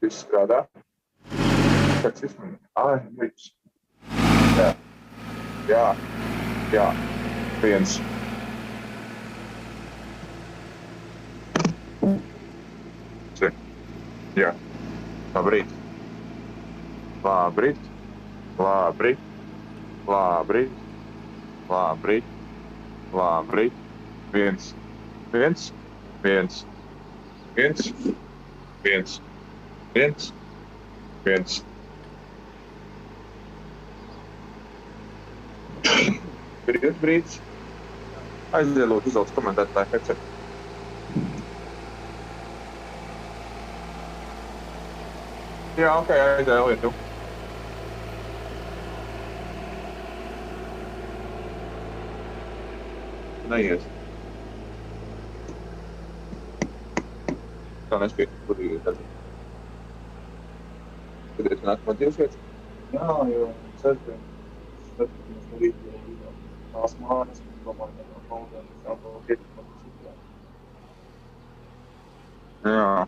Viss strādā. Kāds izmaiņas? Viss. Jā. Jā. Jā. Viens. Jā. Labrīt. Labrīt. Labrīt. Labrīt. Labrīt. Labrīt. Viens. Viens. Viens. Viens. Viens. Viens. Viens. Brīdis. Aizielot uzauc komentētāju headsetu. Jā, ok, aizieliet tu. Neies. Tā nespēj, kur ir tad. Kad nākamā divsvietas? Jā, jo sestdien. Mēs no rīta jau tās mājas, un domāju, ka paudēm jāpaukt ietver. Jā.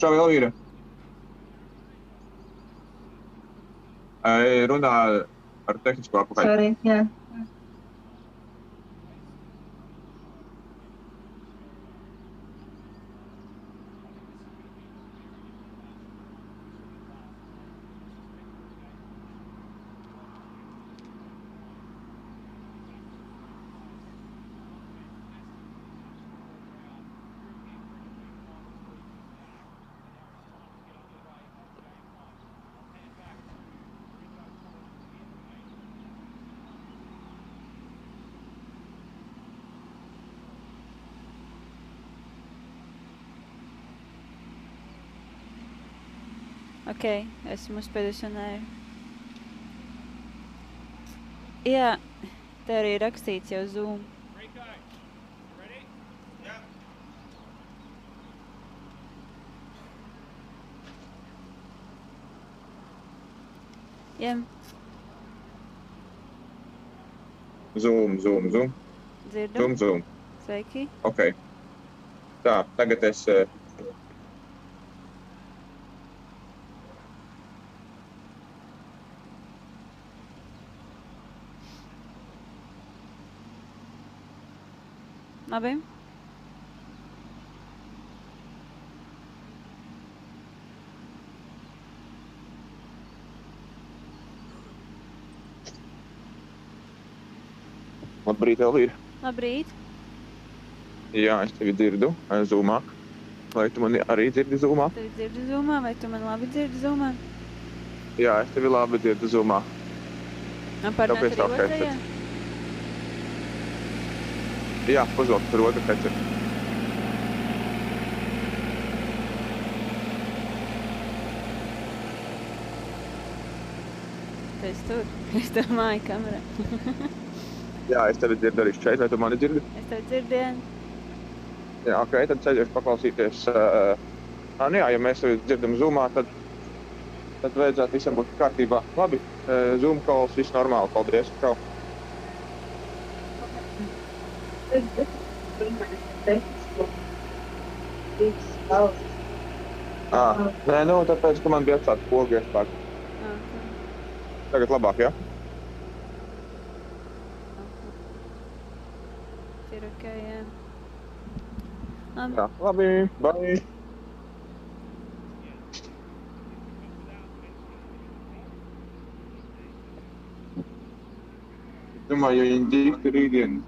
Čau, Elvīra. Runā ar tehnisko apakaļ. Sorry, jā. Ok, esmu uzspēdusionēju. Jā, te arī rakstīts jau Zoom. Jem, Zoom, zoom, zoom, dzirdu. zoom, zoom. Sveiki. Ok. Tā, tagad es. Labi. Labrīt, Elvīra. Labrīt. Jā, es tevi dzirdu. Zoomā. Vai tu mani arī dzirdi zoomā? Tevi dzirdu zumā, vai tu man labi dzirdi zumā? Jā, es tevi labi dzirdu zoomā. Pārnāt arī otrajā? Jā, uzvelk par otru headsetu. Tu esi tur. Es tev māju kamerā. Jā, es tevi dzirdu arī šeit, vai tu mani dzirdi? Es tev dzirdienu. Jā, ok, tad ceļošu paklausīties. Nu jā, ja mēs tevi dzirdam zoomā, tad vajadzētu visam būt kārtībā. Labi, zoom calls, viss normāli, paldies. Čau. Nē, nu, tāpēc, ka man bija atstāta poga iespēja. Tagad labāk, jā? Ir ok, jā. Jā, labi, bye. Domāju, ja viņi dikti rītdien.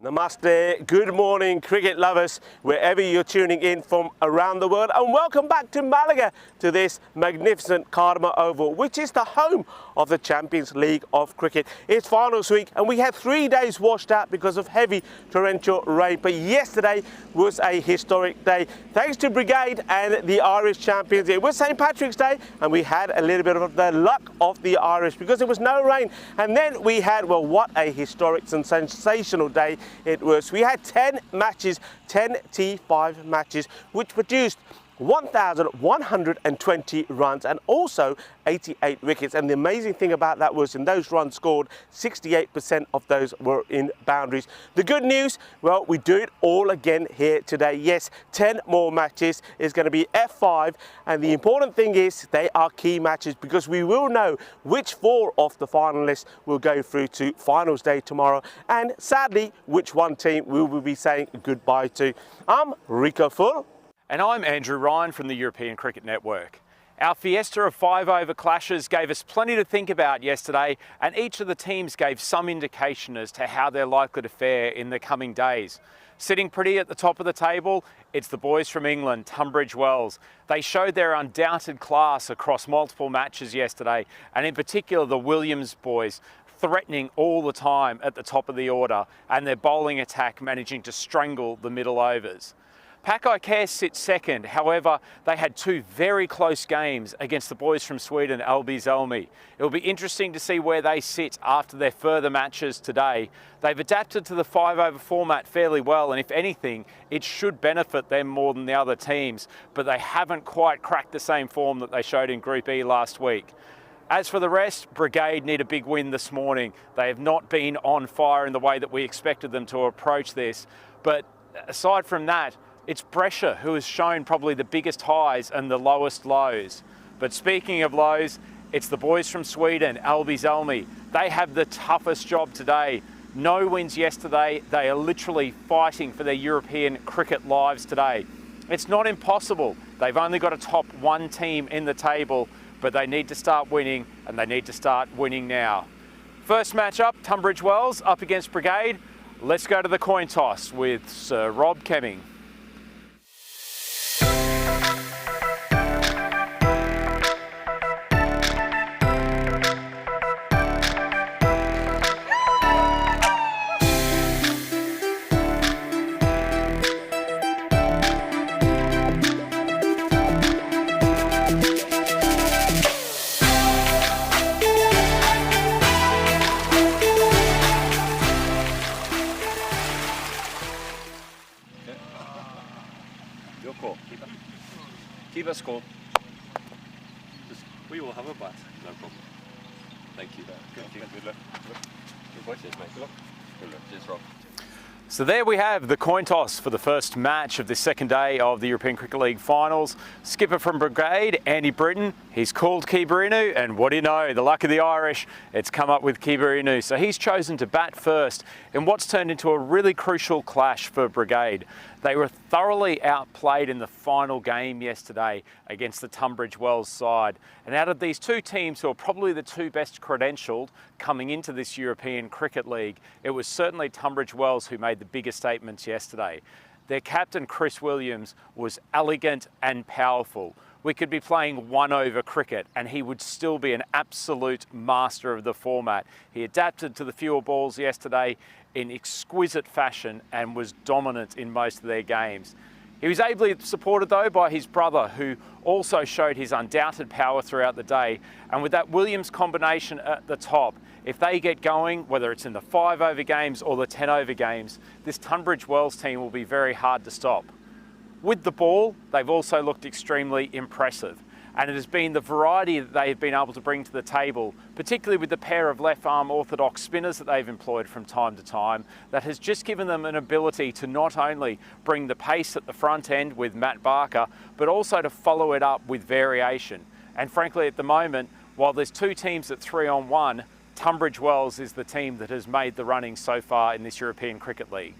Namaste, good morning cricket lovers, wherever you're tuning in from around the world, and welcome back to Malaga to this magnificent Cartama Oval, which is the home of the Champions League of Cricket. It's finals week and we had 3 days washed out because of heavy torrential rain, but yesterday was a historic day. Thanks to Brigade and the Irish champions. It was St. Patrick's Day and we had a little bit of the luck of the Irish because there was no rain, and then we had, well, what a historic and sensational day it was. We had 10 matches, 10 T5 matches, which produced 1,120 runs and also 88 wickets. And the amazing thing about that was in those runs scored, 68% of those were in boundaries. The good news, well, we do it all again here today. Yes, 10 more matches is going to be F5, and the important thing is they are key matches because we will know which 4 of the finalists will go through to finals day tomorrow, and sadly which one team we will be saying goodbye to. I'm Rico Full. And I'm Andrew Ryan from the European Cricket Network. Our fiesta of 5-over clashes gave us plenty to think about yesterday, and each of the teams gave some indication as to how they're likely to fare in the coming days. Sitting pretty at the top of the table, it's the boys from England, Tunbridge Wells. They showed their undoubted class across multiple matches yesterday, and in particular the Williams boys, threatening all the time at the top of the order, and their bowling attack managing to strangle the middle overs. Pack Care sits second, however, they had 2 very close games against the boys from Sweden, LB. It'll be interesting to see where they sit after their further matches today. They've adapted to the 5-over format fairly well, and if anything, it should benefit them more than the other teams, but they haven't quite cracked the same form that they showed in Group E last week. As for the rest, Brigade need a big win this morning. They have not been on fire in the way that we expected them to approach this, but aside from that, it's Brescia who has shown probably the biggest highs and the lowest lows. But speaking of lows, it's the boys from Sweden, LB. They have the toughest job today. No wins yesterday. They are literally fighting for their European cricket lives today. It's not impossible. They've only got a top 1 team in the table, but they need to start winning, and they need to start winning now. First match up, Tunbridge Wells up against Brigade. Let's go to the coin toss with Sir Rob Kemming. Your call. Keep us cool. We will have a bat. No problem. Thank you. Good luck. Good voices, mate. Good luck. Good luck. Cheers, Rob. So there we have the coin toss for the first match of the second day of the European Cricket League finals. Skipper from Brigade, Andy Britton, he's called Kibarinu, and what do you know, the luck of the Irish, it's come up with Kibarinu. So he's chosen to bat first in what's turned into a really crucial clash for Brigade. They were thoroughly outplayed in the final game yesterday against the Tunbridge Wells side. And out of these 2 teams who are probably the 2 best credentialed coming into this European Cricket League, it was certainly Tunbridge Wells who made the biggest statements yesterday. Their captain, Chris Williams, was elegant and powerful. We could be playing 1-over cricket and he would still be an absolute master of the format. He adapted to the fewer balls yesterday in exquisite fashion and was dominant in most of their games. He was ably supported though by his brother, who also showed his undoubted power throughout the day. And with that Williams combination at the top, if they get going, whether it's in the 5-over games or the 10-over games, this Tunbridge Wells team will be very hard to stop. With the ball, they've also looked extremely impressive. And it has been the variety that they've been able to bring to the table, particularly with the pair of left-arm orthodox spinners that they've employed from time to time, that has just given them an ability to not only bring the pace at the front end with Matt Barker, but also to follow it up with variation. And frankly, at the moment, while there's 2 teams at 3-on-1, Tunbridge Wells is the team that has made the running so far in this European Cricket League.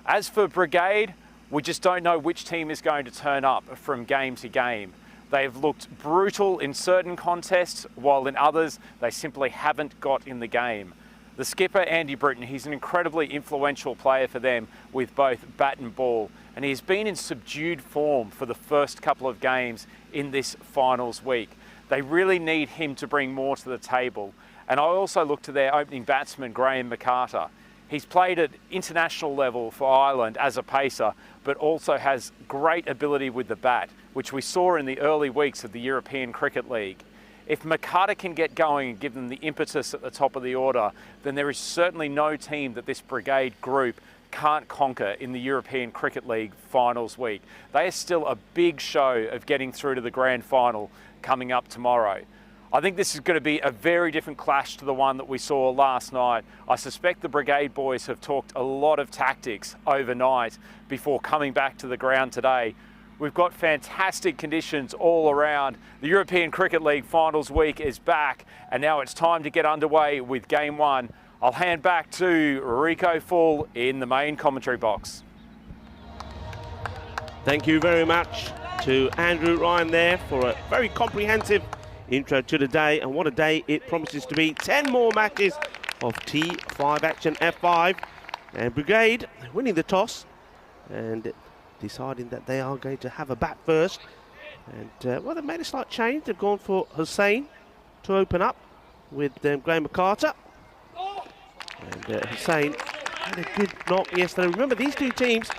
As for Brigade, we just don't know which team is going to turn up from game to game. They've looked brutal in certain contests, while in others, they simply haven't got in the game. The skipper, Andy Britton, he's an incredibly influential player for them with both bat and ball, and he's been in subdued form for the first couple of games in this finals week. They really need him to bring more to the table. And I also look to their opening batsman, Graham McCarter. He's played at international level for Ireland as a pacer, but also has great ability with the bat, which we saw in the early weeks of the European Cricket League. If McCarter can get going and give them the impetus at the top of the order, then there is certainly no team that this Brigade group can't conquer in the European Cricket League finals week. They are still a big show of getting through to the grand final coming up tomorrow. I think this is going to be a very different clash to the one that we saw last night. I suspect the Brigade boys have talked a lot of tactics overnight before coming back to the ground today. We've got fantastic conditions all around. The European Cricket League finals week is back, and now it's time to get underway with game one. I'll hand back to Rico Full in the main commentary box. Thank you very much to Andrew Ryan there for a very comprehensive intro to the day, and what a day it promises to be. 10 more matches of T5 action F5, and Brigade winning the toss and deciding that they are going to have a bat first. And well, they've made a slight change. They've gone for Hussain to open up with Graham McCarter. And Hussain had a good knock yesterday. Remember, these two teams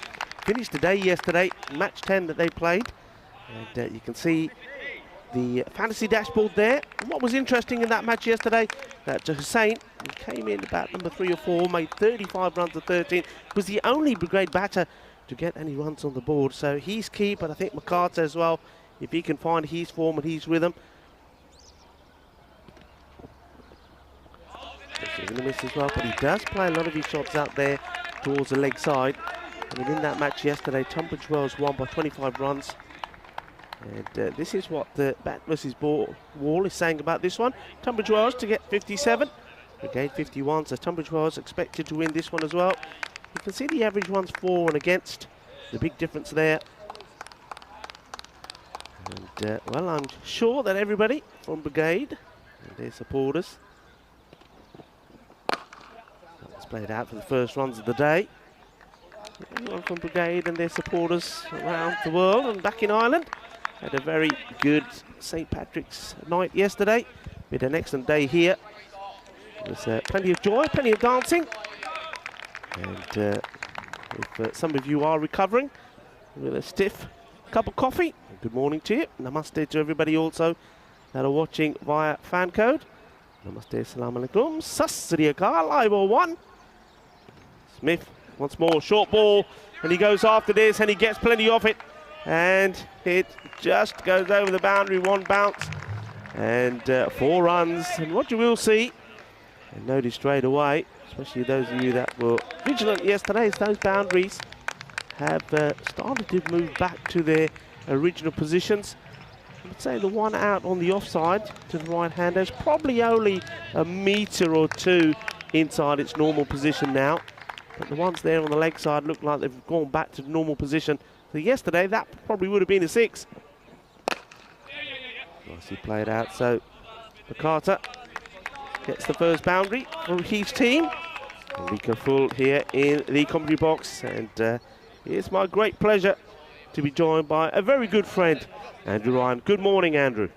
finished the day yesterday, match 10 that they played. And you can see the fantasy dashboard there. And what was interesting in that match yesterday, that Hussain, who came in about number 3 or 4, made 35 runs to 13, was the only Brigade batter to get any runs on the board. So he's key, but I think McCarter as well, if he can find his form and his rhythm. He's going to miss as well, but he does play a lot of his shots out there towards the leg side. I mean, in that match yesterday, Tunbridge Wells won by 25 runs. And this is what the bat versus ball wall is saying about this one. Tunbridge Wells to get 57, Brigade 51, so Tunbridge Wells expected to win this one as well. You can see the average runs for and against, the big difference there. And well, I'm sure that everybody from Brigade and their supporters, let's play it out for the first runs of the day. Everyone from Brigade and their supporters around the world and back in Ireland had a very good St. Patrick's night yesterday. We had an excellent day here. There's plenty of joy, plenty of dancing. And if some of you are recovering with a stiff cup of coffee, good morning to you. Namaste to everybody also that are watching via fan code. Namaste, salam alaikum. Sasri akal, live ball one. Smith once more, short ball, and he goes after this and he gets plenty of it. And it just goes over the boundary, one bounce, and 4 runs. And what you will see, and notice straight away, especially those of you that were vigilant yesterday, is those boundaries have started to move back to their original positions. I would say the one out on the offside to the right hand is probably only a metre or 2 inside its normal position now. But the ones there on the leg side look like they've gone back to the normal position. So yesterday, that probably would have been a 6. Nicely played out. So McCarter gets the first boundary for his team. Rico Full here in the commentary box. And it's my great pleasure to be joined by a very good friend, Andrew Ryan. Good morning, Andrew.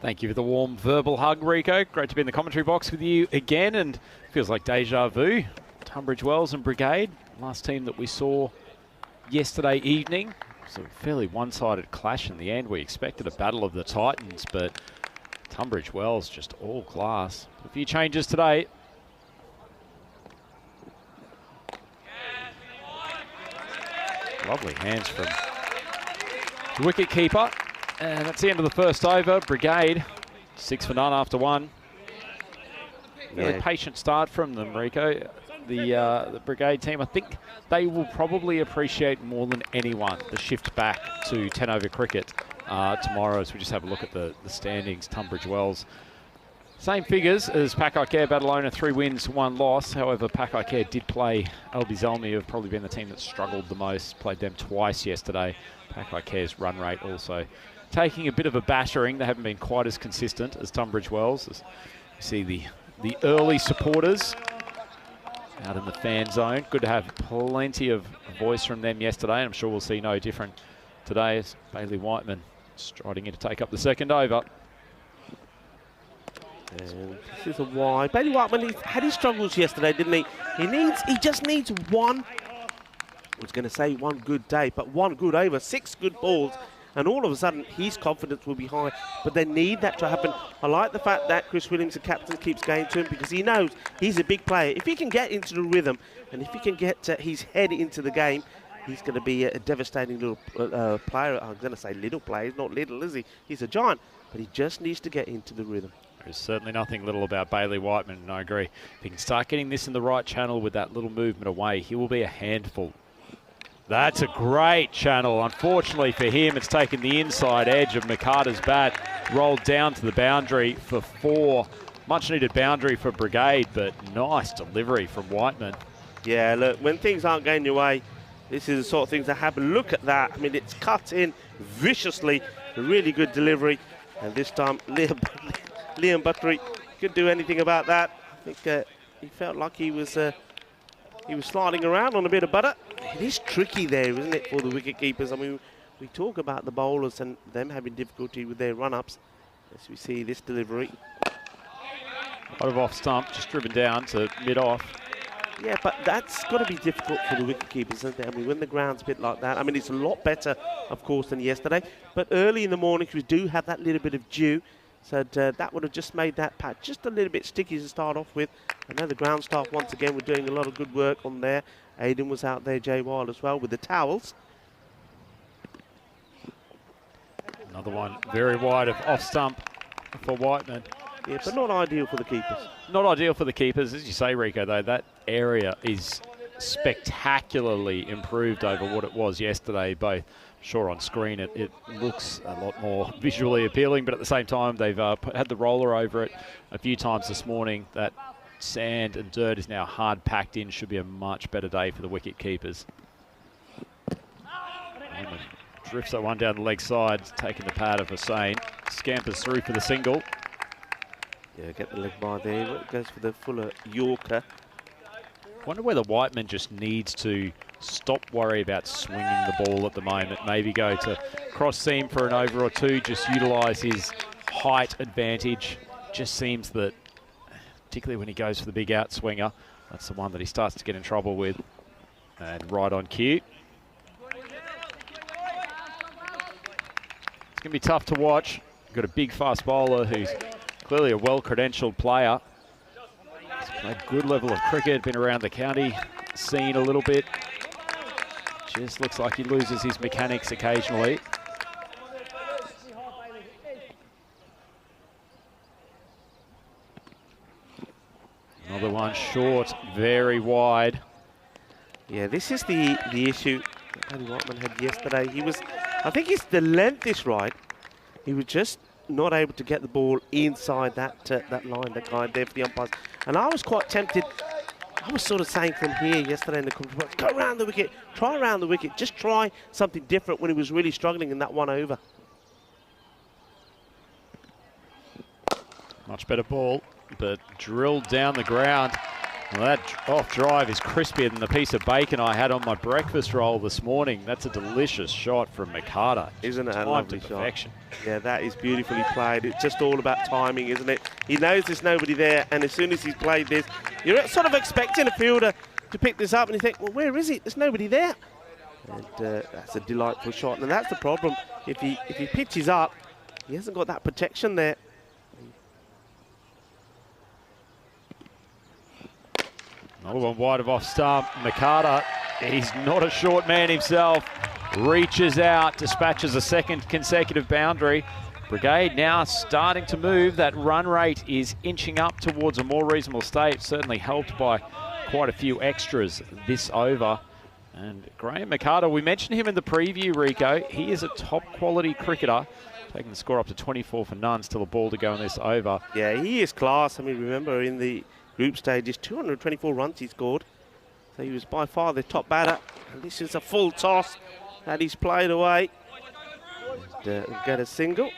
Thank you for the warm verbal hug, Rico. Great to be in the commentary box with you again, and feels like deja vu. Tunbridge Wells and Brigade, last team that we saw yesterday evening. So a fairly one-sided clash in the end. We expected a battle of the Titans, but Tunbridge Wells just all class. A few changes today. Lovely hands from the wicket keeper. And that's the end of the first over. Brigade 6 for none after 1. Very patient start from them, Rico. The Brigade team, I think they will probably appreciate more than anyone the shift back to 10 over cricket tomorrow, as we just have a look at the standings. Tunbridge Wells, same figures as Pack Care Badalona, 3 wins, 1 loss. However, Pack Care did play Albi Zalmi, who have probably been the team that struggled the most. Played them twice yesterday. Pack Care's run rate also taking a bit of a battering. They haven't been quite as consistent as Tunbridge Wells. As you see the the early supporters out in the fan zone. Good to have plenty of voice from them yesterday, and I'm sure we'll see no different today as Bailey Whiteman striding in to take up the second over. And this is a wide. Bailey Whiteman, he had his struggles yesterday, didn't he? He just needs one, I was going to say one good day, but one good over, 6 good balls, and all of a sudden his confidence will be high. But they need that to happen. I like the fact that Chris Williams, the captain, keeps going to him because he knows he's a big player. If he can get into the rhythm and if he can get his head into the game, he's going to be a devastating little player. I'm going to say little player. He's not little, is he? He's a giant, but he just needs to get into the rhythm. There's certainly nothing little about Bailey Whiteman, and I agree. If he can start getting this in the right channel with that little movement away, he will be a handful. That's a great channel. Unfortunately for him, it's taken the inside edge of Mikata's bat, rolled down to the boundary for 4. Much needed boundary for Brigade, but nice delivery from Whiteman. Yeah, look, when things aren't going your way, this is the sort of things that happen. Look at that. I mean, it's cut in viciously. A really good delivery. And this time, Liam Buttery couldn't do anything about that. I think he felt like he was sliding around on a bit of butter. It is tricky there, isn't it, for the wicket keepers? I mean, we talk about the bowlers and them having difficulty with their run-ups. As we see this delivery. A lot of off stump, just driven down to mid-off. Yeah, but that's got to be difficult for the wicket keepers, isn't it? I mean, when the ground's a bit like that, I mean, it's a lot better, of course, than yesterday. But early in the morning, we do have that little bit of dew. So that would have just made that patch just a little bit sticky to start off with. I know the ground staff, once again, were doing a lot of good work on there. Aidan was out there, Jay Wild as well, with the towels. Another one very wide of off stump for Whiteman. Yeah, but not ideal for the keepers. Not ideal for the keepers. As you say, Rico, though, that area is spectacularly improved over what it was yesterday. Both, sure, on screen it looks a lot more visually appealing, but at the same time, they've had the roller over it a few times this morning. That sand and dirt is now hard packed in. Should be a much better day for the wicket keepers. Drifts that one down the leg side, taking the pad of Hussain. Scampers through for the single. Yeah, get the leg by there. Goes for the fuller Yorker. Wonder whether Whiteman just needs to stop worry about swinging the ball at the moment. Maybe go to cross seam for an over or two. Just utilise his height advantage. Just seems that, particularly when he goes for the big out swinger, that's the one that he starts to get in trouble with. And right on cue. It's going to be tough to watch. You've got a big fast bowler who's clearly a well-credentialed player. He's played a good level of cricket, been around the county scene a little bit. Just looks like he loses his mechanics occasionally. Another one short, very wide. Yeah, this is the issue that Paddy Whiteman had yesterday. I think it's the length is right. He was just not able to get the ball inside that line, that guy there for the umpires. And I was quite tempted. I was sort of saying from here yesterday in the conference, go around the wicket, try around the wicket, just try something different when he was really struggling in that one over. Much better ball, but drilled down the ground. Well, that off drive is crispier than the piece of bacon I had on my breakfast roll this morning. That's a delicious shot from Mikata. Isn't it a lovely shot? Yeah, that is beautifully played. It's just all about timing, isn't it? He knows there's nobody there, and as soon as he's played this, you're sort of expecting a fielder to pick this up, and you think, well, where is he? There's nobody there. And that's a delightful shot, and that's the problem. If he pitches up, he hasn't got that protection there. Another one wide of off stump. Mikata, he's not a short man himself. Reaches out, dispatches a second consecutive boundary. Brigade now starting to move. That run rate is inching up towards a more reasonable state, certainly helped by quite a few extras this over. And Graham Mikata, we mentioned him in the preview, Rico. He is a top quality cricketer, taking the score up to 24 for none, still a ball to go in this over. Yeah, he is class. I mean, remember in the group stages, 224 runs he scored. So he was by far the top batter. And this is a full toss that he's played away. And, get a single.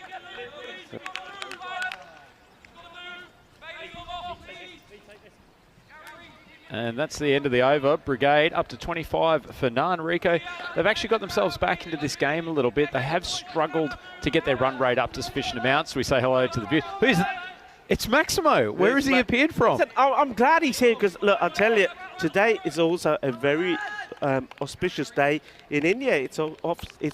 And that's the end of the over. Brigade up to 25 for none. Rico, they've actually got themselves back into this game a little bit. They have struggled to get their run rate up to sufficient amounts. So we say hello to the view. Who's it? It's Maximo. Where has he appeared from? Listen, I'm glad he's here because, look, I'll tell you, today is also a very auspicious day in India. It's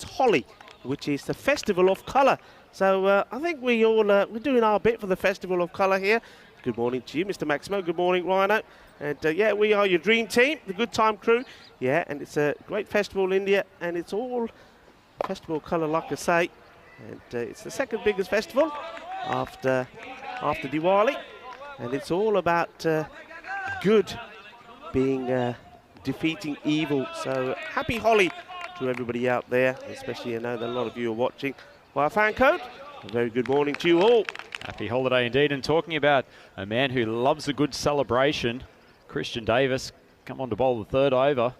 Holi, which is the festival of colour. So I think we're doing our bit for the festival of colour here. Good morning to you, Mr. Maximo. Good morning, Rhino. And yeah, we are your dream team, the Good Time crew. Yeah, and it's a great festival in India, and it's all festival colour, like I say. And it's the second biggest festival after Diwali, and it's all about good being defeating evil. So happy Holi to everybody out there, especially I know that a lot of you are watching via fan code. A very good morning to you all. Happy holiday indeed. And talking about a man who loves a good celebration, Christian Davis, come on to bowl the third over.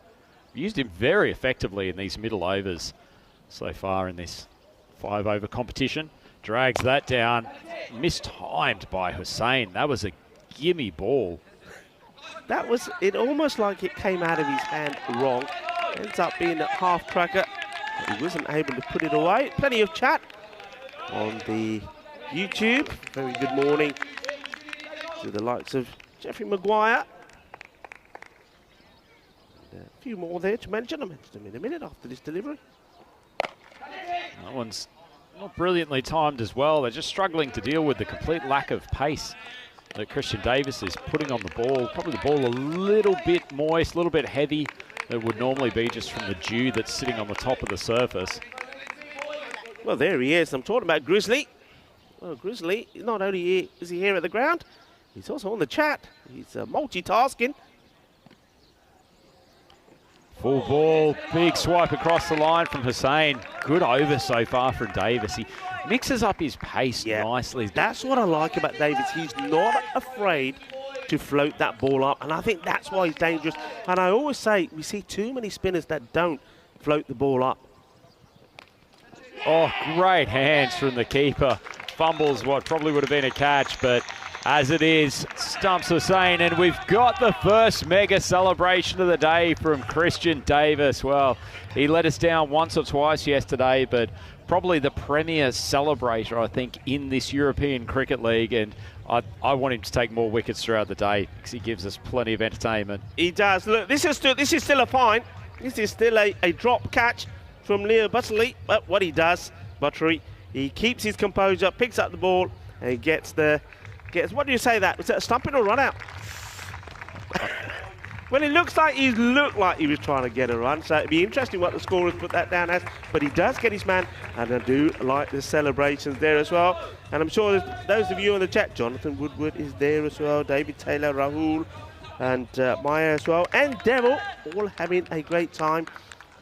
Used him very effectively in these middle overs so far in this 5-over competition. Drags that down, mistimed by Hussain. That was a gimme ball. That was it, almost like it came out of his hand wrong. Ends up being a half cracker. He wasn't able to put it away. Plenty of chat on the YouTube. Very good morning to the likes of Jeffrey Maguire. And a few more there to mention. I'll mention them in a minute after this delivery. That one's not brilliantly timed as well. They're just struggling to deal with the complete lack of pace that Christian Davis is putting on the ball. Probably the ball a little bit moist, a little bit heavy. That would normally be just from the dew that's sitting on the top of the surface. Well, there he is. I'm talking about Grizzly. Well, Grizzly, not only is he here at the ground, he's also on the chat. He's multitasking. Full ball, big swipe across the line from Hussain. Good over so far from Davis. He mixes up his pace nicely. That's what I like about Davis. He's not afraid to float that ball up, and I think that's why he's dangerous. And I always say, we see too many spinners that don't float the ball up. Oh, great hands from the keeper. Fumbles what probably would have been a catch, but as it is, stumps Hussain, and we've got the first mega celebration of the day from Christian Davis. Well, he let us down once or twice yesterday, but probably the premier celebrator, I think, in this European Cricket League, and I want him to take more wickets throughout the day because he gives us plenty of entertainment. He does. Look, this is still a fine. This is still a drop catch from Leo Butterley, but what he does, Buttery, he keeps his composure, picks up the ball, and he gets, what do you say that? Was that a stumping or run out? Well, it looked like he was trying to get a run, so it'd be interesting what the scorers put that down as, but he does get his man, and I do like the celebrations there as well. And I'm sure those of you in the chat, Jonathan Woodward is there as well, David Taylor, Rahul, and Maya as well, and Devil, all having a great time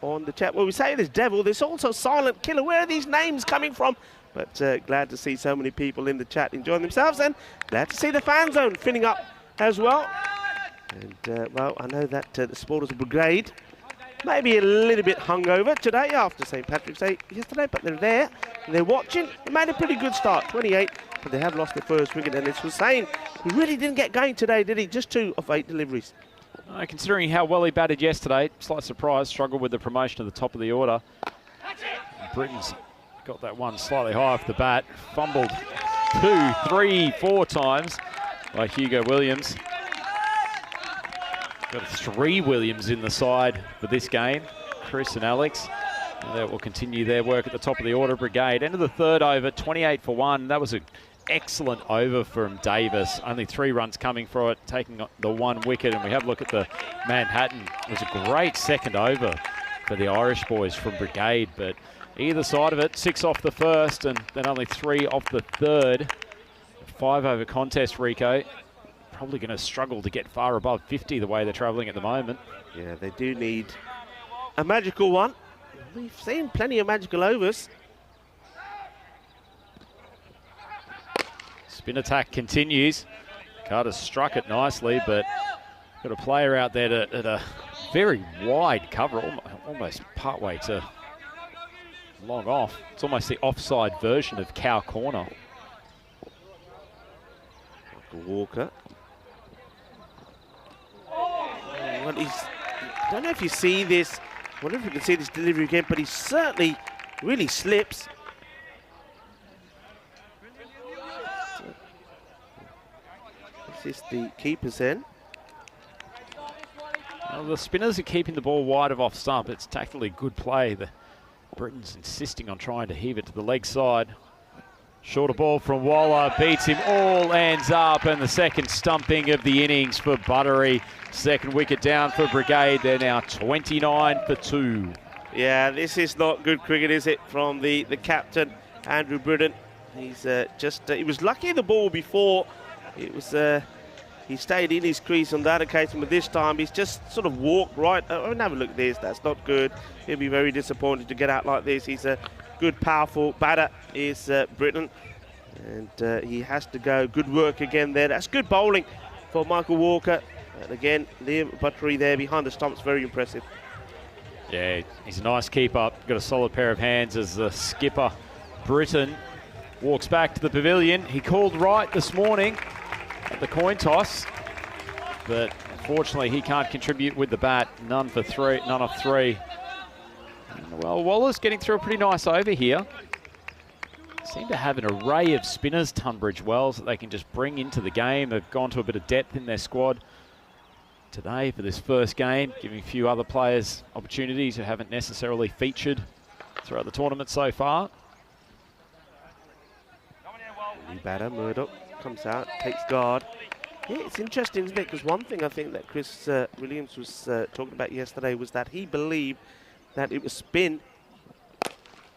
on the chat. Well, we say there's Devil, there's also Silent Killer. Where are these names coming from? But glad to see so many people in the chat enjoying themselves, and glad to see the fan zone filling up as well. And well, I know that the supporters of Brigade may be a little bit hungover today after St. Patrick's Day yesterday, but they're there and they're watching. They made a pretty good start, 28, but they have lost their first wicket, and it's Hussain. He really didn't get going today, did he? Just 2 of 8 deliveries. Considering how well he batted yesterday, slight surprise, struggled with the promotion to the top of the order. Britain's got that one slightly high off the bat. Fumbled 2, 3, 4 times by Hugo Williams. Got 3 Williams in the side for this game, Chris and Alex. And they will continue their work at the top of the order. Brigade. End of the third over, 28 for 1. That was an excellent over from Davis. Only 3 runs coming for it, taking the 1 wicket. And we have a look at the Manhattan. It was a great second over for the Irish boys from Brigade. But either side of it, 6 off the first and then only 3 off the third. 5-over contest, Rico. Probably going to struggle to get far above 50 the way they're travelling at the moment. Yeah, they do need a magical one. We've seen plenty of magical overs. Spin attack continues. Carter's struck it nicely, but got a player out there at a very wide cover, almost partway to long off. It's almost the offside version of cow corner. Michael Walker. I don't know if you see this. I wonder if you can see this delivery again, but he certainly really slips. This is the keeper's end. Well, the spinners are keeping the ball wide of off stump. It's tactically good play. The Britain's insisting on trying to heave it to the leg side. Shorter ball from Waller, beats him, all ends up, and the second stumping of the innings for Buttery. Second wicket down for Brigade. They're now 29 for 2. Yeah, this is not good cricket, is it, from the captain, Andrew Britton. He's he was lucky the ball before. It was he stayed in his crease on that occasion, but this time he's just sort of walked right. Have a look at this. That's not good. He'll be very disappointed to get out like this. He's a good, powerful batter, is Britton, and he has to go. Good work again there. That's good bowling for Michael Walker. And again, Liam Buttery there behind the stumps, very impressive. Yeah, he's a nice keeper. Got a solid pair of hands as the skipper, Britton, walks back to the pavilion. He called right this morning at the coin toss, but unfortunately he can't contribute with the bat. None of three. Well, Waller's getting through a pretty nice over here. Seem to have an array of spinners, Tunbridge Wells, that they can just bring into the game. They've gone to a bit of depth in their squad today for this first game, giving a few other players opportunities who haven't necessarily featured throughout the tournament so far. New batter, Murdoch, comes out, takes guard. Yeah, it's interesting, isn't it? Because one thing I think that Chris Williams was talking about yesterday was that he believed that it was spin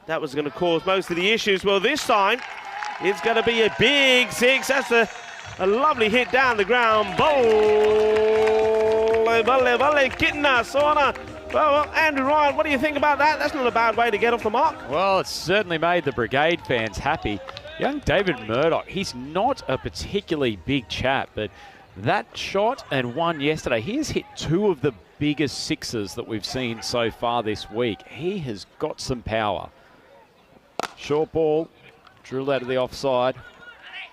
that was going to cause most of the issues. Well, this time it's going to be a big six. That's a lovely hit down the ground. Well, Andrew Ryan, what do you think about that? That's not a bad way to get off the mark. Well, it's certainly made the Brigade fans happy. Young David Murdoch, he's not a particularly big chap, but that shot and one yesterday, he has hit 2 of the biggest sixes that we've seen so far this week. He has got some power. Short ball, drilled out of the offside.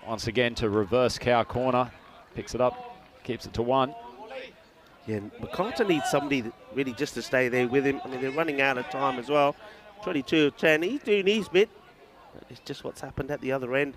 Once again to reverse cow corner. Picks it up, keeps it to 1. Yeah, MacArthur needs somebody that really just to stay there with him. I mean, they're running out of time as well. 22 of 10, he's doing his bit. It's just what's happened at the other end.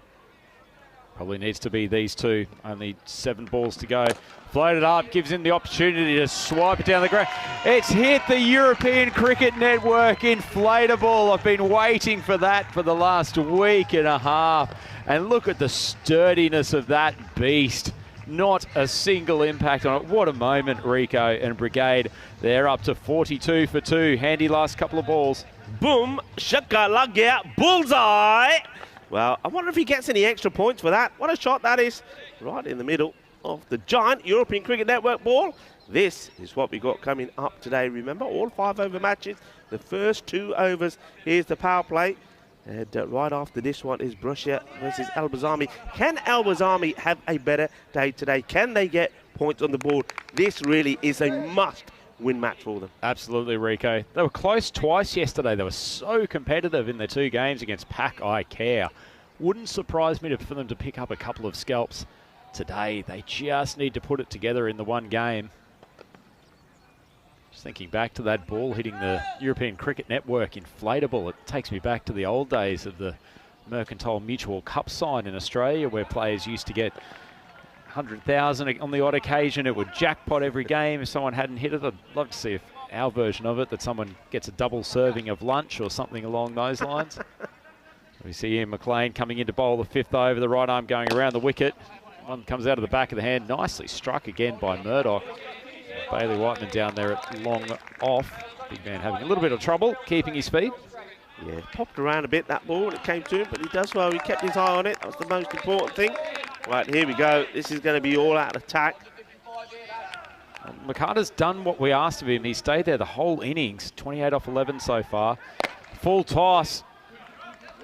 Probably needs to be these 2. Only 7 balls to go. Floated up, gives him the opportunity to swipe it down the ground. It's hit the European Cricket Network inflatable. I've been waiting for that for the last week and a half. And look at the sturdiness of that beast. Not a single impact on it. What a moment, Rico and Brigade. They're up to 42 for 2. Handy last couple of balls. Boom, shakalaka, bullseye. Well, I wonder if he gets any extra points for that. What a shot that is. Right in the middle of the giant European Cricket Network ball. This is what we got coming up today. Remember, all 5 over matches. The first 2 overs. Here's the power play. And right after this one is Brusher versus Albazami. Can Albazami have a better day today? Can they get points on the board? This really is a must-win match for them. Absolutely, Rico. They were close twice yesterday. They were so competitive in their 2 games against Pack I Care. Wouldn't surprise me for them to pick up a couple of scalps today. They just need to put it together in the one game. Just thinking back to that ball hitting the European Cricket Network inflatable, it takes me back to the old days of the Mercantile Mutual Cup sign in Australia, where players used to get 100,000 on the odd occasion. It would jackpot every game if someone hadn't hit it. I'd love to see if our version of it, that someone gets a double serving of lunch or something along those lines. We see Ian McLean coming in to bowl the 5th over, the right arm going around the wicket. One comes out of the back of the hand, nicely struck again by Murdoch. Bailey Whiteman down there at long off. Big man having a little bit of trouble keeping his feet. Yeah, popped around a bit, that ball, when it came to him, but he does well. He kept his eye on it. That was the most important thing. Right, here we go. This is going to be all out attack. McCarter's done what we asked of him. He stayed there the whole innings. 28 off 11 so far. Full toss.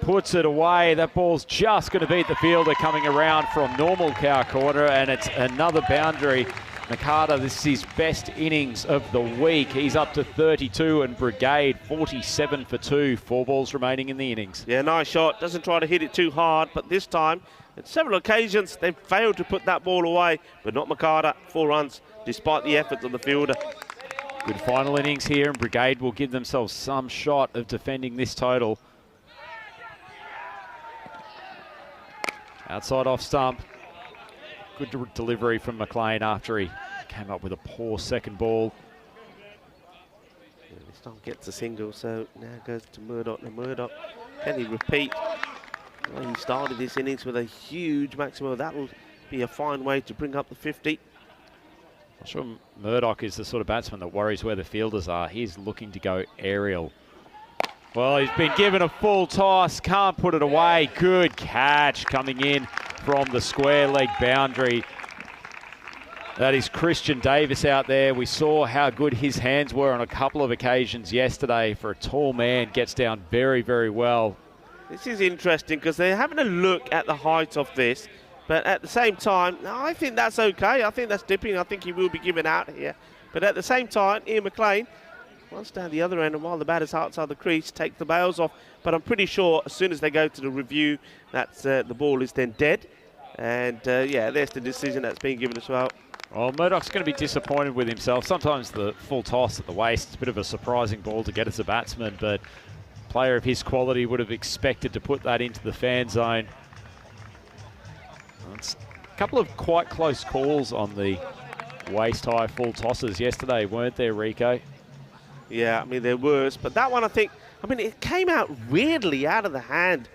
Puts it away. That ball's just going to beat the fielder coming around from normal cow corner, and it's another boundary. McCarter, this is his best innings of the week. He's up to 32, and Brigade 47 for 2. 4 balls remaining in the innings. Yeah, nice shot. Doesn't try to hit it too hard, but this time, at several occasions, they've failed to put that ball away, but not McCarter. 4 runs, despite the efforts of the fielder. Good final innings here, and Brigade will give themselves some shot of defending this total. Outside off stump. Good delivery from McLean after he came up with a poor second ball. Yeah, this time gets a single, so now goes to Murdoch. Now Murdoch, can he repeat? Well, he started this innings with a huge maximum. That will be a fine way to bring up the 50. I'm sure Murdoch is the sort of batsman that worries where the fielders are. He's looking to go aerial. Well, he's been given a full toss, can't put it away. Good catch coming in from the square leg boundary. That is Christian Davis out there. We saw how good his hands were on a couple of occasions yesterday. For a tall man, gets down very, very well. This is interesting because they're having a look at the height of this, but at the same time, I think that's okay. I think that's dipping. I think he will be given out here. But at the same time, Ian McLean, once down the other end, and while the batter's outside the crease, take the bails off. But I'm pretty sure as soon as they go to the review, that's the ball is then dead. And yeah, there's the decision that's being given as well. Well, Murdoch's going to be disappointed with himself. Sometimes the full toss at the waist is a bit of a surprising ball to get as a batsman, but a player of his quality would have expected to put that into the fan zone. It's a couple of quite close calls on the waist-high full tosses yesterday, weren't there, Rico? Yeah, I mean, there was. But that one, I think, it came out weirdly out of the hand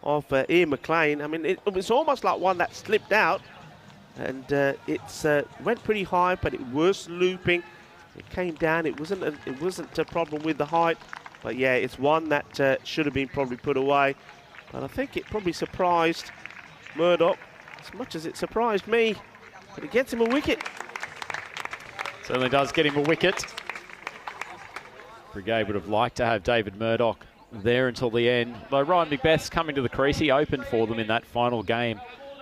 of Ian McLean. I mean, it was almost like one that slipped out. And it went pretty high, but it was looping. It came down. It wasn't a problem with the height. But yeah, it's one that should have been probably put away. But I think it probably surprised Murdoch as much as it surprised me. But it gets him a wicket. Certainly does get him a wicket. Brigade would have liked to have David Murdoch there until the end. Though Ryan Macbeth's coming to the crease. He opened for them in that final game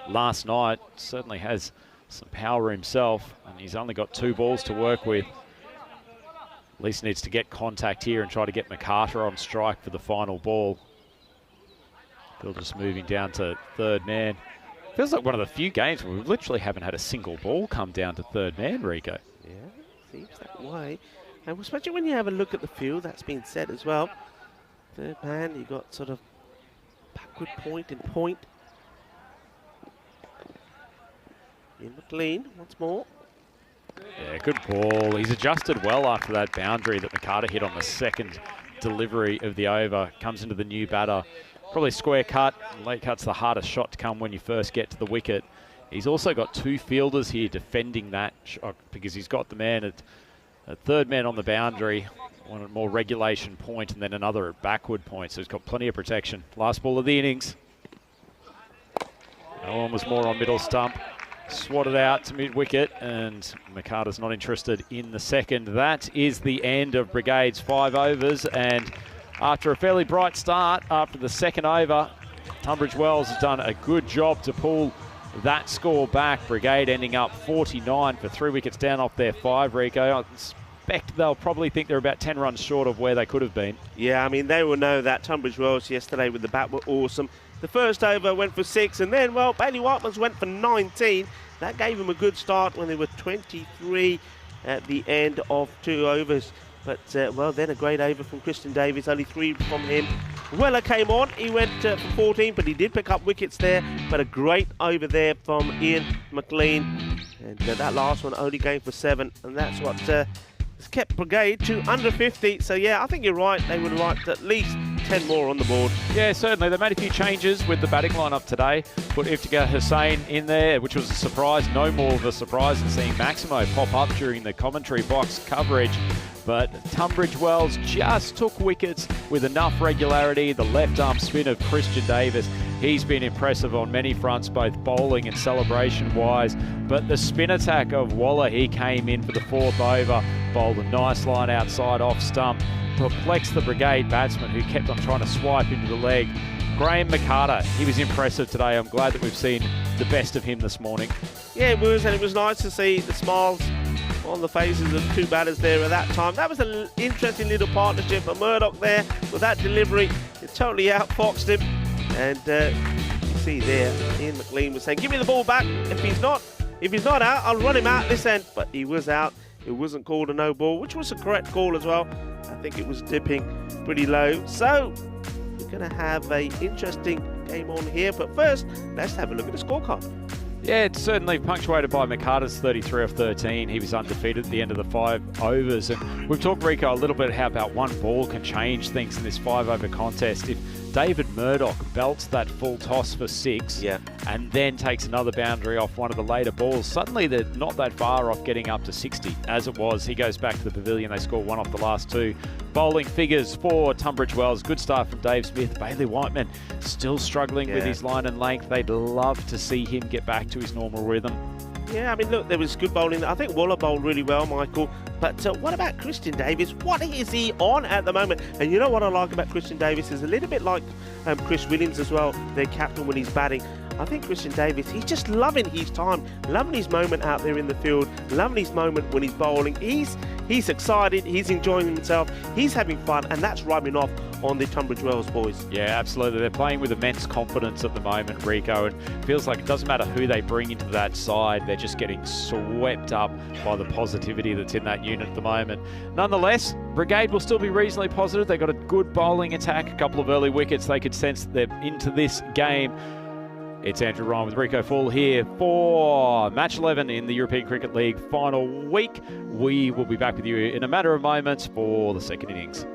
last night. Certainly has some power himself, and he's only got 2 balls to work with. At least needs to get contact here and try to get McCarter on strike for the final ball. Bill just moving down to third man. Feels like one of the few games where we literally haven't had a single ball come down to third man, Rico. Yeah, seems that way. And especially when you have a look at the field, that's been said as well. Third man, you got sort of backward point and point. Ian McLean once more. Yeah, good ball. He's adjusted well after that boundary that McCarter hit on the second delivery of the over. Comes into the new batter. Probably square cut. Late cut's the hardest shot to come when you first get to the wicket. He's also got 2 fielders here defending that shot because he's got the man at third man on the boundary, one at more regulation point, and then another at backward point. So he's got plenty of protection. Last ball of the innings. No one was more on middle stump. Swatted out to mid-wicket, and McCarter's not interested in the second. That is the end of Brigade's 5 overs, and after a fairly bright start after the second over, Tunbridge Wells has done a good job to pull that score back. Brigade ending up 49 for 3 wickets down off their 5, Rico. I expect they'll probably think they're about 10 runs short of where they could have been. Yeah, I mean, they will know that Tunbridge Wells yesterday with the bat were awesome. The first over went for 6, and then, well, Bailey Whitemans went for 19. That gave him a good start when they were 23 at the end of 2 overs. But, well, then a great over from Christian Davis, only 3 from him. Weller came on, he went for 14, but he did pick up wickets there. But a great over there from Ian McLean. And that last one only going for 7, and that's what has kept Brigade to under 50. So, yeah, I think you're right. They would have liked at least 10 more on the board. Yeah, certainly. They made a few changes with the batting lineup today. Put Iftikhar Hussain in there, which was a surprise. No more of a surprise than seeing Maximo pop up during the commentary box coverage. But Tunbridge Wells just took wickets with enough regularity. The left arm spin of Christian Davis, he's been impressive on many fronts, both bowling and celebration-wise. But the spin attack of Waller, he came in for the 4th over, bowled a nice line outside off stump, perplexed the Brigade batsman who kept on trying to swipe into the leg. Graham McCarter, he was impressive today. I'm glad that we've seen the best of him this morning. Yeah, it was, and it was nice to see the smiles on the faces of 2 batters there at that time. That was an interesting little partnership. But Murdoch there with that delivery, it totally outfoxed him. And you see there, Ian McLean was saying, "Give me the ball back. If he's not out, I'll run him out this end." But he was out It wasn't called a no ball, which was a correct call as well. I think it was dipping pretty low. So we're going to have an interesting game on here. But first, let's have a look at the scorecard. Yeah, it's certainly punctuated by McCarter's 33 off 13. He was undefeated at the end of the 5 overs. And we've talked, Rico, a little bit how about one ball can change things in this 5-over contest. If David Murdoch belts that full toss for 6 and then takes another boundary off one of the later balls, suddenly they're not that far off getting up to 60. As it was, he goes back to the pavilion. They score 1 off the last 2. Bowling figures for Tunbridge Wells. Good start from Dave Smith. Bailey Whiteman still struggling with his line and length. They'd love to see him get back to his normal rhythm. Yeah, I mean, look, there was good bowling. I think Waller bowled really well, Michael. But what about Christian Davis? What is he on at the moment? And you know what I like about Christian Davis is a little bit like Chris Williams as well, their captain, when he's batting. I think Christian Davis, he's just loving his time, loving his moment out there in the field, loving his moment when he's bowling. He's excited, he's enjoying himself, he's having fun, and that's rubbing off on the Tunbridge Wells boys. Yeah, absolutely. They're playing with immense confidence at the moment, Rico, and feels like it doesn't matter who they bring into that side, they're just getting swept up by the positivity that's in that unit at the moment. Nonetheless, Brigade will still be reasonably positive. They've got a good bowling attack, a couple of early wickets. They could sense they're into this game. It's Andrew Ryan with Rico Full here for Match 11 in the European Cricket League final week. We will be back with you in a matter of moments for the second innings.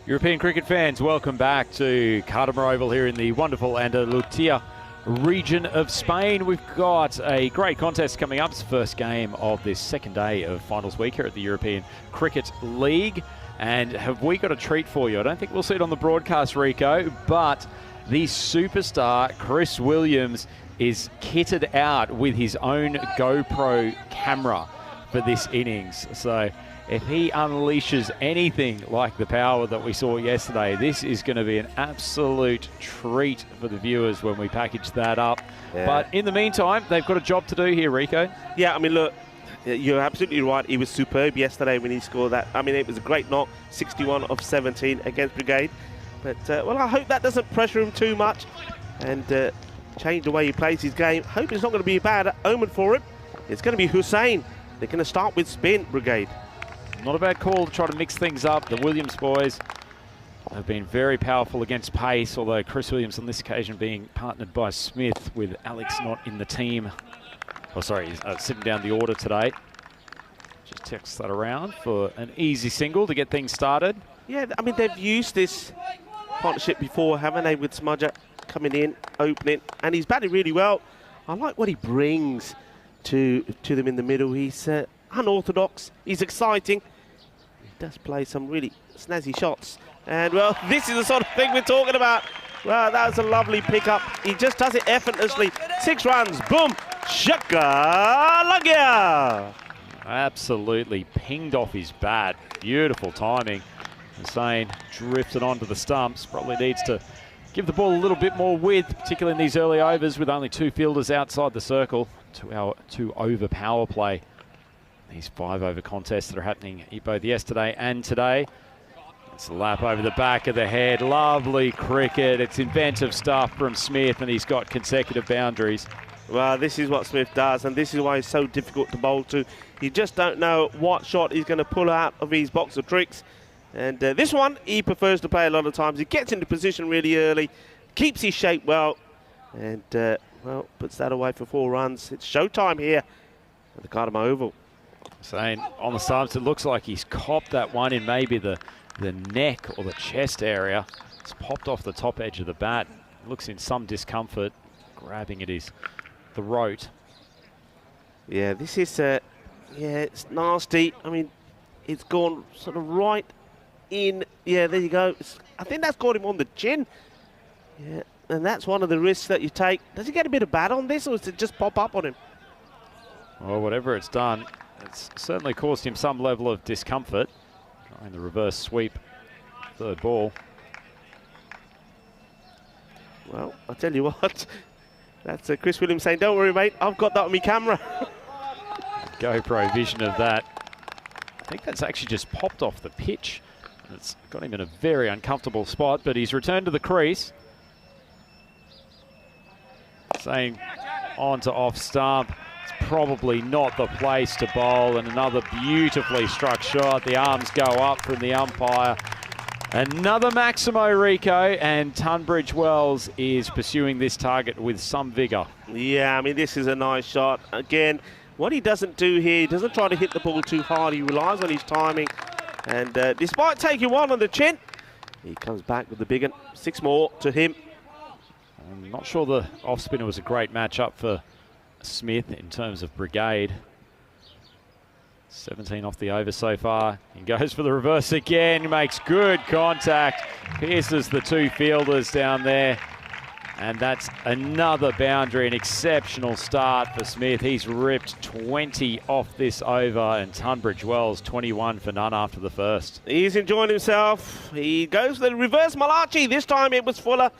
European cricket fans, welcome back to Cartama Oval here in the wonderful Andalusia region of Spain. We've got a great contest coming up. It's the first game of this second day of finals week here at the European Cricket League. And have we got a treat for you? I don't think we'll see it on the broadcast, Rico, but the superstar Chris Williams is kitted out with his own GoPro camera for this innings. So if he unleashes anything like the power that we saw yesterday, this is going to be an absolute treat for the viewers when we package that up. Yeah. But in the meantime, they've got a job to do here, Rico. Yeah, I mean, look, you're absolutely right. He was superb yesterday when he scored that. I mean, it was a great knock, 61 of 17 against Brigade. But, well, I hope that doesn't pressure him too much and change the way he plays his game. Hope it's not going to be a bad omen for him. It's going to be Hussain. They're going to start with spin, Brigade. Not a bad call to try to mix things up. The Williams boys have been very powerful against pace, although Chris Williams on this occasion being partnered by Smith with Alex not in the team. Oh, sorry, he's sitting down the order today. Just text that around for an easy single to get things started. Yeah, I mean, they've used this partnership before, haven't they, with Smudger coming in, opening, and he's batting really well. I like what he brings to them in the middle. He's unorthodox, he's exciting. He does play some really snazzy shots. And, well, this is the sort of thing we're talking about. Well, that was a lovely pickup. He just does it effortlessly. 6 runs, boom, shaka-lagia. Absolutely pinged off his bat. Beautiful timing. Hussain drifted onto the stumps. Probably needs to give the ball a little bit more width, particularly in these early overs with only 2 fielders outside the circle. 2 over power play. These 5 over contests that are happening both yesterday and today. It's a lap over the back of the head. Lovely cricket. It's inventive stuff from Smith, and he's got consecutive boundaries. Well, this is what Smith does, and this is why he's so difficult to bowl to. You just don't know what shot he's going to pull out of his box of tricks. And this one, he prefers to play a lot of times. He gets into position really early, keeps his shape well, and, well, puts that away for 4 runs. It's showtime here at the Cartama Oval. Saying on the stumps, it looks like he's copped that one in maybe the neck or the chest area. It's popped off the top edge of the bat. Looks in some discomfort, grabbing at his throat. Yeah, this is, yeah, it's nasty. I mean, it's gone sort of right in. Yeah, there you go. I think that's got him on the chin. Yeah, and that's one of the risks that you take. Does he get a bit of bat on this, or does it just pop up on him? Well, whatever it's done, it's certainly caused him some level of discomfort. Trying the reverse sweep, 3rd ball. Well, I'll tell you what. That's Chris Williams saying, don't worry, mate, I've got that on my camera. GoPro vision of that. I think that's actually just popped off the pitch. It's got him in a very uncomfortable spot, but he's returned to the crease. Saying on to off stump. It's probably not the place to bowl, and another beautifully struck shot. The arms go up from the umpire. Another Maximo, Rico, and Tunbridge Wells is pursuing this target with some vigour. Yeah, I mean, this is a nice shot. Again, what he doesn't do here, he doesn't try to hit the ball too hard. He relies on his timing. And despite taking 1 on the chin, he comes back with the big one. 6 more to him. I'm not sure the off-spinner was a great matchup for Smith in terms of Brigade. 17 off the over so far. He goes for the reverse again, makes good contact, pierces the 2 fielders down there. And that's another boundary, an exceptional start for Smith. He's ripped 20 off this over, and Tunbridge Wells 21 for none after the first. He's enjoying himself. He goes for the reverse Malachi. This time it was Fuller.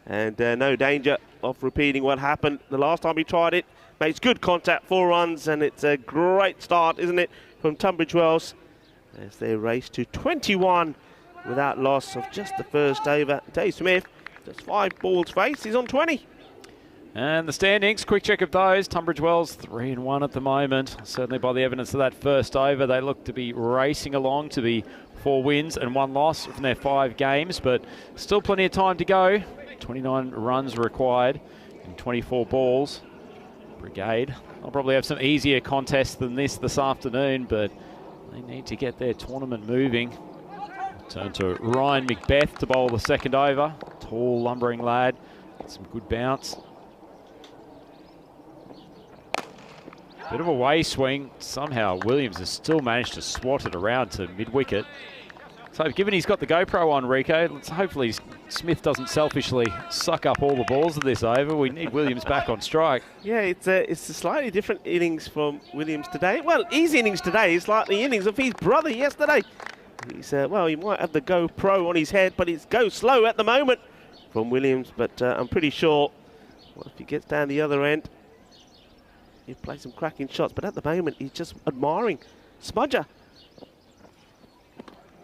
And no danger of repeating what happened the last time he tried it. Makes good contact, 4 runs, and it's a great start, isn't it, from Tunbridge Wells as they race to 21 without loss of just the first over. Dave Smith, just 5 balls faced, he's on 20. And the standings, quick check of those. Tunbridge Wells 3-1 at the moment. Certainly by the evidence of that first over, they look to be racing along to be 4 wins and 1 loss from their 5 games, but still plenty of time to go. 29 runs required in 24 balls. Brigade, they'll probably have some easier contests than this afternoon, but they need to get their tournament moving. Turn to Ryan Macbeth to bowl the second over. Tall, lumbering lad. Some good bounce. Bit of a way swing. Somehow Williams has still managed to swat it around to mid-wicket. So given he's got the GoPro on, Rico, hopefully Smith doesn't selfishly suck up all the balls of this over. We need Williams back on strike. Yeah, it's a slightly different innings from Williams today. Well, his innings today is like the innings of his brother yesterday. He's well, he might have the GoPro on his head, but it's go slow at the moment from Williams. But I'm pretty sure, well, if he gets down the other end, he'll play some cracking shots. But at the moment, he's just admiring Smudger.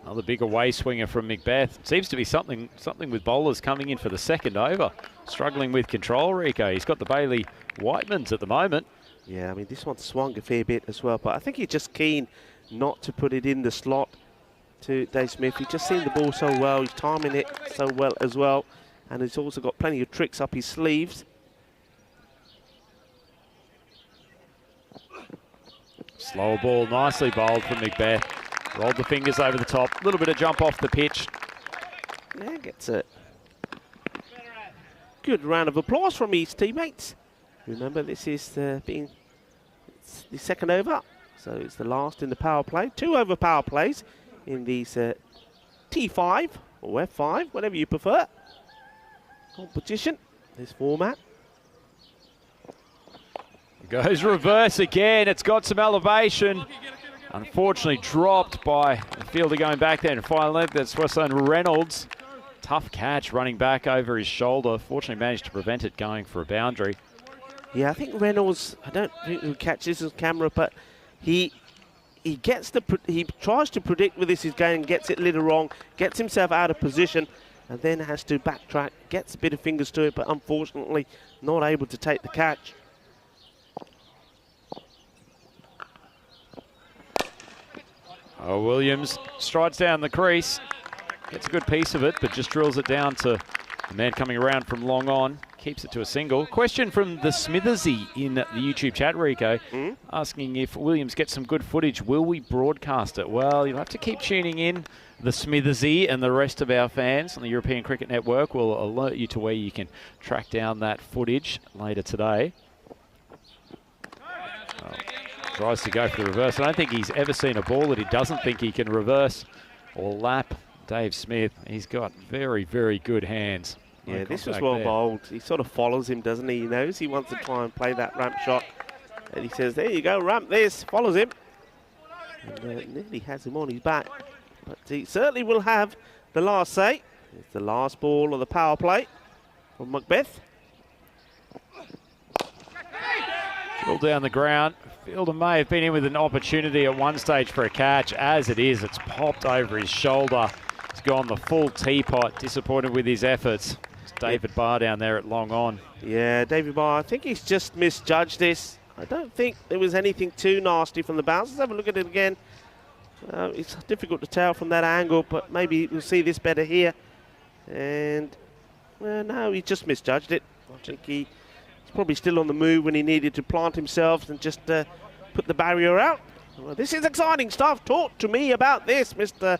Another big away swinger from Macbeth. Seems to be something with bowlers coming in for the second over. Struggling with control, Rico. He's got the Bailey Whitemans at the moment. Yeah, I mean, this one swung a fair bit as well, but I think he's just keen not to put it in the slot to Dave Smith. He's just seen the ball so well. He's timing it so well as well. And he's also got plenty of tricks up his sleeves. Slow ball, nicely bowled from Macbeth. Rolled the fingers over the top. A little bit of jump off the pitch. Yeah, gets a good round of applause from his teammates. Remember, this is being the second over, so it's the last in the power play. 2 over power plays in these T5 or F5, whatever you prefer. Competition, this format. Goes reverse again. It's got some elevation. Unfortunately dropped by the fielder going back there and final length. That's Wesson Reynolds. Tough catch running back over his shoulder. Fortunately managed to prevent it going for a boundary. Yeah, I think Reynolds, I don't think he'll catch this on camera, but he tries to predict where this is going, gets it a little wrong, gets himself out of position, and then has to backtrack, gets a bit of fingers to it, but unfortunately not able to take the catch. Oh, Williams strides down the crease, gets a good piece of it, but just drills it down to the man coming around from long on, keeps it to a single. Question from the Smithersy in the YouTube chat, Rico, asking if Williams gets some good footage, will we broadcast it? Well, you'll have to keep tuning in. The Smithersy and the rest of our fans on the European Cricket Network will alert you to where you can track down that footage later today. Tries to go for the reverse. I don't think he's ever seen a ball that he doesn't think he can reverse or lap. Dave Smith, he's got very, very good hands. Yeah, this was well bowled. He sort of follows him, doesn't he? He knows he wants to try and play that ramp shot. And he says, there you go, ramp this. Follows him. And nearly has him on his back. But he certainly will have the last say. It's the last ball of the power play from Macbeth. Drill down the ground. Fielder may have been in with an opportunity at one stage for a catch. As it is, it's popped over his shoulder. He's gone the full teapot. Disappointed with his efforts. It's David Barr down there at long on. Yeah, David Barr, I think he's just misjudged this. I don't think there was anything too nasty from the bounce. Let's have a look at it again. It's difficult to tell from that angle, but maybe we'll see this better here. And, no, he just misjudged it. I think he's probably still on the move when he needed to plant himself and just put the barrier out. Well, this is exciting stuff. Talk to me about this, Mr.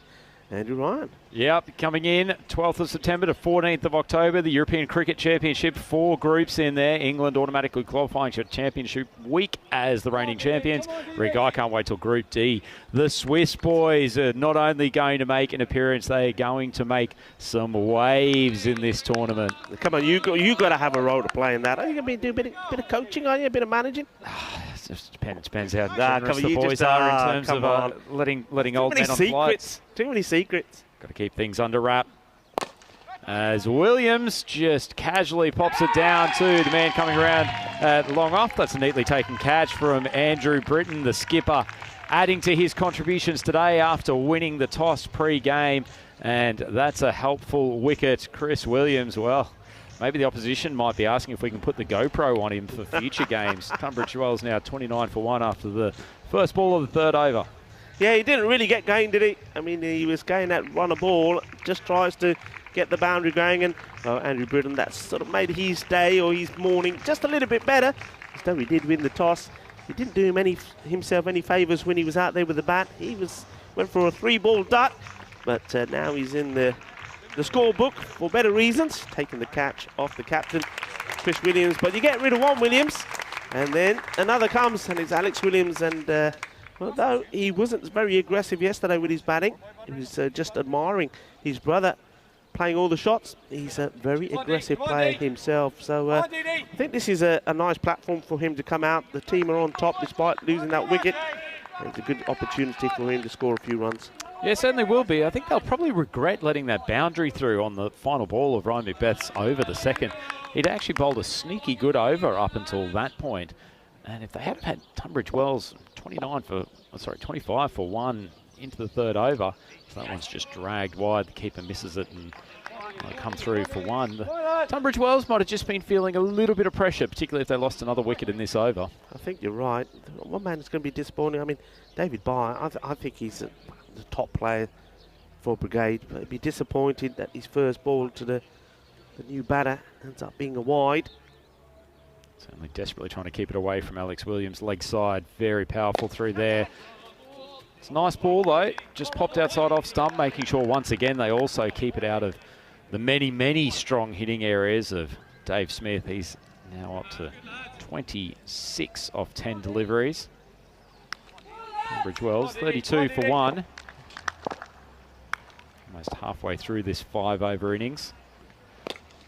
Andrew Ryan. Yep, coming in 12th of September to 14th of October, the European Cricket Championship. 4 groups in there. England automatically qualifying to Championship week as the reigning champions. Rick, I can't wait till Group D. The Swiss boys are not only going to make an appearance, they are going to make some waves in this tournament. Come on, you got to have a role to play in that. Are you going to be doing a bit of coaching, are you? A bit of managing? It just depends how generous the boys are in terms of letting old men on flights. Too many secrets. Got to keep things under wrap. As Williams just casually pops it down to the man coming around at long off. That's a neatly taken catch from Andrew Britton, the skipper, adding to his contributions today after winning the toss pre-game. And that's a helpful wicket. Chris Williams, well, maybe the opposition might be asking if we can put the GoPro on him for future games. Tunbridge Wells now 29 for 1 after the first ball of the third over. Yeah, he didn't really get going, did he? I mean, he was going that run a ball, just tries to get the boundary going, and Andrew Britton, that's sort of made his day or his morning just a little bit better, as though he did win the toss. He didn't do himself any favours when he was out there with the bat. He went for a 3-ball duck, but now he's in the scorebook for better reasons, taking the catch off the captain, Chris Williams. But you get rid of one Williams, and then another comes, and it's Alex Williams. And although he wasn't very aggressive yesterday with his batting, he was just admiring his brother playing all the shots. He's a very aggressive player himself. So I think this is a nice platform for him to come out. The team are on top despite losing that wicket. It's a good opportunity for him to score a few runs. Yeah, certainly will be. I think they'll probably regret letting that boundary through on the final ball of Ryan McBeth's over the second. He'd actually bowled a sneaky good over up until that point. And if they hadn't had Tunbridge Wells 25 for 1 into the third over, so that one's just dragged wide. The keeper misses it and come through for 1. Tunbridge Wells might have just been feeling a little bit of pressure, particularly if they lost another wicket in this over. I think you're right. One man is going to be disappointing. I mean, David Barr, I think he's the top player for Brigade, but he'd be disappointed that his first ball to the new batter ends up being a wide. Certainly desperately trying to keep it away from Alex Williams. Leg side, very powerful through there. It's a nice ball though, just popped outside off stump, making sure once again they also keep it out of the many strong hitting areas of Dave Smith. He's now up to 26 off 10 deliveries. Tunbridge Wells, 32 for 1. Almost halfway through this 5-over innings.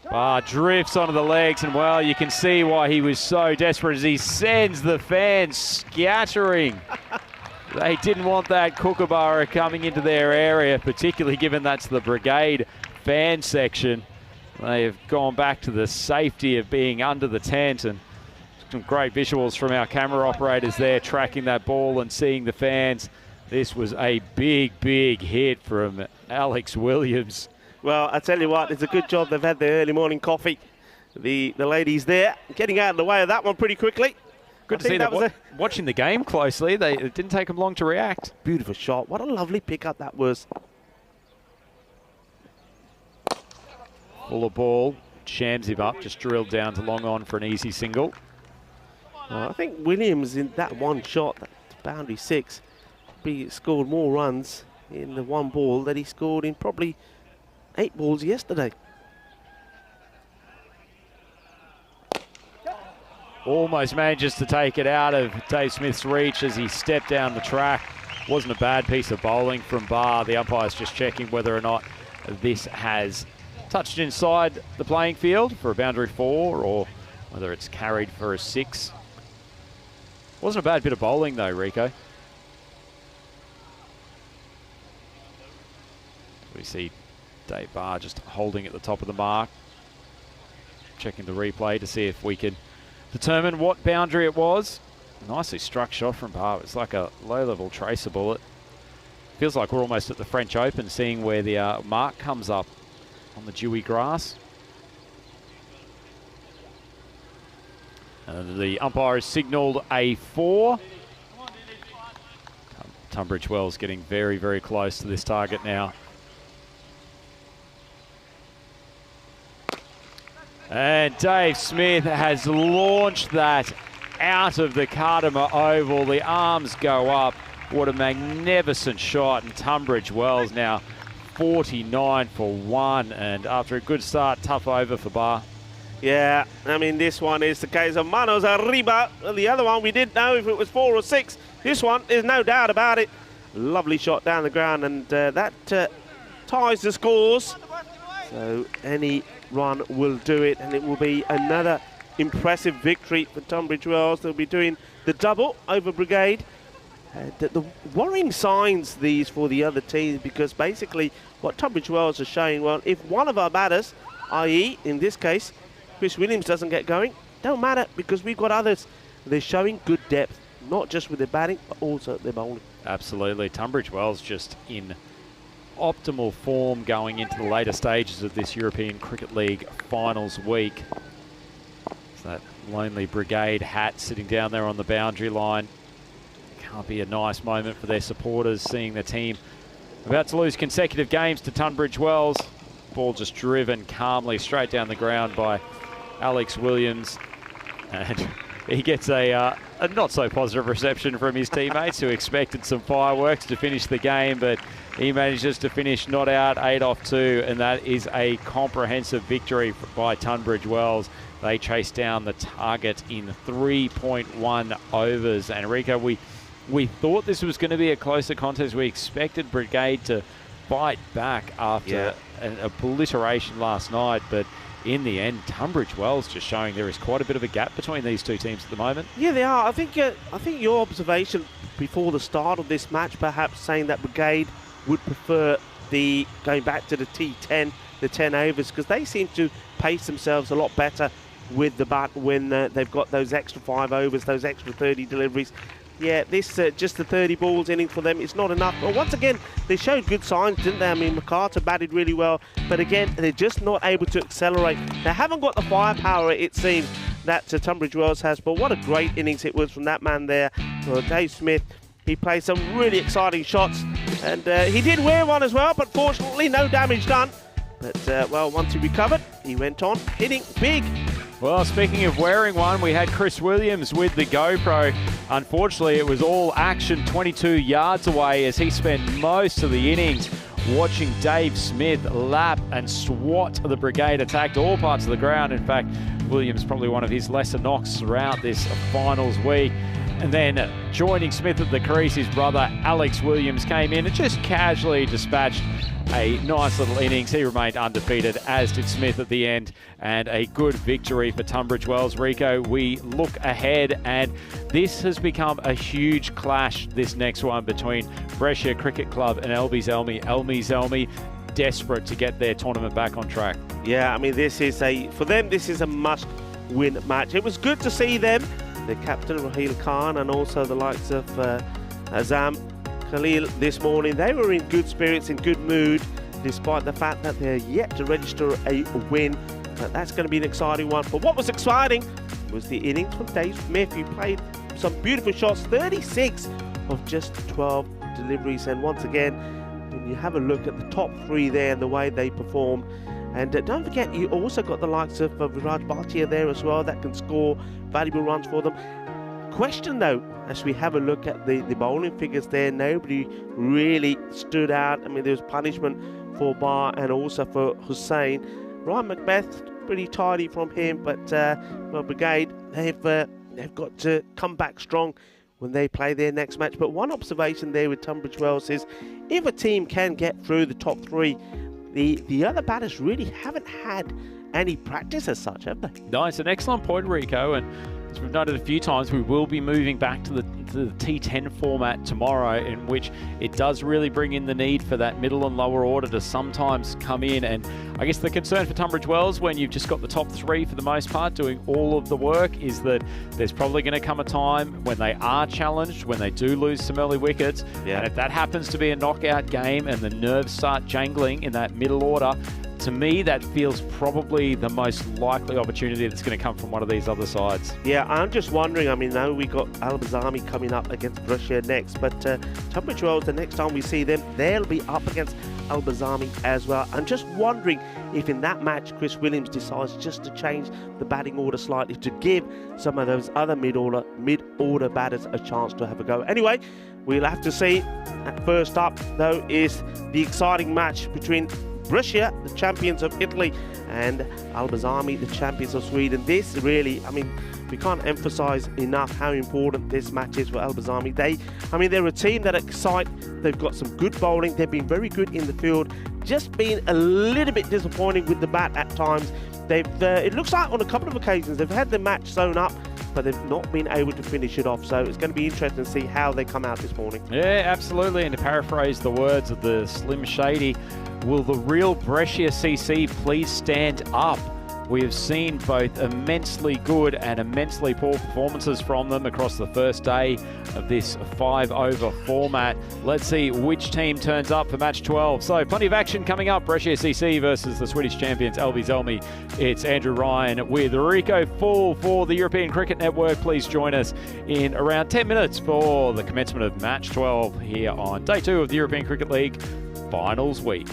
Barr drifts onto the legs, and well, you can see why he was so desperate as he sends the fans scattering. They didn't want that Kookaburra coming into their area, particularly given that's the Brigade fan section. They have gone back to the safety of being under the tent, and some great visuals from our camera operators there tracking that ball and seeing the fans. This was a big hit from Alex Williams. Well, I tell you what, it's a good job they've had their early morning coffee. The ladies there getting out of the way of that one pretty quickly. Good to see that. Watching the game closely, it didn't take them long to react. Beautiful shot. What a lovely pickup that was. Fuller ball, shams him up, just drilled down to long on for an easy single. Well, I think Williams in that one shot, that boundary 6, scored more runs in the one ball that he scored in probably 8 balls yesterday. Almost manages to take it out of Dave Smith's reach as he stepped down the track. Wasn't a bad piece of bowling from Barr. The umpire's just checking whether or not this has touched inside the playing field for a boundary 4 or whether it's carried for a 6. Wasn't a bad bit of bowling though, Rico. We see Dave Barr just holding at the top of the mark. Checking the replay to see if we can determine what boundary it was. Nicely struck shot from Barr. It's like a low-level tracer bullet. Feels like we're almost at the French Open, seeing where the mark comes up on the dewy grass. The umpire has signalled a 4. Tunbridge Wells getting very close to this target now. And Dave Smith has launched that out of the Cartama Oval. The arms go up. What a magnificent shot. And Tunbridge Wells now 49 for 1. And after a good start, tough over for Barr. Yeah, I mean, this one is the case of Manos Arriba. The other one, we didn't know if it was 4 or 6. This one, there's no doubt about it. Lovely shot down the ground, and that ties the scores. So any run will do it, and it will be another impressive victory for Tunbridge Wells. They'll be doing the double over Brigade. The worrying signs these for the other teams, because basically what Tunbridge Wells are showing, well, if one of our batters, i.e. in this case Chris Williams, doesn't get going, don't matter, because we've got others. They're showing good depth, not just with their batting but also their bowling. Absolutely. Tunbridge Wells just in optimal form going into the later stages of this European Cricket League finals week. It's that lonely Brigade hat sitting down there on the boundary line. Can't be a nice moment for their supporters, seeing the team about to lose consecutive games to Tunbridge Wells. Ball just driven calmly straight down the ground by Alex Williams, and he gets a a not so positive reception from his teammates who expected some fireworks to finish the game, but he manages to finish not out, 8 off 2, and that is a comprehensive victory by Tunbridge Wells. They chased down the target in 3.1 overs. And Rico, we thought this was going to be a closer contest. We expected Brigade to fight back after an obliteration last night, but in the end, Tunbridge Wells just showing there is quite a bit of a gap between these two teams at the moment. Yeah, they are. I think your observation before the start of this match, perhaps saying that Brigade would prefer going back to the T10, the 10 overs, because they seem to pace themselves a lot better with the bat when they've got those extra 5 overs, those extra 30 deliveries. Yeah, this just the 30 balls inning for them is not enough. But once again, they showed good signs, didn't they? I mean, McCarter batted really well, but again, they're just not able to accelerate. They haven't got the firepower, it seems, that Tunbridge Wells has. But what a great innings it was from that man there, Dave Smith. He played some really exciting shots, and he did wear one as well, but fortunately, no damage done. But, well, once he recovered, he went on hitting big. Well, speaking of wearing one, we had Chris Williams with the GoPro. Unfortunately, it was all action 22 yards away as he spent most of the innings watching Dave Smith lap and swat the Brigade attack to all parts of the ground. In fact, Williams probably one of his lesser knocks throughout this finals week. And then joining Smith at the crease, his brother Alex Williams came in and just casually dispatched a nice little innings. He remained undefeated, as did Smith at the end, and a good victory for Tunbridge Wells. Rico, we look ahead, and this has become a huge clash, this next one, between Brescia Cricket Club and LB Zelmi. LB Zelmi desperate to get their tournament back on track. Yeah, I mean, for them, this is a must-win match. It was good to see them, the captain Raheel Khan, and also the likes of Azam Khalil this morning. They were in good spirits, in good mood, despite the fact that they're yet to register a win. But that's going to be an exciting one. But what was exciting was the innings from Dave Smith. He played some beautiful shots, 36 of just 12 deliveries. And once again, when you have a look at the top 3 there and the way they performed, and don't forget, you also got the likes of Viraj Bhatia there as well that can score valuable runs for them. Question though, as we have a look at the bowling figures there, nobody really stood out. I mean, there was punishment for Bar and also for Hussain. Ryan Macbeth, pretty tidy from him, but well, Brigade, they've got to come back strong when they play their next match. But one observation there with Tunbridge Wells is, if a team can get through the top 3, the other batters really haven't had any practice as such, have they? No, it's an excellent point, Rico, and as we've noted a few times, we will be moving back to the T10 format tomorrow, in which it does really bring in the need for that middle and lower order to sometimes come in. And I guess the concern for Tunbridge Wells, when you've just got the top 3 for the most part doing all of the work, is that there's probably going to come a time when they are challenged, when they do lose some early wickets. Yeah. And if that happens to be a knockout game and the nerves start jangling in that middle order, to me, that feels probably the most likely opportunity that's going to come from one of these other sides. Yeah, I'm just wondering, I mean, now we got Al-Bazami coming up against Brescia next, but Tunbridge Wells, the next time we see them, they'll be up against Al-Bazami as well. I'm just wondering if in that match, Chris Williams decides just to change the batting order slightly to give some of those other mid-order batters a chance to have a go. Anyway, we'll have to see. First up, though, is the exciting match between Brescia, the champions of Italy, and Al-Bazami, the champions of Sweden. This really, I mean, we can't emphasize enough how important this match is for Al-Bazami. They're a team that excite. They've got some good bowling. They've been very good in the field. Just been a little bit disappointing with the bat at times. It looks like on a couple of occasions they've had the match sewn up, but they've not been able to finish it off. So it's going to be interesting to see how they come out this morning. Yeah, absolutely. And to paraphrase the words of the Slim Shady, will the real Brescia CC please stand up? We have seen both immensely good and immensely poor performances from them across the first day of this 5-over format. Let's see which team turns up for match 12. So plenty of action coming up. Brescia CC versus the Swedish champions LB Zelmi. It's Andrew Ryan with Rico Full for the European Cricket Network. Please join us in around 10 minutes for the commencement of match 12 here on day 2 of the European Cricket League Finals Week.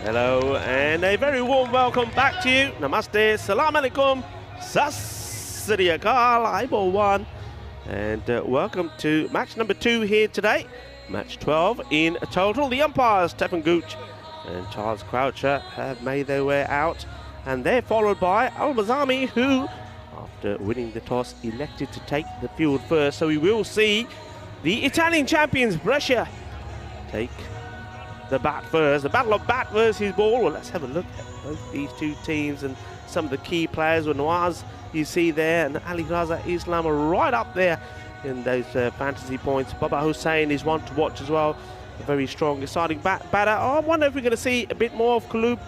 Hello and a very warm welcome back to you. Namaste, salam alaikum, sasri akal, eyeball one. And welcome to match number 2 here today. Match 12 in total. The umpires, Stefan Gooch and Charles Croucher, have made their way out. And they're followed by Al-Bazami, who, after winning the toss, elected to take the field first. So we will see the Italian champions, Brescia, take the bat first. The battle of bat versus ball. Well, let's have a look at both these two teams and some of the key players. With Nawaz, you see there, and Ali Raza Islam are right up there in those fantasy points. Baba Hussein is one to watch as well. A very strong, exciting batter. I wonder if we're going to see a bit more of Kulub,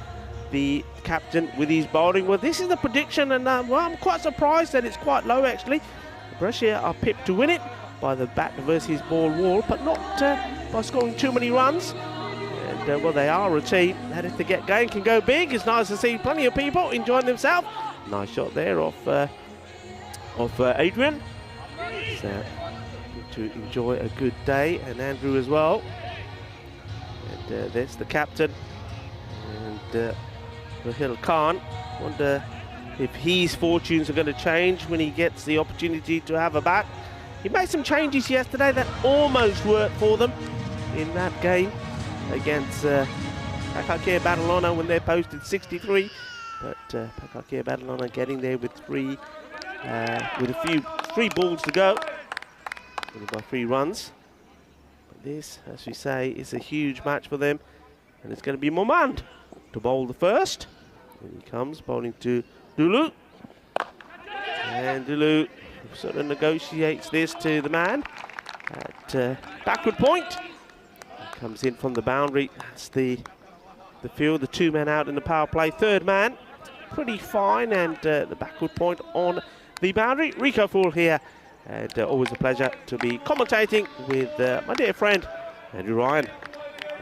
the captain, with his bowling. Well, this is the prediction, and well, I'm quite surprised that it's quite low actually. Brescia are pipped to win it by the bat versus ball wall, but not by scoring too many runs. And well, they are a team that, if they get going, can go big. It's nice to see plenty of people enjoying themselves. Nice shot there of Adrian. So, to enjoy a good day, and Andrew as well. And there's the captain, and Rahil Khan. Wonder if his fortunes are going to change when he gets the opportunity to have a bat. He made some changes yesterday that almost worked for them in that game against Pakakir Badalona when they posted 63. But Pakakir Badalona getting there with three balls to go, winning by 3 runs. But this, as we say, is a huge match for them, and it's going to be Momand to bowl the first. And he comes bowling to Dulu, and Dulu sort of negotiates this to the man at backward point. He comes in from the boundary. That's the field, the 2 men out in the power play. Third man, pretty fine, and the backward point on the boundary. Rico Fool here, and always a pleasure to be commentating with my dear friend Andrew Ryan.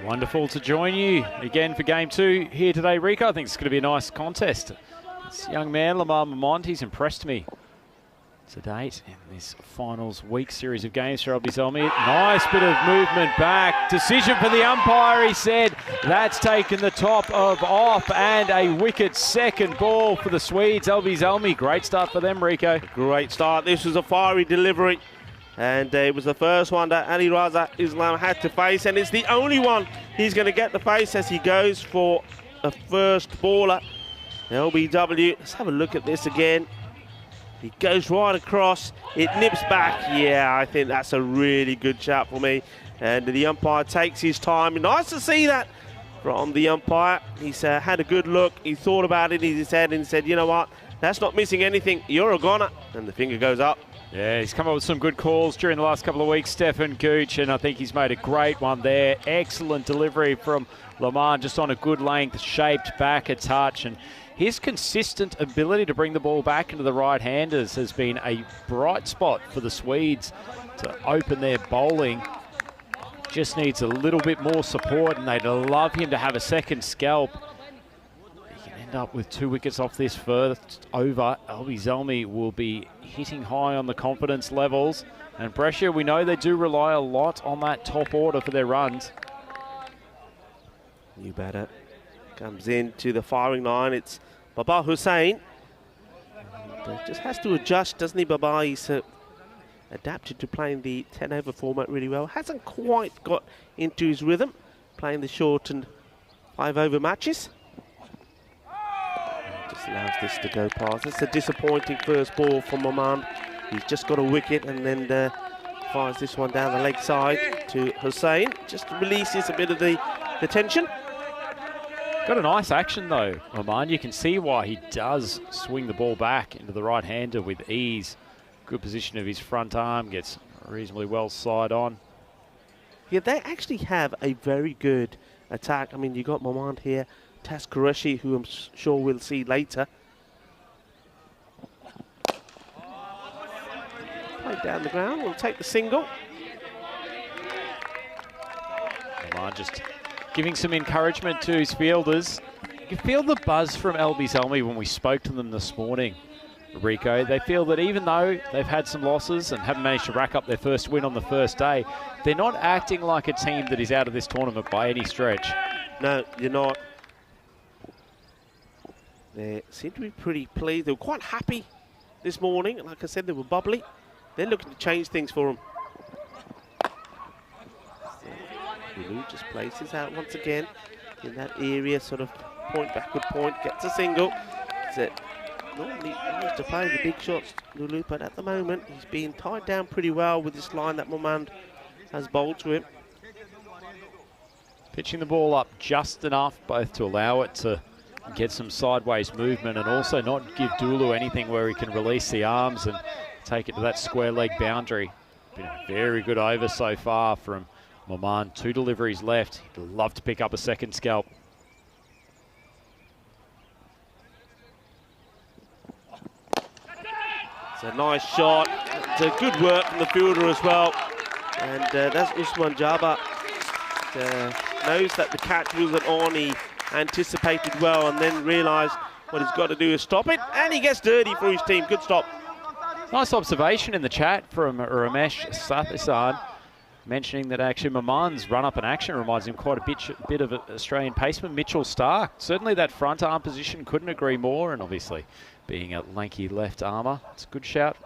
Wonderful to join you again for game 2 here today, Rico. I think it's going to be a nice contest. This young man, Lamar Mamond, he's impressed me to date in this finals week series of games for Albi Zelmi. Nice bit of movement back. Decision for the umpire, he said. That's taken the top of off, and a wicket second ball for the Swedes. Albi Zelmi, great start for them, Rico. Great start. This was a fiery delivery, and it was the first one that Ali Raza Islam had to face, and it's the only one he's going to get to face as he goes for a first baller. LBW, let's have a look at this again. He goes right across, it nips back. Yeah, I think that's a really good shot for me. And the umpire takes his time. Nice to see that from the umpire. He's had a good look. He thought about it in his head and said, you know what, that's not missing anything. You're a goner. And the finger goes up. Yeah, he's come up with some good calls during the last couple of weeks, Stefan Gooch, and I think he's made a great one there. Excellent delivery from Lamar, just on a good length, shaped back a touch, and his consistent ability to bring the ball back into the right-handers has been a bright spot for the Swedes to open their bowling. Just needs a little bit more support, and they'd love him to have a second scalp. He can end up with 2 wickets off this first over. Albi Zelmi will be hitting high on the confidence levels, and Brescia, we know they do rely a lot on that top order for their runs. New batter comes into the firing line. It's Baba Hussein. And, just has to adjust, doesn't he, Baba? He's adapted to playing the 10-over format really well. Hasn't quite got into his rhythm, playing the short and 5-over matches. Just allows this to go past. It's a disappointing first ball from Mamand. He's just got a wicket and then fires this one down the leg side to Hussein. Just releases a bit of the tension. Got a nice action though, Oman. You can see why he does swing the ball back into the right-hander with ease. Good position of his front arm, gets reasonably well side on. Yeah, they actually have a very good attack. I mean, you got Mamand here, Tas Qureshi, who I'm sure we'll see later. Played down the ground, we'll take the single. Oman just giving some encouragement to his fielders. You can feel the buzz from Albi Zelmi when we spoke to them this morning, Rico. They feel that even though they've had some losses and haven't managed to rack up their first win on the first day, they're not acting like a team that is out of this tournament by any stretch. No, you're not. They seem to be pretty pleased. They were quite happy this morning. Like I said, they were bubbly. They're looking to change things for them. Lulu just places out once again in that area, sort of point, backward point, gets a single. Normally he used to play the big shots, Lulu, but at the moment he's being tied down pretty well with this line that Momand has bowled to him. Pitching the ball up just enough, both to allow it to get some sideways movement and also not give Dulu anything where he can release the arms and take it to that square leg boundary. Been a very good over so far from Momand. 2 deliveries left. He'd love to pick up a second scalp. It's a nice shot. It's a good work from the fielder as well. And that's Usman Jabbar. Knows that the catch wasn't on. He anticipated well and then realised what he's got to do is stop it. And he gets dirty for his team. Good stop. Nice observation in the chat from Ramesh Sathisan, mentioning that actually Momand's run-up in action reminds him quite a bit of an Australian paceman, Mitchell Starc. Certainly that front arm position, couldn't agree more, and obviously being a lanky left armour, it's a good shout.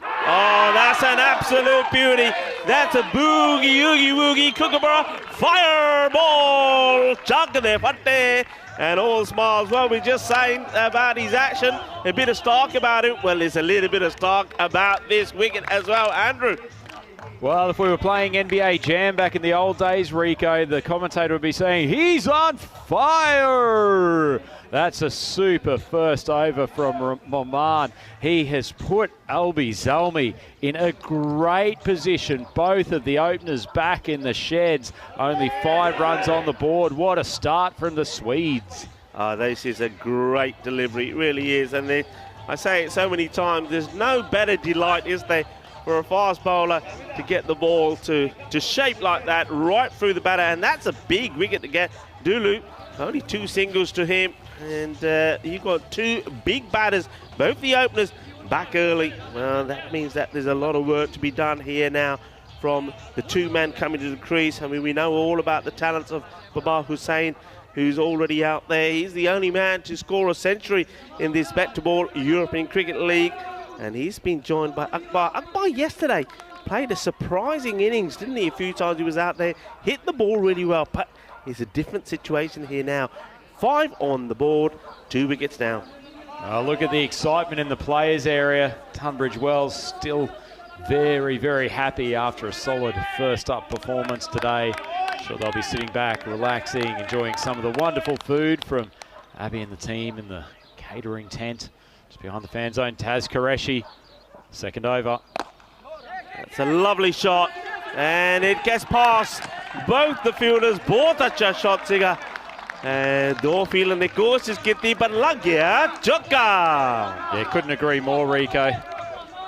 Oh, that's an absolute beauty. That's a boogie, oogie, woogie, kookaburra, fireball, chakade fatte, and all smiles. Well, we're just saying about his action, a bit of Starc about it. Well, there's a little bit of Starc about this wicket as well, Andrew. Well, if we were playing NBA Jam back in the old days, Rico, the commentator would be saying, he's on fire! That's a super first over from Momand. He has put Albi Zalmi in a great position. Both of the openers back in the sheds. Only 5 runs on the board. What a start from the Swedes. This is a great delivery, it really is. And I say it so many times, there's no better delight, is there, for a fast bowler to get the ball to shape like that right through the batter. And that's a big wicket to get. Dulu, only 2 singles to him. And you've got 2 big batters, both the openers, back early. Well, that means that there's a lot of work to be done here now from the 2 men coming to the crease. I mean, we know all about the talents of Babar Hussain, who's already out there. He's the only man to score a century in this BET2BALL European Cricket League. And he's been joined by Akbar. Akbar yesterday played a surprising innings, didn't he? A few times he was out there, hit the ball really well. But it's a different situation here now. 5 on the board, 2 wickets down. Look at the excitement in the players' area. Tunbridge Wells still very, very happy after a solid first-up performance today. Sure, they'll be sitting back, relaxing, enjoying some of the wonderful food from Abby and the team in the catering tent. Just behind the fan zone, Taz Qureshi, second over. That's a lovely shot, and it gets past both the fielders. Both acha shot siga. दो field ने कोशिश की थी पर लग गया चौका. Yeah, couldn't agree more, Rico.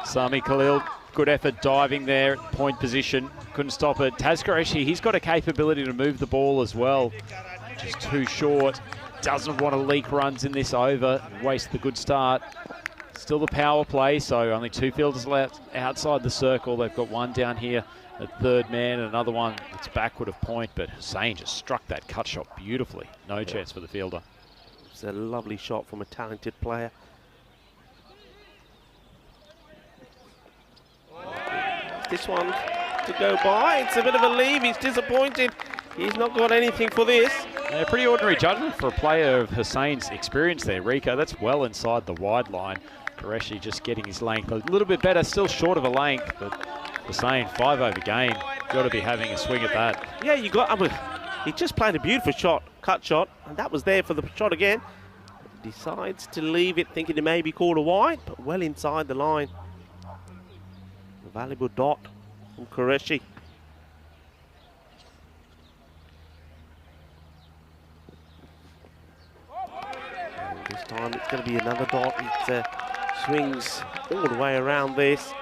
Sami Khalil, good effort diving there at point position. Couldn't stop it. Taz Qureshi, he's got a capability to move the ball as well. Just too short. Doesn't want to leak runs in this over. Waste the good start. Still the power play, so only 2 fielders left outside the circle. They've got 1 down here at third man and another one that's backward of point, but Hussain just struck that cut shot beautifully. No chance for the fielder. It's a lovely shot from a talented player. This one to go by. It's a bit of a leave. He's disappointed. He's not got anything for this. Yeah, pretty ordinary judgment for a player of Hussain's experience there, Rico. That's well inside the wide line. Qureshi just getting his length a little bit better, still short of a length, but Hussain, 5 over game. Got to be having a swing at that. Yeah, he just played a beautiful shot, cut shot, and that was there for the shot again. Decides to leave it, thinking it may be called a wide, but well inside the line. A valuable dot from Qureshi. And this time it's going to be another dot. It swings all the way around this.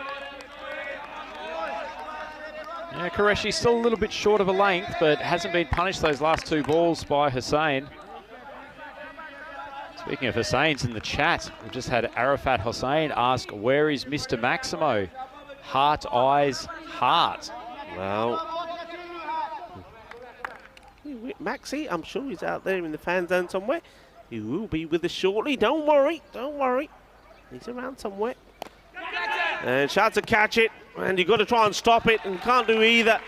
Yeah, Qureshi's still a little bit short of a length, but hasn't been punished those last 2 balls by Hussain. Speaking of Hussain's in the chat, we've just had Arafat Hussain ask, where is Mr. Maximo? Heart, eyes, heart. Well, Maxi, I'm sure he's out there in the fan zone somewhere. He will be with us shortly. Don't worry, don't worry. He's around somewhere. And shots to catch it, and you've got to try and stop it, and can't do either.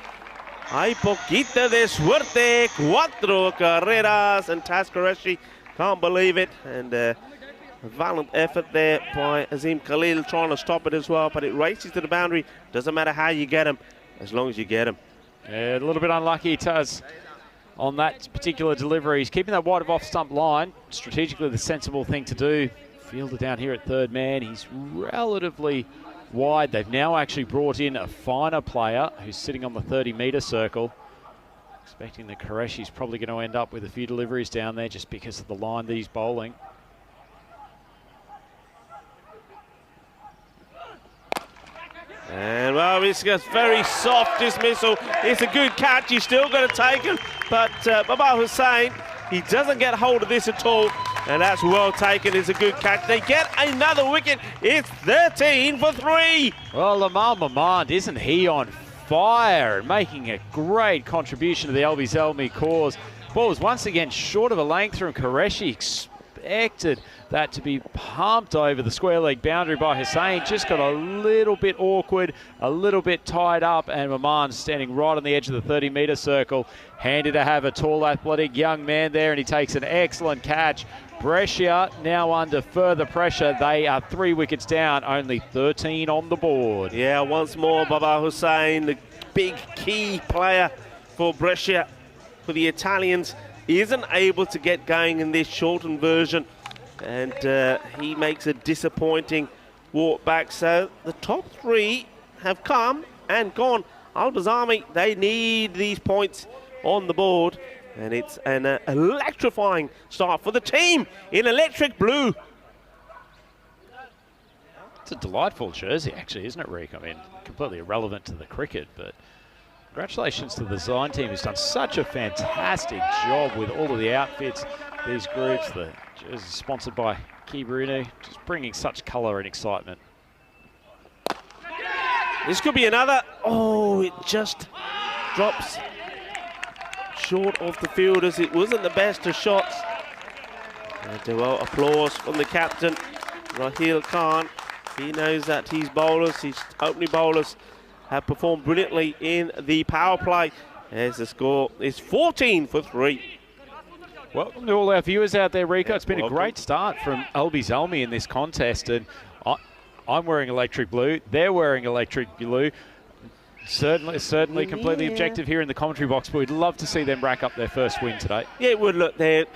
Hay poquito de suerte, 4 carreras, and Taz Qureshi can't believe it. And a valiant effort there by Azim Khalil trying to stop it as well, but it races to the boundary. Doesn't matter how you get him, as long as you get him. Yeah, a little bit unlucky, Taz, on that particular delivery. He's keeping that wide of off-stump line. Strategically, the sensible thing to do. Fielder down here at third man. He's relatively wide. They've now actually brought in a finer player who's sitting on the 30-metre circle. Expecting that Qureshi's probably going to end up with a few deliveries down there just because of the line that he's bowling. And well, it's a very soft dismissal. It's a good catch. He's still going to take him. But Baba Hussain, he doesn't get hold of this at all. And that's well taken. It's a good catch. They get another wicket. It's 13 for 3. Well, Lamar Mamand, isn't he on fire and making a great contribution to the Albi Zelmi cause. Ball was once again short of a length from Qureshi. Expected that to be pumped over the square leg boundary by Hussain. Just got a little bit awkward, a little bit tied up, and Mamand standing right on the edge of the 30-metre circle. Handy to have a tall, athletic young man there, and he takes an excellent catch. Brescia now under further pressure. They are 3 wickets down, only 13 on the board. Yeah, once more, Baba Hussain, the big key player for Brescia, for the Italians, isn't able to get going in this shortened version, and he makes a disappointing walk back. So the top 3 have come and gone. Al-Bazami, they need these points on the board, and it's an electrifying start for the team in electric blue. It's a delightful jersey, actually, isn't it, Rick? I mean, completely irrelevant to the cricket, but congratulations to the design team who's done such a fantastic job with all of the outfits, these groups. The jersey sponsored by Key Bruno, just bringing such colour and excitement. This could be another. Oh, it just drops short of the fielders. It wasn't the best of shots. And well, applause from the captain, Raheel Khan. He knows that his bowlers, his opening bowlers, have performed brilliantly in the power play. As the score is 14 for 3. Welcome to all our viewers out there, Rico. It's been a great start from Albi Zelmi in this contest, and I'm wearing electric blue. They're wearing electric blue. Certainly completely objective here in the commentary box, but we'd love to see them rack up their first win today. Yeah, it would. Look, as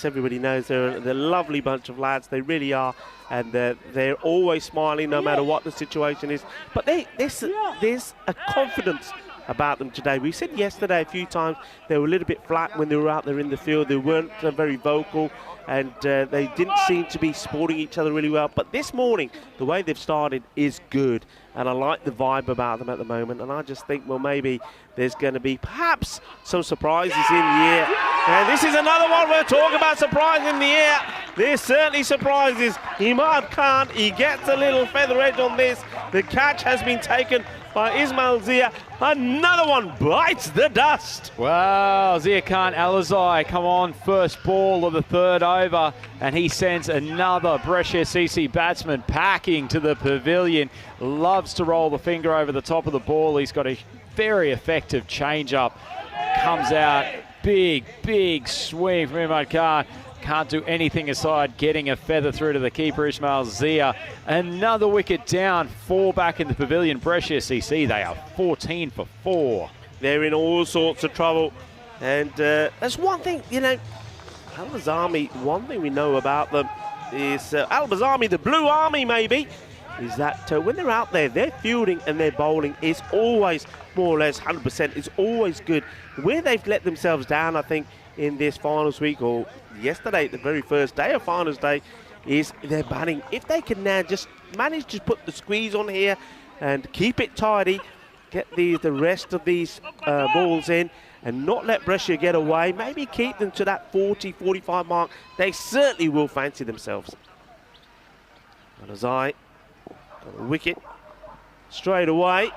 everybody knows, they're a lovely bunch of lads. They really are, and they're always smiling no matter what the situation is. But there's a confidence about them today. We said yesterday a few times they were a little bit flat when they were out there in the field. They weren't very vocal, and they didn't seem to be supporting each other really well. But this morning, the way they've started is good, and I like the vibe about them at the moment. And I just think, well, maybe there's going to be perhaps some surprises in the air. And this is another one. We're talking about surprise in the air. There's certainly surprises. Imad Khan, he gets a little feather edge on this. The catch has been taken by Ismail Zia. Another one bites the dust. Wow, Zia Khan Alizai come on, first ball of the third over, and he sends another Brescia CC batsman packing to the pavilion. Loves to roll the finger over the top of the ball. He's got a very effective change-up. Comes out, big swing from Imad Khan. Can't do anything aside getting a feather through to the keeper, Ismail Zia. Another wicket down, 4 back in the pavilion. Brescia CC, they are 14 for 4. They're in all sorts of trouble. And that's one thing, you know, Al-Bazami, one thing we know about them is Al-Bazami, the Blue Army maybe, is that when they're out there, their fielding and their bowling is always more or less 100%. It's always good. Where they've let themselves down, I think, in this finals week, or yesterday, the very first day of finals day, is their batting. If they can now just manage to put the squeeze on here and keep it tidy, get the rest of these balls in and not let Brescia get away, maybe keep them to that 40-45 mark, they certainly will fancy themselves. Alizai got a wicket straight away,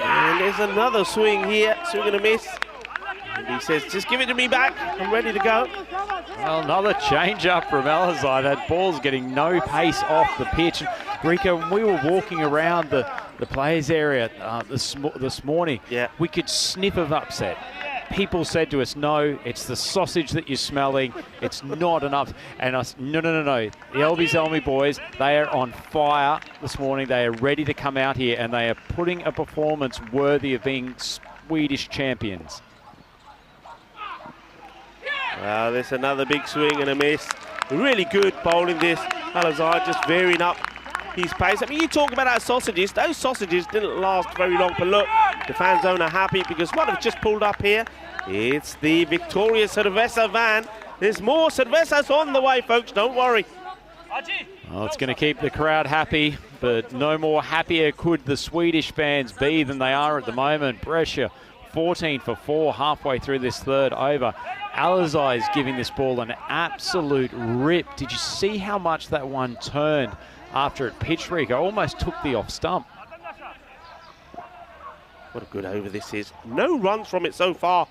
and there's another swing here, swing and a miss. And he says, just give it to me back, I'm ready to go. Well, another change up from Alizai. That ball's getting no pace off the pitch. Rico, when we were walking around the players area this morning, we could sniff of upset. People said to us, no, it's the sausage that you're smelling. It's not enough. And us, no. The Elby boys, they are on fire this morning. They are ready to come out here and they are putting a performance worthy of being Swedish champions. Well, there's another big swing and a miss. Really good bowling this. Alizai just varying up his pace. I mean, you talk about our sausages. Those sausages didn't last very long, but look, the fan zone are happy because what have just pulled up here? It's the Victoria Cerveza van. There's more cervezas on the way, folks. Don't worry. Well, it's going to keep the crowd happy, but no more happier could the Swedish fans be than they are at the moment. Brescia, 14 for 4 halfway through this third over. Alizai is giving this ball an absolute rip. Did you see how much that one turned after it pitched, Rico? Almost took the off stump. What a good over this is. No runs from it so far.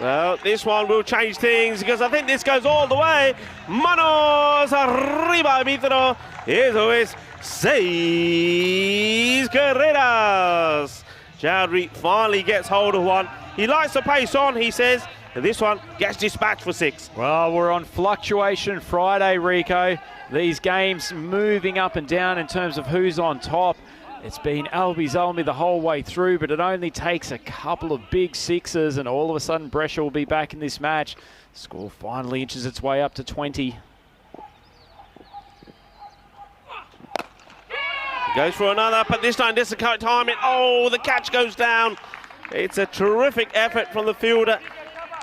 Well, this one will change things because I think this goes all the way. Manos arriba, árbitro. Eso es 6 carreras. Chowdhury finally gets hold of one. He likes the pace on, he says, and this one gets dispatched for 6. Well, we're on fluctuation Friday, Rico. These games moving up and down in terms of who's on top. It's been Elby the whole way through, but it only takes a couple of big sixes and all of a sudden Brescia will be back in this match. Score finally inches its way up to 20. Goes for another, but this time doesn't quite time it. Oh, the catch goes down. It's a terrific effort from the fielder.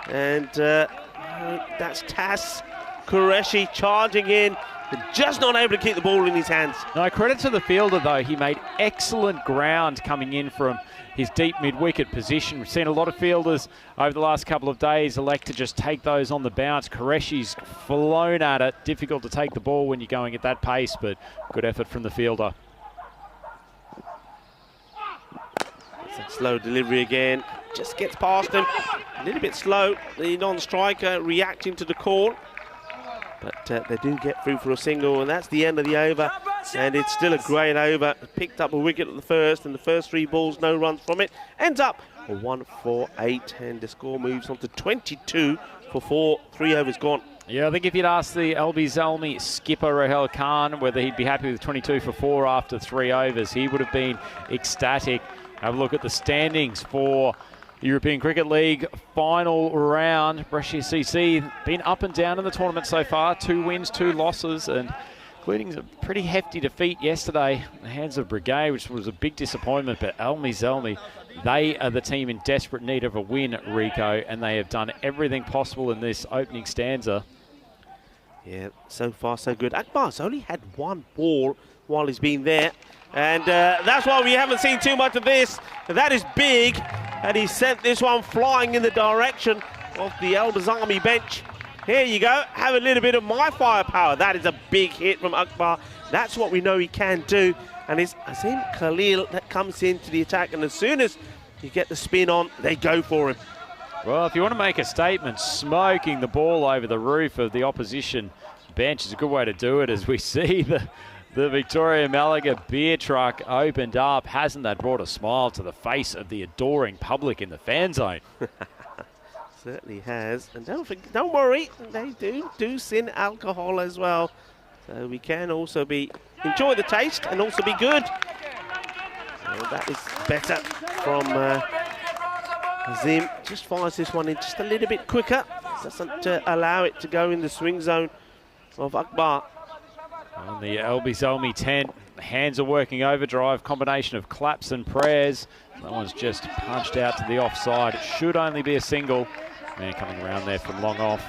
And that's Tas Qureshi charging in. Just not able to keep the ball in his hands. No, credit to the fielder, though. He made excellent ground coming in from his deep mid-wicket position. We've seen a lot of fielders over the last couple of days elect to just take those on the bounce. Qureshi's flown at it. Difficult to take the ball when you're going at that pace, but good effort from the fielder. It's a slow delivery again. Just gets past him. A little bit slow. The non-striker reacting to the call. But they do get through for a single, and that's the end of the over. And it's still a great over. Picked up a wicket at the first, and the first 3 balls, no runs from it. Ends up a 1 for 8, and the score moves on to 22 for 4. 3 overs gone. Yeah, I think if you'd asked the LB Zalmi skipper Rahel Khan whether he'd be happy with 22 for 4 after 3 overs, he would have been ecstatic. Have a look at the standings for European Cricket League final round. Brescia CC been up and down in the tournament so far. 2 wins, 2 losses, and including a pretty hefty defeat yesterday in the hands of Brigade, which was a big disappointment. But Zelmi, they are the team in desperate need of a win, Rico, and they have done everything possible in this opening stanza. Yeah, so far so good. Akbar's only had 1 ball while he's been there, and that's why we haven't seen too much of this. That is big. And he sent this one flying in the direction of the Elders Army bench. Here you go, have a little bit of my firepower. That is a big hit from Akbar. That's what we know he can do. And it's Azim Khalil that comes into the attack. And as soon as you get the spin on, they go for him. Well, if you want to make a statement, smoking the ball over the roof of the opposition bench is a good way to do it, as we see the Victoria Malaga beer truck opened up. Hasn't that brought a smile to the face of the adoring public in the fan zone? Certainly has. And don't worry, they do sin alcohol as well. So we can also enjoy the taste and also be good. So that is better from Azim. Just fires this one in just a little bit quicker. Doesn't allow it to go in the swing zone of Akbar. On the LB Zalmi 10, hands are working overdrive, combination of claps and prayers. That one's just punched out to the offside. It should only be a single. Man coming around there from long off.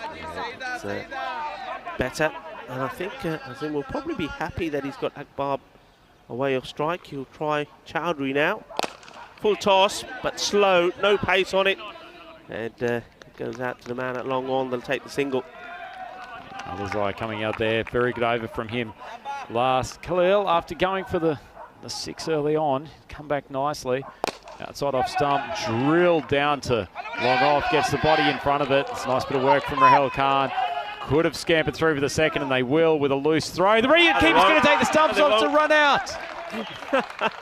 Yeah, it's better. And I think Azim will probably be happy that he's got Akbar away off strike. He'll try Chowdhury now. Full toss, but slow, no pace on it. And it goes out to the man at long on. They'll take the single. Alizai coming out there, very good over from him last. Khalil, after going for the 6 early on, come back nicely. Outside off stump, drilled down to long off, gets the body in front of it. It's a nice bit of work from Rahel Khan. Could have scampered through for the second, and they will with a loose throw. The keeper's going to take the stumps off to run out.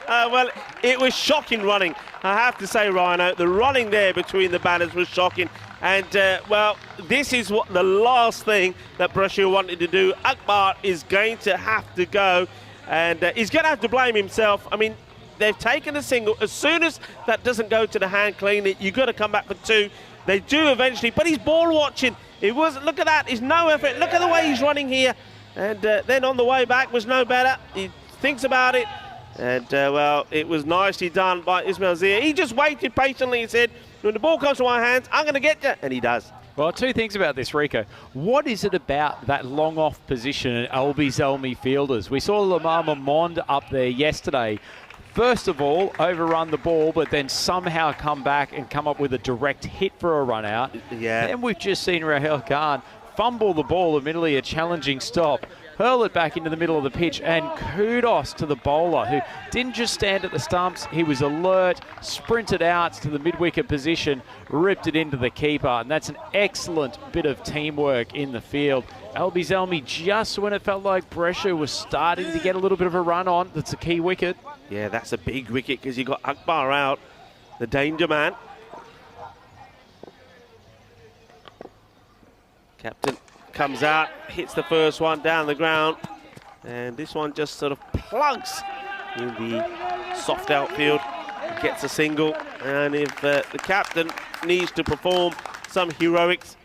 Well, it was shocking running, I have to say, Rhino. The running there between the banners was shocking. And, well, this is what the last thing that Brescia wanted to do. Akbar is going to have to go, and he's going to have to blame himself. I mean, they've taken a single. As soon as that doesn't go to the hand clean, you've got to come back for two. They do eventually, but he's ball watching. It wasn't, look at that, it's no effort. Look at the way he's running here. And then on the way back was no better. He thinks about it. And, well, it was nicely done by Ismail Zia. He just waited patiently and said, when the ball comes to my hands, I'm going to get you. And he does. Well, two things about this, Rico. What is it about that long off position at Albi Zelmi fielders? We saw Lamar Mamond up there yesterday. First of all, overrun the ball, but then somehow come back and come up with a direct hit for a run out. Yeah. Then we've just seen Rahel Khan fumble the ball, admittedly a challenging stop, hurl it back into the middle of the pitch, and kudos to the bowler who didn't just stand at the stumps, he was alert, sprinted out to the mid-wicket position, ripped it into the keeper, and that's an excellent bit of teamwork in the field. Albi Zelmi, just when it felt like Brescia was starting to get a little bit of a run on, that's a key wicket. Yeah, that's a big wicket because you got Akbar out, the danger man. Captain comes out, hits the first one down the ground, and this one just sort of plugs in the soft outfield, gets a single. And if the captain needs to perform some heroics,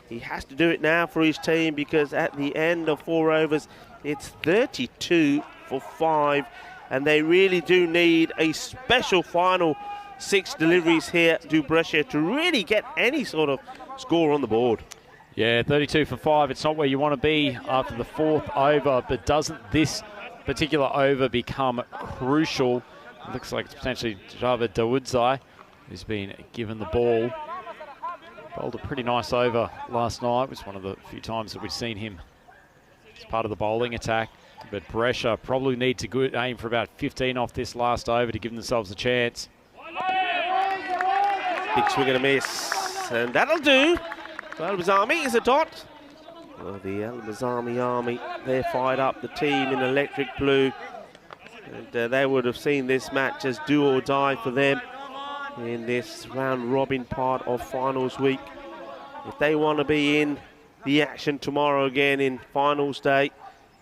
he has to do it now for his team, because at the end of 4 overs, it's 32 for 5, and they really do need a special final 6 deliveries here to Brescia to really get any sort of score on the board. Yeah, 32 for 5. It's not where you want to be after the 4th over, but doesn't this particular over become crucial? It looks like it's potentially Javed Dawoodzi who's been given the ball. Bowled a pretty nice over last night. It was one of the few times that we've seen him as part of the bowling attack. But Brescia probably need to aim for about 15 off this last over to give themselves a chance. Big swing and a miss, and that'll do. Al-Bazami is a dot. Well, the Al-Bazami army, they're fired up, the team in electric blue. And they would have seen this match as do or die for them in this round robin part of finals week. If they want to be in the action tomorrow again in finals day,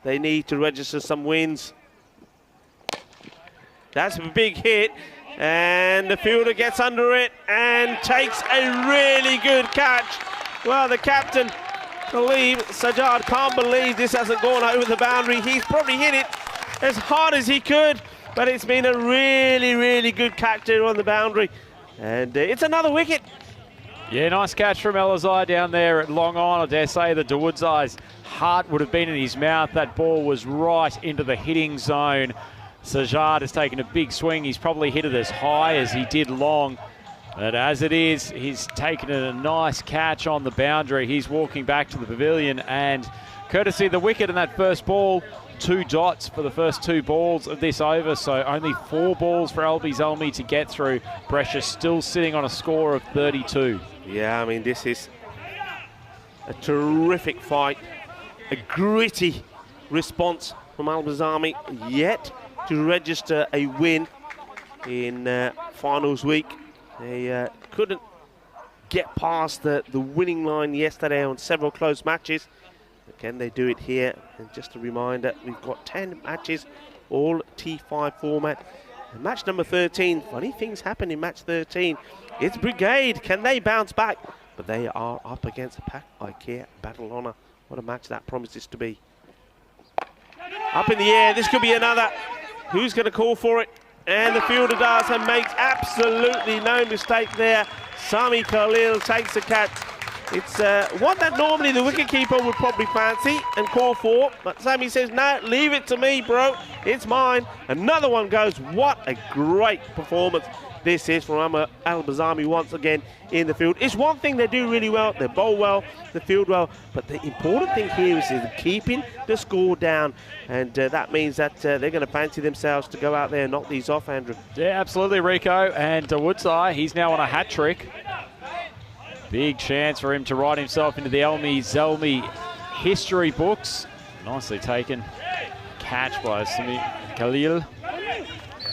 they need to register some wins. That's a big hit, and the fielder gets under it and takes a really good catch. Well, the captain, Sajjad, can't believe this hasn't gone over the boundary. He's probably hit it as hard as he could, but it's been a really, really good catch there on the boundary. And it's another wicket. Yeah, nice catch from Elazai down there at long on. I dare say that Dawoodzi's heart would have been in his mouth. That ball was right into the hitting zone. Sajjad has taken a big swing. He's probably hit it as high as he did long. But as it is, he's taken a nice catch on the boundary. He's walking back to the pavilion, and courtesy of the wicket in that first ball, 2 dots for the first 2 balls of this over, so only 4 balls for Albi Zelmi to get through. Brescia still sitting on a score of 32. Yeah, I mean, this is a terrific fight, a gritty response from Al-Bazami, yet to register a win in finals week. They couldn't get past the winning line yesterday on several close matches. Can they do it here? And just a reminder, we've got 10 matches, all T5 format. And match number 13, funny things happen in match 13. It's Brigade. Can they bounce back? But they are up against Pack IKEA Battle Honour. What a match that promises to be. Up in the air, this could be another. Who's going to call for it? And the fielder does and makes absolutely no mistake there. Sami Khalil takes the catch. It's one that normally the wicketkeeper would probably fancy and call for, but Sammy says, no, leave it to me, bro. It's mine. Another one goes. What a great performance this is from Al-Bazami once again in the field. It's one thing they do really well. They bowl well, they field well, but the important thing here is keeping the score down, and that means that they're going to fancy themselves to go out there and knock these off, Andrew. Yeah, absolutely, Rico. And Woodside, he's now on a hat trick. Big chance for him to write himself into the Zelmi history books. Nicely taken. Catch by Sami Khalil.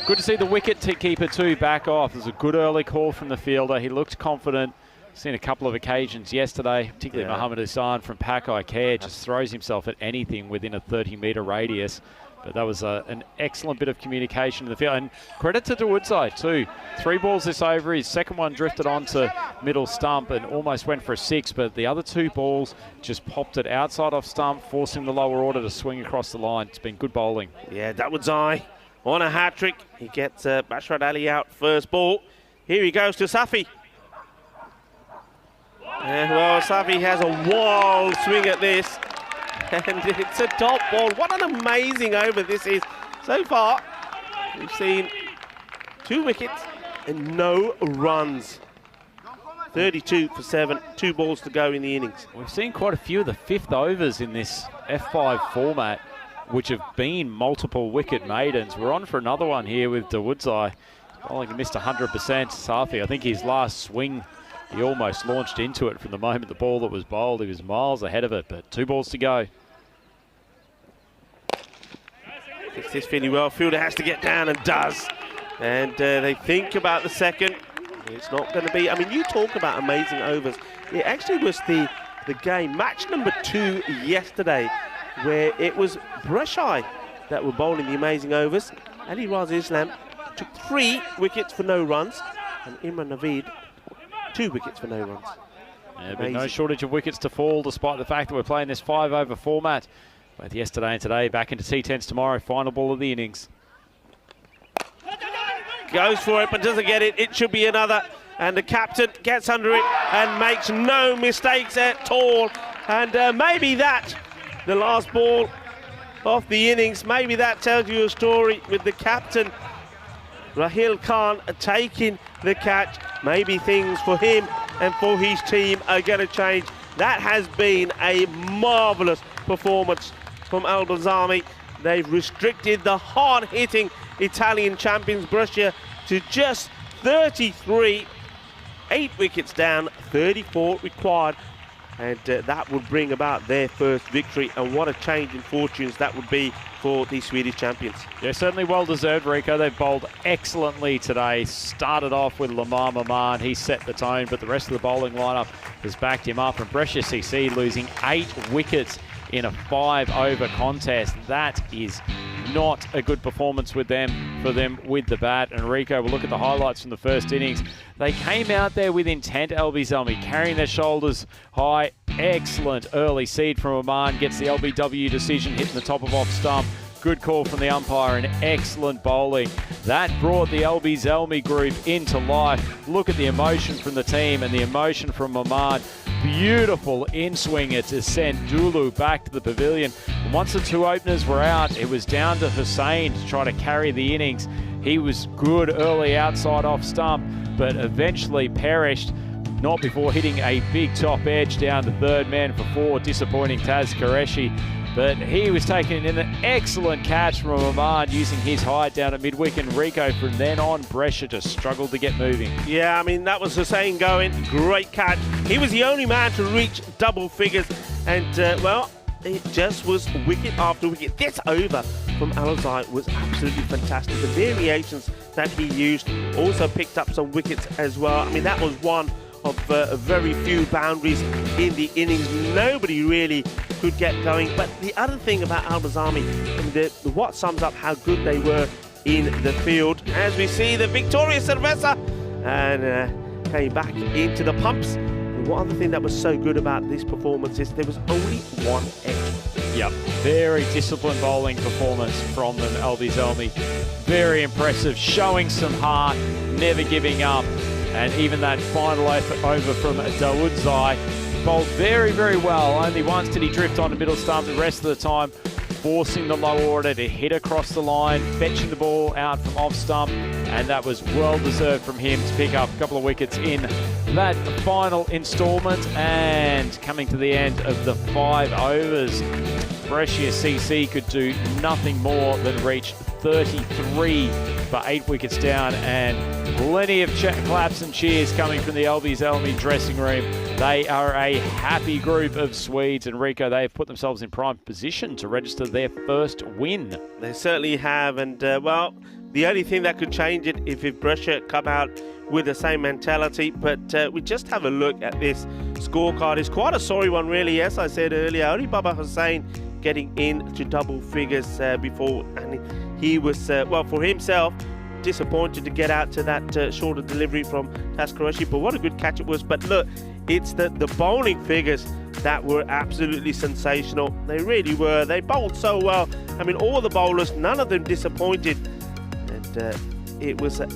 Good to see the wicket keeper too back off. There's a good early call from the fielder. He looked confident. Seen a couple of occasions yesterday, particularly Mohammad Hassan from Pakai Care, just throws himself at anything within a 30-metre radius. But that was an excellent bit of communication in the field. And credit to Woodside too. 3 balls this over. His second one drifted onto middle stump and almost went for a 6. But the other 2 balls just popped it outside off stump, forcing the lower order to swing across the line. It's been good bowling. Yeah, that Woodside on a hat-trick. He gets Bashrad Ali out first ball. Here he goes to Safi. And well, Safi has a wild swing at this. And it's a top ball. What an amazing over this is. So far, we've seen 2 wickets and no runs. 32 for 7, 2 balls to go in the innings. We've seen quite a few of the 5th overs in this F5 format, which have been multiple wicket maidens. We're on for another one here with Woodside. Bowling missed 100%. Safi, I think his last swing, he almost launched into it from the moment the ball that was bowled. He was miles ahead of it, but 2 balls to go. Fits this fairly well. Fielder has to get down and does. And they think about the second. It's not going to be... I mean, you talk about amazing overs. It actually was the game, match number 2 yesterday, where it was Breshai that were bowling the amazing overs. Ali Raza Islam took 3 wickets for no runs. And Imran Naveed, 2 wickets for no runs. Yeah, but no shortage of wickets to fall, despite the fact that we're playing this 5-over format. Both yesterday and today, back into T10s tomorrow. Final ball of the innings. Goes for it, but doesn't get it. It should be another. And the captain gets under it and makes no mistakes at all. And maybe that, the last ball of the innings, maybe that tells you a story with the captain, Rahil Khan, taking the catch. Maybe things for him and for his team are going to change. That has been a marvellous performance from Al-Bazami. They've restricted the hard-hitting Italian champions Brescia to just 33. 8 wickets down, 34 required. And that would bring about their first victory. And what a change in fortunes that would be for the Swedish champions. Yeah, certainly well deserved, Rico. They've bowled excellently today. Started off with Lamar Maman. He set the tone, but the rest of the bowling lineup has backed him up. And Brescia CC losing 8 wickets in a 5-over contest. That is not a good performance for them with the bat. And Rico, we'll look at the highlights from the first innings. They came out there with intent, LBW, carrying their shoulders high. Excellent early seed from Oman. Gets the LBW decision, hitting the top of off stump. Good call from the umpire and excellent bowling. That brought the LB Zelmi group into life. Look at the emotion from the team and the emotion from Oman. Beautiful in-swinger to send Dulu back to the pavilion. And once the 2 openers were out, it was down to Hussain to try to carry the innings. He was good early outside off stump, but eventually perished, not before hitting a big top edge down to third man for 4, disappointing Taz Qureshi. But he was taking in an excellent catch from Oman, using his height down at mid-wicket. Rico, from then on, Brescia just struggled to get moving. Yeah, I mean, that was Hussain going. Great catch. He was the only man to reach double figures. And, well, it just was wicket after wicket. This over from Al-Azai was absolutely fantastic. The variations that he used also picked up some wickets as well. I mean, that was one of very few boundaries in the innings. Nobody really could get going. But the other thing about Al-Bazami, what sums up how good they were in the field, as we see the victorious Cerveza and came back into the pumps. And one other thing that was so good about this performance is there was only 1 extra. Yep, very disciplined bowling performance from them, LB Zelmi. Very impressive, showing some heart, never giving up. And even that final over from Dawood Zai, bowled very, very well. Only once did he drift on the middle stump. The rest of the time, forcing the low order to hit across the line, fetching the ball out from off stump, and that was well deserved from him to pick up a couple of wickets in that final instalment. And coming to the end of the 5 overs, Brescia CC could do nothing more than reach 33 for 8 wickets down, and plenty of claps and cheers coming from the Elmi dressing room. They are a happy group of Swedes, and Rico, they have put themselves in prime position to register their first win. They certainly have, and well, the only thing that could change it if Brescia come out with the same mentality. But we just have a look at this scorecard. It's quite a sorry one, really. As I said earlier, only Baba Hussain getting into double figures before, and he was, well, for himself, disappointed to get out to that shorter delivery from Tas Qureshi, but what a good catch it was. But look, it's the bowling figures that were absolutely sensational. They really were. They bowled so well. I mean, all the bowlers, none of them disappointed, and it was a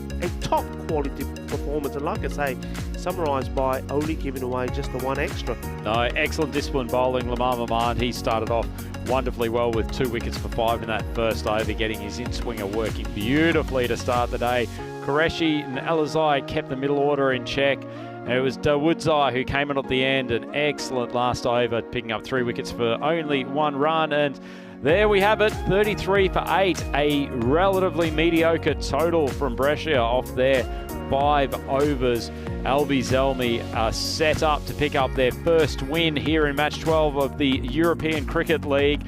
top quality performance, and like I say, summarised by only giving away just the 1 extra. No, excellent disciplined bowling. Lamar Maman, he started off wonderfully well with 2 wickets for 5 in that first over, getting his in-swinger working beautifully to start the day. Qureshi and Alizai kept the middle order in check. And it was Dawudzai who came in at the end, an excellent last over, picking up 3 wickets for only 1 run. And there we have it, 33 for 8, a relatively mediocre total from Brescia off their 5 overs. Elmi are set up to pick up their first win here in match 12 of the European Cricket League.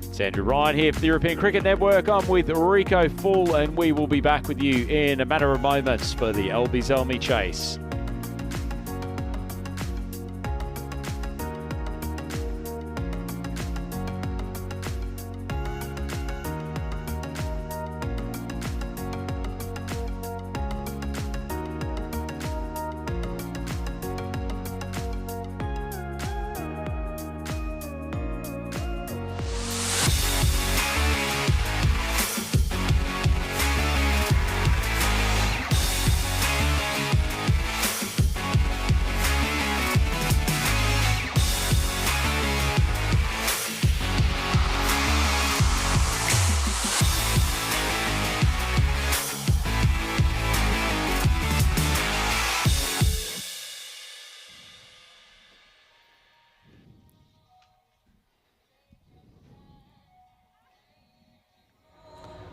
It's Andrew Ryan here for the European Cricket Network. I'm with Rico Full, and we will be back with you in a matter of moments for the Elmi chase.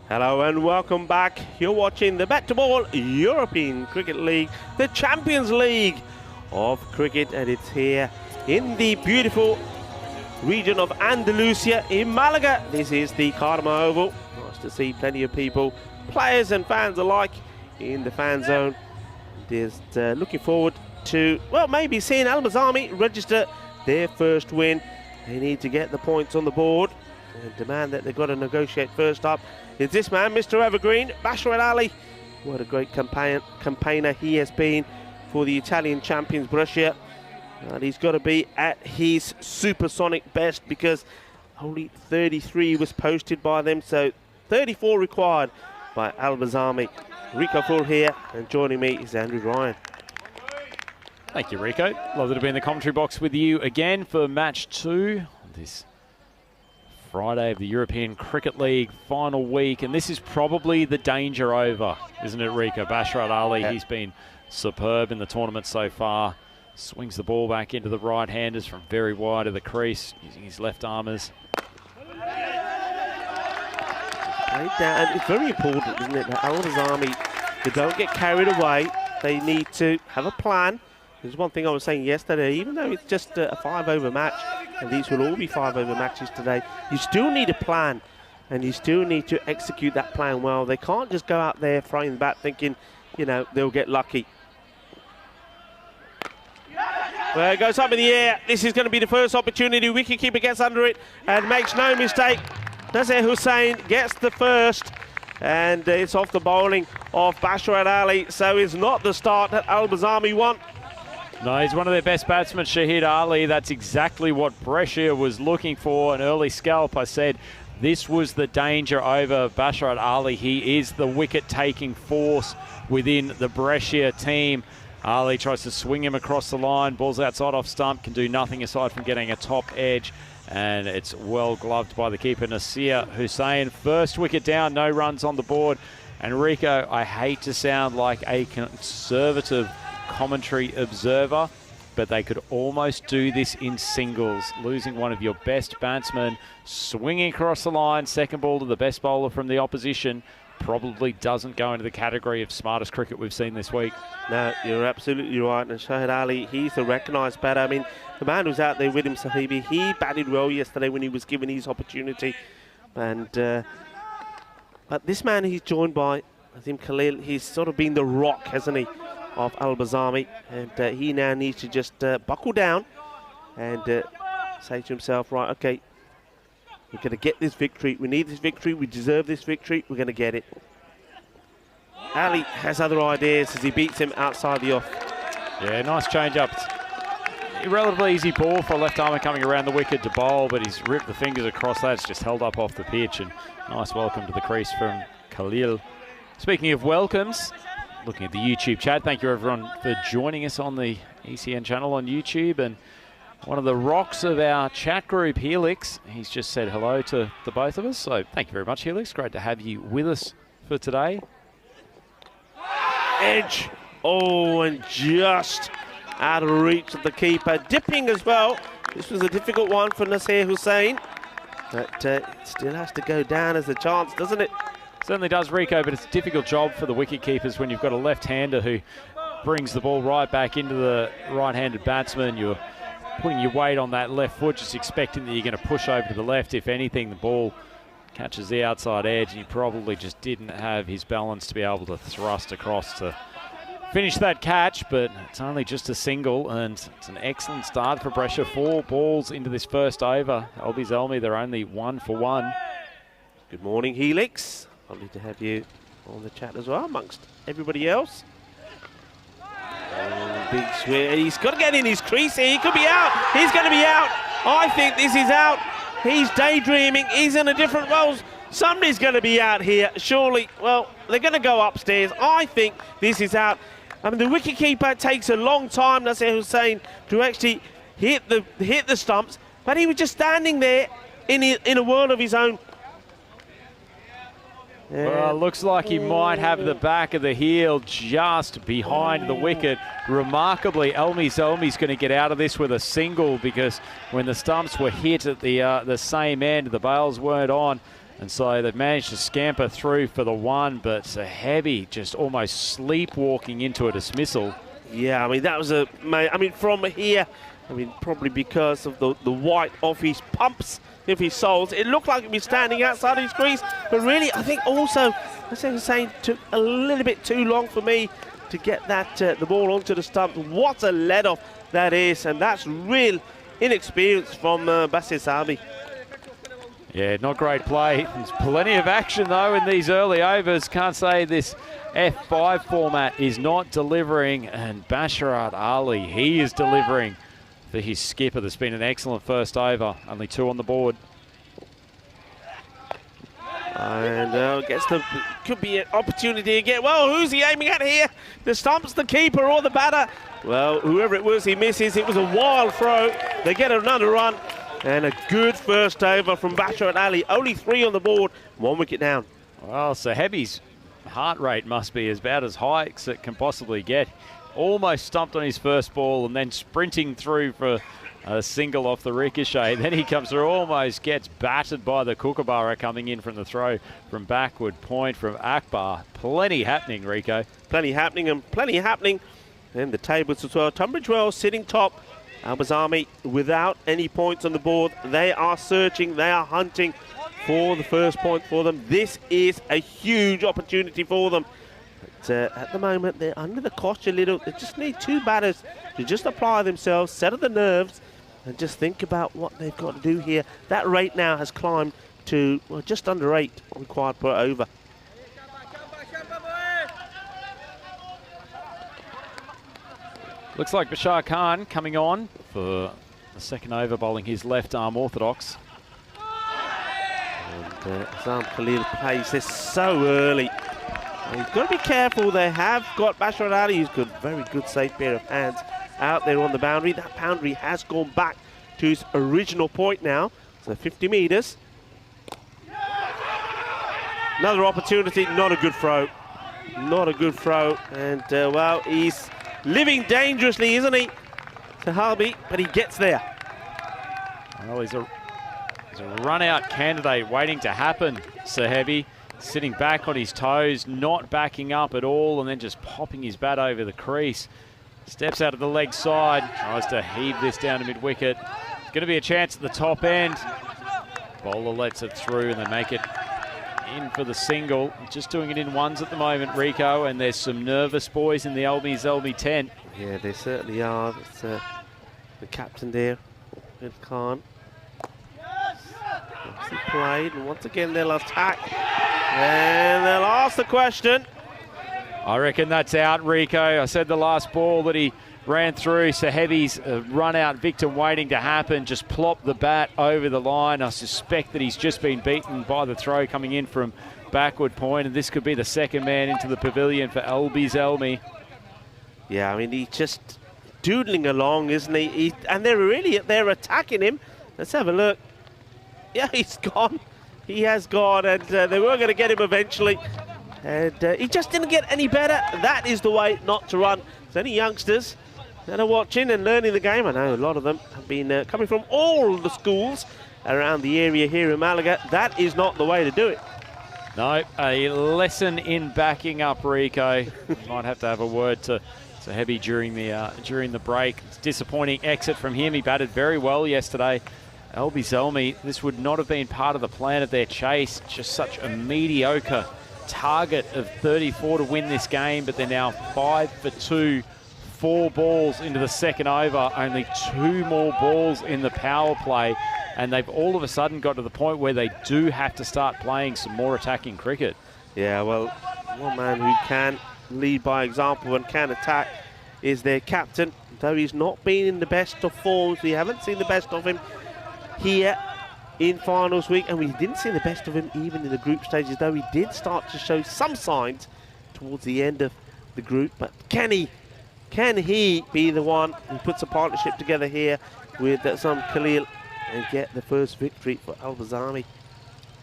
Hello and welcome back. You're watching the BET2BALL European Cricket League, the Champions League of cricket, and it's here in the beautiful region of Andalusia in Malaga. This is the Cartama Oval. Nice to see plenty of people, players and fans alike, in the fan zone. Just looking forward to, well, maybe seeing Al-Bazami register their first win. They need to get the points on the board and demand that they've got to negotiate first up. Is this man, Mr. Evergreen, Bashar Ali. What a great campaigner he has been for the Italian champions Brescia. And he's got to be at his supersonic best, because only 33 was posted by them, so 34 required by Al-Bazami. Rico Full here, and joining me is Andrew Ryan. Thank you, Rico. Lovely to be in the commentary box with you again for match 2 on this Friday of the European Cricket League final week, and this is probably the danger over, isn't it, Rico? Bashar Ali, he's been superb in the tournament so far. Swings the ball back into the right-handers from very wide of the crease, using his left armers. And it's very important, isn't it, that Al-Bazami, they don't get carried away. They need to have a plan. There's one thing I was saying yesterday, even though it's just a 5-over match, and these will all be 5-over matches today, you still need a plan, and you still need to execute that plan well. They can't just go out there throwing the bat thinking, you know, they'll get lucky. Well, it goes up in the air. This is going to be the first opportunity. Wicketkeeper gets under it and makes no mistake. Nazir Hussain gets the first, and it's off the bowling of Bashar Ali, so it's not the start that Al-Bazami want. No, he's one of their best batsmen, Shahid Ali. That's exactly what Brescia was looking for. An early scalp, I said, this was the danger over Bashar Ali. He is the wicket-taking force within the Brescia team. Ali tries to swing him across the line. Ball's outside off stump. Can do nothing aside from getting a top edge. And it's well gloved by the keeper, Nasir Hussain. First wicket down, no runs on the board. And Rico, I hate to sound like a conservative commentary observer, but they could almost do this in singles. Losing one of your best batsmen, swinging across the line, second ball to the best bowler from the opposition, probably doesn't go into the category of smartest cricket we've seen this week. No, you're absolutely right. And Shahid Ali, he's the recognised batter. I mean, the man who's out there with him, Sahibi, he batted well yesterday when he was given his opportunity. And but this man he's joined by, Azim Khalil, he's sort of been the rock, hasn't he, of Al-Bazami. And he now needs to just buckle down and say to himself, right, okay, we're going to get this victory. We need this victory. We deserve this victory. We're going to get it. Ali has other ideas as he beats him outside the off. Yeah, nice change-up. A relatively easy ball for a left-armer coming around the wicket to bowl, but he's ripped the fingers across that. It's just held up off the pitch. And nice welcome to the crease from Khalil. Speaking of welcomes, looking at the YouTube chat, thank you everyone for joining us on the ECN channel on YouTube. And one of the rocks of our chat group, Helix, he's just said hello to the both of us. So thank you very much, Helix. Great to have you with us for today. Edge. Oh, and just out of reach of the keeper. Dipping as well. This was a difficult one for Nasir Hussain. But it still has to go down as a chance, doesn't it? Certainly does, Rico, but it's a difficult job for the wicket keepers when you've got a left-hander who brings the ball right back into the right-handed batsman. You're putting your weight on that left foot, just expecting that you're going to push over to the left. If anything, the ball catches the outside edge, and he probably just didn't have his balance to be able to thrust across to finish that catch, but it's only just a single, and it's an excellent start for pressure. 4 balls into this first over. Albi Zelmi, they're only 1 for 1. Good morning, Helix. Lovely to have you on the chat as well, amongst everybody else. Oh, big swing. He's got to get in his crease here. He could be out. He's going to be out. I think this is out. He's daydreaming. He's in a different role. Somebody's going to be out here, surely. Well, they're going to go upstairs. I think this is out. I mean, the wicketkeeper takes a long time, Nasir Hussain, to actually hit the stumps, but he was just standing there in a world of his own. Well, looks like he might have the back of the heel just behind the wicket. Remarkably, Elmi Zelmi's going to get out of this with a single, because when the stumps were hit at the same end, the bails weren't on. And so they've managed to scamper through for the one, but it's a heavy, just almost sleepwalking into a dismissal. Yeah, I mean, that was from here, I mean, probably because of the white off his pumps, of his soles, it looked like he'd be standing outside his crease. But really, I think also, as I was saying, took a little bit too long for me to get that the ball onto the stump. What a let-off that is, and that's real inexperience from Basil Sabi. Yeah, not great play. There's plenty of action, though, in these early overs. Can't say this F5 format is not delivering. And Basharat Ali, he is delivering for his skipper. There's been an excellent first over. Only 2 on the board. And could be an opportunity again. Well, who's he aiming at here? The stumps, the keeper, or the batter? Well, whoever it was, he misses. It was a wild throw. They get another run. And a good first over from Basharat Ali. Only 3 on the board, 1 wicket down. Well, Sahebi's heart rate must be about as high as it can possibly get. Almost stumped on his first ball and then sprinting through for a single off the ricochet. Then he comes through, almost gets battered by the Kookaburra coming in from the throw from backward point from Akbar. Plenty happening, Rico. Plenty happening and plenty happening. And the tables as well. Tunbridge Wells sitting top. Al-Bazami without any points on the board. They are searching, they are hunting for the first point for them. This is a huge opportunity for them. But at the moment, they're under the cosh a little. They just need 2 batters to just apply themselves, settle the nerves, and just think about what they've got to do here. That rate now has climbed to just under 8 required per over. Looks like Bashar Khan coming on for the second over, bowling his left arm orthodox. And Azam Khalil plays this so early. You've got to be careful. They have got Bashar Ali, who's got a very good safe pair of hands out there on the boundary. That boundary has gone back to its original point now, so 50 metres. Another opportunity, not a good throw. Not a good throw, and well, he's living dangerously, isn't he, Sahabi, but he gets there. Well, he's a run-out candidate waiting to happen, Sahabi. Sitting back on his toes, not backing up at all, and then just popping his bat over the crease. Steps out of the leg side, tries to heave this down to mid-wicket. It's going to be a chance at the top end. Bowler lets it through, and they make it in for the single. Just doing it in ones at the moment, Rico, and there's some nervous boys in the LB 10. Yeah, they certainly are. It's, the captain there, Ed Khan. He played, and once again they'll attack, and they'll ask the question. I reckon that's out, Rico. I said the last ball that he ran through, Sahabi's run-out victim waiting to happen, just plopped the bat over the line. I suspect that he's just been beaten by the throw coming in from backward point, and this could be the second man into the pavilion for LB Zelmi. Yeah, I mean, he's just doodling along, isn't he? And they're attacking him. Let's have a look. Yeah, he's gone. He has gone, and they were going to get him eventually. And he just didn't get any better. That is the way not to run. There's any youngsters that are watching and learning the game. I know a lot of them have been coming from all the schools around the area here in Malaga. That is not the way to do it. No, a lesson in backing up, Rico. Might have to have a word to Sahabi during the break. It's a disappointing exit from him. He batted very well yesterday. LB Zelmi, this would not have been part of the plan of their chase. Just such a mediocre target of 34 to win this game, but they're now 5 for 2, 4 balls into the second over, only 2 more balls in the power play, and they've all of a sudden got to the point where they do have to start playing some more attacking cricket. Yeah, well, one man who can lead by example and can attack is their captain. Though he's not been in the best of forms, we haven't seen the best of him here in finals week, and we didn't see the best of him even in the group stages, though he did start to show some signs towards the end of the group. But can he be the one who puts a partnership together here with some Khalil and get the first victory for Al-Bazami?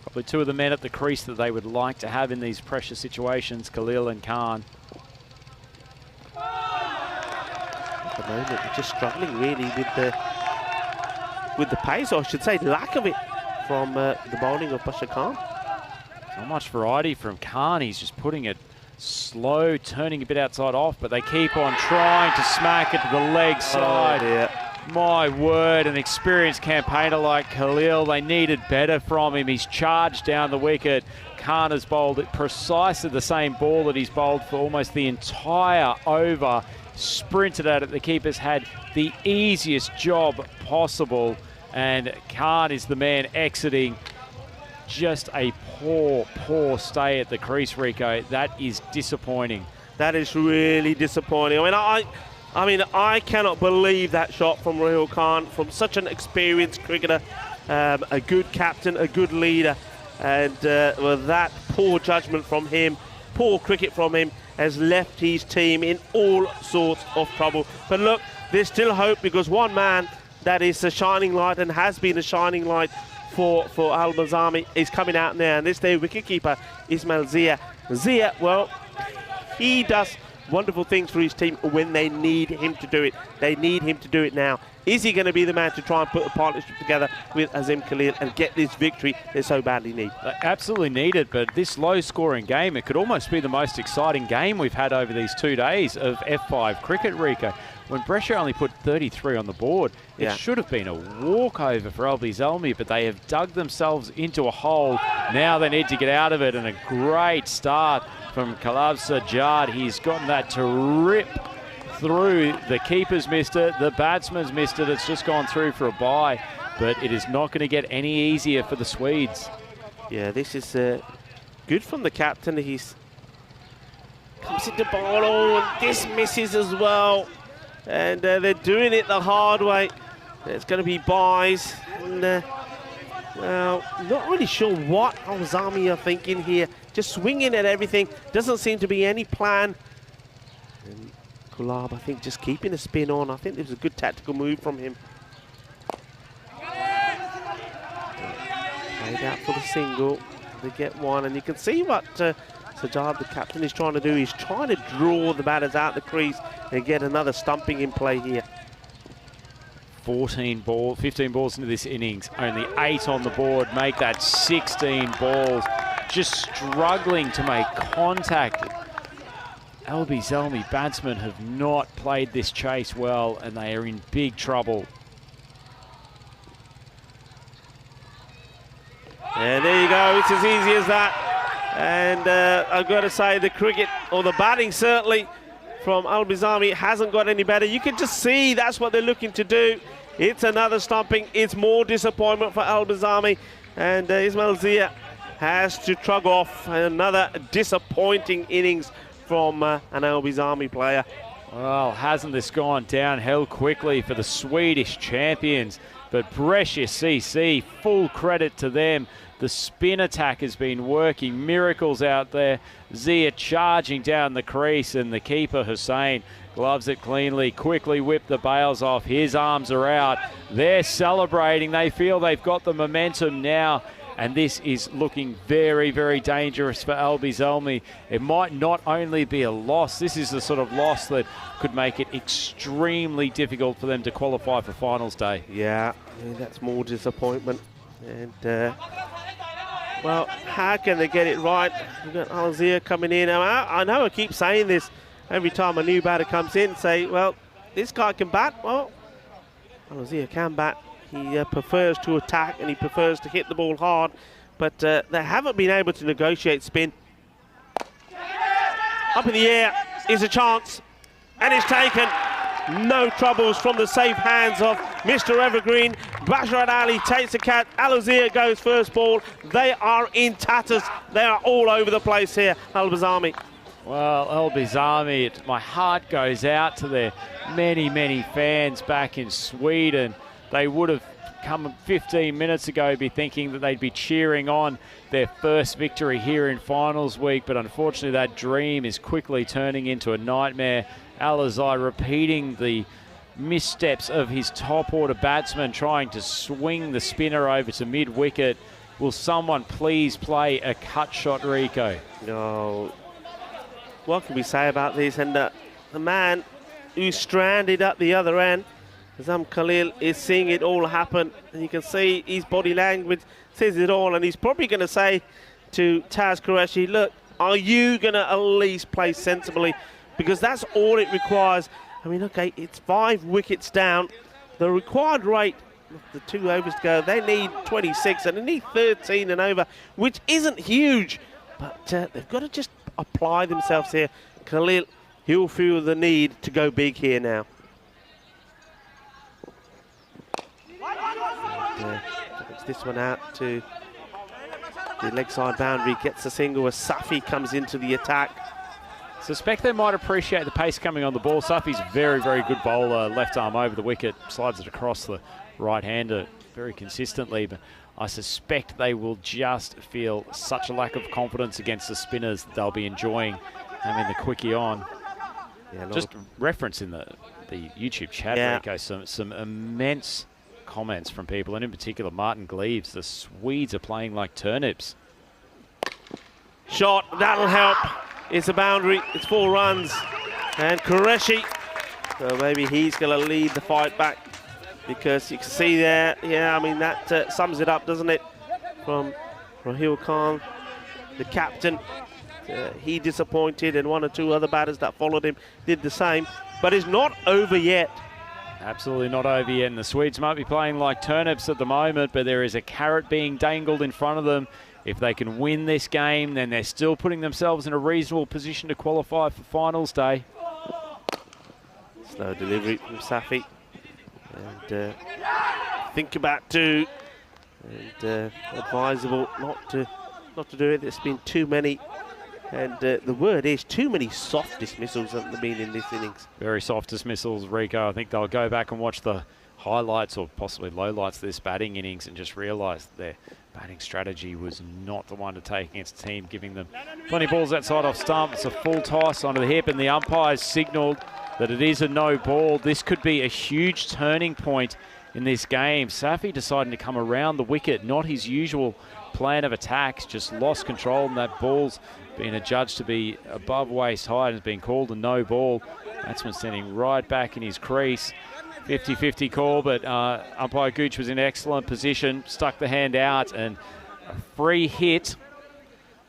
Probably 2 of the men at the crease that they would like to have in these pressure situations, Khalil and Khan. At the moment, they're just struggling really with the pace, or I should say lack of it, from the bowling of Bashar Khan. Not much variety from Khan. He's just putting it slow, turning a bit outside off, but they keep on trying to smack it to the leg side. Oh, dear. My word, an experienced campaigner like Khalil, they needed better from him. He's charged down the wicket. Khan has bowled it precisely the same ball that he's bowled for almost the entire over. Sprinted at it. The keeper's had the easiest job possible, and Khan is the man exiting. Just a poor stay at the crease, Rico. That is disappointing. That is really disappointing. I mean, I cannot believe that shot from Rahul Khan, from such an experienced cricketer, a good captain, a good leader, and well, that poor judgment from him, poor cricket from him, has left his team in all sorts of trouble. But look, there's still hope, because one man that is a shining light and has been a shining light for Al-Bazami is coming out now, and this their wicketkeeper, Ismail Zia. Zia, well, he does wonderful things for his team when they need him to do it. They need him to do it now. Is he going to be the man to try and put a partnership together with Azim Khalil and get this victory they so badly need? They absolutely need it, but this low-scoring game, it could almost be the most exciting game we've had over these 2 days of F5 cricket, Rico. When Brescia only put 33 on the board, it should have been a walkover for LB Zelmi, but they have dug themselves into a hole. Now they need to get out of it, and a great start from Kalab Sajjad. He's gotten that to rip through. The keeper's missed it, the batsman's missed it. It's just gone through for a bye, but it is not going to get any easier for the Swedes. Yeah, this is good from the captain. He's comes into bowl, and this misses as well. And they're doing it the hard way. It's going to be byes. And, well, not really sure what Al-Bazami are thinking here. just swinging at everything. Doesn't seem to be any plan. And Kulab, I think, just keeping the spin on. I think it was a good tactical move from him. Played out for the single. They get one, and you can see what Sajjad, the captain, is trying to do. He's trying to draw the batters out the crease and get another stumping in play here. 15 balls into this innings, only 8 on the board, make that 16 balls. Just struggling to make contact. LB Zelmi batsmen have not played this chase well, and they are in big trouble. And there you go, it's as easy as that. And I've got to say, the cricket, or the batting certainly, from Al Bizami hasn't got any better. You can just see that's what they're looking to do. It's another stumping. It's more disappointment for Al Bizami. And Ismail Zia has to shrug off another disappointing innings from an Al Bizami player. Well, hasn't this gone downhill quickly for the Swedish champions? But Brescia CC, full credit to them. The spin attack has been working miracles out there. Zia charging down the crease, and the keeper Hussain gloves it cleanly, quickly whipped the bails off. His arms are out. They're celebrating. They feel they've got the momentum now. And this is looking very, very dangerous for Albi Zelmi. It might not only be a loss, this is the sort of loss that could make it extremely difficult for them to qualify for finals day. Yeah, that's more disappointment. And, well, how can they get it right? We've got Al-Zia coming in. I know I keep saying this every time a new batter comes in, say, well, this guy can bat. Well, Al-Zia can bat. He prefers to attack, and he prefers to hit the ball hard, but they haven't been able to negotiate spin. Up in the air is a chance, and it's taken. No troubles from the safe hands of Mr. Evergreen. Basharat Ali takes the catch. Al-Zia goes first ball. They are in tatters. They are all over the place here, Al-Bazami. Well, Al-Bizami, my heart goes out to their many, many fans back in Sweden. They would have come 15 minutes ago be thinking that they'd be cheering on their first victory here in finals week, but unfortunately that dream is quickly turning into a nightmare. Al-Azai repeating the missteps of his top order batsman, trying to swing the spinner over to mid-wicket. Will someone please play a cut shot, Rico? No. What can we say about this? And the man who's stranded at the other end, Azam Khalil, is seeing it all happen, and you can see his body language says it all, and he's probably going to say to Taz Qureshi, look, are you going to at least play sensibly? Because that's all it requires. I mean, okay, it's 5 wickets down. The required rate, the 2 overs to go, they need 26, and they need 13 and over, which isn't huge, but they've got to just apply themselves here. Khalil, he'll feel the need to go big here now. Gets this one out to the leg side boundary, gets a single as Safi comes into the attack. Suspect they might appreciate the pace coming on the ball. Safi's a very, very good bowler, left arm over the wicket, slides it across the right-hander very consistently, but I suspect they will just feel such a lack of confidence against the spinners that they'll be enjoying having the quickie on. Yeah, just reference in the YouTube chat, yeah. Rico, some immense comments from people, and in particular Martin Gleaves. The Swedes are playing like turnips. Shot, that'll help. It's a boundary, it's 4 runs. And Qureshi, so maybe he's going to lead the fight back, because you can see there, yeah, I mean, that sums it up, doesn't it? From Rahil Khan, the captain. He disappointed, and 1 or 2 other batters that followed him did the same. But it's not over yet. Absolutely not over yet, and the Swedes might be playing like turnips at the moment, but there is a carrot being dangled in front of them. If they can win this game, then they're still putting themselves in a reasonable position to qualify for finals day. Slow delivery from Safi. And think about 2. And advisable not to do it. There's been too many. And the word is too many soft dismissals haven't been in this innings. Very soft dismissals, Rico. I think they'll go back and watch the highlights or possibly lowlights of this batting innings and just realise they're batting strategy was not the one to take against a team giving them plenty of balls outside off stump. It's a full toss onto the hip, and the umpires signalled that it is a no ball. This could be a huge turning point in this game. Safi deciding to come around the wicket, not his usual plan of attack, just lost control, and that ball's been adjudged to be above waist height and has been called a no ball. Batsman standing right back in his crease. 50-50 call, but umpire Gooch was in excellent position, stuck the hand out, and a free hit.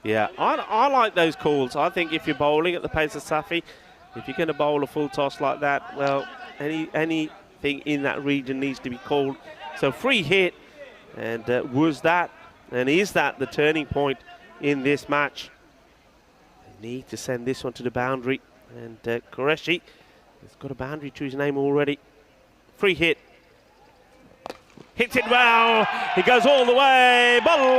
Yeah, I like those calls. I think if you're bowling at the pace of Safi, if you're going to bowl a full toss like that, well, anything in that region needs to be called. So free hit, and was that, and is that the turning point in this match? They need to send this one to the boundary, and Qureshi has got a boundary to his name already. Free hit. Hits it well. He goes all the way. Balle.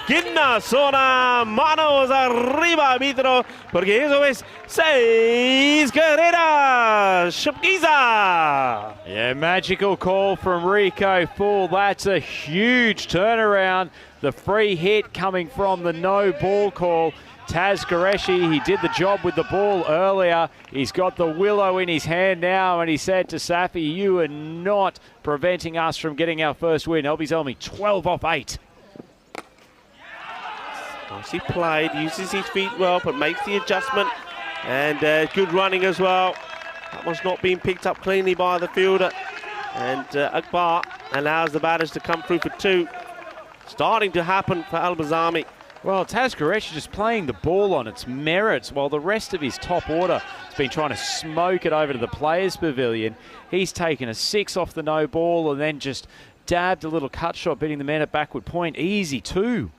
Ginna Sona. Manos arriba, Mitro. Porque eso es 6 carreras. Shupgiza. Yeah, magical call from Rico full. That's a huge turnaround. The free hit coming from the no ball call. Taz Qureshi, he did the job with the ball earlier. He's got the willow in his hand now, and he said to Safi, you are not preventing us from getting our first win. LB's only 12 off 8. Nicely played, uses his feet well, but makes the adjustment. And good running as well. That was not being picked up cleanly by the fielder. And Akbar allows the batters to come through for 2. Starting to happen for Al-Bazami. Well, Taz Qureshi just playing the ball on its merits while the rest of his top order has been trying to smoke it over to the players' pavilion. He's taken a 6 off the no ball and then just dabbed a little cut shot, beating the man at backward point. Easy too.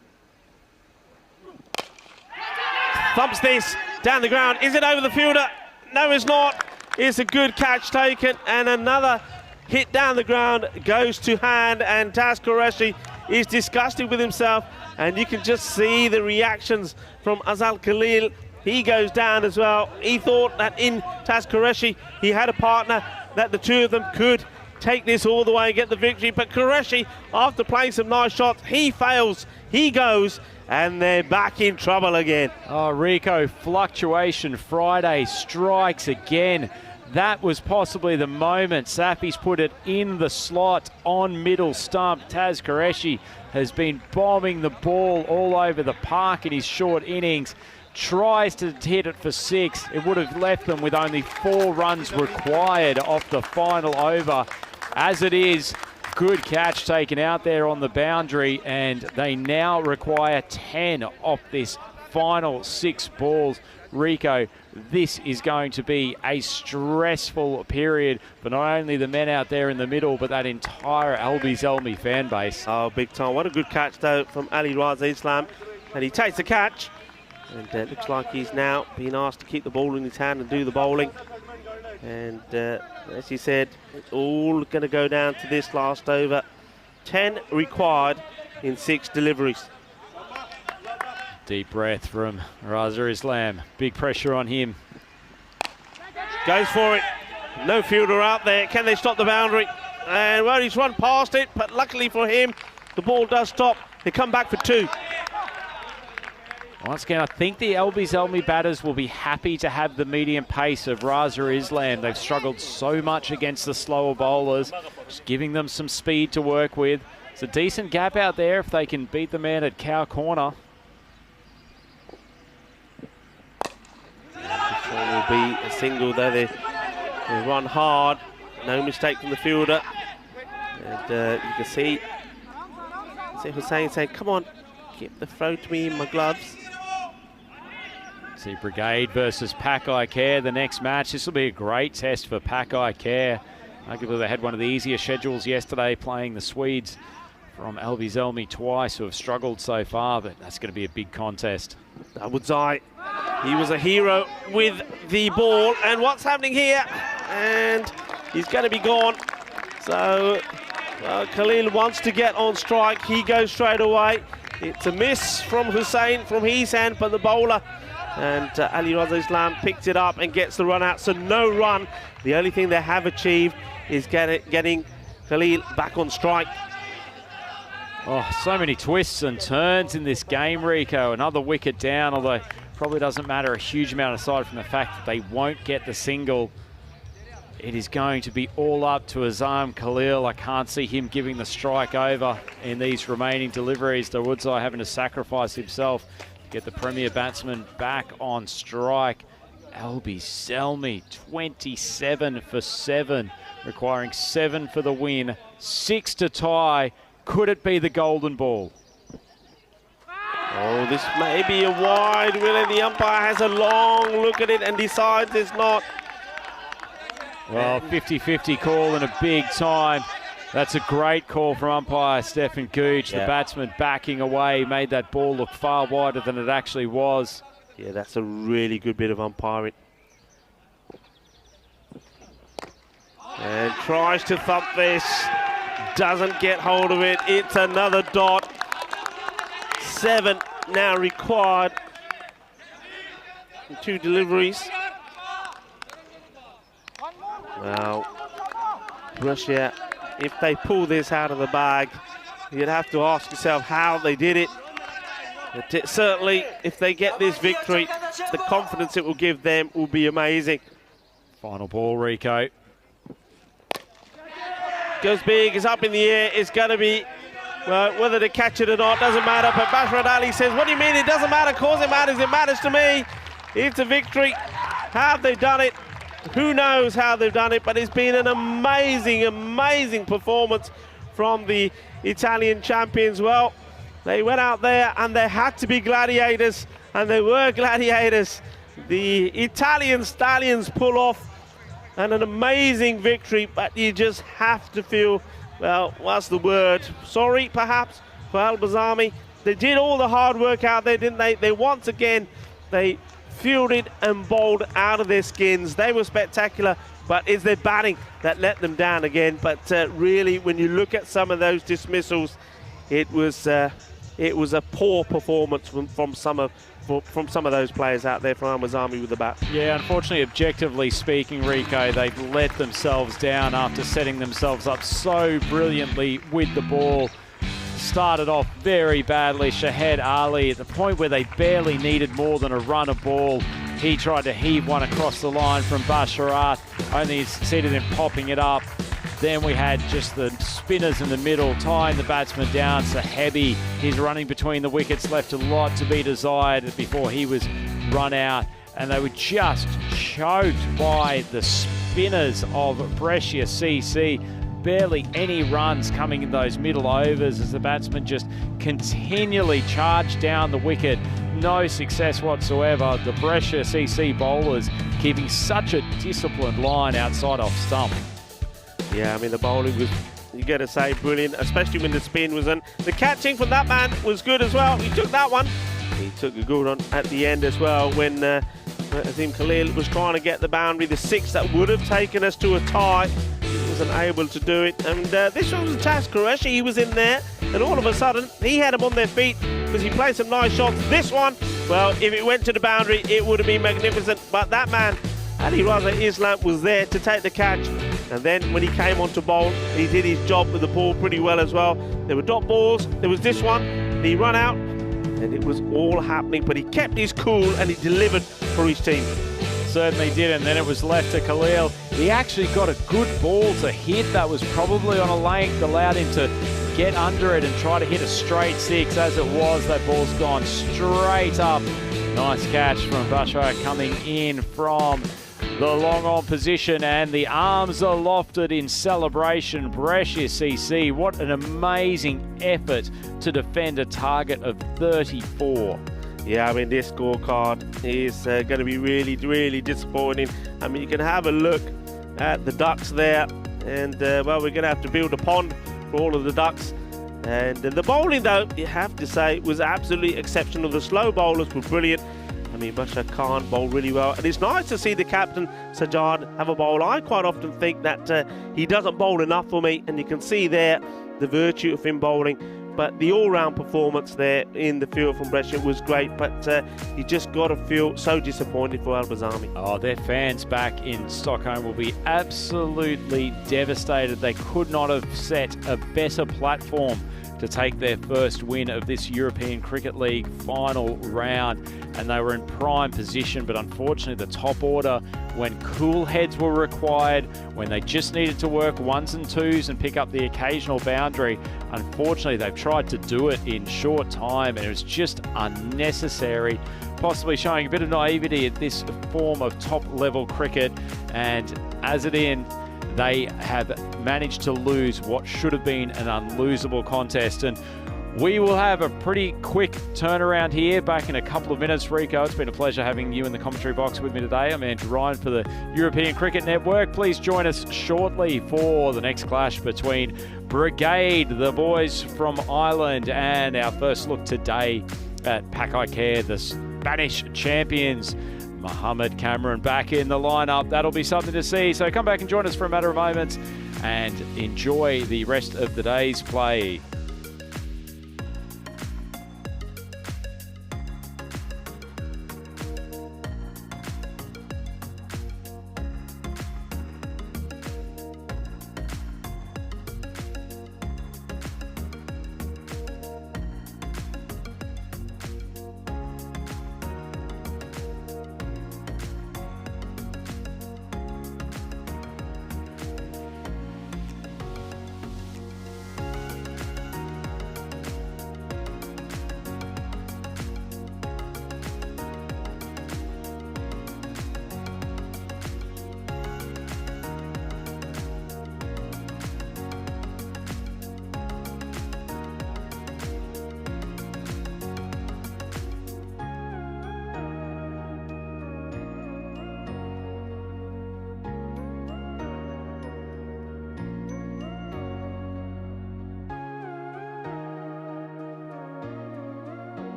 Thumps this down the ground. Is it over the fielder? No, it's not. It's a good catch taken, and another hit down the ground goes to hand, and Taz Qureshi is disgusted with himself, and you can just see the reactions from Azal Khalil. He goes down as well. He thought that in Taz Qureshi he had a partner, that the two of them could take this all the way and get the victory, but Qureshi, after playing some nice shots, he fails, he goes, and they're back in trouble again. Oh, Rico, fluctuation Friday, strikes again. That was possibly the moment. Safi's put it in the slot on middle stump. Taz Qureshi has been bombing the ball all over the park in his short innings. Tries to hit it for 6. It would have left them with only 4 runs required off the final over. As it is, good catch taken out there on the boundary, and they now require 10 off this final 6 balls. Rico, this is going to be a stressful period for not only the men out there in the middle, but that entire Albi Zelmi fan base. Oh, big time. What a good catch, though, from Ali Raza Islam. And he takes the catch. And it looks like he's now being asked to keep the ball in his hand and do the bowling. And as he said, it's all going to go down to this last over. 10 required in 6 deliveries. Deep breath from Raza Islam. Big pressure on him. Goes for it. No fielder out there. Can they stop the boundary? And well, he's run past it, but luckily for him, the ball does stop. They come back for 2. Once again, I think the LB Zelmi batters will be happy to have the medium pace of Raza Islam. They've struggled so much against the slower bowlers, just giving them some speed to work with. It's a decent gap out there if they can beat the man at cow corner. This one will be a single, though. They run hard. No mistake from the fielder. And you can see Hussain saying, come on, get the throw to me in my gloves. See Brigade versus Pakai Care, the next match. This will be a great test for Pakai Care. Arguably they had one of the easier schedules yesterday, playing the Swedes from Albi Zelmi twice, who have struggled so far, but that's going to be a big contest. Dawood he was a hero with the ball, and what's happening here? And he's going to be gone. So Khalil wants to get on strike. He goes straight away. It's a miss from Hussain from his hand, but the bowler and Ali Raza Islam picks it up and gets the run out. So no run. The only thing they have achieved is getting Khalil back on strike. Oh, so many twists and turns in this game, Rico. Another wicket down, although probably doesn't matter a huge amount aside from the fact that they won't get the single. It is going to be all up to Azam Khalil. I can't see him giving the strike over in these remaining deliveries. Dawudzai having to sacrifice himself to get the premier batsman back on strike. Albi Selmi, 27 for 7, requiring 7 for the win, 6 to tie. Could it be the golden ball? Oh, this may be a wide, really. The umpire has a long look at it and decides it's not. Well, 50-50 call and a big time. That's a great call from umpire Stefan Gooch. Yeah. The batsman backing away made that ball look far wider than it actually was. Yeah, that's a really good bit of umpiring. And tries to thump this. Doesn't get hold of it. It's another dot. 7 now required. 2 deliveries. Well, Russia, if they pull this out of the bag, you'd have to ask yourself how they did it. But certainly, if they get this victory, the confidence it will give them will be amazing. Final ball, Rico. Goes big, is up in the air, it's going to be, well, whether to catch it or not, doesn't matter. But Basharat Ali says, what do you mean it doesn't matter? Of course it matters to me. It's a victory. How have they done it? Who knows how they've done it, but it's been an amazing, amazing performance from the Italian champions. Well, they went out there and they had to be gladiators, and they were gladiators. The Italian stallions pull off and an amazing victory, but you just have to feel, well, what's the word? Sorry, perhaps, for Al Bazami. They did all the hard work out there, didn't they? They once again, they fielded and bowled out of their skins. They were spectacular, but it's their batting that let them down again. But really, when you look at some of those dismissals, it was a poor performance from some of those players out there, from Al Bazami with the bat. Yeah, unfortunately, objectively speaking, Rico, they've let themselves down after setting themselves up so brilliantly with the ball. Started off very badly. Shahed Ali, at the point where they barely needed more than a run of ball, he tried to heave one across the line from Basharat, only succeeded in popping it up. Then we had just the spinners in the middle, tying the batsman down. Sahebi, he's running between the wickets, left a lot to be desired before he was run out. And they were just choked by the spinners of Brescia CC. Barely any runs coming in those middle overs as the batsman just continually charged down the wicket. No success whatsoever. The Brescia CC bowlers keeping such a disciplined line outside off stump. Yeah, I mean, the bowling was, you got to say, brilliant, especially when the spin was in. The catching from that man was good as well. He took that one. He took a good one at the end as well when Azim Khalil was trying to get the boundary, the 6 that would have taken us to a tie. He wasn't able to do it. And this one was a task. Qureshi, he was in there, and all of a sudden, he had them on their feet because he played some nice shots. This one, well, if it went to the boundary, it would have been magnificent. But that man, Ali Raza Islam, was there to take the catch. And then when he came on to bowl, he did his job with the ball pretty well as well. There were dot balls, there was this one, and he ran out, and it was all happening, but he kept his cool and he delivered for his team. Certainly did, and then it was left to Khalil. He actually got a good ball to hit that was probably on a length, allowed him to get under it and try to hit a straight 6. As it was, that ball's gone straight up. Nice catch from Bashar coming in from the long on position, and the arms are lofted in celebration. Brescia CC, what an amazing effort to defend a target of 34. Yeah, I mean, this scorecard is going to be really, really disappointing. I mean, you can have a look at the ducks there, and well, we're going to have to build a pond for all of the ducks. And the bowling, though, you have to say, was absolutely exceptional. The slow bowlers were brilliant. I mean, Bashar Khan bowled really well. And it's nice to see the captain, Sajjad, have a bowl. I quite often think that he doesn't bowl enough for me. And you can see there the virtue of him bowling but the all-round performance there in the field from Brescia was great, but you just got to feel so disappointed for Albazami. Oh, their fans back in Stockholm will be absolutely devastated. They could not have set a better platform to take their first win of this European Cricket League final round, and they were in prime position, but unfortunately the top order, when cool heads were required, when they just needed to work ones and twos and pick up the occasional boundary, unfortunately they've tried to do it in short time, and it was just unnecessary, possibly showing a bit of naivety at this form of top level cricket. And as it in, they have managed to lose what should have been an unlosable contest. And we will have a pretty quick turnaround here back in a couple of minutes. Rico, it's been a pleasure having you in the commentary box with me today. I'm Andrew Ryan for the European Cricket Network. Please join us shortly for the next clash between Brigade, the boys from Ireland, and our first look today at Pakai Care, the Spanish champions. Mohammed Cameron back in the lineup. That'll be something to see. So come back and join us for a matter of moments and enjoy the rest of the day's play.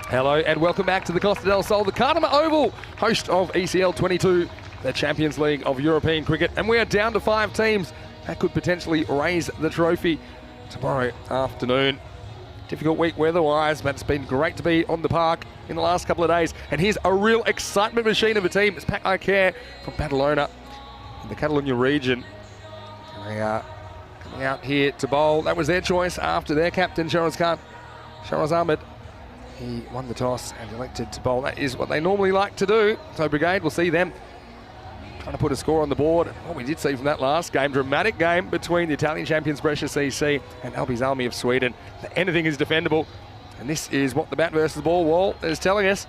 Hello and welcome back to the Costa del Sol, the Cartama Oval, host of ECL 22, the Champions League of European cricket. And we are down to 5 teams that could potentially raise the trophy tomorrow afternoon. Difficult week weather-wise, but it's been great to be on the park in the last couple of days. And here's a real excitement machine of a team. It's Pac Care from Badalona in the Catalonia region. They are coming out here to bowl. That was their choice after their captain, Shahraz Ahmed. He won the toss and elected to bowl. That is what they normally like to do. So Brigade will see them trying to put a score on the board. What we did see from that last game, dramatic game between the Italian champions Brescia CC and Albi's Army of Sweden. Anything is defendable. And this is what the bat versus ball wall is telling us.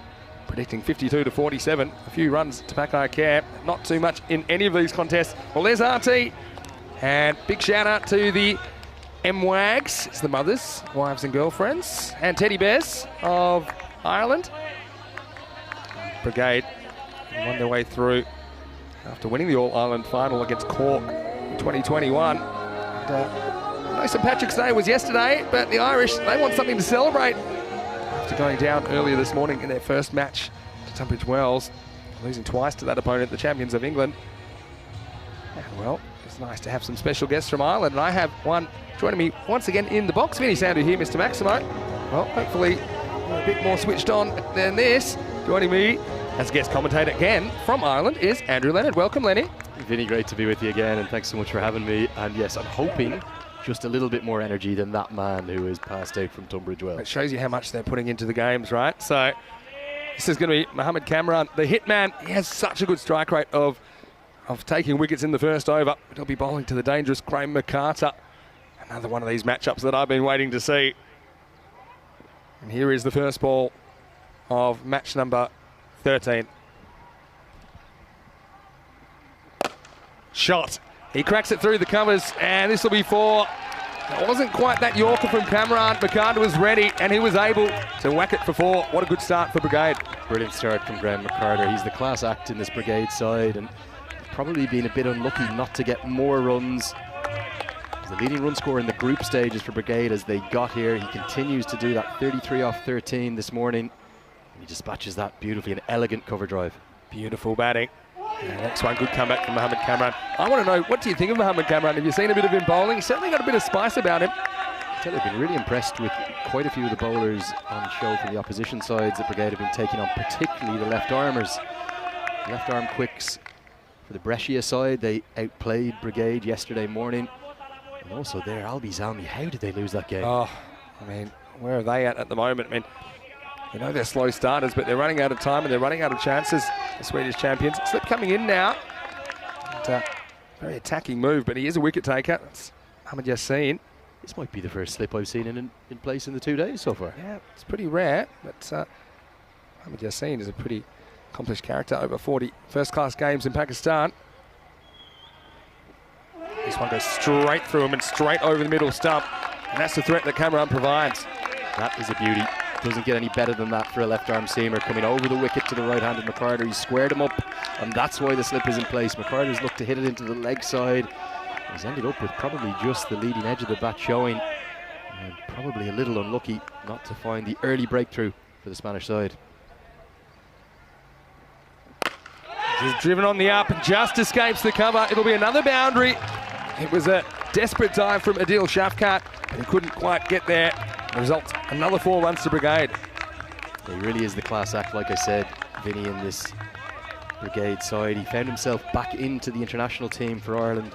Predicting 52 to 47. A few runs to Pac Care. Not too much in any of these contests. Well, there's RT. And big shout out to the M-Wags, it's the mothers, wives and girlfriends, and teddy bears of Ireland. Brigade won their way through after winning the All-Ireland final against Cork in 2021. And, I know St Patrick's Day was yesterday, but the Irish, they want something to celebrate after going down earlier this morning in their first match to Tunbridge Wells, losing twice to that opponent, the champions of England. And well, it's nice to have some special guests from Ireland, and I have one joining me once again in the box. Vinny Sandu here, Mr. Maximo. Well, hopefully we're a bit more switched on than this. Joining me as guest commentator again from Ireland is Andrew Leonard. Welcome, Lenny. Vinny, great to be with you again, and thanks so much for having me. And yes, I'm hoping just a little bit more energy than that man who is passed out from Tunbridge Wells. It shows you how much they're putting into the games, right? So this is going to be Mohammed Kamran, the hitman. He has such a good strike rate of taking wickets in the first over. But he'll be bowling to the dangerous Graham McCarter. Another one of these matchups that I've been waiting to see. And here is the first ball of match number 13. Shot. He cracks it through the covers, and this will be 4. It wasn't quite that Yorker from Cameron. McCarter was ready, and he was able to whack it for 4. What a good start for Brigade. Brilliant start from Graham McCarter. He's the class act in this Brigade side, and probably been a bit unlucky not to get more runs. The leading run scorer in the group stages for Brigade as they got here. He continues to do that, 33 off 13 this morning. And he dispatches that beautifully, an elegant cover drive. Beautiful batting. And next one, good comeback from Mohammed Kamran. I want to know, what do you think of Mohammed Kamran? Have you seen a bit of him bowling? He's certainly got a bit of spice about him. I've been really impressed with quite a few of the bowlers on show from the opposition sides that Brigade have been taking on, particularly the left-armers. Left-arm quicks for the Brescia side. They outplayed Brigade yesterday morning. And also there, Albi's Army, how did they lose that game? Oh, I mean, where are they at the moment? I mean, you know they're slow starters, but they're running out of time and they're running out of chances, the Swedish champions. Slip coming in now. And, very attacking move, but he is a wicket taker. That's Mohammed Yassin. This might be the first slip I've seen in place in the 2 days so far. Yeah, it's pretty rare, but Mohammed Yassin is a pretty accomplished character, over 40 first-class games in Pakistan. This one goes straight through him and straight over the middle stump. And that's the threat that Cameron provides. That is a beauty. Doesn't get any better than that for a left-arm seamer. Coming over the wicket to the right-handed McCarter. He's squared him up, and that's why the slip is in place. McCarter's looked to hit it into the leg side. He's ended up with probably just the leading edge of the bat showing. And probably a little unlucky not to find the early breakthrough for the Spanish side. He's driven on the up, just escapes the cover. It'll be another boundary. It was a desperate dive from Adil Shafkat, but he couldn't quite get there. The result, another 4 runs to Brigade. He really is the class act, like I said, Vinny, in this Brigade side. He found himself back into the international team for Ireland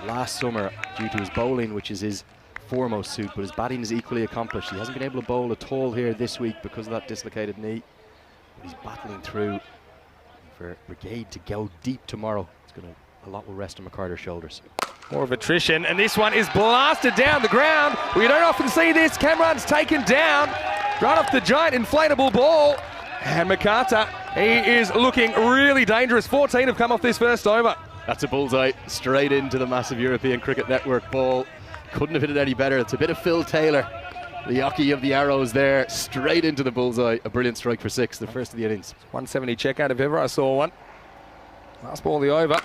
last summer due to his bowling, which is his foremost suit, but his batting is equally accomplished. He hasn't been able to bowl at all here this week because of that dislocated knee, but he's battling through. For Brigade to go deep tomorrow, a lot will rest on McCarter's shoulders. More of attrition, and this one is blasted down the ground. We don't often see this. Cameron's taken down right off the giant inflatable ball. And McCarter, he is looking really dangerous. 14 have come off this first over. That's a bullseye, straight into the massive European Cricket Network ball. Couldn't have hit it any better. It's a bit of Phil Taylor, the Yockey of the arrows there, straight into the bullseye. A brilliant strike for 6, the first of the innings. 170 check out if ever I saw one. Last ball the over.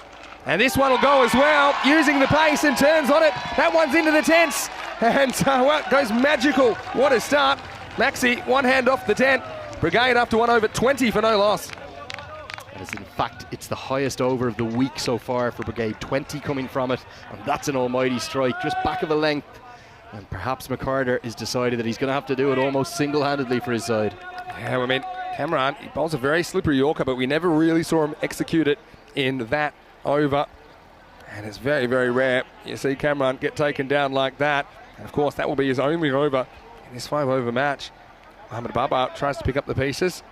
And this one will go as well, using the pace and turns on it. That one's into the tents. And well, it goes magical. What a start. Maxi, one hand off the tent. Brigade up to 1 over 20 for no loss. And in fact, it's the highest over of the week so far for Brigade, 20 coming from it, and that's an almighty strike, just back of a length. And perhaps McCarter has decided that he's going to have to do it almost single-handedly for his side. Yeah, I mean, Cameron, he bowls a very slippery Yorker, but we never really saw him execute it in that over. And it's very, very rare you see Cameron get taken down like that. And of course, that will be his only over in this 5-over match. Mohamed Babar tries to pick up the pieces.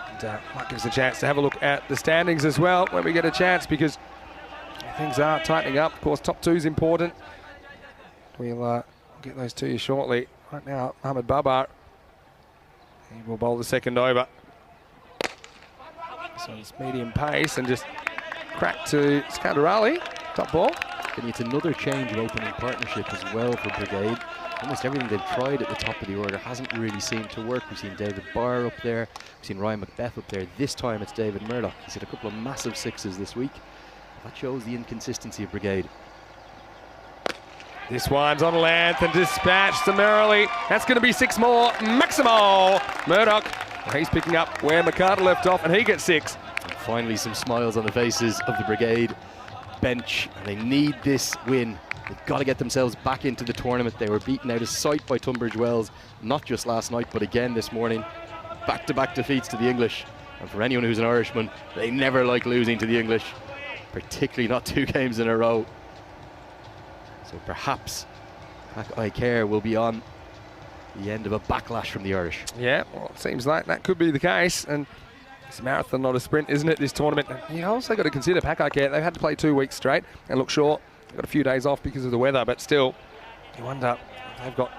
And might give us a chance to have a look at the standings as well when we get a chance, because things are tightening up. Of course, top 2 is important. We'll get those to you shortly. Right now, Mohamed Babar, he will bowl the second over. So it's medium pace and just crack to Skandarali, top ball. And it's another change of opening partnership as well for Brigade. Almost everything they've tried at the top of the order hasn't really seemed to work. We've seen David Barr up there, we've seen Ryan Macbeth up there. This time it's David Murdoch. He's hit a couple of massive sixes this week. That shows the inconsistency of Brigade. This one's on length and dispatched summarily. That's going to be 6 more. Maximo Murdoch. He's picking up where McCarter left off, and he gets 6. And finally, some smiles on the faces of the Brigade bench. And they need this win. They've got to get themselves back into the tournament. They were beaten out of sight by Tunbridge Wells, not just last night, but again this morning. Back-to-back defeats to the English. And for anyone who's an Irishman, they never like losing to the English, particularly not 2 games in a row. So perhaps Pack Care will be on the end of a backlash from the Irish. Yeah, well, it seems like that could be the case. And it's a marathon, not a sprint, isn't it, this tournament? And you also got to consider Pack Care. They've had to play 2 weeks straight and look short. They've got a few days off because of the weather, but still, you wonder if they've got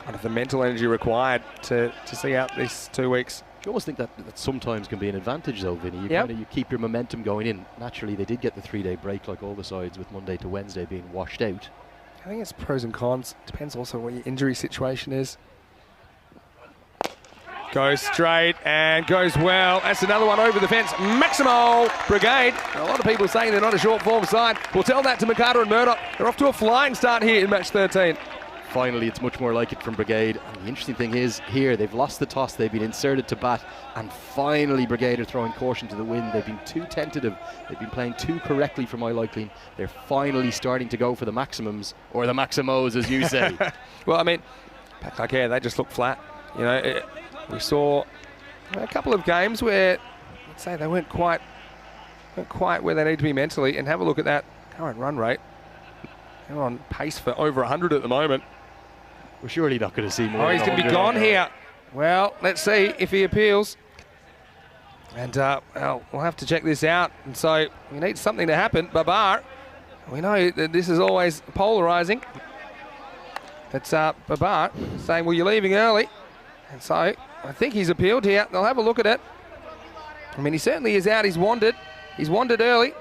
kind of the mental energy required to see out these 2 weeks. You almost think that sometimes can be an advantage, though, Vinny. You keep your momentum going in. Naturally, they did get the 3-day break, like all the sides, with Monday to Wednesday being washed out. I think it's pros and cons. Depends also what your injury situation is. Goes straight and goes well. That's another one over the fence. Maximo Brigade. A lot of people saying they're not a short form side. We'll tell that to McCarter and Murdoch. They're off to a flying start here in match 13. Finally, it's much more like it from Brigade. And the interesting thing is here, they've lost the toss, they've been inserted to bat, and finally Brigade are throwing caution to the wind. They've been too tentative, they've been playing too correctly for my liking. They're finally starting to go for the maximums, or the maximos as you say. Well, I mean, Pack Care, they just look flat. You know, we saw a couple of games where, let's say, they weren't quite where they need to be mentally. And have a look at that current run rate. They're on pace for over 100 at the moment. We're surely not going to see more. Oh, he's going to be gone here. Well, let's see if he appeals. And well, we'll have to check this out. And so we need something to happen. Babar, we know that this is always polarising. It's Babar saying, well, you're leaving early. And so I think he's appealed here. They'll have a look at it. I mean, he certainly is out. He's wandered. He's wandered early.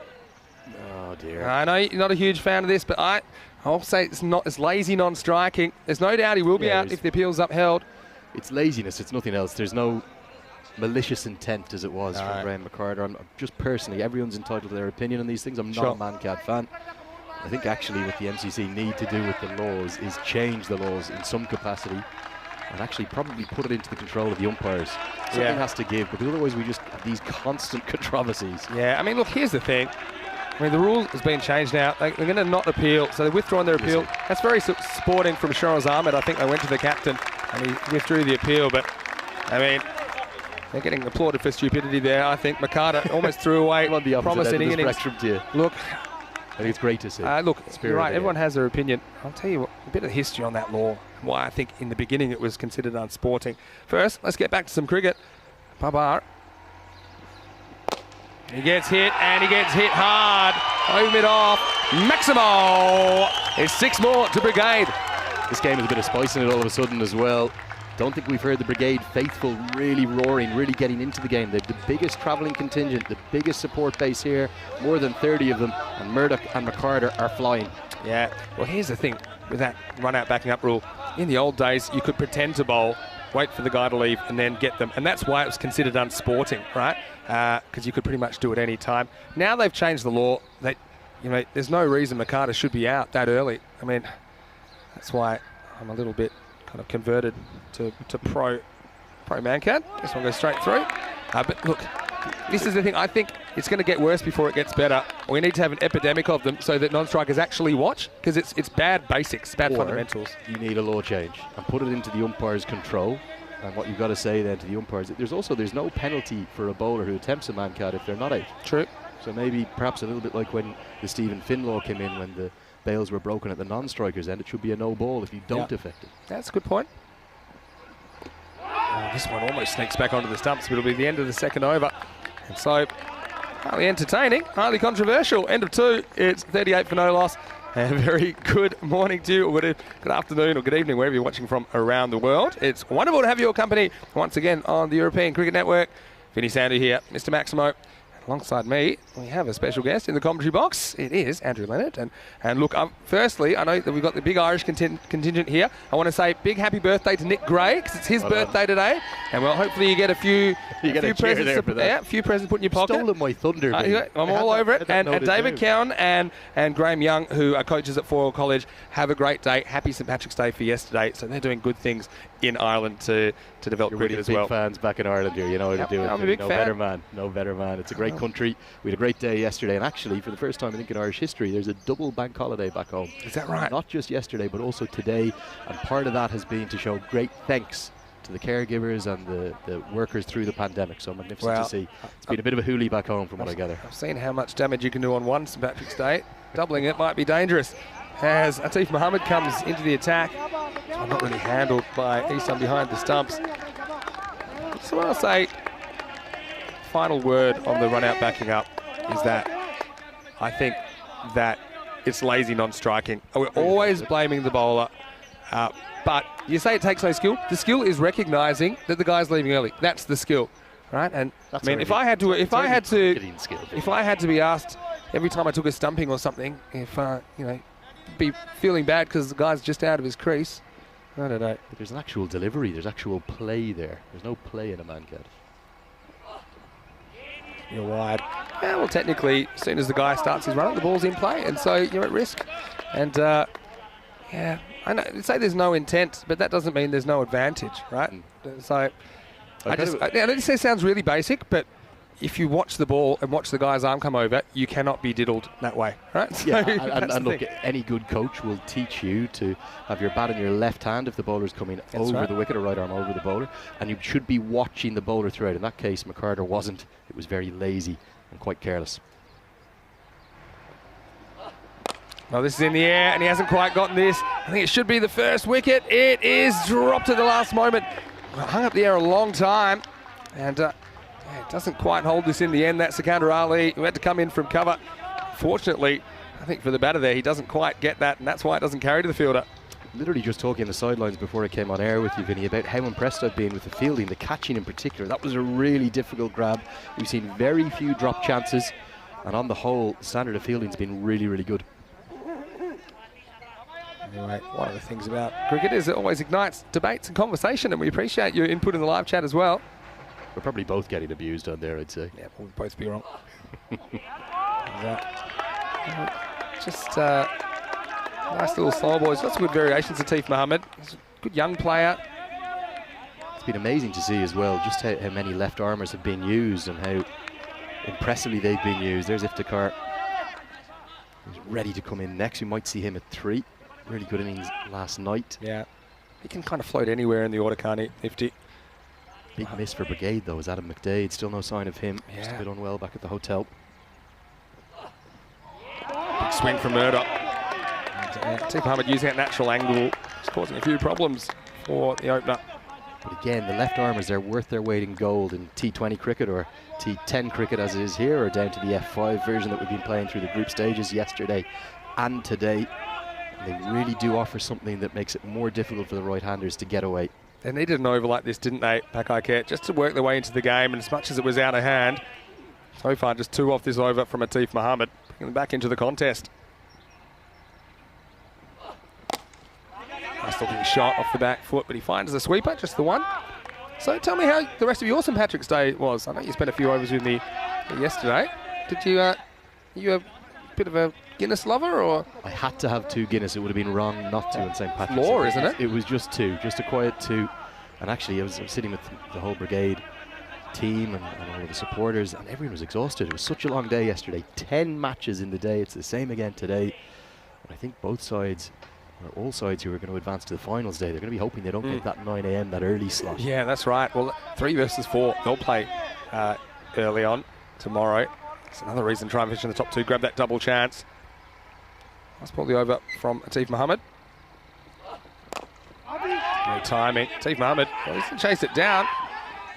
Oh, dear. I know you're not a huge fan of this, but I'll say it's lazy non-striking. There's no doubt he will be out if the appeal's upheld. It's laziness, it's nothing else. There's no malicious intent as it was from Graham McCarter. I'm just personally, everyone's entitled to their opinion on these things. I'm not a Man-Cat fan. I think actually what the MCC need to do with the laws is change the laws in some capacity and actually probably put it into the control of the umpires. Something has to give, because otherwise we just have these constant controversies. Yeah, I mean, look, here's the thing. I mean, the rule has been changed now. They're going to not appeal, so they've withdrawn their appeal. That's very sporting from Shiraz Ahmed. I think they went to the captain and he withdrew the appeal, but, I mean, they're getting applauded for stupidity there. I think McCarter almost threw away promising innings. Look, I think it's great to see. Look, you're right, everyone has their opinion. I'll tell you what, a bit of history on that law, why I think in the beginning it was considered unsporting. First, let's get back to some cricket. Babar. He gets hit, and he gets hit hard. Over mid-off. Maximo! It's 6 more to Brigade. This game has a bit of spice in it all of a sudden as well. Don't think we've heard the Brigade faithful really roaring, really getting into the game. They've the biggest travelling contingent, the biggest support base here, more than 30 of them, and Murdoch and McCarter are flying. Yeah, well, here's the thing with that run-out backing up rule. In the old days, you could pretend to bowl, wait for the guy to leave, and then get them. And that's why it was considered unsporting, right? Because you could pretty much do it any time. Now they've changed the law. There's no reason McCarter should be out that early. I mean, that's why I'm a little bit kind of converted to pro man-cat. This one goes straight through. But look, this is the thing. I think it's going to get worse before it gets better. We need to have an epidemic of them so that non-strikers actually watch, because it's bad basics, bad fundamentals. You need a law change and put it into the umpire's control. And what you've got to say then to the umpires, there's no penalty for a bowler who attempts a man-cat if they're not out. True. So maybe perhaps a little bit like when the Stephen Finn law came in, when the bails were broken at the non-strikers end, it should be a no ball if you don't affect it. That's a good point. This one almost sneaks back onto the stumps, but it'll be the end of the second over. And so, highly entertaining, highly controversial. End of 2, it's 38 for no loss. And a very good morning to you, or good afternoon or good evening, wherever you're watching from around the world. It's wonderful to have your company once again on the European Cricket Network. Vinny Sandu here, Mr. Maximo. Alongside me, we have a special guest in the commentary box. It is Andrew Leonard. And look, firstly, I know that we've got the big Irish contingent here. I want to say big happy birthday to Nick Gray, because it's his birthday today. And well, hopefully you get a few presents to put in your pocket. Stolen my thunder. I'm all over it. And David Cowan and Graham Young, who are coaches at Foyle College, have a great day. Happy St Patrick's Day for yesterday. So they're doing good things in Ireland to develop cricket as well. Big fans back in Ireland here. You know how to do it. I'm a big fan. No better man. It's a great country. We had a great day yesterday, and actually for the first time I think in Irish history there's a double bank holiday back home. Is that right? Not just yesterday but also today, and part of that has been to show great thanks to the caregivers and the workers through the pandemic. So magnificent to see. It's been a bit of a hoolie back home from what I gather. I've seen how much damage you can do on one St Patrick's Day. Doubling it might be dangerous. As Atif Mohammed comes into the attack, it's not really handled by Easton behind the stumps. So I'll say, final word on the run out backing up is that I think that it's lazy non-striking. We're always blaming the bowler, but you say it takes no skill. The skill is recognising that the guy's leaving early. That's the skill, right? And that's I mean, if I had to be asked every time I took a stumping or something, if be feeling bad because the guy's just out of his crease, I don't know. But there's an actual delivery. There's actual play there. There's no play in a man-cat. You're wide. Yeah, well, technically, as soon as the guy starts his run, the ball's in play, and so you're at risk. And yeah, I know. Say there's no intent, but that doesn't mean there's no advantage, right? So I know this sounds really basic, but if you watch the ball and watch the guy's arm come over, you cannot be diddled that way, right? So yeah, and look, any good coach will teach you to have your bat in your left hand if the bowler's coming over the wicket, or right arm over the bowler, and you should be watching the bowler throughout. In that case, McCarter wasn't. It was very lazy and quite careless. Well, this is in the air, and he hasn't quite gotten this. I think it should be the first wicket. It is dropped at the last moment. Well, hung up the air a long time, and it doesn't quite hold this in the end. That's Sikandar Ali, who had to come in from cover. Fortunately, I think for the batter there, he doesn't quite get that, and that's why it doesn't carry to the fielder. Literally just talking on the sidelines before I came on air with you, Vinny, about how impressed I've been with the fielding, the catching in particular. That was a really difficult grab. We've seen very few drop chances, and on the whole, the standard of fielding's been really, really good. Anyway, one of the things about cricket is it always ignites debates and conversation, and we appreciate your input in the live chat as well. We're probably both getting abused on there, I'd say. Yeah, we'll both be wrong. Just nice little slow boys. Lots of good variations of Atif Mohammed. He's a good young player. It's been amazing to see as well just how many left armers have been used and how impressively they've been used. There's Iftikhar. He's ready to come in next. We might see him at 3. Really good innings last night. Yeah. He can kind of float anywhere in the order, can't he, Ifti? Big miss for Brigade, though, is Adam McDade. Still no sign of him. Yeah. Just a bit unwell back at the hotel. Big swing from Murdoch. Atif Mohammed using that natural angle. It's causing a few problems for the opener. But again, the left armers, they're worth their weight in gold in T20 cricket, or T10 cricket as it is here, or down to the F5 version that we've been playing through the group stages yesterday and today. They really do offer something that makes it more difficult for the right-handers to get away. They needed an over like this, didn't they, Pakai Ket, just to work their way into the game, and as much as it was out of hand, so far just 2 off this over from Atif Mohammed, bringing them back into the contest. Nice looking shot off the back foot, but he finds the sweeper, just the one. So tell me how the rest of your St Patrick's Day was. I know you spent a few overs with me yesterday. Did you a bit of a Guinness lover, or? I had to have 2 Guinness. It would have been wrong not to on St. Patrick's Law, Day. isn't it? It was just 2, just a quiet 2. And actually, I was sitting with the whole brigade team and all of the supporters, and everyone was exhausted. It was such a long day yesterday. 10 matches in the day. It's the same again today. And I think both sides, or all sides who are going to advance to the finals day, they're going to be hoping they don't get that 9 a.m., that early slot. Yeah, that's right. Well, 3 versus 4, they'll play early on tomorrow. It's another reason to try and finish in the top 2, grab that double chance. Nice ball the over from Atif Mohammed. No timing. Atif Mohammed, well, he's going to chase it down.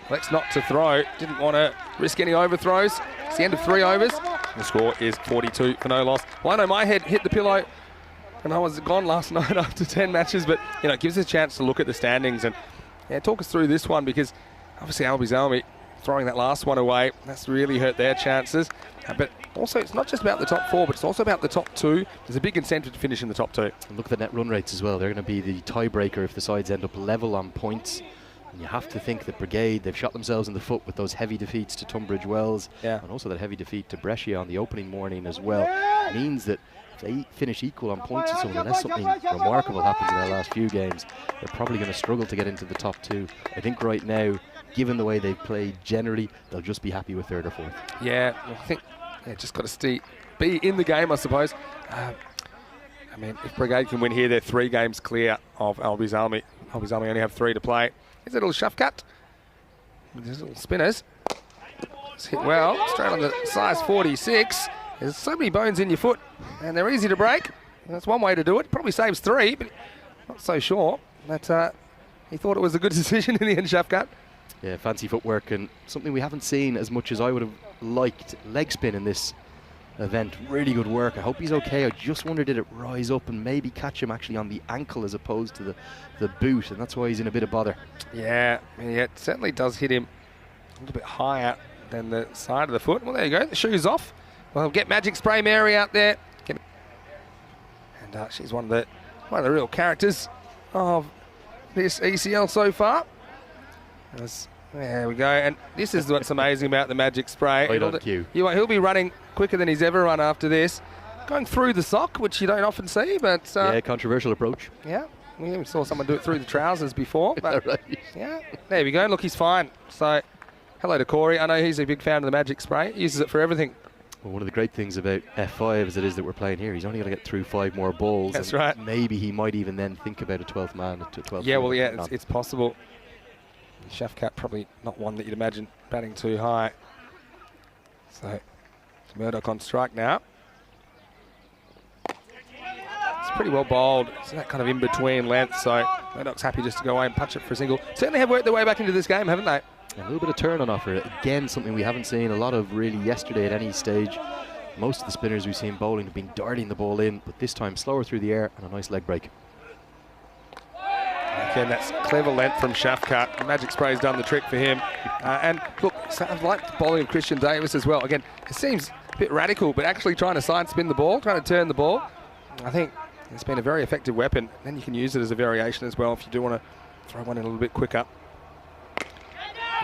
Elects not to throw. Didn't want to risk any overthrows. It's the end of 3 overs. The score is 42 for no loss. Well, I know my head hit the pillow and I was gone last night after 10 matches, but you know, it gives us a chance to look at the standings and talk us through this one, because obviously Albi Zalmi throwing that last one away, that's really hurt their chances. But also, it's not just about the top 4, but it's also about the top 2. There's a big incentive to finish in the top 2. And look at the net run rates as well. They're going to be the tiebreaker if the sides end up level on points. And you have to think that Brigade, they've shot themselves in the foot with those heavy defeats to Tunbridge Wells, and also that heavy defeat to Brescia on the opening morning as well. It means that if they finish equal on points or something, unless something remarkable happens in their last few games, they're probably going to struggle to get into the top 2. I think right now, given the way they've played generally, they'll just be happy with 3rd or 4th. Yeah, I think just got to be in the game, I suppose. I mean, if Brigade can win here, they're 3 games clear of Albi Zalmi. Albi Zalmi only have 3 to play. Here's a little shove cut with his little spinners. It's hit well, straight on the size 46. There's so many bones in your foot, and they're easy to break. And that's one way to do it. Probably saves 3, but not so sure. But he thought it was a good decision in the end, shove cut. Yeah, fancy footwork, and something we haven't seen as much as I would have liked. Leg spin in this event. Really good work. I hope he's okay. I just wonder, did it rise up and maybe catch him actually on the ankle as opposed to the boot, and that's why he's in a bit of bother. Yeah, it certainly does hit him a little bit higher than the side of the foot. Well, there you go. The shoe's off. Well, get Magic Spray Mary out there. And she's one of the real characters of this ECL so far. There we go. And this is what's amazing about the Magic Spray. Right on cue. He'll be running quicker than he's ever run after this. Going through the sock, which you don't often see, but... yeah, controversial approach. Yeah, we even saw someone do it through the trousers before. But right. yeah, there we go. Look, he's fine. So, hello to Corey. I know he's a big fan of the Magic Spray. He uses it for everything. Well, one of the great things about F5 as it is that we're playing here, he's only going to get through 5 more balls. That's right. Maybe he might even then think about a 12th man to 12th. Yeah, well, yeah, it's possible. Shafkat probably not one that you'd imagine batting too high. So, Murdoch on strike now. It's pretty well bowled. It's that kind of in-between length, so Murdoch's happy just to go away and punch it for a single. Certainly have worked their way back into this game, haven't they? A little bit of turn on offer. Again, something we haven't seen a lot of really yesterday at any stage. Most of the spinners we've seen bowling have been darting the ball in, but this time slower through the air and a nice leg break. Again, that's clever length from Shafkat. Magic Spray's done the trick for him. And look, I've liked the bowling of Christian Davis as well. Again, it seems a bit radical, but actually trying to side spin the ball, trying to turn the ball. I think it's been a very effective weapon. Then you can use it as a variation as well if you do want to throw one in a little bit quicker.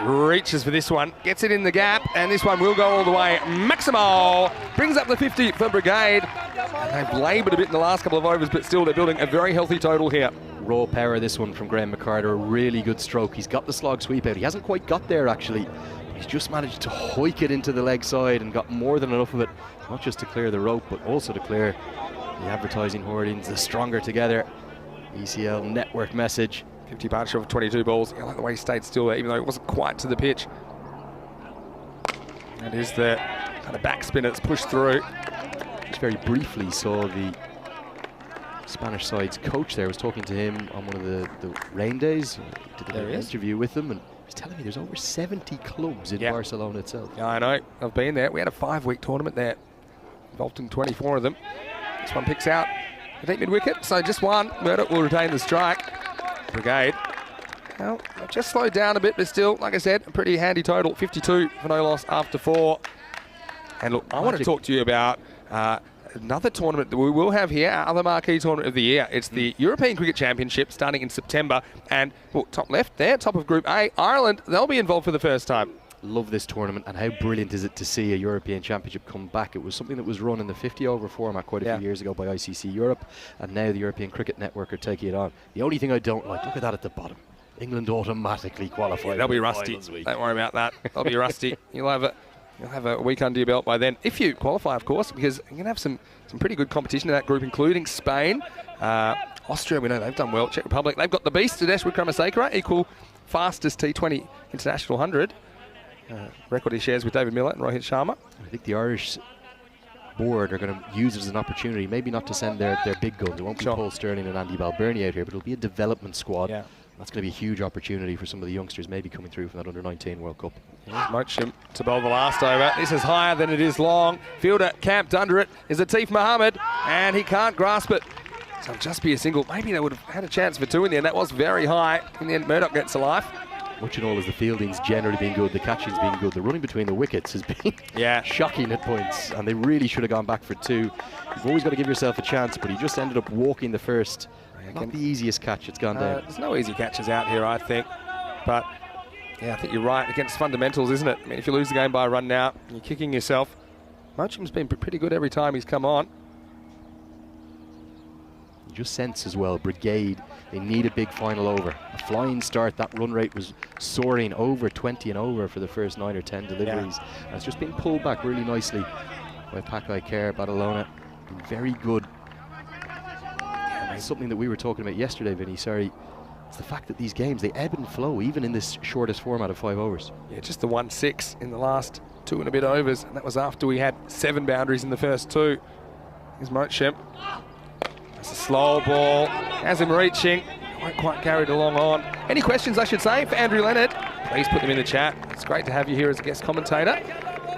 Reaches for this one, gets it in the gap, and this one will go all the way. Maximo brings up the 50 for Brigade. And they've laboured a bit in the last couple of overs, but still they're building a very healthy total here. Raw power, this one from Graham McCarter. A really good stroke. He's got the slog sweep out. He hasn't quite got there actually. He's just managed to hoik it into the leg side and got more than enough of it, not just to clear the rope, but also to clear the advertising hoardings, the stronger together ECL network message. 50 partnership of 22 balls. I like the way he stayed still there, even though it wasn't quite to the pitch. That is the kind of backspin that's pushed through. Just very briefly saw the Spanish side's coach there. I was talking to him on one of the rain days. Did an interview with him, and he was telling me there's over 70 clubs in Barcelona itself. Yeah, I know. I've been there. We had a 5-week tournament there, involved in 24 of them. This one picks out the deep mid-wicket, so just one. Murdoch will retain the strike. Brigade. Well, just slowed down a bit, but still, like I said, a pretty handy total. 52 for no loss after 4. And look, I want to talk to you about another tournament that we will have here, our other marquee tournament of the year. It's the European Cricket Championship starting in September. And well, top left there, top of Group A, Ireland, they'll be involved for the first time. love this tournament, and how brilliant is it to see a European Championship come back. It was something that was run in the 50-over format quite a few years ago by ICC Europe, and now the European Cricket Network are taking it on. The only thing I don't like, look at that at the bottom. England automatically qualify. Yeah, they'll be rusty. Don't worry about that. They'll be rusty. You'll have a week under your belt by then, if you qualify, of course, because you're going to have some pretty good competition in that group, including Spain, Austria. We know they've done well. Czech Republic. They've got the beast, Tedeschi Wickramasinghe, equal fastest T20 International 100. Record he shares with David Miller and Rohit Sharma. I think the Irish board are going to use it as an opportunity, maybe not to send their big guns. It won't be Paul Sterling and Andy Balbirnie out here, but it'll be a development squad. Yeah. That's going to be a huge opportunity for some of the youngsters maybe coming through from that under-19 World Cup. Mochim to bowl the last over. This is higher than it is long. Fielder camped under it is Atif Mohammed, and he can't grasp it. So it'll just be a single. Maybe they would have had a chance for two in the end. That was very high. In the end, Murdoch gets to life. Much in all, as the fielding's generally been good, the catching's been good. The running between the wickets has been shocking at points, and they really should have gone back for two. You've always got to give yourself a chance, but he just ended up walking the first. Not the easiest catch, it's gone down. There's no easy catches out here, I think. But, yeah, I think you're right. Against fundamentals, isn't it? I mean, if you lose the game by a run now, you're kicking yourself. Mochim's been pretty good every time he's come on. You just sense as well, Brigade, they need a big final over. A flying start, that run rate was soaring over 20 and over for the first 9 or 10 deliveries. And it's just been pulled back really nicely by Pakai Kerr, Badalona. Been very good. Something that we were talking about yesterday, Vinny, sorry, it's the fact that these games, they ebb and flow, even in this shortest format of 5 overs. Yeah, just the 1-6 in the last 2 and a bit overs, and that was after we had 7 boundaries in the first 2. Here's Mochim. That's a slow ball, has him reaching, won't quite carry it along on. Any questions, I should say, for Andrew Leonard? Please put them in the chat. It's great to have you here as a guest commentator.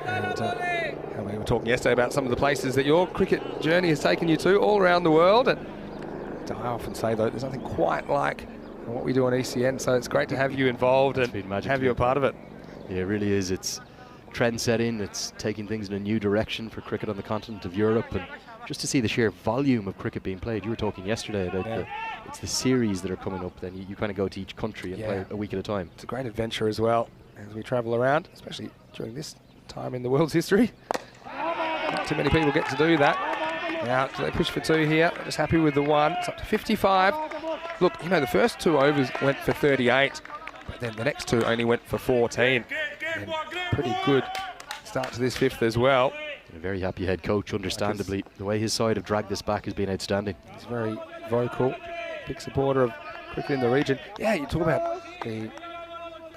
And we were talking yesterday about some of the places that your cricket journey has taken you to all around the world. And I often say, though, there's nothing quite like what we do on ECN, so it's great to have you involved and have you a part of it. Yeah, it really is. It's trend setting, it's taking things in a new direction for cricket on the continent of Europe, and just to see the sheer volume of cricket being played. You were talking yesterday about it's the series that are coming up, then you kind of go to each country and play a week at a time. It's a great adventure as well as we travel around, especially during this time in the world's history. Not too many people get to do that. Now, do they push for 2 here? They're just happy with the 1. It's up to 55. Look, you know, the first 2 overs went for 38, but then the next 2 only went for 14. And pretty good start to this 5th as well. A very happy head coach, understandably. The way his side have dragged this back has been outstanding. He's very vocal, big supporter of cricket in the region. Yeah, you talk about the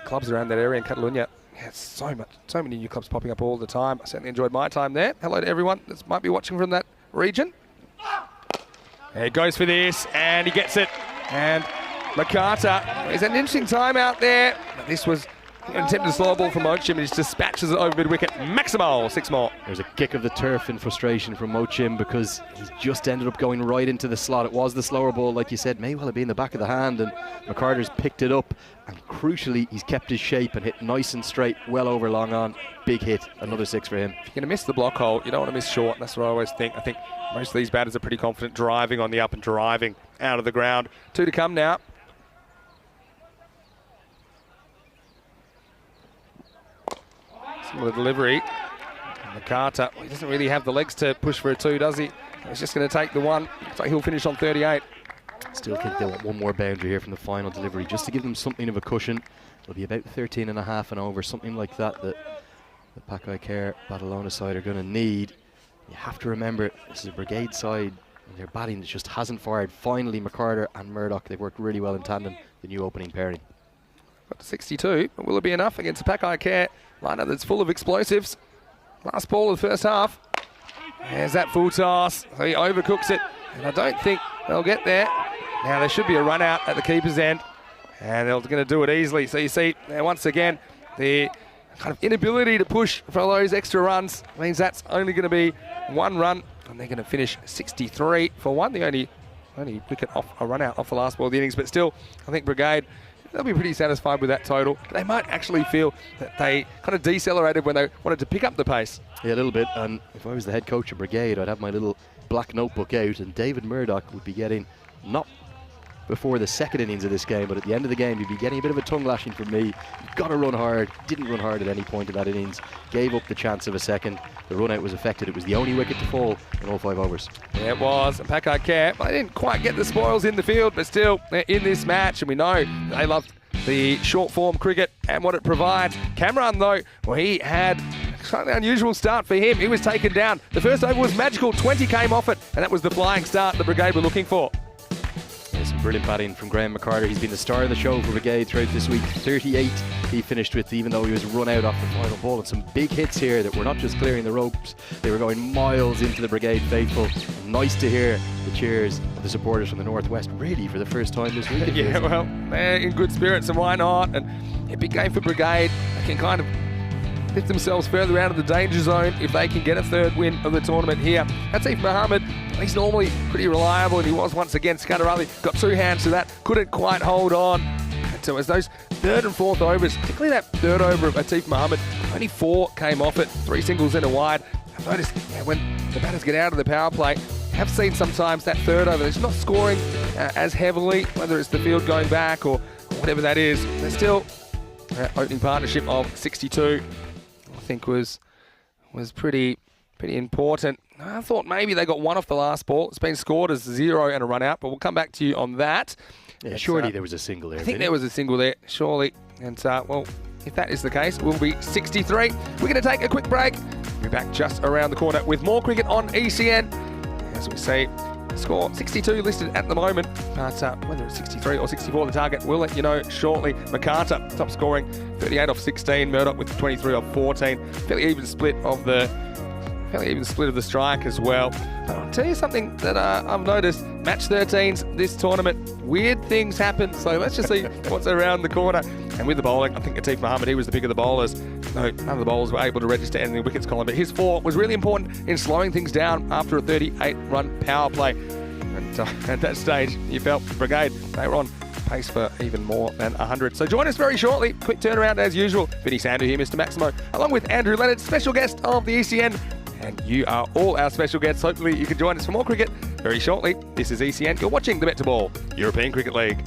clubs around that area in Catalonia. Yeah, so many new clubs popping up all the time. I certainly enjoyed my time there. Hello to everyone that might be watching from that region. There he goes for this, and he gets it. And Makata, there's an interesting time out there. But this was an attempted slow ball from Mochim, and he dispatches it over mid-wicket. Maximal, 6 more. There's a kick of the turf in frustration from Mochim because he's just ended up going right into the slot. It was the slower ball, like you said, may well have been the back of the hand, and McCarter's picked it up. And crucially, he's kept his shape and hit nice and straight, well over long on. Big hit, another 6 for him. If you're going to miss the block hole, you don't want to miss short. That's what I always think. I think most of these batters are pretty confident driving on the up and driving out of the ground. 2 to come now. Similar delivery. Makata, he doesn't really have the legs to push for a 2, does he? He's just going to take the 1. So he'll finish on 38. Still think they want 1 more boundary here from the final delivery, just to give them something of a cushion. It'll be about 13.5 and over, something like that, that the Pakai Kerr Badalona side are going to need. You have to remember, this is a Brigade side, and their batting just hasn't fired. Finally, McCarter and Murdoch, they've worked really well in tandem, the new opening pairing. Got to 62, but will it be enough against a Pakai Kerr lineup that's full of explosives? Last ball of the first half. There's that full toss. So he overcooks it, and I don't think they'll get there. Now there should be a run out at the keeper's end, and they're going to do it easily. So you see, once again, the kind of inability to push for those extra runs means that's only going to be 1 run, and they're going to finish 63 for 1. The only wicket off a run out off the last ball of the innings, but still, I think Brigade, they'll be pretty satisfied with that total. They might actually feel that they kind of decelerated when they wanted to pick up the pace. Yeah, a little bit, and if I was the head coach of Brigade, I'd have my little black notebook out, and David Murdoch would be getting not before the second innings of this game, but at the end of the game, you'd be getting a bit of a tongue lashing from me. You've got to run hard. Didn't run hard at any point in that innings. Gave up the chance of a second. The run out was affected. It was the only wicket to fall in all 5 overs. Yeah, it was. Packard Care, they didn't quite get the spoils in the field, but still, they're in this match, and we know they love the short form cricket and what it provides. Cameron, though, well, he had a slightly unusual start for him. He was taken down. The first over was magical. 20 came off it, and that was the flying start the Brigade were looking for. Yeah, some brilliant batting from Graham McCarter. He's been the star of the show for Brigade throughout this week. 38 he finished with, even though he was run out off the final ball. And some big hits here that were not just clearing the ropes, they were going miles into the Brigade faithful. And nice to hear the cheers of the supporters from the Northwest, really, for the first time this week. Yeah, well, they're in good spirits, and why not? And a big game for Brigade. They can kind of lift themselves further out of the danger zone if they can get a third win of the tournament here. Atif Mohammed, he's normally pretty reliable, and he was once again. Scudderali got 2 hands to that, couldn't quite hold on. And so as those third and fourth overs, particularly that third over of Atif Mohammed, only 4 came off it, 3 singles and a wide. I've noticed when the batters get out of the power play, have seen sometimes that third over, they're just not scoring as heavily, whether it's the field going back or whatever that is. They're still opening partnership of 62. I think was pretty important. I thought maybe they got 1 off the last ball. It's been scored as 0 and a run out, but we'll come back to you on that. Yeah, surely there was a single there. I think there was a single there, surely. And well, if that is the case, we'll be 63. We're going to take a quick break. We'll be back just around the corner with more cricket on ECN. As we say, score 62 listed at the moment, but whether it's 63 or 64 the target, we'll let you know shortly. McCarter top scoring, 38 off 16. Murdoch with 23 off 14. Fairly even split of the strike as well. But I'll tell you something that I've noticed. Match 13s this tournament, weird things happen. So let's just see what's around the corner. And with the bowling, I think Atif Mohammed, he was the pick of the bowlers. No, none of the bowlers were able to register in the wickets column, but his 4 was really important in slowing things down after a 38-run power play. And at that stage, you felt Brigade, they were on pace for even more than 100. So join us very shortly. Quick turnaround as usual. Vinny Sandu here, Mr. Maximo, along with Andrew Leonard, special guest of the ECN. And you are all our special guests. Hopefully you can join us for more cricket very shortly. This is ECN. You're watching the BET2BALL European Cricket League.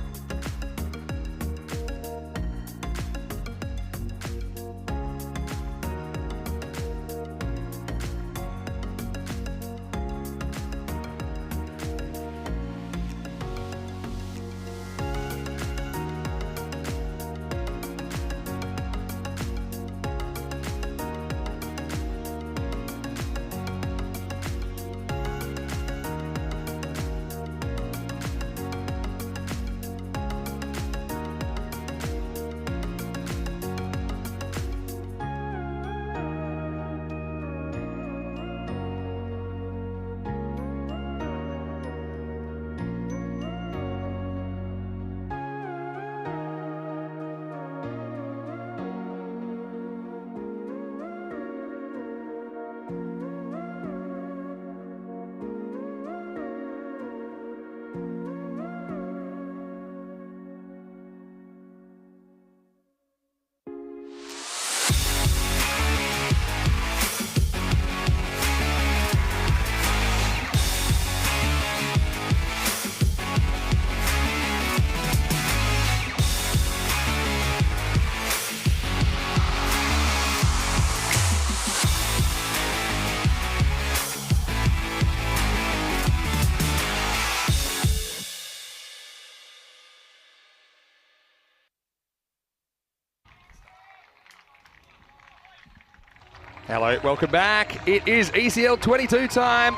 Hello, welcome back. It is ECL 22 time.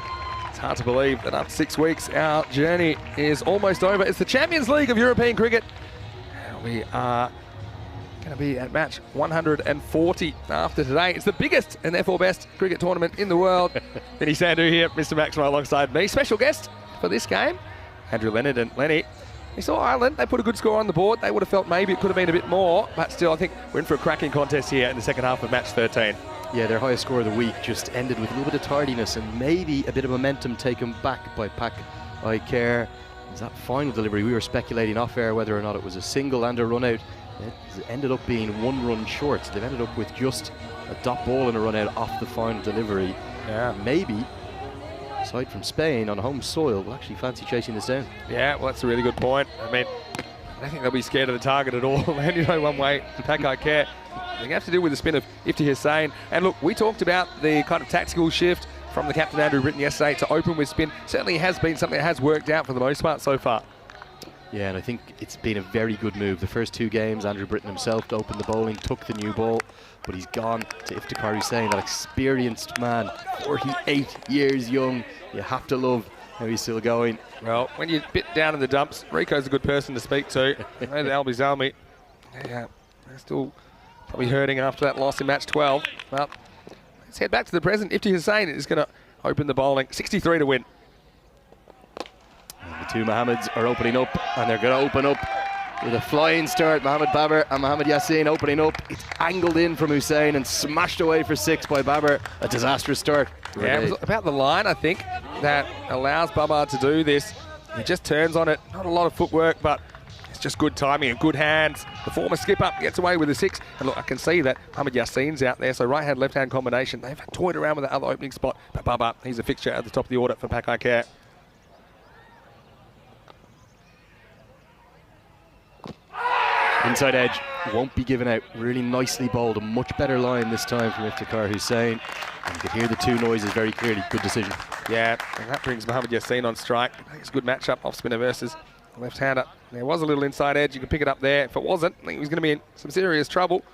It's hard to believe that after 6 weeks, our journey is almost over. It's the Champions League of European Cricket. We are going to be at match 140 after today. It's the biggest and therefore best cricket tournament in the world. Vinny Sandu here, Mr. Maximo alongside me. Special guest for this game, Andrew Leonard and Lenny. We saw Ireland, they put a good score on the board. They would have felt maybe it could have been a bit more, but still I think we're in for a cracking contest here in the second half of match 13. Yeah, their highest score of the week just ended with a little bit of tardiness and maybe a bit of momentum taken back by Pack Care. That final delivery, we were speculating off air whether or not it was a single and a run out. It ended up being 1 run short. So they've ended up with just a dot ball and a run out off the final delivery. Yeah. Maybe side from Spain on home soil will actually fancy chasing this down. Yeah, well, that's a really good point. I mean, I don't think they'll be scared of the target at all. And you know, one way, Pakai Care, they have to deal with the spin of Ifti Hussain. And look, we talked about the kind of tactical shift from the captain Andrew Britton yesterday to open with spin. Certainly has been something that has worked out for the most part so far. Yeah, and I think it's been a very good move. The first 2 games, Andrew Britton himself opened the bowling, took the new ball, but he's gone to Iftikhar Hussain, that experienced man, 48 years young. You have to love how he's still going. Well, when you're a bit down in the dumps, Rico's a good person to speak to. I know the Albies Army, yeah, they're still probably hurting after that loss in match 12. Well, let's head back to the present. Ifti Hussain is going to open the bowling, 63 to win. The 2 Mohammeds are opening up, and they're going to open up with a flying start. Mohammed Babar and Mohammed Yassin opening up. It's angled in from Hussain and smashed away for 6 by Babar. A disastrous start. Yeah, it was about the line, I think, that allows Babar to do this. He just turns on it. Not a lot of footwork, but it's just good timing and good hands. The former skipper gets away with a 6. And look, I can see that Mohammed Yassin's out there, so right-hand, left-hand combination. They've toyed around with that other opening spot. But Babar, he's a fixture at the top of the order for Pakai Care. Inside edge won't be given out. Really nicely bowled. A much better line this time from Iftikhar Hussain. And you could hear the 2 noises very clearly. Good decision. Yeah, and that brings Mohammed Yassin on strike. I think it's a good matchup, off spinner versus left-hander. There was a little inside edge. You could pick it up there. If it wasn't, I think he was going to be in some serious trouble.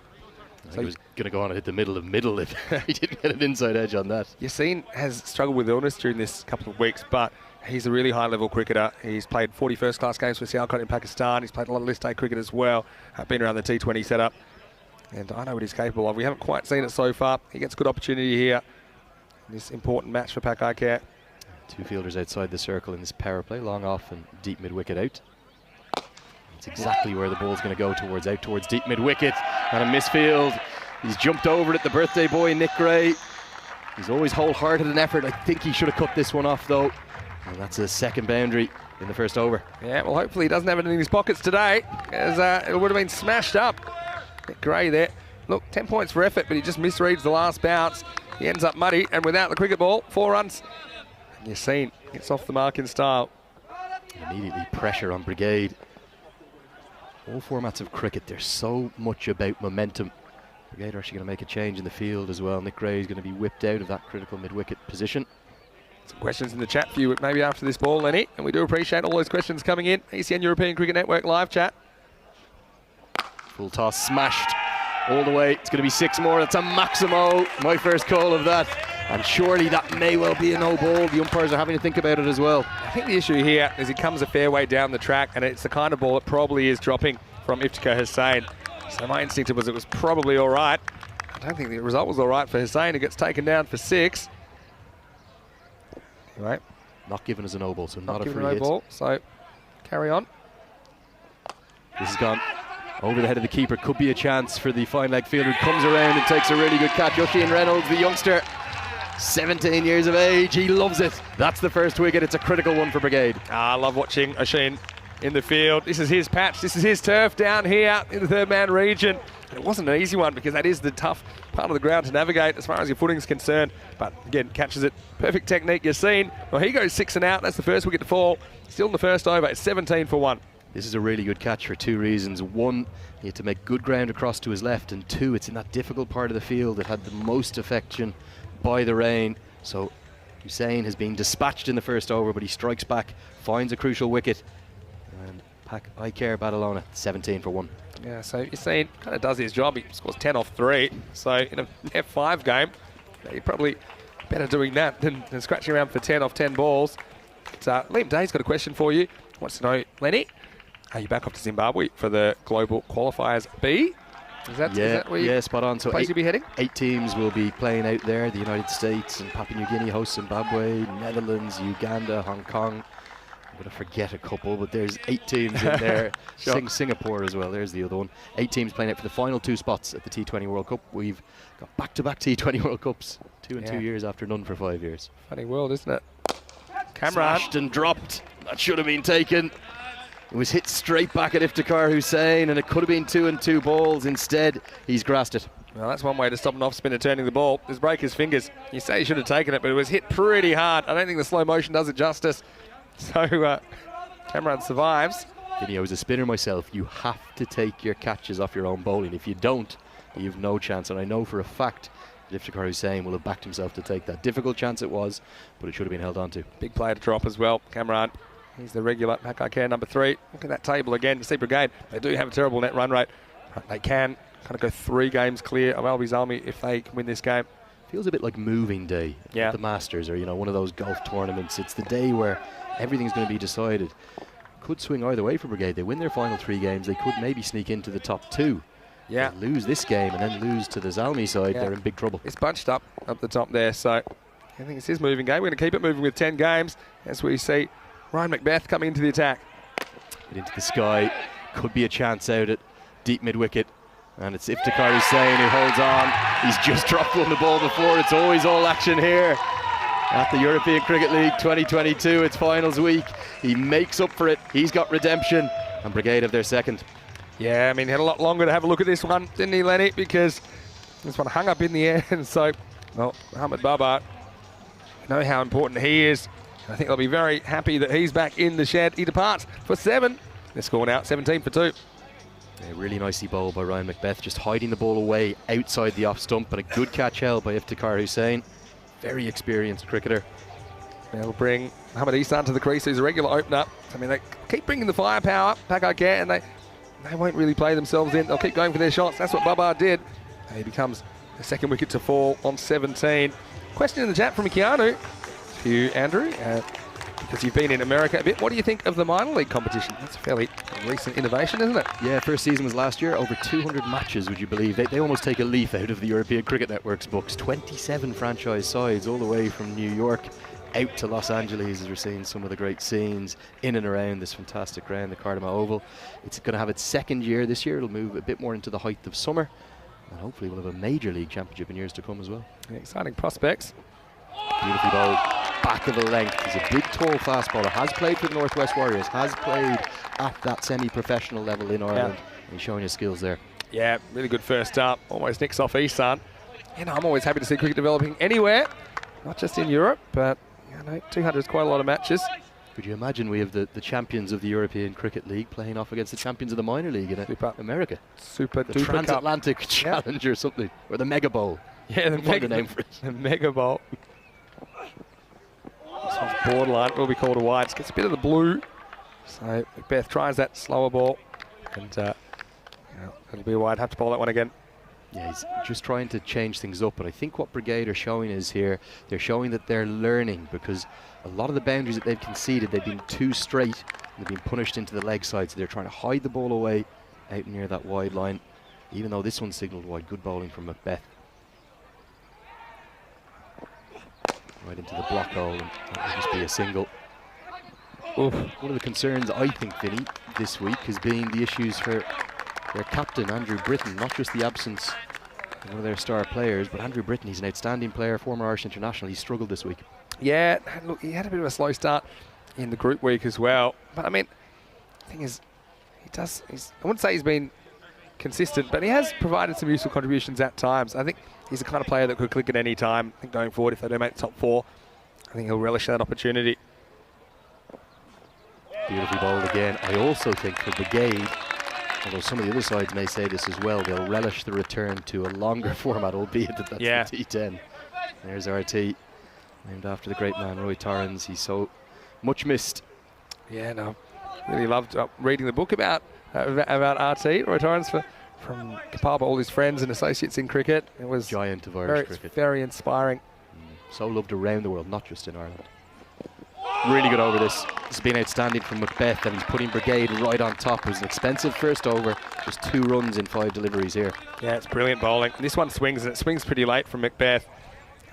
I think he was going to go on and hit the middle if he didn't get an inside edge on that. Yassin has struggled with illness during this couple of weeks, but he's a really high-level cricketer. He's played 40 first-class games for Sialkot in Pakistan. He's played a lot of list-A cricket as well. Been around the T20 setup, and I know what he's capable of. We haven't quite seen it so far. He gets good opportunity here in this important match for Pakai Care. 2 fielders outside the circle in this power play, long off and deep mid-wicket out. That's exactly where the ball's going to go towards, out towards deep mid-wicket, and a misfield. He's jumped over it, the birthday boy, Nick Gray. He's always wholehearted in effort. I think he should have cut this one off, though. And that's a second boundary in the first over. Yeah, well, hopefully he doesn't have it in his pockets today, as it would have been smashed up. Nick Gray there. Look, 10 points for effort, but he just misreads the last bounce. He ends up muddy, and without the cricket ball, 4 runs. Yassin gets off the mark in style. Immediately pressure on Brigade. All formats of cricket, there's so much about momentum. Brigade are actually going to make a change in the field as well. Nick Gray is going to be whipped out of that critical mid-wicket position. Some questions in the chat for you maybe after this ball, Lenny, and we do appreciate all those questions coming in. ECN European Cricket Network live chat. Full toss smashed all the way. It's going to be 6 more. That's a Maximo. My first call of that. And surely that may well be a no ball. The umpires are having to think about it as well. I think the issue here is he comes a fair way down the track, and it's the kind of ball that probably is dropping from Iftikhar Hussain. So my instinct was it was probably all right. I don't think the result was all right for Hussain. He gets taken down for 6. Anyway, not given as a no ball, so not a free no hit. Ball, so carry on. This has gone over the head of the keeper. Could be a chance for the fine leg fielder who comes around and takes a really good catch. Oisin Reynolds, the youngster, 17 years of age. He loves it. That's the first wicket. It's a critical one for Brigade. I love watching Oisin in the field. This is his patch. This is his turf down here in the third man region. It wasn't an easy one because that is the tough part of the ground to navigate as far as your footing is concerned. But again, catches it. Perfect technique you've seen. Well, he goes 6 and out. That's the first wicket to fall. Still in the first over. It's 17 for 1. This is a really good catch for 2 reasons. 1, he had to make good ground across to his left. And 2, it's in that difficult part of the field that had the most affection by the rain. So Hussain has been dispatched in the first over, but he strikes back, finds a crucial wicket. And I care Badalona, 17 for 1. Yeah, so you're saying kind of does his job. He scores 10 off 3. So in a F5 game, you're probably better doing that than scratching around for 10 off 10 balls. But, Liam Day's got a question for you. Wants to know, Lenny, are you back off to Zimbabwe for the Global Qualifiers B? Is that where you spot on. So you'll be heading? 8 teams will be playing out there. The United States and Papua New Guinea host Zimbabwe, Netherlands, Uganda, Hong Kong. I'm going to forget a couple, but there's 8 teams in there. Sure. Singapore as well, there's the other one. 8 teams playing out for the final 2 spots at the T20 World Cup. We've got back-to-back T20 World Cups, 2 and 2 years after none for 5 years. Funny world, isn't it? Cameron. Smashed and dropped. That should have been taken. It was hit straight back at Iftikhar Hussain, and it could have been 2 and 2 balls. Instead, he's grassed it. Well, that's one way to stop an off-spinner turning the ball, is break his fingers. You say he should have taken it, but it was hit pretty hard. I don't think the slow motion does it justice. So Cameron survives. Vinny, I was a spinner myself. You have to take your catches off your own bowling. If you don't, you've no chance. And I know for a fact that Iftikhar Hussain will have backed himself to take that. Difficult chance it was, but it should have been held on to. Big play to drop as well. Cameron, he's the regular Mackay Care number 3. Look at that table again. You see Brigade, they do have a terrible net run rate. They can kind of go 3 games clear of Albies Army if they can win this game. Feels a bit like moving day at the Masters, or one of those golf tournaments. It's the day where everything's going to be decided. Could swing either way for Brigade. They win their final 3 games, they could maybe sneak into the top 2. Yeah. They lose this game and then lose to the Zalmi side, they're in big trouble. It's bunched up the top there, so I think it's his moving game. We're going to keep it moving with 10 games as we see Ryan Macbeth coming into the attack. Get into the sky, could be a chance out at deep mid-wicket. And it's Iftikhar Hussain who holds on. He's just dropped one the ball before. It's always all action here at the European Cricket League 2022. It's finals week. He makes up for it. He's got redemption. And Brigade have their second. Yeah, I mean, he had a lot longer to have a look at this one, didn't he, Lenny? Because this one hung up in the air. And so, well, Mohamed Babar, you know how important he is. I think they'll be very happy that he's back in the shed. He departs for 7. They're scoring out 17 for 2. Yeah, really nicely bowled by Ryan Macbeth, just hiding the ball away outside the off stump, but a good catch held by Iftikhar Hussain. Very experienced cricketer. They'll bring Mohamed Isan to the crease, who's a regular opener. I mean, they keep bringing the firepower back, I care, and they won't really play themselves in. They'll keep going for their shots. That's what Babar did. And he becomes the second wicket to fall on 17. Question in the chat from Keanu to you, Andrew. Because you've been in America a bit. What do you think of the minor league competition? That's a fairly recent innovation, isn't it? Yeah, first season was last year. Over 200 matches, would you believe? They almost take a leaf out of the European Cricket Network's books. 27 franchise sides all the way from New York out to Los Angeles, as we're seeing some of the great scenes in and around this fantastic ground, the Cartama Oval. It's going to have its second year this year. It'll move a bit more into the height of summer. And hopefully we'll have a major league championship in years to come as well. Yeah, exciting prospects. Beautifully bowled, back of the length. He's a big, tall fast bowler. Has played for the Northwest Warriors. Has played at that semi-professional level in Ireland. And he's showing his skills there. Yeah, really good first up. Almost nicks off Isan. I'm always happy to see cricket developing anywhere, not just in Europe, but 200 is quite a lot of matches. Could you imagine we have the champions of the European Cricket League playing off against the champions of the minor league in America? Super the Duper Transatlantic Challenge or something, or the Mega Bowl. Yeah, the name for it. The Mega Bowl. This one's borderline. It will be called a wide. Just gets a bit of the blue. So Macbeth tries that slower ball, and it'll be a wide. Have to bowl that one again. Yeah, he's just trying to change things up, but I think what Brigade are showing is here, they're showing that they're learning, because a lot of the boundaries that they've conceded, they've been too straight, and they've been punished into the leg side, so they're trying to hide the ball away out near that wide line, even though this one signalled wide. Good bowling from Macbeth. Right into the block hole, and that will just be a single. Oof. One of the concerns, I think, Vinny, this week has been the issues for their captain, Andrew Britton, not just the absence of one of their star players, but Andrew Britton, he's an outstanding player, former Irish international. He struggled this week. Yeah, look, he had a bit of a slow start in the group week as well. But I mean, the thing is, I wouldn't say he's been consistent, but he has provided some useful contributions at times. I think he's the kind of player that could click at any time. I think going forward, if they do make the top 4, I think he'll relish that opportunity. Beautifully bowled again. I also think for Brigade, although some of the other sides may say this as well, they'll relish the return to a longer format, albeit that that's the T10. There's RT, named after the great man Roy Torrens. He's so much missed. Yeah, no, really loved reading the book about RT, Roy Torrens, from compiled by all his friends and associates in cricket. It was giant of Irish cricket. Very inspiring. So loved around the world, not just in Ireland. Really good over this. It's been outstanding from Macbeth, and he's putting Brigade right on top. It was an expensive first over, just 2 runs in 5 deliveries here. Yeah, it's brilliant bowling. This one swings, and it swings pretty late from Macbeth.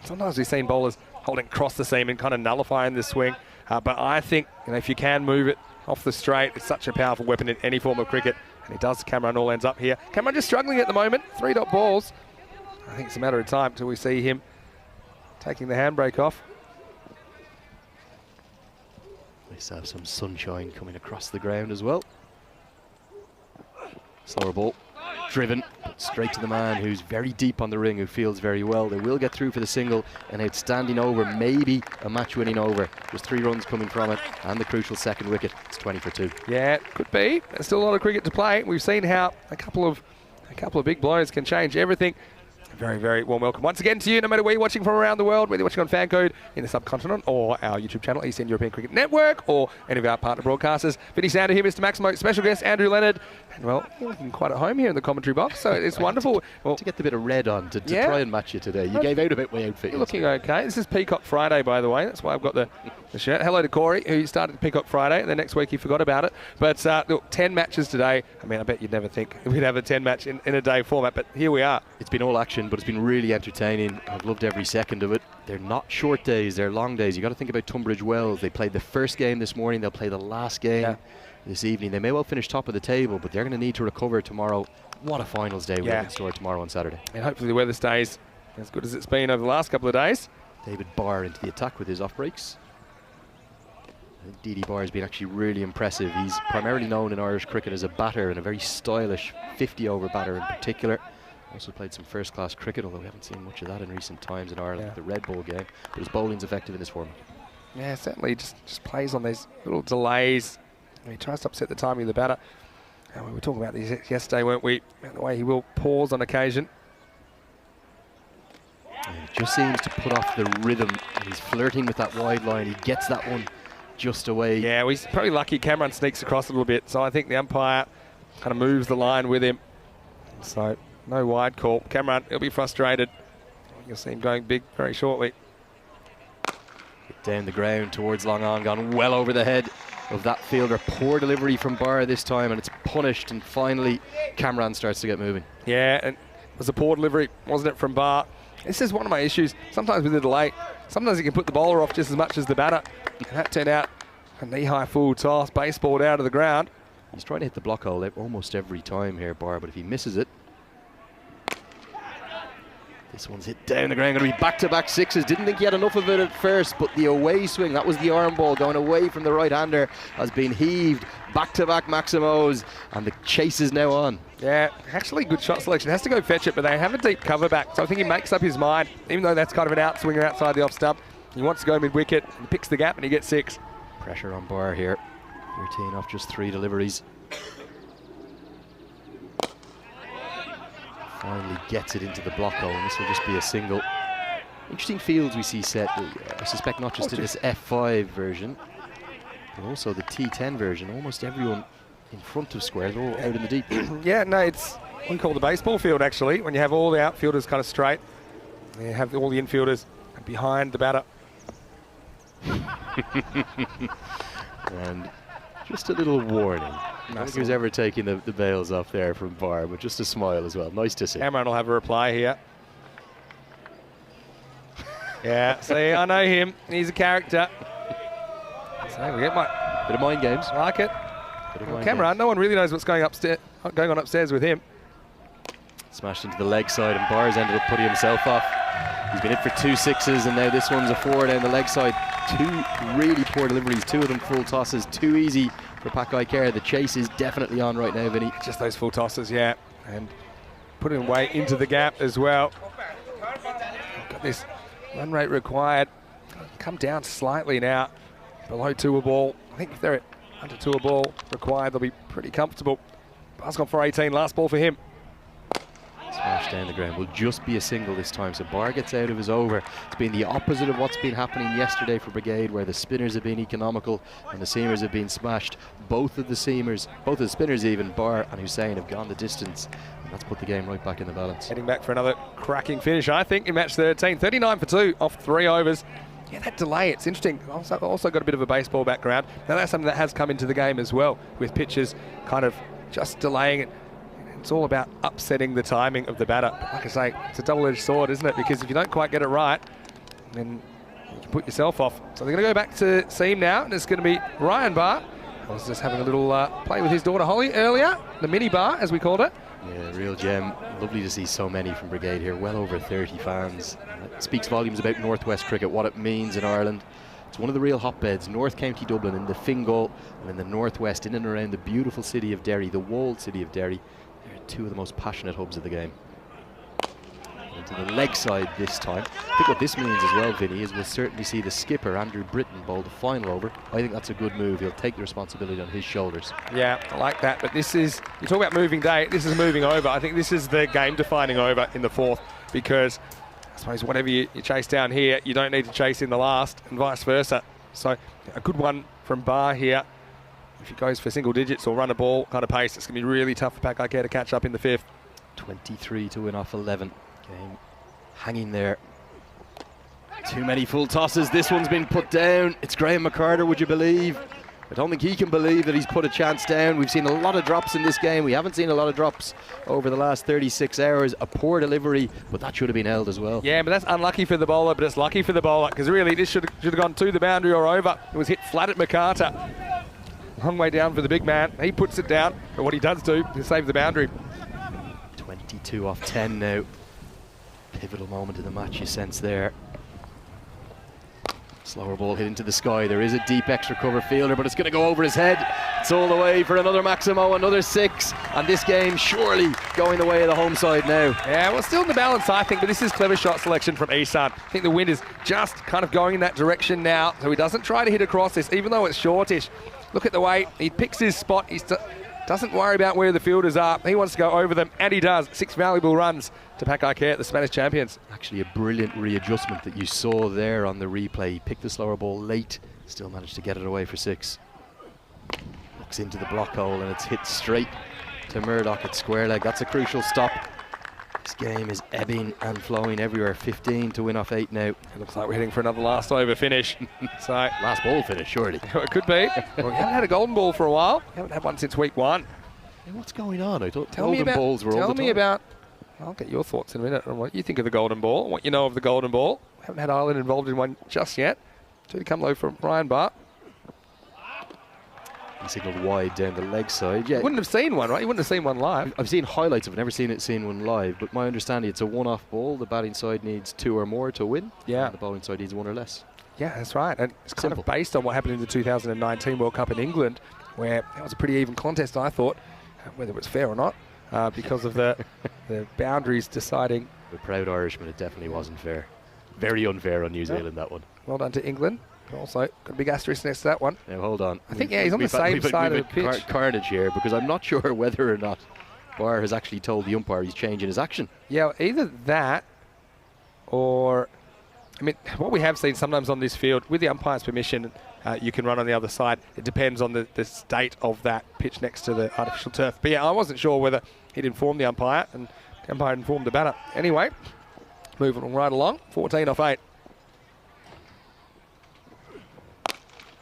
Sometimes we've seen bowlers holding across the seam and kind of nullifying this swing. But I think if you can move it off the straight, it's such a powerful weapon in any form of cricket. And he does. Cameron all ends up here. Cameron just struggling at the moment. 3-dot balls. I think it's a matter of time till we see him taking the handbrake off. Nice to have some sunshine coming across the ground as well. Slower ball. driven, but straight to the man who's very deep on the ring, who feels very well. They will get through for the single, an outstanding over, maybe a match-winning over. There's 3 runs coming from it, and the crucial second wicket. It's 20 for 2. Yeah, it could be. There's still a lot of cricket to play. We've seen how a couple of big blows can change everything. Very, very warm welcome once again to you, no matter where you're watching from around the world, whether you're watching on Fan Code in the subcontinent or our YouTube channel, Eastern European Cricket Network, or any of our partner broadcasters. Vinny Sander here, Mr. Maximo, special guest Andrew Leonard. And well, you're looking quite at home here in the commentary box, so it's wonderful. Well, to get the bit of red on to try and match you today. You gave out a bit my outfit. You're looking okay. This is Peacock Friday, by the way. That's why I've got the shirt. Hello to Corey, who started Peacock Friday, and the next week he forgot about it. But look, 10 matches today. I mean, I bet you'd never think we'd have a 10 match in a day format, but here we are. It's been all action, but it's been really entertaining. I've loved every second of it. They're not short days, they're long days. You've got to think about Tunbridge Wells. They played the first game this morning, they'll play the last game this evening. They may well finish top of the table, but they're going to need to recover tomorrow. What a finals day we have in store tomorrow on Saturday. And hopefully the weather stays as good as it's been over the last couple of days. David Barr into the attack with his off breaks. I think Didi Barr has been actually really impressive. He's primarily known in Irish cricket as a batter, and a very stylish 50-over batter in particular. Also played some first-class cricket, although we haven't seen much of that in recent times in Ireland, the Red Bull game. But his bowling's effective in this format. Yeah, certainly just plays on these little delays. He tries to upset the timing of the batter. And we were talking about these yesterday, weren't we? About the way he will pause on occasion. And he just seems to put off the rhythm. He's flirting with that wide line. He gets that one just away. Yeah, well, he's probably lucky Cameron sneaks across a little bit. So I think the umpire kind of moves the line with him. So no wide call. Cameron, he'll be frustrated. You'll see him going big very shortly. Down the ground towards long on, gone well over the head of that fielder. Poor delivery from Barr this time, and it's punished, and finally Cameron starts to get moving. Yeah, and it was a poor delivery, wasn't it, from Barr? This is one of my issues. Sometimes with the delay, sometimes you can put the bowler off just as much as the batter. And that turned out a knee-high full toss, baseballed out of the ground. He's trying to hit the block hole almost every time here, Barr, but if he misses it, this one's hit down the ground. Going to be back-to-back sixes. Didn't think he had enough of it at first, but the away swing, that was the arm ball going away from the right-hander, has been heaved. Back-to-back Maximos, and the chase is now on. Yeah, actually good shot selection. Has to go fetch it, but they have a deep cover back. So I think he makes up his mind, even though that's kind of an outswinger outside the off stump. He wants to go mid-wicket, he picks the gap, and he gets 6. Pressure on Barr here. 13 off just 3 deliveries. Finally gets it into the block hole, and this will just be a single. Interesting fields we see set, I suspect not just in this F5 version, but also the T10 version. Almost everyone in front of square, they're all out in the deep. Yeah, no, it's what we call the baseball field, actually, when you have all the outfielders kind of straight. You have all the infielders behind the batter. And just a little warning. I don't think he was ever taking the bails off there from Barr, but just a smile as well. Nice to see. Cameron will have a reply here. Yeah, see, I know him. He's a character. So we get bit of mind games. Like it. Well, Cameron, no one really knows what's going on upstairs with him. Smashed into the leg side, and Barr's ended up putting himself off. He's been hit for 2 sixes, and now this one's a 4 down the leg side. 2 really poor deliveries, 2 of them full tosses. Too easy for Pakai Care. The chase is definitely on right now, Vinny. Just those full tosses, yeah. And putting him way into the gap as well. Got this run rate required. Come down slightly now. Below 2 a ball. I think if they're at under 2 a ball required, they'll be pretty comfortable. Barr's gone for 18, last ball for him. Smash down the ground. Will just be a single this time, so Barr gets out of his over. It's been the opposite of what's been happening yesterday for Brigade, where the spinners have been economical and the seamers have been smashed. Both of the spinners even, Barr and Hussain, have gone the distance, and that's put the game right back in the balance. Heading back for another cracking finish, I think, in match 13. 39 for 2 off 3 overs. Yeah, that delay, it's interesting. Also got a bit of a baseball background. Now that's something that has come into the game as well, with pitchers kind of just delaying it. It's all about upsetting the timing of the batter. But like I say, it's a double-edged sword, isn't it? Because if you don't quite get it right, then you can put yourself off. So they're going to go back to seam now, and it's going to be Ryan Barr. I was just having a little play with his daughter Holly earlier, the mini bar, as we called it. Yeah, real gem. Lovely to see so many from Brigade here. Well over 30 fans. That speaks volumes about Northwest cricket, what it means in Ireland. It's one of the real hotbeds. North County Dublin in the Fingal, and in the Northwest, in and around the beautiful city of Derry, the walled city of Derry. There are two of the most passionate hubs of the game. Into the leg side this time. I think what this means as well, Vinny, is we'll certainly see the skipper, Andrew Britton, bowl the final over. I think that's a good move. He'll take the responsibility on his shoulders. Yeah, I like that. But this is, you talk about moving day, this is moving over. I think this is the game-defining over in the fourth, because I suppose whatever you chase down here, you don't need to chase in the last, and vice versa. So a good one from Barr here. If he goes for single digits or run a ball kind of pace, it's going to be really tough for Pack Ikea to catch up in the fifth. 23 to win off 11. Game hanging there. Too many full tosses. This one's been put down. It's Graham McCarter, would you believe? I don't think he can believe that he's put a chance down. We've seen a lot of drops in this game. We haven't seen a lot of drops over the last 36 hours. A poor delivery, but that should have been held as well. Yeah, but that's unlucky for the bowler, but it's lucky for the bowler, because really this should have gone to the boundary or over. It was hit flat at McCarter. Long way down for the big man. He puts it down, but what he does do is save the boundary. 22 off 10 now. Pivotal moment in the match, you sense there. Slower ball hit into the sky. There is a deep extra cover fielder, but it's going to go over his head. It's all the way for another Maximo, another 6. And this game surely going the way of the home side now. Yeah, well, still in the balance, I think, but this is clever shot selection from Isan. I think the wind is just kind of going in that direction now, so he doesn't try to hit across this, even though it's shortish. Look at the way he picks his spot. He doesn't worry about where the fielders are. He wants to go over them, and he does. 6 valuable runs to Pack Ikea, the Spanish champions. Actually, a brilliant readjustment that you saw there on the replay. He picked the slower ball late, still managed to get it away for 6. Looks into the block hole, and it's hit straight to Murdoch at square leg. That's a crucial stop. This game is ebbing and flowing everywhere. 15 to win off 8 now. It looks like we're heading for another last over finish. So last ball finish, surely. It could be. Well, we haven't had a golden ball for a while. We haven't had one since week 1. Hey, what's going on? I thought Tell me about. I'll get your thoughts in a minute on what you think of the golden ball, what you know of the golden ball. We haven't had Ireland involved in one just yet. To come low from Ryan Barr. He signalled wide down the leg side. Yeah, you wouldn't have seen one, right? You wouldn't have seen one live. I've seen highlights. I've never seen one live. But my understanding, it's a one-off ball. The batting side needs 2 or more to win. Yeah. And the bowling side needs 1 or less. Yeah, that's right. And it's kind of based on what happened in the 2019 World Cup in England, where it was a pretty even contest, I thought, whether it was fair or not, because of the boundaries deciding. The proud Irishman, it definitely wasn't fair. Very unfair on New Zealand, that one. Well done to England. Also, got a big asterisk next to that one. Now, hold on. I think, yeah, he's on the same side of the pitch. Carnage here, because I'm not sure whether or not Barr has actually told the umpire he's changing his action. Yeah, either that or, I mean, what we have seen sometimes on this field, with the umpire's permission, you can run on the other side. It depends on the state of that pitch next to the artificial turf. But yeah, I wasn't sure whether he'd informed the umpire, and the umpire informed the batter. Anyway, moving right along, 14 off 8.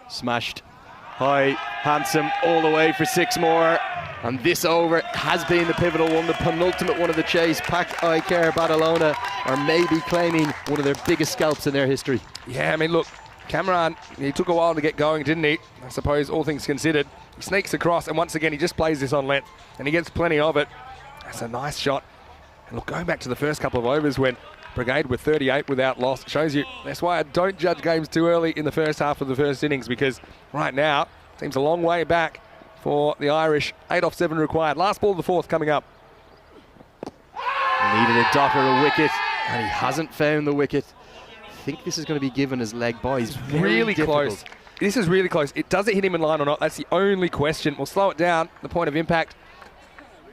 Smashed high, handsome, all the way for 6 more. And this over has been the pivotal one, the penultimate one of the chase. Pack Ikea Badalona are maybe claiming one of their biggest scalps in their history. Yeah, I mean, look, Cameron, he took a while to get going, didn't he? I suppose, all things considered. He sneaks across, and once again, he just plays this on length, and he gets plenty of it. That's a nice shot. And look, going back to the first couple of overs when Brigade with 38 without loss shows you that's why I don't judge games too early in the first half of the first innings, because right now it seems a long way back for the Irish. 8 off 7 required. Last ball of the fourth coming up. He needed a dot or a wicket, and he hasn't found the wicket. I think this is going to be given as leg by. He's really close. This is really close. It does it hit him in line or not? That's the only question. We'll slow it down. The point of impact.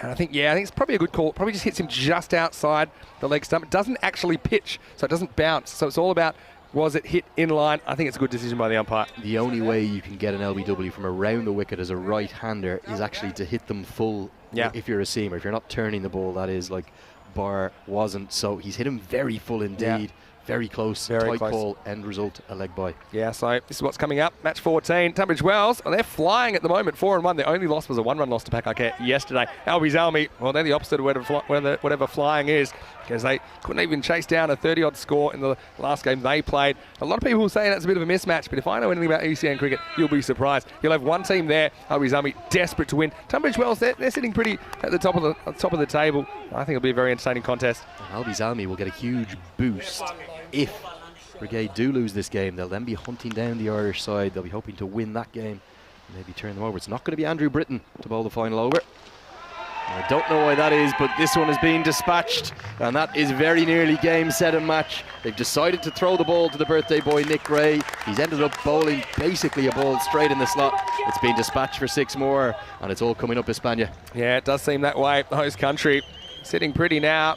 And I think it's probably a good call. Probably just hits him just outside the leg stump. It doesn't actually pitch, so it doesn't bounce. So it's all about, was it hit in line? I think it's a good decision by the umpire. The only way you can get an LBW from around the wicket as a right-hander is actually to hit them full. Yeah. If you're a seamer. If you're not turning the ball, that is, like Barr wasn't. So he's hit him very full indeed. Yeah. Very close, tight call, end result, a leg by. Yeah, so this is what's coming up. Match 14, Tunbridge Wells. They're flying at the moment, 4-1. Their only loss was a 1-run loss to Pack Ikea yesterday. Albie Zalmi, well, they're the opposite of whatever flying is, because they couldn't even chase down a 30-odd score in the last game they played. A lot of people will say that's a bit of a mismatch, but if I know anything about ECN cricket, you'll be surprised. You'll have one team there, Albie Zalmi, desperate to win. Tunbridge Wells, they're sitting pretty at the top of the table. I think it'll be a very entertaining contest. And Albie Zalmi will get a huge boost. If Brigade do lose this game, they'll then be hunting down the Irish side. They'll be hoping to win that game and maybe turn them over. It's not going to be Andrew Britton to bowl the final over. I don't know why that is, but this one is being dispatched, and that is very nearly game, set and match. They've decided to throw the ball to the birthday boy Nick Gray. He's ended up bowling basically a ball straight in the slot. It's been dispatched for 6 more, and it's all coming up Hispania. Yeah, it does seem that way. The host country sitting pretty now.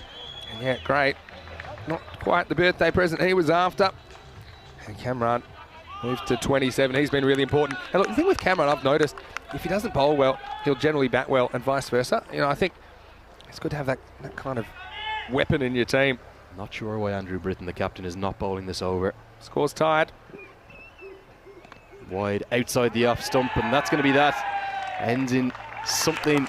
And yeah, great. Not quite the birthday present he was after. And Cameron moved to 27. He's been really important. And look, the thing with Cameron, I've noticed, if he doesn't bowl well, he'll generally bat well, and vice versa. You know, I think it's good to have that kind of weapon in your team. Not sure why Andrew Britton, the captain, is not bowling this over. Score's tied. Wide outside the off stump, and that's going to be that. Ends in something,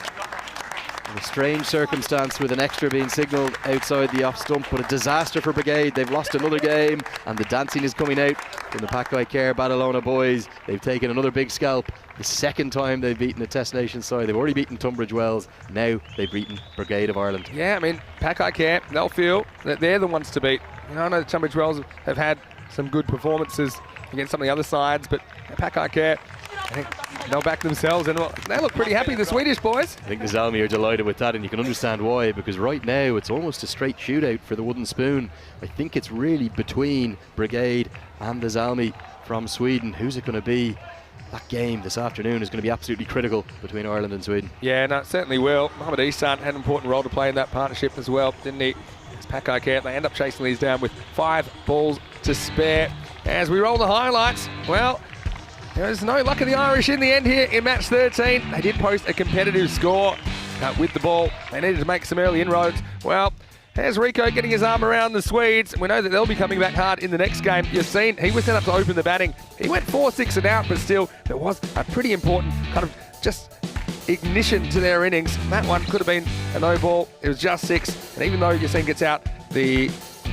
a strange circumstance with an extra being signalled outside the off stump, but a disaster for Brigade. They've lost another game, and the dancing is coming out from the Packeye Care Badalona boys. They've taken another big scalp. The second time they've beaten a Test Nation side. They've already beaten Tunbridge Wells. Now they've beaten Brigade of Ireland. Yeah, I mean, Packeye Care, they'll feel that they're the ones to beat. You know, I know the Tunbridge Wells have had some good performances against some of the other sides, but Packeye Care, I think they'll back themselves, and they look pretty happy, the Swedish boys. I think the Zalmi are delighted with that, and you can understand why, because right now it's almost a straight shootout for the wooden spoon. I think it's really between Brigade and the Zalmi from Sweden. Who's it going to be? That game this afternoon is going to be absolutely critical between Ireland and Sweden. Yeah, no, it certainly will. Mohamed Ihsan had an important role to play in that partnership as well, didn't he? It's Packeye Care. They end up chasing these down with 5 balls to spare. As we roll the highlights, well, there's no luck of the Irish in the end here in match 13. They did post a competitive score with the ball. They needed to make some early inroads. Well, there's Rico getting his arm around the Swedes. We know that they'll be coming back hard in the next game. You've seen he was set up to open the batting. He went 4-6 and out, but still there was a pretty important kind of just ignition to their innings. That one could have been a no ball. It was just 6, and even though Yassine gets out the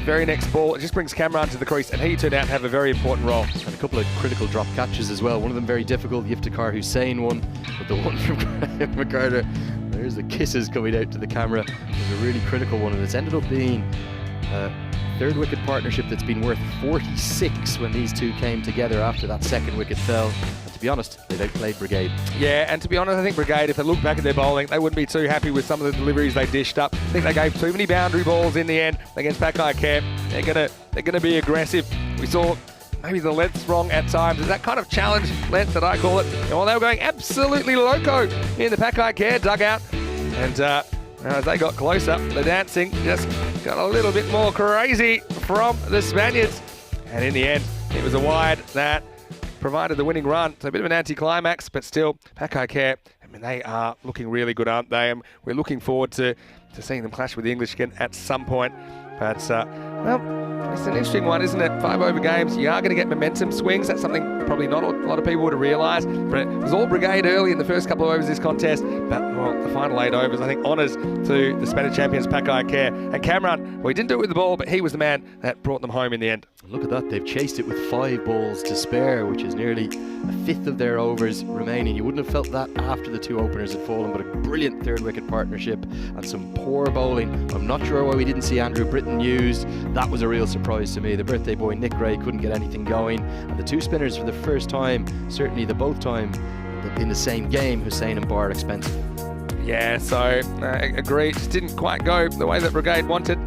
very next ball, it just brings Cameron to the crease, and he turned out to have a very important role. And a couple of critical drop catches as well. One of them very difficult, the Iftikhar Hussain one, but the one from Graham McCarter, there's the kisses coming out to the camera. It was a really critical one, and it's ended up being a third wicket partnership that's been worth 46 when these two came together after that second wicket fell. And to be honest, they've outplayed Brigade. Yeah, and to be honest, I think Brigade, if they look back at their bowling, they wouldn't be too happy with some of the deliveries they dished up. I think they gave too many boundary balls in the end against Packeye Care. They're gonna be aggressive. We saw maybe the length's wrong at times. It's that kind of challenge length that I call it. Well, they were going absolutely loco in the Packeye Care dugout. And as they got closer, the dancing just got a little bit more crazy from the Spaniards. And in the end, it was a wide that provided the winning run. So a bit of an anticlimax, but still, Packeye Care, I mean, they are looking really good, aren't they? And we're looking forward to seeing them clash with the English again at some point. But, well, it's an interesting one, isn't it? 5 over games, you are going to get momentum swings. That's something probably not a lot of people would have realised. But it was all Brigade early in the first couple of overs of this contest. But, well, the final 8 overs, I think, honours to the Spanish champions, Packeye Care. And Cameron, well, he didn't do it with the ball, but he was the man that brought them home in the end. Look at that, they've chased it with 5 balls to spare, which is nearly a fifth of their overs remaining. You wouldn't have felt that after the 2 openers had fallen, but a brilliant third wicket partnership and some poor bowling. I'm not sure why we didn't see Andrew Britton used. That was a real surprise to me. The birthday boy Nick Gray couldn't get anything going, and the 2 spinners for the first time, certainly the both time in the same game, Hussain and Barr expensive. Yeah, so agreed. Just didn't quite go the way that Brigade wanted.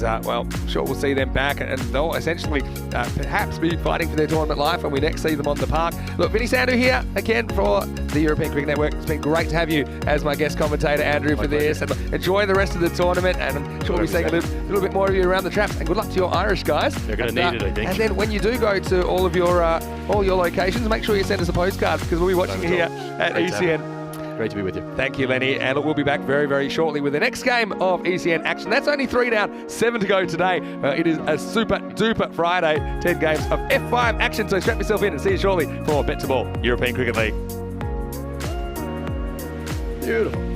Well, I'm sure we'll see them back, and they'll essentially perhaps be fighting for their tournament life when we next see them on the park. Look, Vinny Sandu here again for the European Cricket Network. It's been great to have you as my guest commentator, Andrew, for this. And enjoy the rest of the tournament, and I'm sure we'll be seeing a little bit more of you around the traps. And good luck to your Irish guys. They're going to need it, I think. And then when you do go to all your locations, make sure you send us a postcard, because we'll be watching you here at ECN. Great to be with you. Thank you, Lenny. And look, we'll be back very, very shortly with the next game of ECN action. That's only 3 down, 7 to go today. It is a super duper Friday. 10 games of F5 action. So strap yourself in and see you shortly for BET2BALL European Cricket League. Beautiful.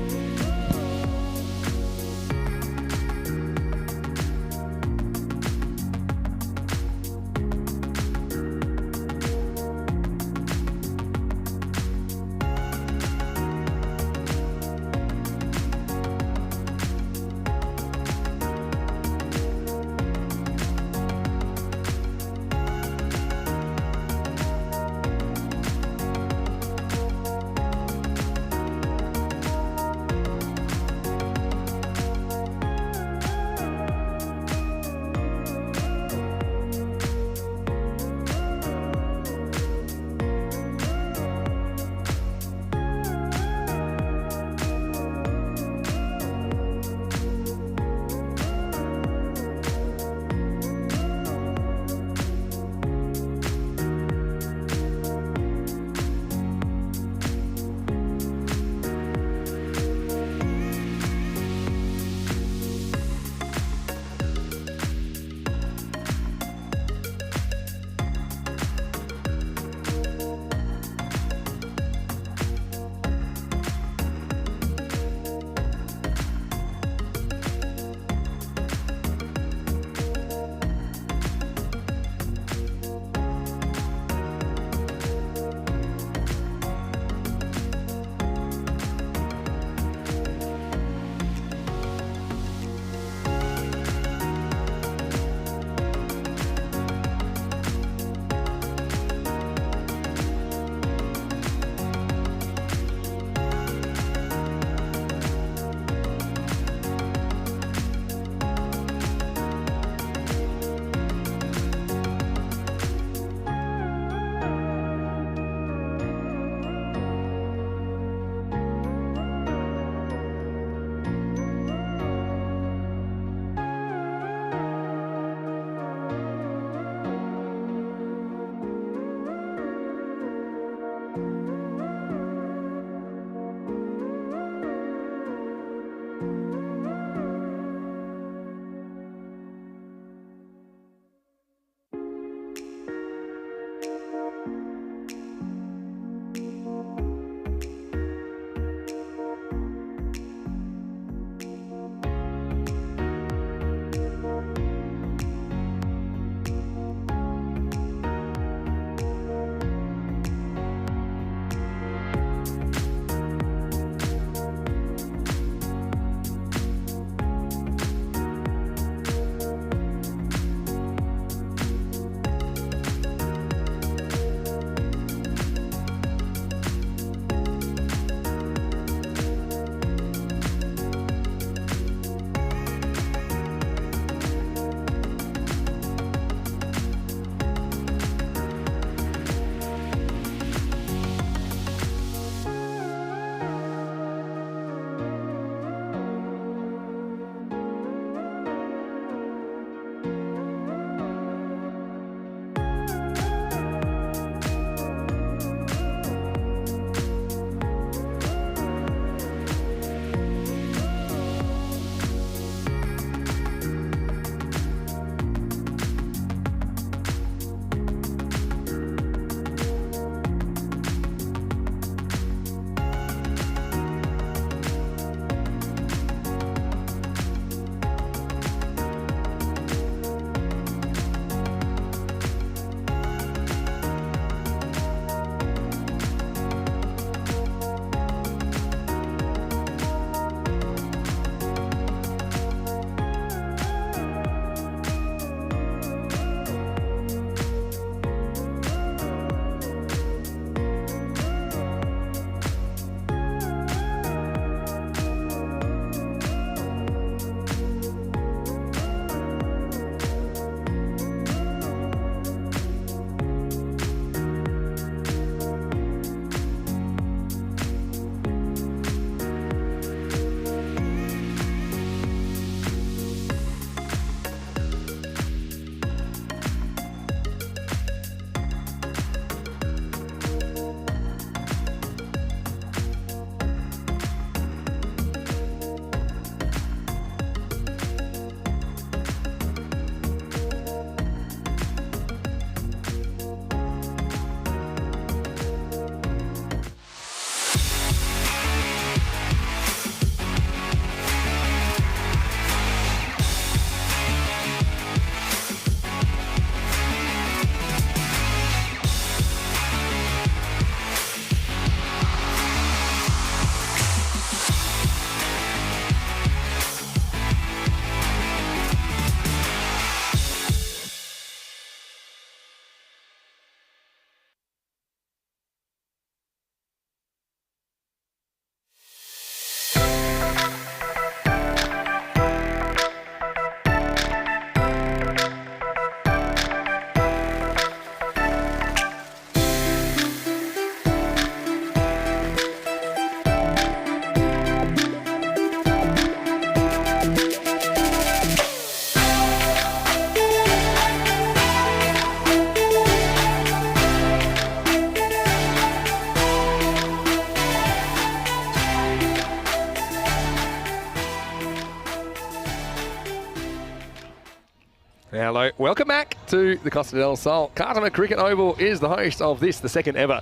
Hello, welcome back to the Costa del Sol. Cartama Cricket Oval is the host of this, the second ever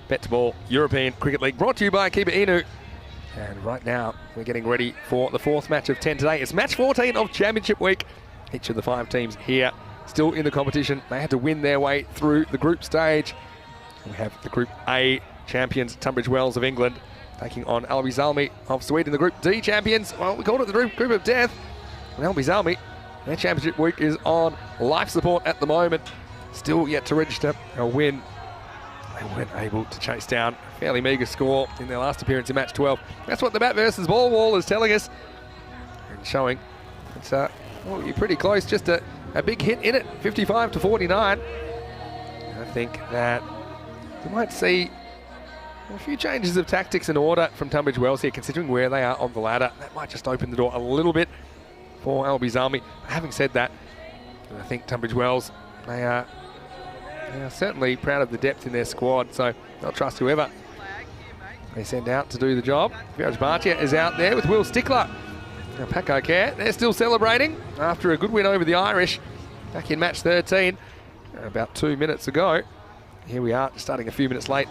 BET2BALL European Cricket League, brought to you by Keeper Inu. And right now, we're getting ready for the fourth match of 10 today. It's match 14 of Championship Week. Each of the 5 teams here still in the competition. They had to win their way through the group stage. We have the Group A champions, Tunbridge Wells of England, taking on Alby Salmi of Sweden. The Group D champions, well, we called it the group of death. And Alby Salmi, their Championship Week is on life support at the moment. Still yet to register a win. They weren't able to chase down a fairly meagre score in their last appearance in match 12. That's what the bat versus ball wall is telling us. And showing it's well, you're pretty close, just a big hit in it, 55 to 49. And I think that we might see a few changes of tactics and order from Tunbridge Wells here, considering where they are on the ladder. That might just open the door a little bit for Alby Salmi. Having said that, I think Tunbridge Wells, they are certainly proud of the depth in their squad, so they'll trust whoever they send out to do the job. Viraj Bhatia is out there with Will Stickler. Now Paco Care, they're still celebrating after a good win over the Irish back in match 13 about 2 minutes ago. Here we are, starting a few minutes late.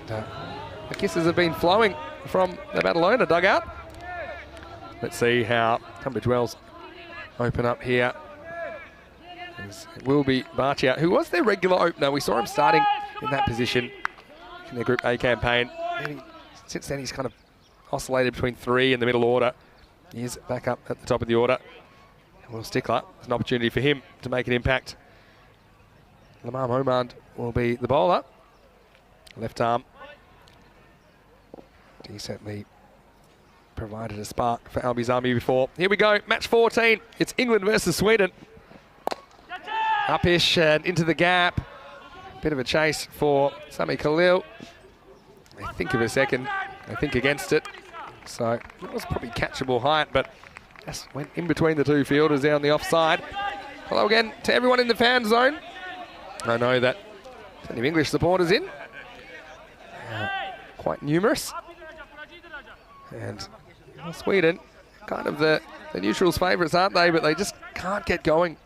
The kisses have been flowing from the Badalona dugout. Let's see how Tunbridge Wells open up here. It will be Bhatia, who was their regular opener. We saw him starting in that position in their Group A campaign. Since then, he's kind of oscillated between 3 in the middle order. He is back up at the top of the order. Will Stickler, there's an opportunity for him to make an impact. Lamar Momand will be the bowler. Left arm. He certainly provided a spark for Alby Salmi before. Here we go, match 14. It's England versus Sweden. Upish and into the gap. Bit of a chase for Sami Khalil. They think of a second. They think against it. So it was probably catchable height, but just went in between the two fielders down the offside. Hello again to everyone in the fan zone. I know that plenty of English supporters in. Quite numerous. And Sweden, kind of the neutrals' favourites, aren't they? But they just can't get going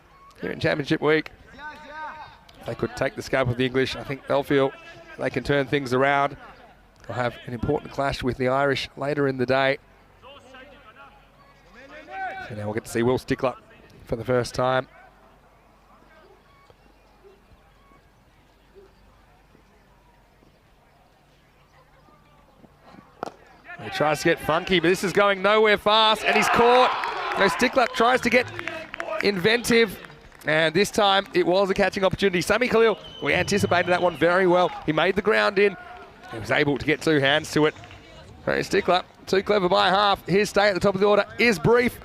here in Championship Week. If they could take the scalp of the English, I think they'll feel they can turn things around. They'll have an important clash with the Irish later in the day. So now we'll get to see Will Stickler for the first time. He tries to get funky, but this is going nowhere fast, and he's caught. No, Stickler tries to get inventive, and this time it was a catching opportunity. Sami Khalil, we anticipated that one very well. He made the ground in. He was able to get 2 hands to it. No, Stickler, too clever by half. His stay at the top of the order is brief.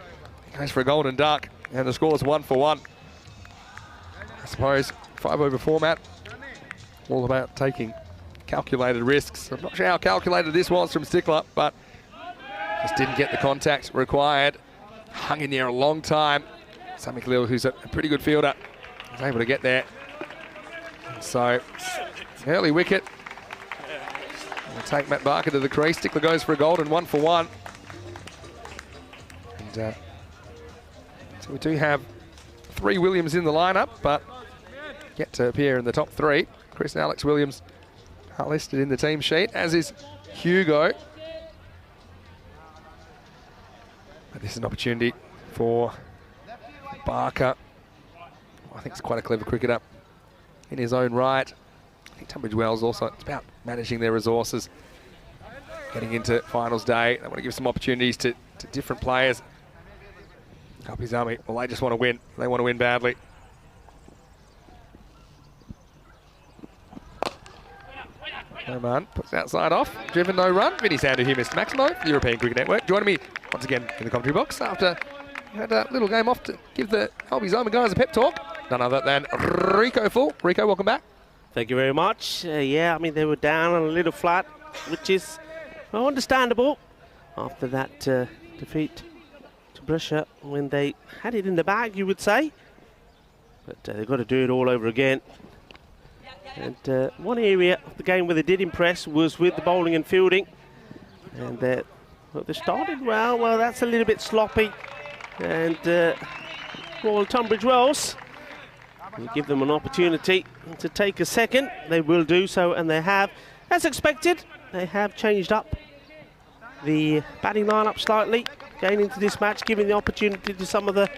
He goes for a golden duck, and the score is 1 for 1. I suppose 5-over format, all about taking calculated risks. I'm not sure how calculated this was from Stickler, but just didn't get the contact required. Hung in there a long time. Sami Khalil, who's a pretty good fielder, was able to get there. So, early wicket. We'll take Matt Barker to the crease. Stickler goes for a golden 1 for 1. And so we do have 3 Williams in the lineup, but yet to appear in the top 3. Chris and Alex Williams are listed in the team sheet, as is Hugo. But this is an opportunity for Barker. I think it's quite a clever cricketer in his own right. I think Tunbridge Wells also, it's about managing their resources. Getting into finals day, they want to give some opportunities to different players. Alby Salmi, well, they just want to win. They want to win badly. No man, puts it outside off. Driven, no run. Vinny Sander here, Mr. Maximo, the European Cricket Network. Joining me once again in the commentary box after you had a little game off to give the Alby Salmi guys a pep talk. None other than Rico Full. Rico, welcome back. Thank you very much. Yeah, I mean, they were down and a little flat, which is well, understandable after that defeat to Brescia when they had it in the bag, you would say. But they've got to do it all over again. And one area of the game where they did impress was with the bowling and fielding. And well, they started well. Well, that's a little bit sloppy. And Royal Tunbridge Wells. We'll give them an opportunity to take a second. They will do so, and they have. As expected, they have changed up the batting lineup slightly, going into this match, giving the opportunity to some of the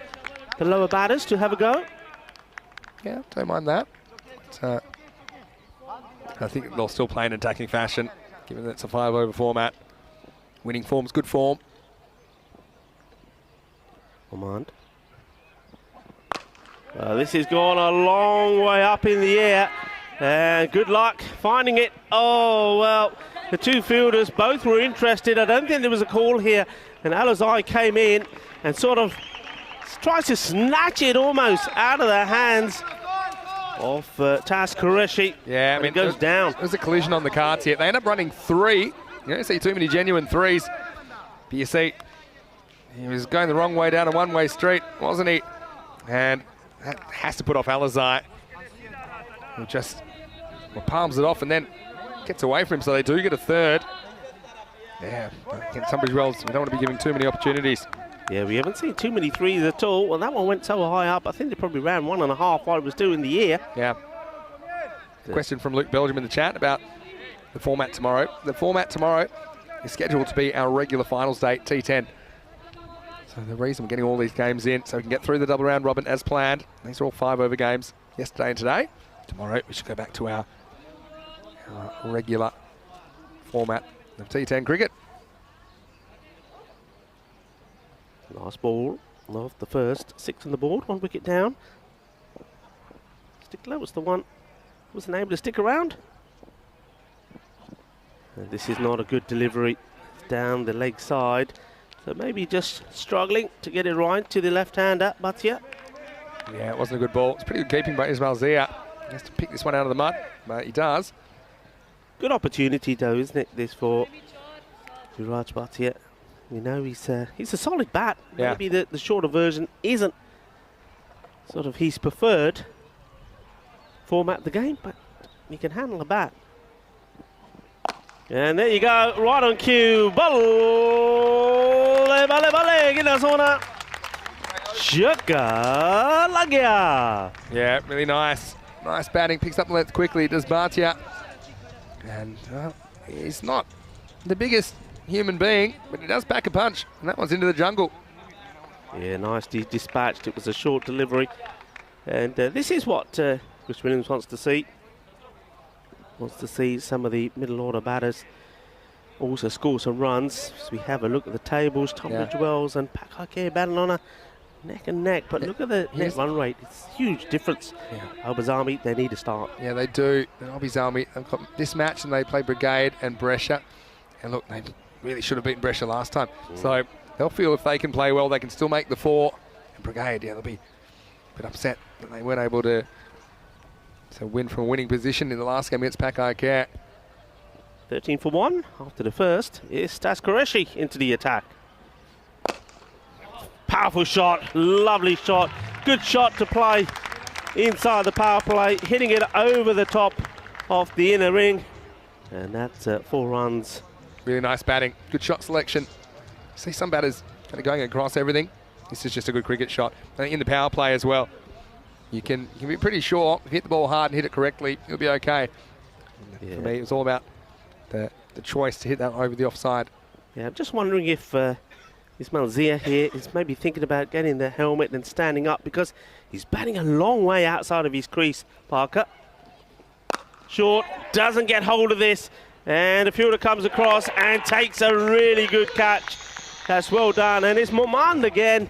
lower batters to have a go. Yeah, don't mind that. But, I think they'll still play in attacking fashion, given that it's a 5-over format. Winning form's good form. Command. This has gone a long way up in the air. And good luck finding it. Oh, well, the two fielders both were interested. I don't think there was a call here. And Alizai came in and sort of tries to snatch it almost out of the hands of Tas Qureshi. Yeah, I mean, it goes down. There's a collision on the cards here. They end up running 3. You don't see too many genuine 3s. But you see, he was going the wrong way down a one-way street, wasn't he? And that has to put off Alizai, who just palms it off and then gets away from him, so they do get a 3rd. Yeah, against Tunbridge Wells, we don't want to be giving too many opportunities. Yeah, we haven't seen too many 3s at all. Well, that one went so high up, I think they probably ran 1.5 while it was doing the air. Yeah. Question from Luke Belgium in the chat about the format tomorrow. The format tomorrow is scheduled to be our regular finals date, T10. So the reason we're getting all these games in, so we can get through the double round robin as planned. These are all 5-over games yesterday and today. Tomorrow we should go back to our regular format of T10 cricket. Nice ball off the first. 6 on the board, 1 wicket down. Stickler was the one who wasn't able to stick around. And this is not a good delivery. It's down the leg side. So maybe just struggling to get it right to the left-hander, Bhatia. Yeah, it wasn't a good ball. It's pretty good keeping by Ismail Zia. He has to pick this one out of the mud, but he does. Good opportunity though, isn't it, this for Viraj Bhatia. You know, he's a solid bat. Yeah. Maybe the shorter version isn't sort of his preferred format of the game, but he can handle a bat. And there you go, right on cue. Balle, balle, balle. Gila sona. Shaka lagya. Yeah, really nice. Nice batting. Picks up the length quickly. Does Bhatia. And he's not the biggest human being, but he does pack a punch. And that one's into the jungle. Yeah, nicely dispatched. It was a short delivery. And this is what Chris Williams wants to see. Wants to see some of the middle order batters also score some runs. As we have a look at the tables, Tunbridge Wells and Pakake batting on a neck and neck. But look at the net run rate. It's a huge difference. Albers Army, they need to start. Yeah, they do. And Albers Army, they've got this match and they play Brigade and Brescia. And look, they really should have beaten Brescia last time. So they'll feel if they can play well, they can still make the 4. And Brigade, yeah, they'll be a bit upset that they weren't able to win from a winning position in the last game against Pakake. 13 for 1 after the first is Tas Qureshi into the attack. Powerful shot, lovely shot, good shot to play inside the power play, hitting it over the top of the inner ring, and that's 4 runs. Really nice batting, good shot selection. See some batters kind of going across everything. This is just a good cricket shot. I think in the power play as well, you can be pretty sure if you hit the ball hard and hit it correctly, you'll be okay. Yeah. For me, it was all about the choice to hit that over the offside. Yeah, I'm just wondering if Ismail Zia here is maybe thinking about getting the helmet and standing up, because he's batting a long way outside of his crease, Parker. Short, doesn't get hold of this, and the fielder comes across and takes a really good catch. That's well done, and it's Momand again.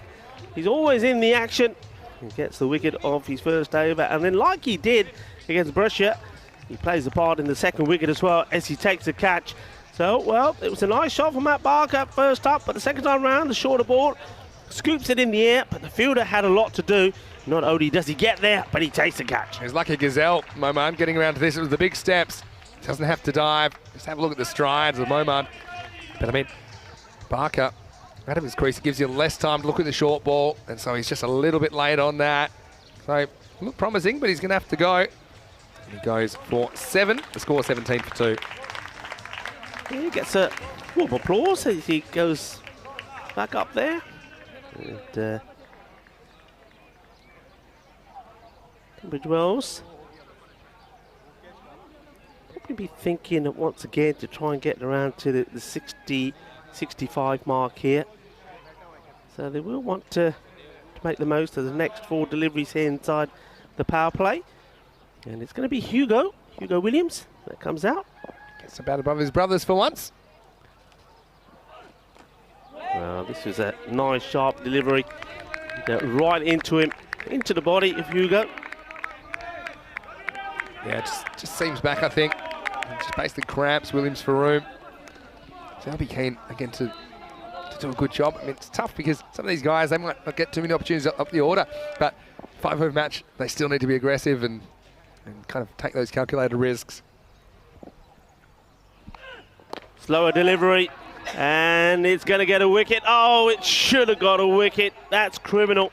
He's always in the action. He gets the wicket of his first over, and then like he did against Brescia, he plays a part in the second wicket as well as he takes a catch. So, well, it was a nice shot from Matt Barker first up, but the second time round, the shorter ball scoops it in the air, but the fielder had a lot to do. Not only does he get there, but he takes the catch. He's like a gazelle, Momand, getting around to this. It was the big steps. Doesn't have to dive. Just have a look at the strides of Momand. But I mean, Barker out of his crease, it gives you less time to look at the short ball, and so he's just a little bit late on that. So, look promising, but he's going to have to go. And he goes for 7. The score 17 for 2. Yeah, he gets a warm applause as he goes back up there. And BET2BALL probably be thinking once again to try and get around to the 60, 65 mark here. So they will want to make the most of the next 4 deliveries here inside the power play. And it's going to be Hugo Williams that comes out. Gets about above his brothers for once. Well, this was a nice sharp delivery. Right into him, into the body of Hugo. Yeah, just seems back, I think. Just basically cramps Williams for room. So I'll be keen again to do a good job. I mean, it's tough because some of these guys, they might not get too many opportunities up the order, but 5-over match, they still need to be aggressive and kind of take those calculated risks. Slower delivery, and it's going to get a wicket. Oh, it should have got a wicket. That's criminal.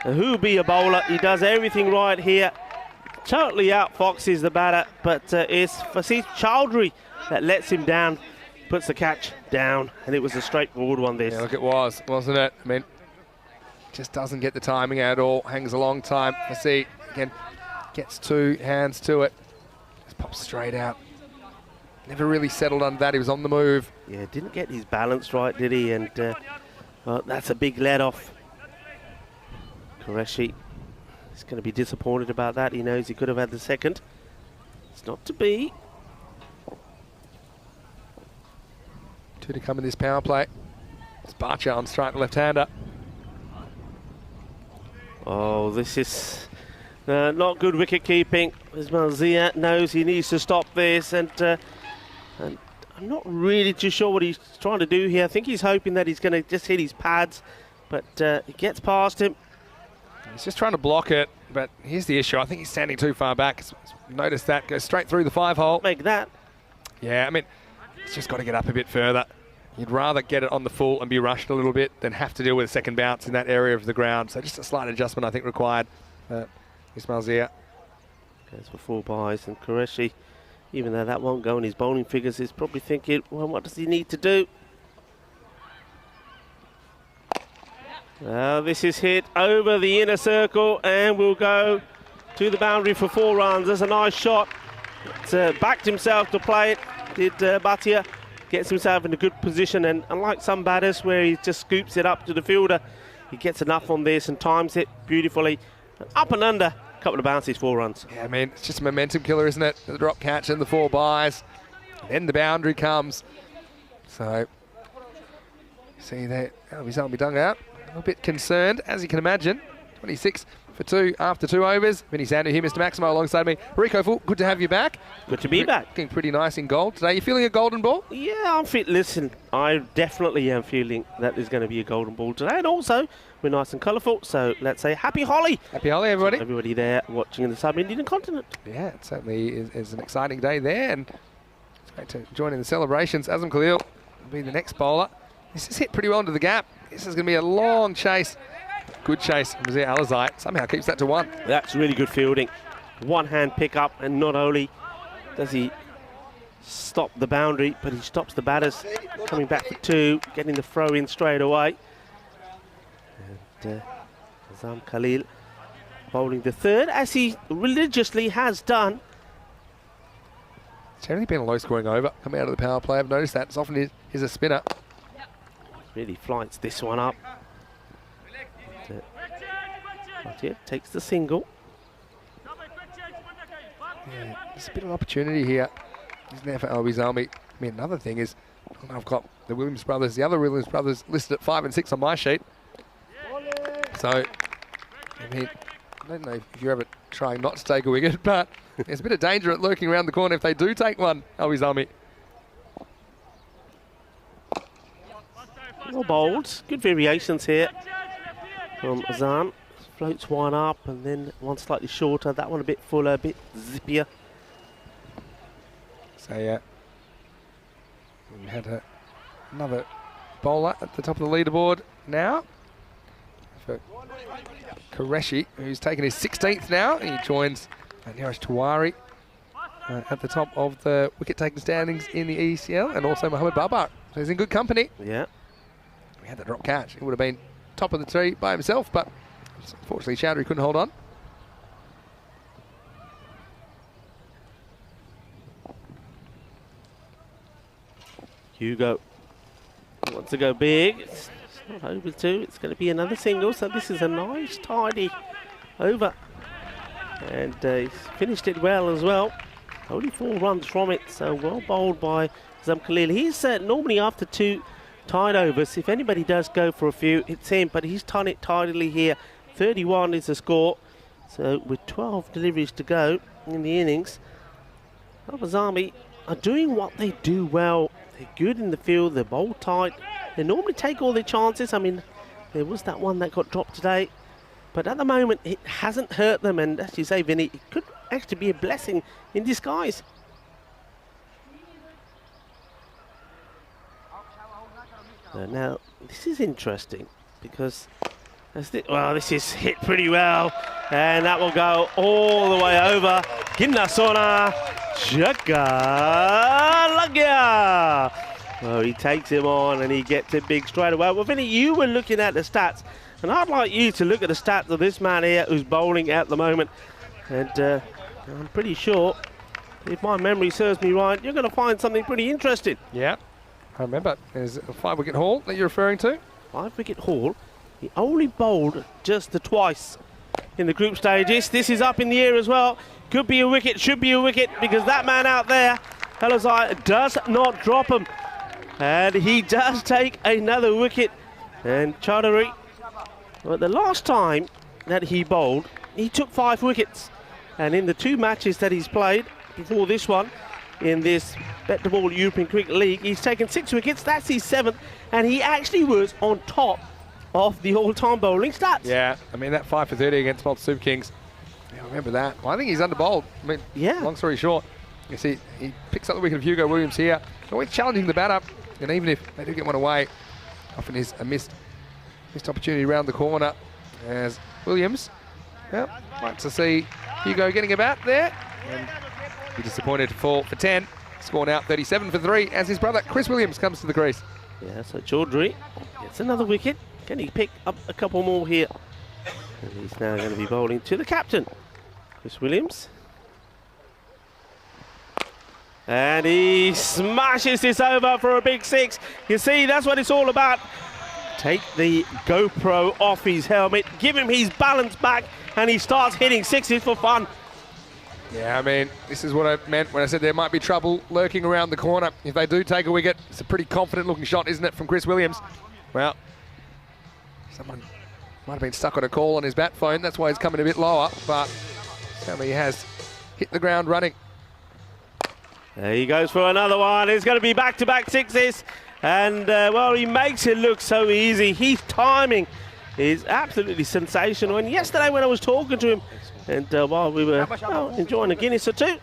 And who be a bowler? He does everything right here. Totally outfoxes the batter, but it's Fasid Chowdhury that lets him down, puts the catch down, and it was a straightforward one this. Yeah, look, it was, wasn't it? I mean, just doesn't get the timing at all. Hangs a long time. Fasid, again, gets 2 hands to it. Just pops straight out. Never really settled under that. He was on the move. Yeah, didn't get his balance right, did he? And well, that's a big let off. Qureshi is going to be disappointed about that. He knows he could have had the second. It's not to be. 2 to come in this power play. It's Barcher on strike, left-hander. Oh, this is not good wicket keeping. Ismail Zia knows he needs to stop this, and I'm not really too sure what he's trying to do here. I think he's hoping that he's going to just hit his pads, but it gets past him. He's just trying to block it, but here's the issue. I think he's standing too far back. Notice that. Goes straight through the 5-hole. Make that. Yeah, I mean, he's just got to get up a bit further. You'd rather get it on the full and be rushed a little bit than have to deal with a second bounce in that area of the ground. So just a slight adjustment, I think, required. Ismail Zia goes for 4 byes, and Qureshi, even though that won't go in his bowling figures, is probably thinking, well, what does he need to do? This is hit over the inner circle and will go to the boundary for 4 runs. There's a nice shot. Backed himself to play it. Did Bhatia. Gets himself in a good position, and unlike some batters where he just scoops it up to the fielder, he gets enough on this and times it beautifully. Up and under, a couple of bounces, 4 runs. Yeah, I mean, it's just a momentum killer, isn't it? The drop catch and the 4 byes. Then the boundary comes. So, see there, Albi dug out. A little bit concerned, as you can imagine. 26 for 2 after 2 overs. Vinny Sandu here, Mr. Maximo alongside me. Rico Full, good to have you back. Good to be back. Looking pretty nice in gold today. You feeling a golden ball? Yeah, I'm fit. Listen, I definitely am feeling that there's going to be a golden ball today, and also we're nice and colourful. So let's say happy Holi. Happy Holi, everybody. Everybody there watching in the sub-Indian continent. Yeah, it certainly is an exciting day there, and it's great to join in the celebrations. Azam Khalil will be the next bowler. This is hit pretty well into the gap. This is going to be a long chase. Good chase from Razir Alizai. Somehow keeps that to 1. That's really good fielding. One-hand pick up, and not only does he stop the boundary, but he stops the batters coming back for 2, getting the throw in straight away. And Azam Khalil bowling the 3rd, as he religiously has done. It's generally been a low-scoring over coming out of the power play. I've noticed that. It's often is a spinner. Really flights this one up. Bhatia takes the single. Yeah, there's a bit of opportunity here. Isn't there for Albi Zalmi? I mean, another thing is, I've got the Williams brothers, the other Williams brothers listed at 5 and 6 on my sheet. So, I mean, I don't know if you're ever trying not to take a wicket, but there's a bit of danger at lurking around the corner if they do take one, Albi Zalmi. Well bowled. Good variations here from Azam. Floats one up and then one slightly shorter. That one a bit fuller, a bit zippier. So yeah, we had another bowler at the top of the leaderboard now for Qureshi, who's taken his 16th now. He joins Neeraj Tiwari at the top of the wicket-taking standings in the ECL, and also Mohammad Babar. So he's in good company. Yeah. We had the drop catch. He would have been top of the tree by himself, but unfortunately Chowdhury couldn't hold on. Hugo wants to go big. It's not over two. It's going to be another single. So this is a nice, tidy over. And he's finished it well as well. Only 4 runs from it. So well bowled by Zam Khalil. He's normally after 2 tied overs. If anybody does go for a few, it's him. But he's done it tidily here. 31 is the score. So with 12 deliveries to go in the innings, Abu Army are doing what they do well. They're good in the field, they're bowl tight. They normally take all their chances. I mean, there was that one that got dropped today. But at the moment, it hasn't hurt them. And as you say, Vinny, it could actually be a blessing in disguise. Now, this is interesting because this is hit pretty well, and that will go all the way over. Ginnasona Chakalagya. Well, he takes him on and he gets it big straight away. Well, Vinny, you were looking at the stats, and I'd like you to look at the stats of this man here who's bowling at the moment. And I'm pretty sure, if my memory serves me right, you're going to find something pretty interesting. Yeah, I remember. There's a 5-wicket haul that you're referring to. 5-wicket haul. He only bowled just the twice in the group stages. This is up in the air as well. Could be a wicket, should be a wicket, because that man out there, Helazai, does not drop him. And he does take another wicket. And Chaudhary, well, the last time that he bowled, he took 5 wickets. And in the 2 matches that he's played before this one, in this BET2BALL European Cricket League, he's taken 6 wickets. That's his 7th. And he actually was on top of the all-time bowling stats. Yeah, I mean, that 5 for 30 against Malta Super Kings. Yeah, I remember that. Well, I think he's under-bowled. I mean, yeah. Long story short, you see, he picks up the wicket of Hugo Williams here. Always challenging the batter, and even if they do get one away, often is a missed opportunity around the corner. As Williams, well, like to see Hugo getting a bat there, and be disappointed to fall for 10. Scored out 37 for 3 as his brother Chris Williams comes to the crease. Yeah, so Chaudhary gets another wicket. Can he pick up a couple more here? And he's now going to be bowling to the captain, Chris Williams. And he smashes this over for a big 6. You see, that's what it's all about. Take the GoPro off his helmet, give him his balance back, and he starts hitting 6s for fun. Yeah, I mean, this is what I meant when I said there might be trouble lurking around the corner. If they do take a wicket, it's a pretty confident-looking shot, isn't it, from Chris Williams? Well, someone might have been stuck on a call on his bat phone. That's why he's coming a bit lower, but certainly he has hit the ground running. There he goes for another one. It's going to be back-to-back 6s. And, well, he makes it look so easy. His timing is absolutely sensational. And yesterday when I was talking to him, and while we were enjoying a Guinness or 2,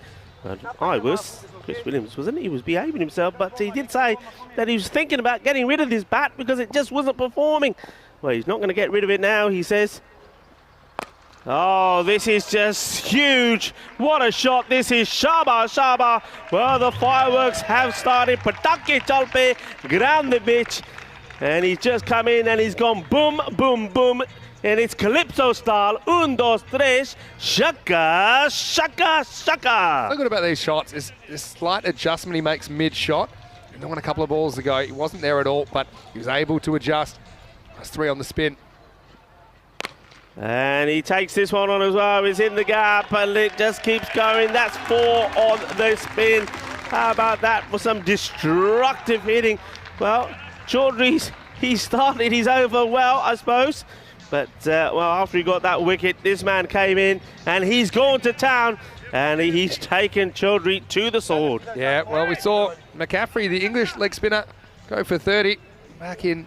Chris Williams wasn't. He was behaving himself, but he did say that he was thinking about getting rid of this bat because it just wasn't performing. Well, he's not going to get rid of it now, he says. Oh, this is just huge. What a shot this is. Shaba. Well, the fireworks have started. Patake chalpe, grande bitch. And he's just come in and he's gone boom, boom, boom. And it's Calypso style. 1, 2, 3. Shaka. So good about these shots is this slight adjustment he makes mid-shot. And then a couple of balls ago, he wasn't there at all, but he was able to adjust. That's 3 on the spin. And he takes this one on as well. He's in the gap and it just keeps going. That's 4 on the spin. How about that for some destructive hitting? Well, Chaudhry's, he started his over well, I suppose. But, well, after he got that wicket, this man came in and he's gone to town. And he's taken Chaudhary to the sword. Yeah, well, we saw McCaffrey, the English leg spinner, go for 30 back in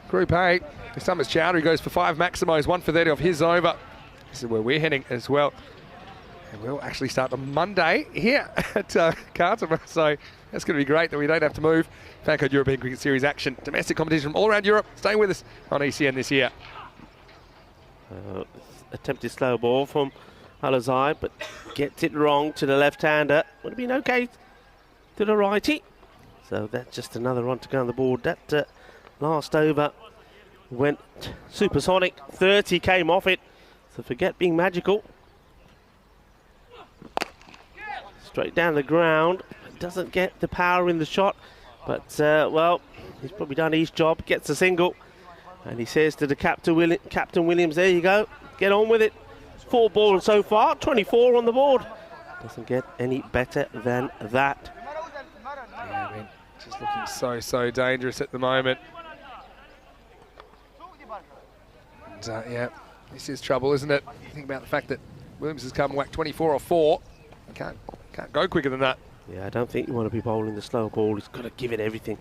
Group A. This time it's Chaudhary goes for 5 maximos, 1 for 30 off his over. This is where we're heading as well. And we'll actually start on Monday here at Cartama. So that's going to be great that we don't have to move. Fancode European Cricket Series action. Domestic competition from all around Europe. Staying with us on ECN this year. Attempted slow ball from Alazai, but gets it wrong to the left-hander. Would have been okay to the righty. So that's just another run to go on the board. That last over went supersonic. 30 came off it. So forget being magical. Straight down the ground. Doesn't get the power in the shot. But, well, he's probably done his job, gets a single. And he says to the Captain Williams, there you go, get on with it. 4 balls so far, 24 on the board. Doesn't get any better than that. Yeah, I mean, just looking so dangerous at the moment. And, yeah, this is trouble, isn't it? Think about the fact that Williams has come whack 24 or 4. Can't go quicker than that. Yeah, I don't think you want to be bowling the slow ball. He's got to give it everything.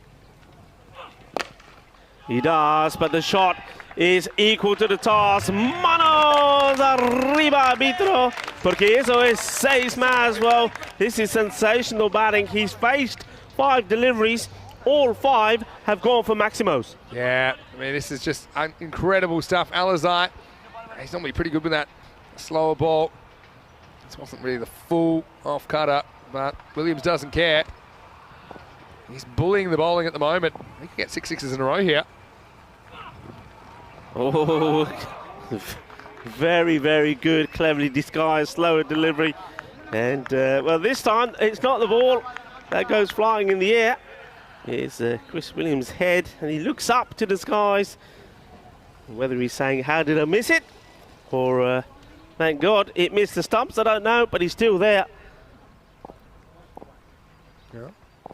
He does, but the shot is equal to the task. Manos arriba, arbitro, porque eso es 6 más. Well, this is sensational batting. He's faced 5 deliveries. All 5 have gone for Maximos. Yeah, I mean, this is just incredible stuff. Alizai, he's normally pretty good with that slower ball. This wasn't really the full off-cutter, but Williams doesn't care. He's bullying the bowling at the moment. He could get 6 sixes in a row here. Oh, very good, cleverly disguised, slower delivery. And, well, this time it's not the ball that goes flying in the air. It's Chris Williams' head, and he looks up to the skies. Whether he's saying, how did I miss it? Or, thank God, it missed the stumps, I don't know, but he's still there. Yeah,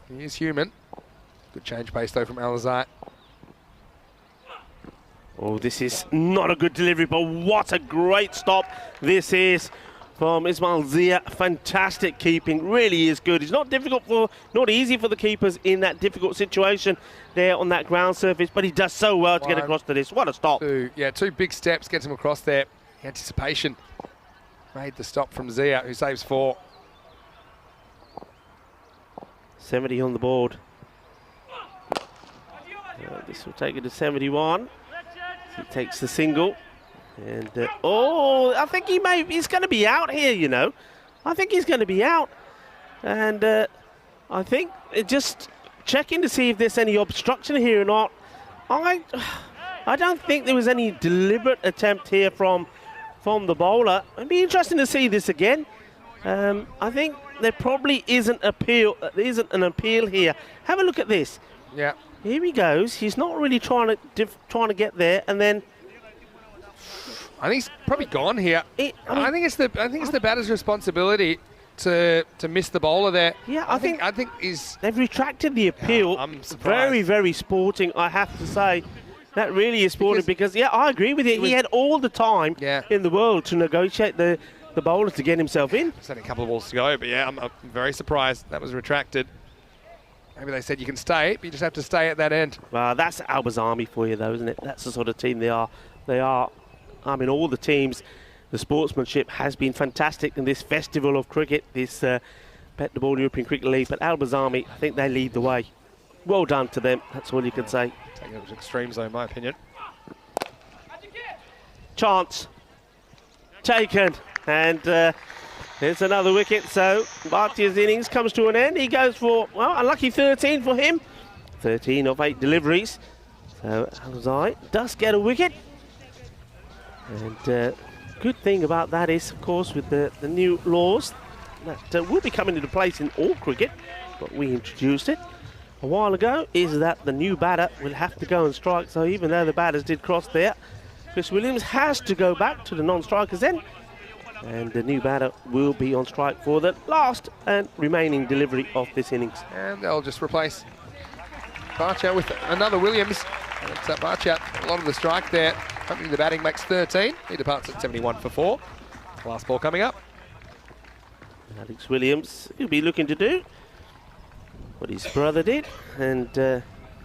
he is human. Good change pace, though, from Alizai. Oh, this is not a good delivery, but what a great stop this is from Ismail Zia. Fantastic keeping, really is good. It's not easy for the keepers in that difficult situation there on that ground surface, but he does so well to get across to this. What a stop. 2 big steps, gets him across there. Anticipation made the stop from Zia, who saves 4. 70 on the board. This will take it to 71. He takes the single. And, I think he's going to be out here, you know. I think he's going to be out. And I think just checking to see if there's any obstruction here or not. I don't think there was any deliberate attempt here from the bowler. It'd be interesting to see this again. I think there probably isn't an appeal here. Have a look at this. Yeah. Here he goes. He's not really trying to get there, and then I think he's probably gone here. I think it's the batter's responsibility to miss the bowler there. Yeah, I think they've retracted the appeal. Yeah, I'm surprised. Very sporting, I have to say. That really is sporting because I agree with you. He had all the time in the world to negotiate the bowler to get himself in. There's only a couple of balls to go, but yeah, I'm very surprised that was retracted. Maybe they said you can stay, but you just have to stay at that end. Well, that's Alba's Army for you, though, isn't it? That's the sort of team they are. I mean, all the teams, the sportsmanship has been fantastic in this festival of cricket, this BET2BALL European Cricket League. But Alba's Army, I think they lead the way. Well done to them. That's all you can say. Taking it to extremes, though, in my opinion. Chance taken, and there's another wicket. So Bhatia's innings comes to an end. He goes for, well, unlucky 13 for him. 13 of 8 deliveries. So Alzai does get a wicket. And good thing about that is, of course, with the new laws that will be coming into place in all cricket, but we introduced it a while ago, is that the new batter will have to go and strike. So even though the batters did cross there, Chris Williams has to go back to the non-strikers end, and the new batter will be on strike for the last and remaining delivery of this innings. And they'll just replace Bhatia with another Williams. And it's Bhatia, a lot of the strike there. Hoping the batting makes 13. He departs at 71 for 4. Last ball coming up. Alex Williams, he'll be looking to do what his brother did and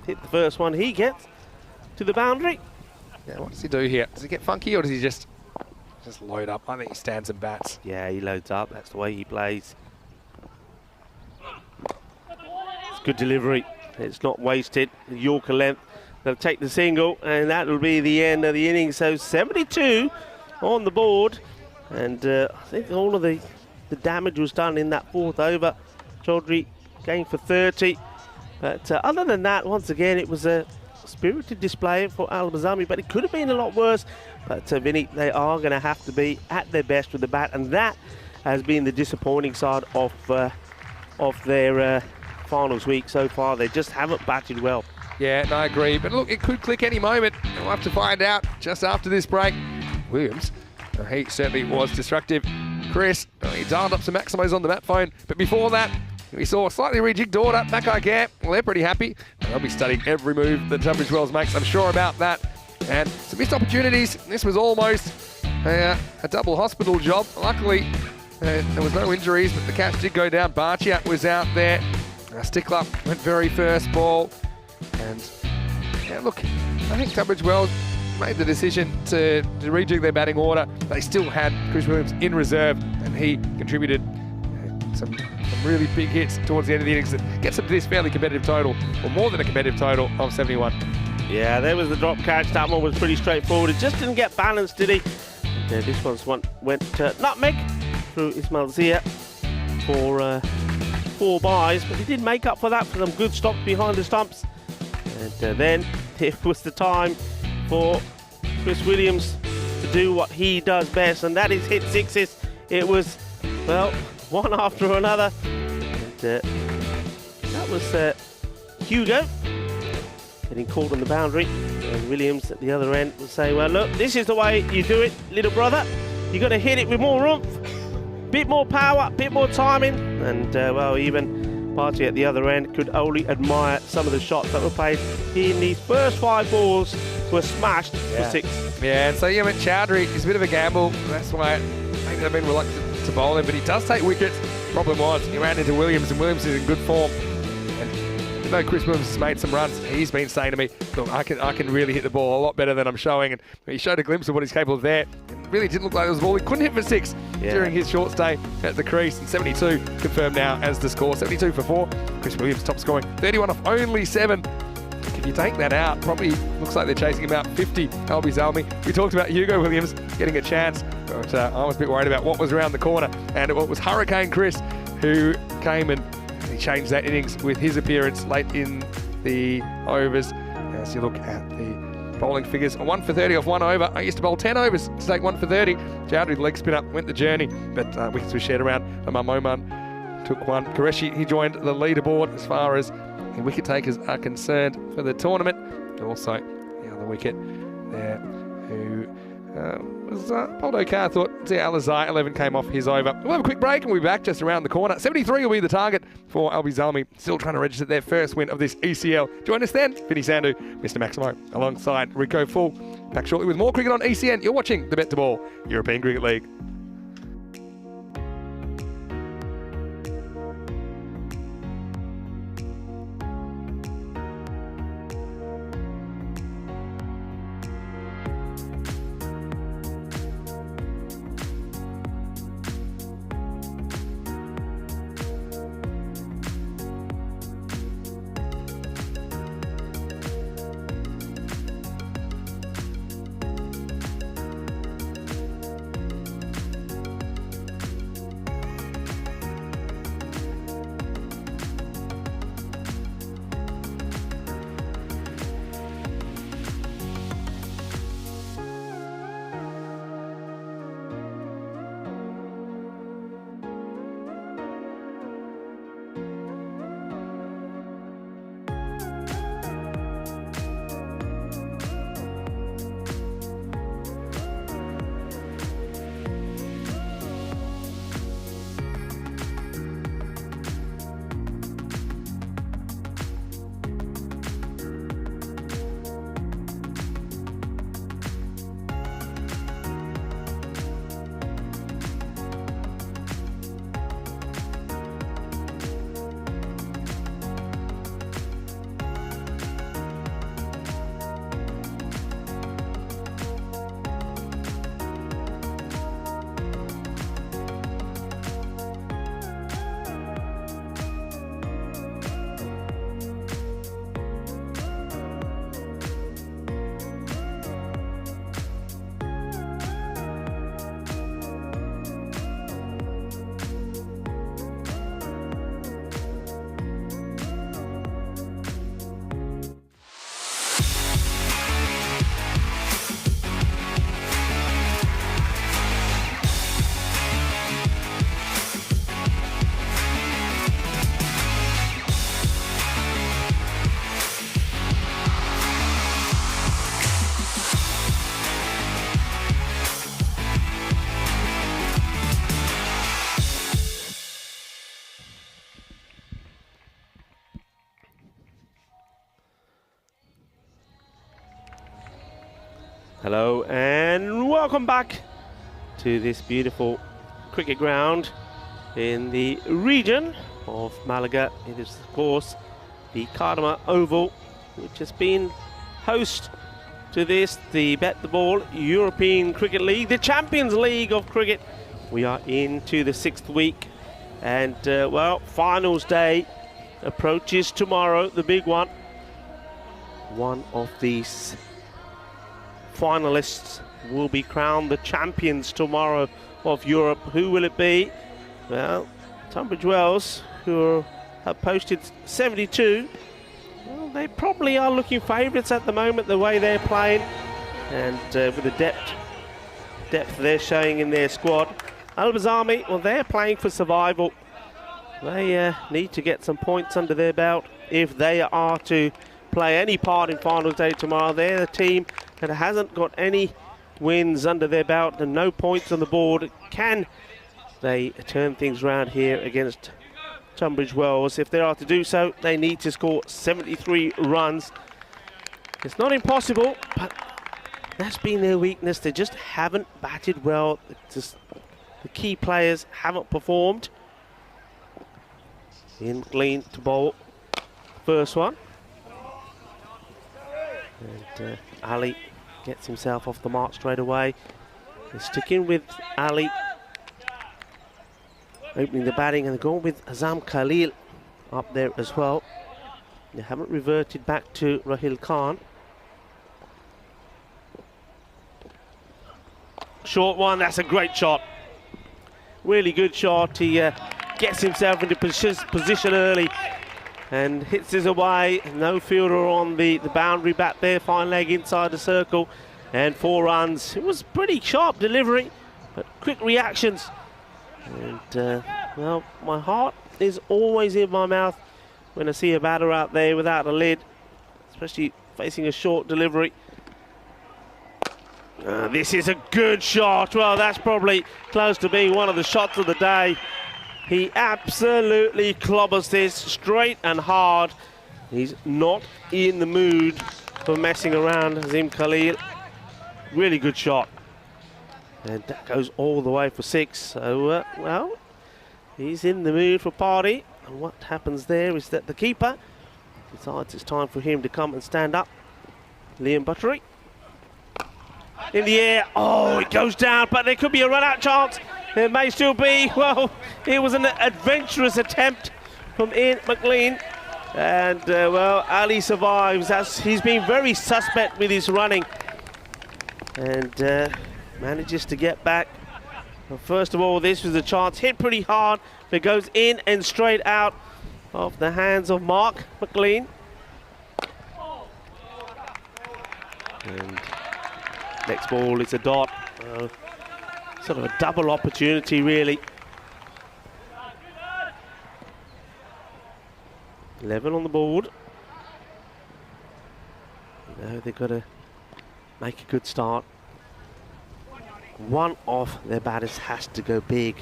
hit the first one he gets to the boundary. Yeah, what does he do here? Does he get funky or does he just load up? I think he stands and bats. Yeah, he loads up. That's the way he plays. It's good delivery. It's not wasted. The Yorker length. They'll take the single, and that will be the end of the innings. So 72 on the board, and I think all of the damage was done in that 4th over. Chaudhry going for 30, but other than that, once again, it was a spirited display for Al Bazami, but it could have been a lot worse. But Vinny, they are going to have to be at their best with the bat, and that has been the disappointing side of their finals week so far. They just haven't batted well. Yeah, no, I agree. But look, it could click any moment. We'll have to find out just after this break. Williams, he certainly was destructive. Chris, he dialed up some Maximos on the map phone. But before that, we saw a slightly rejigged order. Mackay Camp, well, they're pretty happy. They'll be studying every move that Tunbridge Wells makes, I'm sure about that. And some missed opportunities. This was almost a double hospital job. Luckily, there was no injuries, but the catch did go down. Barchiat was out there. Stickler went very first ball. And yeah, look, I think Tunbridge Wells made the decision to rejig their batting order. They still had Chris Williams in reserve, and he contributed some really big hits towards the end of the innings that gets them to this fairly competitive total, or more than a competitive total of 71. Yeah, there was the drop catch. That one was pretty straightforward. It just didn't get balanced, did he? And, this one went nutmeg through Ismail Zia for 4 byes, but he did make up for that for some good stops behind the stumps. And then it was the time for Chris Williams to do what he does best, and that is hit sixes. It was, well, one after another. And that was Hugo getting caught on the boundary, and Williams at the other end was saying, well, look, this is the way you do it, little brother. You got to hit it with more oomph, bit more power, bit more timing. And well, even Party at the other end could only admire some of the shots that were played in these first 5 balls were smashed for 6. Yeah, and so Yemen Chowdhury is a bit of a gamble. That's why maybe they've been reluctant to bowl him, but he does take wickets. Problem was, he ran into Williams, and Williams is in good form. And even though Chris Williams has made some runs, he's been saying to me, look, I can really hit the ball a lot better than I'm showing. And he showed a glimpse of what he's capable of there. It really didn't look like it was a ball he couldn't hit for 6 during his short stay at the crease. And 72 confirmed now as the score. 72 for 4. Chris Williams top scoring 31 off only 7. If you take that out, probably looks like they're chasing about 50. Albie Zalmi. We talked about Hugo Williams getting a chance, but I was a bit worried about what was around the corner. And it was Hurricane Chris who came and he changed that innings with his appearance late in the overs. As you look at the bowling figures, a 1 for 30 off 1 over. I used to bowl 10 overs to take 1 for 30. Chowdhury, leg spin up, went the journey, but wickets were shared around. Moman took 1. Qureshi, he joined the leaderboard as far as the wicket takers are concerned for the tournament. Also, the other wicket there who was bowled okay, I thought. Alizai, 11 came off his over. We'll have a quick break and we'll be back just around the corner. 73 will be the target for Albie Zalmi, still trying to register their first win of this ECL. Join us then, Vinny Sandhu, Mr. Maximo, alongside Rico Full. Back shortly with more cricket on ECN. You're watching the BET2BALL European Cricket League. And welcome back to this beautiful cricket ground in the region of Malaga. It is, of course, the Cartama Oval, which has been host to this, the BET2BALL European Cricket League, the Champions League of cricket. We are into the 6th week, and well, finals day approaches tomorrow, the big one. One of these finalists will be crowned the champions tomorrow of Europe. Who will it be? Well, Tunbridge Wells, who have posted 72. Well, they probably are looking favourites at the moment, the way they're playing, and with the depth they're showing in their squad. Albers Army, well, they're playing for survival. They need to get some points under their belt if they are to play any part in finals day tomorrow. They're the team that hasn't got any wins under their belt and no points on the board. Can they turn things around here against Tunbridge Wells? If they are to do so, they need to score 73 runs. It's not impossible, but that's been their weakness. They just haven't batted well. Just the key players haven't performed. In clean to bowl. First one. And Ali gets himself off the mark straight away. They're sticking with Ali opening the batting, and they're going with Azam Khalil up there as well. They haven't reverted back to Rahil Khan. Short one, that's a great shot. Really good shot. He gets himself into position early and hits his away. No fielder on the boundary back there. Fine leg inside the circle, and 4 runs. It was pretty sharp delivery, but quick reactions. And well, my heart is always in my mouth when I see a batter out there without a lid, especially facing a short delivery. This is a good shot. Well, that's probably close to being one of the shots of the day. He absolutely clobbers this straight and hard. He's not in the mood for messing around, Azim Khalil. Really good shot. And that goes all the way for 6. So, well, he's in the mood for party. And what happens there is that the keeper decides it's time for him to come and stand up. Liam Buttery. In the air. Oh, it goes down, but there could be a run-out chance. There may still be. Well, it was an adventurous attempt from Ian McLean. And, well, Ali survives. He's been very suspect with his running. And manages to get back. Well, first of all, this was a chance. Hit pretty hard. It goes in and straight out of the hands of Mark McLean. And next ball is a dot. Sort of a double opportunity, really. 11 on the board. Now they've got to make a good start. One of their batters has to go big.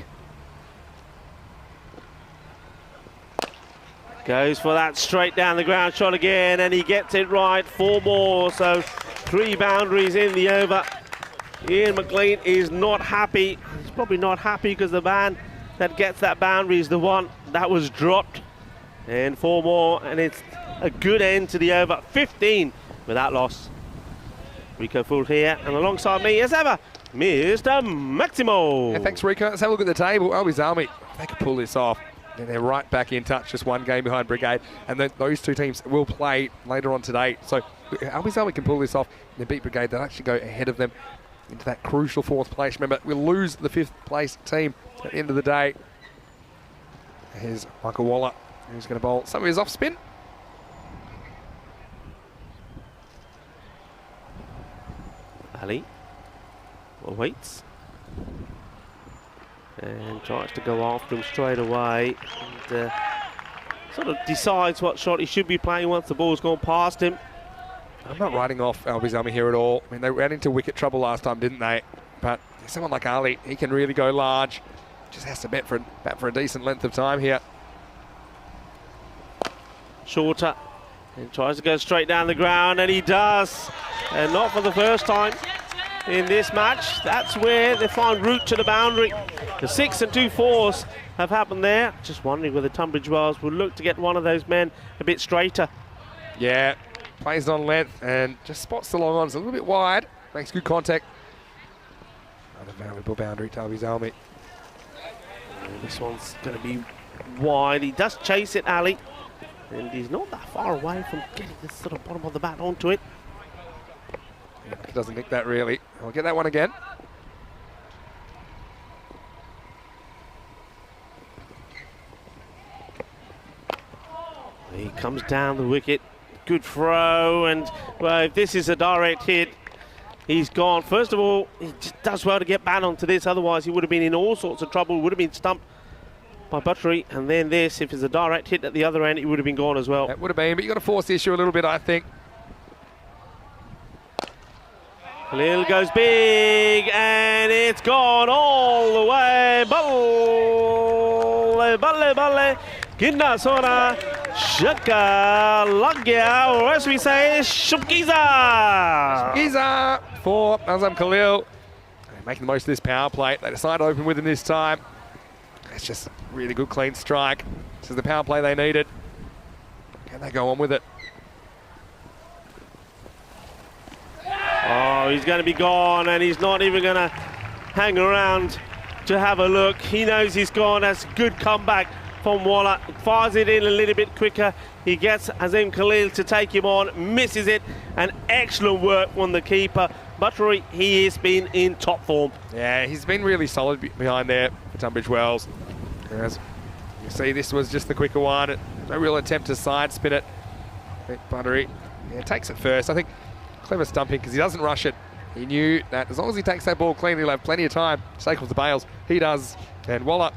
Goes for that straight down the ground shot again, and he gets it right. 4 more, so 3 boundaries in the over. Ian McLean is not happy. He's probably not happy because the man that gets that boundary is the one that was dropped. And 4 more, and it's a good end to the over. 15 without loss. Rico Full here, and alongside me as ever, Mr. Maximo. Yeah, thanks, Rico. Let's have a look at the table. Albers Army, they could pull this off. And they're right back in touch, just 1 game behind Brigade. And then those 2 teams will play later on today. So Albers Army can pull this off. They beat Brigade. They'll actually go ahead of them into that crucial 4th place. Remember, we'll lose the 5th place team at the end of the day. Here's Michael Waller, who's going to bowl some of his off spin. Ali waits and tries to go after him straight away, and sort of decides what shot he should be playing once the ball's gone past him. I'm not writing off Albers Army here at all. I mean, they ran into wicket trouble last time, didn't they? But someone like Ali, he can really go large. Just has to bat for a decent length of time here. Shorter, and tries to go straight down the ground, and he does, and not for the first time. in this match. That's where they find route to the boundary. The 6 and 2 4s have happened there. Just wondering whether Tunbridge Wells will look to get one of those men a bit straighter. Yeah, plays on length and just spots the long ons a little bit wide. Makes good contact. Another valuable boundary, Toby's Army. This one's going to be wide. He does chase it, Ali. And he's not that far away from getting the sort of bottom of the bat onto it. He doesn't nick that really. I'll get that one again. He comes down the wicket. Good throw. And, well, if this is a direct hit, he's gone. First of all, he just does well to get back onto this. Otherwise, he would have been in all sorts of trouble. Would have been stumped by Buttery. And then this, if it's a direct hit at the other end, it would have been gone as well. It would have been, but you've got to force the issue a little bit, I think. Khalil goes big, and it's gone all the way. Balle, balle, balle. Ginna Sona, Shaka, Lagya, or as we say, Shubgiza. Shubgiza for Azam Khalil. They're making the most of this power play. They decide to open with him this time. It's just a really good clean strike. This is the power play they needed. Can they go on with it? Oh, he's going to be gone, and he's not even going to hang around to have a look. He knows he's gone. That's a good comeback from Waller. Fires it in a little bit quicker. He gets Azim Khalil to take him on, misses it, and excellent work from the keeper. Buttery, he has been in top form. Yeah, he's been really solid behind there for Tunbridge Wells. As you see, this was just the quicker one. No real attempt to side spin it. I think Buttery takes it first. I think clever stumping because he doesn't rush it. He knew that as long as he takes that ball clean, he'll have plenty of time to take off the bails. He does. And Waller,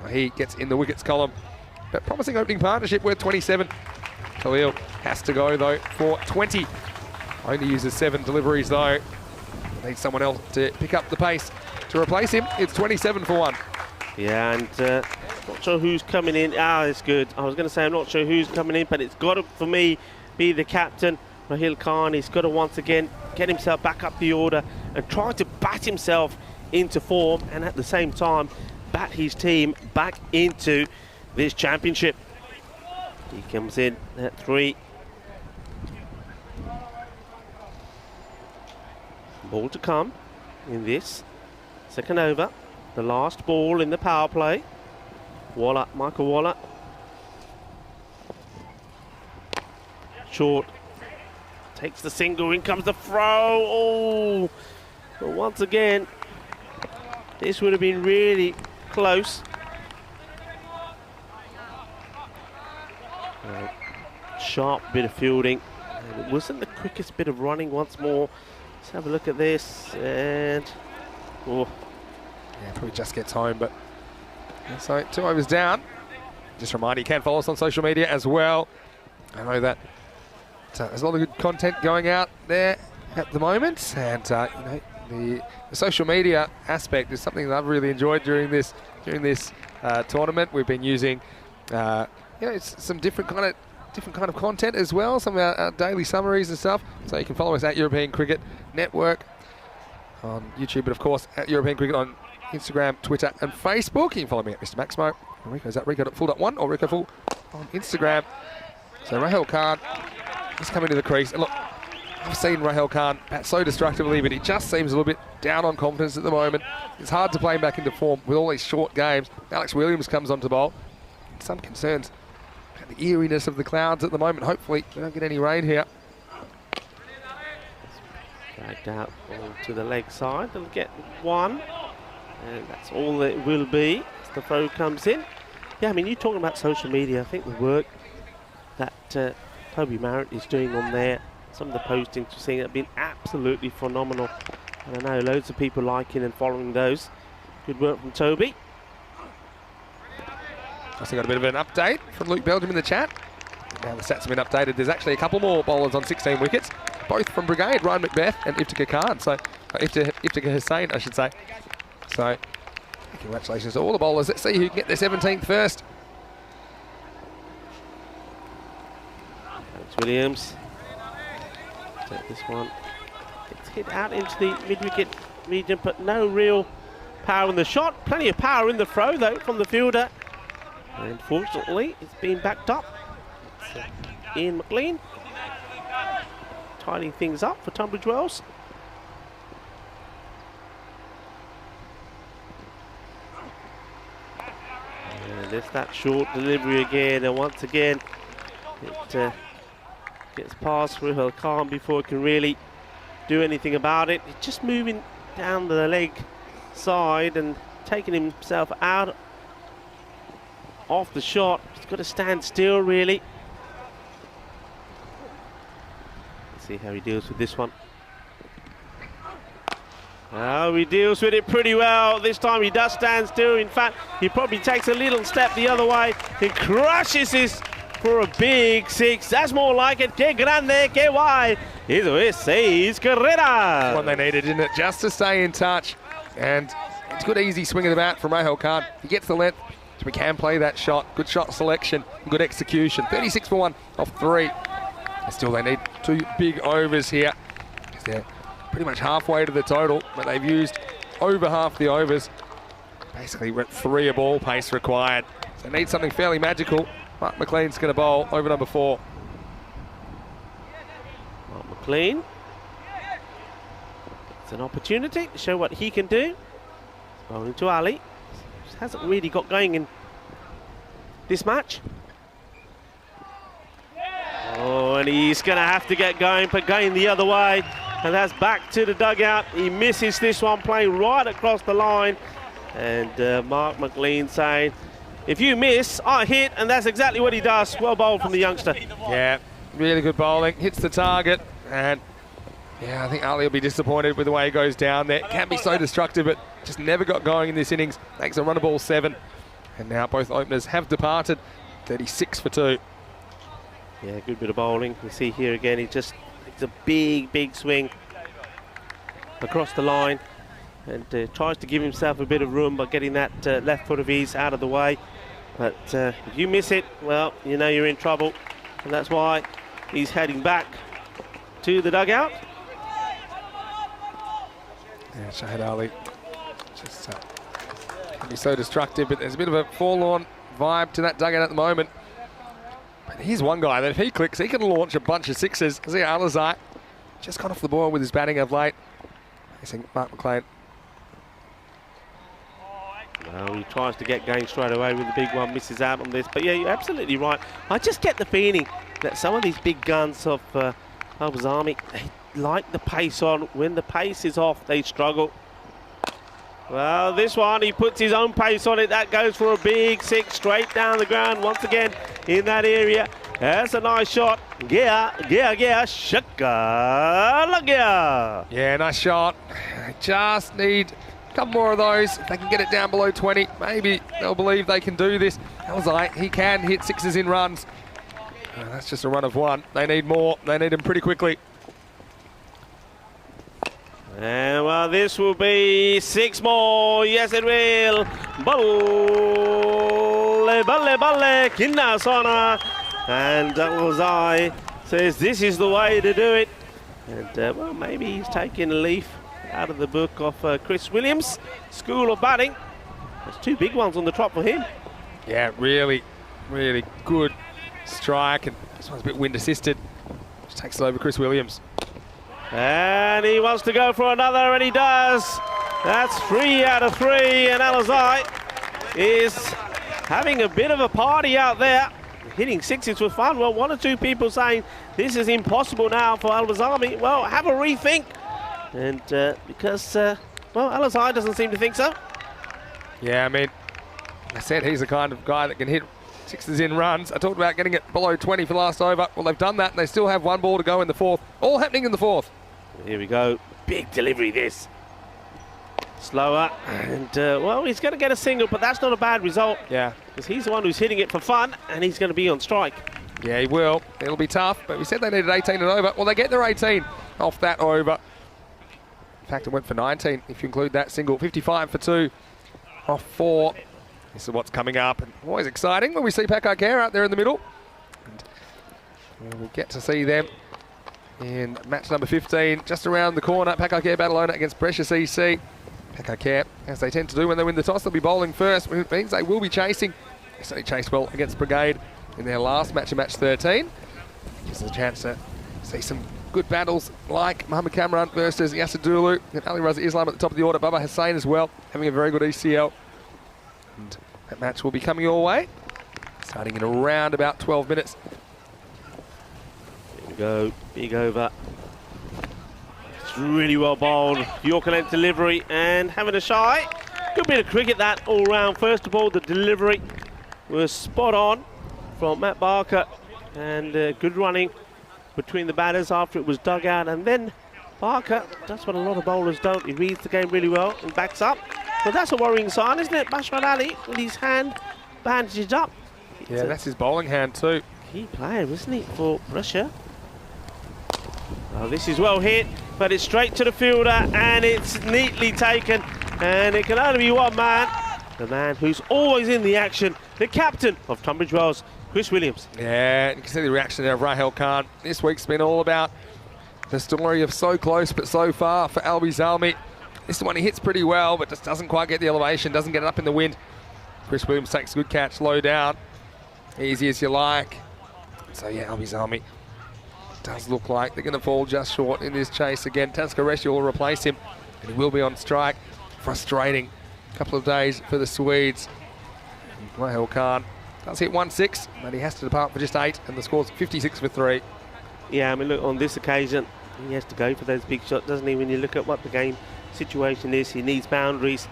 he gets in the wickets column. But promising opening partnership worth 27. Khalil has to go, though, for 20. Only uses 7 deliveries, though. Needs someone else to pick up the pace to replace him. It's 27 for 1. Yeah, and not sure who's coming in. It's good. I was going to say I'm not sure who's coming in, but it's got to, for me, be the captain, Rahil Khan. He's got to once again get himself back up the order and try to bat himself into form, and at the same time bat his team back into this championship. He comes in at 3. Ball to come in this second over. The last ball in the power play. Waller, Michael Waller. Short. Takes the single, in comes the throw. Oh! But once again, this would have been really close. Sharp bit of fielding. And it wasn't the quickest bit of running once more. Let's have a look at this. And... oh. Yeah, probably just gets home, but... So, 2 overs down. Just a reminder, you can follow us on social media as well. I know that there's a lot of good content going out there at the moment, and the social media aspect is something that I've really enjoyed during this tournament. We've been using some different kind of content as well, some of our daily summaries and stuff. So you can follow us at European Cricket Network on YouTube, but of course at European Cricket on Instagram, Twitter and Facebook. You can follow me at Mr. Maximo. Rico's at Rico.full.1 or Rico Full on Instagram. So Rahil Khan is coming to the crease. And look, I've seen Rahil Khan bat so destructively, but he just seems a little bit down on confidence at the moment. It's hard to play him back into form with all these short games. Alex Williams comes on to bowl. Some concerns about the eeriness of the clouds at the moment. Hopefully we don't get any rain here. Dragged out to the leg side. They'll get 1. And that's all it will be as the throw comes in. Yeah, I mean, you're talking about social media. I think the work that Toby Marrett is doing on there, some of the postings we're seeing have been absolutely phenomenal. And I know loads of people liking and following those. Good work from Toby. Also got a bit of an update from Luke Belgium in the chat. Now the stats have been updated. There's actually a couple more bowlers on 16 wickets, both from Brigade, Ryan Macbeth and Iftikhar Khan. So, Iftikhar Hussain, I should say. So, congratulations to all the bowlers. Let's see who can get their 17th first. Alex Williams. Take this one. Gets hit out into the mid-wicket region, but no real power in the shot. Plenty of power in the throw, though, from the fielder. And fortunately, it's been backed up. So Ian McLean tidying things up for Tunbridge Wells. And there's that short delivery again, and once again it gets past Ruhel Khan before it can really do anything about it. He's just moving down the leg side and taking himself out off the shot. He's got to stand still, really. Let's see how he deals with this one. Oh, he deals with it pretty well. This time he does stand still. In fact, he probably takes a little step the other way and crushes this for a big six. That's more like it. Que grande, que guay. Eso es seis carreras. What they needed, didn't it? Just to stay in touch. And it's a good easy swing of the bat from Rahul Khan. He gets the length, so we can play that shot. Good shot selection, good execution. 36 for 1 off 3. And still they need 2 big overs here. They're pretty much halfway to the total, but they've used over half the overs. Basically, we're at 3 a ball pace required. So they need something fairly magical. Mark McLean's going to bowl over number 4. Mark McLean. It's an opportunity to show what he can do. Bowling to Ali. Just hasn't really got going in this match. Oh, and he's going to have to get going, but going the other way. And that's back to the dugout. He misses this one, playing right across the line. And Mark McLean saying, if you miss, I hit, and that's exactly what he does. Well bowled from the youngster. Yeah, really good bowling. Hits the target, and yeah, I think Ali will be disappointed with the way he goes down there. Can be so destructive, but just never got going in this innings. Makes a run of ball 7. And now both openers have departed. 36 for 2. Yeah, good bit of bowling. You see here again, he just makes a big swing across the line. And tries to give himself a bit of room by getting that left foot of his out of the way. But if you miss it, well, you know you're in trouble. And that's why he's heading back to the dugout. Yeah, Shahid Ali just can be so destructive, but there's a bit of a forlorn vibe to that dugout at the moment. But here's one guy that if he clicks, he can launch a bunch of sixes. See Alizai just got off the ball with his batting of late. Facing Mark McLean. Well, he tries to get going straight away with the big one, misses out on this. But yeah, you're absolutely right. I just get the feeling that some of these big guns of Alba's Army, they like the pace on. When the pace is off, they struggle. Well, this one, he puts his own pace on it. That goes for a big 6 straight down the ground once again in that area. That's a nice shot. Shaka, Yeah, nice shot. They just need a couple more of those. If they can get it down below 20, maybe they'll believe they can do this. Alzai, he can hit 6s in runs. That's just a run of 1. They need more. They need him pretty quickly. And well, this will be 6 more. Yes, it will. Balle, kinna sona. And Alzai says this is the way to do it. And well, maybe he's taking a leaf out of the book of Chris Williams' School of Batting. There's 2 big ones on the trot for him. Yeah, really good strike. And this one's a bit wind assisted. Just takes it over Chris Williams. And he wants to go for another, and he does. That's 3 out of 3, and Alizai is having a bit of a party out there. Hitting 6s with fun. Well, 1 or 2 people saying this is impossible now for Al-Bazami. Well, have a rethink. And because, well, Alizai doesn't seem to think so. Yeah, I mean, I said he's the kind of guy that can hit 6s in runs. I talked about getting it below 20 for the last over. Well, they've done that, and they still have 1 ball to go in the 4th. All happening in the 4th. Here we go. Big delivery, this. Slower. And, well, he's going to get a single, but that's not a bad result. Yeah. Because he's the one who's hitting it for fun, and he's going to be on strike. Yeah, he will. It'll be tough, but we said they needed 18 and over. Well, they get their 18 off that over. In fact, it went for 19 if you include that single. 55 for 2 off 4. This is what's coming up. And always exciting when we see Pakar Care out there in the middle. And we get to see them in match number 15, just around the corner. Paco Care Badalona against Precious EC. Paco Care, as they tend to do when they win the toss, they'll be bowling first, which means they will be chasing. They certainly chased well against Brigade in their last match of match 13. Gives us a chance to see some good battles like Mohamed Kamran versus Yasser Dulu and Ali Raza Islam at the top of the order. Baba Hussain as well, having a very good ECL. And that match will be coming your way, starting in around about 12 minutes. There we go, big over. It's really well bowled. Yorker length delivery and having a shy. Good bit of cricket that all round. First of all, the delivery was spot on from Matt Barker, and good running between the batters after it was dug out. And then Barker does what a lot of bowlers don't. He reads the game really well and backs up. But that's a worrying sign, isn't it? Bashar Ali with his hand bandaged up. Yeah, that's his bowling hand too. Key player, isn't he, for Russia? Oh, this is well hit, but it's straight to the fielder and it's neatly taken. And it can only be one man, the man who's always in the action, the captain of Tunbridge Wells, Chris Williams. Yeah, you can see the reaction there of Rahel Khan. This week's been all about the story of so close but so far for Albi Zalmi. This one he hits pretty well, but just doesn't quite get the elevation, doesn't get it up in the wind. Chris Williams takes a good catch, low down, easy as you like. So yeah, Albi Zalmi does look like they're going to fall just short in this chase again. Taskareshi will replace him, and he will be on strike. Frustrating couple of days for the Swedes. Rahel Khan does hit 1-6, but he has to depart for just 8, and the score's 56 for 3. Yeah, I mean, look, on this occasion, he has to go for those big shots, doesn't he? When you look at what the game situation is, he needs boundaries.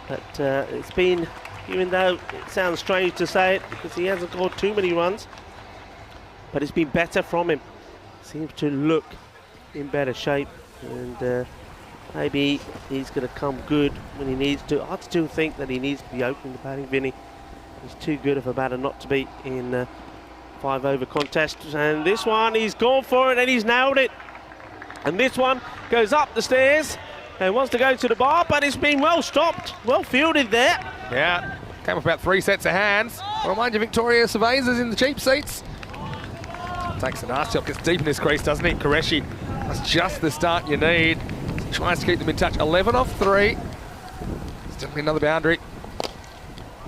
But it's been, even though it sounds strange to say it, because he hasn't scored too many runs, but it's been better from him. Seems to look in better shape, and maybe he's going to come good when he needs to. I still think that he needs to be opening the batting, Vinny. He's too good of a batter not to be in 5-over contests. And this one, he's gone for it and he's nailed it. And this one goes up the stairs and wants to go to the bar, but it's been well stopped, well fielded there. Yeah, came up about 3 sets of hands. Well, mind you, Victoria Surveys is in the cheap seats. Takes a nasty shot, gets deep in his crease, doesn't he? Qureshi, that's just the start you need. Tries to keep them in touch. 11 off 3. It's definitely another boundary.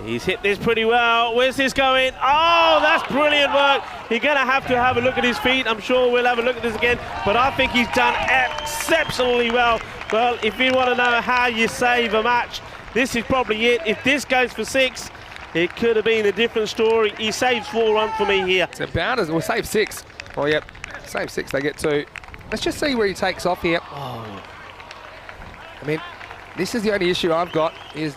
He's hit this pretty well. Where's this going? Oh, that's brilliant work. You're going to have a look at his feet. I'm sure we'll have a look at this again. But I think he's done exceptionally well. Well, if you want to know how you save a match, this is probably it. If this goes for 6, it could have been a different story. He saves 4 runs for me here. So bounders will save 6. Oh, yep. Save 6, they get 2. Let's just see where he takes off here. Oh. I mean, this is the only issue I've got, is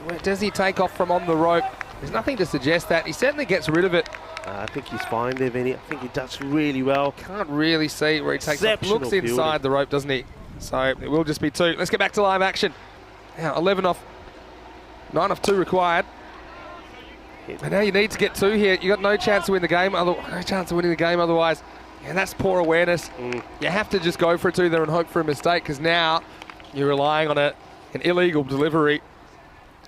where does he take off from on the rope? There's nothing to suggest that. He certainly gets rid of it. I think he's fine there, Vinny. I think he does really well. Can't really see where he takes off. Looks inside the rope, doesn't he? So it will just be 2. Let's get back to live action. Now 11 off, 9 off 2 required. And now you need to get 2 here. You got no chance to win the game. No chance of winning the game otherwise. And that's poor awareness. You have to just go for it 2 there and hope for a mistake, because now you're relying on an illegal delivery.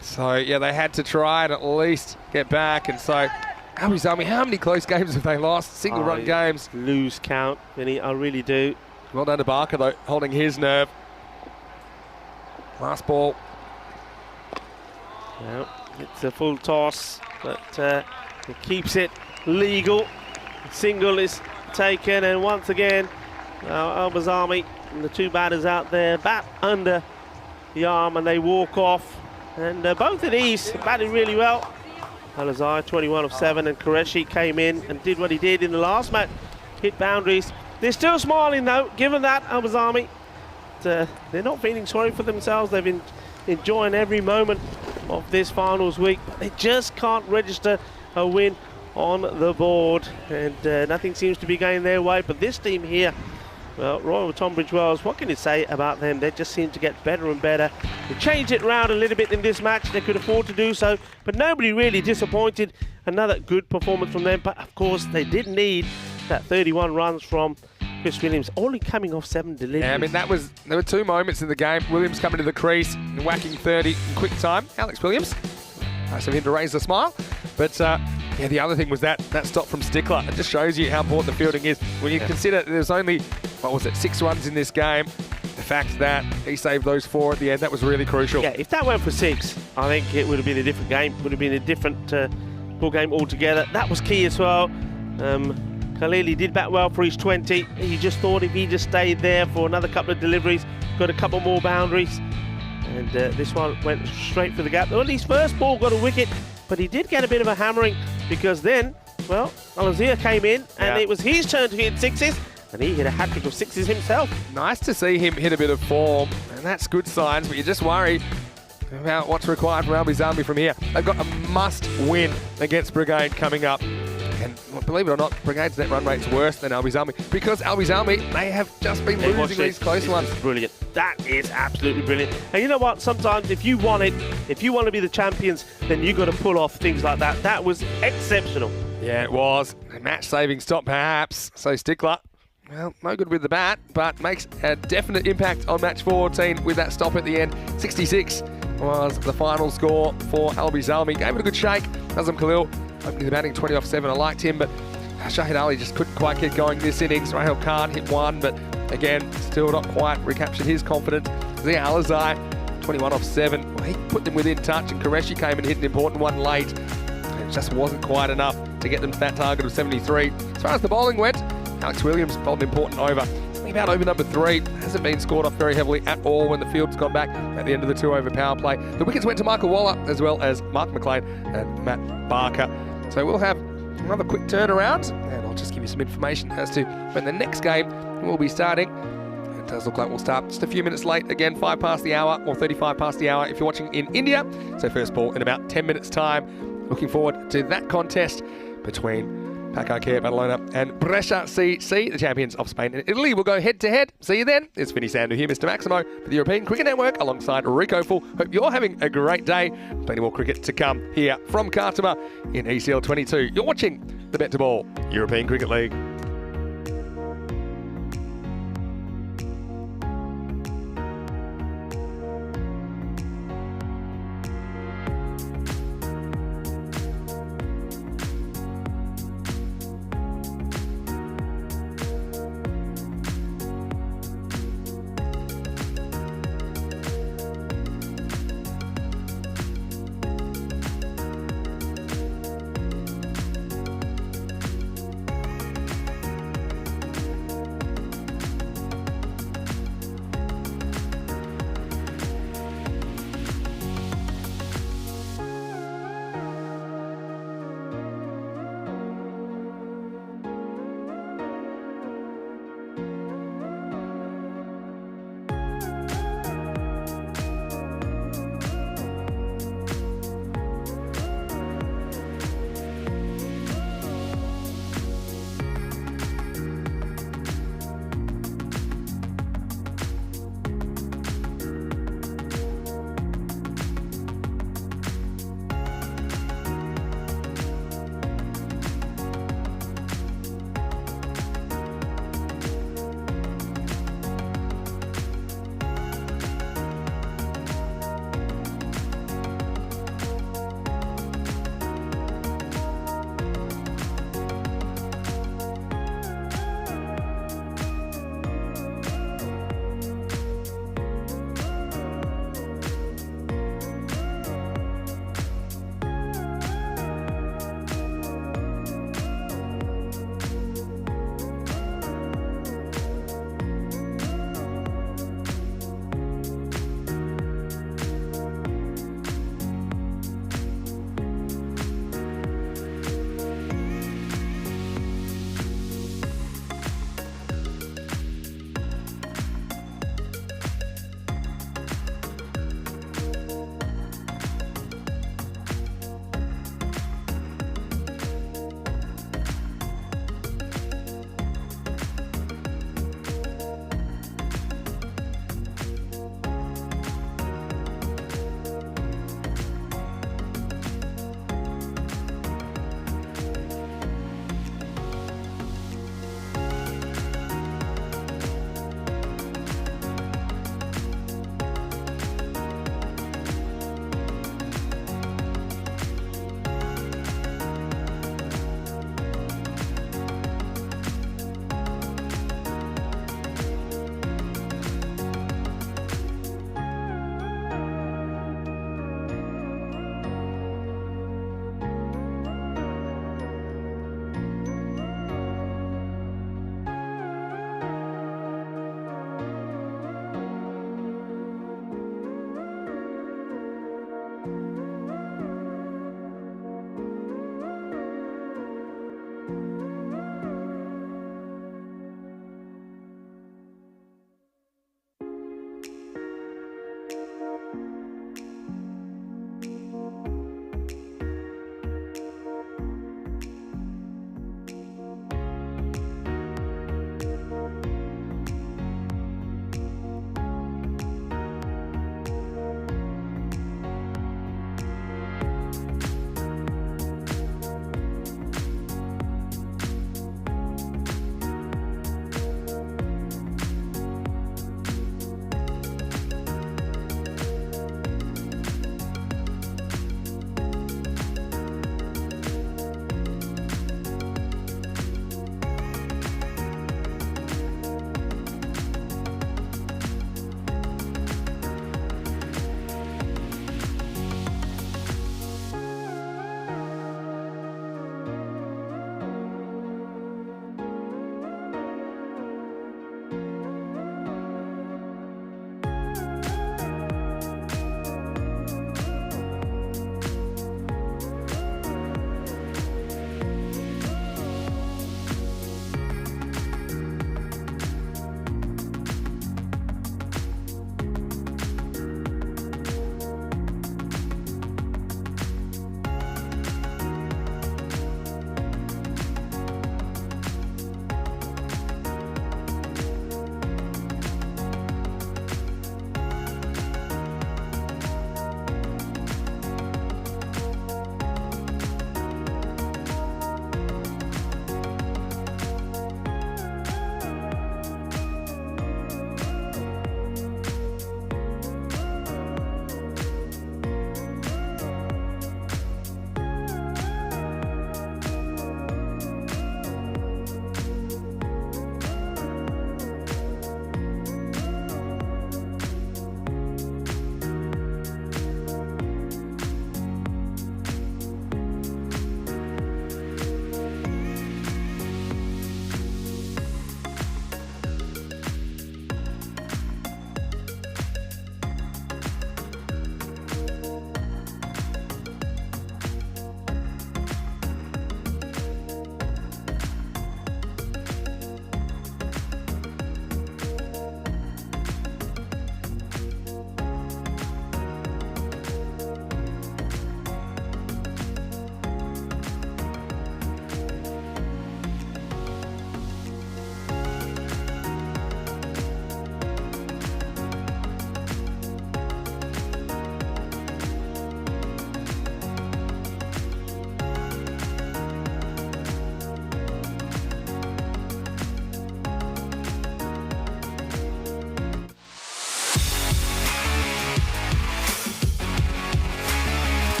So yeah, they had to try and at least get back. And so, Albi Zalmi, how many close games have they lost? Single run games. Lose count, Vinny. I really do. Well done to Barker though, holding his nerve. Last ball. Well, it's a full toss, but he keeps it legal. Single is taken, and once again, Albi Zalmi and the 2 batters out there bat under the arm, and they walk off. And both of these batted really well. Al-Azhar 21 of 7, and Qureshi came in and did what he did in the last match, hit boundaries. They're still smiling though, given that, Albi Zalmi. They're not feeling sorry for themselves. They've been enjoying every moment of this finals week, but they just can't register a win on the board, and nothing seems to be going their way. But this team here, well, Royal Tunbridge Wells, what can you say about them? They just seem to get better and better. They changed it around a little bit in this match. They could afford to do so, but nobody really disappointed. Another good performance from them, but of course they did need that 31 runs from Chris Williams, only coming off 7 deliveries. Yeah, I mean, there were 2 moments in the game. Williams coming to the crease and whacking 30 in quick time. Alex Williams, nice of him to raise a smile. But yeah, the other thing was that stop from Stickler. It just shows you how important the fielding is. When you consider there's only what was it, 6 runs in this game. The fact that he saved those 4 at the end, that was really crucial. Yeah, if that went for 6, I think it would have been a different game. Would have been a different ball game altogether. That was key as well. Khalil did bat well for his 20. He just thought if he just stayed there for another couple of deliveries, got a couple more boundaries, and this one went straight for the gap. Well, his first ball got a wicket, but he did get a bit of a hammering because then, well, Al-Azhar came in and it was his turn to hit 6s, and he hit a hat-trick of 6s himself. Nice to see him hit a bit of form, and that's good signs, but you just worry about what's required from Al-Azhar from here. They've got a must-win against Brigade coming up. And believe it or not, Brigade's net run rate's worse than Al-Azhar because Al-Azhar, they have just been losing these close ones. Brilliant. That is absolutely brilliant. And you know what? Sometimes if you want to be the champions, then you got to pull off things like that. That was exceptional. Yeah, it was. A match-saving stop, perhaps. So Stickler, well, no good with the bat, but makes a definite impact on match 14 with that stop at the end. 66 was the final score for Al-Azhar. Gave it a good shake. Azam Khalil opening the batting 20 off 7. I liked him, but Shahid Ali just couldn't quite get going this innings. Rahul Khan hit 1, but again, still not quite recaptured his confidence. Zia Al-Azhar, 21 off 7. Well, he put them within touch, and Qureshi came and hit an important one late. It just wasn't quite enough to get them to that target of 73. As far as the bowling went, Alex Williams bowled an important over. Something about over number 3. Hasn't been scored off very heavily at all when the field's gone back at the end of the 2-over power play. The wickets went to Michael Waller as well as Mark McLean and Matt Barker. So we'll have another quick turnaround, and I'll just give you some information as to when the next game will be starting. It does look like we'll start just a few minutes late, again 5 past the hour or 35 past the hour if you're watching in India. So first ball in about 10 minutes time. Looking forward to that contest between Pakarkare, Badalona and Brescia CC, the champions of Spain and Italy. Will go head-to-head. See you then. It's Vinny Sandu here, Mr. Maximo, for the European Cricket Network, alongside Rico Full. Hope you're having a great day. Plenty more cricket to come here from Cartama in ECL 22. You're watching the BET2BALL European Cricket League.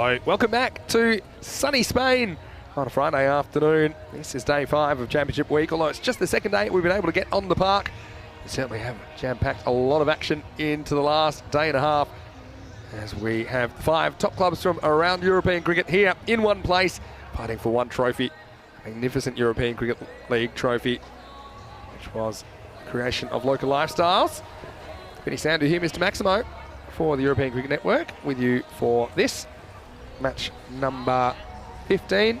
Hello, welcome back to sunny Spain on a Friday afternoon. This is day 5 of Championship Week, although it's just the second day we've been able to get on the park. We certainly have jam-packed a lot of action into the last day and a half, as we have 5 top clubs from around European cricket here in one place, fighting for one trophy. Magnificent European Cricket League trophy, which was creation of Local Lifestyles. Vinny Sandu here, Mr. Maximo, for the European Cricket Network, with you for this match number 15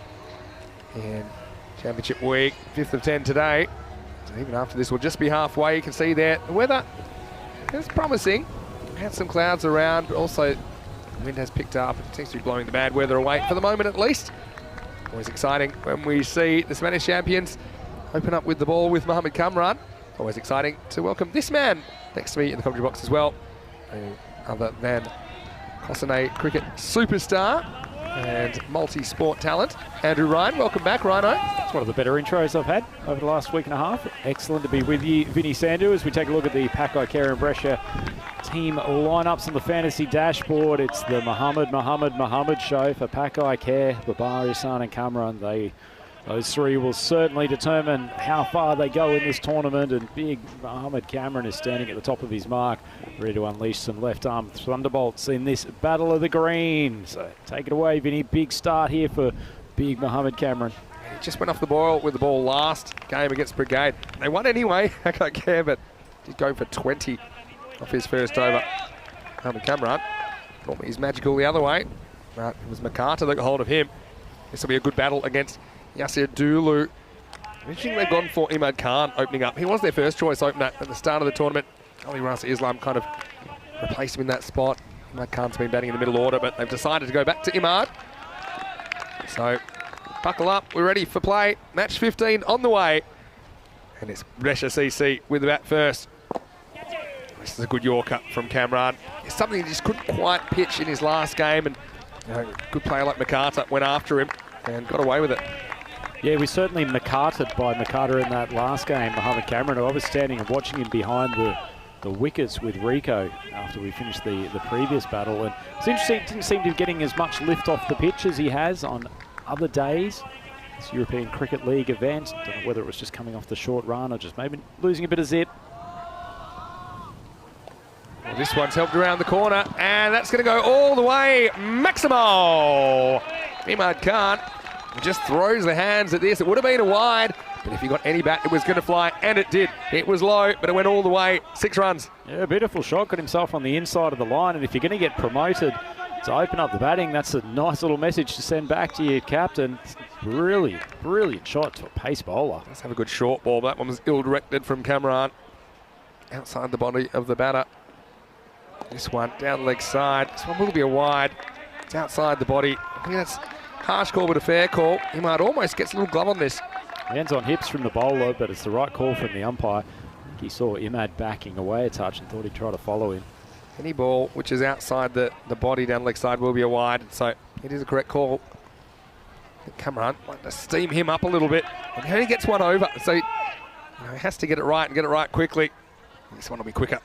in Championship Week, 5th of 10 today. So even after this, we'll just be halfway. You can see there the weather is promising. We had some clouds around, but also the wind has picked up. It seems to be blowing the bad weather away for the moment, at least. Always exciting when we see the Spanish champions open up with the ball with Mohamed Kamran. Always exciting to welcome this man next to me in the commentary box as well, other than Cossanet cricket superstar and multi-sport talent, Andrew Ryan. Welcome back, Rhino. It's one of the better intros I've had over the last week and a half. Excellent to be with you, Vinny Sandu, as we take a look at the Pakai Care and Brescia team lineups on the fantasy dashboard. It's the Mohammed show for Pakai Care, Babar, Isan and Kamran. Those three will certainly determine how far they go in this tournament, and big Mohamed Kamran is standing at the top of his mark, ready to unleash some left-arm thunderbolts in this battle of the green. So take it away, Vinny. Big start here for big Mohamed Kamran. He just went off the boil with the ball last game against Brigade. They won anyway, I don't care, but did go for 20 off his first over. Mohamed Kamran, normally he's magical the other way, but it was MacArthur that got hold of him. This will be a good battle against Yasir Dulu. Interesting they've gone for Imad Khan opening up. He was their first choice opener at the start of the tournament. Ali Rasa Islam kind of replaced him in that spot. Imad Khan's been batting in the middle order, but they've decided to go back to Imad. So, buckle up, we're ready for play. Match 15 on the way. And it's Brescia CC with the bat first. This is a good Yorker from Kamran. It's something he just couldn't quite pitch in his last game, and a good player like MacArthur went after him and got away with it. Yeah, we certainly MacArthur'd by MacArthur in that last game, Mohamed Kamran. I was standing and watching him behind the wickets with Rico after we finished the previous battle. And it's interesting, didn't seem to be getting as much lift off the pitch as he has on other days. This European Cricket League event, don't know whether it was just coming off the short run or just maybe losing a bit of zip. Well, this one's helped around the corner, and that's going to go all the way. Maximo! Imad Khan just throws the hands at this. It would have been a wide, but if he got any bat, it was going to fly, and it did. It was low, but it went all the way. 6 runs. Yeah, a beautiful shot. Got himself on the inside of the line, and if you're going to get promoted to open up the batting, that's a nice little message to send back to your captain. Really brilliant shot to a pace bowler. Let's have a good short ball. That one was ill-directed from Kamran. Outside the body of the batter. This one down leg side. This one will be a wide. It's outside the body. I think that's harsh call, but a fair call. Imad almost gets a little glove on this. Hands on hips from the bowler, but it's the right call from the umpire. I think he saw Imad backing away a touch and thought he'd try to follow him. Any ball which is outside the body down leg side will be a wide, so it is a correct call. Kamran like to steam him up a little bit, and he only gets one over, so he has to get it right and get it right quickly. This one will be quicker.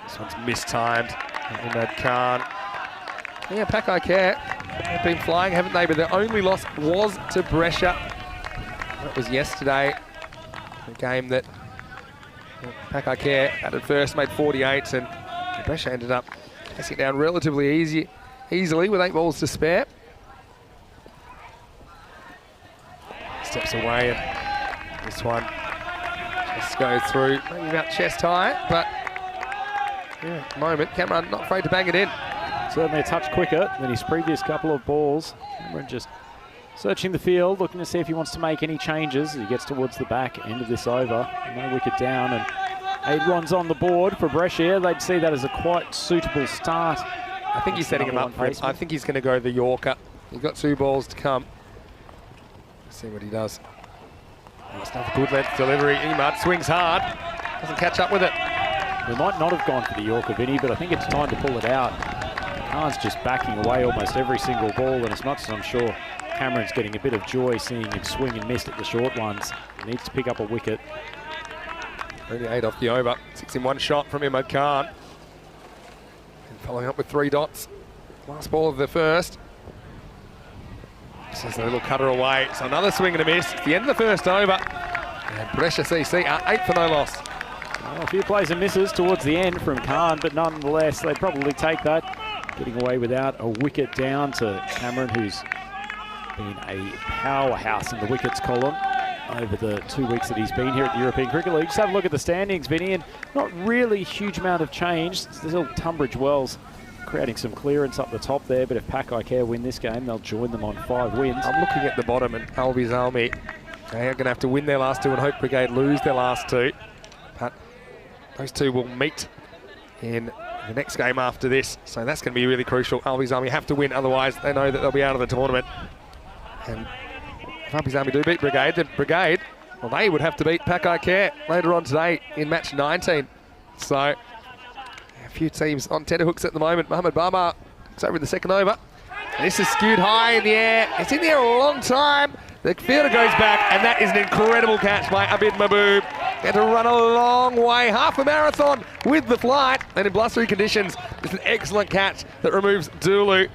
This one's mistimed. Imad Khan. Yeah, Pakai Care have been flying, haven't they? But their only loss was to Brescia. That was yesterday. A game that Pakai Care batted first, made 48, and Brescia ended up passing it down relatively easily with 8 balls to spare. Steps away, and this one just goes through, maybe about chest high, but yeah, at the moment, Kamran not afraid to bang it in. Certainly a touch quicker than his previous couple of balls. Kamran just searching the field, looking to see if he wants to make any changes as he gets towards the back end of this over. No wicket down, and 8 runs on the board for Brescia. They'd see that as a quite suitable start. I think he's setting him up for it. I think he's going to go the Yorker. He's got 2 balls to come. Let's see what he does. It's not a good length delivery. Imad swings hard. Doesn't catch up with it. We might not have gone for the Yorker, Vinny, but I think it's time to pull it out. Khan's just backing away almost every single ball, and as much as I'm sure Cameron's getting a bit of joy seeing him swing and miss at the short ones, he needs to pick up a wicket. Only 8 off the over. 6 in 1 shot from Imad Khan. And following up with 3 dots. Last ball of the first. This is a little cutter away. So another swing and a miss. It's the end of the first over. And Brescia CC are 8 for no loss. Well, a few plays and misses towards the end from Khan, but nonetheless, they'd probably take that. Getting away without a wicket down to Cameron, who's been a powerhouse in the wickets column over the 2 weeks that he's been here at the European Cricket League. Just have a look at the standings, Vinny, and not really a huge amount of change. Still Tunbridge Wells creating some clearance up the top there, but if Pakai Care win this game, they'll join them on 5 wins. I'm looking at the bottom, and Albies Army, they are going to have to win their last 2 and Hope Brigade lose their last 2. But those 2 will meet in the next game after this, so that's going to be really crucial. Albies Army have to win, otherwise they know that they'll be out of the tournament. And if Albies Army do beat Brigade, then Brigade, well, they would have to beat Pakai Care later on today in match 19. So a few teams on tenterhooks at the moment. Mohamed Baba is over in the second over. And this is skewed high in the air. It's in the air a long time. The fielder goes back, and that is an incredible catch by Abid Mahboob. He had to run a long way, half a marathon with the flight, and in blustery conditions, it's an excellent catch that removes Dulu.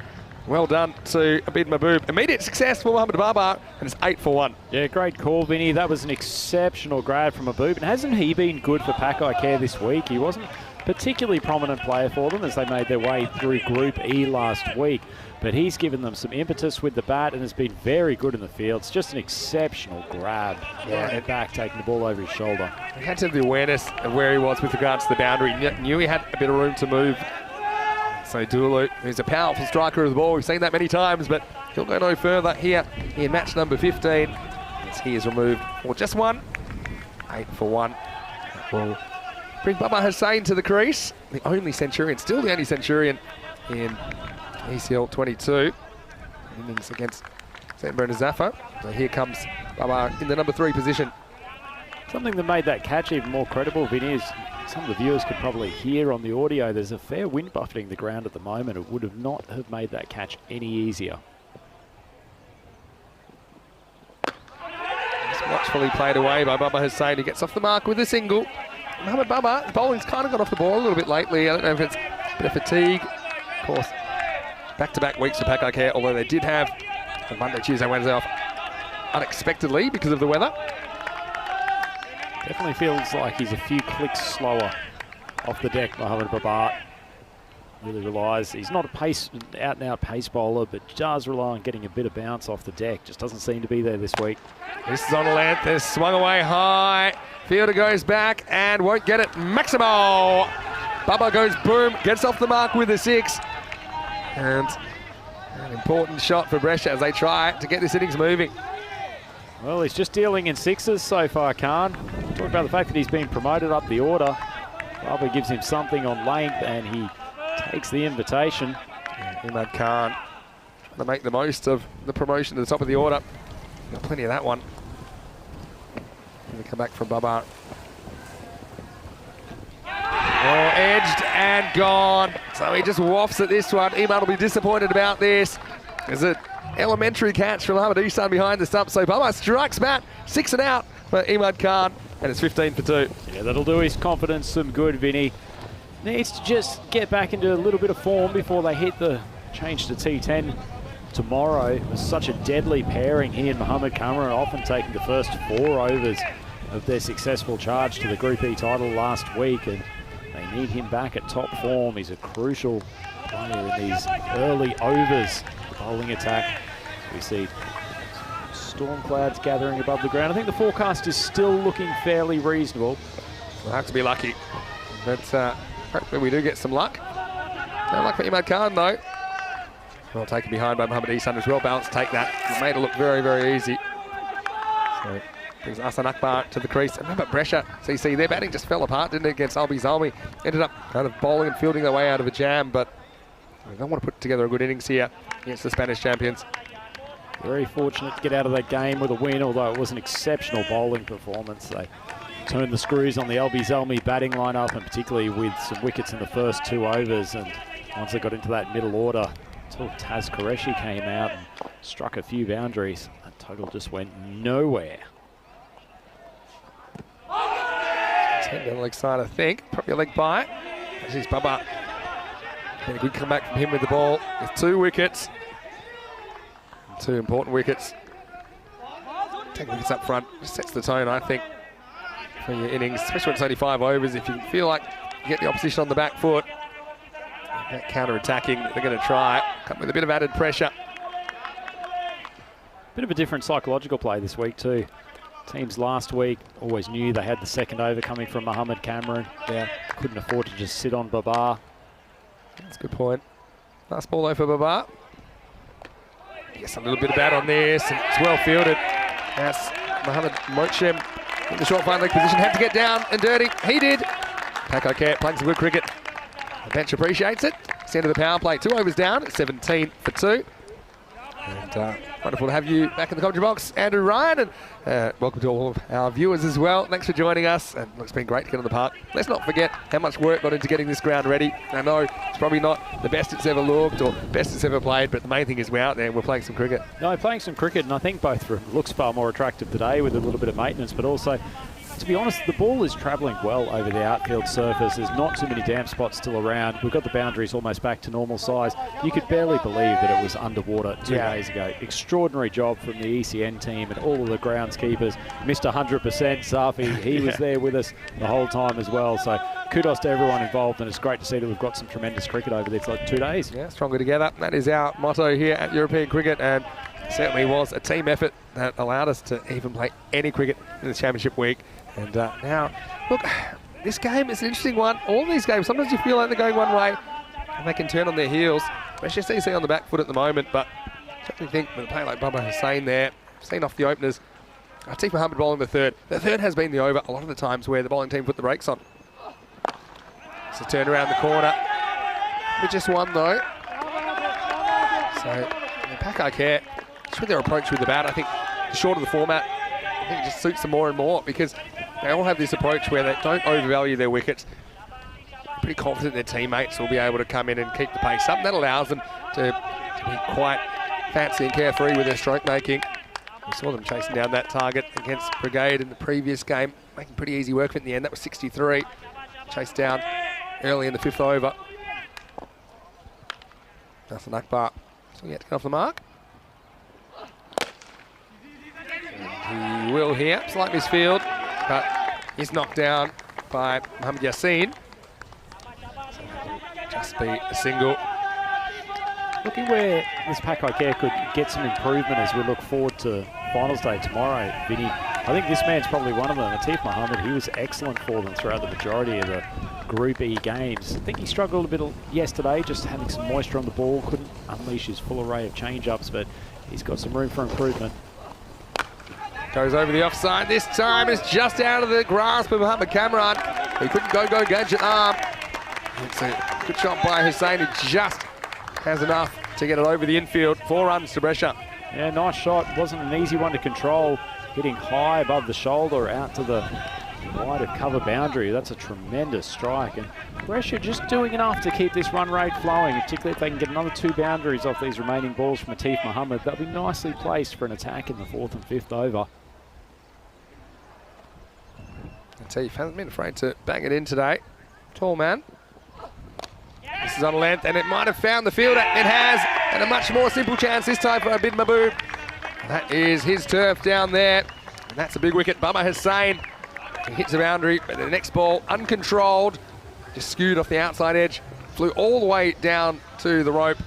Well done to Abid Mahboob. Immediate success for Mohamed Baba, and it's 8 for 1. Yeah, great call, Vinny. That was an exceptional grab from Mahboob. And hasn't he been good for Pakai Care this week? He wasn't a particularly prominent player for them as they made their way through Group E last week. But he's given them some impetus with the bat and has been very good in the field. It's just an exceptional grab. Yeah, right back, taking the ball over his shoulder. He had to have the awareness of where he was with regards to the boundary. Knew he had a bit of room to move. So Dulu, who's a powerful striker of the ball, we've seen that many times, but he'll go no further here in match number 15. As he is removed for just 1. 8 for 1. That will bring Baba Hussain to the crease. The only Centurion, still the only Centurion in ECL 22. Innings against St. Bernard Zaffa. So here comes Baba in the number 3 position. Something that made that catch even more credible, Vinny, is some of the viewers could probably hear on the audio, there's a fair wind buffeting the ground at the moment. It would have not have made that catch any easier. Just watchfully played away by Baba Hussain. He gets off the mark with a single. Mohamed Baba, bowling's kind of got off the ball a little bit lately. I don't know if it's a bit of fatigue. Of course, back-to-back weeks for Pakai Care, although they did have the Monday, Tuesday, Wednesday off unexpectedly because of the weather. Definitely feels like he's a few clicks slower off the deck, Mohamed Baba. Really relies, he's not a out-and-out pace bowler, but does rely on getting a bit of bounce off the deck. Just doesn't seem to be there this week. This is on a length, it's swung away high. Fielder goes back and won't get it. Maximo! Baba goes boom, gets off the mark with a 6. And an important shot for Brescia as they try to get this innings moving. Well, he's just dealing in 6s so far, Khan. Talk about the fact that he's been promoted up the order. Baba gives him something on length and he takes the invitation. Imad Khan trying to make the most of the promotion to the top of the order. Got plenty of that one. Going to come back from Baba. Oh, edged and gone. So he just wafts at this one. Imad will be disappointed about this. Is it elementary catch from Mohamed Ihsan behind the stump. So Baba strikes bat, 6 and out for Imad Khan, and it's 15 for 2. Yeah, that'll do his confidence some good, Vinny. Needs to just get back into a little bit of form before they hit the change to T10 tomorrow. It was such a deadly pairing, he and Mohamed Kamara, often taking the first 4 overs of their successful charge to the Group E title last week, and they need him back at top form. He's a crucial player in these early overs. Bowling attack. We see storm clouds gathering above the ground. I think the forecast is still looking fairly reasonable. We'll have to be lucky. But hopefully we do get some luck. No luck for Imad Khan though. Well taken behind by Mohamed Ihsan as well. Balanced take that. It made it look very, very easy. So brings Ahsan Akbar to the crease. And remember Brescia, CC, their batting just fell apart, didn't it, against Albi Zalmi. Ended up kind of bowling and fielding their way out of a jam, but they don't want to put together a good innings here against the Spanish champions. Very fortunate to get out of that game with a win, although it was an exceptional bowling performance. They turned the screws on the Albi Zalmi batting lineup, and particularly with some wickets in the first 2 overs. And once they got into that middle order, until Taz Qureshi came out and struck a few boundaries, that total just went nowhere. 10 down the leg side, I think. Probably a leg by. This is Baba And a good comeback from him with the ball with 2 wickets. 2 important wickets. Taking wickets up front just sets the tone, I think, for your innings, especially when it's only 5 overs. If you feel like you get the opposition on the back foot, that counter-attacking, they're going to try, come with a bit of added pressure. Bit of a different psychological play this week too. Teams last week always knew they had the second over coming from Mohammed Cameron. Yeah, couldn't afford to just sit on Babar. That's a good point. Last ball though for Babar. Yes, a little bit of bat on this, and it's well fielded. That's Mohammed Mochem in the short fine leg position, had to get down and dirty. He did. Paco Care playing some good cricket. The bench appreciates it. It's the end of the power play. 2 overs down, 17 for 2. And wonderful to have you back in the commentary box, Andrew Ryan, and welcome to all of our viewers as well. Thanks for joining us, and it's been great to get on the park. Let's not forget how much work got into getting this ground ready. I know it's probably not the best it's ever looked or best it's ever played, but the main thing is we're out there and we're playing some cricket. No, playing some cricket, and I think both looks far more attractive today with a little bit of maintenance, but also, to be honest, the ball is travelling well over the outfield surface. There's not too many damp spots still around. We've got the boundaries almost back to normal size. You could barely believe that it was underwater 2 days ago. Extraordinary job from the ECN team and all of the groundskeepers. Mr. 100% Safi, he was there with us the whole time as well. So kudos to everyone involved, and it's great to see that we've got some tremendous cricket over these 2 days. Yeah, stronger together. That is our motto here at European Cricket, and certainly was a team effort that allowed us to even play any cricket in the championship week. And now, look, this game is an interesting one. All these games, sometimes you feel like they're going one way and they can turn on their heels. Especially CC on the back foot at the moment, but I certainly think with a player like Baba Hussain there, seen off the openers, Atif Mohammed bowling the third. The third has been the over a lot of the times where the bowling team put the brakes on. It's a turn around the corner. With just one though. So, Paco Care, just with their approach with the bat, I think the shorter the format, I think it just suits them more and more, because they all have this approach where they don't overvalue their wickets. They're pretty confident their teammates will be able to come in and keep the pace up. And that allows them to be quite fancy and carefree with their stroke making. We saw them chasing down that target against Brigade in the previous game, making pretty easy work of it in the end. That was 63. Chased down early in the 5th over. Hassan Akbar still yet to get off the mark. And he will here, slight misfield, but he's knocked down by Mohammed Yassin. So that'll just be a single. Looking where this Paco Care could get some improvement as we look forward to finals day tomorrow, Vinny. I think this man's probably one of them. Atif Mohammed, he was excellent for them throughout the majority of the Group E games. I think he struggled a bit yesterday, just having some moisture on the ball, couldn't unleash his full array of change-ups, but he's got some room for improvement. Goes over the offside. This time it's just out of the grasp of Mohammed Cameron, who couldn't go gadget arm. It's a good shot by Hussain, who just has enough to get it over the infield. 4 runs to Brescia. Yeah, nice shot. Wasn't an easy one to control. Hitting high above the shoulder out to the wide of cover boundary. That's a tremendous strike. And Brescia just doing enough to keep this run rate flowing, particularly if they can get another 2 boundaries off these remaining balls from Atif Mohammed. They'll be nicely placed for an attack in the 4th and 5th over. Atif hasn't been afraid to bang it in today. Tall man. This is on length, and it might have found the fielder. It has, and a much more simple chance this time for Abid Mahbub. That is his turf down there, and that's a big wicket. Baba Hussain, he hits the boundary, but the next ball, uncontrolled, just skewed off the outside edge, flew all the way down to the rope,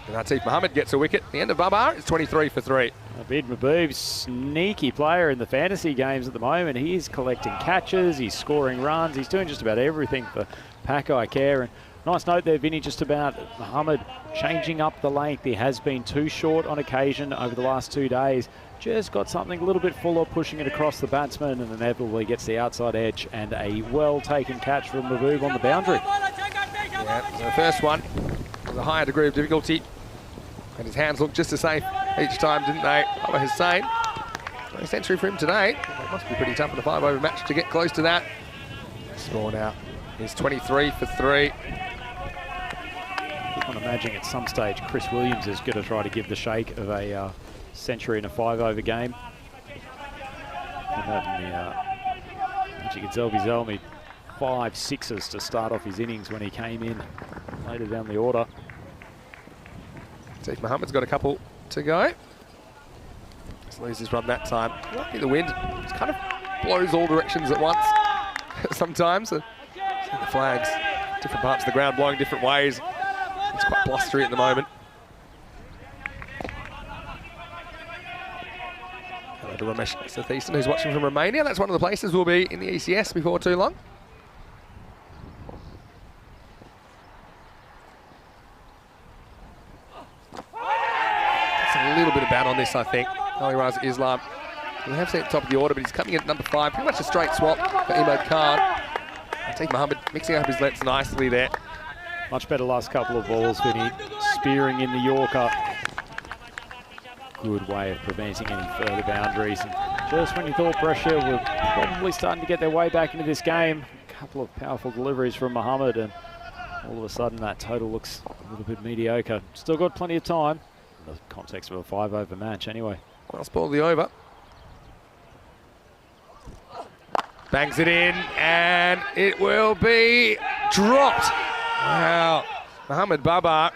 and Atif Mohammed gets a wicket. The end of Baba is 23 for 3. Abid Mahbub, sneaky player in the fantasy games at the moment. He's collecting catches, he's scoring runs, he's doing just about everything for Paco Care. And nice note there, Vinny, just about Mohammed changing up the length. He has been too short on occasion over the last 2 days. Just got something a little bit fuller, pushing it across the batsman, and inevitably gets the outside edge, and a well-taken catch from Mahbub on the boundary. Yeah, so the first one was a higher degree of difficulty, and his hands looked just as safe each time, didn't they? Baba Hussain, a century for him today. It must be pretty tough in a 5-over match to get close to that. Score now is 23 for 3. I can imagine at some stage Chris Williams is going to try to give the shake of a century in a 5-over game. And as you can tell, he's only 5 sixes to start off his innings when he came in later down the order. Steve Mohammed's got a couple to go. Just loses his run that time. Lucky the wind just kind of blows all directions at once sometimes. And see the flags, different parts of the ground blowing different ways. It's quite blustery at the moment. Hello to Ramesh Satheesan, who's watching from Romania. That's one of the places we'll be in the ECS before too long. A little bit of bat on this, I think. Ali Raza Islam. We have seen at the top of the order, but he's coming in at number 5. Pretty much a straight swap for Imad Khan. Ateek Mohammed mixing up his lets nicely there. Much better last couple of balls, Vinny. Spearing in the Yorker. Good way of preventing any further boundaries. And just when you thought Brescia were probably starting to get their way back into this game, a couple of powerful deliveries from Mohammed, and all of a sudden that total looks a little bit mediocre. Still got plenty of time. In the context of a 5-over match anyway. Last ball of the over. Bangs it in, and it will be dropped. Wow. Mohammed Babar,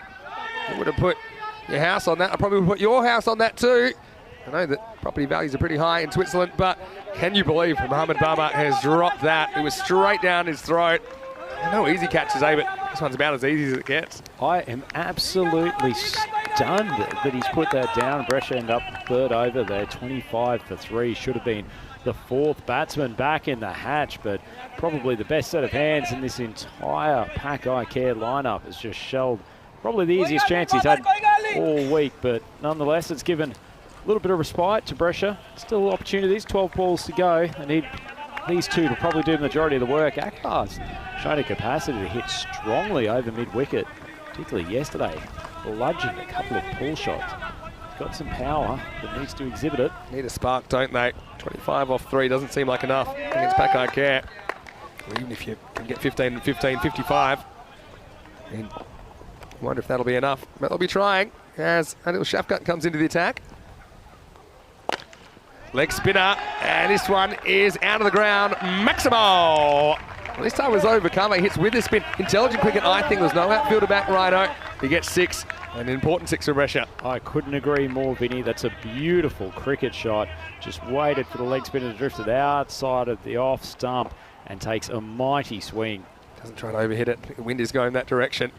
you would have put your house on that. I probably would put your house on that too. I know that property values are pretty high in Switzerland, but can you believe Mohammed Babar has dropped that? It was straight down his throat. No easy catches, but this one's about as easy as it gets. I am absolutely stunned that he's put that down. Brescia end up 3rd over there, 25 for 3. Should have been the 4th batsman back in the hatch, but probably the best set of hands in this entire Pack Eye Care lineup has just shelled probably the easiest chance he's had all week, but nonetheless it's given a little bit of respite to Brescia. Still opportunities, 12 balls to go. They need these two to probably do the majority of the work. Akbar's shown a capacity to hit strongly over mid-wicket, particularly yesterday. Bludgeoned a couple of pull shots. Got some power, but needs to exhibit it. Need a spark, don't they? 25 off 3 doesn't seem like enough against Pack Eye Care. Or even if you can get 15 and 15, 55. And I wonder if that'll be enough. But they'll be trying as Anil Shafkat comes into the attack. Leg spinner, and this one is out of the ground. Maximo! Well, this time it was over. Cartama hits with the spin. Intelligent cricket, I think. There's no outfielder back, Rhino. He gets 6, an important 6 for Brescia. I couldn't agree more, Vinny. That's a beautiful cricket shot. Just waited for the leg spinner to drift it outside of the off stump and takes a mighty swing. Doesn't try to overhit it. The wind is going that direction.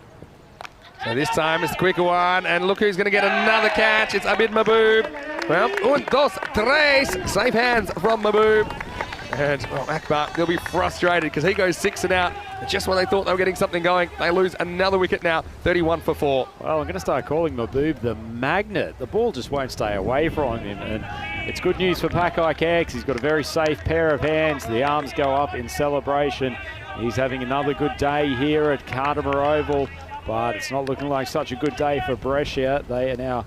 So this time it's the quicker one, and look who's going to get another catch. It's Abid Mahboob. Well, 1, 2, 3. Safe hands from Mahboob. And Akbar, they'll be frustrated because he goes 6 and out. Just when they thought they were getting something going, they lose another wicket now, 31 for 4. Well, I'm going to start calling Mahboob the magnet. The ball just won't stay away from him. And it's good news for Pack Eye Care because he's got a very safe pair of hands. The arms go up in celebration. He's having another good day here at Cartama Oval, but it's not looking like such a good day for Brescia. They are now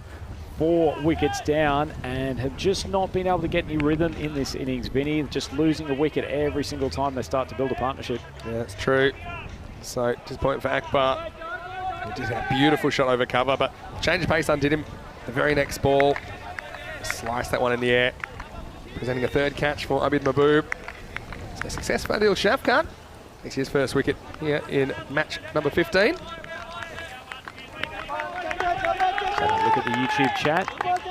4 wickets down and have just not been able to get any rhythm in this innings, Vinny. Just losing a wicket every single time they start to build a partnership. Yeah, that's true. So, disappointing for Akbar. He did a beautiful shot over cover, but change of pace undid him. The very next ball, sliced that one in the air. Presenting a 3rd catch for Abid Mahboob. So, success for Adil Shafkat. It's his first wicket here in match number 15. Look at the YouTube chat.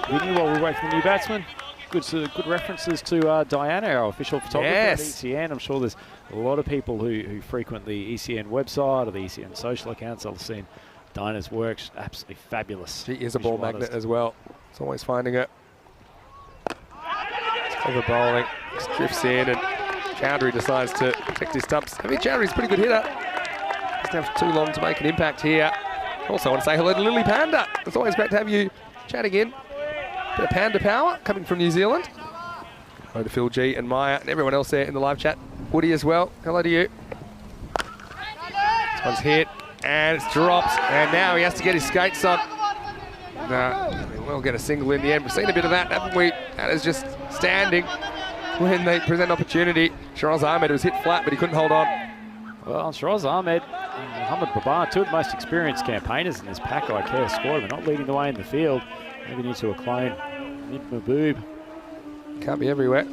Vinny, while we wait for the new batsman, good references to Diana, our official photographer at ECN. I'm sure there's a lot of people who frequent the ECN website or the ECN social accounts. I've seen Diana's work. She's absolutely fabulous. She is a ball magnet as well. It's always finding it. Clever bowling. Just drifts in, and Chowdhury decides to protect his stumps. I mean, Chowdhury's a pretty good hitter. Doesn't have too long to make an impact here. Also, I want to say hello to Lily Panda. It's always great to have you chatting in. Bit of Panda power coming from New Zealand. Hello to Phil G and Maya and everyone else there in the live chat. Woody as well. Hello to you. This one's hit and it's dropped, and now he has to get his skates on. No, we'll get a single in the end. We've seen a bit of that, haven't we? That is just standing when they present opportunity. Shiraz Ahmed was hit flat, but he couldn't hold on. Well, Shiraz Ahmed and Mohammed Babar, 2 of the most experienced campaigners in this Pack Eye Care squad. They're not leading the way in the field. Maybe need to acclaim Mid Mahboob. Can't be everywhere.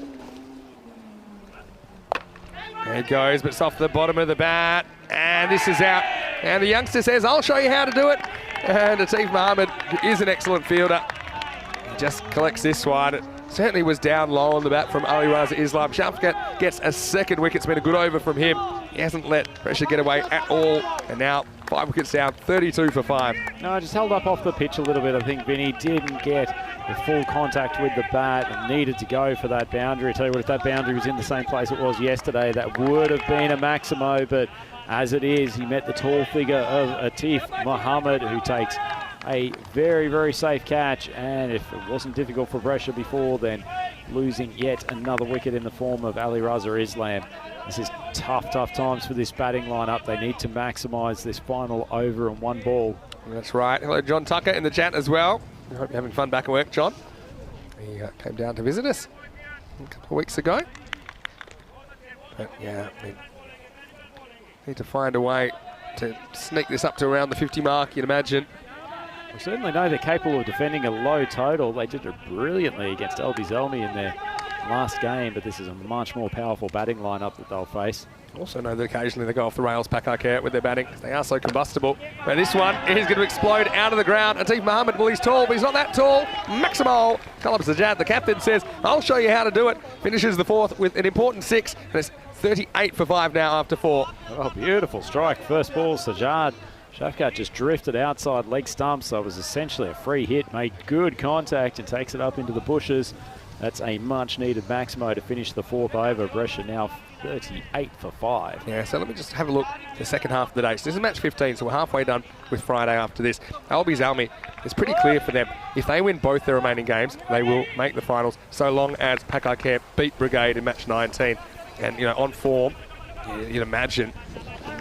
There it goes, but it's off the bottom of the bat. And this is out And the youngster says, I'll show you how to do it. And Atif Mohammed is an excellent fielder. He just collects this one. It certainly was down low on the bat from Ali Raza Islam. Shafkat gets a second wicket. It's been a good over from him. He hasn't let pressure get away at all. And now 5 wickets down, 32 for 5. No, just held up off the pitch a little bit. I think Vinny didn't get the full contact with the bat and needed to go for that boundary. I tell you what, if that boundary was in the same place it was yesterday, that would have been a Maximo. But as it is, he met the tall figure of Atif Mohammed, who takes a very, very safe catch. And if it wasn't difficult for Brescia before, then losing yet another wicket in the form of Ali Raza Islam. This is tough times for this batting lineup. They need to maximise this final over and 1 ball. That's right. Hello, John Tucker in the chat as well. I hope you're having fun back at work, John. He came down to visit us a couple of weeks ago. But yeah, I need to find a way to sneak this up to around the 50 mark, you'd imagine. We certainly know they're capable of defending a low total. They did it brilliantly against Elby Zelmi in their last game, but this is a much more powerful batting lineup that they'll face. Also know that occasionally they go off the rails, Pakai Care, with their batting, because they are so combustible. But this one is going to explode out of the ground. Atif Mohammed, well, he's tall, but he's not that tall. Maximal. Talib Sajjad, the captain, says, I'll show you how to do it. Finishes the 4th with an important 6, and it's 38 for 5 now after 4. Oh, beautiful strike. First ball, Sajjad. Shafkat just drifted outside leg stump, so it was essentially a free hit, made good contact and takes it up into the bushes. That's a much-needed Maximo to finish the 4th over. Brescia now 38 for 5. Yeah, so let me just have a look at the second half of the day. So this is match 15, so we're halfway done with Friday after this. Albi Zalmi, it's pretty clear for them. If they win both their remaining games, they will make the finals, so long as Pakai Care beat Brigade in match 19. And, you know, on form, you'd imagine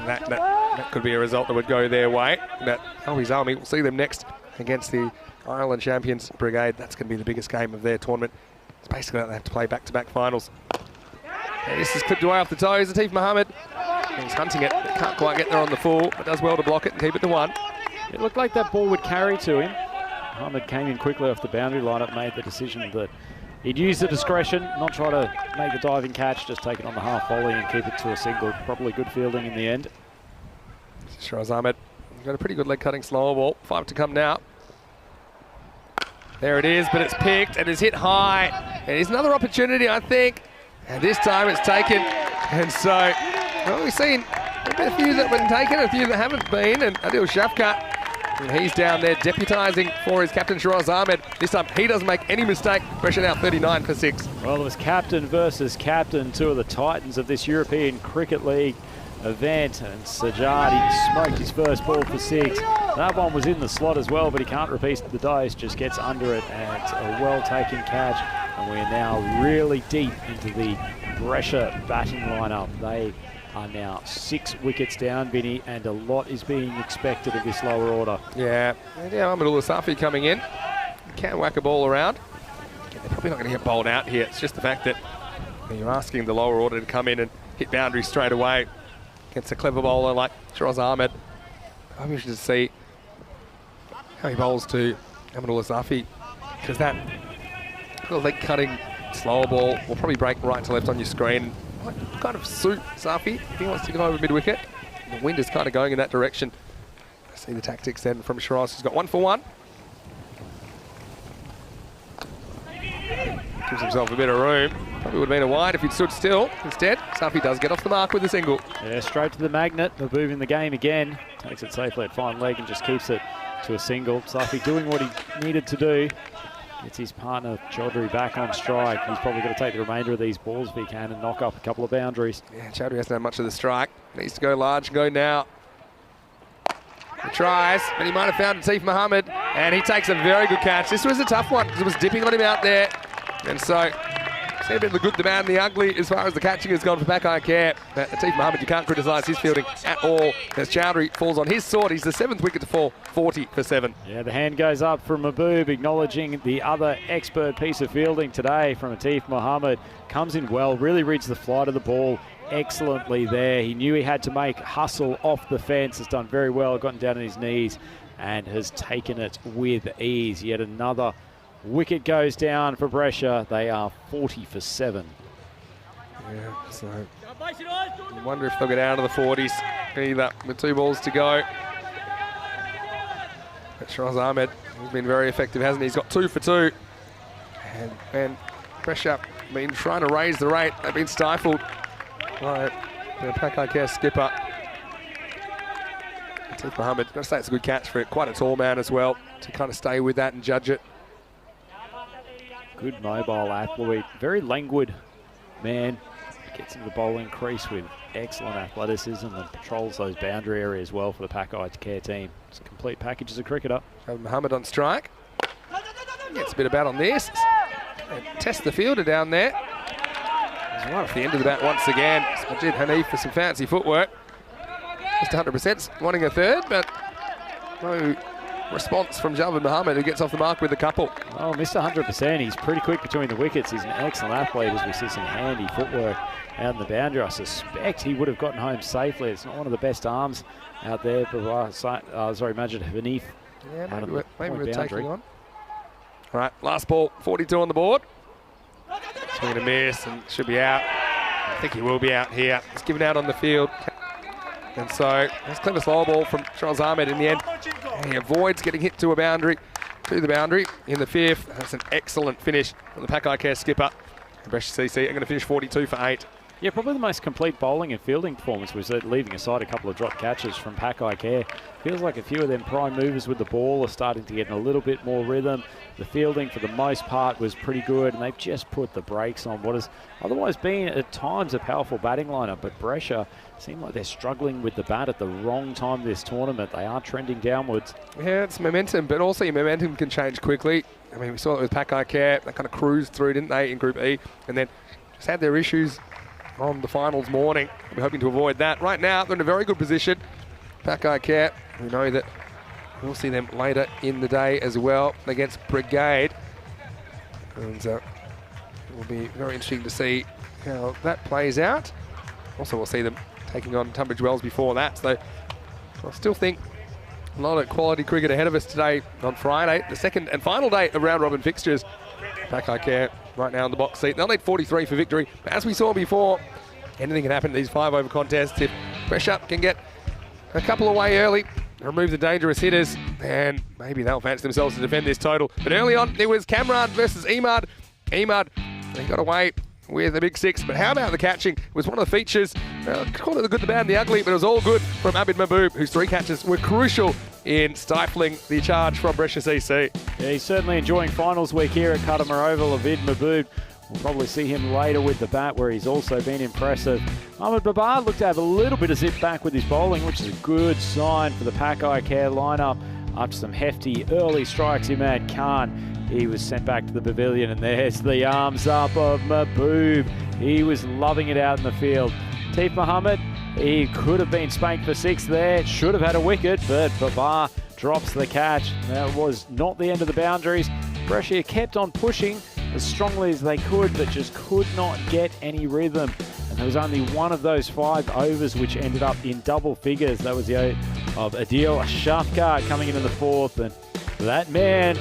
that could be a result that would go their way. But Albi Zalmi, we'll see them next against the Ireland champions Brigade. That's going to be the biggest game of their tournament. It's basically like they have to play back-to-back finals. And this is clipped away off the toes. Atif Mohammed, he's hunting it. Can't quite get there on the full, but does well to block it and keep it to 1. It looked like that ball would carry to him. Mohammed came in quickly off the boundary lineup, made the decision that he'd use the discretion, not try to make the diving catch, just take it on the half volley and keep it to a single. Probably good fielding in the end. Shiraz Ahmed got a pretty good leg cutting slower ball. 5 to come now. There it is, but it's picked and it's hit high. And here's another opportunity, I think. And this time it's taken. And so, well, we've seen a few that have been taken, a few that haven't been. And Adil Shafkat, and he's down there deputising for his captain, Shiraz Ahmed. This time he doesn't make any mistake. Pressure now 39 for 6. Well, it was captain versus captain, 2 of the titans of this European Cricket League event, and Sajjad, he smoked his first ball for 6. That one was in the slot as well, but he can't repeat the dice, just gets under it, and it's a well-taken catch. And we're now really deep into the Brescia batting lineup. They are now 6 wickets down, Vinny, and a lot is being expected of this lower order. Yeah, Ahmedullah Safi coming in. Can whack a ball around. They're probably not going to get bowled out here. It's just the fact that you're asking the lower order to come in and hit boundaries straight away against a clever bowler like Shiraz Ahmed. I'm interested to see how he bowls to Ahmedullah Safi, because that leg cutting slower ball will probably break right to left on your screen. Might kind of suit Safi if he wants to go over mid-wicket. The wind is kind of going in that direction. See the tactics then from Shiraz, who's got 1 for 1. Gives himself a bit of room. Probably would have been a wide if he'd stood still. Instead, Safi does get off the mark with a single. Yeah, straight to the magnet. Maboob in the game again. Takes it safely at fine leg and just keeps it to a single. Safi doing what he needed to do. Gets his partner Chaudhry back on strike. He's probably going to take the remainder of these balls if he can and knock up a couple of boundaries. Yeah, Chaudhry hasn't had much of the strike. Needs to go large and go now. He tries, but he might have found Atif Mohammed, and he takes a very good catch. This was a tough one because it was dipping on him out there. And so, see a bit of the good, the bad, and the ugly as far as the catching has gone for Pakai Care. Atif Mohammed, you can't criticise his fielding at all as Chaudhry falls on his sword. He's the 7th wicket to fall, 40 for 7. Yeah, the hand goes up from Maboob, acknowledging the other expert piece of fielding today from Atif Mohammed. Comes in well, really reads the flight of the ball excellently there. He knew he had to make hustle off the fence. Has done very well, gotten down on his knees and has taken it with ease. Yet another wicket goes down for Brescia. They are 40 for 7. Yeah, so I wonder if they'll get out of the 40s either with 2 balls to go. But Shiraz Ahmed has been very effective, hasn't he? He's got 2 for 2. And pressure been trying to raise the rate. They've been stifled by the Pakai Care skipper. Atif Mohammed, got to say it's a good catch for quite a tall man as well to kind of stay with that and judge it. Good mobile athlete, very languid man. Gets into the bowling crease with excellent athleticism and patrols those boundary areas well for the Pakai Care team. It's a complete package as a cricketer. Mohammed on strike. Gets a bit of bat on this. And test the fielder down there. He's right off the end of the bat once again. Majid Hanif for some fancy footwork. Just 100%, wanting a third, but no response from Javed Mohammed, who gets off the mark with a couple. Oh, Mr. 100%. He's pretty quick between the wickets. He's an excellent athlete as we see some handy footwork out in the boundary. I suspect he would have gotten home safely. It's not one of the best arms out there, but Majid Hanif. Yeah, maybe we're taking on. All right, last ball, 42 on the board. Swing and a miss, and should be out. I think he will be out here. He's given out on the field. And so, that's clever slow ball from Shiraz Ahmed in the end. And he avoids getting hit to the boundary in the 5th. That's an excellent finish from the Pakai Care skipper. And Brescia CC are going to finish 42 for 8. Yeah, probably the most complete bowling and fielding performance was leaving aside a couple of drop catches from Pakai Care. Feels like a few of them prime movers with the ball are starting to get in a little bit more rhythm. The fielding for the most part was pretty good, and they've just put the brakes on what has otherwise been at times a powerful batting lineup. But Brescia seem like they're struggling with the bat at the wrong time this tournament. They are trending downwards. Yeah, it's momentum, but also your momentum can change quickly. I mean, we saw it with Pakai Care. They kind of cruised through, didn't they, in Group E, and then just had their issues on the finals morning. We're hoping to avoid that. Right now, they're in a very good position. Pakai Care, we know that we'll see them later in the day as well against Brigade. And it will be very interesting to see how that plays out. Also, we'll see them taking on Tunbridge Wells before that. So I still think a lot of quality cricket ahead of us today on Friday, the second and final day of round-robin fixtures. Pakai Care right now in the box seat. They'll need 43 for victory. But as we saw before, anything can happen in these 5-over contests. If pressure can get a couple away early, remove the dangerous hitters, and maybe they'll fancy themselves to defend this total. But early on, it was Kamran versus Emad. Emad, he got away with a big 6, but how about the catching? It was one of the features. Call it the good, the bad, and the ugly, but it was all good from Abid Mahboob, whose 3 catches were crucial in stifling the charge from Brescia CC. Yeah, he's certainly enjoying finals week here at Cartama Oval. Abid Mahboob, we'll probably see him later with the bat, where he's also been impressive. Ahmed Babar looked to have a little bit of zip back with his bowling, which is a good sign for the Pakai Care lineup. After some hefty early strikes, Imad Khan, he was sent back to the pavilion, and there's the arms up of Mahboob. He was loving it out in the field. Atif Mohammed, he could have been spanked for 6 there, should have had a wicket, but Babar drops the catch. That was not the end of the boundaries. Brescia kept on pushing as strongly as they could, but just could not get any rhythm. And there was only one of those 5 overs which ended up in double figures. That was the of Adil Shafqat coming in the 4th, and that man,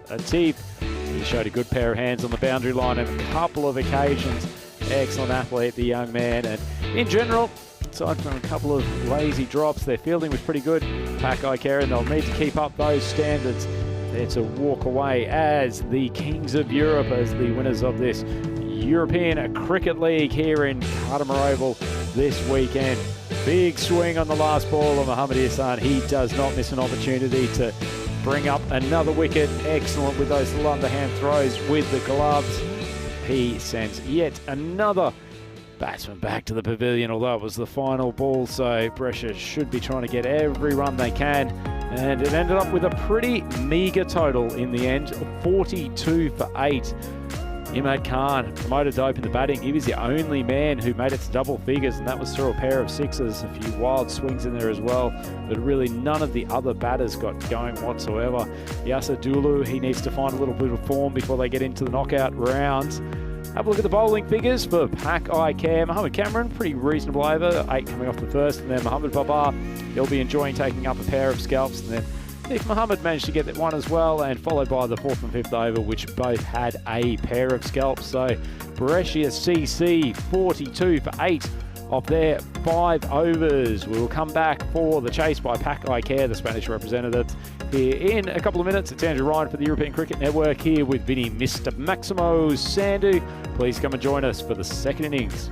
Atif, he showed a good pair of hands on the boundary line on a couple of occasions. Excellent athlete, the young man, and in general, aside from a couple of lazy drops, their fielding was pretty good. Pakai Care, and they'll need to keep up those standards. There to walk away as the Kings of Europe, as the winners of this European Cricket League here in Cartama Oval this weekend. Big swing on the last ball of Mohammad Ihsan. He does not miss an opportunity to bring up another wicket. Excellent with those underhand throws with the gloves. He sends yet another batsman back to the pavilion, although it was the final ball, so Brescia should be trying to get every run they can. And it ended up with a pretty meagre total in the end, 42 for 8. Imad Khan promoted to open the batting. He was the only man who made it to double figures, and that was through a pair of 6s, a few wild swings in there as well. But really none of the other batters got going whatsoever. Yasser Dulu, he needs to find a little bit of form before they get into the knockout rounds. Have a look at the bowling figures for Pakai Care. Mohammed Cameron, pretty reasonable over, 8 coming off the first, and then Mohammed Babar, he'll be enjoying taking up a pair of scalps, and then if Mohammed managed to get that one as well, and followed by the 4th and 5th over, which both had a pair of scalps. So Brescia CC 42 for 8 of their 5 overs. We will come back for the chase by Pac Care, the Spanish representatives, here in a couple of minutes. It's Andrew Ryan for the European Cricket Network, here with Vinny Mr. Maximo Sandu. Please come and join us for the second innings.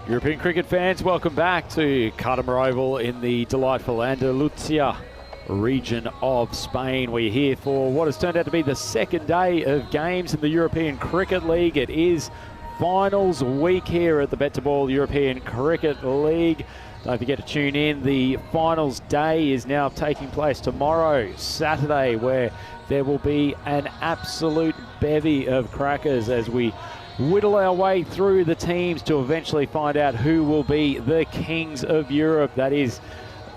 European cricket fans, welcome back to Cartama Oval in the delightful Andalusia region of Spain. We're here for what has turned out to be the second day of games in the European Cricket League. It is finals week here at the BET2BALL European Cricket League. Don't forget to tune in. The finals day is now taking place tomorrow, Saturday, where there will be an absolute bevy of crackers as we whittle our way through the teams to eventually find out who will be the kings of Europe. That is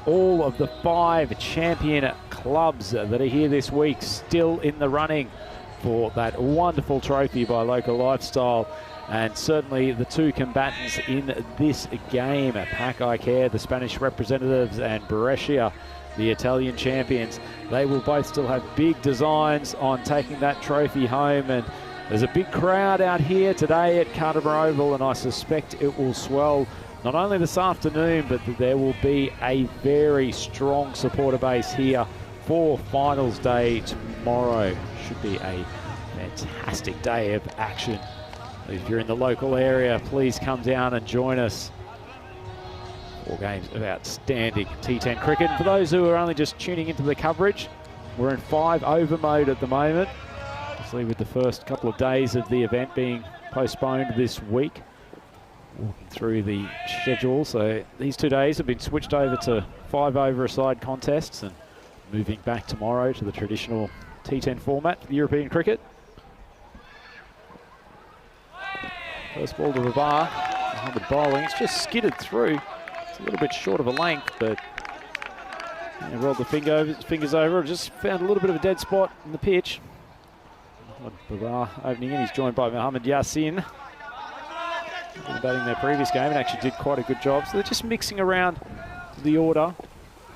all of the 5 champion clubs that are here this week, still in the running for that wonderful trophy by Local Lifestyle. And certainly the 2 combatants in this game, Pac Care, the Spanish representatives, and Brescia, the Italian champions, they will both still have big designs on taking that trophy home. And there's a big crowd out here today at Cartama Oval, and I suspect it will swell not only this afternoon, but that there will be a very strong supporter base here for finals day tomorrow. Should be a fantastic day of action. If you're in the local area, please come down and join us. 4 games of outstanding T10 cricket. And for those who are only just tuning into the coverage, we're in 5 over mode at the moment. With the first couple of days of the event being postponed this week. Walking through the schedule, so these 2 days have been switched over to 5 over-a-side contests and moving back tomorrow to the traditional T10 format for the European cricket. First ball to Babar, Mohammed bowling. It's just skidded through. It's a little bit short of a length, but rolled the fingers over. Just found a little bit of a dead spot in the pitch. Babar opening in, he's joined by Mohammed Yassin. Batting their previous game and actually did quite a good job. So they're just mixing around the order,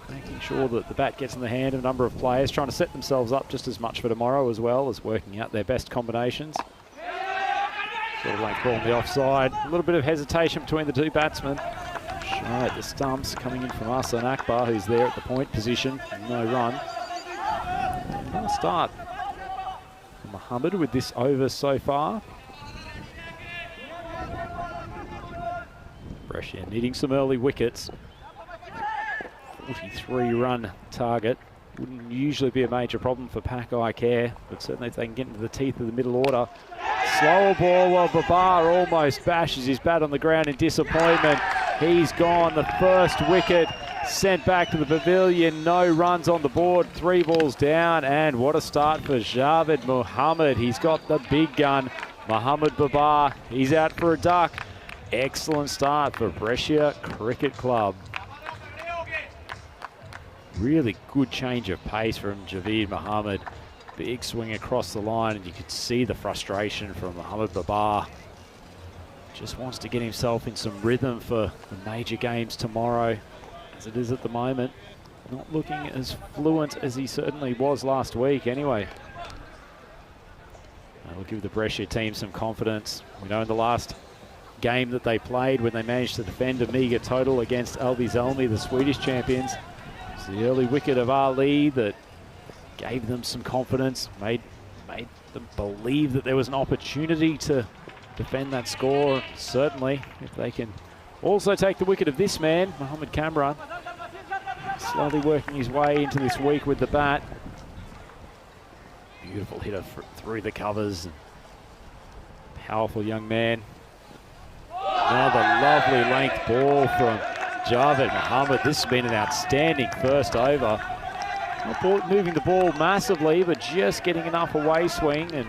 making sure that the bat gets in the hand of a number of players, trying to set themselves up just as much for tomorrow, as well as working out their best combinations. Sort of length ball on the offside. A little bit of hesitation between the 2 batsmen. Shy at the stumps, coming in from Arslan Akbar, who's there at the point position. No run. Nice start. Mohammed with this over so far. Brescia needing some early wickets. 43-run target. Wouldn't usually be a major problem for Pac Care, but certainly if they can get into the teeth of the middle order. Slower ball while Babar almost bashes his bat on the ground in disappointment. He's gone. The first wicket sent back to the pavilion. No runs on the board. 3 balls down, and what a start for Javed Mohammed. He's got the big gun. Mohammed Babar, he's out for a duck. Excellent start for Brescia Cricket Club. Really good change of pace from Javed Mohammed. Big swing across the line, and you could see the frustration from Mohammed Babar. Just wants to get himself in some rhythm for the major games tomorrow, as it is at the moment. Not looking as fluent as he certainly was last week anyway. That'll give the Brescia team some confidence. We know in the last game that they played, when they managed to defend a meagre total against Albizelmi, the Swedish champions, it's the early wicket of Ali that gave them some confidence, made them believe that there was an opportunity to defend that score. Certainly, if they can also take the wicket of this man, Mohammed Kamran, slowly working his way into this week with the bat. Beautiful hitter through the covers. Powerful young man. Another lovely length ball from Javed Mohammed, this has been an outstanding first over. Not moving the ball massively, but just getting enough away swing and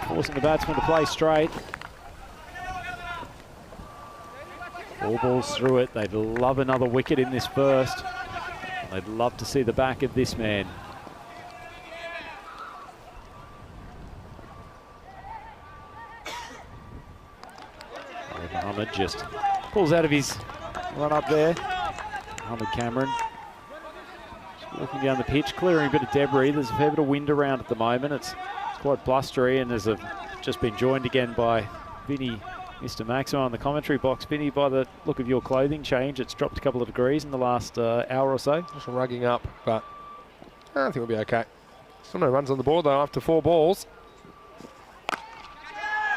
forcing the batsman to play straight. 4 balls through it. They'd love another wicket in this first. They'd love to see the back of this man. Mohammed just pulls out of his run up there. Mohammed Cameron just walking down the pitch, clearing a bit of debris. There's a fair bit of wind around at the moment. It's quite blustery, and as I've just been joined again by Vinny, Mr. Maximo on the commentary box. Vinny, by the look of your clothing change, it's dropped a couple of degrees in the last hour or so. Just rugging up, but I think we'll be okay. Still no runs on the board though after 4 balls.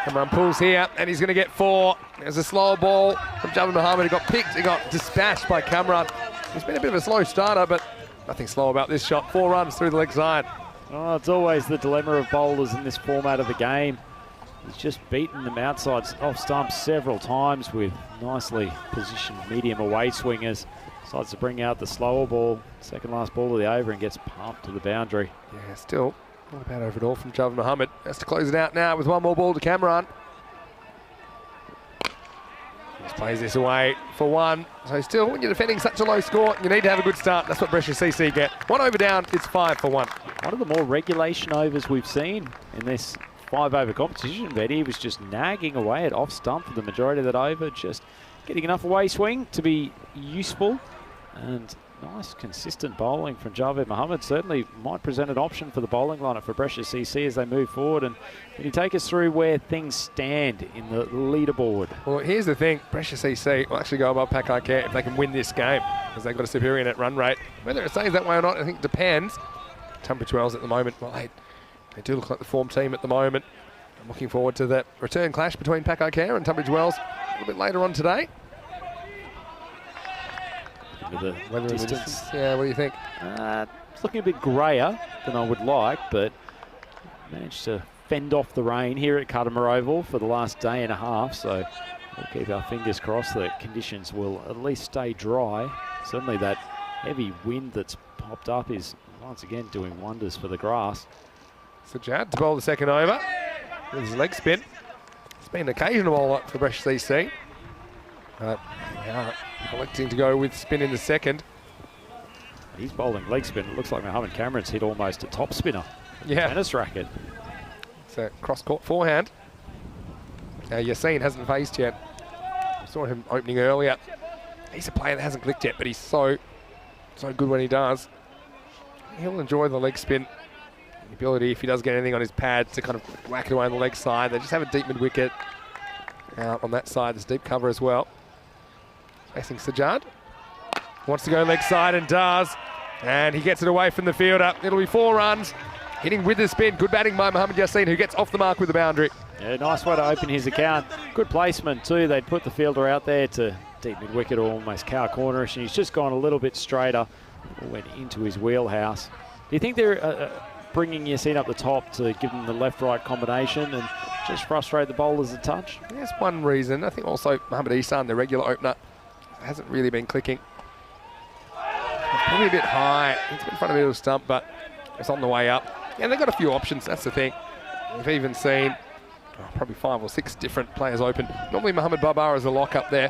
Kamran pulls here, and he's going to get 4. There's a slower ball from Javed Mohammed. He got picked, he got dispatched by Kamran. He's been a bit of a slow starter, but nothing slow about this shot. 4 runs through the leg side. Oh, it's always the dilemma of bowlers in this format of the game. He's just beaten them outside off stump several times with nicely positioned medium away swingers. Decides to bring out the slower ball, second last ball of the over, and gets pumped to the boundary. Yeah, still not a bad over at all from Javed Mohammed. Has to close it out now with 1 more ball to Kamran. Just plays this away for 1. So still, when you're defending such a low score, you need to have a good start. That's what Brescia CC get. 1 over down, it's 5 for 1. One of the more regulation overs we've seen in this 5-over competition. Betty was just nagging away at off stump for the majority of that over, just getting enough away swing to be useful. And nice consistent bowling from Javed Mohammed certainly might present an option for the bowling lineup for Brescia CC as they move forward. And can you take us through where things stand in the leaderboard? Well, here's the thing. Brescia CC will actually go above Pakai Care if they can win this game, because they've got a superior net run rate. Whether it stays that way or not, I think it depends. Tunbridge Wells at the moment, well, they do look like the form team at the moment. I'm looking forward to the return clash between Pakai Care and Tunbridge Wells a little bit later on today. The distance. Yeah, what do you think? It's looking a bit greyer than I would like, but managed to fend off the rain here at Cartama Oval for the last day and a half, so we'll keep our fingers crossed that conditions will at least stay dry. Certainly that heavy wind that's popped up is once again doing wonders for the grass. Sajjad to bowl the second over with his leg spin. It's been an occasional bowl up for Brescia CC. They are electing to go with spin in the second. He's bowling leg spin. It looks like Mohammed Cameron's hit almost a top spinner. Yeah. Tennis racket. It's a cross-court forehand. Yassine hasn't faced yet. I saw him opening earlier. He's a player that hasn't clicked yet, but he's so good when he does. He'll enjoy the leg spin. The ability, if he does get anything on his pad, to kind of whack it away on the leg side. They just have a deep mid-wicket out on that side. There's deep cover as well. Facing Sajjad. Wants to go leg side and does. And he gets it away from the fielder. It'll be 4 runs. Hitting with the spin. Good batting by Mohammed Yassine, who gets off the mark with the boundary. Yeah, nice way to open his account. Good placement too. They'd put the fielder out there to deep mid-wicket or almost cow cornerish, and he's just gone a little bit straighter. Went into his wheelhouse. Do you think they're bringing Yassine up the top to give them the left-right combination and just frustrate the bowlers a touch? That's one reason. I think also Mohammed Ihsan, the regular opener, hasn't really been clicking. It's probably a bit high. It's in front of the middle stump, but it's on the way up. Yeah, they've got a few options, that's the thing. We've even seen probably 5 or 6 different players open. Normally Mohammed Babar is a lock up there.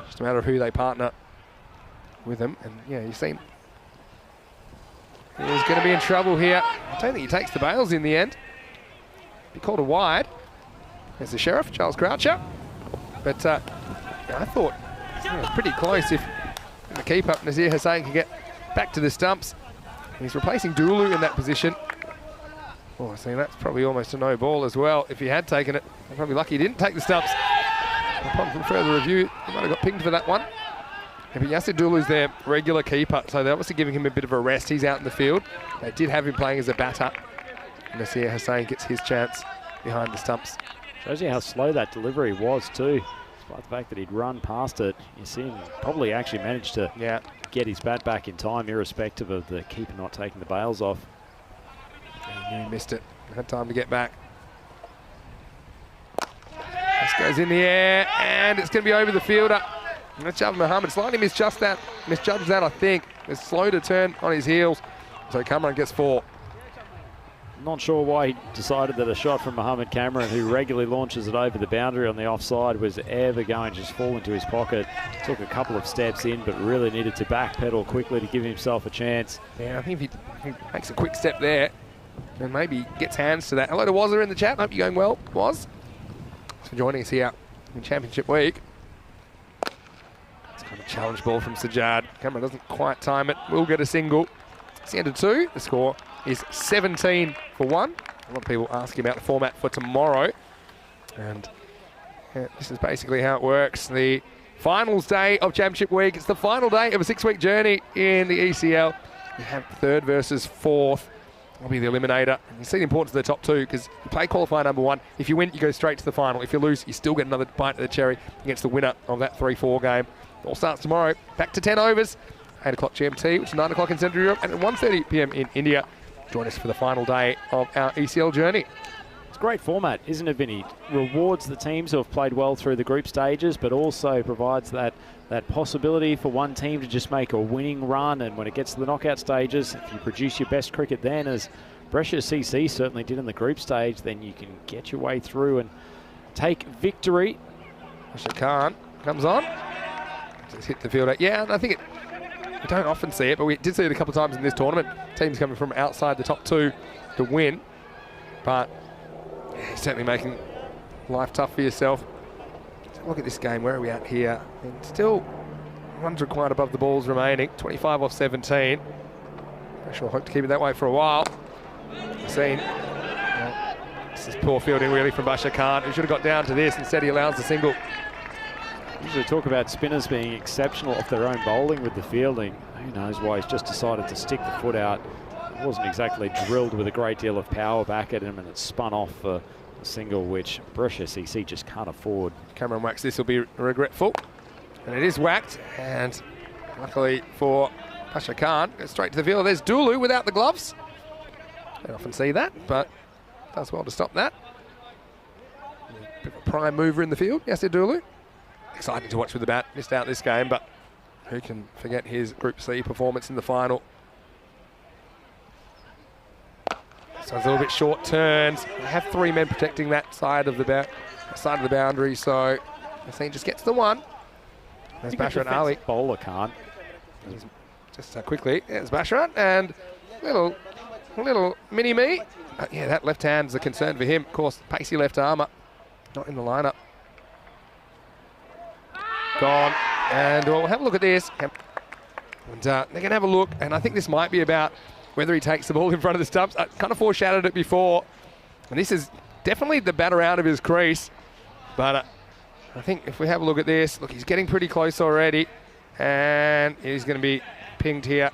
Just a matter of who they partner with him. And yeah, you've seen he's going to be in trouble here. I don't think he takes the bails in the end. Be called a wide. There's the sheriff, Charles Croucher. But yeah, I thought it was pretty close if the keeper, Nazir Hussain, can get back to the stumps. And he's replacing Dulu in that position. Oh, see, that's probably almost a no ball as well. If he had taken it, I'm probably lucky he didn't take the stumps. Upon further review, he might have got pinged for that one. Yeah, but Yasser Dulu's their regular keeper, so they're obviously giving him a bit of a rest. He's out in the field. They did have him playing as a batter. And Nasir Hussain gets his chance behind the stumps. Shows you how slow that delivery was too. Despite the fact that he'd run past it, you see him probably actually managed to get his bat back in time, irrespective of the keeper not taking the bails off. He missed it. Had time to get back. This goes in the air, and it's going to be over the fielder. Mohammed slightly misjudged that, I think. It's slow to turn on his heels. So Cameron gets 4. Not sure why he decided that a shot from Mohammed Cameron, who regularly launches it over the boundary on the offside, was ever going to just fall into his pocket. Took a couple of steps in, but really needed to backpedal quickly to give himself a chance. Yeah, I think if he makes a quick step there, and maybe gets hands to that. Hello to Wazza in the chat. Hope you're going well, Waz. Thanks for joining us here in Championship Week. It's kind of a challenge ball from Sajjad. Cameron doesn't quite time it. Will get a single. It's the end of 2. The score is 17 for 1. A lot of people asking about the format for tomorrow. And yeah, this is basically how it works. The finals day of Championship Week. It's the final day of a 6-week journey in the ECL. You have 3rd versus 4th. Will be the eliminator. And you see the importance of the top 2 because you play qualifier number 1. If you win, you go straight to the final. If you lose, you still get another bite of the cherry against the winner of that 3-4 game. It all starts tomorrow. Back to 10 overs. 8 o'clock GMT, which is 9 o'clock in Central Europe, and at 1:30 p.m. in India. Join us for the final day of our ECL journey. It's a great format, isn't it, Vinny? Rewards the teams who have played well through the group stages, but also provides that possibility for one team to just make a winning run. And when it gets to the knockout stages, if you produce your best cricket then, as Brescia CC certainly did in the group stage, then you can get your way through and take victory. Khan comes on. Just hit the fielder. Yeah, and I think we don't often see it, but we did see it a couple of times in this tournament. Teams coming from outside the top 2 to win. But yeah, certainly making life tough for yourself. Look at this game. Where are we at here? And still runs required above the balls remaining. 25 off 17. I sure hope to keep it that way for a while. Well, this is poor fielding really from Bashar Khan, who should have got down to this. Instead, he allows the single. Usually talk about spinners being exceptional off their own bowling with the fielding. Who knows why he's just decided to stick the foot out. It wasn't exactly drilled with a great deal of power back at him, and it spun off for a single, which Brescia CC just can't afford. Cameron whacks. This will be regretful. And it is whacked, and luckily for Bashar Khan, goes straight to the field. There's Dulu without the gloves. Don't often see that, but does well to stop that. A bit of a prime mover in the field, yes, Dulu. Exciting to watch with the bat. Missed out this game, but who can forget his Group C performance in the final? So it's a little bit short turns. They have 3 men protecting that side of the boundary, so I think just gets the 1. There's Basharat Ali. Bowler can't. Just quickly, there's Basharat and little mini-me. But yeah, that left hand is a concern for him. Of course, pacey left armour, not in the lineup. Gone, and we'll have a look at this. And they're going to have a look, and I think this might be about whether he takes the ball in front of the stumps. I kind of foreshadowed it before, and this is definitely the batter out of his crease. But I think if we have a look at this, look, he's getting pretty close already, and he's going to be pinged here.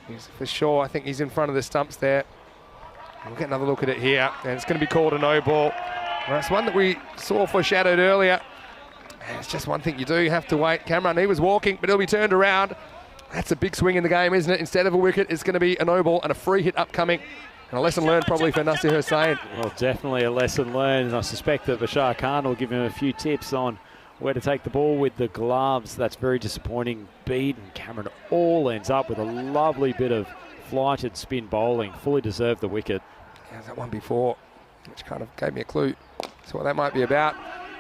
He's for sure, I think he's in front of the stumps there. We'll get another look at it here, and it's going to be called a no ball. Well, that's one that we saw foreshadowed earlier. And it's just one thing you do have to wait. Cameron, he was walking, but he'll be turned around. That's a big swing in the game, isn't it? Instead of a wicket, it's going to be a no ball and a free hit upcoming. And a lesson learned probably for Nasir Hussain. Well, definitely a lesson learned. And I suspect that Bashar Khan will give him a few tips on where to take the ball with the gloves. That's very disappointing. Bede and Cameron all ends up with a lovely bit of flighted spin bowling. Fully deserved the wicket. Yeah, that one before, which kind of gave me a clue to what that might be about.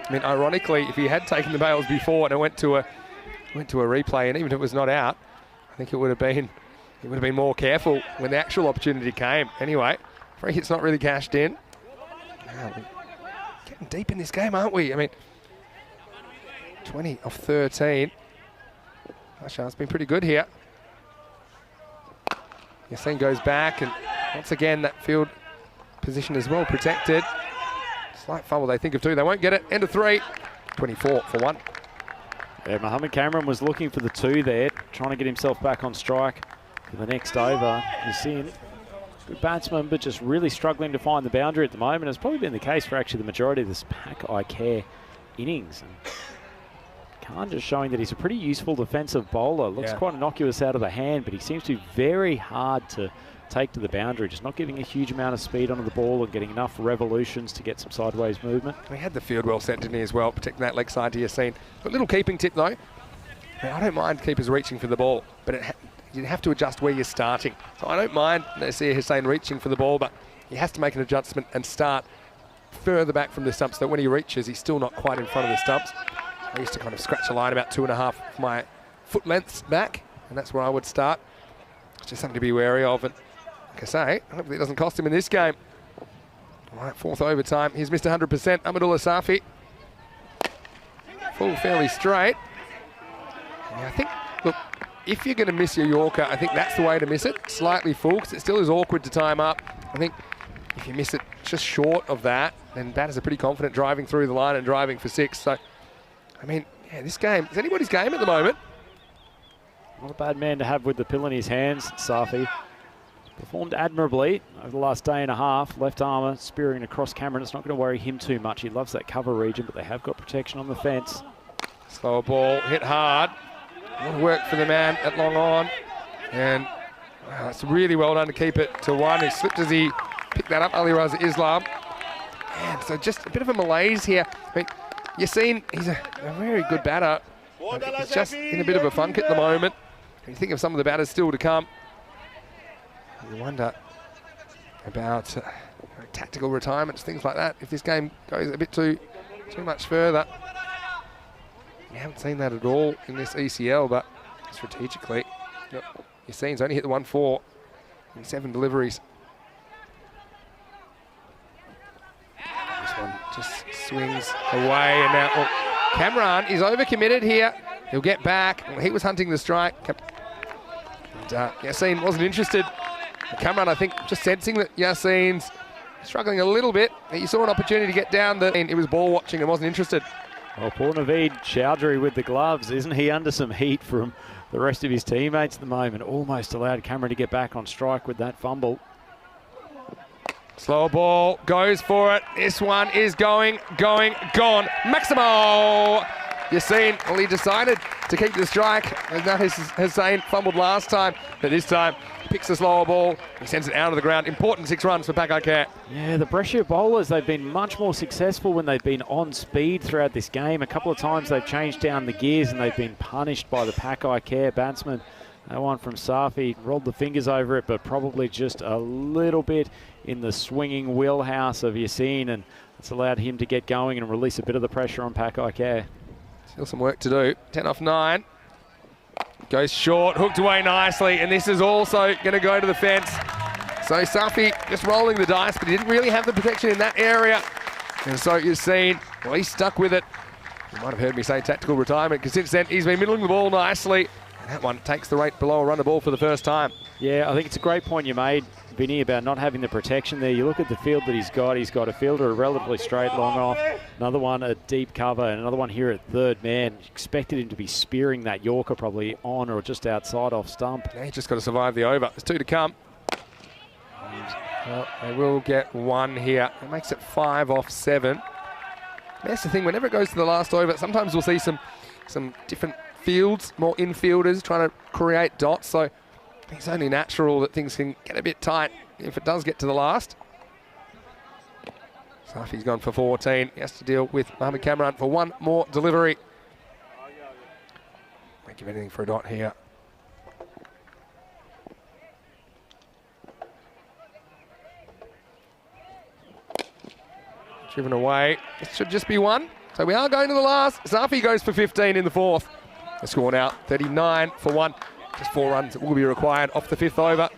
I mean, ironically, if he had taken the bails before and it went to a replay, and even if it was not out, I think it would have been more careful when the actual opportunity came. Anyway, free hit's not really cashed in. Wow, we're getting deep in this game, aren't we? I mean, 20 of 13. Bashar's been pretty good here. Yassine goes back, and once again, that field position is well protected. Slight fumble they think of 2. They won't get it. End of 3. 24 for 1. Yeah, Mohammed Cameron was looking for the 2 there, trying to get himself back on strike for the next over. Yassine, good batsman, but just really struggling to find the boundary at the moment. It's probably been the case for actually the majority of this Pack I Care innings. And Khan just showing that he's a pretty useful defensive bowler. Looks quite innocuous out of the hand, but he seems to be very hard to take to the boundary, just not giving a huge amount of speed onto the ball and getting enough revolutions to get some sideways movement. He had the field well set, didn't he, as well, protecting that leg side to Yassine. But little keeping tip, though. I don't mind keepers reaching for the ball, but you have to adjust where you're starting. So I don't mind Nasir Hussain reaching for the ball, but he has to make an adjustment and start further back from the stumps, so that when he reaches, he's still not quite in front of the stumps. I used to kind of scratch a line about 2.5 of my foot lengths back, and that's where I would start. It's just something to be wary of, and like I say, hopefully it doesn't cost him in this game. All right, fourth overtime. He's missed 100%. Amadullah Safi. Full fairly straight. Yeah, I think, look, if you're going to miss your Yorker, I think that's the way to miss it. Slightly full, because it still is awkward to time up. I think if you miss it just short of that, then batters are pretty confident driving through the line and driving for 6. So, I mean, yeah, this game is anybody's game at the moment. Not a bad man to have with the pill in his hands, Safi. Performed admirably over the last day and a half. Left armour spearing across Cameron. It's not going to worry him too much. He loves that cover region, but they have got protection on the fence. Slower ball, hit hard. A lot of work for the man at long on. And it's really well done to keep it to 1. He slipped as he picked that up, Ali Raza Islam. And so just a bit of a malaise here. I mean, Yassine, he's a very good batter. He's just in a bit of a funk at the moment. You think of some of the batters still to come. You wonder about tactical retirements, things like that. If this game goes a bit too much further. You haven't seen that at all in this ECL, but strategically, Yassine's only hit the 1-4 in 7 deliveries. This one just swings away, and now Cameron is overcommitted here. He'll get back. He was hunting the strike. And Yassine wasn't interested. Cameron, I think, just sensing that Yassine's struggling a little bit. He saw an opportunity to get down and it was ball watching and wasn't interested. Well, poor Naveed Chowdhury with the gloves. Isn't he under some heat from the rest of his teammates at the moment? Almost allowed Cameron to get back on strike with that fumble. Slower ball, goes for it. This one is gone. Maximo! Yassine, well, he decided to keep the strike. Now Hussain fumbled last time, but this time he picks the slower ball. He sends it out of the ground. Important 6 runs for Pakai Care. Yeah, the Brescia bowlers, they've been much more successful when they've been on speed throughout this game. A couple of times they've changed down the gears and they've been punished by the Pakai Care batsmen. That one from Safi rolled the fingers over it, but probably just a little bit in the swinging wheelhouse of Yassine, and it's allowed him to get going and release a bit of the pressure on Pakai Care. Still some work to do. 10 off 9. Goes short, hooked away nicely, and this is also going to go to the fence. So Safi just rolling the dice, but he didn't really have the protection in that area. And so you've seen, well, he's stuck with it. You might have heard me say tactical retirement, because since then he's been middling the ball nicely. And that one takes the rate below a run the ball for the first time. Yeah, I think it's a great point you made, Vinny, about not having the protection there. You look at the field that he's got a fielder a relatively straight long off, another one at deep cover, and another one here at third man. Expected him to be spearing that Yorker probably on or just outside off stump. Yeah, he's just got to survive the over. There's 2 to come. Well, they will get 1 here. It makes it 5 off 7. That's the thing, whenever it goes to the last over, sometimes we'll see some different fields, more infielders trying to create dots, so it's only natural that things can get a bit tight if it does get to the last. Safi's gone for 14. He has to deal with Mohamed Cameron for 1 more delivery. Won't give anything for a dot here. Driven away. It should just be 1. So we are going to the last. Safi goes for 15 in the 4th. The score now 39 for 1. Just 4 runs that will be required off the 5th over.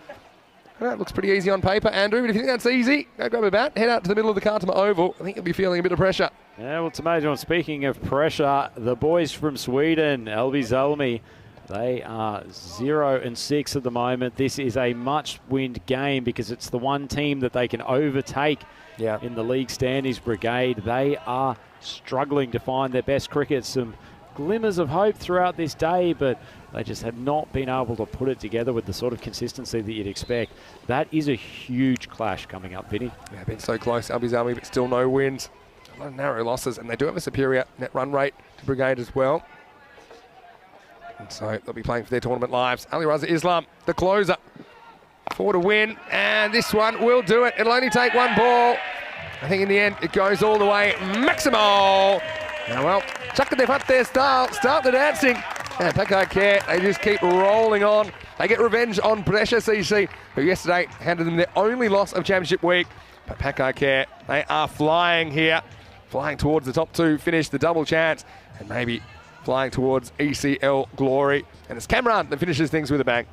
That looks pretty easy on paper, Andrew, but if you think that's easy, go grab a bat, head out to the middle of the Cartama Oval. I think you'll be feeling a bit of pressure. Yeah, well, it's amazing. Speaking of pressure, the boys from Sweden, Elvi Zalmi, they are 0-6 at the moment. This is a must-win game because it's the one team that they can overtake in the league standings. Brigade, they are struggling to find their best cricket. Some glimmers of hope throughout this day, but they just have not been able to put it together with the sort of consistency that you'd expect. That is a huge clash coming up, Vinny. Yeah, been so close, Albie's Army, but still no wins. A lot of narrow losses, and they do have a superior net run rate to Brigade as well. And so they'll be playing for their tournament lives. Ali Raza Islam, the closer, 4 to win, and this one will do it. It'll only take 1 ball. I think in the end, it goes all the way. Maximo! Now, well, Chuck the Fat there style, start the dancing. And Pakai Care, they just keep rolling on. They get revenge on Brescia CC, who yesterday handed them their only loss of championship week. But Pakai Care, they are flying here, flying towards the top 2 finish, the double chance, and maybe flying towards ECL glory. And it's Cameron that finishes things with a bang.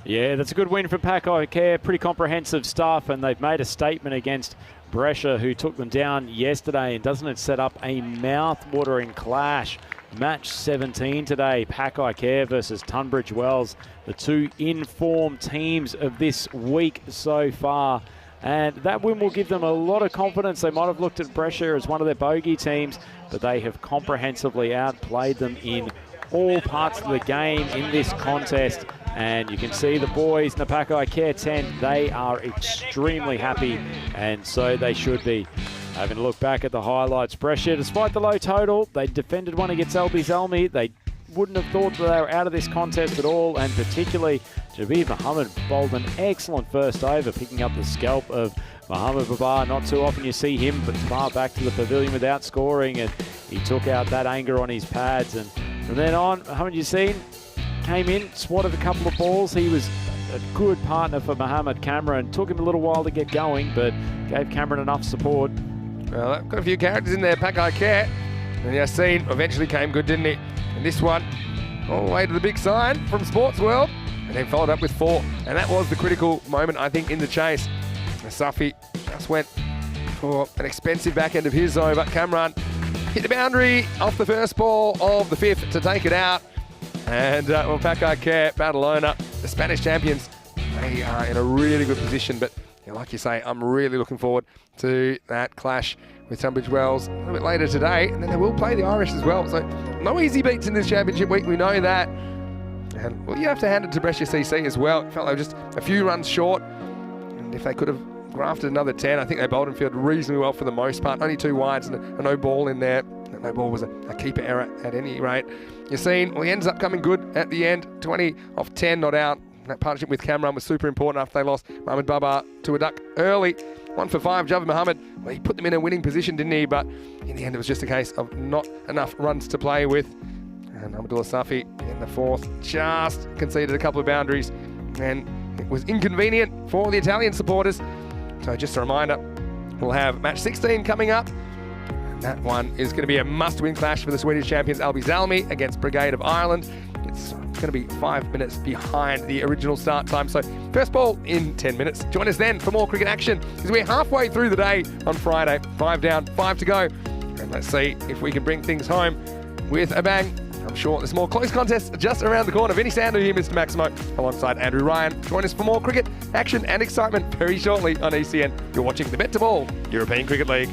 Yeah, that's a good win for Pakai Care. Pretty comprehensive stuff, and they've made a statement against Brescia, who took them down yesterday. And doesn't it set up a mouth-watering clash? Match 17 today, Pakai Care versus Tunbridge Wells, the 2 in-form teams of this week so far. And that win will give them a lot of confidence. They might have looked at Brescia as one of their bogey teams, but they have comprehensively outplayed them in all parts of the game in this contest. And you can see the boys in the Pakai Care 10, they are extremely happy, and so they should be. Having a look back at the highlights, Brescia, despite the low total, they defended one against LB Zalmi. They wouldn't have thought that they were out of this contest at all, and particularly Jabir Mohammed bowled an excellent first over, picking up the scalp of Mohammed Babar. Not too often you see him, but far back to the pavilion without scoring, and he took out that anger on his pads. And from then on, Mohammed Yassine came in, swatted a couple of balls. He was a good partner for Mohammed Cameron. Took him a little while to get going, but gave Cameron enough support. Well, they've got a few characters in there, Pakai Care. And Yassine eventually came good, didn't he? And this one, all the way to the big sign from Sports World. And then followed up with 4. And that was the critical moment, I think, in the chase. Safi just went for an expensive back end of his over. Cameron hit the boundary off the first ball of the 5th to take it out. And well, Pakai Care, Badalona, the Spanish champions, they are in a really good position. But you know, like you say, I'm really looking forward to that clash with Tunbridge Wells a little bit later today. And then they will play the Irish as well. So no easy beats in this championship week, we know that. And well, you have to hand it to Brescia CC as well. It felt like just a few runs short. And if they could have grafted another 10, I think they bowled and fielded reasonably well for the most part. Only 2 wides and a no ball in there. That no ball was a keeper error at any rate. Yassine, well, he ends up coming good at the end. 20 off 10 not out. That partnership with Cameron was super important after they lost Mohammed Babar to a duck early. 1 for 5, Javed Mohammed. Well, he put them in a winning position, didn't he? But in the end, it was just a case of not enough runs to play with. And Abdullah Safi in the 4th just conceded a couple of boundaries. And it was inconvenient for the Italian supporters. So just a reminder, we'll have match 16 coming up. And that one is going to be a must-win clash for the Swedish champions Albi Zalmi against Brigade of Ireland. It's going to be 5 minutes behind the original start time. So first ball in 10 minutes. Join us then for more cricket action, because we're halfway through the day on Friday. 5 down, 5 to go. And let's see if we can bring things home with a bang. I'm sure there's more close contests just around the corner. Vinny Sandu here, Mr. Maximo, alongside Andrew Ryan. Join us for more cricket action and excitement very shortly on ECN. You're watching the BET2BALL European Cricket League.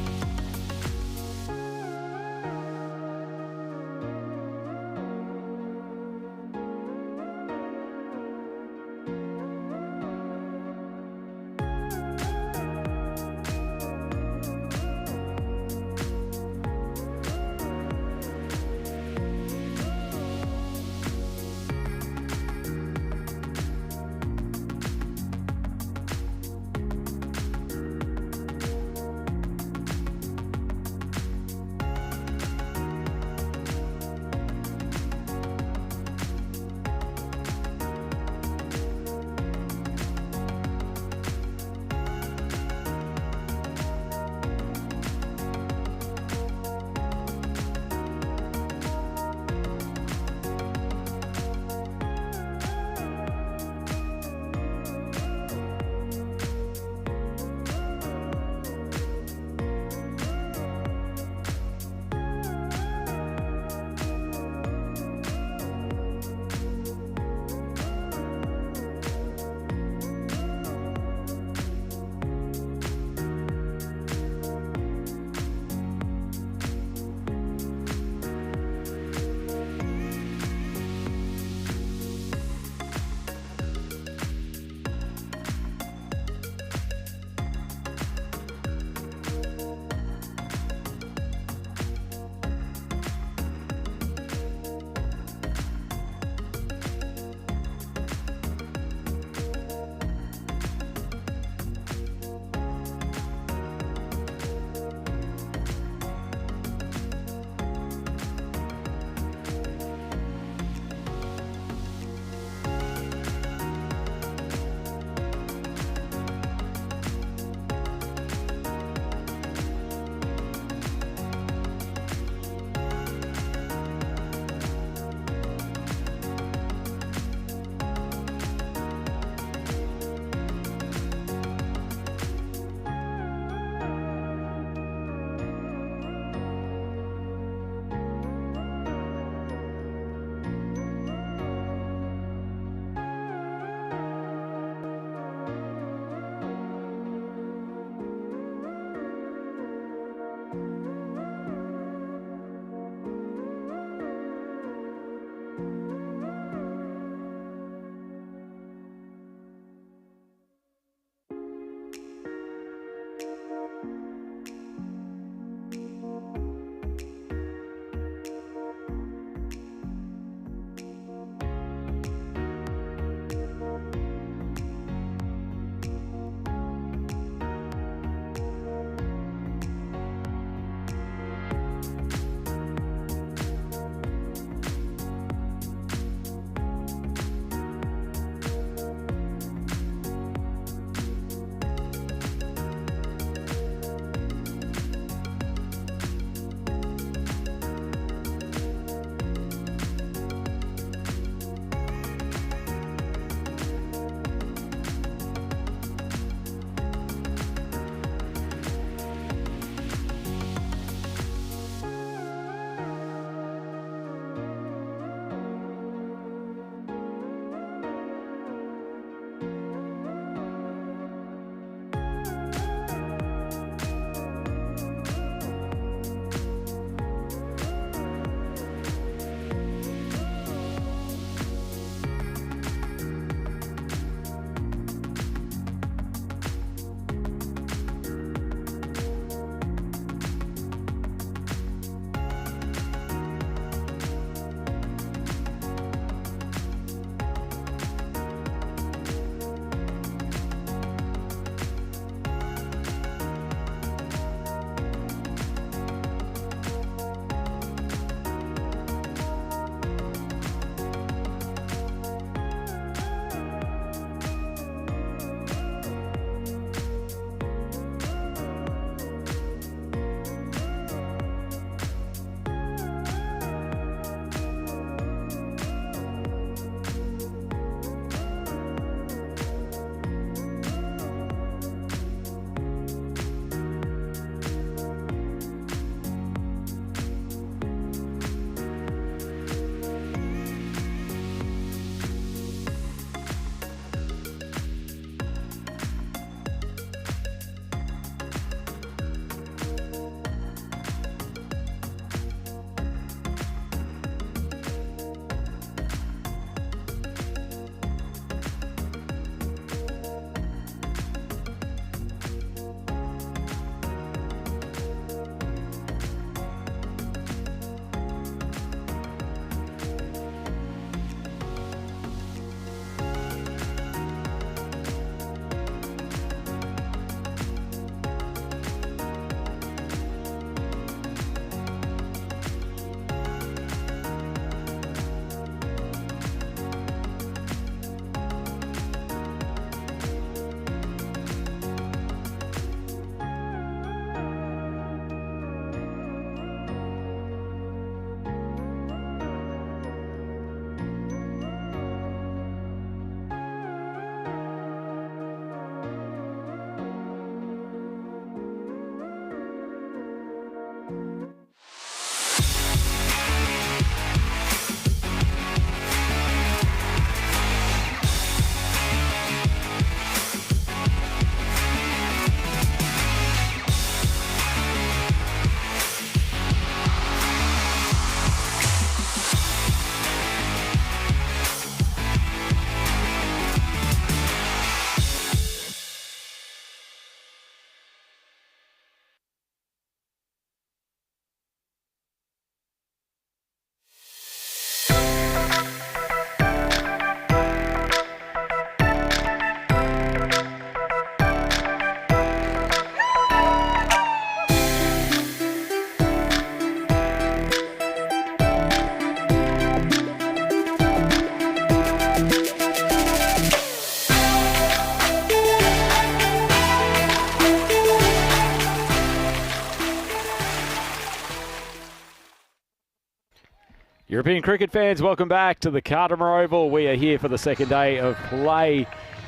European cricket fans, welcome back to the Cartama Oval. We are here for the second day of play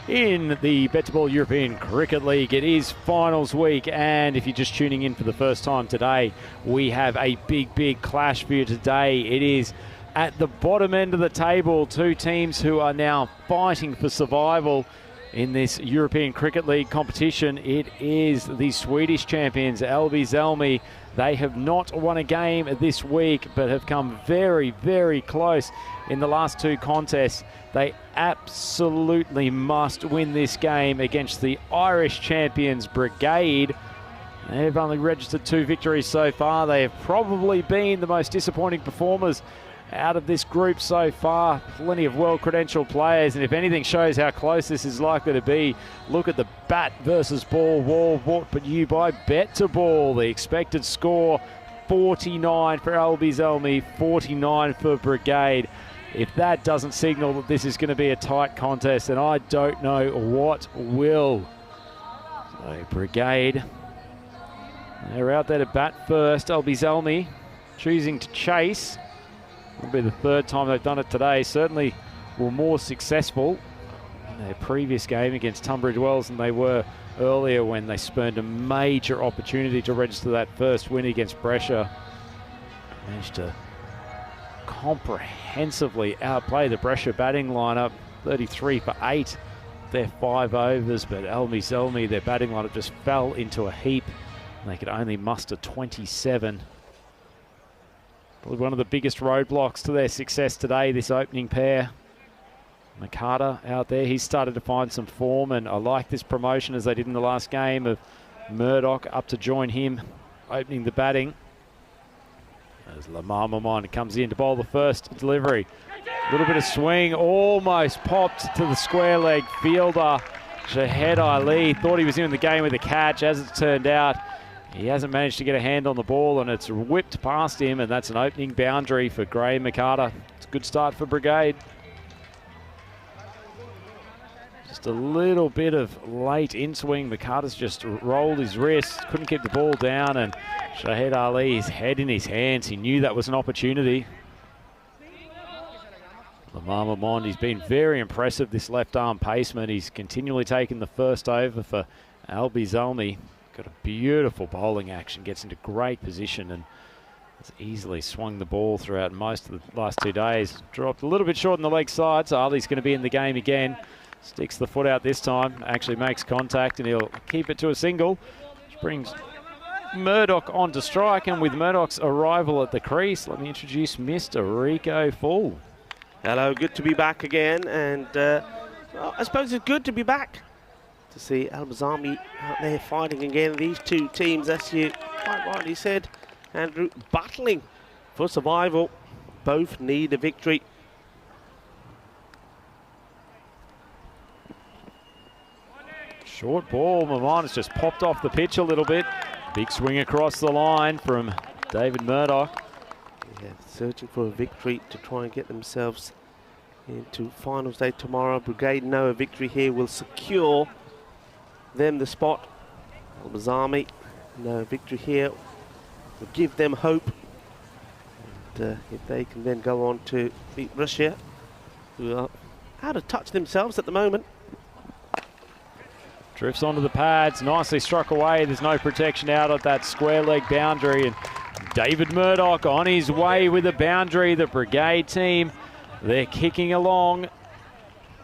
in the BET2BALL European Cricket League. It is finals week, and if you're just tuning in for the first time today, we have a big clash for you today. It is at the bottom end of the table, two teams who are now fighting for survival in this European Cricket League competition. It is the Swedish champions, Salmi. They have not won a game this week, but have come very close in the last two contests. They absolutely must win this game against the Irish champions, Brigade. They've only registered 2 victories so far. They have probably been the most disappointing performers out of this group so far. Plenty of well-credentialed players, and if anything shows how close this is likely to be, look at the bat versus ball wall brought to you by BET2BALL. The expected score, 49 for Salmi, 49 for Brigade. If that doesn't signal that this is going to be a tight contest, then I don't know what will. So Brigade, they're out there to bat first. Salmi choosing to chase. It'll be the third time they've done it today. Certainly were more successful in their previous game against Tunbridge Wells than they were earlier, when they spurned a major opportunity to register that first win against Brescia. Managed to comprehensively outplay the Brescia batting lineup, 33 for 8 their 5 overs, but Salmi, their batting lineup just fell into a heap, and they could only muster 27. Probably one of the biggest roadblocks to their success today, this opening pair. Makata out there, he's started to find some form, and I like this promotion as they did in the last game of Murdoch up to join him, opening the batting. As Lamar Mamon comes in to bowl the first delivery. A little bit of swing, almost popped to the square leg fielder. Shahed Ali thought he was in the game with a catch. As it turned out, he hasn't managed to get a hand on the ball, and it's whipped past him, and that's an opening boundary for Graham Makata. It's a good start for Brigade. Just a little bit of late in-swing. Makata's just rolled his wrist, couldn't keep the ball down, and Shahed Ali, his head in his hands, he knew that was an opportunity. Lamar Mamond, he's been very impressive, this left-arm paceman. He's continually taken the first over for Salmi. Got a beautiful bowling action, gets into great position, and has easily swung the ball throughout most of the last 2 days. Dropped a little bit short on the leg side, so Ali's going to be in the game again. Sticks the foot out this time, actually makes contact, and he'll keep it to a single, which brings Murdoch onto strike. And with Murdoch's arrival at the crease, let me introduce Mr. Rico Full. Hello, good to be back again, and well, I suppose it's good to be back to see Salmi out there fighting again. These two teams, as you quite rightly said, Andrew, battling for survival. Both need a victory. Short ball, Mamon has just popped off the pitch a little bit. Big swing across the line from David Murdoch. Yeah, searching for a victory to try and get themselves into finals day tomorrow. Brigade know a victory here will secure them the spot. Salmi, no victory here will give them hope. And if they can then go on to beat Russia, who are out of touch themselves at the moment. Drifts onto the pads, nicely struck away. There's no protection out at that square leg boundary, and David Murdoch on his way with a boundary. The Brigade team, they're kicking along.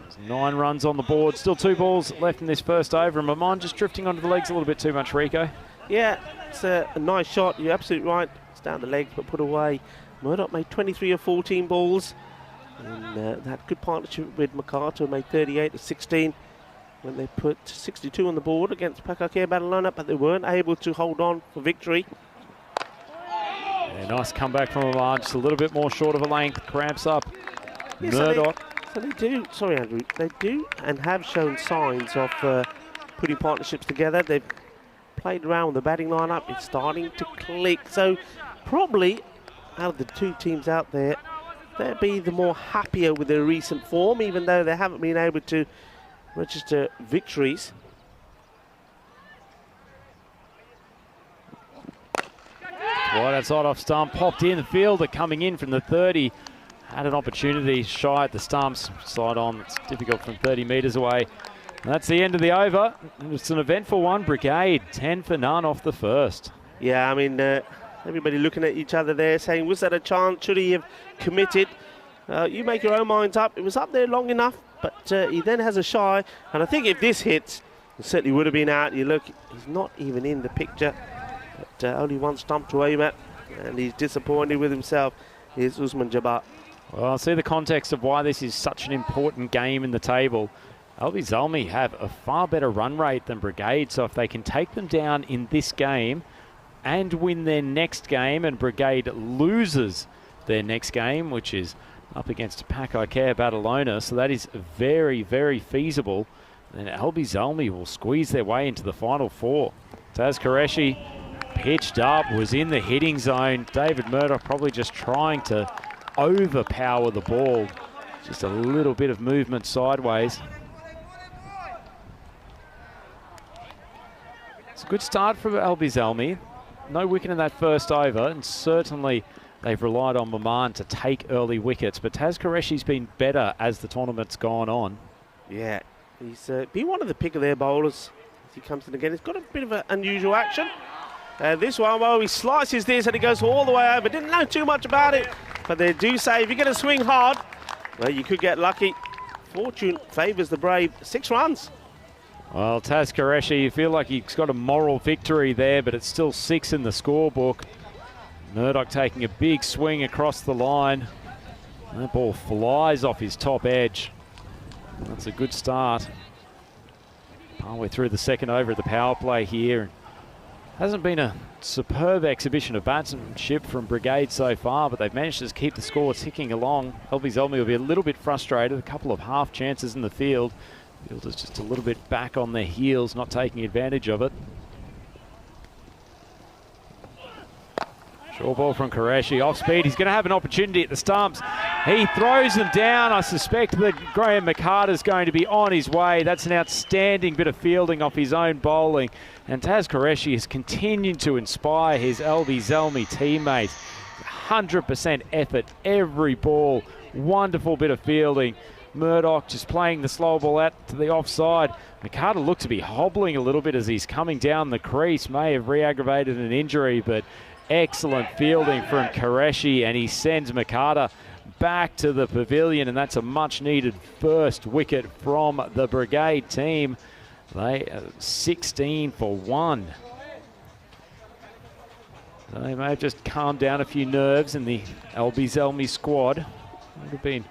There's 9 runs on the board. Still 2 balls left in this first over, and Mamon just drifting onto the legs a little bit too much, Rico. Yeah, it's a nice shot. You're absolutely right. It's down the legs, but put away. Murdoch made 23 of 14 balls. And that good partnership with Makata, made 38 of 16. When they put 62 on the board against Pakakea battle lineup, but they weren't able to hold on for victory. Yeah, nice comeback from Mamon, just a little bit more short of a length, cramps up. Yes, Murdoch. So they do, sorry Andrew, they do and have shown signs of putting partnerships together. They've played around with the batting lineup, it's starting to click. So probably out of the two teams out there, they'll be the more happier with their recent form, even though they haven't been able to register victories. Wide outside off stump, popped in. The fielder coming in from the 30. Had an opportunity, shy at the stumps. Slide on, it's difficult from 30 metres away. And that's the end of the over. It's an eventful one. Brigade, 10 for none off the first. Yeah, I mean, everybody looking at each other there saying, was that a chance? Should he have committed? You make your own minds up. It was up there long enough, but he then has a shy. And I think if this hits, it certainly would have been out. You look, he's not even in the picture. But only one stump to aim at, and he's disappointed with himself. Here's Usman Jabbar. Well, I'll see the context of why this is such an important game in the table. Albi Zalmi have a far better run rate than Brigade, so if they can take them down in this game and win their next game, and Brigade loses their next game, which is up against Pack Care Badalona, so that is very, very feasible, then Albi Zalmi will squeeze their way into the final four. Taz Qureshi pitched up, was in the hitting zone. David Murdoch probably just trying to overpower the ball. Just a little bit of movement sideways. It's a good start from Albi Zalmi. No wicket in that first over, and certainly they've relied on Maman to take early wickets. But Taz Qureshi's been better as the tournament's gone on. Yeah, he's been one of the pick of their bowlers as he comes in again. He's got a bit of an unusual action. This one, well, he slices this and it goes all the way over. Didn't know too much about it, but they do say if you're going to swing hard, well, you could get lucky. Fortune favours the brave. 6 runs. Well, Taz Qureshi, you feel like he's got a moral victory there, but it's still 6 in the scorebook. Murdoch taking a big swing across the line. That ball flies off his top edge. That's a good start. Partway through the second over of the power play here. Hasn't been a superb exhibition of batsmanship from Brigade so far, but they've managed to keep the score ticking along. Albi Zalmi will be a little bit frustrated. A couple of half chances in the field. Fielders just a little bit back on their heels, not taking advantage of it. Short ball from Qureshi, off speed. He's going to have an opportunity at the stumps. He throws them down. I suspect that Graham McCarter's going to be on his way. That's an outstanding bit of fielding off his own bowling. And Taz Qureshi has continued to inspire his Albi Zalmi teammates. 100% effort, every ball. Wonderful bit of fielding. Murdoch just playing the slow ball out to the offside. McCarter looked to be hobbling a little bit as he's coming down the crease. May have re-aggravated an injury, but excellent fielding from Qureshi, and he sends McCarter back to the pavilion, and that's a much-needed first wicket from the Brigade team. They 16 for 1. They may have just calmed down a few nerves in the Albi Zalmi squad. Would have been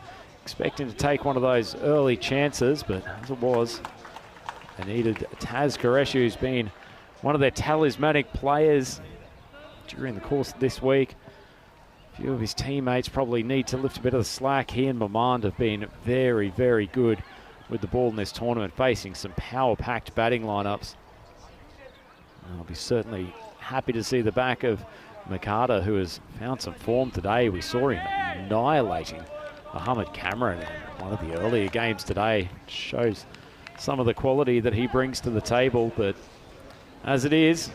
expecting to take one of those early chances, but as it was, they needed Taz Qureshi, who's been one of their talismanic players during the course of this week. A few of his teammates probably need to lift a bit of the slack. He and Mamand have been very, very good with the ball in this tournament, facing some power-packed batting lineups. I'll be certainly happy to see the back of McCarter, who has found some form today. We saw him annihilating Mohammed Cameron in one of the earlier games today. Shows some of the quality that he brings to the table, but as it is,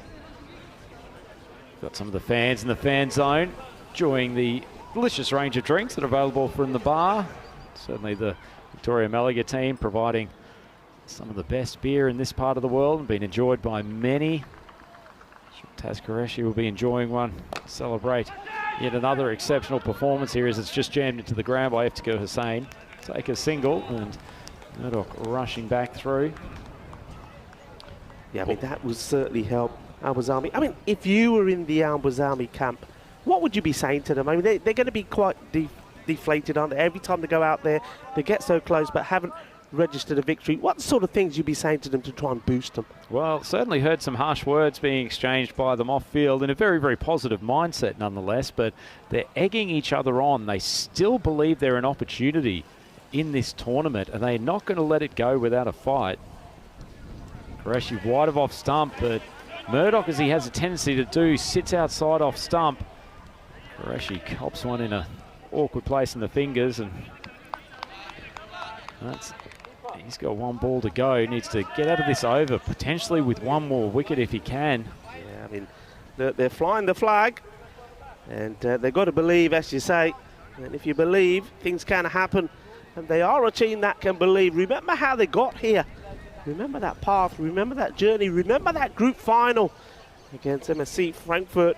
got some of the fans in the fan zone enjoying the delicious range of drinks that are available from the bar. Certainly the Victoria Malaga team providing some of the best beer in this part of the world and being enjoyed by many. Taz Qureshi will be enjoying one. Celebrate yet another exceptional performance here as it's just jammed into the ground by Iftikhar Hussain. Take a single, and Murdoch rushing back through. Yeah, I mean, that would certainly help Al Bazami. I mean, if you were in the Al Bazami camp, what would you be saying to them? I mean, they're going to be quite deflated, aren't they? Every time they go out there, they get so close but haven't registered a victory. What sort of things you'd be saying to them to try and boost them? Well, certainly heard some harsh words being exchanged by them off field in a very, very positive mindset nonetheless, but they're egging each other on. They still believe they're an opportunity in this tournament, and they're not going to let it go without a fight. Qureshi wide of off stump, but Murdoch, as he has a tendency to do, sits outside off stump. Qureshi cops one in an awkward place in the fingers, and he's got one ball to go. He needs to get out of this over, potentially with one more wicket if he can. Yeah, I mean, they're flying the flag. And they've got to believe, as you say, and if you believe, things can happen. And they are a team that can believe. Remember how they got here. Remember that path. Remember that journey. Remember that group final against MSC Frankfurt.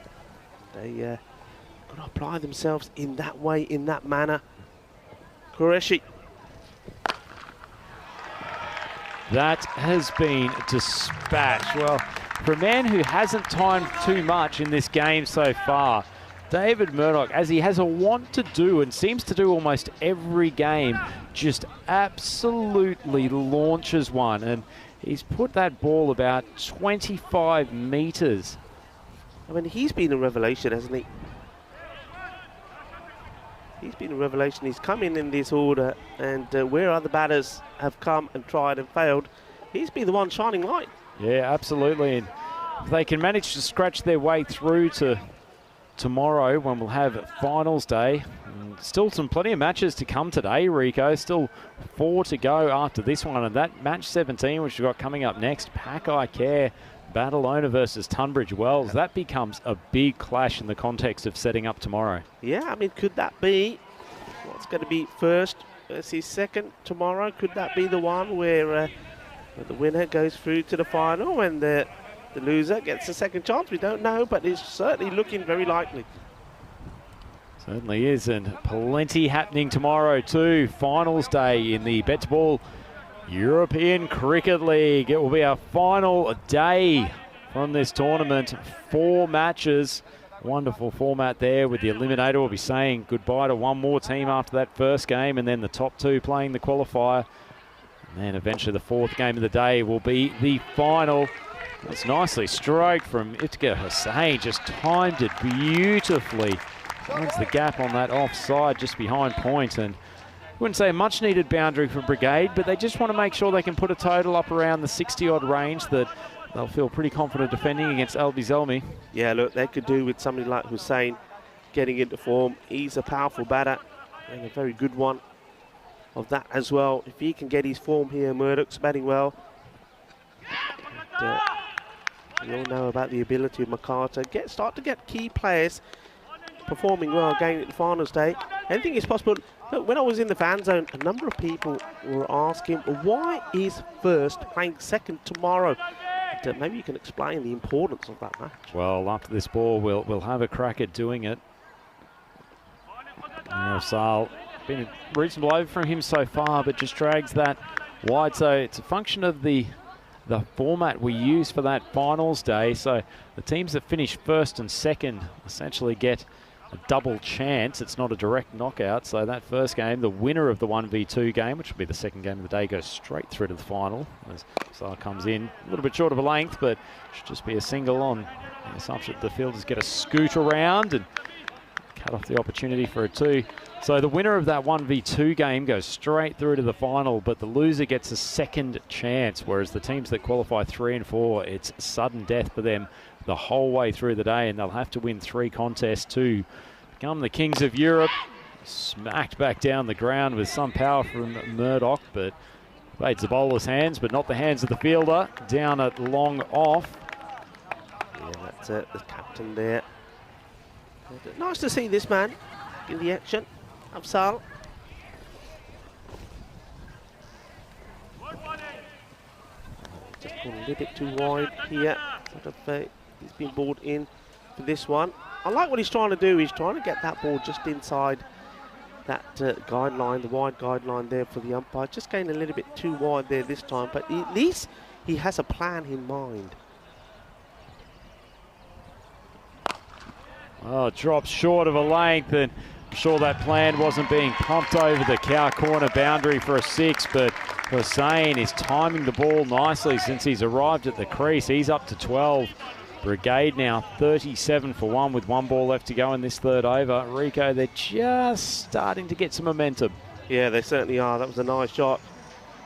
They got to apply themselves in that way, in that manner. Qureshi. That has been dispatched. Well, for a man who hasn't timed too much in this game so far, David Murdoch, as he has a want to do and seems to do almost every game, just absolutely launches one. And he's put that ball about 25 metres. I mean, he's been a revelation, hasn't he? He's been a revelation. He's come in this order, and where other batters have come and tried and failed, he's been the one shining light. Yeah, absolutely. And if they can manage to scratch their way through to tomorrow, when we'll have finals day, and still plenty of matches to come today, Rico. Still 4 to go after this one, and that match 17, which we've got coming up next, Packeye Care, Badalona versus Tunbridge Wells. That becomes a big clash in the context of setting up tomorrow. Yeah, I mean, could that be what's going to be first versus second tomorrow? Could that be the one where the winner goes through to the final and the loser gets a second chance? We don't know, but it's certainly looking very likely. Certainly is, and plenty happening tomorrow too. Finals day in the BET2BALL European Cricket League. It will be our final day from this tournament. 4 matches. Wonderful format there, with the eliminator will be saying goodbye to one more team after that first game, and then the top 2 playing the qualifier. And then eventually the 4th game of the day will be the final. It's nicely stroked from Iftikhar Hussain, just timed it beautifully. Finds the gap on that offside just behind point, and wouldn't say a much needed boundary for Brigade, but they just want to make sure they can put a total up around the 60-odd range that they'll feel pretty confident defending against Albi Zelmi. Yeah, look, they could do with somebody like Hussain getting into form. He's a powerful batter and a very good one of that as well. If he can get his form here, Murdoch's batting well. And, we all know about the ability of MacArthur. Start to get key players performing well again at the finals day. Anything is possible. Look, when I was in the fan zone, a number of people were asking, why is first playing second tomorrow? And, maybe you can explain the importance of that match. Well, after this ball, we'll have a crack at doing it. Sal, been a reasonable over from him so far, but just drags that wide. So it's a function of the format we use for that finals day. So the teams that finish first and second essentially get a double chance. It's not a direct knockout. So that first game, the winner of the 1v2 game, which will be the second game of the day, goes straight through to the final. As Sal comes in a little bit short of a length, but should just be a single on the assumption that the fielders get a scoot around and cut off the opportunity for a 2. So the winner of that 1v2 game goes straight through to the final, but the loser gets a second chance, whereas the teams that qualify 3 and 4, it's sudden death for them the whole way through the day, and they'll have to win 3 contests to become the Kings of Europe. Smacked back down the ground with some power from Murdoch, but fades the bowler's hands, but not the hands of the fielder. Down at long off. Yeah, that's it, the captain there. Nice to see this man in the action. Afsal. Just gone a little bit too wide here. Sort of, he's been balled in for this one. I like what he's trying to do. He's trying to get that ball just inside that guideline, the wide guideline there for the umpire. Just going a little bit too wide there this time, but at least he has a plan in mind. Oh, drops short of a length, and I'm sure that plan wasn't being pumped over the cow corner boundary for a 6, but Hussain is timing the ball nicely since he's arrived at the crease. He's up to 12. Brigade now 37 for 1 with 1 ball left to go in this 3rd over. Rico, they're just starting to get some momentum. Yeah, they certainly are. That was a nice shot.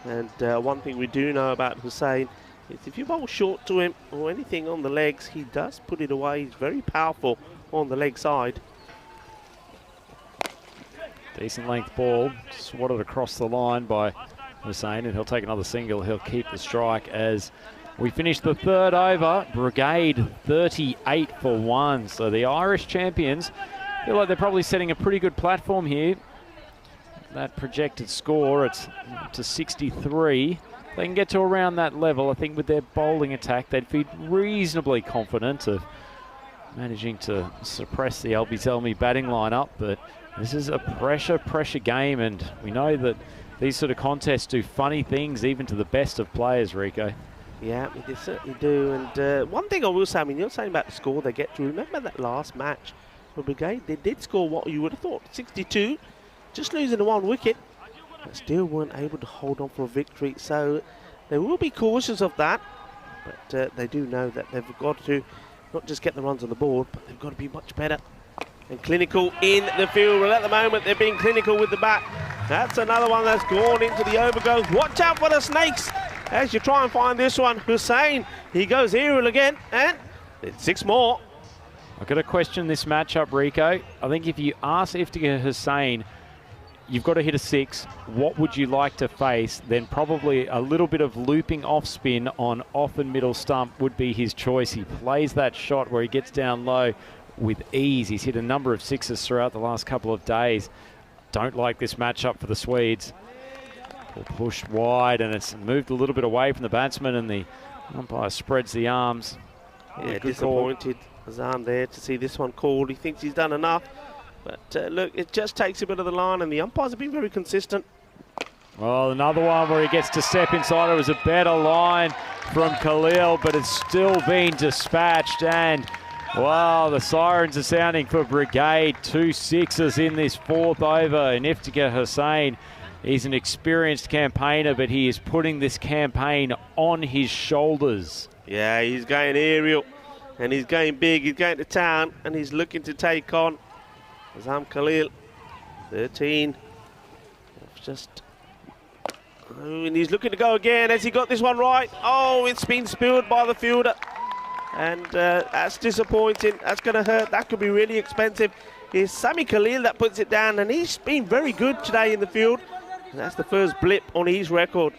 And one thing we do know about Hussain is if you bowl short to him or anything on the legs, he does put it away. He's very powerful on the leg side. Decent length ball, swatted across the line by Hussain, and he'll take another single. He'll keep the strike as We finished the third over, Brigade 38 for 1. So the Irish champions feel like they're probably setting a pretty good platform here. That projected score, it's to 63. They can get to around that level. I think with their bowling attack, they'd be reasonably confident of managing to suppress the Albie Zelmi batting lineup. But this is a pressure game, and we know that these sort of contests do funny things even to the best of players, Rico. Yeah, they certainly do. And one thing I will say, I mean, you're saying about the score they get to. Remember that last match for Brigade? They did score what you would have thought, 62, just losing the 1 wicket, but still weren't able to hold on for a victory. So they will be cautious of that, but they do know that they've got to not just get the runs on the board, but they've got to be much better and clinical in the field. Well, at the moment, they're being clinical with the bat. That's another one that's gone into the overgoes. Watch out for the snakes as you try and find this one. Hussain, he goes aerial again, and it's 6 more. I've got to question this matchup, Rico. I think if you ask Iftikhar Hussain, you've got to hit a 6, what would you like to face? Then probably a little bit of looping off spin on off and middle stump would be his choice. He plays that shot where he gets down low with ease. He's hit a number of 6s throughout the last couple of days. Don't like this matchup for the Swedes. Pushed wide, and it's moved a little bit away from the batsman, and the umpire spreads the arms. Yeah, disappointed Azam there to see this one called. He thinks he's done enough, but look, it just takes a bit of the line, and the umpires have been very consistent. Well, another one where he gets to step inside. It was a better line from Khalil, but it's still been dispatched, and wow, the sirens are sounding for Brigade. 2 6s in this 4th over, and Iftikhar Hussain, he's an experienced campaigner, but he is putting this campaign on his shoulders. Yeah, he's going aerial, and he's going big. He's going to town, and he's looking to take on Azam Khalil. 13. Just, and he's looking to go again. Has he got this one right? Oh, it's been spilled by the fielder. And that's disappointing. That's going to hurt. That could be really expensive. It's Sami Khalil that puts it down, and he's been very good today in the field. And that's the first blip on his record.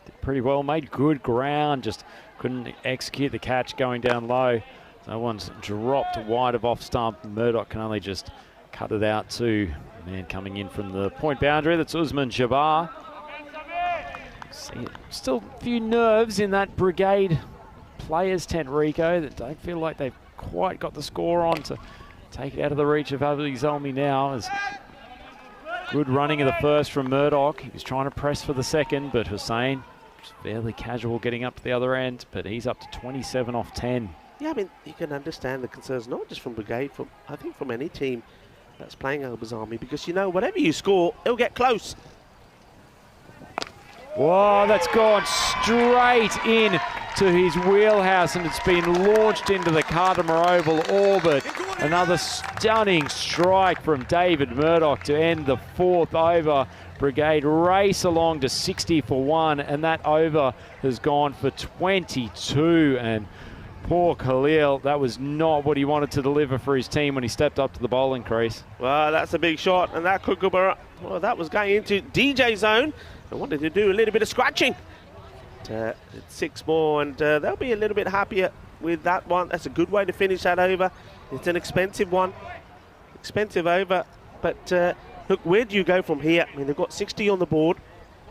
Did pretty well, made good ground, just couldn't execute the catch going down low. No one's dropped wide of off stump. Murdoch can only just cut it out to man coming in from the point boundary. That's Usman Jabbar. Still a few nerves in that Brigade players tent, Rico, that don't feel like they've quite got the score on to take it out of the reach of Albie Zelmi now. As good running of the first from Murdoch. He was trying to press for the second, but Hussain was fairly casual getting up to the other end, but he's up to 27 off 10. Yeah, I mean, you can understand the concerns, not just from Brigade, I think from any team that's playing Albie Zelmi, because, you know, whatever you score, it'll get close. Whoa, that's gone straight in to his wheelhouse, and it's been launched into the Cartama Oval orbit. Another stunning strike from David Murdoch to end the 4th over. Brigade race along to 60 for 1, and that over has gone for 22. And poor Khalil, that was not what he wanted to deliver for his team when he stepped up to the bowling crease. Well, that's a big shot, and that could go, well, that was going into DJ zone. I wanted to do a little bit of scratching. It's 6 more, and they'll be a little bit happier with that one. That's a good way to finish that over. It's an expensive one, expensive over, but look, where do you go from here? I mean, they've got 60 on the board,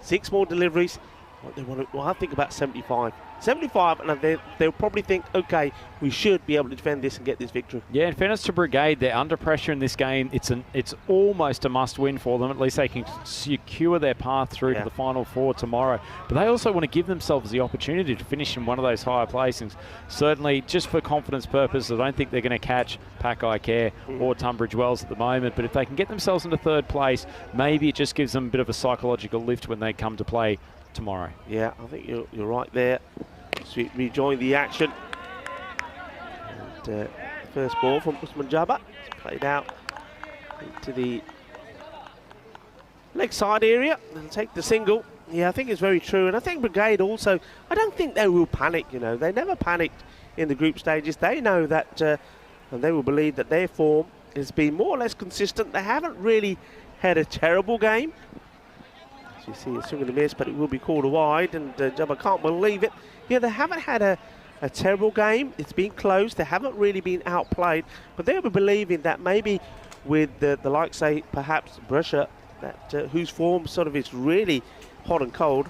6 more deliveries. What they want to, well, I think about 75. 75, and they'll probably think, okay, we should be able to defend this and get this victory. Yeah, in fairness to Brigade, they're under pressure in this game. It's almost a must-win for them. At least they can secure their path through to the Final 4 tomorrow. But they also want to give themselves the opportunity to finish in one of those higher placings. Certainly, just for confidence purposes, I don't think they're going to catch Pakai Care or Tunbridge Wells at the moment. But if they can get themselves into 3rd place, maybe it just gives them a bit of a psychological lift when they come to play tomorrow. Yeah, I think you're right there. So we rejoin the action. And first ball from Usman Jabbar. It's played out into the leg side area. They'll take the single. Yeah, I think it's very true. And I think Brigade also, I don't think they will panic, you know. They never panicked in the group stages. They know that, and they will believe that their form has been more or less consistent. They haven't really had a terrible game. You see a swing and a miss, but it will be called a wide, and Jabba can't believe it. Yeah, they haven't had a terrible game. It's been close. They haven't really been outplayed, but they were believing that maybe with the likes, say, perhaps Brescia, that whose form sort of is really hot and cold,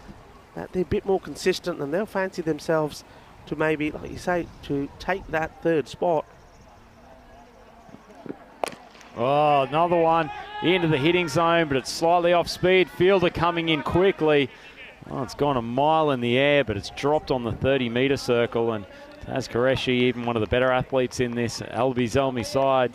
that they're a bit more consistent and they'll fancy themselves to maybe, like you say, to take that third spot. Oh, another one into the hitting zone, but it's slightly off speed. Fielder coming in quickly. Oh, it's gone a mile in the air, but it's dropped on the 30-metre circle. And Taz Qureshi, even one of the better athletes in this Albi Zelmi side,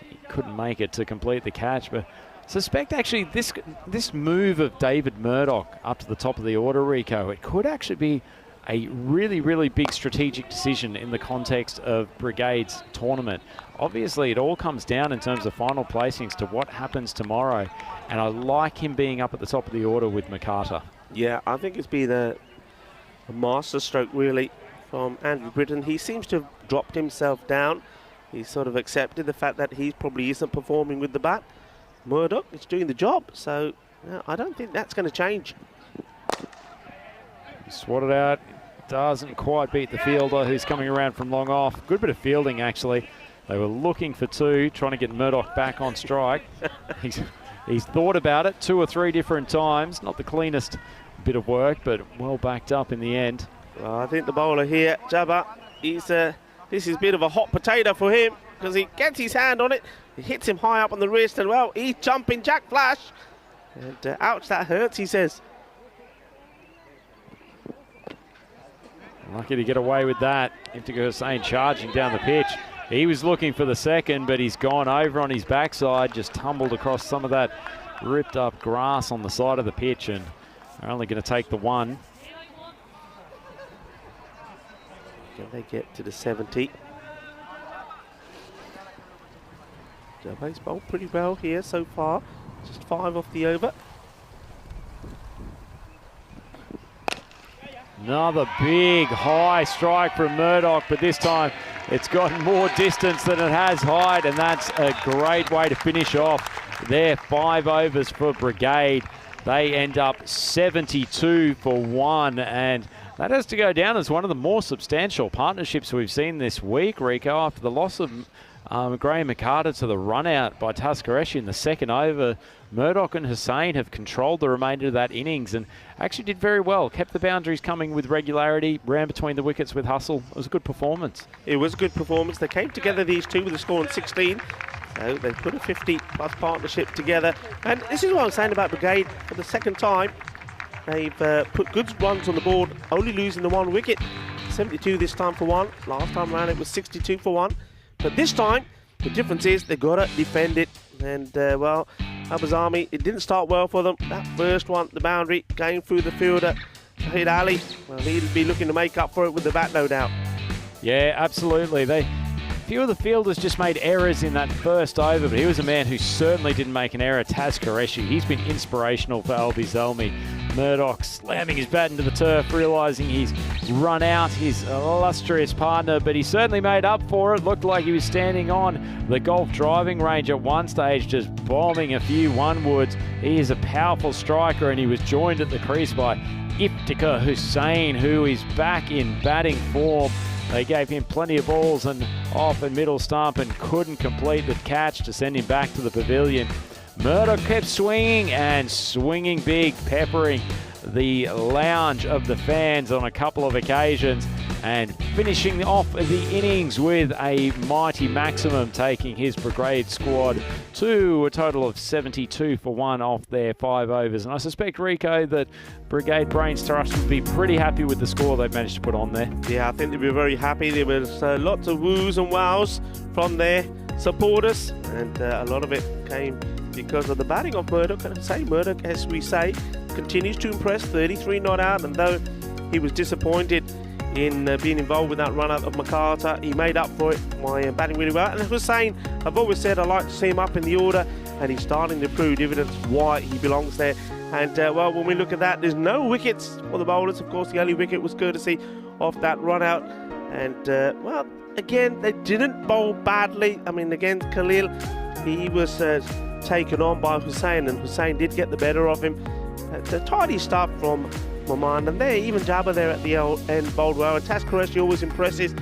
he couldn't make it to complete the catch. But I suspect actually this move of David Murdoch up to the top of the order, Rico, it could actually be a really, really big strategic decision in the context of Brigade's tournament. Obviously, it all comes down in terms of final placings to what happens tomorrow. And I like him being up at the top of the order with McCarter. Yeah, I think it's been a masterstroke, really, from Andrew Britton. He seems to have dropped himself down. He's sort of accepted the fact that he probably isn't performing with the bat. Murdoch is doing the job, so I don't think that's going to change. He swatted out. Doesn't quite beat the fielder who's coming around from long off. Good bit of fielding, actually. They were looking for two, trying to get Murdoch back on strike. He's thought about it 2 or 3 different times. Not the cleanest bit of work, but well backed up in the end. Well, I think the bowler here, Jabba, this is a bit of a hot potato for him because he gets his hand on it. It hits him high up on the wrist, and well, he's jumping Jack Flash. And ouch, that hurts, he says. Lucky to get away with that. Iftikhar Hussain charging down the pitch. He was looking for the second, but he's gone over on his backside, just tumbled across some of that ripped up grass on the side of the pitch, and they're only going to take the one. Can they get to the 70? Jabba's bowled pretty well here so far. Just 5 off the over. Another big high strike from Murdoch, but this time it's gotten more distance than it has height, and that's a great way to finish off their 5 overs for Brigade. They end up 72 for 1, and that has to go down as one of the more substantial partnerships we've seen this week, Rico, after the loss of Graham McCarter to the run-out by Taz Qureshi in the second over. Murdoch and Hussain have controlled the remainder of that innings and actually did very well. Kept the boundaries coming with regularity, ran between the wickets with hustle. It was a good performance. It was a good performance. They came together, these two, with a score on 16. So they put a 50-plus partnership together. And this is what I'm saying about Brigade. For the second time, they've put good runs on the board, only losing the 1 wicket. 72 this time for 1. Last time around it was 62 for 1. But this time, the difference is they've got to defend it. And, well, Abbas Army, it didn't start well for them. That first one, the boundary, going through the fielder, Shahid Ali. Well, he'll be looking to make up for it with the bat, no doubt. Yeah, absolutely. A few of the fielders just made errors in that first over, but he was a man who certainly didn't make an error. Taz Qureshi, he's been inspirational for Albi Zelmi. Murdoch slamming his bat into the turf, realising he's run out his illustrious partner, but he certainly made up for it. Looked like he was standing on the golf driving range at one stage, just bombing a few one-woods. He is a powerful striker, and he was joined at the crease by Iftikhar Hussain, who is back in batting form. They gave him plenty of balls and off and middle stump and couldn't complete the catch to send him back to the pavilion. Murdoch kept swinging and swinging big, peppering the lounge of the fans on a couple of occasions and finishing off the innings with a mighty maximum, taking his Brigade squad to a total of 72 for 1 off their 5 overs. And I suspect, Rico, that Brigade Brains Trust would be pretty happy with the score they've managed to put on there. Yeah, I think they'd be very happy. There was lots of woos and wows from their supporters, and a lot of it came because of the batting of Murdoch. And I say Murdoch, as we say, continues to impress, 33 not out, and though he was disappointed in being involved with that run-out of McCarter, he made up for it by batting really well. And as I was saying, I've always said I like to see him up in the order, and he's starting to prove dividends why he belongs there. And well, when we look at that, there's no wickets for the bowlers. Of course, the only wicket was courtesy of that run-out. And well, again, they didn't bowl badly. I mean, against Khalil, he was taken on by Hussain, and Hussain did get the better of him. The tidy stuff from Maman, and there, even Jabba there at the end bowled well, and Taz Qureshi always impresses.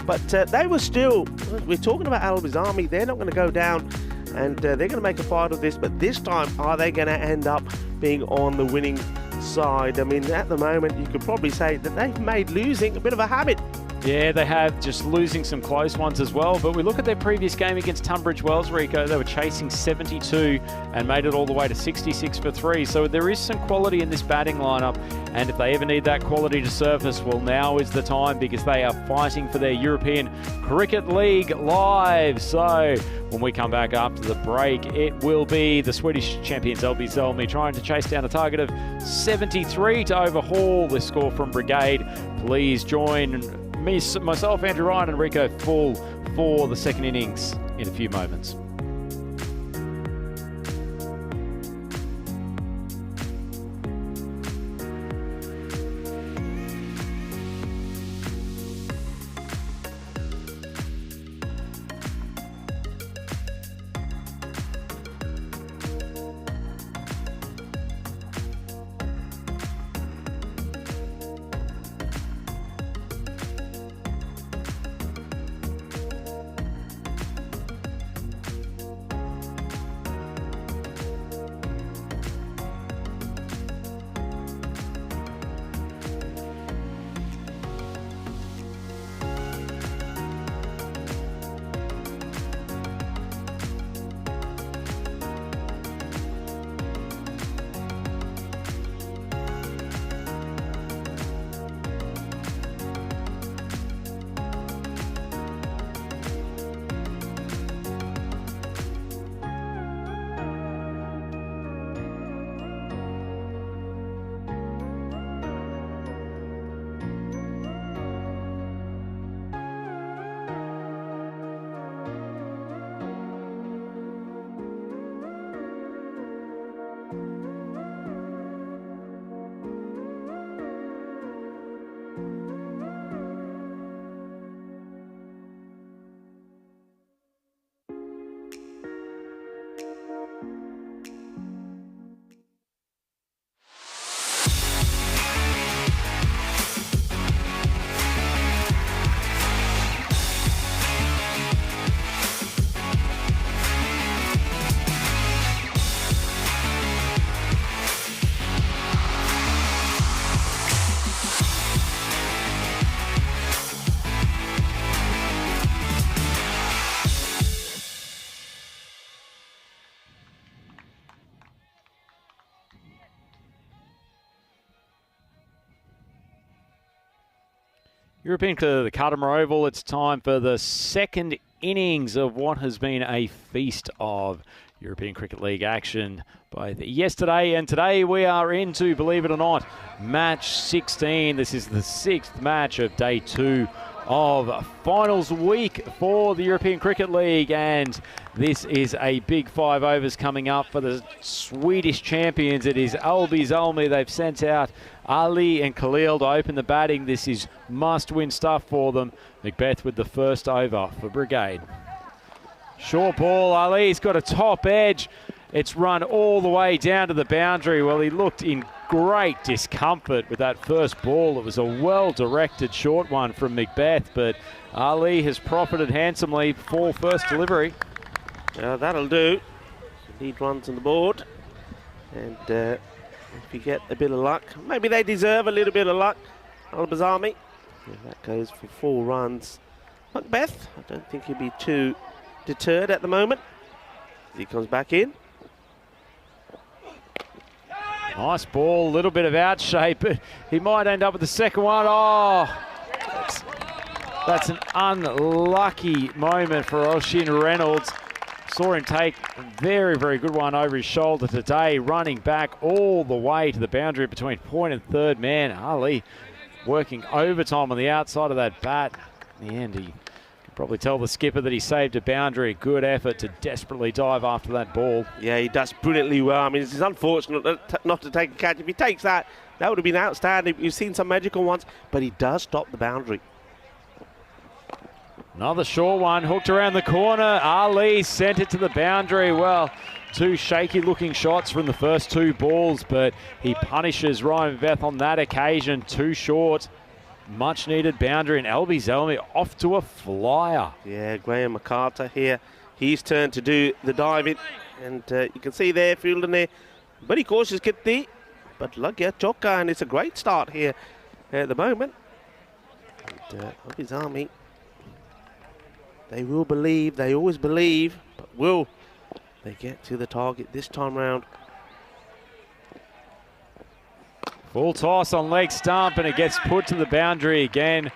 But they were still, we're talking about Albi's Army, they're not going to go down, and they're going to make a fight of this, but this time, are they going to end up being on the winning side? I mean, at the moment, you could probably say that they've made losing a bit of a habit. Yeah, they have, just losing some close ones as well. But we look at their previous game against Tunbridge Wells, Rico. They were chasing 72 and made it all the way to 66 for 3. So there is some quality in this batting lineup. And if they ever need that quality to surface, well, now is the time, because they are fighting for their European Cricket League live. So when we come back after the break, it will be the Swedish champions LB Zelmi trying to chase down a target of 73 to overhaul this score from Brigade. Please join myself, Andrew Ryan, and Rico Full for the second innings in a few moments. European to the Cartama Oval, it's time for the second innings of what has been a feast of European Cricket League action both yesterday and today. We are into, believe it or not, match 16. This is the 6th match of day 2 of finals week for the European Cricket League, and this is a big 5 overs coming up for the Swedish champions. It is LB Zelmi. They've sent out Ali and Khalil to open the batting. This is must-win stuff for them. Macbeth with the first over for Brigade. Short ball, Ali's got a top edge. It's run all the way down to the boundary. Well, he looked in great discomfort with that first ball. It was a well-directed short one from Macbeth, but Ali has profited handsomely for first delivery. That'll do. Lead runs on the board. And if you get a bit of luck, maybe they deserve a little bit of luck, Albers Army. Yeah, that goes for 4 runs. Macbeth, I don't think he'll be too deterred at the moment. He comes back in. Nice ball, a little bit of out shape, but he might end up with the second one. Oh, that's an unlucky moment for Oshin Reynolds. Saw him take a very, very good one over his shoulder today, running back all the way to the boundary between point and third man. Ali working overtime on the outside of that bat. In the end, he could probably tell the skipper that he saved a boundary. Good effort to desperately dive after that ball. Yeah, he does brilliantly well. I mean, it's unfortunate not to take a catch. If he takes that, that would have been outstanding. You've seen some magical ones, but he does stop the boundary. Another short one, hooked around the corner. Ali sent it to the boundary. Well, two shaky looking shots from the first two balls, but he punishes Ryan McBeth on that occasion. Too short. Much needed boundary, and Albie Zelmi off to a flyer. Yeah, Graham McCarter here. His turn to do the diving. And you can see there, fielding there. Very cautious, Kitty. But look at Chokka, and it's a great start here at the moment. And Albie's Army, they will believe, they always believe, but will they get to the target this time round? Full toss on leg stump, and it gets put to the boundary again.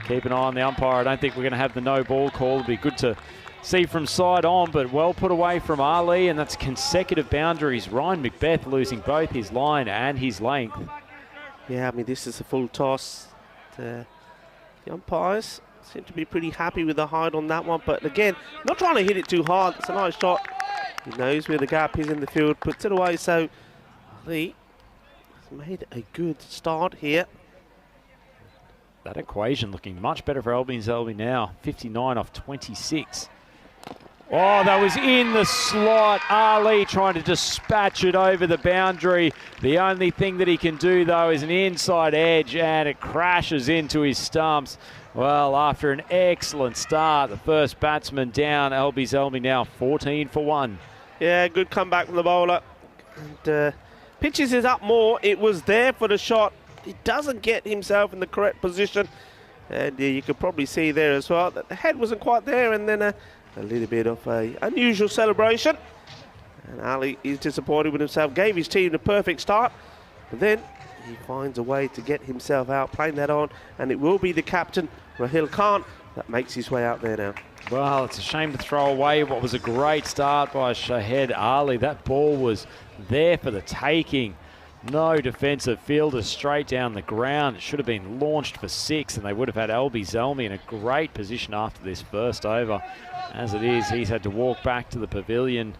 Keep an eye on the umpire. I don't think we're going to have the no ball call. It'll be good to see from side on, but well put away from Ali, and that's consecutive boundaries. Ryan McBeth losing both his line and his length. Yeah, I mean, this is a full toss. The umpires seem to be pretty happy with the height on that one, but again, not trying to hit it too hard. It's a nice shot. He knows where the gap is in the field, puts it away, so Ali made a good start here. That equation looking much better for Albie Zelmi now. 59 off 26. Oh, that was in the slot. Ali trying to dispatch it over the boundary. The only thing that he can do, though, is an inside edge, and it crashes into his stumps. Well, after an excellent start, the first batsman down. Albie Zelmi now 14 for 1. Yeah, good comeback from the bowler. And pitches is up more. It was there for the shot. He doesn't get himself in the correct position. And you could probably see there as well that the head wasn't quite there, and then a little bit of a unusual celebration. And Ali is disappointed with himself. Gave his team the perfect start, but then he finds a way to get himself out, playing that on, and it will be the captain, Rahil Khan, that makes his way out there now. Well, it's a shame to throw away what was a great start by Shahed Ali. That ball was there for the taking. No defensive fielder, straight down the ground. It should have been launched for 6, and they would have had Albie Zelmi in a great position after this first over. As it is, he's had to walk back to the pavilion.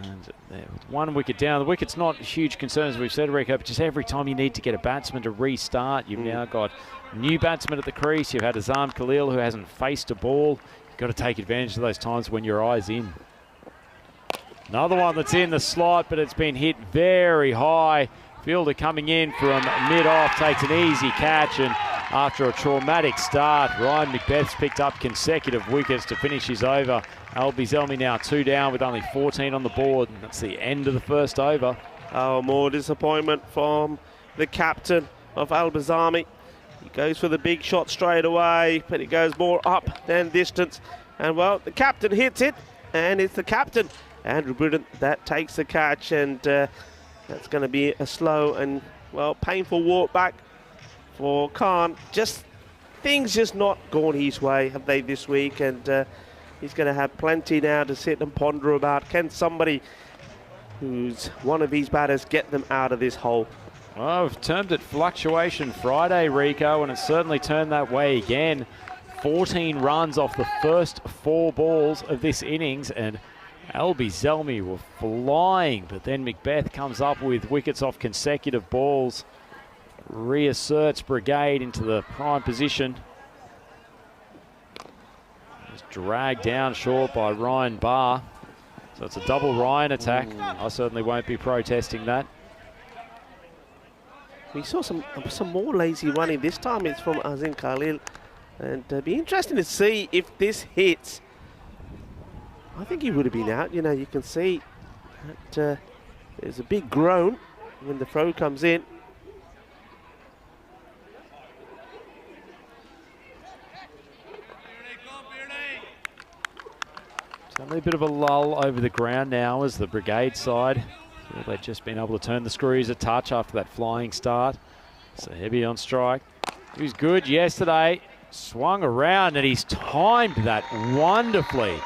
And with 1 wicket down, the wicket's not a huge concern, as we've said, Rico, but just every time you need to get a batsman to restart, you've now got a new batsman at the crease. You've had Azam Khalil, who hasn't faced a ball. You've got to take advantage of those times when your eye's in. Another one that's in the slot, but it's been hit very high. Fielder coming in from mid-off, takes an easy catch, and after a traumatic start, Ryan McBeth's picked up consecutive wickets to finish his over. Albie Zelmi now 2 down with only 14 on the board, and that's the end of the first over. Oh, more disappointment from the captain of Albazami. He goes for the big shot straight away, but it goes more up than distance. And, well, the captain hits it, and it's the captain, Andrew Britton, that takes the catch, and that's going to be a slow and, well, painful walk back for Khan. Things just not gone his way, have they, this week, and he's going to have plenty now to sit and ponder about. Can somebody who's one of his batters get them out of this hole? Well, I've termed it Fluctuation Friday, Rico, and it's certainly turned that way again. 14 runs off the first 4 balls of this innings, and Albie Zelmi were flying, but then McBeth comes up with wickets off consecutive balls, reasserts Brigade into the prime position. Just dragged down short by Ryan Barr. So it's a double Ryan attack. I certainly won't be protesting that. We saw some more lazy running. This time it's from Azim Khalil. And it'd be interesting to see if this hits. I think he would have been out. You know, you can see that there's a big groan when the throw comes in. So a bit of a lull over the ground now as the Brigade side. They've just been able to turn the screws a touch after that flying start. So heavy on strike. He was good yesterday. Swung around and he's timed that wonderfully.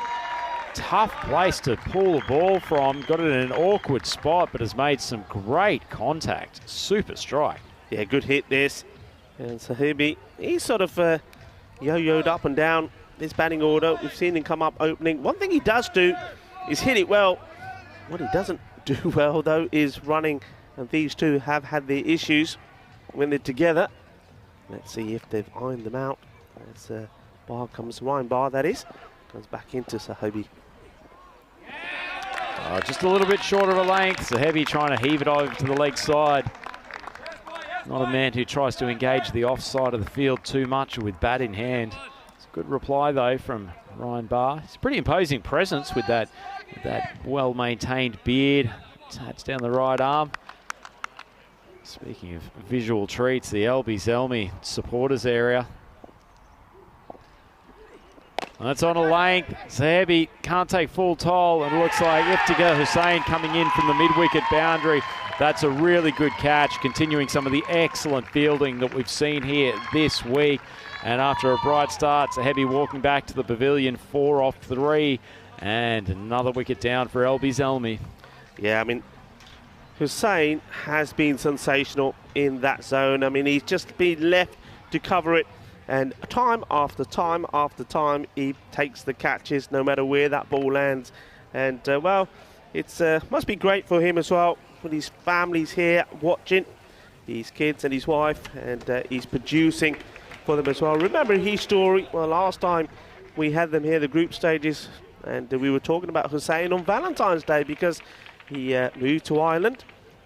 Tough place to pull the ball from. Got it in an awkward spot, but has made some great contact. Super strike. Yeah, good hit this. And Sahibi, he's sort of yo-yoed up and down this batting order. We've seen him come up opening. One thing he does do is hit it well. What he doesn't do well, though, is running. And these two have had their issues when they're together. Let's see if they've ironed them out. As Bar comes Ryan Bar, that is. Comes back into Sahabi. Just a little bit short of a length. Sahabi trying to heave it over to the leg side. Not a man who tries to engage the offside of the field too much with bat in hand. It's a good reply though from Ryan Bar. It's a pretty imposing presence with that well-maintained beard. Tats down the right arm. Speaking of visual treats, the Zelmi supporters area. That's on a length. Sahabi can't take full toll, and it looks like Iftikhar Hussain coming in from the mid-wicket boundary. That's a really good catch, continuing some of the excellent fielding that we've seen here this week. And after a bright start, Sahabi walking back to the pavilion, 4 off 3, and another wicket down for Zelmi. Yeah, I mean, Hussain has been sensational in that zone. I mean, he's just been left to cover it. And time after time after time, he takes the catches, no matter where that ball lands. And, well, it's must be great for him as well, when his family's here watching, his kids and his wife, and he's producing for them as well. Remember his story? Well, last time we had them here, the group stages, and we were talking about Hussain on Valentine's Day because he moved to Ireland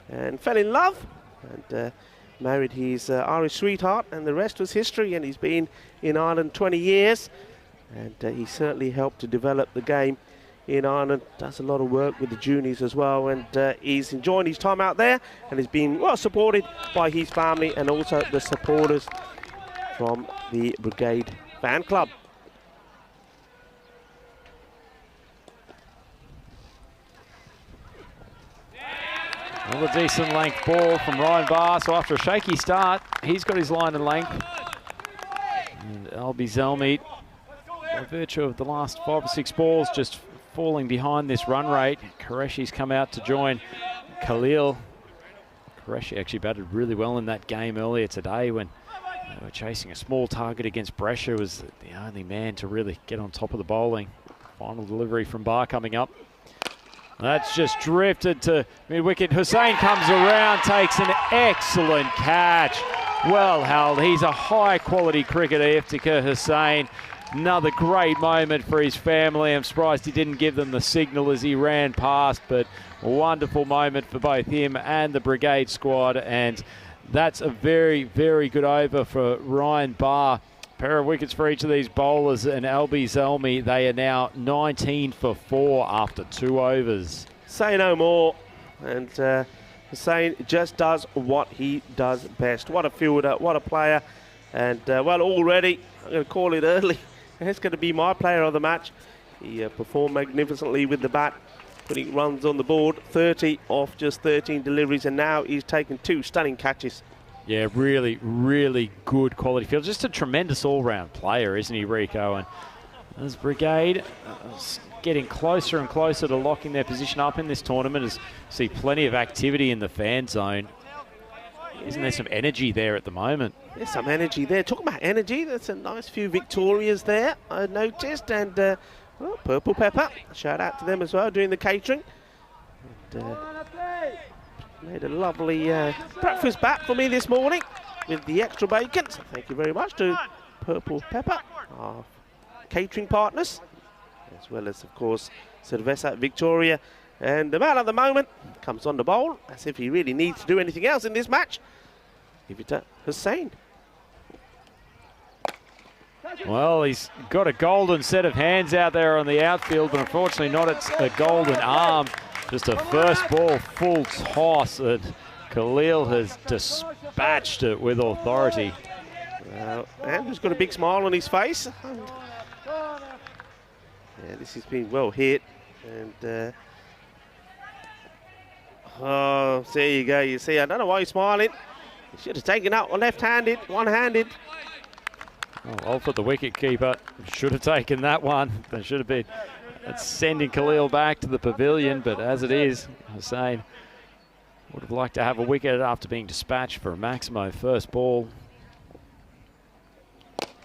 and fell in love and married his Irish sweetheart, and the rest was history. And he's been in Ireland 20 years, and he certainly helped to develop the game in Ireland. Does a lot of work with the juniors as well, and he's enjoying his time out there, and he's been well supported by his family and also the supporters from the Brigade fan club. Well, a decent length ball from Ryan Bar. So after a shaky start, he's got his line and length. And Zelmi, by virtue of the last 5 or 6 balls, just falling behind this run rate. Qureshi's come out to join Khalil. Qureshi actually batted really well in that game earlier today when they were chasing a small target against Brescia. Was the only man to really get on top of the bowling. Final delivery from Bar coming up. That's just drifted to mid-wicket. Hussain comes around, takes an excellent catch. Well held. He's a high-quality cricketer, Iftikhar Hussain. Another great moment for his family. I'm surprised he didn't give them the signal as he ran past, but a wonderful moment for both him and the Brigade squad. And that's a very, very good over for Ryan Bar. Pair of wickets for each of these bowlers, and Zelmi, they are now 19 for 4 after 2 overs. Say no more. And Hussain just does what he does best. What a fielder, what a player. And, well, already, I'm going to call it early, it's going to be my player of the match. He performed magnificently with the bat, putting runs on the board, 30 off just 13 deliveries, and now he's taken 2 stunning catches. Yeah, really, really good quality field. Just a tremendous all-round player, isn't he, Rico? And as Brigade getting closer and closer to locking their position up in this tournament, as see plenty of activity in the fan zone. Isn't there some energy there at the moment? There's some energy there. Talking about energy, there's a nice few Victorias there, I noticed. And, well, Purple Pepper, shout out to them as well, doing the catering. And, made a lovely breakfast back for me this morning with the extra bacon. So thank you very much to Purple Pepper, our catering partners, as well as, of course, Cerveza Victoria. And the man at the moment comes on the bowl as if he really needs to do anything else in this match. Give it to Hussain. Well, he's got a golden set of hands out there on the outfield, but unfortunately not a golden arm. Just a first ball full toss, and Khalil has dispatched it with authority. Andrew's got a big smile on his face. Yeah, this has been well hit. And oh, there you go. You see, I don't know why he's smiling. He should have taken out left-handed, one-handed. Oh, well for the wicket keeper. Should have taken that one. That should have been. That's sending Khalil back to the pavilion, but as it is, Hussain would have liked to have a wicket after being dispatched for a Maximo first ball.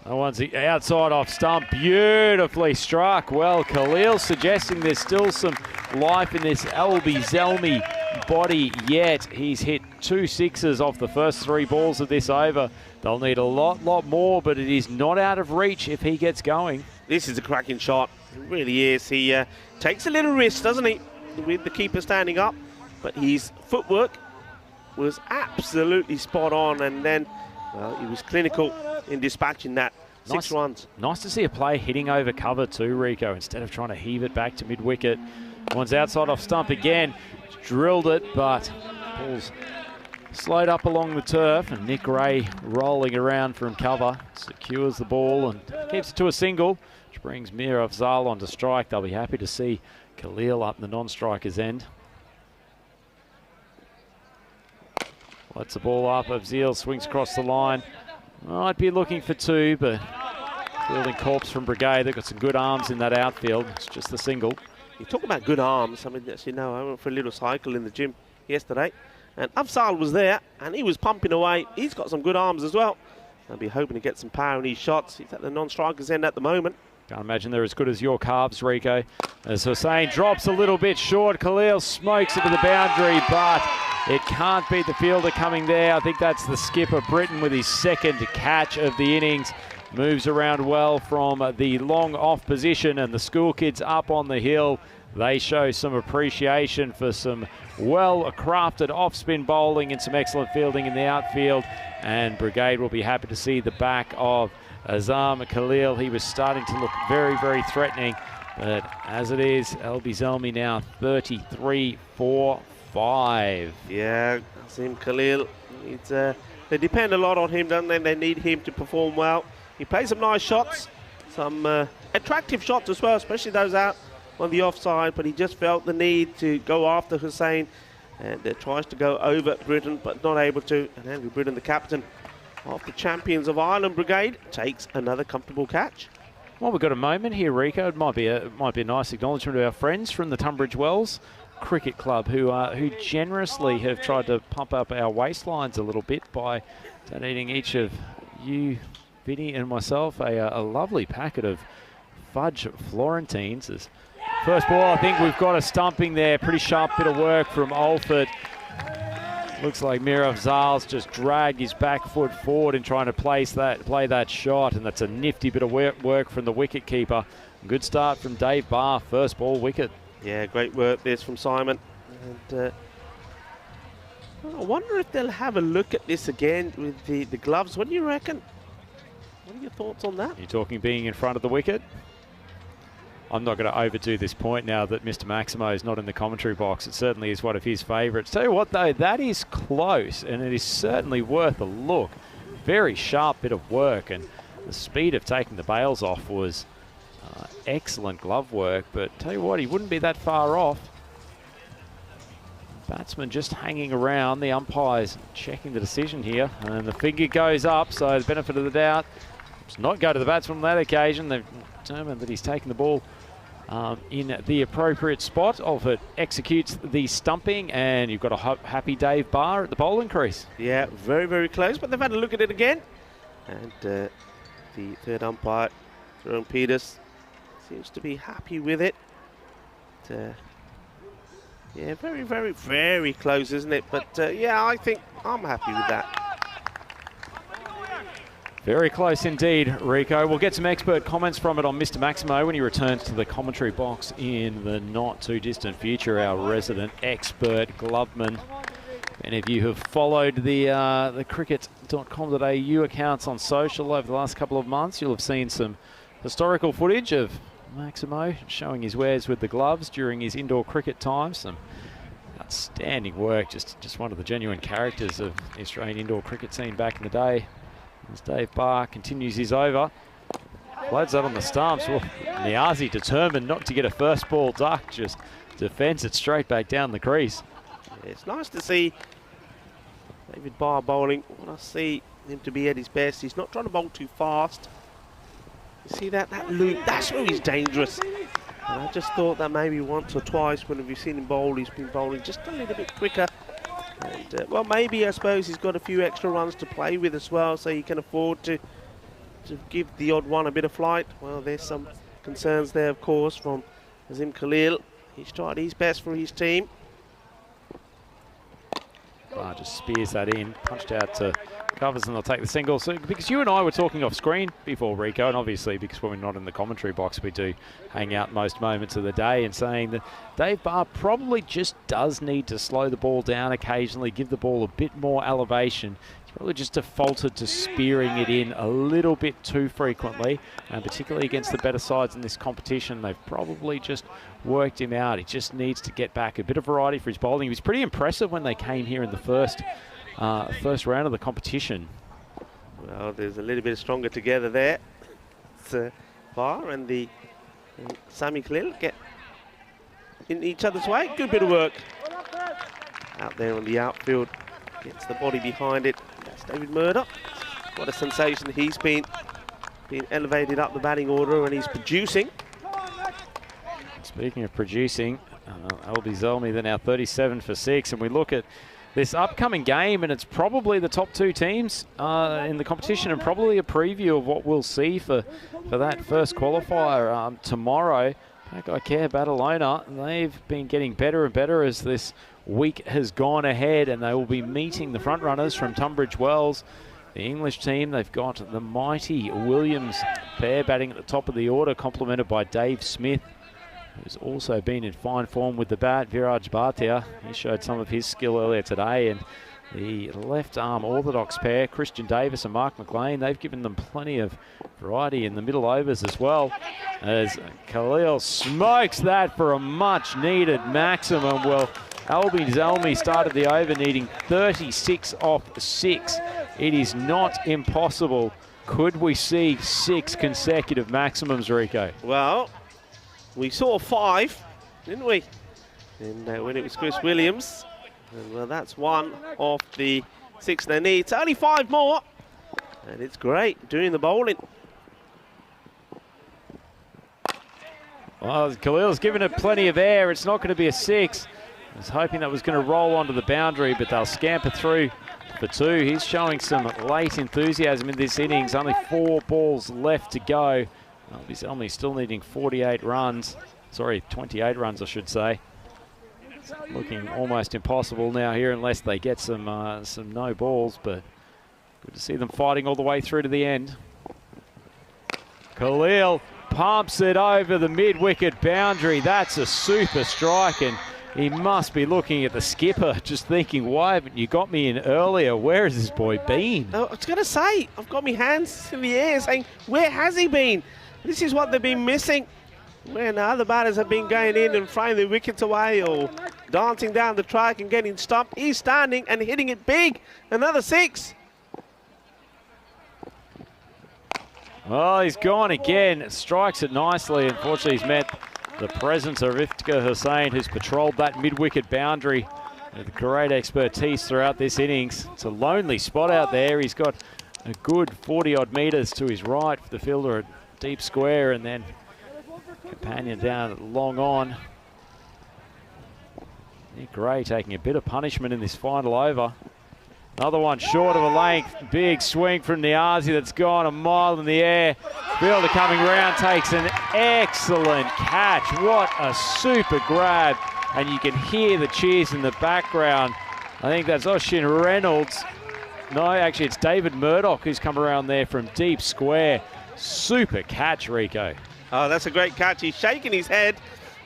That one's the outside off stump, beautifully struck. Well, Khalil suggesting there's still some life in this Zelmi body yet. He's hit 2 sixes off the first 3 balls of this over. They'll need a lot more, but it is not out of reach if he gets going. This is a cracking shot. It really is. He takes a little risk, doesn't he, with the keeper standing up, but his footwork was absolutely spot on, and then, well, he was clinical in dispatching that. 6 runs. Nice to see a play hitting over cover too, Rico, instead of trying to heave it back to mid-wicket. One's outside off stump again. Drilled it, but ball's slowed up along the turf, and Nick Ray rolling around from cover, secures the ball and keeps it to a single, which brings Mir Afzal onto strike. They'll be happy to see Khalil up the non-striker's end. Lets the ball up. Afzal swings across the line. Might be looking for 2, but fielding corpse from Brigade. They've got some good arms in that outfield. It's just the single. You talk about good arms. I mean, as you know, I went for a little cycle in the gym yesterday, and Afzal was there, and he was pumping away. He's got some good arms as well. I'll be hoping to get some power in his shots. He's at the non-striker's end at the moment. Can't imagine they're as good as your calves, Rico. As Hussain drops a little bit short, Khalil smokes it to the boundary, but it can't beat the fielder coming there. I think that's the skipper, Britton, with his second catch of the innings. Moves around well from the long off position, and the school kids up on the hill. They show some appreciation for some well-crafted off-spin bowling and some excellent fielding in the outfield. And Brigade will be happy to see the back of Azam Khalil. He was starting to look very threatening, but as it is, LB Zelmi now 33 for 5. Yeah, Azim Khalil. They depend a lot on him, don't they? They need him to perform well. He plays some nice shots, some attractive shots as well, especially those out on the offside, but he just felt the need to go after Hussain, and tries to go over Britton, but not able to. And Andrew Britton, the captain of the champions of Ireland Brigade, takes another comfortable catch. Well, we've got a moment here, Rico. It might be a nice acknowledgement to our friends from the Tunbridge Wells Cricket Club, who generously have tried to pump up our waistlines a little bit by donating each of you, Vinny and myself, a lovely packet of fudge Florentines. As first ball, I think we've got a stumping there. Pretty sharp bit of work from Alford. Looks like Mir Afzal's just dragged his back foot forward in trying to play that shot, and that's a nifty bit of work from the wicket keeper. Good start from Dave Barr, first ball wicket. Yeah, great work this from Simon. And I wonder if they'll have a look at this again with the gloves. What do you reckon? What are your thoughts on that? You're talking being in front of the wicket? I'm not going to overdo this point now that Mr. Maximo is not in the commentary box. It certainly is one of his favourites. Tell you what, though, that is close, and it is certainly worth a look. Very sharp bit of work, and the speed of taking the bails off was excellent glove work. But tell you what, he wouldn't be that far off. Batsman just hanging around. The umpire's checking the decision here, and the finger goes up, so the benefit of the doubt. Does not go to the batsman on that occasion. They've determined that he's taken the ball in the appropriate spot. Alford executes the stumping, and you've got a happy Dave Barr at the bowling crease. Yeah, very close, but they've had a look at it again. And the third umpire, Jerome Peters, seems to be happy with it. Yeah, very close, isn't it? But yeah, I think I'm happy with that. Very close indeed, Rico. We'll get some expert comments from it on Mr. Maximo when he returns to the commentary box in the not too distant future, our resident expert gloveman. If any of you have followed the cricket.com.au accounts on social over the last couple of months, you'll have seen some historical footage of Maximo showing his wares with the gloves during his indoor cricket time. Some outstanding work, just one of the genuine characters of the Australian indoor cricket scene back in the day. As Dave Barr continues his over. Loads that on the stumps. Well, Niazi determined not to get a first ball duck, just defends it straight back down the crease. Yeah, it's nice to see David Barr bowling. When I see him to be at his best, he's not trying to bowl too fast. You see that loop, that's where he's dangerous. And I just thought that maybe once or twice when we've seen him bowl, he's been bowling just a little bit quicker. And, well, maybe I suppose he's got a few extra runs to play with as well, so he can afford to give the odd one a bit of flight. Well, there's some concerns there, of course, from Azim Khalil. He's tried his best for his team. bar just spears that in, punched out to covers, and they'll take the single. So, because you and I were talking off screen before, Rico, and obviously because when we're not in the commentary box, we do hang out most moments of the day, and saying that Dave Barr probably just does need to slow the ball down occasionally, give the ball a bit more elevation. He's probably just defaulted to spearing it in a little bit too frequently, and particularly against the better sides in this competition, they've probably just worked him out. He just needs to get back a bit of variety for his bowling. He was pretty impressive when they came here in the first round of the competition. Well, there's a little bit stronger together there. It's Barr and Sami Khalil get in each other's way. Good bit of work out there on the outfield. Gets the body behind it. That's David Murdoch. What a sensation he's been elevated up the batting order, and he's producing. Speaking of producing, Albie Zelmi, they're now 37 for 6, and we look at this upcoming game, and it's probably the top two teams in the competition, and probably a preview of what we'll see for that first qualifier tomorrow. Pakai Care Badalona, they've been getting better and better as this week has gone ahead, and they will be meeting the front runners from Tunbridge Wells. The English team, they've got the mighty Williams pair batting at the top of the order, complemented by Dave Smith, who's also been in fine form with the bat. Viraj Bhatia, he showed some of his skill earlier today. And the left-arm orthodox pair, Christian Davis and Mark McLean, they've given them plenty of variety in the middle overs as well. As Khalil smokes that for a much-needed maximum. Well, Albie Zelmi started the over needing 36 off 6. It is not impossible. Could we see 6 consecutive maximums, Rico? Well, we saw 5, didn't we? And when it was Chris Williams. And, well, that's one of the 6 they need. It's only 5 more. And it's great doing the bowling. Well, Khalil's given it plenty of air. It's not going to be a 6. I was hoping that was going to roll onto the boundary, but they'll scamper through for 2. He's showing some late enthusiasm in this innings. Only 4 balls left to go. He's only still needing 48 runs. Sorry, 28 runs, I should say. It's looking almost impossible now here unless they get some no balls, but good to see them fighting all the way through to the end. Khalil pumps it over the mid-wicket boundary. That's a super strike, and he must be looking at the skipper, just thinking, why haven't you got me in earlier? Where has this boy been? I was going to say, I've got my hands in the air saying, where has he been? This is what they've been missing. When other batters have been going in and throwing the wickets away or dancing down the track and getting stumped, he's standing and hitting it big. Another 6. Well, he's gone again. Strikes it nicely. Unfortunately, he's met the presence of Iftikhar Hussain, who's patrolled that mid-wicket boundary with great expertise throughout this innings. It's a lonely spot out there. He's got a good 40-odd metres to his right for the fielder at deep square, and then companion down at long on. Nick Gray taking a bit of punishment in this final over. Another one short of a length. Big swing from Niazi that's gone a mile in the air. Fielder coming round takes an excellent catch. What a super grab. And you can hear the cheers in the background. I think that's Oshin Reynolds. No, actually it's David Murdoch who's come around there from deep square. Super catch, Rico. Oh, that's a great catch. He's shaking his head,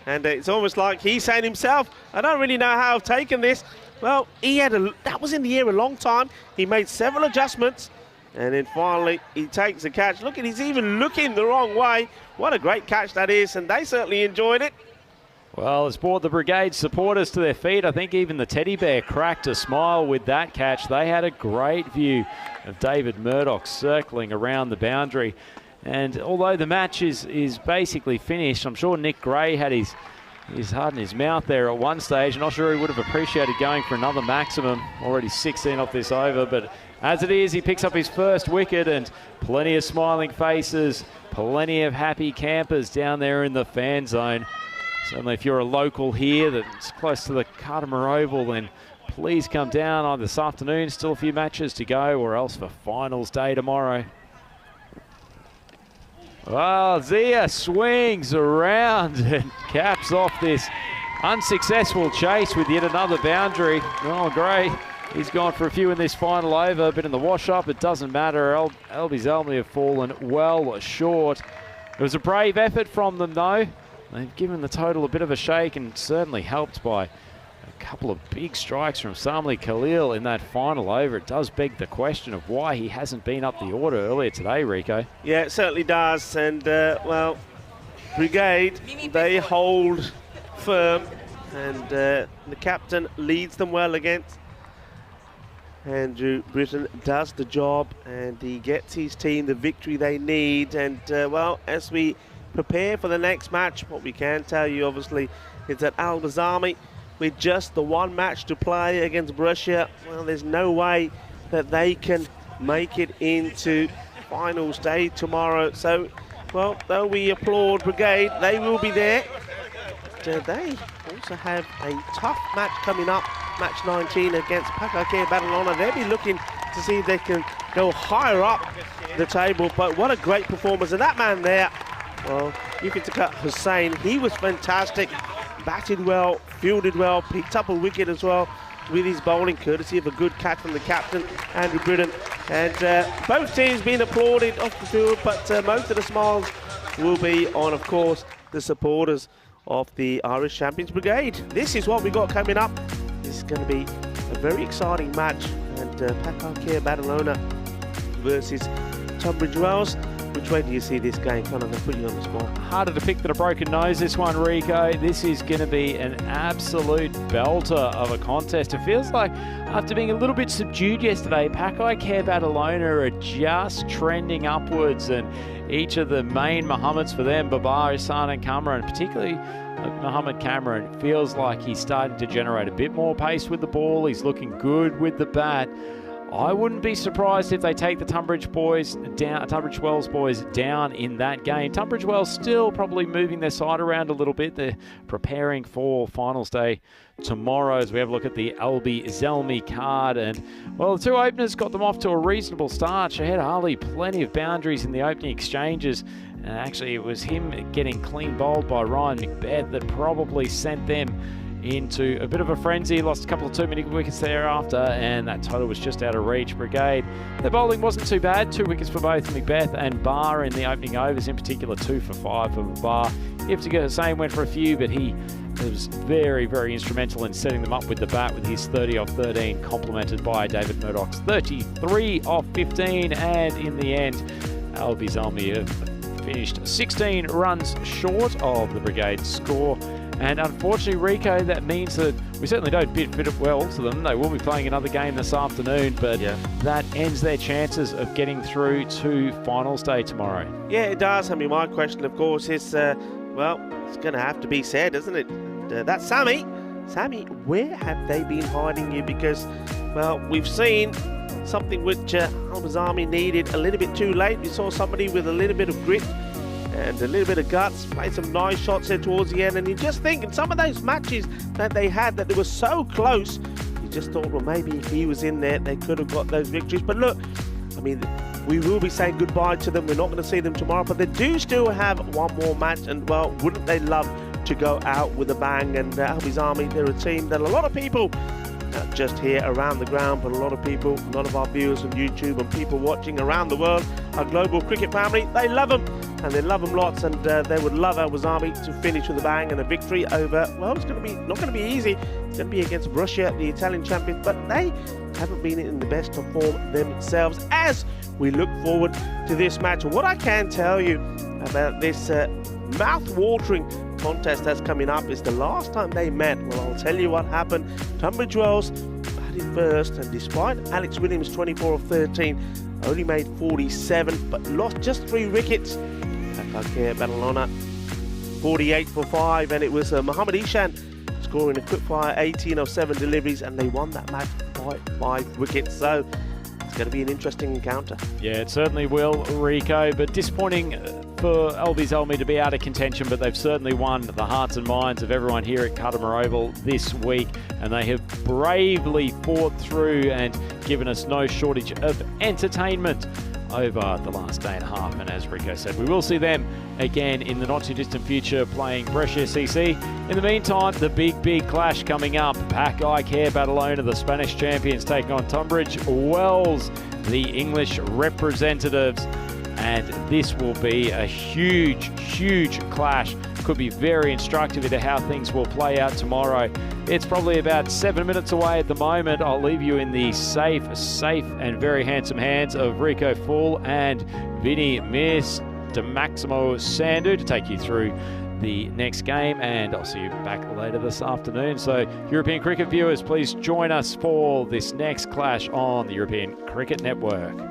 and it's almost like he's saying himself, I don't really know how I've taken this. Well, that was in the air a long time. He made several adjustments, and then finally he takes the catch. Look, he's even looking the wrong way. What a great catch that is, and they certainly enjoyed it. Well, it's brought the Brigade supporters to their feet. I think even the teddy bear cracked a smile with that catch. They had a great view of David Murdoch circling around the boundary. And although the match is basically finished, I'm sure Nick Gray had his heart in his mouth there at one stage. I'm not sure he would have appreciated going for another maximum. Already 16 off this over, but as it is, he picks up his first wicket, and plenty of smiling faces, plenty of happy campers down there in the fan zone. Certainly if you're a local here that's close to the Cartama Oval, then please come down either this afternoon. Still a few matches to go, or else for finals day tomorrow. Well, Zia swings around and caps off this unsuccessful chase with yet another boundary. Oh, Gray He's gone for a few in this final over, but in the wash-up, it doesn't matter. LB Zalmi have fallen well short. It was a brave effort from them, though. They've given the total a bit of a shake and certainly helped by a couple of big strikes from Samli Khalil in that final over. It does beg the question of why he hasn't been up the order earlier today, Rico. Yeah, it certainly does. And, well, Brigade, they hold firm. And the captain leads them well against Andrew Britton, does the job, and he gets his team the victory they need. And, well, as we prepare for the next match, what we can tell you, obviously, is that Al Bazami, with just the one match to play against Brescia, well, there's no way that they can make it into finals day tomorrow. So, well, though we applaud Brigade, they will be there. But, they also have a tough match coming up, match 19 against Pakake Badalona. They'll be looking to see if they can go higher up the table. But what a great performance. And that man there, well, Yukitika Hussain, he was fantastic. Batted well, fielded well, picked up a wicket as well with his bowling, courtesy of a good catch from the captain, Andrew Britton. And both teams being applauded off the field, but most of the smiles will be on, of course, the supporters of the Irish Champions Brigade. This is what we got coming up. This is going to be a very exciting match. And Pakake Badalona versus Tunbridge Wells. Which way do you see this game? Kind of put you on the spot. Harder to pick than a broken nose, this one, Rico. This is going to be an absolute belter of a contest. It feels like after being a little bit subdued yesterday, Pakake Badalona are just trending upwards, and each of the main Mohammeds for them, Babar, Ihsan and Cameron, particularly Mohammed Cameron, feels like he's starting to generate a bit more pace with the ball. He's looking good with the bat. I wouldn't be surprised if they take the Tunbridge Wells boys down in that game. Tunbridge Wells still probably moving their side around a little bit. They're preparing for finals day tomorrow as we have a look at the LB Zelmi card. And, well, the two openers got them off to a reasonable start. Shahid Ali, plenty of boundaries in the opening exchanges. And actually, it was him getting clean bowled by Ryan McBeth that probably sent them into a bit of a frenzy. Lost a couple of 2-minute wickets thereafter, and that total was just out of reach. Brigade, their bowling wasn't too bad. 2 wickets for both McBeth and Barr in the opening overs, in particular 2 for 5 for Barr. Iftikhar Hussain went for a few, but he was very, very instrumental in setting them up with the bat with his 30 off 13, complemented by David Murdoch's 33 off 15, and in the end, LB Zalmi have finished 16 runs short of the Brigade's score. And unfortunately, Rico, that means that we certainly don't fit it well to them. They will be playing another game this afternoon, but that ends their chances of getting through to finals day tomorrow. Yeah, it does. I mean, my question, of course, is, well, it's going to have to be said, isn't it? That's Sammy. Sammy, where have they been hiding you? Because, well, we've seen something which Al-Bazami needed a little bit too late. We saw somebody with a little bit of grit and a little bit of guts, played some nice shots there towards the end, and you just think in some of those matches that they had that they were so close, you just thought, well, maybe if he was in there, they could have got those victories. But look, I mean, we will be saying goodbye to them. We're not going to see them tomorrow, but they do still have one more match, and, well, wouldn't they love to go out with a bang? And Albi's Army, they're a team that a lot of people, not just here around the ground, but a lot of people, a lot of our viewers on YouTube and people watching around the world, our global cricket family, they love them. And they love them lots, and they would love Al Wazami to finish with a bang and a victory over, well, it's going to be not going to be easy. It's going to be against Brescia, the Italian champions, but they haven't been in the best of form themselves as we look forward to this match. What I can tell you about this mouth-watering contest that's coming up is the last time they met. Well, I'll tell you what happened. Tunbridge Wells batted first, and despite Alex Williams' 24 of 13, only made 47, but lost just 3 wickets. Pakake Badalona 48 for 5, and it was Mohammed Ishan scoring a quick-fire 18 of 7 deliveries, and they won that match by 5 wickets. So it's going to be an interesting encounter. Yeah, it certainly will, Rico, but disappointing for LB Zalmi to be out of contention, but they've certainly won the hearts and minds of everyone here at Cartama Oval this week, and they have bravely fought through and given us no shortage of entertainment over the last day and a half. And as Rico said, we will see them again in the not too distant future playing Brescia CC. In the meantime, the big clash coming up. Pack Care Badalona, the Spanish champions, taking on Tunbridge Wells, the English representatives. And this will be a huge clash. Could be very instructive into how things will play out tomorrow. It's probably about 7 minutes away at the moment. I'll leave you in the safe and very handsome hands of Rico Full and Vinny Maximo Sandu to take you through the next game, and I'll see you back later this afternoon. So European cricket viewers, please join us for this next clash on the European Cricket Network.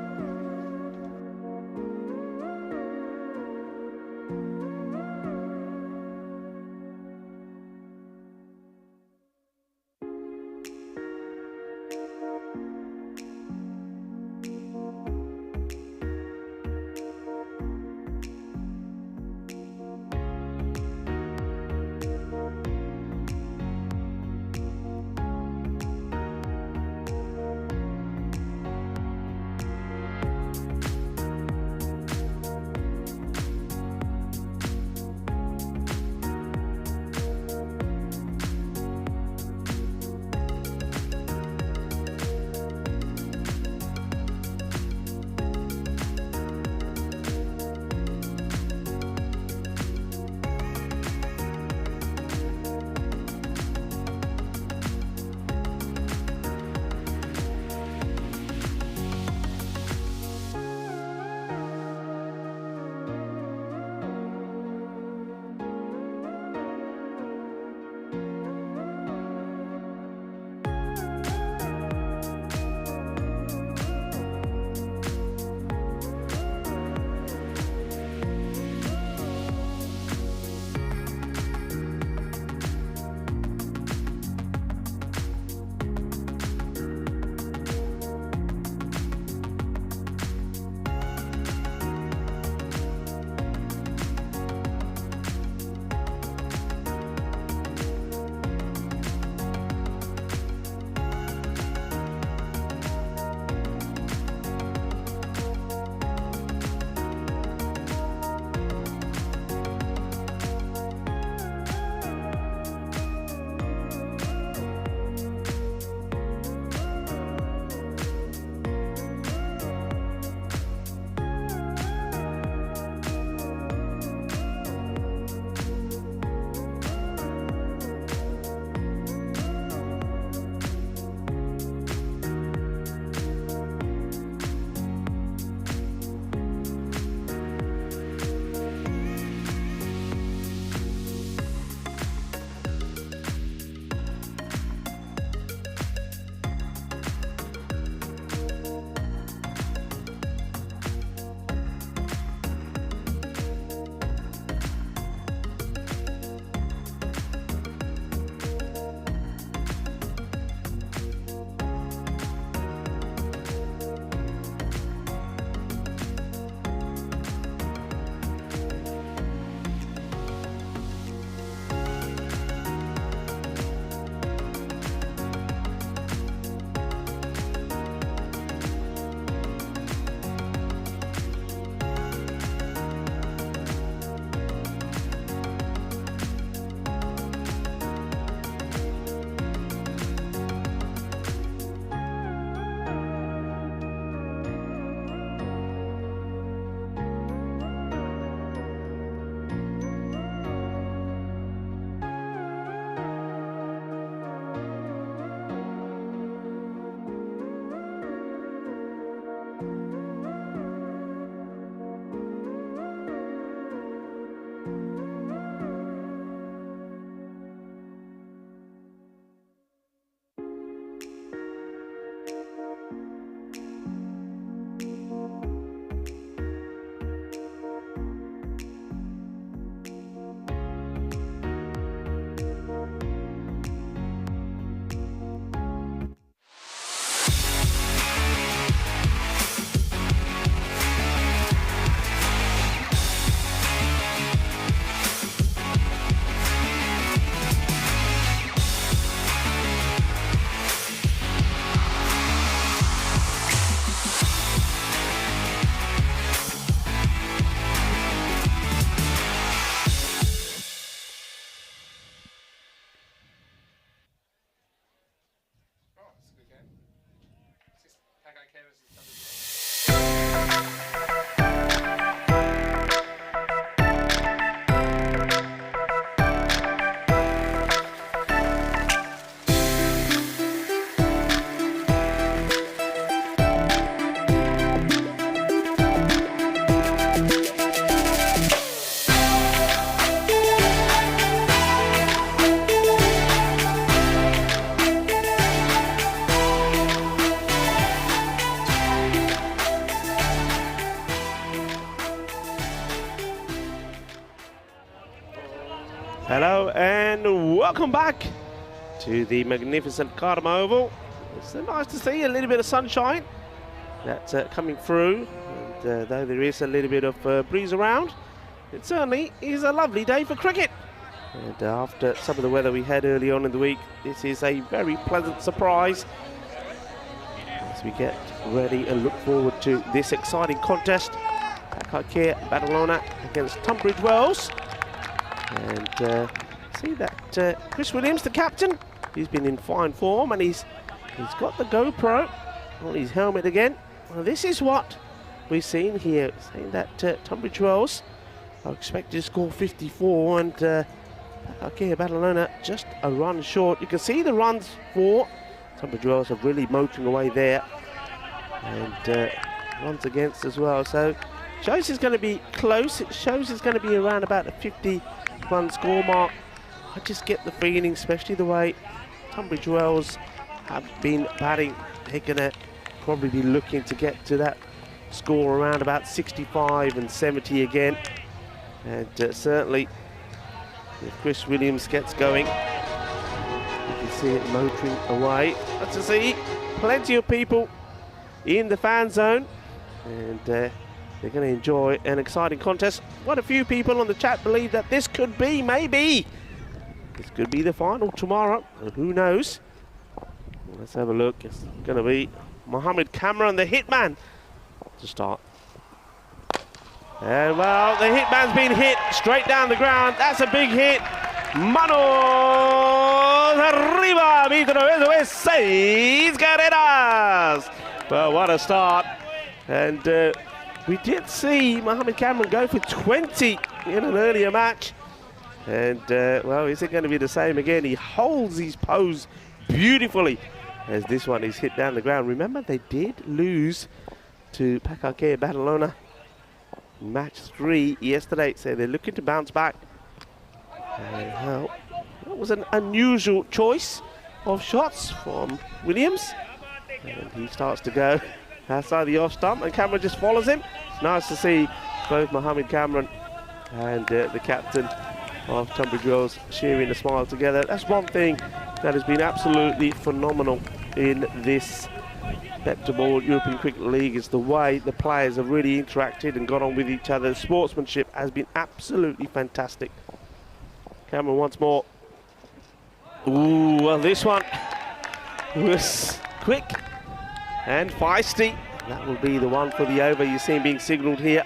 Hello and welcome back to the magnificent Cartama Oval. It's nice to see a little bit of sunshine that's coming through, and though there is a little bit of breeze around, it certainly is a lovely day for cricket. And after some of the weather we had early on in the week, this is a very pleasant surprise as we get ready and look forward to this exciting contest. Pakar Barcelona against Tunbridge Wells. And see that Chris Williams, the captain, he's been in fine form, and he's got the GoPro on his helmet again. Well, this is what we've seen here, saying that Tunbridge Wells are expected to score 54, and Pakar Barcelona just a run short. You can see the runs for Tunbridge Wells are really motoring away there, and runs against as well. So shows it's going to be close. It shows it's going to be around about the 50-run score mark. I just get the feeling, especially the way Tunbridge Wells have been batting, they're going to probably be looking to get to that score around about 65 and 70 again. And certainly, if Chris Williams gets going, you can see it motoring away. But to see plenty of people in the fan zone, and they're going to enjoy an exciting contest. Quite a few people on the chat believe that this could be, maybe, this could be the final tomorrow. And who knows? Let's have a look. It's going to be Mohammed Cameron, the hitman, to start. And well, the hitman's been hit straight down the ground. That's a big hit. Manos arriba, Mitro, 6 carreras. Well, what a start. And we did see Mohammed Cameron go for 20 in an earlier match. And, well, is it going to be the same again? He holds his pose beautifully as this one is hit down the ground. Remember, they did lose to Pakar Barcelona match 3 yesterday, so they're looking to bounce back. And, well, that was an unusual choice of shots from Williams. And he starts to go outside the off stump, and Cameron just follows him. It's nice to see both Mohammed Cameron and the captain of Tunbridge Wells sharing a smile together. That's one thing that has been absolutely phenomenal in this BET2BALL European Cricket League, is the way the players have really interacted and got on with each other. The sportsmanship has been absolutely fantastic. Cameron once more. Ooh, well, this one was quick and feisty. That will be the one for the over. You see him being signalled here.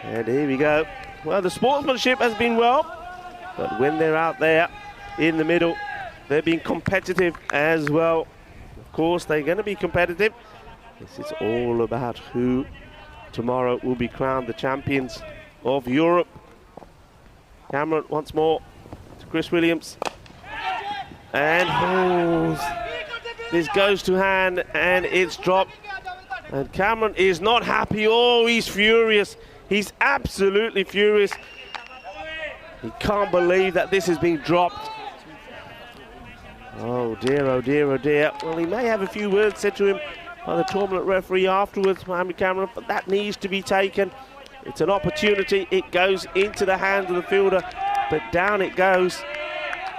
And here we go. Well, the sportsmanship has been well, but when they're out there in the middle, they're being competitive as well. Of course, they're going to be competitive. This is all about who tomorrow will be crowned the champions of Europe. Cameron once more to Chris Williams. And this goes to hand, and it's dropped. And Cameron is not happy. Oh, he's furious. He's absolutely furious. He can't believe that this has been dropped. Oh dear, oh dear, oh dear. Well, he may have a few words said to him by the tournament referee afterwards, Mohammed Cameron, but that needs to be taken. It's an opportunity. It goes into the hands of the fielder, but down it goes.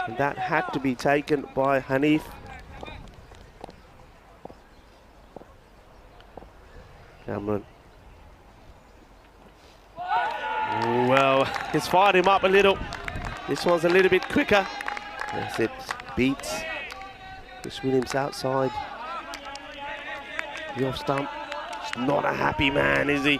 And that had to be taken by Hanif. Cameron. Well, it's fired him up a little. This one's a little bit quicker. As it beats Chris Williams outside the off stump. He's not a happy man, is he?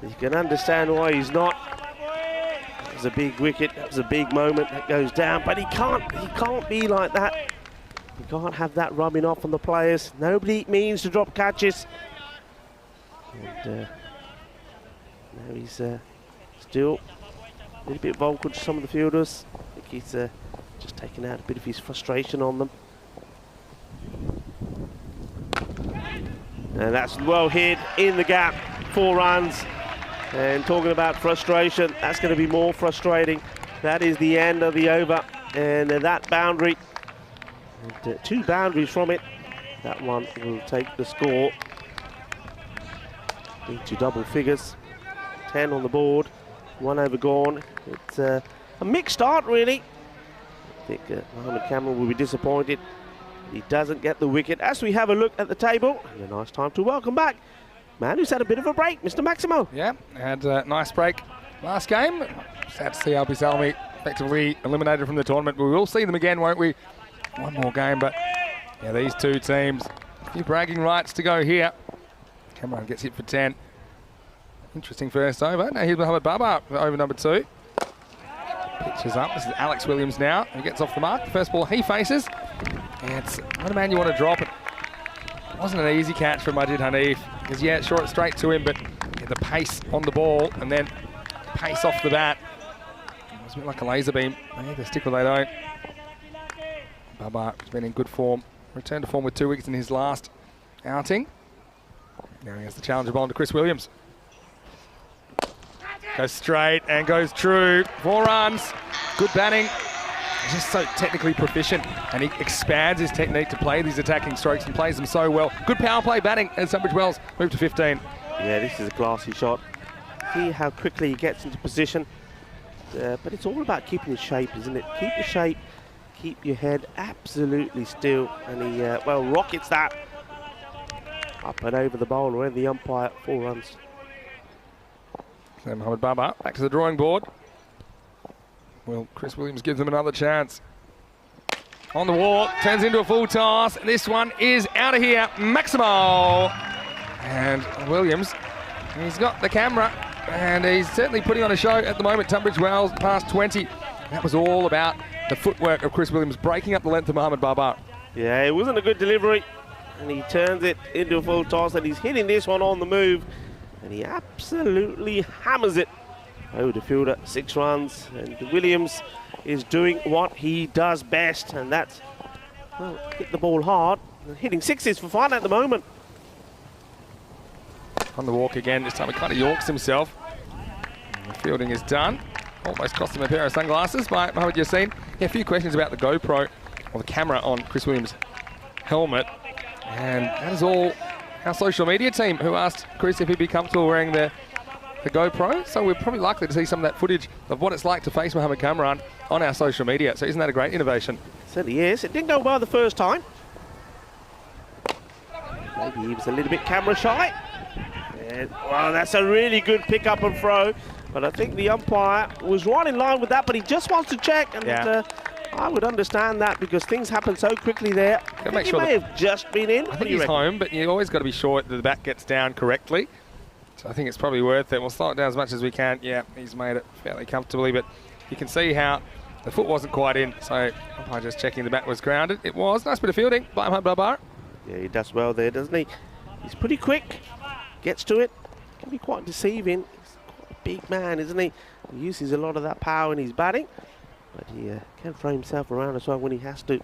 You can understand why he's not. That was a big wicket. That was a big moment. That goes down, but he can't be like that. You can't have that rubbing off on the players. Nobody means to drop catches. And now he's still a little bit vocal to some of the fielders. I think he's just taking out a bit of his frustration on them. And that's well hit in the gap, 4 runs. And talking about frustration, that's going to be more frustrating. That is the end of the over, and that boundary, and 2 boundaries from it, that one will take the score into double figures. 10 on the board, 1 over gone. It's a mixed start, really. I think Mohammed Cameron will be disappointed. He doesn't get the wicket. As we have a look at the table, and a nice time to welcome back man who's had a bit of a break, Mr. Maximo. Yeah, had a nice break last game. Sad to see Albi Salmi effectively eliminated from the tournament. We will see them again, won't we? One more game, but yeah, these two teams, a few bragging rights to go here. Cameron gets hit for 10. Interesting first over. Now here's Mohammed Baba for over number 2. Pitches up. This is Alex Williams now. He gets off the mark. The first ball he faces. And it's not a man you want to drop. It wasn't an easy catch from Majid Hanif. Because, yeah, sure, it's straight to him, but yeah, the pace on the ball and then pace off the bat. It was a bit like a laser beam. They either stick or they don't. Baba has been in good form. Returned to form with 2 wickets in his last outing. Now he has the challenger ball to Chris Williams. Goes straight and goes true. 4 runs. Good batting. He's just so technically proficient, and he expands his technique to play these attacking strokes and plays them so well. Good power play batting as Tunbridge Wells move to 15. Yeah, this is a classy shot. See how quickly he gets into position. But it's all about keeping your shape, isn't it? Keep your shape, keep your head absolutely still, and he, well, rockets that up and over the bowler and the umpire. 4 runs. So Mohammed Baba back to the drawing board. Will Chris Williams give them another chance? On the wall, turns into a full toss. This one is out of here. Maximo! And Williams, he's got the camera, and he's certainly putting on a show at the moment. Tunbridge Wells past 20. That was all about the footwork of Chris Williams breaking up the length of Mohammed Baba. Yeah, it wasn't a good delivery, and he turns it into a full toss, and he's hitting this one on the move, and he absolutely hammers it over the fielder. 6 runs, and Williams is doing what he does best, and that's, well, hit the ball hard, hitting 6s for fun at the moment. On the walk again, this time he kind of yorks himself. And the fielding is done. Almost cost him a pair of sunglasses by Mohammed Yassin. Yeah, a few questions about the GoPro, or the camera on Chris Williams' helmet. And that is all our social media team who asked Chris if he'd be comfortable wearing the GoPro. So we're probably likely to see some of that footage of what it's like to face Mohammed Kamran on our social media. So isn't that a great innovation? Certainly is. It didn't go well the first time. Maybe he was a little bit camera shy. And, well, that's a really good pick up and throw. But I think the umpire was right in line with that, but he just wants to check. And yeah. I would understand that because things happen so quickly there. I think he may have just been in. I think he's home, but you always got to be sure that the bat gets down correctly. So I think it's probably worth it. We'll slow it down as much as we can. Yeah, he's made it fairly comfortably, but you can see how the foot wasn't quite in. So umpire just checking the bat was grounded. It was. Nice bit of fielding by Mohammed Baba. Yeah, he does well there, doesn't he? He's pretty quick. Gets to it. Can be quite deceiving. He's quite a big man, isn't he? He uses a lot of that power in his batting. But he can throw himself around as well when he has to.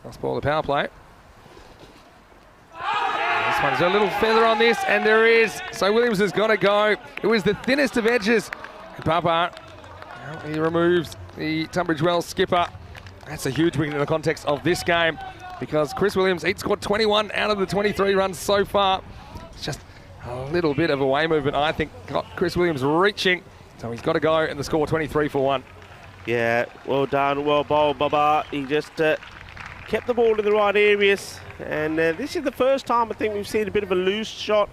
Last ball of the power play. This one's got a little feather on this, and there is. So Williams has got to go. It was the thinnest of edges. Papa, he removes the Tunbridge Wells skipper. That's a huge wicket in the context of this game because Chris Williams, he'd scored 21 out of the 23 runs so far. It's just a little bit of a way movement, I think, got Chris Williams reaching. So he's got to go, and the score 23 for 1. Yeah, well done, well bowled, Baba. He just kept the ball in the right areas. And this is the first time I think we've seen a bit of a loose shot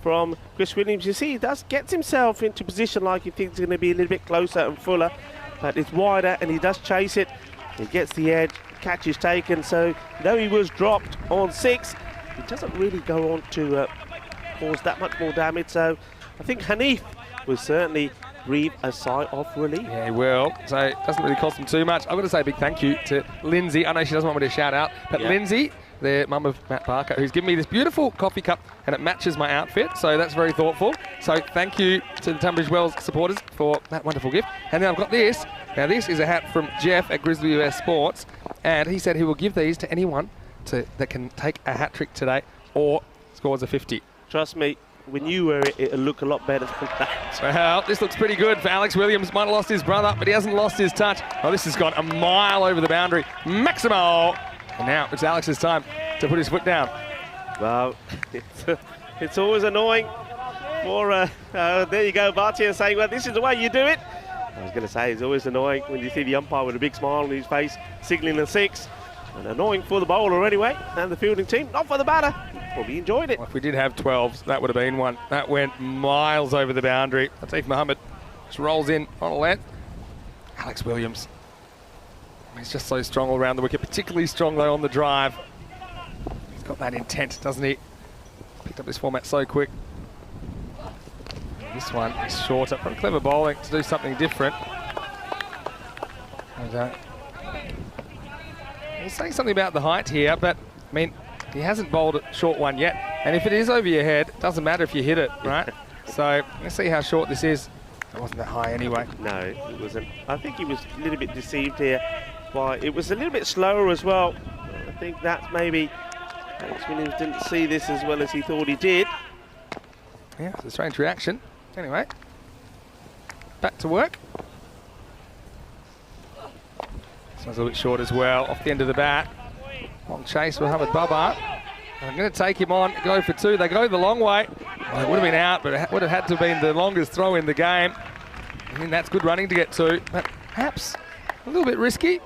from Chris Williams. You see, he gets himself into position like he thinks it's going to be a little bit closer and fuller. But it's wider, and he does chase it. He gets the edge, catch is taken. So, though he was dropped on 6, he doesn't really go on to cause that much more damage. So, I think Hanif will certainly breathe a sigh of relief. Yeah, he will. So it doesn't really cost him too much. I've got to say a big thank you to Lindsay. I know she doesn't want me to shout out, but yeah. Lindsay, the mum of Matt Parker, who's given me this beautiful coffee cup, and it matches my outfit, so that's very thoughtful. So thank you to the Tunbridge Wells supporters for that wonderful gift. And then I've got this. Now this is a hat from Jeff at Grizzly US Sports, and he said he will give these to anyone that can take a hat trick today or scores a 50. Trust me, when you wear it, it'll look a lot better than that. Well, this looks pretty good for Alex Williams. Might have lost his brother, but he hasn't lost his touch. Oh, this has gone a mile over the boundary. Maximo! And now it's Alex's time to put his foot down. Well, it's always annoying for, there you go, Bhatia saying, well, this is the way you do it. I was going to say, it's always annoying when you see the umpire with a big smile on his face, signalling a 6. And annoying for the bowler anyway, and the fielding team, not for the batter. Probably enjoyed it. Well, if we did have 12s, that would have been one. That went miles over the boundary. Atif Mohammed just rolls in on a length. Alex Williams. He's just so strong all around the wicket, particularly strong though on the drive. He's got that intent, doesn't he? Picked up this format so quick. This one is shorter, but clever bowling to do something different. And, he's saying something about the height here, but I mean, he hasn't bowled a short one yet. And if it is over your head, it doesn't matter if you hit it, right? So let's see how short this is. It wasn't that high anyway. No, it wasn't. I think he was a little bit deceived here. But it was a little bit slower as well. I think that's maybe Alex Williams didn't see this as well as he thought he did. Yeah, it's a strange reaction. Anyway, back to work. This one's a little bit short as well, off the end of the bat. Long chase for Mohammed Babar. And I'm going to take him on, go for 2. They go the long way. Well, it would have been out, but it would have had to have been the longest throw in the game. I think that's good running to get 2, but perhaps a little bit risky.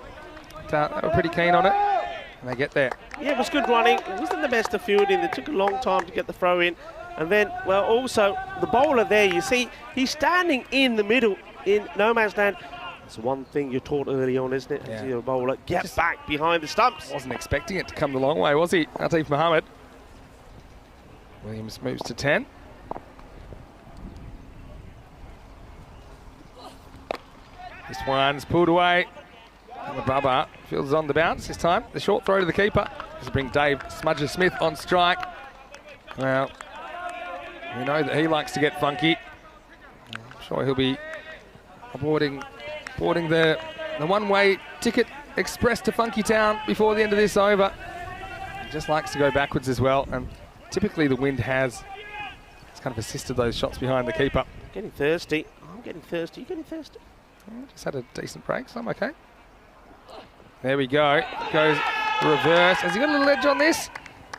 But, they were pretty keen on it, and they get there. Yeah, it was good running. It wasn't the best of fielding. It took a long time to get the throw in. And then, well, also, the bowler there, you see, he's standing in the middle in no man's land. That's one thing you're taught early on, isn't it? Yeah. As you're a bowler, get back behind the stumps. Wasn't expecting it to come the long way, was he? Atif Mohammed. Williams moves to 10. This one's pulled away. And the Bubba fields on the bounce this time. The short throw to the keeper. This will bring Dave Smudger-Smith on strike. Well, we know that he likes to get funky. I'm sure he'll be boarding the one-way ticket express to Funky Town before the end of this over. He just likes to go backwards as well, and typically the wind has kind of assisted those shots behind the keeper. Getting thirsty. I'm getting thirsty. You getting thirsty? Just had a decent break, so I'm okay. There we go. Goes reverse. Has he got a little edge on this?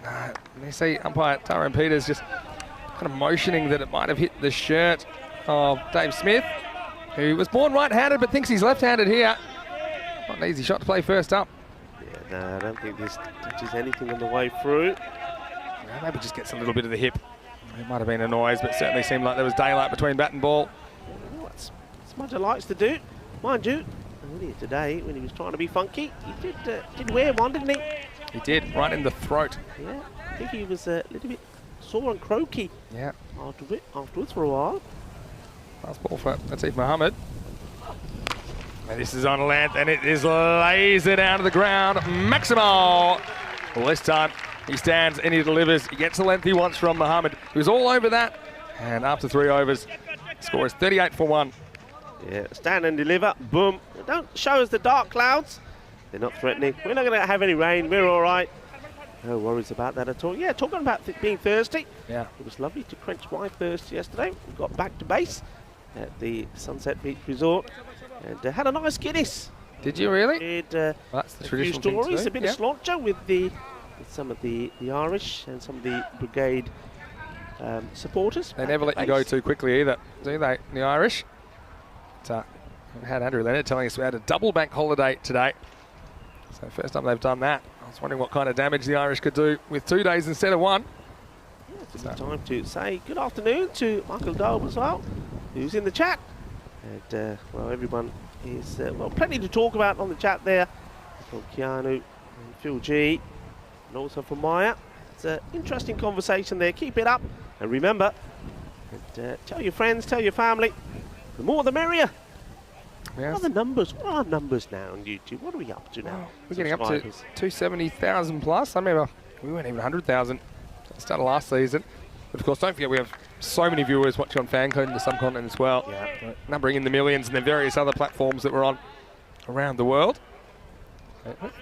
No. You see umpire Tyrone Peters just kind of motioning that it might have hit the shirt of Dave Smith, who was born right-handed but thinks he's left-handed here. Not an easy shot to play first up. Yeah, no, I don't think this touches anything on the way through. Maybe just gets a little bit of the hip. It might have been a noise, but it certainly seemed like there was daylight between bat and ball. That's what Smudger likes to do. Mind you, earlier today, when he was trying to be funky, he did wear one, didn't he? He did, right in the throat. Yeah, I think he was a little bit sore and croaky. Yeah. Afterwards for a while. Last ball for Atif Mohammed. And this is on length, and it is laser down to the ground. Maximo! Well, this time he stands and he delivers. He gets the length he wants from Mohammed. He was all over that. And after 3 overs, the score is 38 for 1. Yeah, stand and deliver. Boom. Don't show us the dark clouds. They're not threatening. We're not going to have any rain. We're all right. No worries about that at all. Yeah, talking about being thirsty. Yeah. It was lovely to quench my thirst yesterday. We got back to base at the Sunset Beach Resort and had a nice Guinness. Did you really? Did that's the a few traditional thing stories, to do. a bit of sláinte with some of the Irish and some of the brigade supporters. They never let you go too quickly either, do they, the Irish? But, we had Andrew Leonard telling us we had a double bank holiday today. So first time they've done that. I was wondering what kind of damage the Irish could do with 2 days instead of 1. Yeah, it's a good time to say good afternoon to Michael Dove as well, who's in the chat. And, well, everyone is, well, plenty to talk about on the chat there. From Keanu and Phil G, and also from Maya. It's an interesting conversation there. Keep it up. And remember, tell your friends, tell your family. The more the merrier. Yes. What are the numbers? What are our numbers now on YouTube? What are we up to now? We're getting up to 270,000 plus. I remember we weren't even 100,000 at the start of last season. But of course, don't forget we have so many viewers watching on FanCode and the subcontinent as well. Yeah. Numbering in the millions, and then various other platforms that we're on around the world.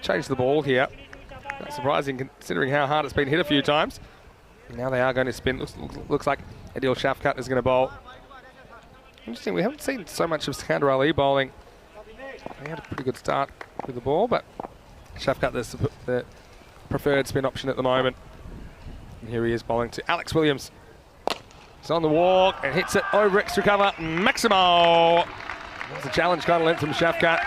Change the ball here. Not surprising considering how hard it's been hit a few times. And now they are going to spin. Looks like Adil Shafkat is going to bowl. Interesting, we haven't seen so much of Skander Ali bowling. He had a pretty good start with the ball, but Shafkat the preferred spin option at the moment. And here he is bowling to Alex Williams. He's on the walk and hits it over extra cover. Maximo! That's a challenge kind of length from Shafkat.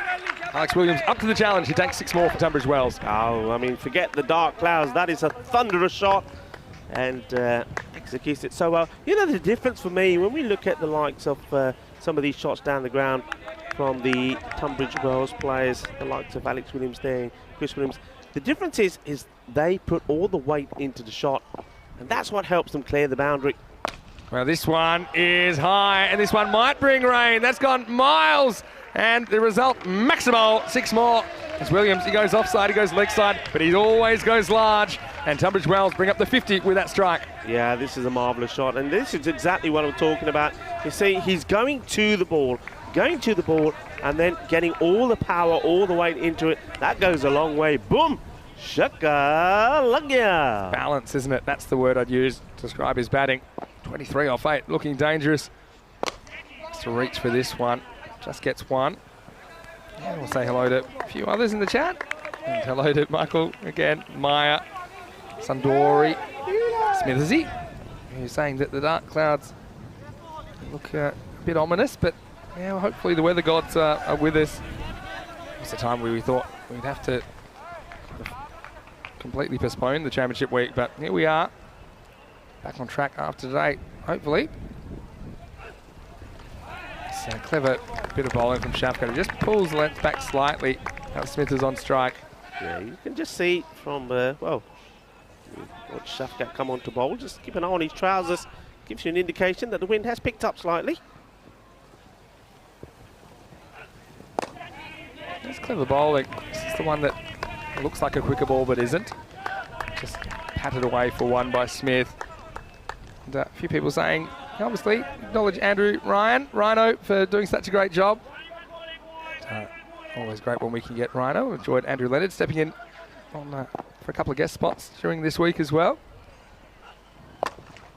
Alex Williams up to the challenge. He takes 6 more for Tunbridge Wells. Oh, I mean, forget the dark clouds. That is a thunderous shot, and executes it so well. You know, the difference for me when we look at the likes of some of these shots down the ground from the Tunbridge Wells players, the likes of Alex Williams there, Chris Williams, the difference is they put all the weight into the shot, and that's what helps them clear the boundary. Well, this one is high, and this one might bring rain. That's gone miles, and the result, Maximo, 6 more. It's Williams, he goes offside, he goes leg side, but he always goes large, and Tunbridge Wells bring up the 50 with that strike. Yeah, this is a marvellous shot, and this is exactly what I'm talking about. You see, he's going to the ball, and then getting all the power, all the weight into it. That goes a long way. Boom! Shaka Lagya. Balance, isn't it? That's the word I'd use to describe his batting. 23 off 8, looking dangerous. Just to reach for this one. Just gets 1. And we'll say hello to a few others in the chat. And hello to Michael again, Maya, Sandori, Smithersy, who's saying that the dark clouds look a bit ominous, but yeah, well, hopefully the weather gods are with us. It was the time where we thought we'd have to completely postpone the championship week, but here we are, back on track after today, hopefully. It's a clever bit of bowling from Shafkat. He just pulls the length back slightly. Now Smith is on strike. Yeah, you can just see from, well, watch Shafkat come on to bowl. Just keep an eye on his trousers. Gives you an indication that the wind has picked up slightly. That's clever bowling. This is the one that looks like a quicker ball but isn't. Just patted away for 1 by Smith. And a few people saying, obviously, acknowledge Andrew Rhino for doing such a great job. Always great when we can get Rhino. Enjoyed Andrew Leonard stepping in on, for a couple of guest spots during this week as well.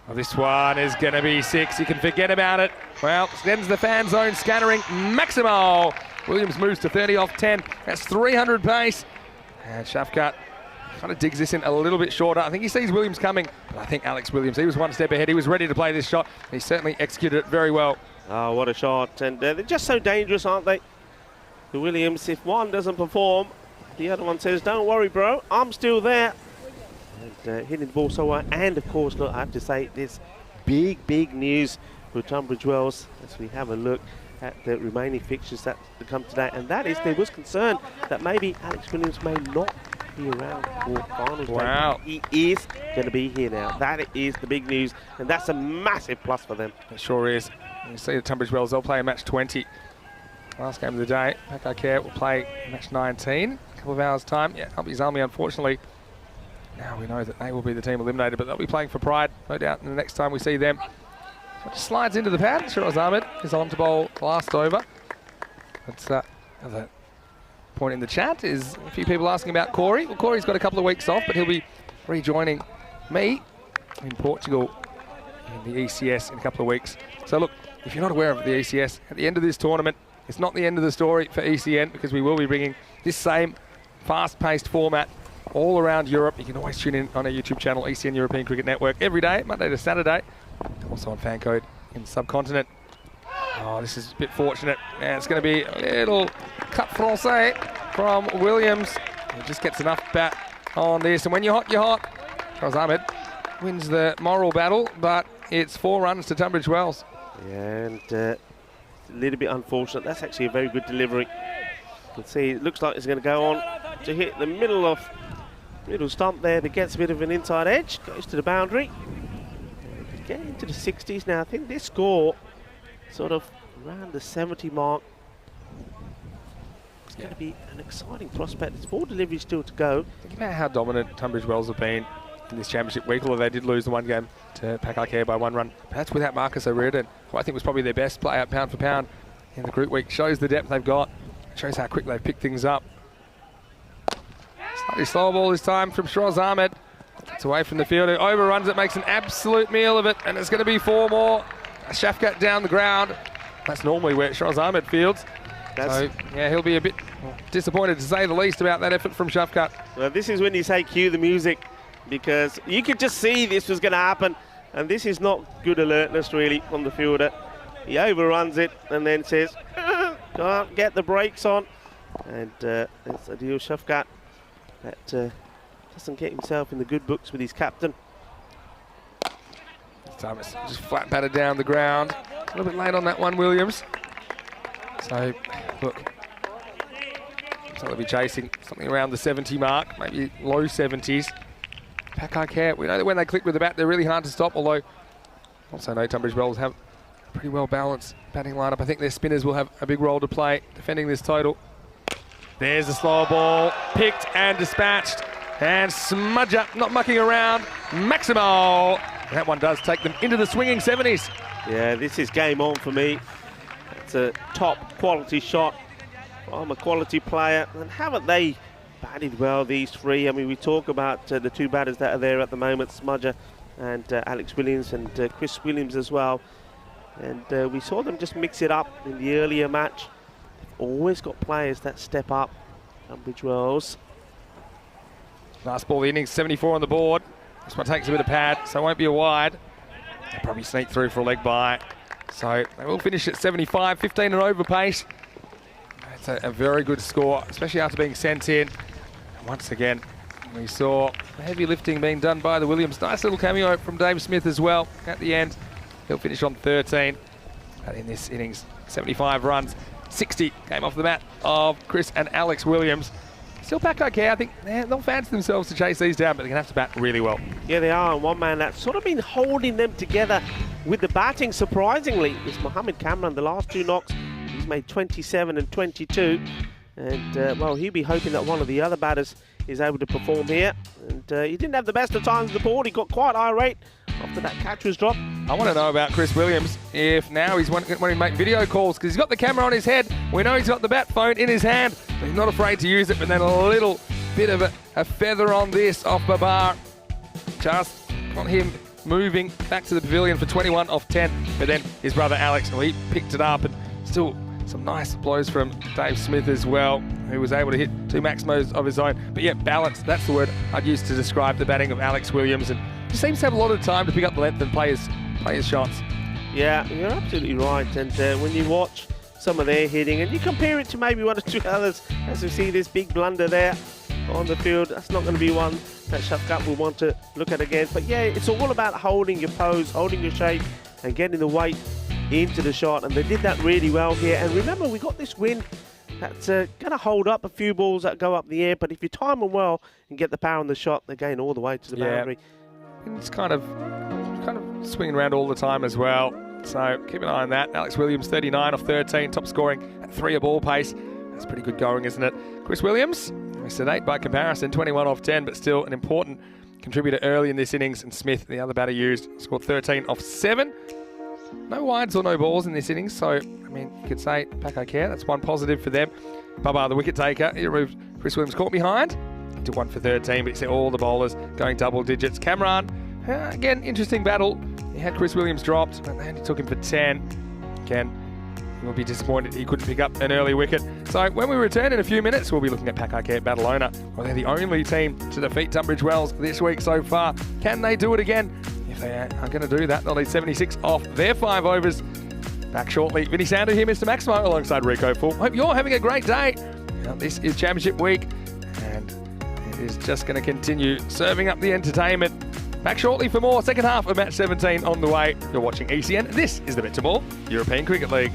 Well, this one is going to be 6. You can forget about it. Well, sends the fan zone scattering. Maximo. Williams moves to 30 off 10. That's 300 pace. And Shafkat kind of digs this in a little bit shorter. I think he sees Williams coming, but I think Alex Williams, he was 1 step ahead. He was ready to play this shot. He certainly executed it very well. Oh, what a shot. And they're just so dangerous, aren't they? The Williams, if one doesn't perform, the other one says, don't worry, bro, I'm still there. And hitting the ball so well. And, of course, look, I have to say, this big news for Tunbridge Wells as we have a look at the remaining fixtures that come today. And that is, there was concern that maybe Alex Williams may not be around for finals. Wow. He is going to be here now. That is the big news. And that's a massive plus for them. It sure is. You see the Tunbridge Wells, they'll play a match 20. Last game of the day. Pakai Care will play match 19. A couple of hours' time. Yeah, Humpy's Army, unfortunately. Now we know that they will be the team eliminated, but they'll be playing for pride, no doubt, in the next time we see them. So it just slides into the pad. Shiraz Ahmed is on to bowl last over. That's the point in the chat is a few people asking about Corey. Well, Corey's got a couple of weeks off, but he'll be rejoining me in Portugal in the ECS in a couple of weeks. So look, if you're not aware of the ECS, at the end of this tournament, it's not the end of the story for ECN because we will be bringing this same fast-paced format all around Europe. You can always tune in on our YouTube channel, ECN European Cricket Network, every day, Monday to Saturday. Also on fan code in the subcontinent. Oh, this is a bit fortunate. And it's going to be a little cut français from Williams. He just gets enough bat on this. And when you're hot, you're hot. Shiraz Ahmed wins the moral battle, but it's 4 runs to Tunbridge Wells. Yeah, and a little bit unfortunate. That's actually a very good delivery. You can see it looks like it's going to go on to hit the middle stump there that gets a bit of an inside edge, goes to the boundary. Getting into the 60s now. I think this score sort of around the 70 mark. It's going to be an exciting prospect. There's 4 deliveries still to go. Think about how dominant Tunbridge Wells have been in this championship week, although they did lose the 1 game to Pakai Care by 1 run. But that's without Marcus O'Riordan, who I think was probably their best player pound for pound in the group week. Shows the depth they've got. Shows how quick they've picked things up. Slightly slower ball this time from Shiraz Ahmed. It's away from the fielder, overruns it, makes an absolute meal of it, and it's going to be 4 more. Shafkat down the ground. That's normally where Shiraz Ahmed fields. So, yeah, he'll be a bit disappointed, to say the least, about that effort from Shafkat. Well, this is when you say cue the music, because you could just see this was going to happen, and this is not good alertness, really, from the fielder. He overruns it and then says, can't get the brakes on. And it's Adil Shafqat that doesn't get himself in the good books with his captain. This time it's just flat batted down the ground. A little bit late on that one, Williams. So, look, so they'll be chasing something around the 70 mark, maybe low 70s. Pakai Care, we know that when they click with the bat, they're really hard to stop, although also know Tunbridge Wells have a pretty well balanced batting lineup. I think their spinners will have a big role to play defending this total. There's the slower ball, picked and dispatched. And Smudger not mucking around. Maximo. That one does take them into the swinging 70s. Yeah, this is game on for me. It's a top quality shot from a quality player. And haven't they batted well, these three? I mean, we talk about the two batters that are there at the moment, Smudger and Alex Williams and Chris Williams as well. And we saw them just mix it up in the earlier match. They've always got players that step up. Tunbridge Wells. Last ball of the innings, 74 on the board. This one takes a bit of pad, so it won't be a wide. They'll probably sneak through for a leg by. So they will finish at 75, 15 and over pace. That's a very good score, especially after being sent in. And once again, we saw the heavy lifting being done by the Williams. Nice little cameo from Dave Smith as well at the end. He'll finish on 13. But in this innings, 75 runs, 60 came off the bat of Chris and Alex Williams. Still pack okay. I think they'll fancy themselves to chase these down, but they're going to have to bat really well. Yeah, they are. And one man that's sort of been holding them together with the batting, surprisingly, is Mohammed Kamran. The last two knocks, he's made 27 and 22. And, well, he'll be hoping that one of the other batters is able to perform here. And he didn't have the best of times at the board. He got quite irate after that catch was dropped. I want to know about Chris Williams, if now he's wanting to make video calls, because he's got the camera on his head. We know he's got the bat phone in his hand. He's not afraid to use it, but then a little bit of a feather on this off Babar. Just got him moving back to the pavilion for 21 off 10. But then his brother Alex, well, he picked it up, and still some nice blows from Dave Smith as well, who was able to hit two maximos of his own. But yeah, balance, that's the word I'd use to describe the batting of Alex Williams. And he seems to have a lot of time to pick up the length and play his shots. Yeah, you're absolutely right. And when you watch some of their hitting and you compare it to maybe one or two others, as we see this big blunder there on the field, that's not going to be one that Shafqat will want to look at again. But yeah, it's all about holding your pose, holding your shape and getting the weight into the shot, and they did that really well here. And remember, we got this wind that's going to hold up a few balls that go up the air, but if you time them well and get the power on the shot, they're going all the way to the boundary. And it's kind of swinging around all the time as well. So keep an eye on that. Alex Williams, 39 off 13, top scoring at 3 a ball pace. That's pretty good going, isn't it? Chris Williams, we said 8 by comparison, 21 off 10, but still an important contributor early in this innings. And Smith, the other batter used, scored 13 off 7. No wides or no balls in this innings, so, I mean, you could say pack okay. That's one positive for them. Babar, the wicket taker, he removed Chris Williams, caught behind. He took 1 for 13, but you see all the bowlers going double digits. Kamran, again, interesting battle. He had Chris Williams dropped, and then he took him for 10. Again, he will be disappointed he couldn't pick up an early wicket. So when we return in a few minutes, we'll be looking at Pakai Care Badalona. Well, they're the only team to defeat Tunbridge Wells this week so far. Can they do it again? If they are going to do that, they'll need 76 off their 5 overs. Back shortly. Vinny Sandu here, Mr. Maximo, alongside Rico Full. Hope you're having a great day. Now, this is Championship Week, and it is just going to continue serving up the entertainment. Back shortly for more. Second half of match 17 on the way. You're watching ECN. This is the BET2BALL European Cricket League.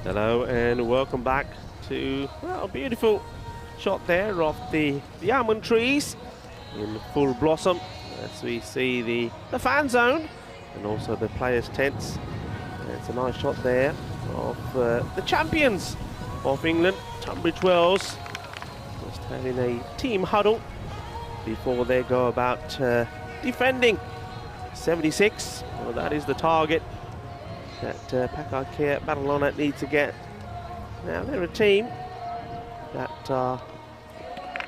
Hello and welcome back to, well, a beautiful shot there of the almond trees in full blossom as we see the fan zone and also the players' tents. It's a nice shot there of the champions of England, Tunbridge Wells, just having a team huddle before they go about defending 76. Well, that is the target that Packard Care Ballalonet need to get. Now they're a team that are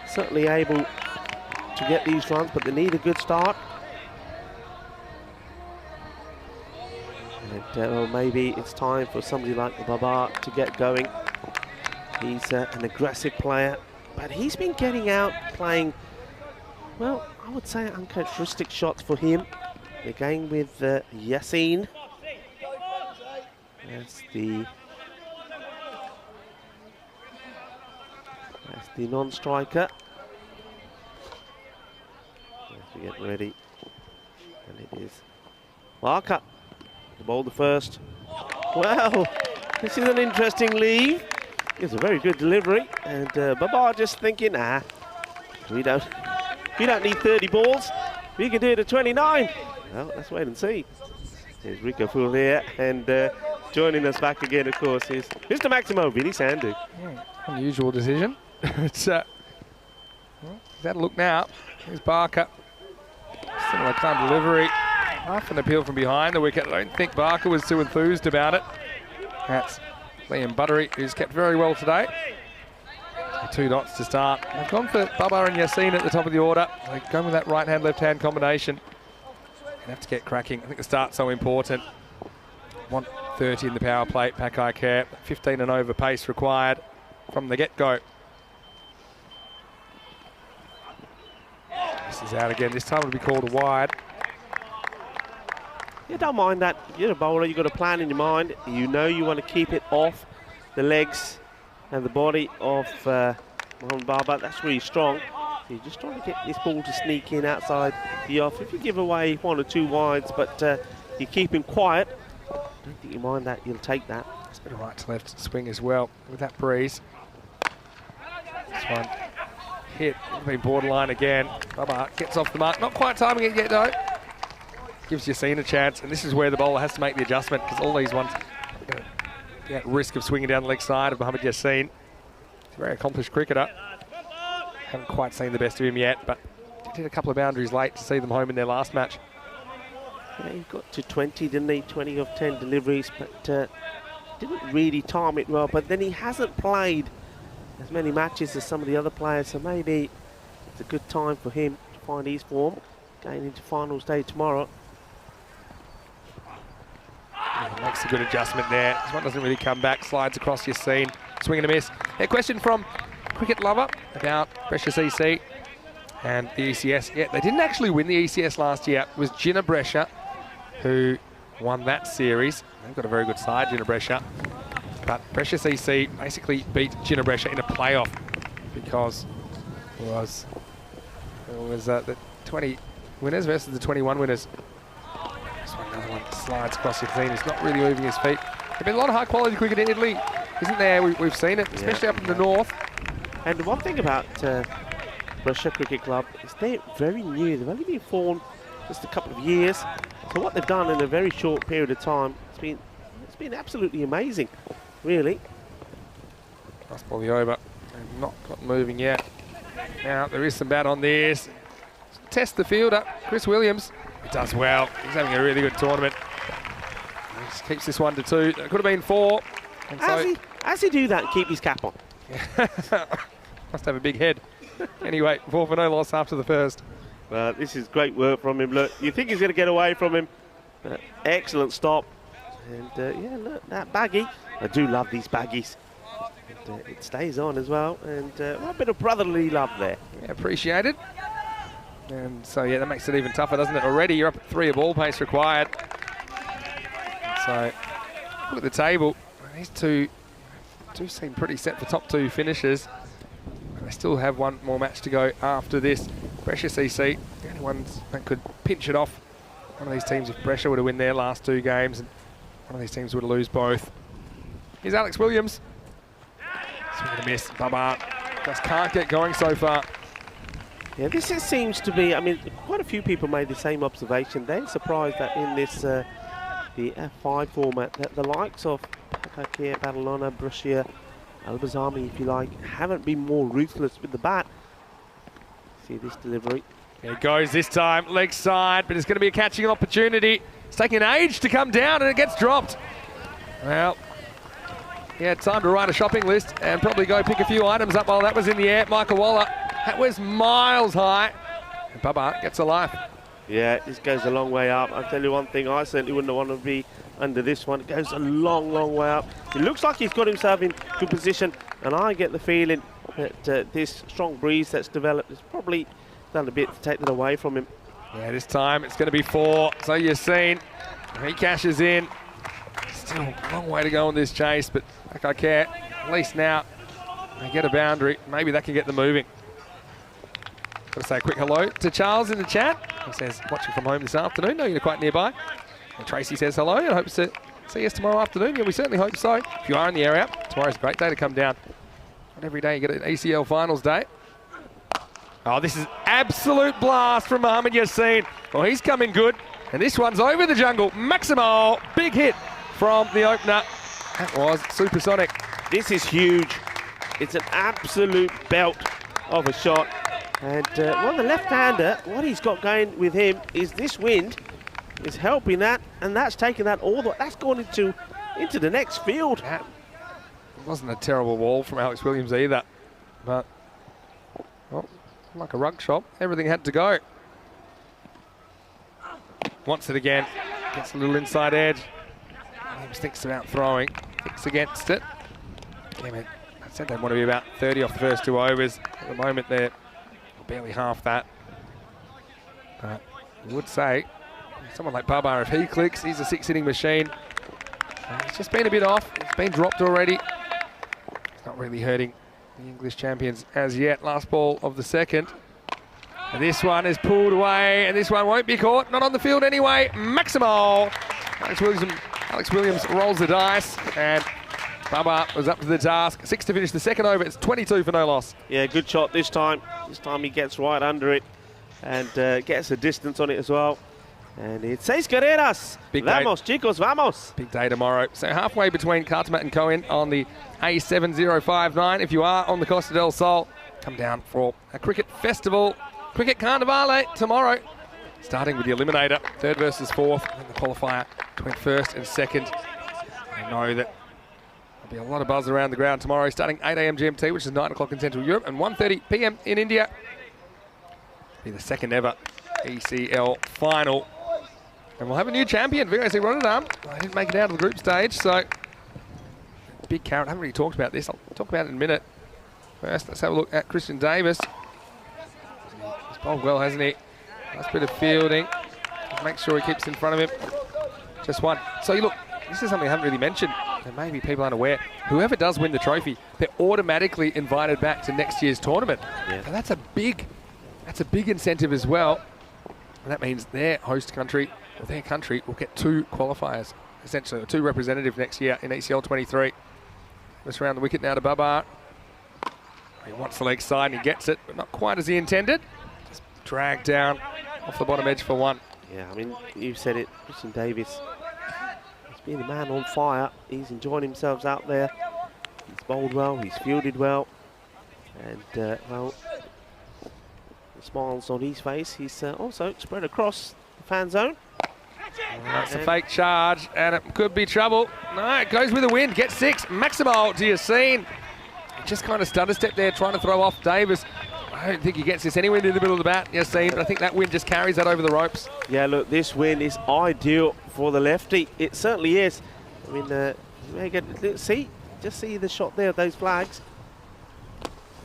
certainly able to get these runs, but they need a good start. And well, maybe it's time for somebody like Babar to get going. He's an aggressive player, but he's been getting out playing, well, I would say uncharacteristic shots for him. Again with Yassine. That's the non-striker. As we get ready, and it is Barker to bowl the first. Well, this is an interesting leave. It's a very good delivery, and Babar just thinking, we don't need 30 balls. We can do it at 29. Well, let's wait and see. Here's Rico Fool here, and joining us back again, of course, is Mr. Maximo, Vinny Sandu. Unusual decision. It's well, that look now. Here's Barker. Similar kind of delivery. Half an appeal from behind the wicket. I don't think Barker was too enthused about it. That's Liam Buttery, who's kept very well today. So 2 dots to start. They've gone for Babar and Yassine at the top of the order. They've gone with that right-hand, left-hand combination. They have to get cracking. I think the start's so important. 130 in the power play, Packard Care. 15 and over pace required from the get-go. This is out again. This time it'll be called a wide. You don't mind that. You're a bowler, you've got a plan in your mind. You know you want to keep it off the legs and the body of Mohamed Babar. That's really strong. So you're just trying to get this ball to sneak in outside the off. If you give away 1 or 2 wides, but you keep him quiet, I don't think you mind that. You'll take that. It's a bit of right to left swing as well with that breeze. This one hit, been borderline again. Babar gets off the mark. Not quite timing it yet though. Gives Yassine a chance, and this is where the bowler has to make the adjustment because all these ones are at risk of swinging down the leg side of Mohamed Yassine. He's a very accomplished cricketer. Haven't quite seen the best of him yet, but he did a couple of boundaries late to see them home in their last match. Yeah, he got to 20, didn't he? 20 of 10 deliveries, but didn't really time it well. But then he hasn't played as many matches as some of the other players, so maybe it's a good time for him to find his form going into finals day tomorrow. Yeah, makes a good adjustment there. This one doesn't really come back, slides across Yassine, swing and a miss. A question from Cricket Lover about Precious EC and the ECS. Yeah, they didn't actually win the ECS last year. It was Jinnah Brescia who won that series. They've got a very good side, Jinnah Brescia. But Precious EC basically beat Jinnah Brescia in a playoff because it was the 20 winners versus the 21 winners. Another one slides across Yassine. He's not really moving his feet. There's been a lot of high-quality cricket in Italy, isn't there? We've seen it, especially up in the north. And one thing about Brescia Cricket Club is they're very new. They've only been formed just a couple of years. So what they've done in a very short period of time, it's been absolutely amazing, really. Nice ball the over. They've not got moving yet. Now there is some bat on this. Test the fielder, Chris Williams. He does well. He's having a really good tournament. He just keeps this 1 to 2. It could have been 4. And As he do that and keep his cap on? Must have a big head. Anyway, 4 for no loss after the first. Well, this is great work from him. Look, you think he's going to get away from him. Excellent stop. And yeah, look, that baggie. I do love these baggies. And, it stays on as well. And well, a bit of brotherly love there. Yeah, appreciated. And so, yeah, that makes it even tougher, doesn't it? Already you're up at 3 of ball pace required. And so, look at the table. These two do seem pretty set for top 2 finishes. They still have 1 more match to go after this. Precious EC, the only ones that could pinch it off. One of these teams, if Brescia were to win their last 2 games, and one of these teams were to lose both. Here's Alex Williams. Swing and a miss. Babar just can't get going so far. Yeah, this seems to be, I mean, quite a few people made the same observation. They're surprised that in this, the F5 format, that the likes of Pakakir, Badalona, Brushia, Albazami, if you like, haven't been more ruthless with the bat. See this delivery. Here it goes this time, leg side, but it's going to be a catching opportunity. It's taking an age to come down and it gets dropped. Well, he had time to write a shopping list and probably go pick a few items up while that was in the air. Michael Waller, that was miles high. And Bubba gets a life. Yeah, this goes a long way up. I'll tell you one thing, I certainly wouldn't want to be under this one. It goes a long, long way up. It looks like he's got himself in good position, and I get the feeling that this strong breeze that's developed has probably done a bit to take that away from him. Yeah, this time it's going to be 4. So you've seen, he cashes in. Still a long way to go on this chase, but like I care, at least now they get a boundary. Maybe that can get them moving. Got to say a quick hello to Charles in the chat. He says, watching from home this afternoon. No, you're quite nearby. And Tracy says hello and hopes to see us tomorrow afternoon. Yeah, we certainly hope so. If you are in the area, tomorrow's a great day to come down. Not every day you get an ACL finals day. Oh, this is absolute blast from Mohamed Yassin. Well, he's coming good. And this one's over the jungle. Maximo, big hit from the opener. That was supersonic. This is huge. It's an absolute belt of a shot. And well, the left-hander, what he's got going with him is this wind is helping that, and that's taking that all the way. That's going into the next field. That wasn't a terrible wall from Alex Williams either. But, well, like a rug shop, everything had to go. Wants it again. Gets a little inside edge. Williams thinks about throwing. Thinks against it. Damn it. I said they want to be about 30 off the first 2 overs. At the moment, they're barely half that. But I would say, someone like Babar, if he clicks, he's a 6-hitting machine. He's just been a bit off. It's been dropped already. It's not really hurting the English champions as yet. Last ball of the second. And this one is pulled away, and this one won't be caught. Not on the field anyway. Maximo. Alex Williams rolls the dice, and Bubba was up to the task. 6 to finish the second over. It's 22 for no loss. Yeah, good shot this time. This time he gets right under it and gets a distance on it as well. And it's 6 carreras. Vamos, chicos, vamos. Big day tomorrow. So halfway between Cartama and Cohen on the A7059. If you are on the Costa del Sol, come down for a cricket festival. Cricket Carnivale tomorrow. Starting with the eliminator, 3rd versus 4th, and the qualifier between 1st and 2nd. I know that there'll be a lot of buzz around the ground tomorrow, starting 8 a.m. GMT, which is 9 o'clock in Central Europe, and 1:30 p.m. in India. It'll be the 2nd ever ECL final. And we'll have a new champion, VOC Rotterdam. I didn't make it out of the group stage, so big carrot. I haven't really talked about this. I'll talk about it in a minute. First, let's have a look at Christian Davis. He's bowled well, hasn't he? Nice bit of fielding. Make sure he keeps in front of him. Just one. So you look, this is something I haven't really mentioned, and maybe people aren't aware. Whoever does win the trophy, they're automatically invited back to next year's tournament. Yeah. And that's a big incentive as well. And that means their host country, or their country, will get 2 qualifiers, essentially, or 2 representatives next year in ACL 23. Let's round the wicket now to Babar. He wants the leg side and he gets it, but not quite as he intended. Just dragged down off the bottom edge for 1. Yeah, I mean, you said it, Christian Davis. He's been a man on fire. He's enjoying himself out there. He's bowled well, he's fielded well. And, well, the smiles on his face. He's also spread across the fan zone. That's a fake charge, and it could be trouble. No, it goes with the wind. Gets 6. Maximo to Yassin. He just kind of stutter step there, trying to throw off Davis. I don't think he gets this anywhere near the middle of the bat, Yassin, but I think that wind just carries that over the ropes. Yeah, look, this wind is ideal for the lefty. It certainly is. I mean, just see the shot there, those flags.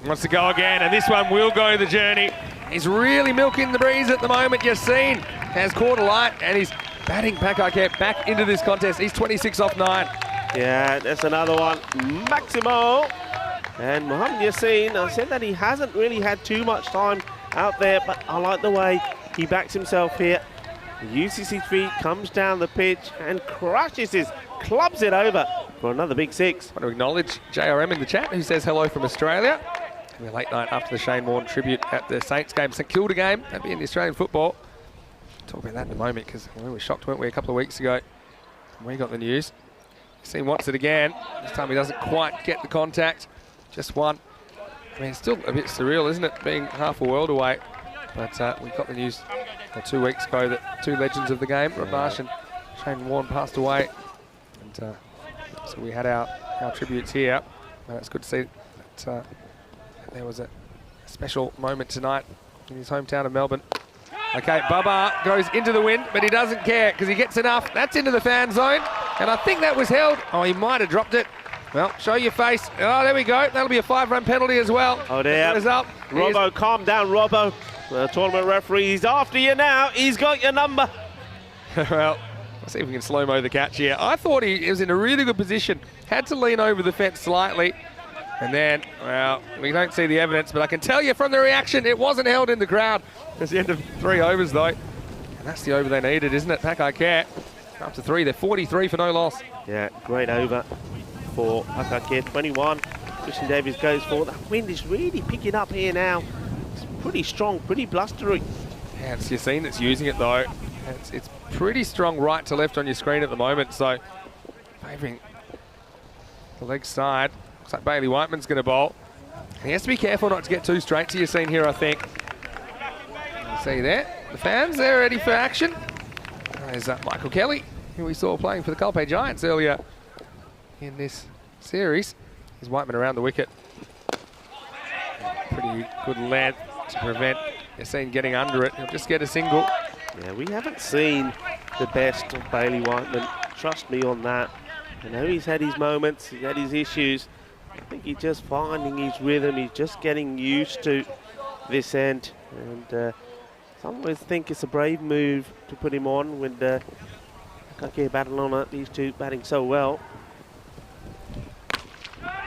Wants to go again, and this one will go the journey. He's really milking the breeze at the moment. Yassin has caught a light, and he's batting Pakakep back into this contest. He's 26 off 9. Yeah, that's another one. Maximo. And Mohamed Yassin, I said that he hasn't really had too much time out there, but I like the way he backs himself here. He uses his feet, comes down the pitch, and clubs it over for another big 6. I want to acknowledge JRM in the chat, who says hello from Australia. It'll be a late night after the Shane Warne tribute at the Saints game, St Kilda game. That'd be in the Australian football. Talk about that in a moment, because we were shocked, weren't we, a couple of weeks ago when we got the news. He wants it again. This time he doesn't quite get the contact. Just one. I mean, it's still a bit surreal, isn't it, being half a world away. But we got the news 2 weeks ago that 2 legends of the game, Rod Marsh and Shane Warne, passed away. And so we had our tributes here. And it's good to see that there was a special moment tonight in his hometown of Melbourne. Okay, Baba goes into the wind, but he doesn't care because he gets enough. That's into the fan zone, and I think that was held. Oh, he might have dropped it. Well, show your face. Oh, there we go. That'll be a 5-run penalty as well. Oh, there. Up. Robbo, calm down, Robbo. The tournament referee, he's after you now. He's got your number. Well, let's see if we can slow-mo the catch here. I thought he was in a really good position. Had to lean over the fence slightly. And then, well, we don't see the evidence, but I can tell you from the reaction, it wasn't held in the crowd. It's the end of 3 overs, though. And that's the over they needed, isn't it? Pakai Care up to 3. They're 43 for no loss. Yeah, great over for Pakai Care. 21. Christian Davies goes for. That wind is really picking up here now. It's pretty strong, pretty blustery. Yeah, it's Yassine that's using it, though. It's pretty strong right to left on your screen at the moment, so favouring the leg side. Looks like Bailey Whiteman's going to bowl. And he has to be careful not to get too straight to Yassine here, I think. You see there, the fans, they're ready for action. There's Michael Kelly, who we saw playing for the Culpe Giants earlier in this series. Here's Whiteman around the wicket. Pretty good length to prevent Yassine getting under it. He'll just get a single. Yeah, we haven't seen the best of Bailey Whiteman. Trust me on that. I know he's had his moments, he's had his issues. I think he's just finding his rhythm. He's just getting used to this end. And some always think it's a brave move to put him on when Kake battle on it. These two batting so well.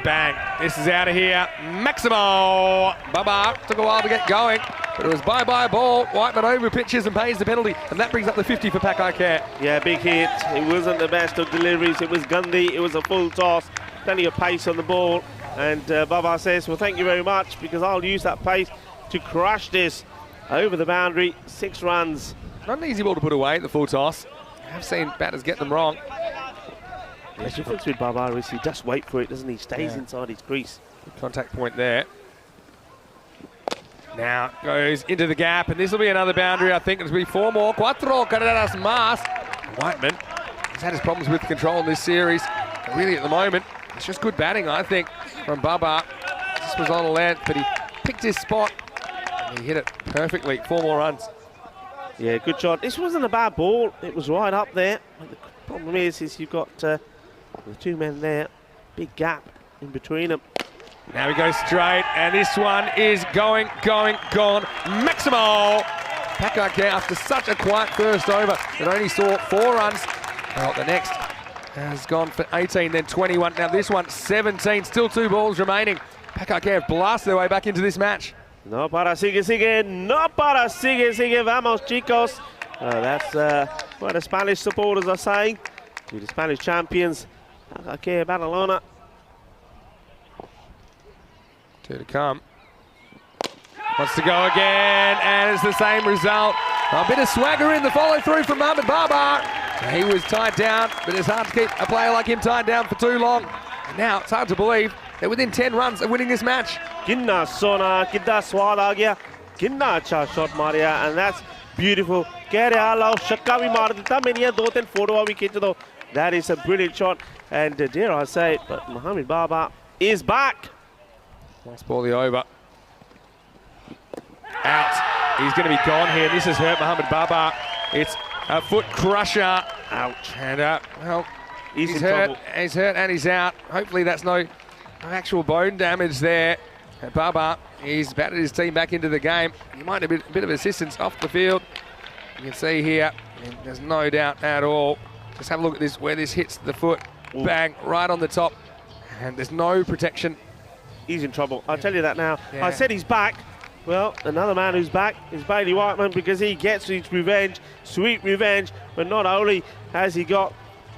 Bang. This is out of here. Maximo. Baba took a while to get going, but it was bye-bye ball. Whiteman over pitches and pays the penalty, and that brings up the 50 for Pakai Care. Yeah, big hit. It wasn't the best of deliveries. It was Gandhi. It was a full toss. Plenty of pace on the ball. And Baba says, well, thank you very much, because I'll use that pace to crush this over the boundary. 6 runs. Not an easy ball to put away at the full toss. I've seen batters get them wrong. The difference with Baba is he just wait for it, doesn't he? Stays inside his crease. Good contact point there. Now goes into the gap, and this will be another boundary. I think it'll be 4 more. Cuatro carreras más. Whiteman has had his problems with control in this series. But really, at the moment, it's just good batting, I think, from Baba. This was on a length, but he picked his spot, and he hit it perfectly. 4 more runs. Yeah, good shot. This wasn't a bad ball. It was right up there. But the problem is you've got the 2 men there. Big gap in between them. Now he goes straight, and this one is gone. Maximo! Pakai Care, after such a quiet first over, that only saw 4 runs. Well, the next has gone for 18, then 21. Now this one, 17. Still 2 balls remaining. Pakai Care have blasted their way back into this match. No para, sigue. No para, sigue. Vamos, chicos. That's what the Spanish supporters are saying to the Spanish champions. Pakai Care, Barcelona. 2 to come. Wants to go again, and it's the same result. A bit of swagger in the follow-through from Mohamed Baba. He was tied down, but it's hard to keep a player like him tied down for too long. And now it's hard to believe they're within 10 runs of winning this match. Kinna sona, kidda swad aa gaya. Kinna acha shot maria, and that's beautiful. Keh raha lao shakka bhi maar dita. Maine 2-3 photos bhi khich do. That is a brilliant shot, and dare I say it, but Mohamed Baba is back. Last ball, the over. Out. He's going to be gone here. This has hurt Mohamed Baba. It's a foot crusher. Ouch. And well, he's hurt. Trouble. He's hurt and he's out. Hopefully that's no actual bone damage there. And Baba, he's batted his team back into the game. He might have a bit of assistance off the field. You can see here, and there's no doubt at all. Just have a look at this, where this hits the foot. Ooh. Bang, right on the top. And there's no protection. He's in trouble. I'll tell you that now. Yeah. I said he's back. Well, another man who's back is Bailey Whiteman, because he gets his revenge, sweet revenge. But not only has he got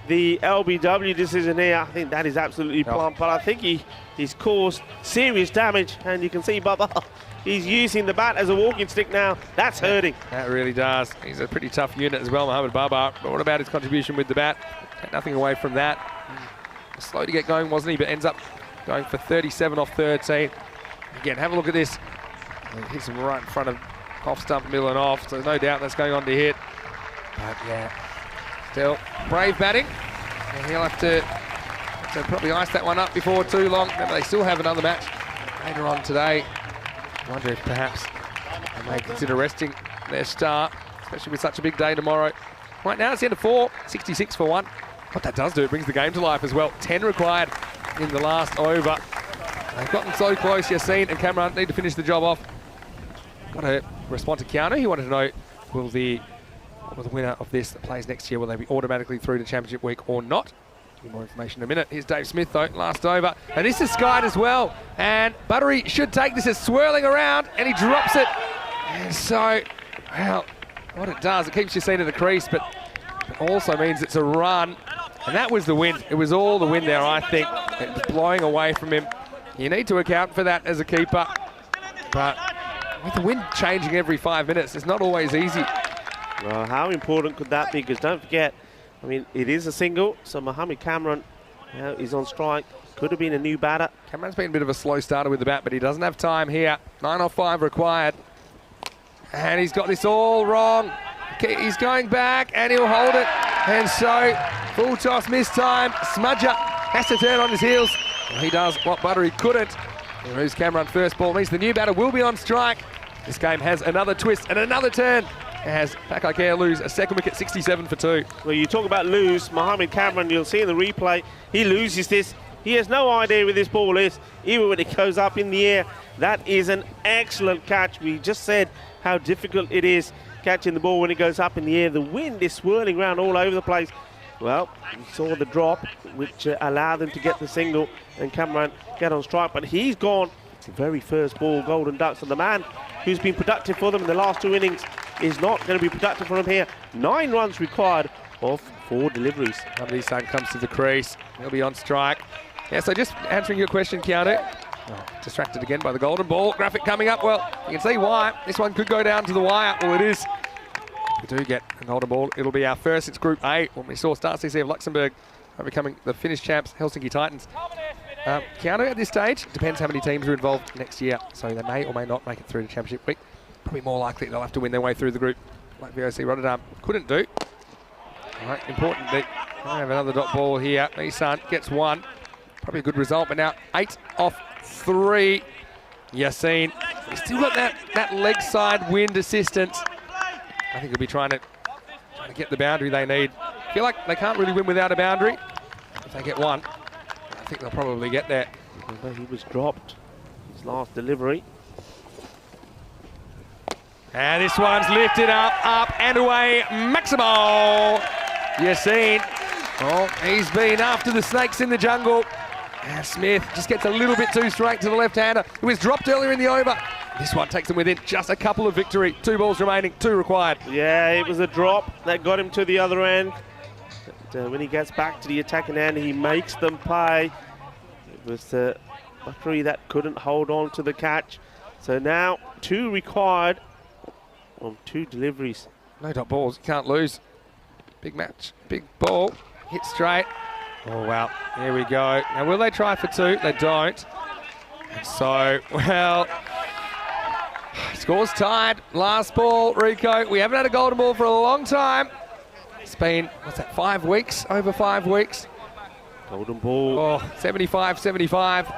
the LBW decision here. I think that is absolutely plump, but I think he's caused serious damage, and you can see Bubba, he's using the bat as a walking stick now. That's hurting. That really does. He's a pretty tough unit as well, Mohamed Baba. But what about his contribution with the bat? Take nothing away from that. Slow to get going, wasn't he? But ends up going for 37 off 13. Again, have a look at this. He hits him right in front of off stump, middle and off, so no doubt that's going on to hit. But yeah, still brave batting. And he'll have to probably ice that one up before too long. Remember, they still have another match later on today. I wonder if perhaps they may consider resting their star, especially with such a big day tomorrow. Right now it's the end of 4, 66 for 1. What that does do, it brings the game to life as well. 10 required in the last over. They've gotten so close. Yassine and Cameron need to finish the job off. Got to respond to Keanu. He wanted to know, will the winner of this that plays next year, will they be automatically through to Championship Week or not? Give you more information in a minute. Here's Dave Smith though, last over. And this is skied as well. And Buttery should take this. It's swirling around and he drops it. And so, well, what it does, it keeps Yassine at the crease, but it also means it's a run. And that was the wind. It was all the wind there, I think. It was blowing away from him. You need to account for that as a keeper. But with the wind changing every 5 minutes, it's not always easy. Well, how important could that be? Because don't forget, I mean, it is a single, so Mohamed Cameron is on strike. Could have been a new batter. Cameron's been a bit of a slow starter with the bat, but he doesn't have time here. 9 off 5 required. And he's got this all wrong. He's going back and he'll hold it. And so, full toss, missed time. Smudger has to turn on his heels. Well, he does what Buttery couldn't. There's Cameron first ball. Means the new batter will be on strike. This game has another twist and another turn as Pakakea lose a second wicket, 67 for 2. Well, you talk about lose. Mohamed Cameron, you'll see in the replay, he loses this. He has no idea where this ball is, even when it goes up in the air. That is an excellent catch. We just said how difficult it is catching the ball when it goes up in the air. The wind is swirling around all over the place. Well, we saw the drop, which allowed them to get the single and Cameron get on strike, but he's gone. It's the very first ball, Golden Ducks, and the man who's been productive for them in the last 2 innings is not going to be productive for them here. 9 runs required off 4 deliveries. Somebody's son comes to the crease. He'll be on strike. Yeah, so just answering your question, Keanu. Distracted again by the golden ball. Graphic coming up. Well, you can see why. This one could go down to the wire. Well, it is. If we do get a golden ball, it'll be our first. It's Group A when we saw Star CC of Luxembourg becoming the Finnish champs, Helsinki Titans. Keanu at this stage, depends how many teams are involved next year. So they may or may not make it through to Championship Week. Probably more likely they'll have to win their way through the group, like VOC Rotterdam couldn't do. All right, important that I have another dot ball here. Nissan gets 1. Probably a good result, but now 8 off 3. Yassine, he's still got that leg side wind assistance. I think he'll be trying to get the boundary they need. I feel like they can't really win without a boundary. If they get 1, I think they'll probably get there. He was dropped, his last delivery. And this one's lifted up and away. Maximo Yassine. Oh, he's been after the snakes in the jungle. And Smith just gets a little bit too straight to the left-hander. It was dropped earlier in the over. This one takes them within just a couple of victory. 2 balls remaining, 2 required. Yeah, it was a drop that got him to the other end. But, when he gets back to the attacking end, he makes them pay. It was Bakri that couldn't hold on to the catch. So now 2 required on 2 deliveries. No dot balls, you can't lose. Big match, big ball, hit straight. Oh, wow, here we go. Now, will they try for 2? They don't. So, well, scores tied. Last ball, Rico. We haven't had a golden ball for a long time. It's been, what's that, 5 weeks? Over 5 weeks. Golden ball. Oh, 75-75.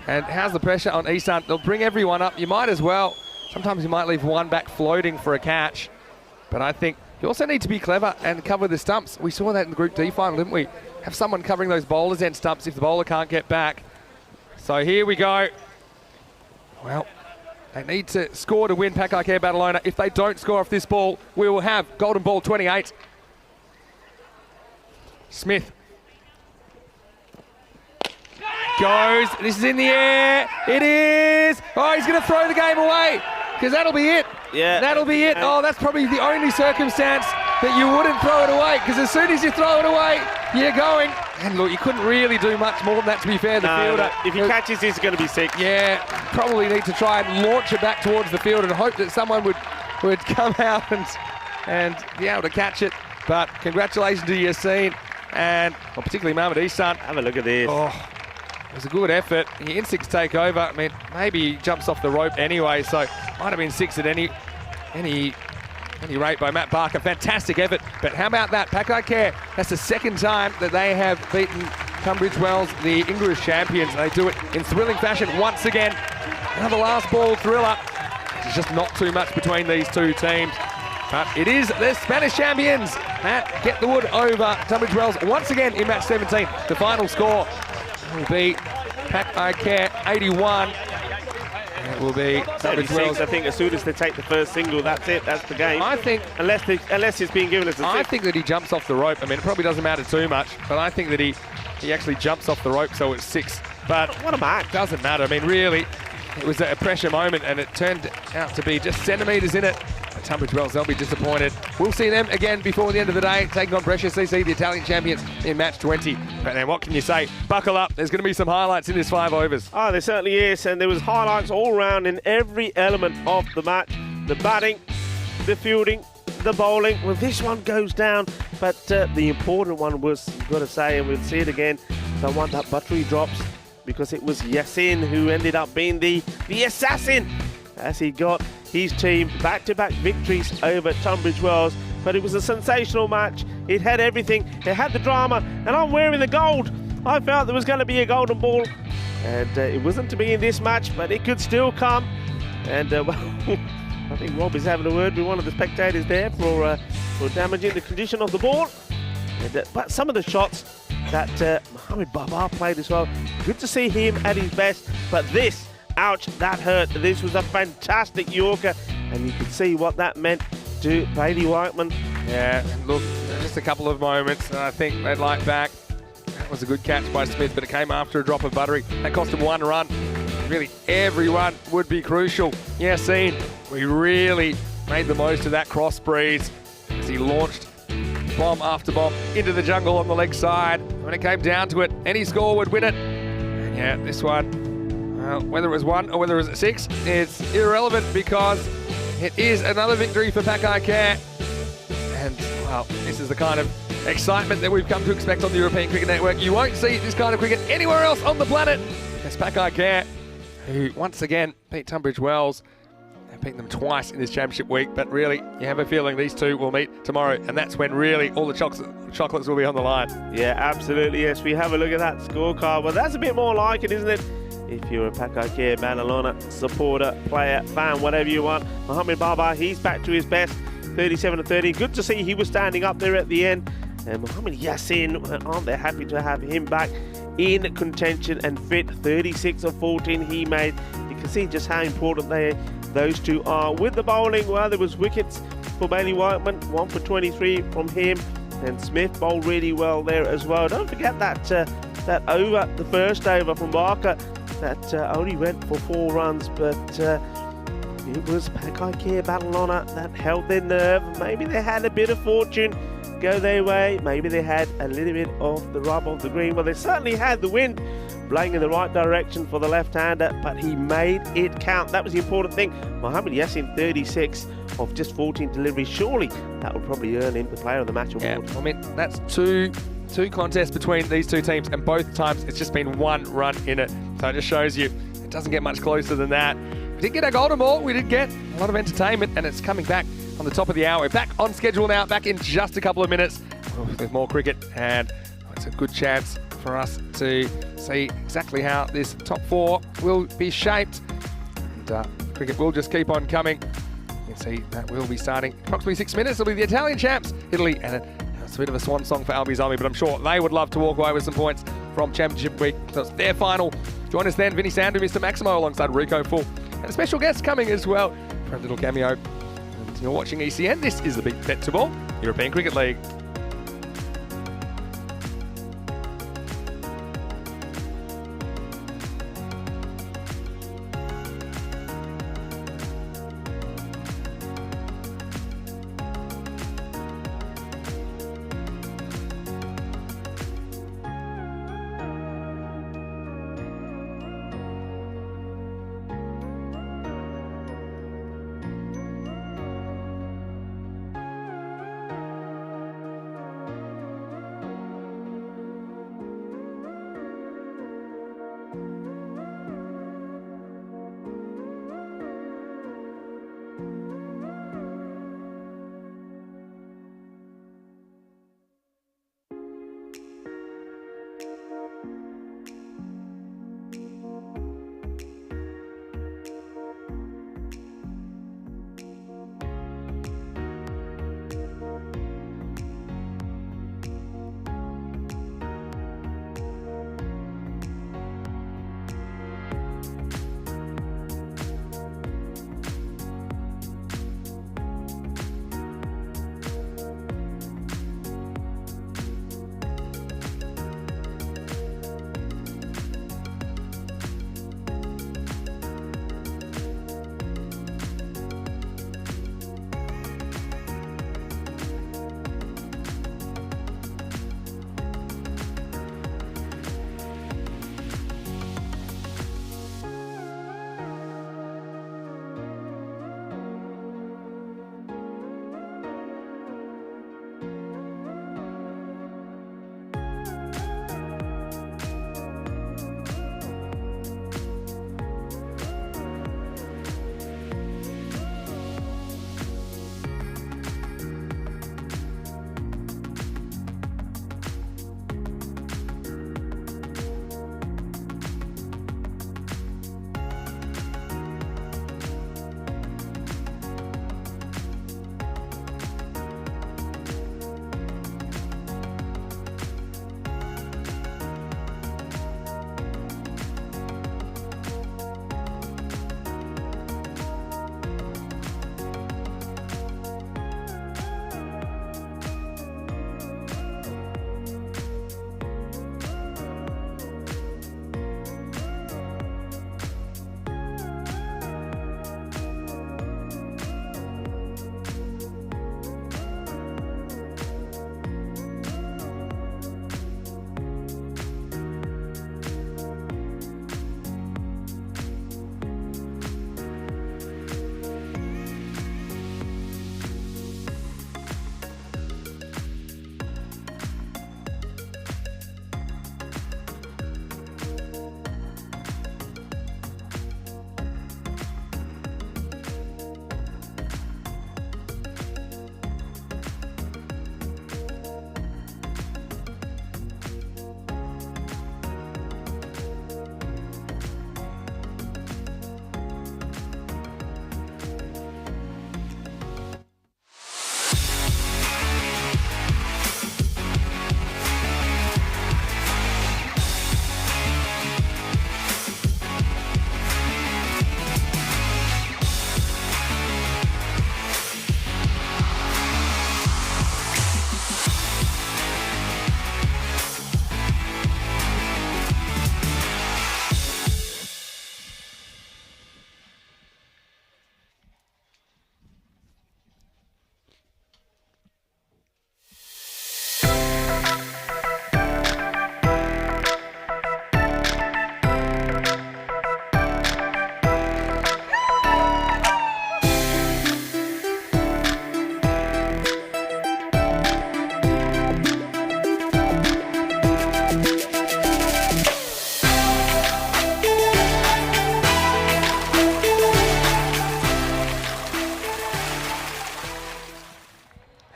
And how's the pressure on Isan? They'll bring everyone up. You might as well. Sometimes you might leave one back floating for a catch. But I think you also need to be clever and cover the stumps. We saw that in the Group D final, didn't we? Have someone covering those bowlers' end stumps if the bowler can't get back. So here we go. Well, they need to score to win Pakakea Badalona. If they don't score off this ball, we will have golden ball 28. Smith. Goes. This is in the air. It is. Oh, he's going to throw the game away because that'll be it. Yeah. That'll be it. Oh, that's probably the only circumstance that you wouldn't throw it away, because as soon as you throw it away, you're going. And look, you couldn't really do much more than that, to be fair. The fielder, if he catches this, it's going to be 6. yeah, probably need to try and launch it back towards the field and hope that someone would come out and be able to catch it. But congratulations to Yassine and particularly Mohamed Ihsan. Have a look at this. Oh, it was a good effort. The instincts take over. I mean, maybe he jumps off the rope anyway, so might have been 6 at any rate by Matt Barker. Fantastic effort. But how about that? Pakai Care, that's the second time that they have beaten Tunbridge Wells, the English champions. They do it in thrilling fashion once again. Another last ball thriller. There's just not too much between these two teams. But it is the Spanish champions that get the wood over Tunbridge Wells once again in match 17. The final score will be Pakai Care 81. It will be Tunbridge Wells. I think as soon as they take the first single, that's it. That's the game. I think, unless it's being given as a 6. I think that he jumps off the rope. I mean, it probably doesn't matter too much, but I think that he actually jumps off the rope, so it's 6. But what a match! Doesn't matter. I mean, really, it was a pressure moment, and it turned out to be just centimetres in it. And Tunbridge Wells, they'll be disappointed. We'll see them again before the end of the day, taking on Brescia CC, the Italian champions, in match 20. But then what can you say? Buckle up. There's going to be some highlights in this 5 overs. Oh, there certainly is, and there was highlights all round in every element of the match. The batting, the fielding, the bowling. Well, this one goes down, but the important one was, you've got to say, and we'll see it again, the one that buttery drops, because it was Yassine who ended up being the assassin, as he got his team back-to-back victories over Tunbridge Wells. But it was a sensational match. It had everything. It had the drama, and I'm wearing the gold. I felt there was going to be a golden ball, and it wasn't to be in this match, but it could still come. And well, I think Rob is having a word with one of the spectators there for damaging the condition of the ball. And, but some of the shots that Mohamed Babar played as well, good to see him at his best. But this, ouch, that hurt. This was a fantastic Yorker, and you could see what that meant to Bailey Whiteman. Yeah, look, just a couple of moments, and I think they'd like back. That was a good catch by Smith, but it came after a drop of buttery. That cost him 1 run. Really, every run would be crucial. Yassine, we really made the most of that cross breeze as he launched bomb after bomb into the jungle on the leg side. When it came down to it, any score would win it. And yeah, this one, well, whether it was 1 or whether it was 6, it's irrelevant because it is another victory for Pakai Care. And, well, this is the kind of excitement that we've come to expect on the European Cricket Network. You won't see this kind of cricket anywhere else on the planet. It's Pakai Care, who once again beat Tunbridge Wells. They've beaten them twice in this championship week, but really, you have a feeling these two will meet tomorrow, and that's when really all the chocolates will be on the line. Yeah, absolutely, yes. We have a look at that scorecard. Well, that's a bit more like it, isn't it? If you're a Pakai Care Banalona supporter, player, fan, whatever you want. Mohamed Babar, he's back to his best, 37-30. Good to see he was standing up there at the end. And Mohamed Yassine, aren't they happy to have him back in contention and fit? 36 of 14 he made. You can see just how important those two are. With the bowling, well, there was wickets for Bailey Whiteman, 1 for 23 from him, and Smith bowled really well there as well. Don't forget that over, the first over from Barker, that only went for 4 runs, but it was Pakai Care Banalona that held their nerve. Maybe they had a bit of fortune go their way. Maybe they had a little bit of the rub of the green. Well, they certainly had the wind blowing in the right direction for the left-hander, but he made it count. That was the important thing. Mohamed Yassine, 36 of just 14 deliveries. Surely that would probably earn him the Player of the Match award. Yeah, I mean, that's two contests between these two teams, and both times it's just been 1 run in it. So it just shows you it doesn't get much closer than that. We did get our golden ball. We did get a lot of entertainment, and it's coming back on the top of the hour. We're back on schedule now, back in just a couple of minutes with more cricket, and it's a good chance for us to see exactly how this top 4 will be shaped. And cricket will just keep on coming. You can see that will be starting approximately 6 minutes. It'll be the Italian champs, Italy, and it's a bit of a swan song for Albi's Army, but I'm sure they would love to walk away with some points from Championship Week. So it's their final. Join us then, Vinny Sandu, Mr. Maximo, alongside Rico Full, and a special guest coming as well for a little cameo. And you're watching ECN. This is the BET2BALL European Cricket League.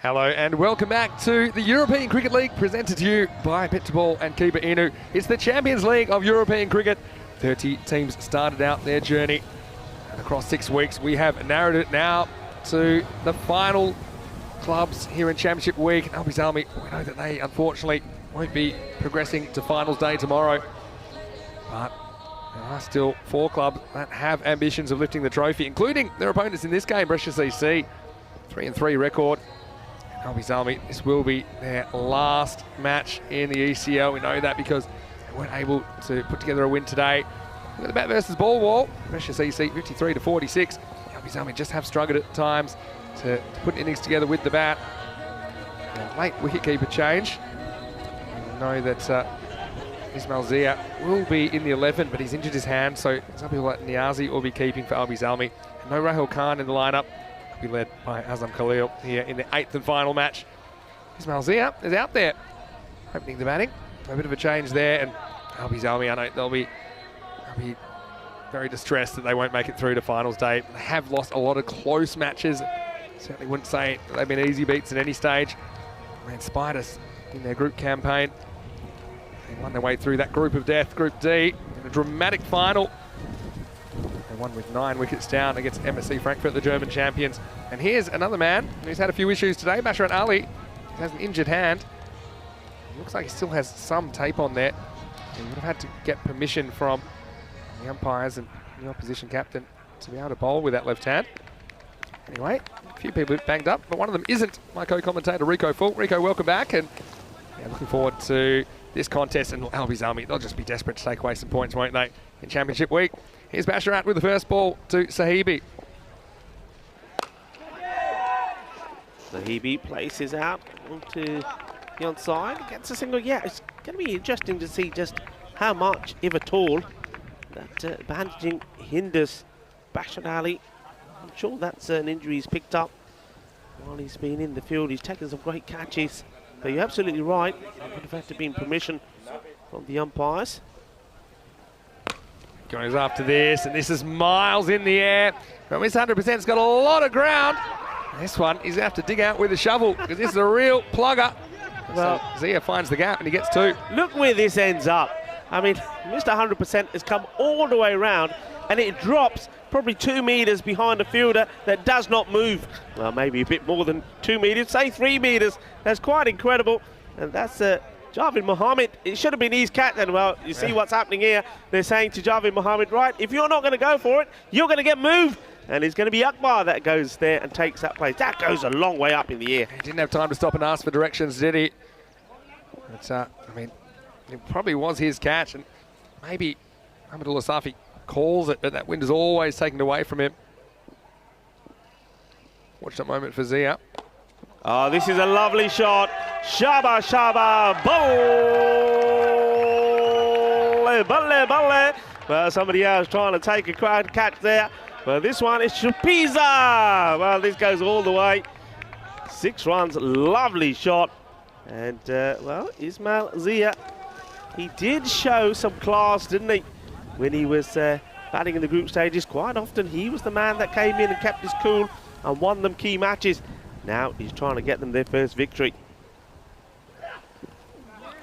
Hello and welcome back to the European Cricket League, presented to you by BET2BALL and Keeper Inu. It's the Champions League of European Cricket. 30 teams started out their journey, and across 6 weeks we have narrowed it now to the final clubs here in Championship Week. Albies Army, we know that they unfortunately won't be progressing to finals day tomorrow, but there are still 4 clubs that have ambitions of lifting the trophy, including their opponents in this game, Brescia CC, 3-3 record. Albies Army, this will be their last match in the ECL. We know that because they weren't able to put together a win today. Look at the bat versus ball wall. Brescia CC 53-46. Albies Army just have struggled at times to put innings together with the bat. Late wicketkeeper change. We know that Ismail Zia will be in the 11, but he's injured his hand, so some people like Niazi will be keeping for Albies Army. And no Rahul Khan in the lineup. Be led by Azam Khalil here in the 8th and final match. Ismail Zia is out there, opening the batting. A bit of a change there, and Albies Army, I know they'll be very distressed that they won't make it through to finals day. They have lost a lot of close matches. Certainly wouldn't say that they've been easy beats at any stage. They inspired us in their group campaign. They won their way through that group of death, Group D, in a dramatic final. They won with 9 wickets down against MSC Frankfurt, the German champions. And here's another man who's had a few issues today, Basharat Ali. He has an injured hand. It looks like he still has some tape on there. He would have had to get permission from the umpires and the opposition captain to be able to bowl with that left hand. Anyway, a few people banged up, but one of them isn't my co-commentator, Rico Full. Rico, welcome back, and yeah, looking forward to this contest. And Albies Army, they'll just be desperate to take away some points, won't they, in Championship Week. Here's Basharat with the first ball to Sahibi. Sahibi places out onto the onside, gets a single. Yeah, it's going to be interesting to see just how much, if at all, that bandaging hinders Basharat Ali. I'm sure that's an injury he's picked up while he's been in the field. He's taken some great catches, but you're absolutely right. There would have had to be permission from the umpires. Goes after this, and this is miles in the air. But this 100%'s got a lot of ground. This one, he's going to have to dig out with a shovel, because this is a real plugger. Well, so Zia finds the gap, and he gets 2. Look where this ends up. I mean, Mr. 100% has come all the way around, and it drops probably 2 meters behind the fielder that does not move. Well, maybe a bit more than 2 meters, say 3 meters. That's quite incredible. And that's Javed Mohammed. It should have been his catch. And well, you see what's happening here. They're saying to Javed Mohammed, right, if you're not going to go for it, you're going to get moved. And it's going to be Akbar that goes there and takes that place. That goes a long way up in the air. He didn't have time to stop and ask for directions, did he? But, I mean, it probably was his catch. And maybe Hamidullah Safi calls it, but that wind is always taken away from him. Watch that moment for Zia. Oh, this is a lovely shot. Shaba, Shaba, balle, balle, balle. Well, somebody else trying to take a crowd catch there. Well, this one is Shapiza. Well, this goes all the way. 6 runs, lovely shot. And, well, Ismail Zia, he did show some class, didn't he? When he was batting in the group stages, quite often he was the man that came in and kept his cool and won them key matches. Now he's trying to get them their first victory.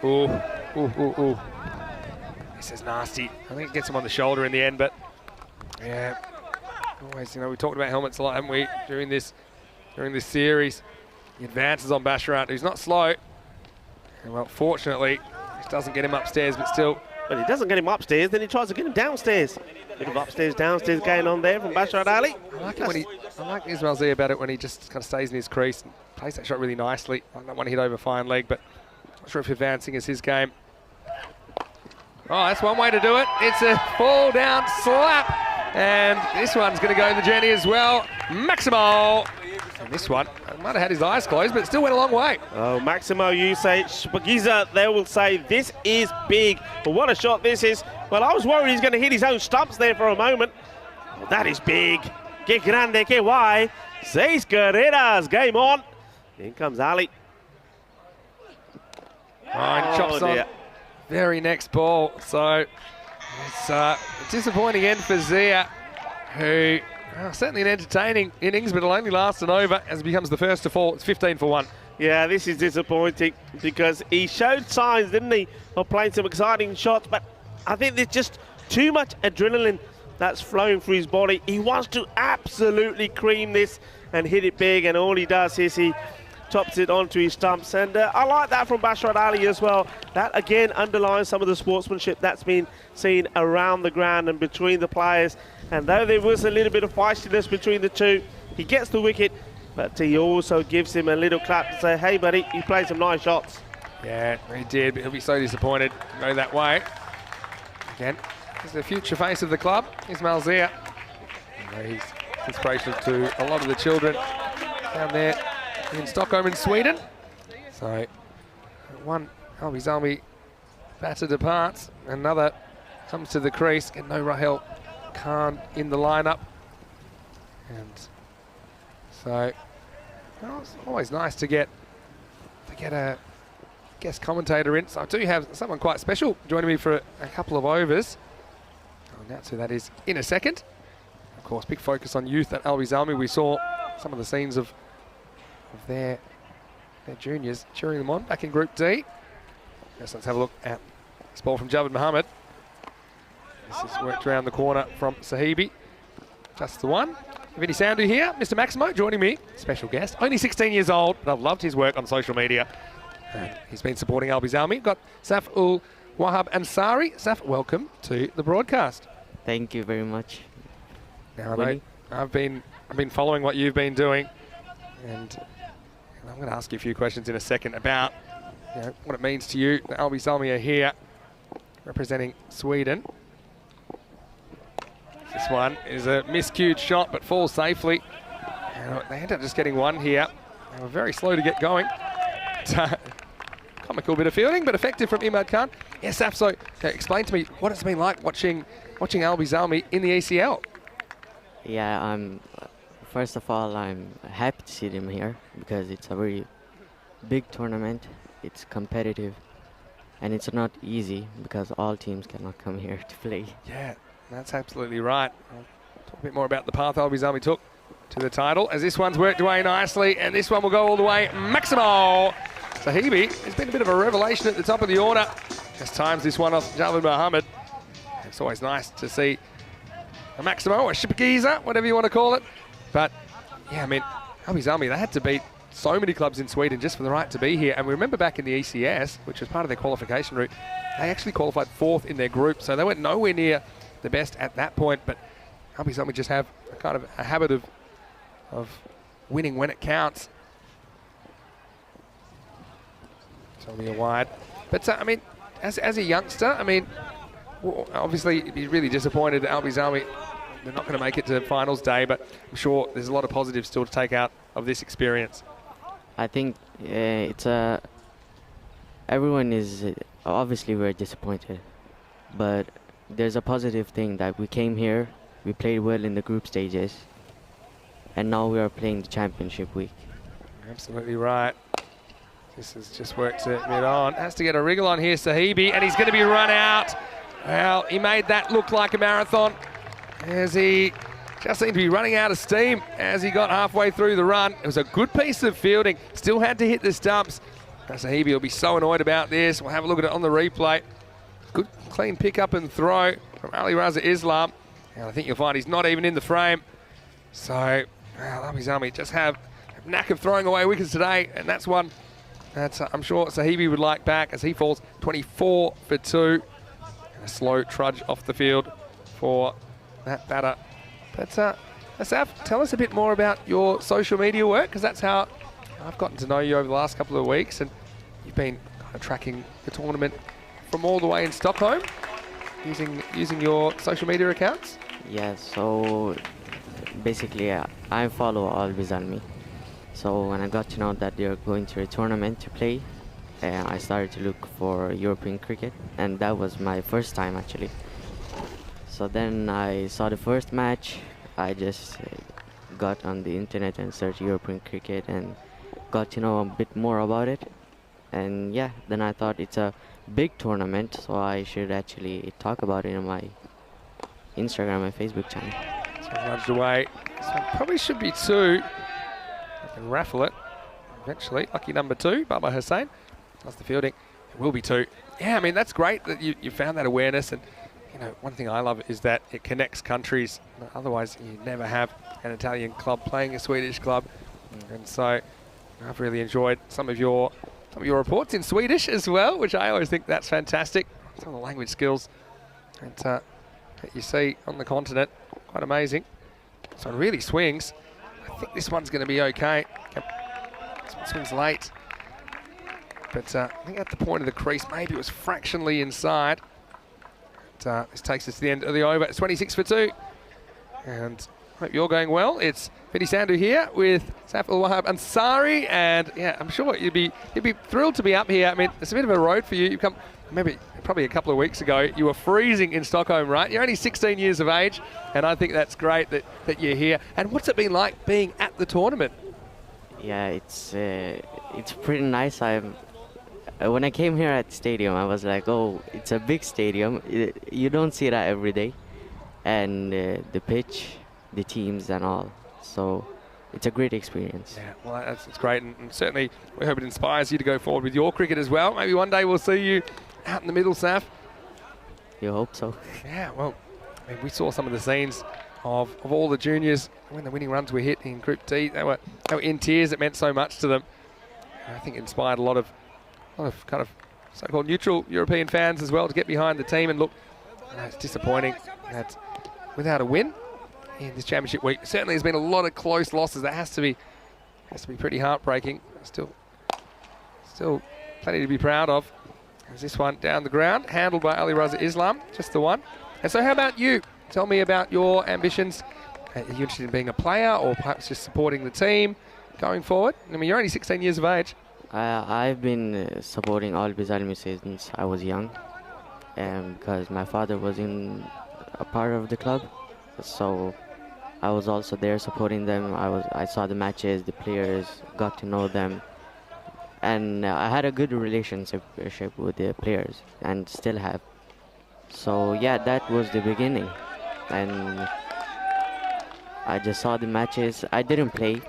Ooh, ooh, ooh, ooh. This is nasty. I think it gets him on the shoulder in the end, but yeah. Always, you know, we talked about helmets a lot, haven't we, during this series. He advances on Basharat, who's not slow. And well, fortunately, this doesn't get him upstairs, but still. But he doesn't get him upstairs, then he tries to get him downstairs. Bit of upstairs, downstairs going on there from Basharat Ali. I like Ismail Zia about it when he just kind of stays in his crease and plays that shot really nicely. I don't want to hit over fine leg, but not sure if advancing is his game. Oh, that's one way to do it. It's a fall down slap. And this one's going to go in the journey as well. Maximo. And this one, might have had his eyes closed, but it still went a long way. Oh, Maximo, you say, Shpagiza, they will say this is big. But what a shot this is. Well, I was worried he's going to hit his own stumps there for a moment. Well, that is big. Que grande, que guay. 6 carreras, game on. In comes Ali. Oh, and chops on very next ball. So it's a disappointing end for Zia, who Certainly an entertaining innings, but it'll only last an over as it becomes the first to fall. It's 15 for 1. Yeah, this is disappointing because he showed signs, didn't he, of playing some exciting shots, but I think there's just too much adrenaline that's flowing through his body. He wants to absolutely cream this and hit it big, and all he does is he tops it onto his stumps. And I like that from Basharat Ali as well. That again underlines some of the sportsmanship that's been seen around the ground and between the players. And though there was a little bit of feistiness between the two, he gets the wicket, but he also gives him a little clap to say, hey buddy, you played some nice shots. Yeah, he did, but he'll be so disappointed to go that way. Again, he's the future face of the club, Ismail Zia. He's inspirational to a lot of the children down there in Stockholm in Sweden. So, one Albi Zalmi batter departs, another comes to the crease, and no Rahel Khan in the lineup. And so, well, it's always nice to get a guest commentator in. So I do have someone quite special joining me for a couple of overs. I'll announce who that is in a second. Of course, big focus on youth at Albi Zalmi. We saw some of the scenes of their juniors cheering them on back in Group D. Yes, let's have a look at this ball from Javed Mohammed. This is worked around the corner from Sahibi. Just the one. Vinny Sandhu here, Mr. Maximo joining me, special guest. Only 16 years old, but I've loved his work on social media. And he's been supporting Albi Zalmi. We've got Saf Ul Wahab Ansari. Saf, welcome to the broadcast. Thank you very much. Now, mate, I've been following what you've been doing, and I'm going to ask you a few questions in a second about what it means to you. The Albi Zalmi are here representing Sweden. This one is a miscued shot, but falls safely. And they end up just getting one here. They were very slow to get going. Comical bit of fielding, but effective from Imad Khan. Yes, Saf, so explain to me what it's been like watching Albi Zalmi in the ECL. Yeah, first of all, I'm happy to see them here because it's a very big tournament. It's competitive, and it's not easy because all teams cannot come here to play. Yeah, that's absolutely right. I'll talk a bit more about the path Albi Zalmi took to the title, as this one's worked away nicely, and this one will go all the way. Maximo Sahibi has been a bit of a revelation at the top of the order. Just times this one off Javed Mohammed. It's always nice to see a Maximo, a Shipagiza, whatever you want to call it. But, yeah, I mean, Albi Zalmi, they had to beat so many clubs in Sweden just for the right to be here. And we remember back in the ECS, which was part of their qualification route, they actually qualified 4th in their group. So they went nowhere near the best at that point. But Albi Zalmi just have a kind of a habit of winning when it counts. It's only a wide. But, I mean, as a youngster, I mean, obviously you'd be really disappointed that Albi Zalmi, they're not going to make it to finals day, but I'm sure there's a lot of positives still to take out of this experience. I think everyone is obviously very disappointed, but there's a positive thing that we came here, we played well in the group stages, and now we are playing the championship week. Absolutely right. This has just worked to mid on. Has to get a wriggle on here, Sahibi, and he's going to be run out. Well, he made that look like a marathon as he just seemed to be running out of steam as he got halfway through the run. It was a good piece of fielding. Still had to hit the stumps. Sahibi will be so annoyed about this. We'll have a look at it on the replay. Good clean pick up and throw from Ali Raza Islam. And I think you'll find he's not even in the frame. So, well, Albi Zalmi just have a knack of throwing away wickets today, and that's one that's I'm sure Sahibi would like back as he falls 24 for 2. A slow trudge off the field for that batter. But Asaf, tell us a bit more about your social media work, because that's how I've gotten to know you over the last couple of weeks, and you've been kind of tracking the tournament from all the way in Stockholm using your social media accounts. Yeah, so basically I follow Albi Zalmi. So when I got to know that they're going to a tournament to play, I started to look for European cricket, and that was my first time actually. So then I saw the first match. I just got on the internet and searched European cricket and got to know a bit more about it. And yeah, then I thought it's a big tournament, so I should actually talk about it on my Instagram and Facebook channel. Nudged away. So probably should be 2. I can raffle it eventually. Lucky number 2, Baba Hussain. That's the fielding. It will be 2. Yeah, I mean, that's great that you found that awareness. And, you know, one thing I love is that it connects countries. Otherwise, you never have an Italian club playing a Swedish club. And so I've really enjoyed some of your reports in Swedish as well, which I always think that's fantastic. Some of the language skills that you see on the continent. Quite amazing. So it really swings. I think this one's going to be okay. This one swings late. But I think at the point of the crease, maybe it was fractionally inside. But, this takes us to the end of the over. It's 26 for 2. And hope you're going well. It's Vinny Sandhu here with Saf Al-Wahab Ansari. And yeah, I'm sure you'd be thrilled to be up here. I mean, it's a bit of a road for you. You've come, maybe probably a couple of weeks ago, you were freezing in Stockholm, right? You're only 16 years of age, and I think that's great that you're here. And what's it been like being at the tournament? Yeah, it's pretty nice. When I came here at the stadium, I was like, oh, it's a big stadium. You don't see that every day. And the pitch, the teams and all. So it's a great experience. Yeah, well, it's great. And certainly we hope it inspires you to go forward with your cricket as well. Maybe one day we'll see you out in the middle, Saf. You hope so. Yeah, well, I mean, we saw some of the scenes of all the juniors when the winning runs were hit in Group D. They were in tears. It meant so much to them. And I think it inspired a lot of kind of so-called neutral European fans as well to get behind the team. And look, it's disappointing that without a win in this championship week, certainly there's been a lot of close losses. That has to be pretty heartbreaking. Still plenty to be proud of. There's this one down the ground, handled by Ali Raza Islam, just the one. And so how about you? Tell me about your ambitions. Are you interested in being a player or perhaps just supporting the team going forward? I mean, you're only 16 years of age. I've been supporting Al Bizalmi since I was young, because my father was in a part of the club, so I was also there supporting them. I saw the matches, the players, got to know them, and I had a good relationship with the players and still have. So yeah, that was the beginning, and I just saw the matches. I didn't play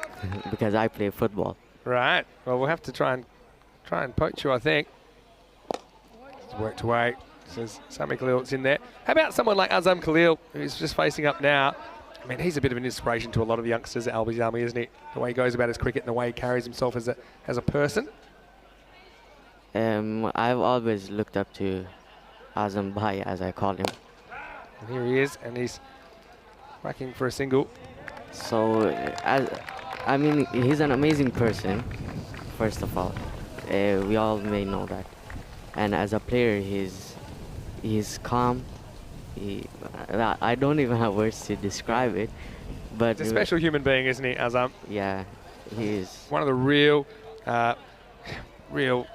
because I play football. Right. Well, we'll have to try and poach you, I think. It's worked away. Says Sami Khalil, it's in there. How about someone like Azam Khalil, who's just facing up now? I mean, he's a bit of an inspiration to a lot of the youngsters at Al Bizalmi, isn't he? The way he goes about his cricket and the way he carries himself as a person. I've always looked up to Azam Bhai, as I call him. And here he is, and he's whacking for a single. So, I mean, he's an amazing person, first of all. We all may know that. And as a player, he's calm. I don't even have words to describe it. But he's a special human being, isn't he, Azam? Yeah, he is. One of the real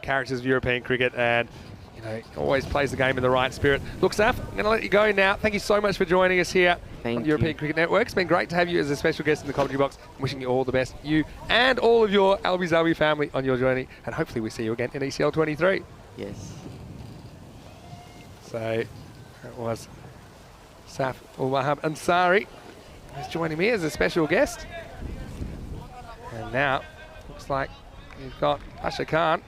characters of European cricket, and you know, always plays the game in the right spirit. Look, Saf, I'm going to let you go now. Thank you so much for joining us here on the European Cricket Network. It's been great to have you as a special guest in the commentary box. I'm wishing you all the best, you and all of your Al Bizalmi family on your journey, and hopefully we see you again in ECL 23. Yes. So it was Saf Al-Wahab Ansari who's joining me as a special guest. And now looks like you've got Pasha Khan,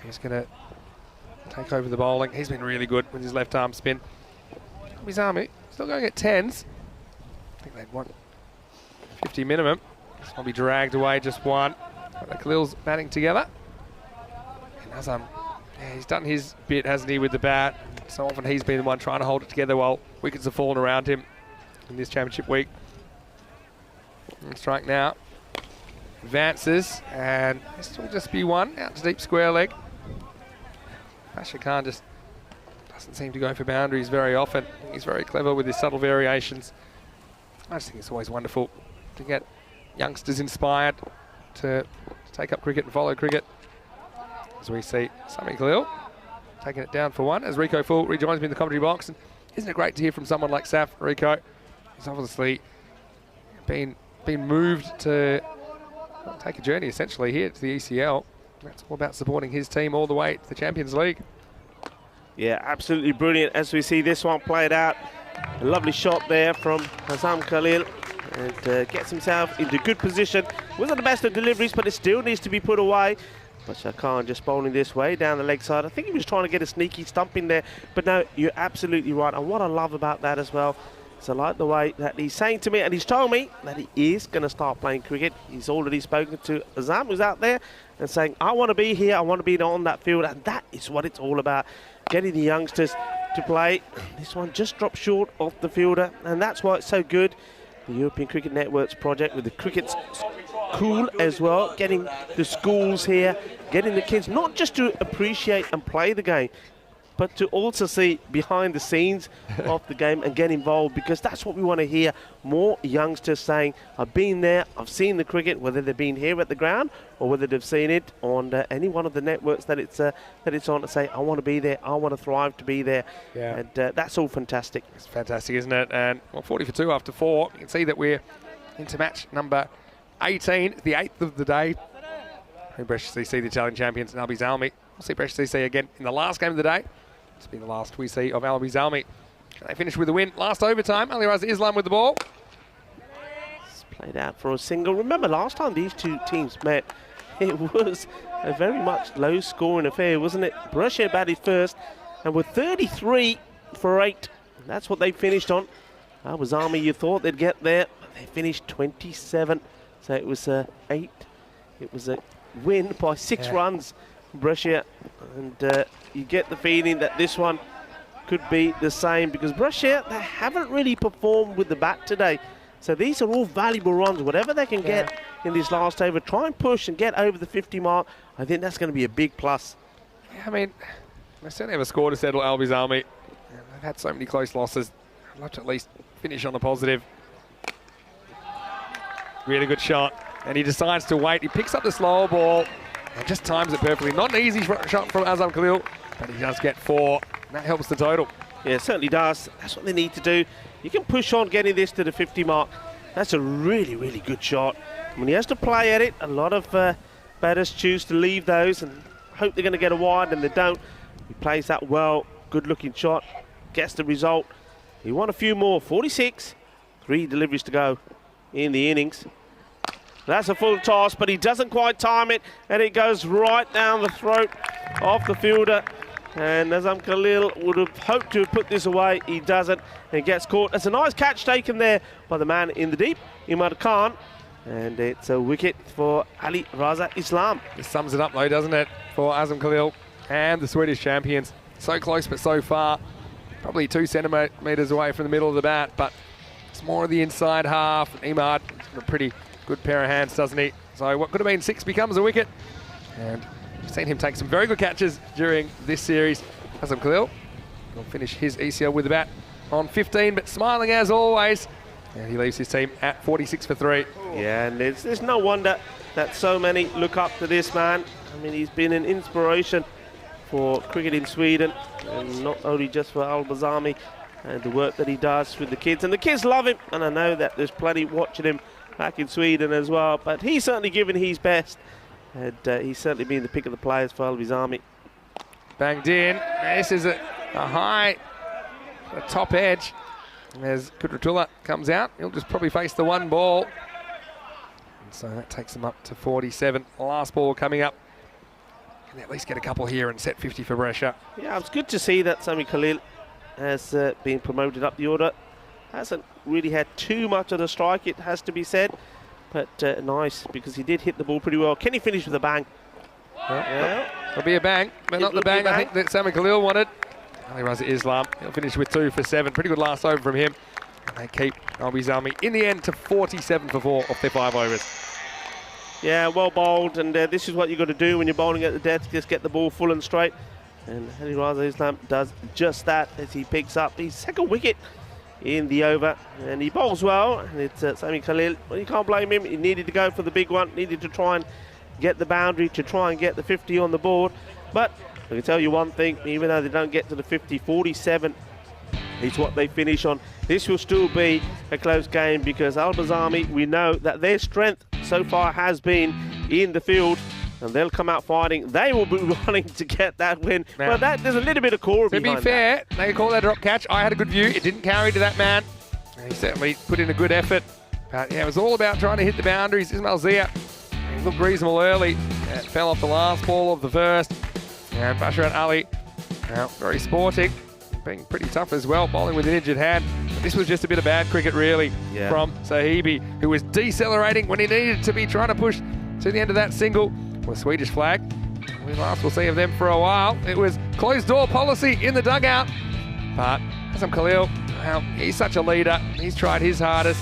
who's going to take over the bowling. He's been really good with his left arm spin. Bizarmi still going at 10s. I think they'd want 50 minimum. This will be dragged away, just one. Khalil's batting together. And Azam, yeah, he's done his bit, hasn't he, with the bat. So often he's been the one trying to hold it together while wickets have fallen around him in this championship week. And strike now. Advances, and this will just be one out to deep square leg. Pasha Khan just doesn't seem to go for boundaries very often. He's very clever with his subtle variations. I just think it's always wonderful to get youngsters inspired to take up cricket and follow cricket. As we see Sami Khalil taking it down for one, as Rico Full rejoins me in the commentary box. And isn't it great to hear from someone like Saf, Rico? He's obviously been moved to take a journey essentially here to the ECL. That's all about supporting his team all the way to the Champions League. Yeah, absolutely brilliant as we see this one played out. A lovely shot there from Azam Khalil, and gets himself into good position. Wasn't the best of deliveries, but it still needs to be put away. But Khan just bowling this way down the leg side. I think he was trying to get a sneaky stump in there, but no, you're absolutely right. And what I love about that as well is I like the way that he's saying to me, and he's told me that he is going to start playing cricket. He's already spoken to Azam, who's out there, and saying, I want to be here, I want to be on that field, and that is what it's all about, getting the youngsters to play. This one just dropped short of the fielder, and that's why it's so good. The European Cricket Network's project with the cricket's cool as well, getting the schools here, getting the kids not just to appreciate and play the game, but to also see behind the scenes of the game and get involved, because that's what we want to hear. More youngsters saying, I've been there, I've seen the cricket, whether they've been here at the ground or whether they've seen it on any one of the networks that it's on, to say, I want to be there, I want to thrive to be there. Yeah. And that's all fantastic. It's fantastic, isn't it? And well, 40 for 2 after 4. You can see that we're into match number 18, the 8th of the day. British CC, the Italian champions, and Albi Zalmi. We'll see British CC again in the last game of the day. It's been the last we see of Albi Zalmi. They finished with a win last overtime. Ali Raza Islam with the ball. It's played out for a single. Remember last time these two teams met, it was a very much low scoring affair, wasn't it? Russia batted first and were 33 for 8. That's what they finished on. Albi Zalmi, you thought they'd get there. They finished 27. So it was 8. It was a win by 6 runs from Brescia, and you get the feeling that this one could be the same, because Brescia, they haven't really performed with the bat today. So these are all valuable runs. Whatever they can get in this last over, try and push and get over the 50 mark. I think that's going to be a big plus. Yeah, I mean, they certainly have a score to settle Albi's Army. They've had so many close losses. I'd like to at least finish on a positive. Really good shot. And he decides to wait. He picks up the slower ball and just times it perfectly. Not an easy shot from Azam Khalil, but he does get 4. And that helps the total. Yeah, it certainly does. That's what they need to do. You can push on getting this to the 50 mark. That's a really, really good shot. When he has to play at it, a lot of batters choose to leave those and hope they're going to get a wide, and they don't. He plays that well. Good-looking shot. Gets the result. He won a few more. 46. 3 deliveries to go in the innings. That's a full toss, but he doesn't quite time it, and it goes right down the throat of the fielder. And Azam Khalil would have hoped to have put this away. He doesn't, and gets caught. It's a nice catch taken there by the man in the deep, Imad Khan. And it's a wicket for Ali Raza Islam. This sums it up though, doesn't it, for Azam Khalil and the Swedish champions. So close but so far. Probably 2 centimetres away from the middle of the bat, but it's more of the inside half. Imad, a pretty good pair of hands, doesn't he? So what could have been 6 becomes a wicket. And we've seen him take some very good catches during this series. Azam Khalil will finish his ECL with the bat on 15, but smiling as always. And he leaves his team at 46 for 3. Yeah, and there's no wonder that so many look up to this man. I mean, he's been an inspiration for cricket in Sweden, and not only just for Albi Zalmi and the work that he does with the kids. And the kids love him, and I know that there's plenty watching him back in Sweden as well, but he's certainly given his best, and he's certainly been the pick of the players for Albi Zalmi. Banged in. This is a high, a top edge. As Kudratullah comes out, he'll just probably face the 1 ball. And so that takes him up to 47. Last ball coming up. Can at least get a couple here and set 50 for Brescia. Yeah, it's good to see that Sami Khalil has been promoted up the order. Hasn't really had too much of the strike, it has to be said, but nice, because he did hit the ball pretty well. Can he finish with a bang? Yeah. It'll be a bang, but not the bang I think that Sami Khalil wanted. Ali Raza Islam, he'll finish with 2 for 7. Pretty good last over from him. And they keep Albi Zalmi in the end to 47 for 4 off their 5 overs. Yeah, well bowled, and this is what you've got to do when you're bowling at the death, just get the ball full and straight. And Ali Raza Islam does just that as he picks up his 2nd wicket in the over, and he bowls well, and it's Sami Khalil. Well, you can't blame him. He needed to go for the big one, needed to try and get the boundary, to try and get the 50 on the board. But I can tell you one thing, even though they don't get to the 50, 47 is what they finish on. This will still be a close game, because Albi Zalmi, we know that their strength so far has been in the field, and they'll come out fighting. They will be running to get that win. Now, But there's a little bit of core to behind be fair, they call that a drop catch. I had a good view. It didn't carry to that man. He certainly put in a good effort. But yeah, it was all about trying to hit the boundaries. Ismail Zia, he looked reasonable early. Fell off the last ball of the first. And Basharat Ali, very sporting, being pretty tough as well, bowling with an injured hand. But this was just a bit of bad cricket, really, from Sahibi, who was decelerating when he needed to be trying to push to the end of that single. With a Swedish flag. We'll see of them for a while. It was closed door policy in the dugout. But Azam Khalil, well, he's such a leader. He's tried his hardest.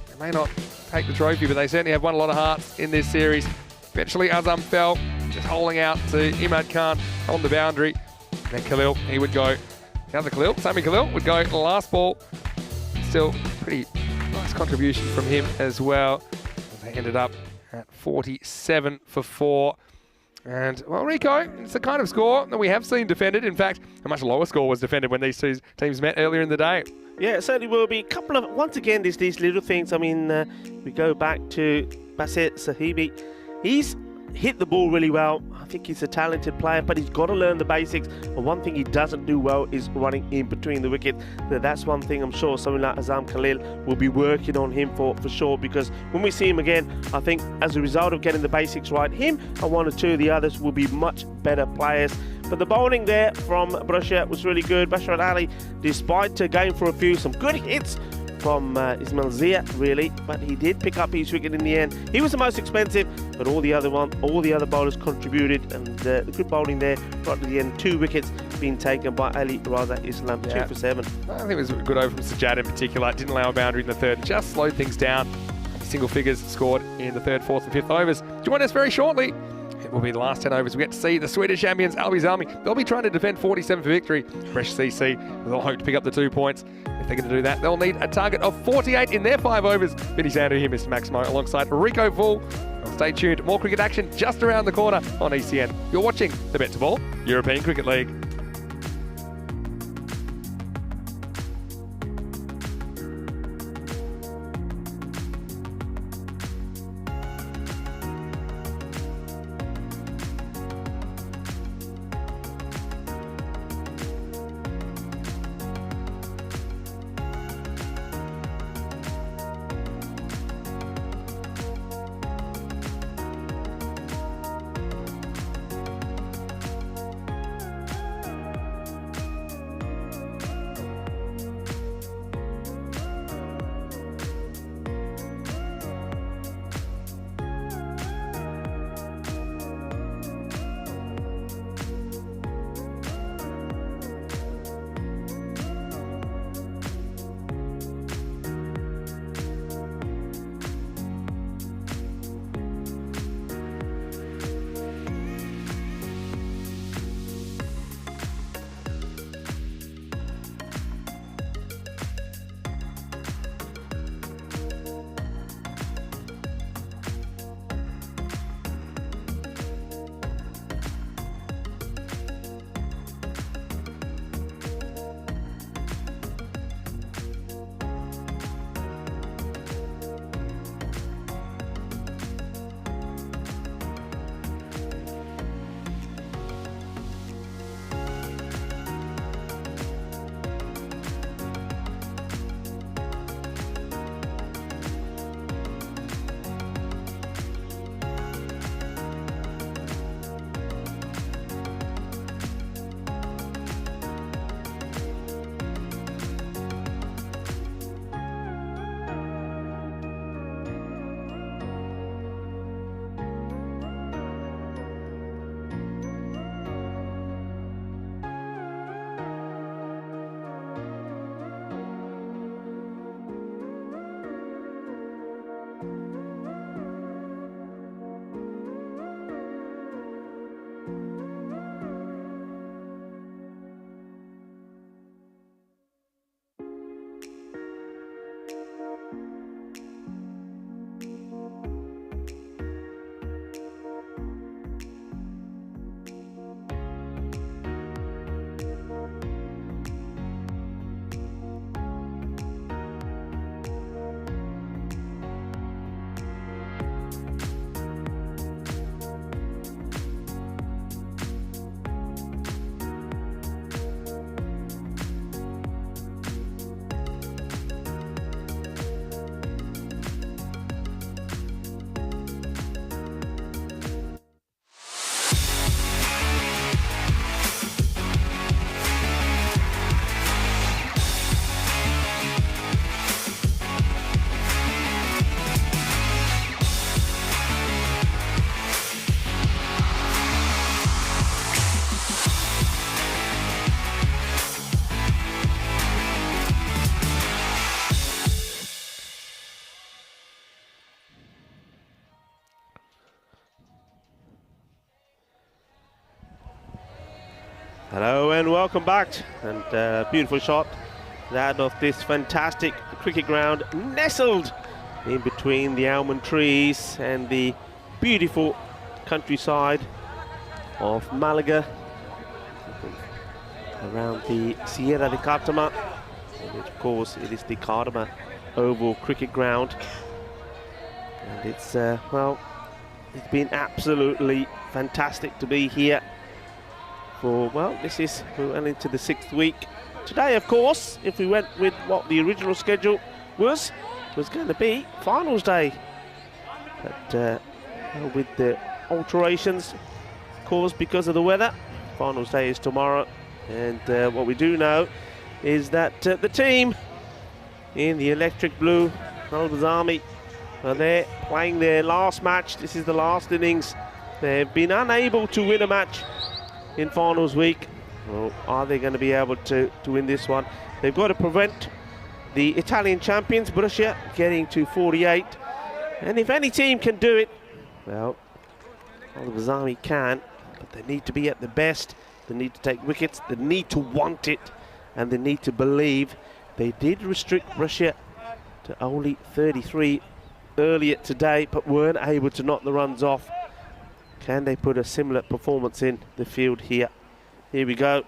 They may not take the trophy, but they certainly have won a lot of hearts in this series. Eventually, Azam fell, just holding out to Imad Khan on the boundary. And then Khalil, he would go. The other Khalil, Sami Khalil, would go the last ball. Still pretty nice contribution from him as well. They ended up at 47 for 4. And, well, Rico, it's the kind of score that we have seen defended. In fact, a much lower score was defended when these two teams met earlier in the day. Yeah, it certainly will be. Once again, there's these little things. I mean, we go back to Basit Sahibi. He's hit the ball really well. I think he's a talented player, but he's got to learn the basics. And one thing he doesn't do well is running in between the wickets. That's one thing I'm sure someone like Azam Khalil will be working on him for sure, because when we see him again, I think as a result of getting the basics right, him and one or two of the others will be much better players. But the bowling there from Russia was really good. Basharat Ali, despite going for some good hits from Ismail Zia, really, but he did pick up his wicket in the end. He was the most expensive, but all the other bowlers contributed, and the good bowling there right at the end. 2 wickets being taken by Ali Raza Islam, 2 for 7. I think it was a good over from Sajjad in particular. Didn't allow a boundary in the third, just slowed things down. Single figures scored in the third, fourth and fifth overs. Join us very shortly. It will be the last 10 overs. We get to see the Swedish champions, Albi's Army. They'll be trying to defend 47 for victory. Fresh CC, they'll hope to pick up the 2 points. If they're going to do that, they'll need a target of 48 in their 5 overs. Vinny Sandu here, Mr. Maximo, alongside Rico Full. Well, stay tuned. More cricket action just around the corner on ECN. You're watching the BET2BALL European Cricket League. and welcome back. And beautiful shot that of this fantastic cricket ground nestled in between the almond trees and the beautiful countryside of Malaga around the Sierra de Cartama. And of course it is the Cartama Oval cricket ground, and it's well, it's been absolutely fantastic to be here for, well, this is well into the 6th week. Today, of course, if we went with what the original schedule was going to be finals day, but with the alterations caused because of the weather, finals day is tomorrow. And what we do know is that the team in the electric blue, Al Army, are there playing their last match. This is the last innings. They've been unable to win a match in finals week. Well, are they going to be able to win this one? They've got to prevent the Italian champions, Brescia, getting to 48. And if any team can do it, well, Al Army can, but they need to be at the best. They need to take wickets. They need to want it, and they need to believe. They did restrict Brescia to only 33 earlier today, but weren't able to knock the runs off. Can they put a similar performance in the field here? Here we go.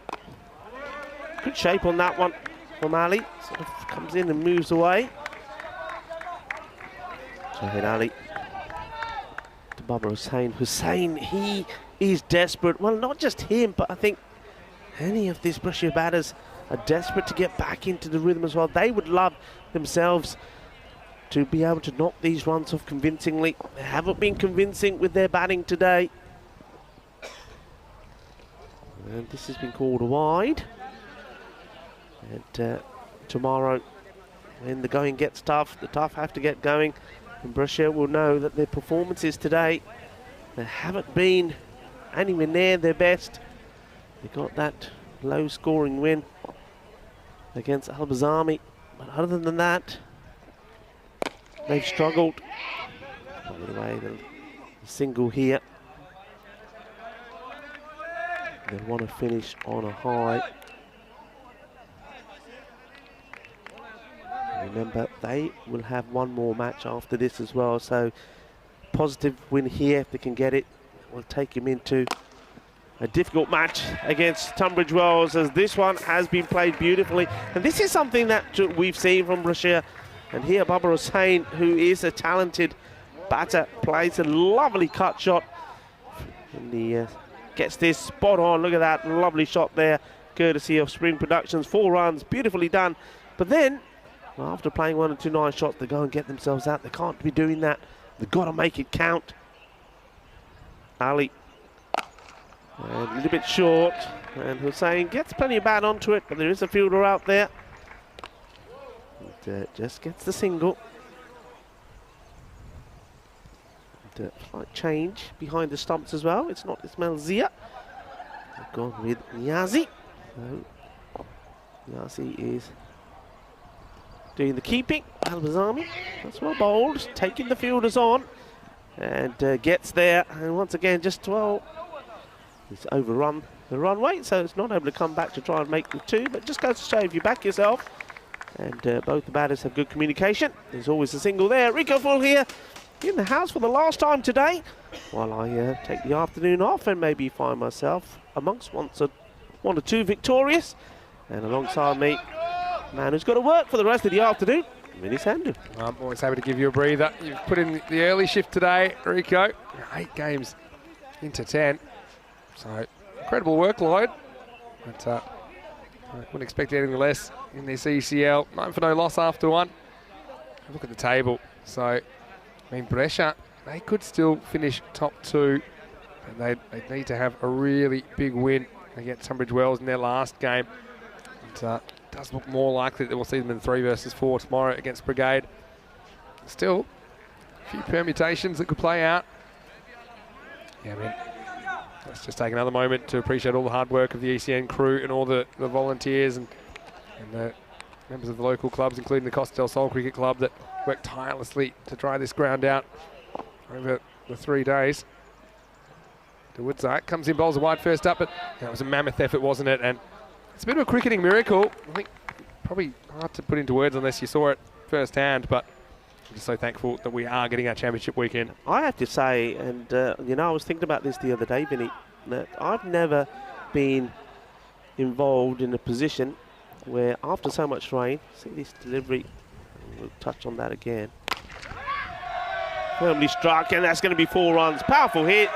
Good shape on that one from Ali. Sort of comes in and moves away. Shahid Ali to Baba Hussain. Hussain, he is desperate. Well, not just him, but I think any of these Brescia batters are desperate to get back into the rhythm as well. They would love themselves to be able to knock these runs off convincingly. They haven't been convincing with their batting today. And this has been called a wide. And tomorrow, when the going gets tough, the tough have to get going. And Brescia will know that their performances today, they haven't been anywhere near their best. They got that low-scoring win against Al Army, but other than that, they've struggled. By the way, the single here. They want to finish on a high. Remember, they will have one more match after this as well, so positive win here if they can get it. Will take him into a difficult match against Tunbridge Wells, as this one has been played beautifully. And this is something that we've seen from Brescia. And here Baba Hussain, who is a talented batter, plays a lovely cut shot. And he gets this spot on. Look at that lovely shot there, courtesy of Spring Productions. 4 runs, beautifully done. But then, after playing 1 or 2 nice shots, they go and get themselves out. They can't be doing that. They've got to make it count. Ali, a little bit short, and Hussain gets plenty of bat onto it, but there is a fielder out there. And, just gets the single. And, slight change behind the stumps as well. It's not Ismail Zia. They've gone with Niazi. So, Niazi is doing the keeping. Al Army, that's well bowled, taking the fielders on, and gets there. And once again, just, well, he's overrun the run rate, so it's not able to come back to try and make the 2, but just goes to show if you back yourself. And both the batters have good communication. There's always a single there. Rico Full here in the house for the last time today, while I take the afternoon off and maybe find myself amongst one or two victorious. And alongside me, man who's got to work for the rest of the afternoon, Vinny Sandhu. I'm always happy to give you a breather. You've put in the early shift today, Rico. 8 games into 10. So, incredible workload. But I wouldn't expect anything less in this ECL. 9 for no loss after 1. Look at the table. So, I mean, Brescia, they could still finish top 2. But they need to have a really big win against Tunbridge Wells in their last game. It does look more likely that we'll see them in 3 versus 4 tomorrow against Brigade. Still, a few permutations that could play out. Yeah, I mean, let's just take another moment to appreciate all the hard work of the ECN crew and all the volunteers and the members of the local clubs, including the Costa del Sol Cricket Club, that worked tirelessly to dry this ground out over the 3 days. De Woodside comes in, bowls a wide first up, but that was a mammoth effort, wasn't it? And it's a bit of a cricketing miracle. I think probably hard to put into words unless you saw it firsthand, but I'm just so thankful that we are getting our championship weekend. I have to say, and you know, I was thinking about this the other day, Vinny, that I've never been involved in a position where after so much rain, see this delivery, we'll touch on that again. Firmly struck, and that's going to be 4 runs. Powerful hit,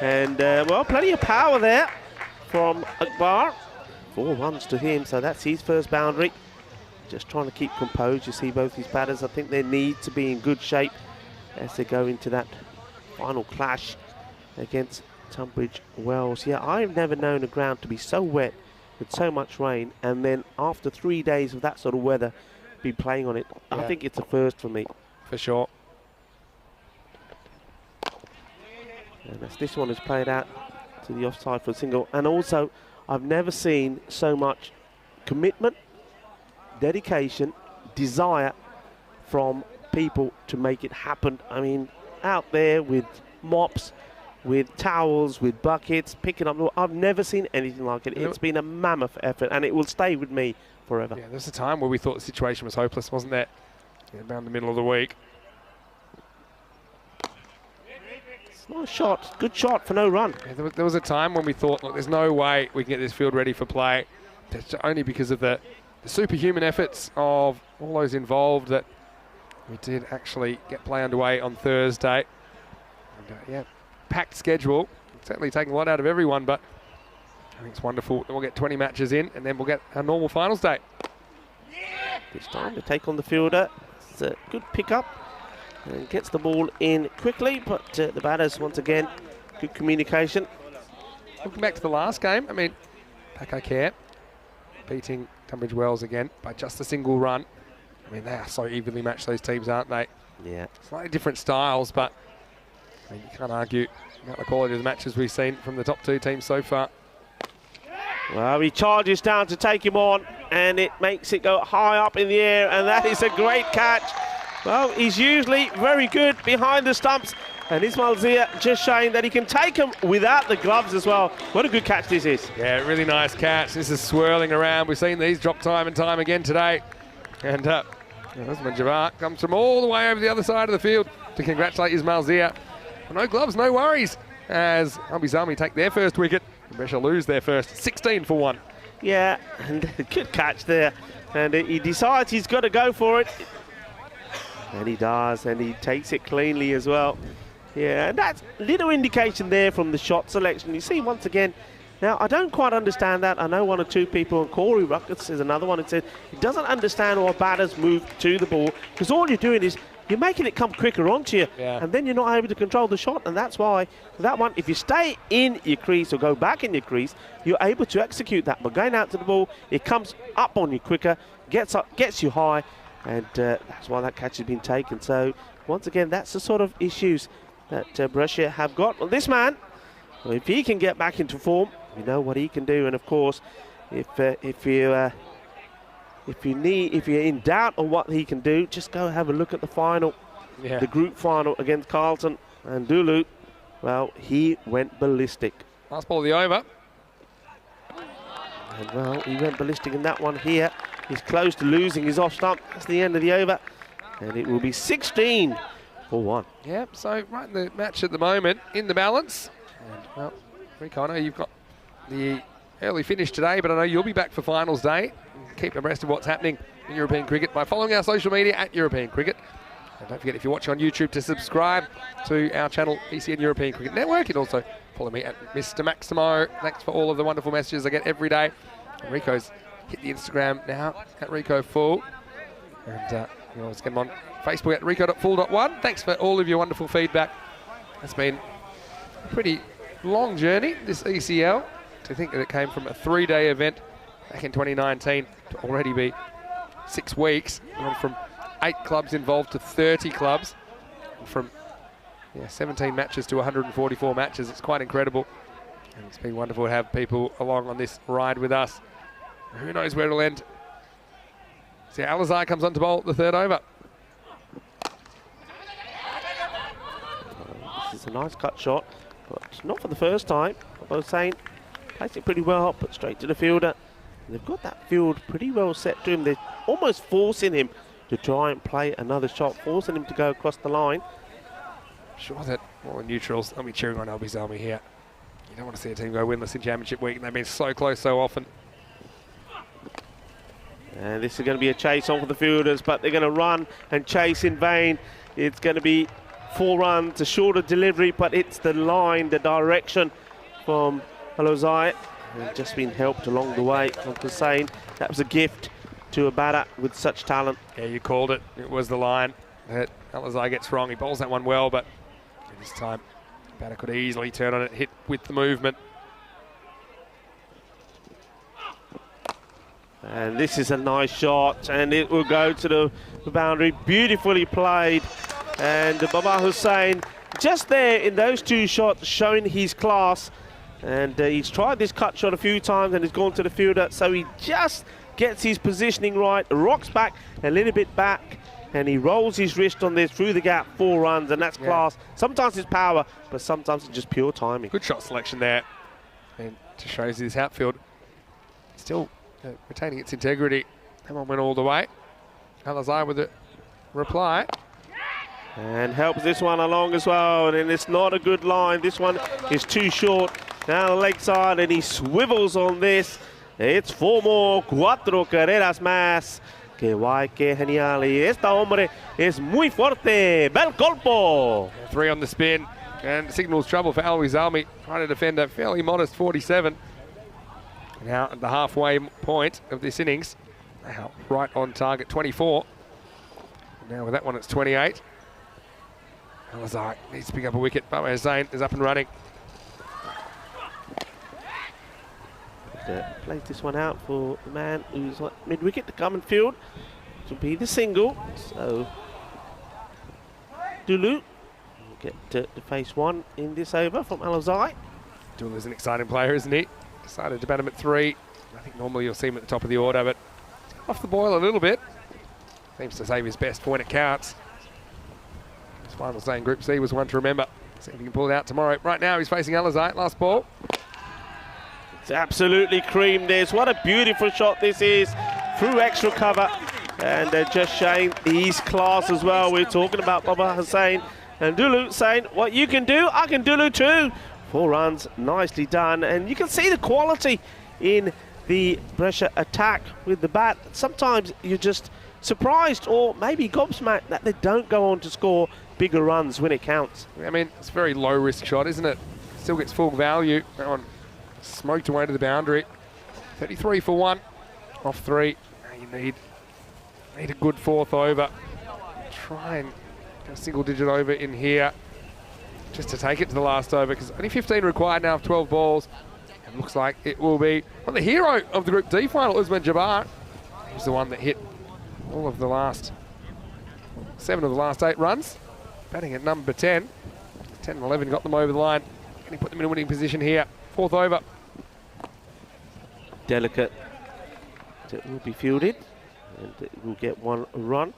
and well, plenty of power there from Akbar. 4 runs to him, so that's his first boundary. Just trying to keep composed. You see both these batters, I think they need to be in good shape as they go into that final clash against Tunbridge Wells. Yeah, I've never known a ground to be so wet with so much rain, and then after 3 days of that sort of weather, be playing on it. Yeah. I think it's a first for me. For sure. And as this one is played out to the offside for a single. And also, I've never seen so much commitment, dedication, desire from people to make it happen. I mean, out there with mops, with towels, with buckets, picking up. I've never seen anything like it. It's been a mammoth effort, and it will stay with me forever. Yeah, there's a time where we thought the situation was hopeless, wasn't there? Yeah, around the middle of the week. Nice shot, good shot for no run. Yeah, there was a time when we thought, look, there's no way we can get this field ready for play. It's only because of the superhuman efforts of all those involved that we did actually get play underway on Thursday. And, yeah, packed schedule. Certainly taking a lot out of everyone, but I think it's wonderful that we'll get 20 matches in and then we'll get our normal finals day. This time to take on the fielder. It's a good pickup. And gets the ball in quickly, but the batters, once again, good communication. Looking back to the last game, I mean, Paco Care beating Tunbridge Wells again by just a single run. I mean, they are so evenly matched, those teams, aren't they? Yeah. Slightly different styles, but I mean, you can't argue about the quality of the matches we've seen from the top 2 teams so far. Well, he charges down to take him on, and it makes it go high up in the air, and that is a great catch. Well, he's usually very good behind the stumps, and Ismail Zia just showing that he can take him without the gloves as well. What a good catch this is. Yeah, really nice catch. This is swirling around. We've seen these drop time and time again today. And Osman Jabbar comes from all the way over the other side of the field to congratulate Ismail Zia. Well, no gloves, no worries, as Abizami take their first wicket and Brescia lose their first, 16 for 1. Yeah, and good catch there. And he decides he's got to go for it. And he does, and he takes it cleanly as well. Yeah, and that's little indication there from the shot selection. You see, once again, now I don't quite understand that. I know 1 or 2 people, and Corey Ruckets is another one, who said he doesn't understand why batters move to the ball, because all you're doing is you're making it come quicker onto you, and then you're not able to control the shot, and that's why that one, if you stay in your crease or go back in your crease, you're able to execute that. But going out to the ball, it comes up on you quicker, gets up, gets you high, and that's why that catch has been taken. So once again, that's the sort of issues that Brescia have got. Well, this man, well, if he can get back into form, we know what he can do. And of course, if you're in doubt on what he can do, just go have a look at the final, the group final against Carlton and Dulu. Well, he went ballistic. Last ball of the over. And well, he went ballistic in that one here. He's close to losing his off stump. That's the end of the over. And it will be 16 for 1. Yep, so right in the match at the moment, in the balance. And, well, Rico, I know you've got the early finish today, but I know you'll be back for finals day. Keep abreast of what's happening in European cricket by following our social media at European Cricket. And don't forget, if you're watching on YouTube, to subscribe to our channel, ECN European Cricket Network. You can also follow me at Mr. Maximo. Thanks for all of the wonderful messages I get every day. And Rico's hit the Instagram now at Rico Full. And you can always get him on Facebook at rico.full.1. Thanks for all of your wonderful feedback. It's been a pretty long journey, this ECL. To think that it came from a 3-day event back in 2019 to already be 6 weeks. Gone from 8 clubs involved to 30 clubs. And from 17 matches to 144 matches. It's quite incredible. And it's been wonderful to have people along on this ride with us. Who knows where it'll end. See, Alizai comes on to bowl the 3rd over. This is a nice cut shot, but not for the first time. I was saying, placed it pretty well, but straight to the fielder. They've got that field pretty well set to him. They're almost forcing him to try and play another shot, forcing him to go across the line. I'm sure that all the neutrals, I'll be cheering on Albi Zalmi here. You don't want to see a team go winless in championship week, and they've been so close so often. And this is going to be a chase on for the fielders, but they're going to run and chase in vain. It's going to be 4 runs, a shorter delivery, but it's the line, the direction from Alozai. They've just been helped along the way from Hussein. That was a gift to a batter with such talent. Yeah, you called it. It was the line that Alozai gets wrong. He bowls that one well, but this time, the batter could easily turn on it, hit with the movement. And this is a nice shot, and it will go to the boundary. Beautifully played. And Baba Hussein, just there in those 2 shots, showing his class. And he's tried this cut shot a few times and he's gone to the fielder, so he just gets his positioning right, rocks back a little bit back, and he rolls his wrist on this through the gap, 4 runs, and that's class. Sometimes it's power, but sometimes it's just pure timing. Good shot selection there, and just shows his outfield still retaining its integrity. That one went all the way. Alazai with a reply. And helps this one along as well, and it's not a good line. This one is too short. Now the leg side, and he swivels on this. It's 4 more, 4 carreras más. Que guay, que genial. Y esta hombre es muy fuerte. Bel colpo. 3 on the spin, and signals trouble for Alwi Zalmi. Trying to defend a fairly modest 47. Now at the halfway point of this innings, now right on target, 24. Now with that one, it's 28. Alazai needs to pick up a wicket. Baba Hussein is up and running. Plays this one out for the man who's mid-wicket to come and field. To be the single. So Dulu will get to face 1 in this over from Alazai. Dulu's an exciting player, isn't he? Decided to bat him at 3. I think normally you'll see him at the top of the order, but off the boil a little bit. Seems to save his best for when it counts. His final day in Group C was one to remember. See if he can pull it out tomorrow. Right now he's facing Alazai. Last ball. It's absolutely creamed this. What a beautiful shot this is. Through extra cover. And just showing his class as well. We're talking about Baba Hussein and Dulu saying, what you can do, I can Dulu too. 4 runs, nicely done. And you can see the quality in the pressure attack with the bat. Sometimes you're just surprised or maybe gobsmacked that they don't go on to score bigger runs when it counts. I mean, it's a very low risk shot, isn't it? Still gets full value. That one smoked away to the boundary. 33 for 1 off 3. Now you need a good 4th over. Try and get a single digit over in here just to take it to the last over, because only 15 required now of 12 balls. And looks like it will be the hero of the Group D final, Usman Jabbar. He's the one that hit all of the last 7 of the last 8 runs. Batting at number 10. 10 and 11 got them over the line. Can he put them in a winning position here? 4th over. Delicate. It will be fielded, and it will get 1 run.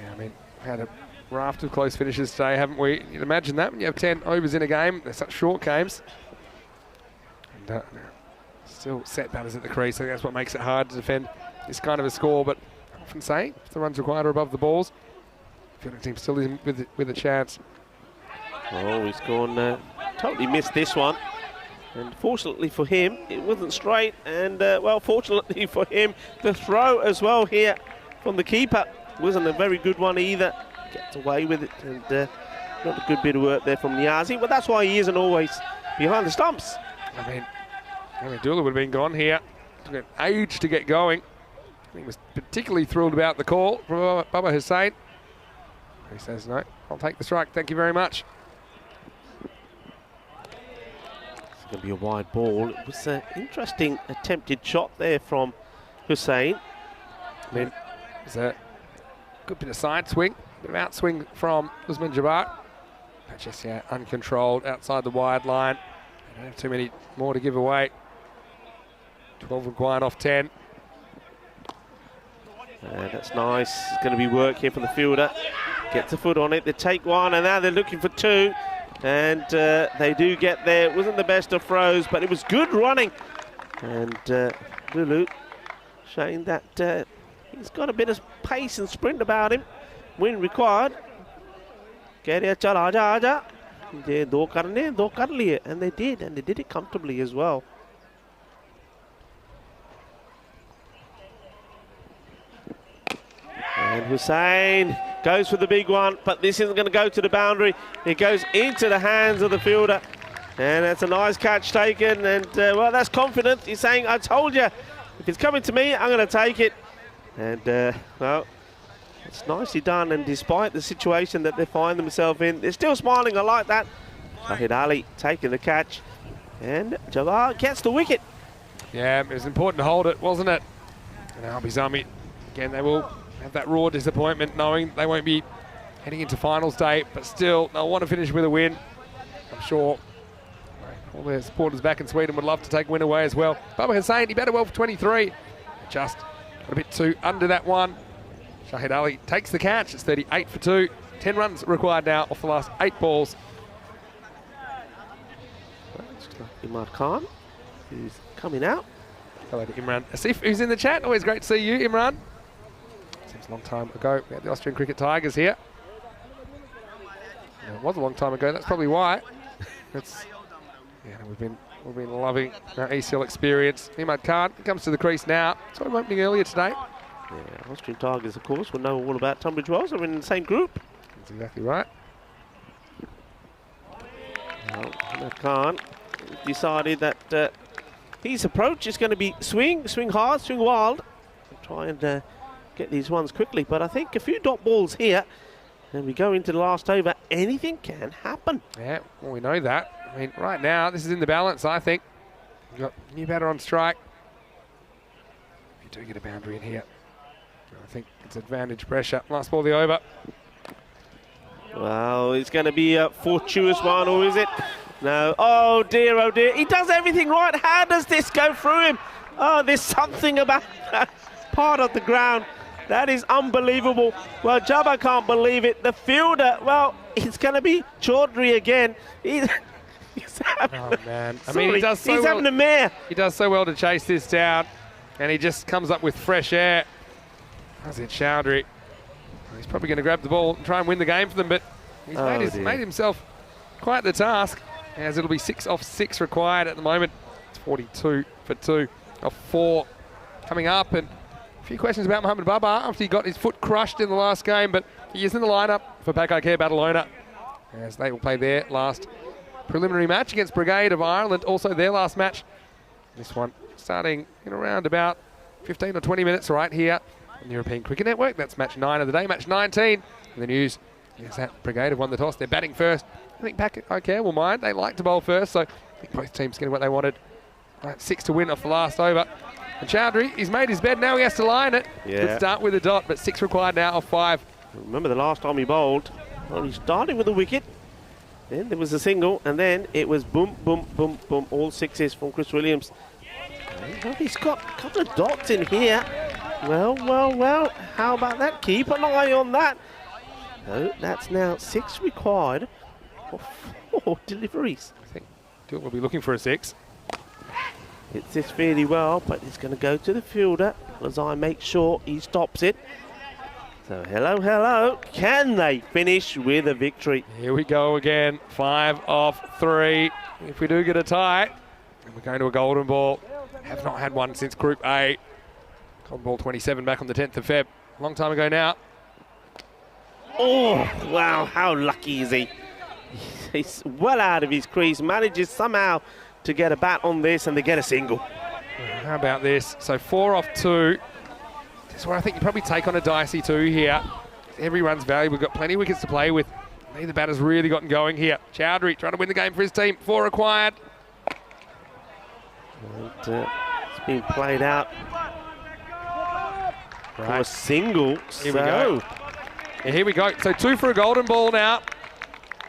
Yeah, I mean, we had a raft of close finishes today, haven't we? You'd imagine that when you have 10 overs in a game. They're such short games. And still set batters at the crease. I think that's what makes it hard to defend this kind of a score. But I often say, if the runs required are above the balls, the fielding team still is with a chance. Oh, he's gone, totally missed this one. And fortunately for him, it wasn't straight. And, well, fortunately for him, the throw as well here from the keeper wasn't a very good one either. Gets away with it, and not a good bit of work there from Niazi. But that's why he isn't always behind the stumps. I mean, Dula would have been gone here. Took an age to get going. He was particularly thrilled about the call from Baba Hussein. He says, no, I'll take the strike. Thank you very much. It's going to be a wide ball. It was an interesting attempted shot there from Hussein. I mean, it's a good bit of side swing, bit of outswing from Usman Jabbar. But just, uncontrolled outside the wide line. They don't have too many more to give away. 12 required off 10. That's nice. It's going to be work here for the fielder. Gets a foot on it. They take 1, and now they're looking for 2. And they do get there. It wasn't the best of throws, but it was good running And Lulu showing that he's got a bit of pace and sprint about him. Win required. कह रहे चल आजा आजा ये दो करने दो कर लिए and they did it comfortably as well. And Hussain goes for the big one, but this isn't going to go to the boundary. It goes into the hands of the fielder, and that's a nice catch taken. And well, that's confidence. He's saying, I told you, if it's coming to me, I'm going to take it. And well, it's nicely done, and despite the situation that they find themselves in, they're still smiling. I like that. Shahid Ali taking the catch, and Jabbar gets the wicket. Yeah, it was important to hold it, wasn't it? And Albizami, again, they will have that raw disappointment knowing they won't be heading into finals day, but still, they'll want to finish with a win. I'm sure all their supporters back in Sweden would love to take a win away as well. Baba Hussain, he batted well for 23. Just got a bit too under that one. Shahid Ali takes the catch. It's 38 for 2. 10 runs required now off the last 8 balls. Imran Khan, who's coming out. Hello to Imran Asif, who's in the chat. Always great to see you, Imran. Seems a long time ago. We had the Austrian Cricket Tigers here. Yeah, it was a long time ago. That's probably why. It's, yeah, we've been loving our ACL experience. Imran Khan comes to the crease now. Saw him opening earlier today. Yeah, Austrian Tigers, of course, will know all about Tunbridge Wells. They're in the same group. That's exactly right. Well, Imran Khan decided that his approach is going to be swing hard, swing wild, and try and get these ones quickly. But I think a few dot balls here, and we go into the last over, anything can happen. Yeah, well, we know that. I mean, right now, this is in the balance, I think. We've got new batter on strike. If you do get a boundary in here, I think it's advantage pressure. Last ball of the over. Well, it's going to be a fortuitous one, or is it? No. Oh dear, oh dear. He does everything right. How does this go through him? Oh, there's something about that part of the ground. That is unbelievable. Well, Jabba can't believe it. The fielder, well, it's going to be Chaudhry again. He's having, oh, man. I sorry, mean, he does so he's well. having a mare. He does so well to chase this down, and he just comes up with fresh air. How's it, Chaudhry? He's probably going to grab the ball and try and win the game for them, but he's made himself quite the task, as it'll be 6 off 6 required at the moment. It's 42 for 2 off 4 coming up, and a few questions about Mohamed Baba after he got his foot crushed in the last game, but he is in the lineup for Pakai Care Badalona, as they will play their last preliminary match against Brigade of Ireland, also their last match. This one starting in around about 15 or 20 minutes right here on the European Cricket Network. That's match 9 of the day. Match 19 in the news is that Brigade have won the toss. They're batting first. I think Pakai Care will mind. They like to bowl first, so I think both teams getting what they wanted. 6 to win off the last over. And Chaudhry, he's made his bed, now he has to lie in it. Yeah. Good start with a dot, but 6 required now off 5. Remember the last time he bowled? Well, he started with a wicket, then there was a single, and then it was boom, boom, boom, boom, all 6s from Chris Williams. Well, he's got a couple of dots in here. Well, well, well, how about that? Keep an eye on that. So that's now 6 required for 4 deliveries. I think Duke will be looking for a 6. Hits this fairly well, but it's going to go to the fielder as I make sure he stops it. So hello, hello. Can they finish with a victory? Here we go again. 5 off 3. If we do get a tie, we're going to a golden ball. Have not had one since Group A. Golden ball 27 back on the 10th of Feb. Long time ago now. Oh, wow, how lucky is he? He's well out of his crease, manages somehow to get a bat on this, and they get a single. How about this? So 4 off 2. This is where I think you probably take on a dicey 2 here. Every run's valuable. We've got plenty of wickets to play with. Neither batter's really gotten going here. Chaudhry trying to win the game for his team. 4 required. And, it's being played out for a single. Here we go. Yeah, here we go. So 2 for a golden ball now,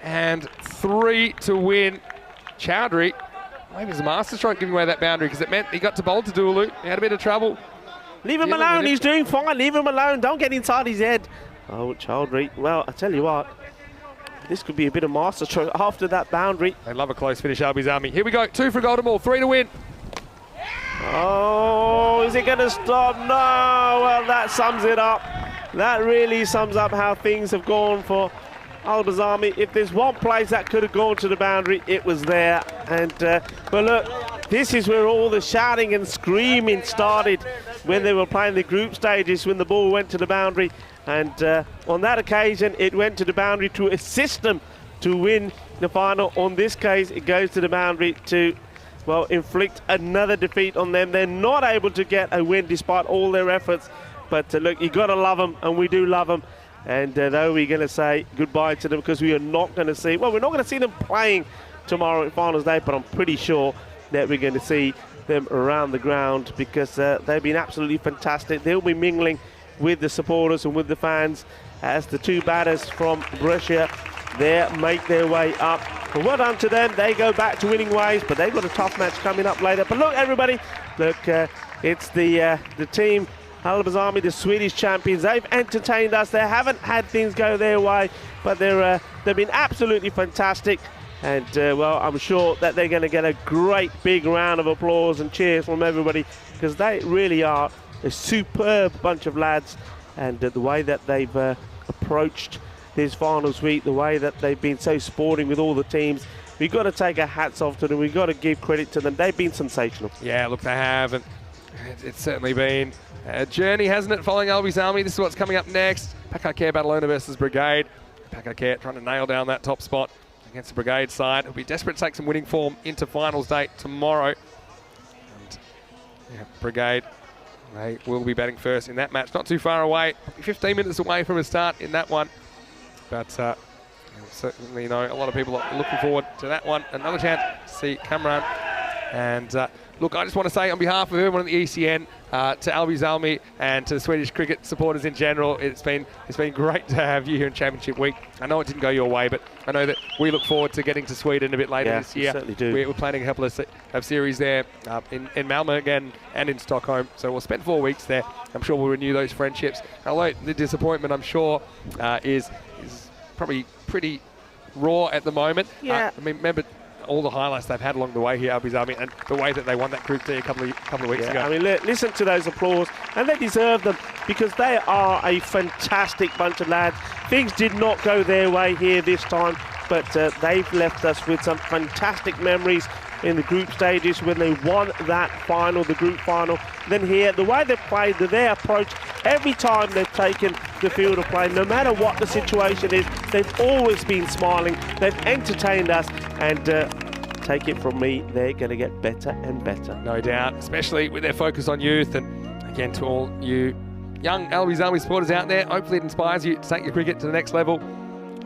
and 3 to win. Chaudhry, maybe it's a master stroke giving away that boundary, because it meant he got to bowl to Dulu. He had a bit of trouble. Leave him alone. He's doing fine. Leave him alone. Don't get inside his head. Oh, Chaudhry. Well, I tell you what, this could be a bit of master stroke after that boundary. They love a close finish, Albizami. Here we go. 2 for a golden ball, 3 to win. Oh, is it going to stop? No. Well, that sums it up. That really sums up how things have gone for Al-Bazami. If there's one place that could have gone to the boundary, it was there. And but look, this is where all the shouting and screaming started when they were playing the group stages, when the ball went to the boundary. And on that occasion, it went to the boundary to assist them to win the final. On this case, it goes to the boundary to, well, inflict another defeat on them. They're not able to get a win despite all their efforts. But look, you got to love them, and we do love them. And though we're going to say goodbye to them because we are not going to see, well, we're not going to see them playing tomorrow at finals day, but I'm pretty sure that we're going to see them around the ground because they've been absolutely fantastic. They'll be mingling with the supporters and with the fans as the two batters from Brescia there make their way up. But well done to them. They go back to winning ways, but they've got a tough match coming up later. But look, everybody, look, it's the team Al-Bazami, the Swedish champions. They've entertained us. They haven't had things go their way, but they've been absolutely fantastic. And, well, I'm sure that they're going to get a great big round of applause and cheers from everybody because they really are a superb bunch of lads. And the way that they've approached this finals week, the way that they've been so sporting with all the teams, we've got to take our hats off to them. We've got to give credit to them. They've been sensational. Yeah, look, they have. And it's certainly been a journey, hasn't it, following Al-Bazami? This is what's coming up next. Packard Care Badalona versus Brigade. Packard Care trying to nail down that top spot against the Brigade side. It'll be desperate to take some winning form into finals day tomorrow. And yeah, Brigade, they will be batting first in that match. Not too far away, 15 minutes away from a start in that one. But certainly, you know, a lot of people are looking forward to that one. Another chance to see Cameron. And look, I just want to say on behalf of everyone at the ECN, to Al-Bazami and to the Swedish cricket supporters in general, it's been great to have you here in Championship Week. I know it didn't go your way, but I know that we look forward to getting to Sweden a bit later this year. We certainly do. We're planning a couple of series there in Malmö again and in Stockholm. So we'll spend 4 weeks there. I'm sure we'll renew those friendships. Although the disappointment, I'm sure, is probably pretty raw at the moment. Yeah. I mean, remember all the highlights they've had along the way here, Al-Bazami, and the way that they won that Group D a couple of weeks ago. I mean, listen to those applause, and they deserve them because they are a fantastic bunch of lads. Things did not go their way here this time, but they've left us with some fantastic memories in the group stages when they won that final, the group final. Then here, the way they've played, their approach, every time they've taken the field of play, no matter what the situation is, they've always been smiling. They've entertained us, and take it from me, they're going to get better and better. No doubt, especially with their focus on youth. And again, to all you young Al-Bazami supporters out there, hopefully it inspires you to take your cricket to the next level.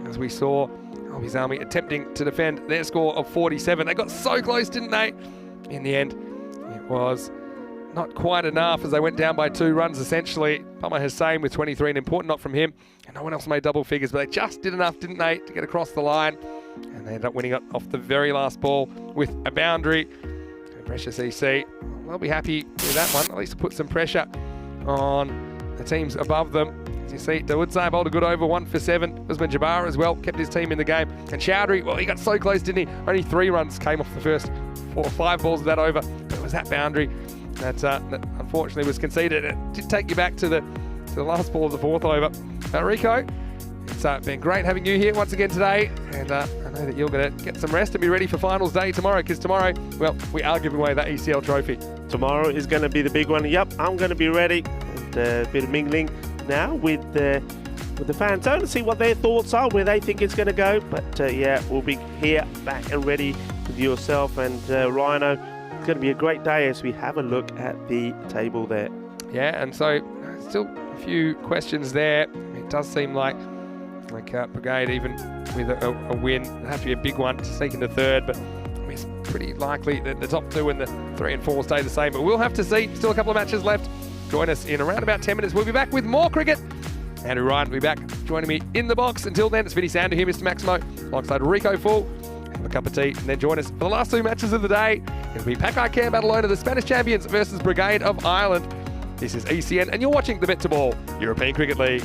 As we saw Al-Bazami attempting to defend their score of 47. They got so close, didn't they? In the end, it was not quite enough as they went down by 2 runs, essentially. Pama Hussain with 23, an important knock from him. And no one else made double figures, but they just did enough, didn't they, to get across the line. And they ended up winning it off the very last ball with a boundary. And Brescia CC, they'll be happy with that one. At least to put some pressure on the teams above them. As you see, Dawood bowled a good over, 1 for 7. Usman Jabbar as well, kept his team in the game. And Chowdhury, well, he got so close, didn't he? Only 3 runs came off the first 4 or 5 balls of that over. But it was that boundary that unfortunately was conceded. It did take you back to the last ball of the 4th over. Rico, it's been great having you here once again today. And I know that you're going to get some rest and be ready for finals day tomorrow, because tomorrow, well, we are giving away that ECL trophy. Tomorrow is going to be the big one. Yep, I'm going to be ready. And a bit of mingling now with the fan zone to see what their thoughts are, where they think it's going to go. But yeah, we'll be here back and ready with yourself and Rhino. It's going to be a great day as we have a look at the table there. Yeah, and so still a few questions there. It does seem like Brigade, even with a win, it'll have to be a big one to sneak into 3rd, but it's pretty likely that the top 2 and the 3 and 4 stay the same. But we'll have to see. Still a couple of matches left. Join us in around about 10 minutes. We'll be back with more cricket. Andrew Ryan will be back joining me in the box. Until then, it's Vinny Sander here, Mr. Maximo, alongside Rico Full. Have a cup of tea and then join us for the last 2 matches of the day. It'll be Packard Care Badalona, the Spanish champions, versus Brigade of Ireland. This is ECN, and you're watching the BET2BALL European Cricket League.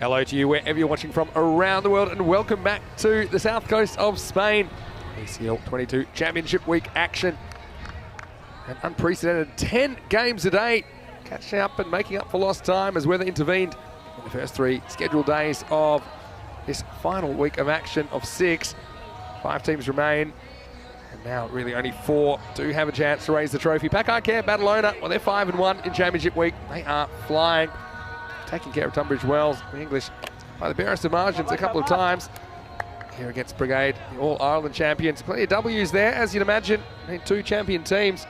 Hello to you wherever you're watching from around the world, and welcome back to the south coast of Spain. ACL 22 Championship Week action. An unprecedented 10 games a day, catching up and making up for lost time as weather intervened in the first 3 scheduled days of this final week of action of 6. 5 teams remain, and now really only 4 do have a chance to raise the trophy. Pack Care, Badalona, well, they're 5-1 in Championship Week. They are flying, taking care of Tunbridge Wells, the English, by the barest of margins a couple of times. Here against Brigade, the All-Ireland champions. Plenty of W's there, as you'd imagine, in 2 champion teams.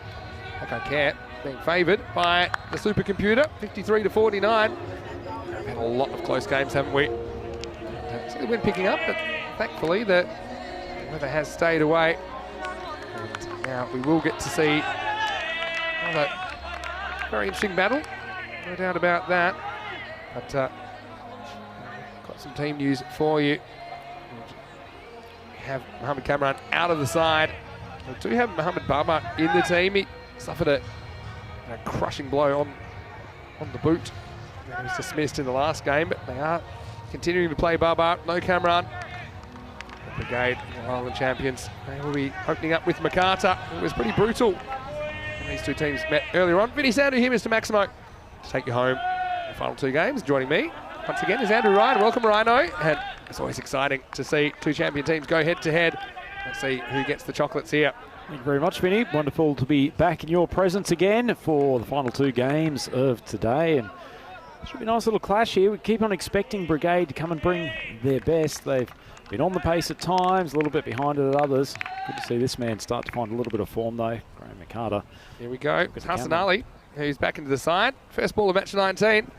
Pack Care being favoured by the supercomputer, 53-49. We've had a lot of close games, haven't we? See the wind picking up, but thankfully the weather has stayed away. And now we will get to see another very interesting battle, no doubt about that. But got some team news for you. We have Mohamed Kamran out of the side. We do have Mohamed Baba in the team. He suffered a crushing blow on the boot. He was dismissed in the last game, but they are continuing to play Baba. No Kamran. The Brigade, the Ireland champions, they will be opening up with Makata. It was pretty brutal when these 2 teams met earlier on. Vinny Sandu here, Mr. Maximo, to take you home the final 2 games. Joining me once again is Andrew Ryan. Welcome, Rhino. And it's always exciting to see 2 champion teams go head to head. Let's see who gets the chocolates here. Thank you very much, Vinny. Wonderful to be back in your presence again for the final 2 games of today. And it should be a nice little clash here. We keep on expecting Brigade to come and bring their best. They've been on the pace at times, a little bit behind it at others. Good to see this man start to find a little bit of form though. Graham McCarter. Here we go. It's Hassan Ali, who's back into the side. First ball of match 19.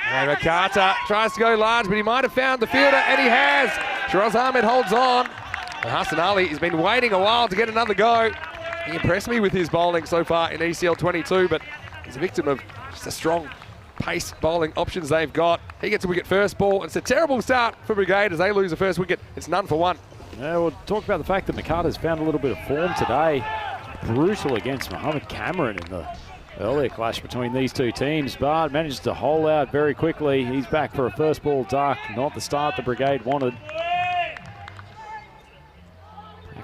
And McCarter tries to go large, but he might have found the fielder, and he has. Shiraz Ahmed holds on. And Hassan Ali has been waiting a while to get another go. He impressed me with his bowling so far in ECL 22, but he's a victim of just a strong pace bowling options they've got. He gets a wicket first ball. It's a terrible start for Brigade as they lose the first wicket. It's none for 1. Yeah, we'll talk about the fact that McCarter's found a little bit of form today. Brutal against Mohamed Kamran in the earlier clash between these 2 teams, but manages to hole out very quickly. He's back for a first ball duck, not the start the Brigade wanted.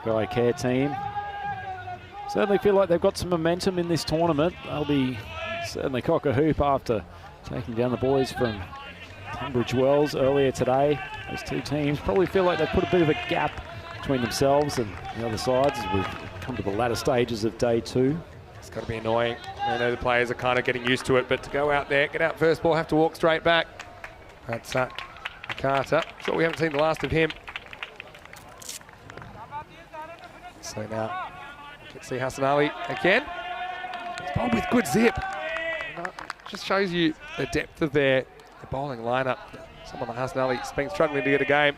Pack Care team certainly feel like they've got some momentum in this tournament. They'll be certainly cock a hoop after taking down the boys from Tunbridge Wells earlier today. Those 2 teams probably feel like they've put a bit of a gap between themselves and the other sides as we've come to the latter stages of day 2. It's got to be annoying. I know the players are kind of getting used to it, but to go out there, get out first ball, have to walk straight back. That's Carter. Sure, we haven't seen the last of him. So now, let's see Hassan Ali again. It's bowled with good zip. Just shows you the depth of their bowling lineup. Someone like Hassan Ali has been struggling to get a game.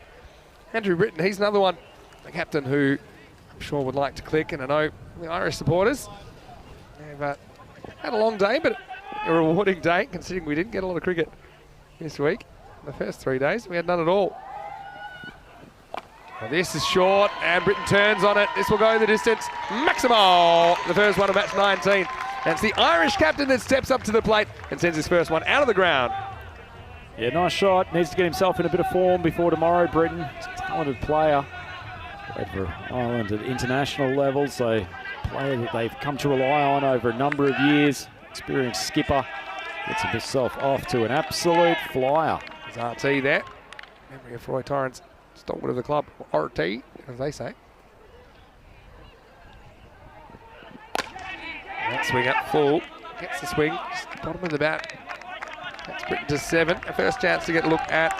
Andrew Britton, he's another one, the captain who I'm sure would like to click, and I know the Irish supporters have had a long day, but a rewarding day considering we didn't get a lot of cricket this week. The first 3 days, we had none at all. Well, this is short, and Britton turns on it. This will go the distance. Maximo, the first one of match 19. And it's the Irish captain that steps up to the plate and sends his first one out of the ground. Yeah, nice shot. Needs to get himself in a bit of form before tomorrow. Britton, talented player. Played for Ireland at international level, so a player that they've come to rely on over a number of years. Experienced skipper. Gets himself off to an absolute flyer. There's RT there. Memory of Roy Torrance, stalwart of the club, RT, as they say. That swing up full. Gets the swing, just the bottom of the bat. That's Britton to 7. A first chance to get a look at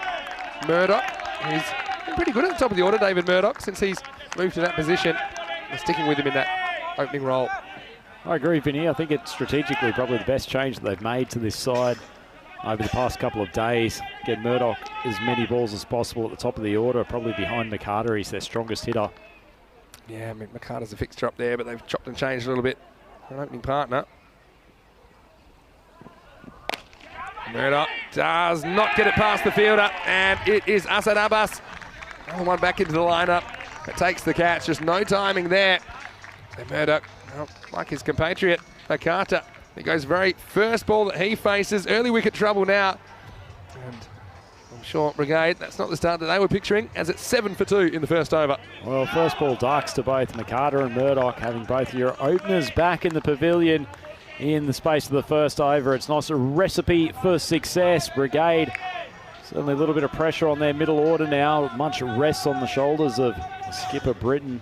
Murdoch. He's been pretty good at the top of the order, David Murdoch, since he's moved to that position. They're sticking with him in that opening role. I agree, Vinny. I think it's strategically probably the best change that they've made to this side over the past couple of days. Get Murdoch as many balls as possible at the top of the order, probably behind McCarter. He's their strongest hitter. Yeah, I mean, McCarter's a fixture up there, but they've chopped and changed a little bit. An opening partner. Murdoch does not get it past the fielder, and it is Asad Abbas. Another one back into the lineup. That takes the catch, just no timing there. So Murdoch, well, like his compatriot, Makata, he goes very first ball that he faces. Early wicket trouble now. And I'm sure Brigade, that's not the start that they were picturing, as it's 7 for 2 in the first over. Well, first ball ducks to both McCarter and Murdoch, having both your openers back in the pavilion in the space of the first over. It's not a recipe for success. Brigade, certainly a little bit of pressure on their middle order now. Much rest on the shoulders of skipper Britton.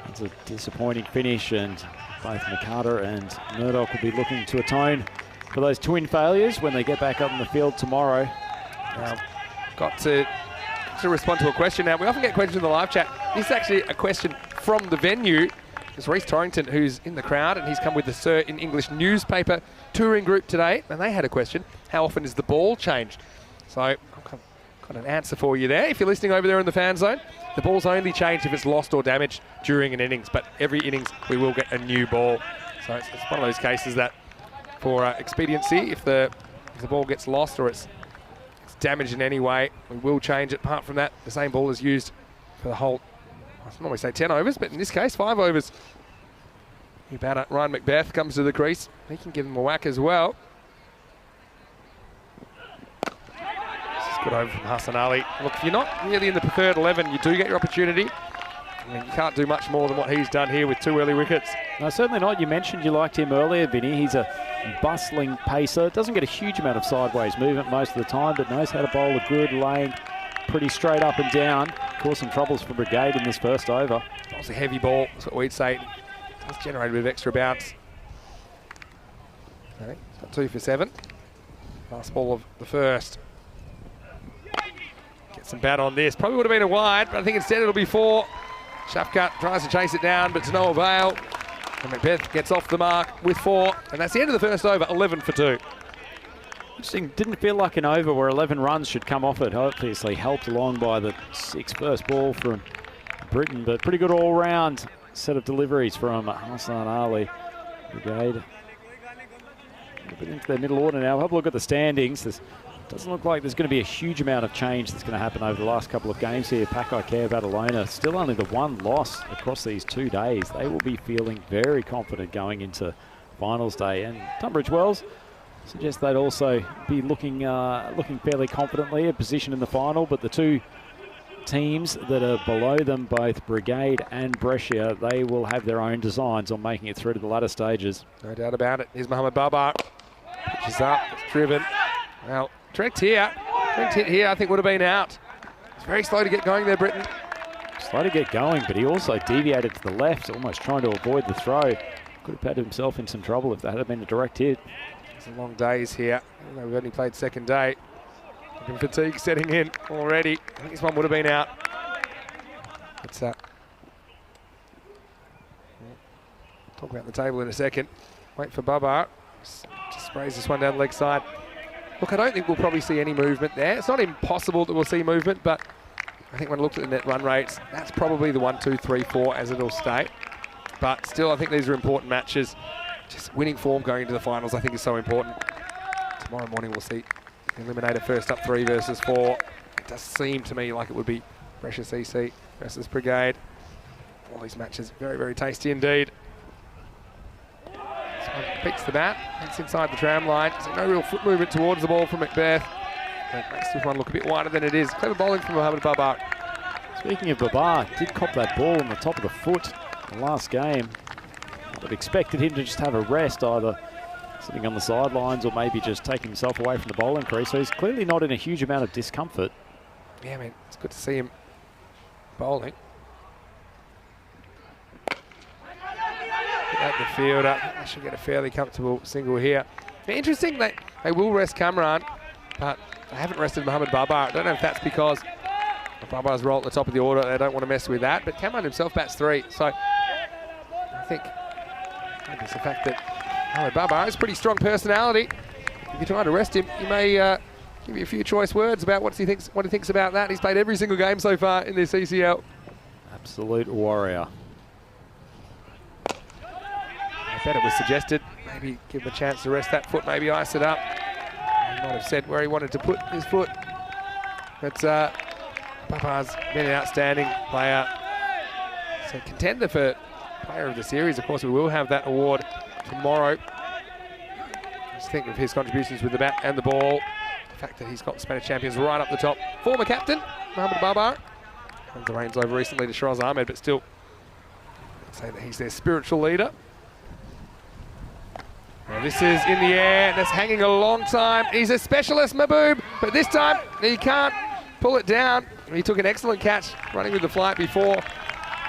It's a disappointing finish, and both McCarter and Murdoch will be looking to atone for those twin failures when they get back up in the field tomorrow. Got to respond to a question now. We often get questions in the live chat. This is actually a question from the venue. It's Reece Torrington who's in the crowd, and he's come with the Sir in English newspaper touring group today, and they had a question: how often is the ball changed? So I've got an answer for you there. If you're listening over there in the fan zone, the ball's only changed if it's lost or damaged during an innings, but every innings we will get a new ball. So it's one of those cases that, for expediency, if the ball gets lost or it's damaged in any way, we will change it. Apart from that, the same ball is used for the whole, I normally say 10 overs, but in this case 5 overs. New batter Ryan Macbeth comes to the crease. He can give them a whack as well. This is good over from Hassan Ali. Look, if you're not really in the preferred 11, you do get your opportunity. I mean, you can't do much more than what he's done here with 2 early wickets. No, certainly not. You mentioned you liked him earlier, Vinny. He's a bustling pacer. Doesn't get a huge amount of sideways movement most of the time, but knows how to bowl a good lane, pretty straight up and down. Caused some troubles for Brigade in this first over. That was a heavy ball, that's what we'd say. Does generate a bit of extra bounce. Okay, got 2 for 7. Last ball of the first. Get some bat on this. Probably would have been a wide, but I think instead it'll be 4. Shafkat tries to chase it down, but to no avail. And Macbeth gets off the mark with 4. And that's the end of the first over, 11 for 2. Interesting, didn't feel like an over where 11 runs should come off it. Obviously helped along by the 6 first ball from Britton, but pretty good all-round set of deliveries from Hassan Ali. Brigade a bit into their middle order now. Have a look at the standings. Doesn't look like there's going to be a huge amount of change that's going to happen over the last couple of games here. Pakai Care, Badalona, still only the 1 loss across these 2 days. They will be feeling very confident going into finals day. And Tunbridge Wells suggests they'd also be looking fairly confidently, a position in the final. But the 2 teams that are below them, both Brigade and Brescia, they will have their own designs on making it through to the latter stages. No doubt about it. Here's Mohamed Babar. Pitches up, it's driven. Well, direct hit here, I think would have been out. It's very slow to get going there, Britton. Slow to get going, but he also deviated to the left, almost trying to avoid the throw. Could have had himself in some trouble if that had been a direct hit. Some long days here. Even though we've only played second day. Fatigue setting in already. I think this one would have been out. It's talk about the table in a second. Wait for Babar. Just sprays this one down the leg side. Look, I don't think we'll probably see any movement there. It's not impossible that we'll see movement, but I think when I looked at the net run rates, that's probably the 1, 2, 3, 4 as it'll stay. But still, I think these are important matches. Just winning form going into the finals, I think, is so important. Tomorrow morning, we'll see the eliminator first up 3 versus 4. It does seem to me like it would be Brescia CC versus Brigade. All these matches very, very tasty indeed. This one beats the bat, it's inside the tram line. So no real foot movement towards the ball from Macbeth. That makes this one look a bit wider than it is. Clever bowling from Mohamed Babar. Speaking of Babar, did cop that ball on the top of the foot the last game. I would have expected him to just have a rest, either sitting on the sidelines or maybe just taking himself away from the bowling crease. So he's clearly not in a huge amount of discomfort. Yeah, man, it's good to see him bowling. Get out the fielder. I should get a fairly comfortable single here. Interesting that they will rest Kamran, but they haven't rested Mohamed Babar. I don't know if that's because Babar's role at the top of the order. They don't want to mess with that, but Kamran himself bats 3. So I think maybe it's the fact that Mohamed Babar has a pretty strong personality. If you're trying to rest him, you may give you a few choice words about what he thinks about that. He's played every single game so far in this ECL. Absolute warrior. I bet it was suggested. Maybe give him a chance to rest that foot, maybe ice it up. He might have said where he wanted to put his foot. But Babar's been an outstanding player. So contender for player of the series. Of course, we will have that award tomorrow. Just think of his contributions with the bat and the ball. fact that he's got Spanish champions right up the top. Former captain, Mohamed Babar. Handed the reins over recently to Shiraz Ahmed, but still I'd say that he's their spiritual leader. Now this is in the air, that's hanging a long time. He's a specialist, Mahbub, but this time he can't pull it down. He took an excellent catch running with the flight before.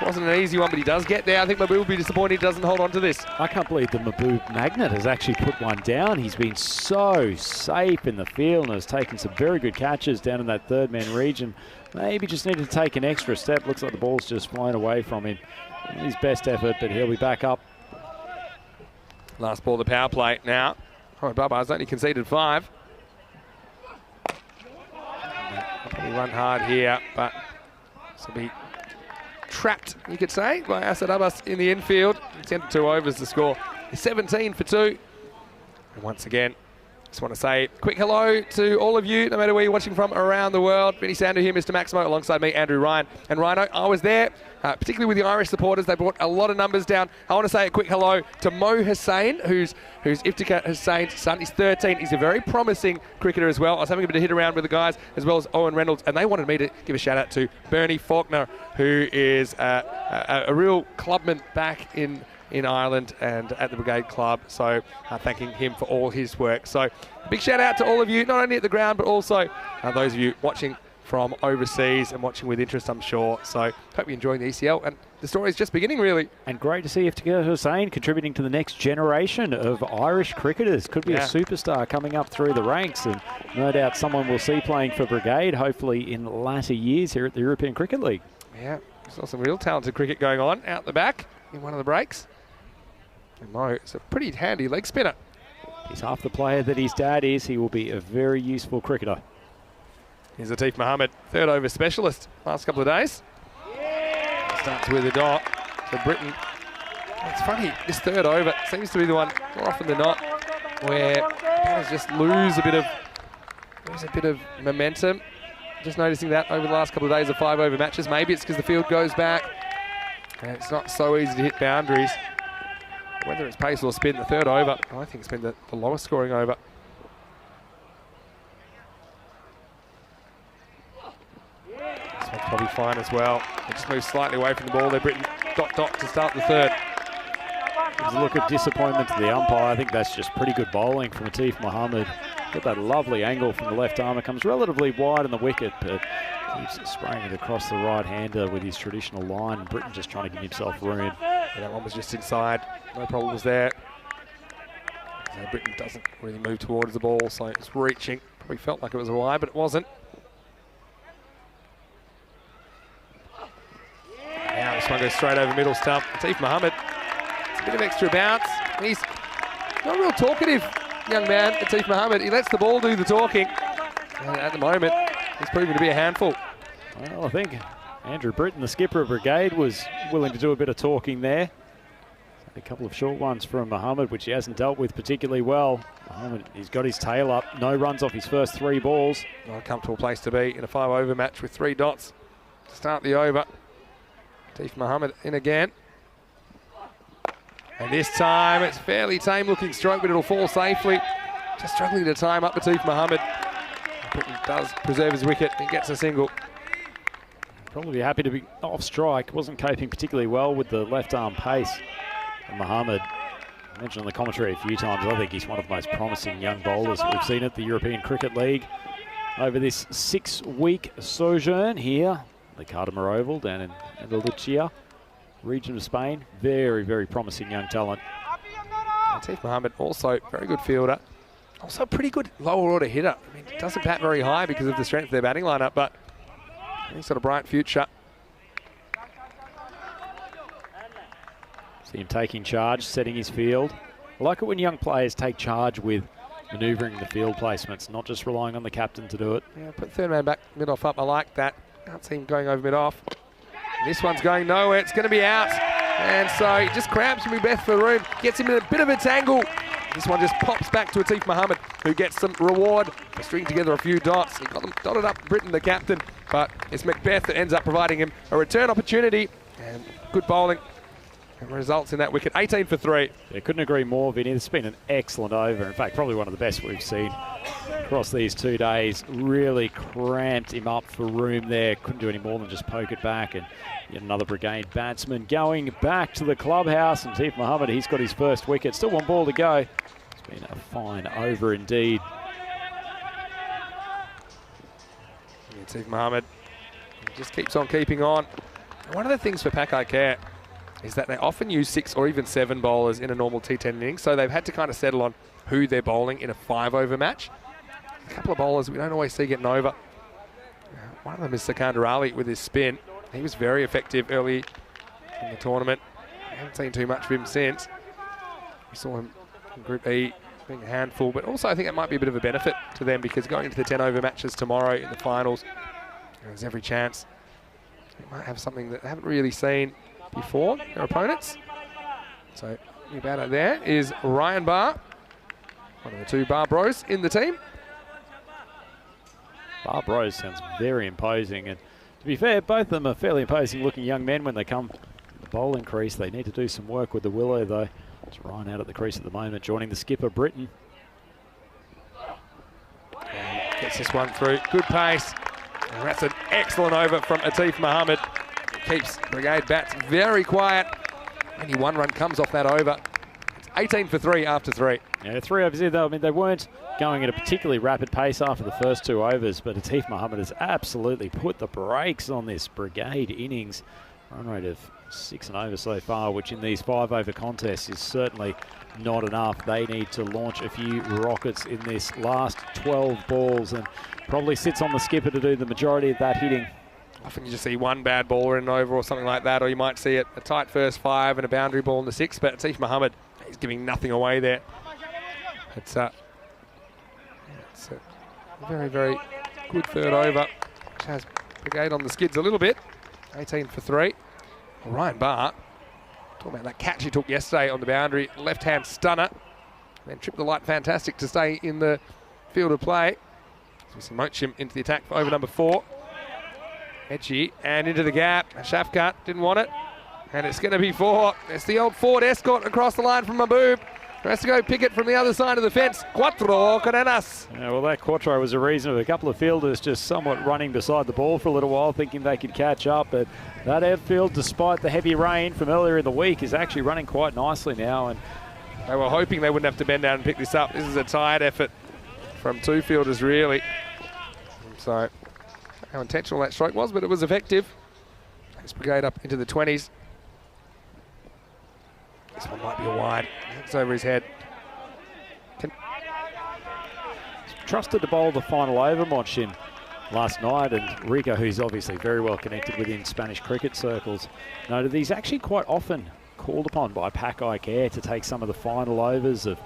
Wasn't an easy one, but he does get there. I think Mahbub will be disappointed he doesn't hold on to this. I can't believe the Mahbub magnet has actually put one down. He's been so safe in the field and has taken some very good catches down in that third man region. Maybe just needed to take an extra step. Looks like the ball's just flown away from him. His best effort, but he'll be back up. Last ball of the power play now. Babar's only conceded 5. Probably run hard here, but this will be trapped, you could say, by Asad Abbas in the infield. 10-2 overs the score. 17 for 2. And once again, just want to say quick hello to all of you, no matter where you're watching from around the world. Vinny Sandu here, Mr. Maximo, alongside me, Andrew Ryan. And Rhino, I was there, particularly with the Irish supporters. They brought a lot of numbers down. I want to say a quick hello to Mo Hussain, who's Iftikhar Hussain's son. He's 13. He's a very promising cricketer as well. I was having a bit of hit around with the guys, as well as Owen Reynolds, and they wanted me to give a shout out to Bernie Faulkner, who is a real clubman back in Ireland and at the Brigade Club, so thanking him for all his work. So big shout out to all of you, not only at the ground but also those of you watching from overseas and watching with interest, I'm sure. So hope you're enjoying the ECL, and the story is just beginning, really. And great to see Iftikhar Hussain contributing to the next generation of Irish cricketers. Could be a superstar coming up through the ranks, and no doubt someone we'll see playing for Brigade, hopefully in latter years here at the European Cricket League. Yeah, saw some real talented cricket going on out the back in one of the breaks. And Mo is a pretty handy leg spinner. He's half the player that his dad is. He will be a very useful cricketer. Here's Atif Mohammed, third over specialist last couple of days. Starts with a dot. So Britain, it's funny, this third over seems to be the one more often than not where batters just lose a bit of momentum. Just noticing that over the last couple of days of 5 over matches. Maybe it's because the field goes back and it's not so easy to hit boundaries. Whether it's pace or spin, the third over, I think it's been the lowest scoring over. This one's probably fine as well. They just move slightly away from the ball. They're Britain dot to start the third. There's a look of disappointment to the umpire. I think that's just pretty good bowling from Atif Mohammed. Got that lovely angle from the left arm. It comes relatively wide on the wicket, but keeps spraying it across the right-hander with his traditional line. Britain just trying to give himself room. Yeah, that one was just inside. No problems there. So Britain doesn't really move towards the ball, so it's reaching. Probably felt like it was wide, but it wasn't. Now this one goes straight over middle stump. Atif Mohammed, it's a bit of extra bounce. He's not a real talkative young man, Atif Mohammed. He lets the ball do the talking. And at the moment, he's proven to be a handful. Well, I think Andrew Britton, the skipper of Brigade, was willing to do a bit of talking there. A couple of short ones from Mohammed, which he hasn't dealt with particularly well. Mohammed, he's got his tail up. No runs off his first 3 balls. Not a comfortable place to be in a 5 over match with 3 dots to start the over. Atif Mohammed in again. And this time it's fairly tame looking stroke, but it'll fall safely. Just struggling to time up Atif Mohammed. Britain does preserve his wicket and gets a single. Probably be happy to be off strike. Wasn't coping particularly well with the left arm pace. And Mohammed, I mentioned on the commentary a few times, I think he's one of the most promising young bowlers we've seen at the European Cricket League over this 6-week sojourn here, the Cartama Oval down in Andalusia, region of Spain. Very, very promising young talent. Atif Mohammed, also very good fielder. Also a pretty good lower order hitter. I mean, doesn't bat very high because of the strength of their batting lineup, but he's got a bright future. See him taking charge, setting his field. I like it when young players take charge with manoeuvring the field placements, not just relying on the captain to do it. Yeah, put third man back, mid-off up. I like that. Can't see him going over mid-off. This one's going nowhere. It's going to be out. And so he just cramps him with Beth for room. Gets him in a bit of a tangle. This one just pops back to Atif Mohammed, who gets some reward for stringing together a few dots. He got them dotted up, Britain, the captain. But it's Macbeth that ends up providing him a return opportunity. And good bowling And results in that wicket, 18 for 3. Yeah, couldn't agree more, Vinny. It's been an excellent over. In fact, probably one of the best we've seen across these 2 days. Really cramped him up for room there. Couldn't do any more than just poke it back. And yet another Brigade batsman going back to the clubhouse. And Atif Mohammed, he's got his first wicket. Still 1 ball to go. It's been a fine over indeed. Atif Mohammed just keeps on keeping on. And one of the things for Pakai Care is that they often use 6 or even 7 bowlers in a normal T10 innings, so they've had to kind of settle on who they're bowling in a 5-over match. A couple of bowlers we don't always see getting over. One of them is Sikandar Ali with his spin. He was very effective early in the tournament. I haven't seen too much of him since. We saw him in Group E being a handful, but also I think it might be a bit of a benefit to them because going into the 10-over matches tomorrow in the finals, there's every chance they might have something that they haven't really seen before their opponents. So new batter there is Ryan Barr, one of the 2 Barr bros in the team. Barr Bros sounds very imposing, and to be fair, both of them are fairly imposing looking young men when they come to the bowling crease. They need to do some work with the willow though. It's Ryan out at the crease at the moment, joining the skipper Britton. And gets this one through, good pace. And that's an excellent over from Atif Mohammed. Keeps Brigade bats very quiet. Only 1 run comes off that over. It's 18 for 3 after 3. Yeah, 3 overs in though. I mean, they weren't going at a particularly rapid pace after the first 2 overs, but Atif Mohammed has absolutely put the brakes on this Brigade innings. Run rate of 6 and over so far, which in these 5-over contests is certainly not enough. They need to launch a few rockets in this last 12 balls, and probably sits on the skipper to do the majority of that hitting. Often you just see 1 bad baller in an over or something like that, or you might see it a tight first 5 and a boundary ball in the 6th, but Atif Mohammed, he's giving nothing away there. It's a very, very good 3rd over, which has Brigade on the skids a little bit. 18 for 3. Well, Ryan Barr, talking about that catch he took yesterday on the boundary, left-hand stunner, then tripped the light fantastic to stay in the field of play. So we see Mochim into the attack for over number 4. Edgy and into the gap. Shafkat didn't want it, and it's going to be 4. It's the old Ford Escort across the line from Mahbub. Who has to go pick it from the other side of the fence. Cuatro Carenas. Yeah, well, that Cuatro was a reason of a couple of fielders just somewhat running beside the ball for a little while, thinking they could catch up. But that outfield, despite the heavy rain from earlier in the week, is actually running quite nicely now. And they were hoping they wouldn't have to bend down and pick this up. This is a tired effort from 2 fielders, really. So, how intentional that stroke was, but it was effective. This Brigade up into the 20s. This one might be a wide. It's over his head. Trusted to bowl the final over, Mochim, last night, and Rico, who's obviously very well connected within Spanish cricket circles, noted that he's actually quite often called upon by Pakai Care to take some of the final overs of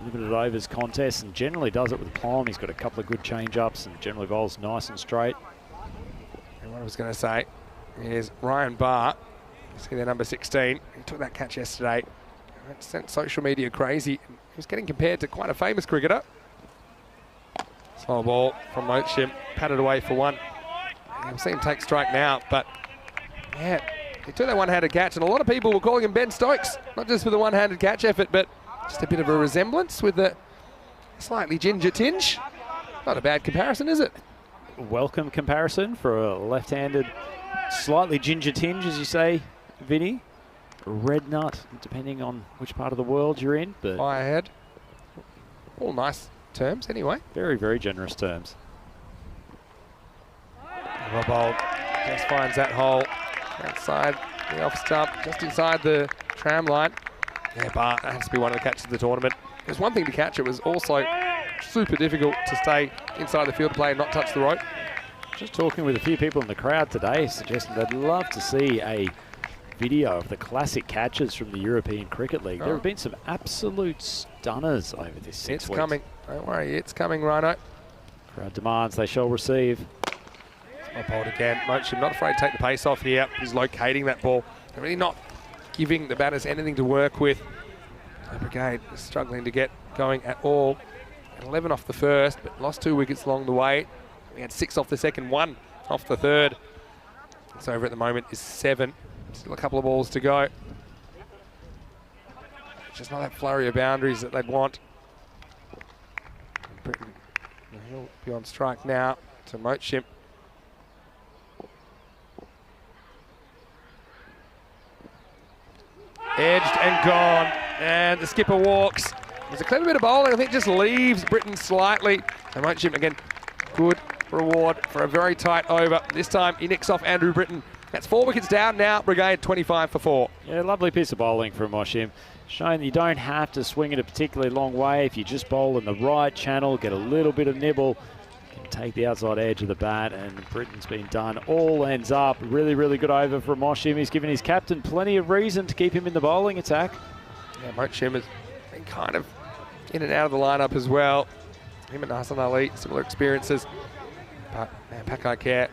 limited overs contests, and generally does it with plum. He's got a couple of good change-ups and generally bowls nice and straight. And what I was going to say is Ryan Barr, you see their number 16, he took that catch yesterday. It sent social media crazy. He was getting compared to quite a famous cricketer. Slow ball from Mochim, patted away for 1. We'll see him take strike now, but yeah, he took that one-handed catch, and a lot of people were calling him Ben Stokes, not just for the one-handed catch effort, but just a bit of a resemblance with a slightly ginger tinge. Not a bad comparison, is it? Welcome comparison for a left-handed, slightly ginger tinge, as you say, Vinny. Red nut, depending on which part of the world you're in. But Firehead. All nice terms, anyway. Very, very generous terms. Robold just finds that hole outside the off stump, just inside the tram line. Yeah, but that has to be one of the catches of the tournament. There's one thing to catch, it was also super difficult to stay inside the field of play and not touch the rope. Just talking with a few people in the crowd today, suggesting they'd love to see a video of the classic catches from the European Cricket League. There have been some absolute stunners over this 6 weeks. It's coming. Don't worry, it's coming, Rhino. Crowd demands they shall receive. Robold again. Mochim not afraid to take the pace off here. He's locating that ball. They're really not giving the batters anything to work with. The Brigade is struggling to get going at all. 11 off the first, but lost 2 wickets along the way. We had 6 off the second, 1 off the third. It's over at the moment is 7. Still a couple of balls to go. just not that flurry of boundaries that they'd want. Britain, he'll be on strike now to Mochim. Edged and gone, and the skipper walks. There's a clever bit of bowling, I think just leaves Britain slightly. And Mochim again, good reward for a very tight over. This time he nicks off Andrew Britton. That's 4 wickets down now, Brigade 25 for 4. Yeah, lovely piece of bowling from Mochim. Showing that you don't have to swing it a particularly long way. If you just bowl in the right channel, get a little bit of nibble, you can take the outside edge of the bat, and Britain's been done. All ends up. Really, really good over from Mochim. He's given his captain plenty of reason to keep him in the bowling attack. Yeah, Mochim has been kind of in and out of the lineup as well. Him and Hassan Ali, similar experiences. But man, Pakai Care,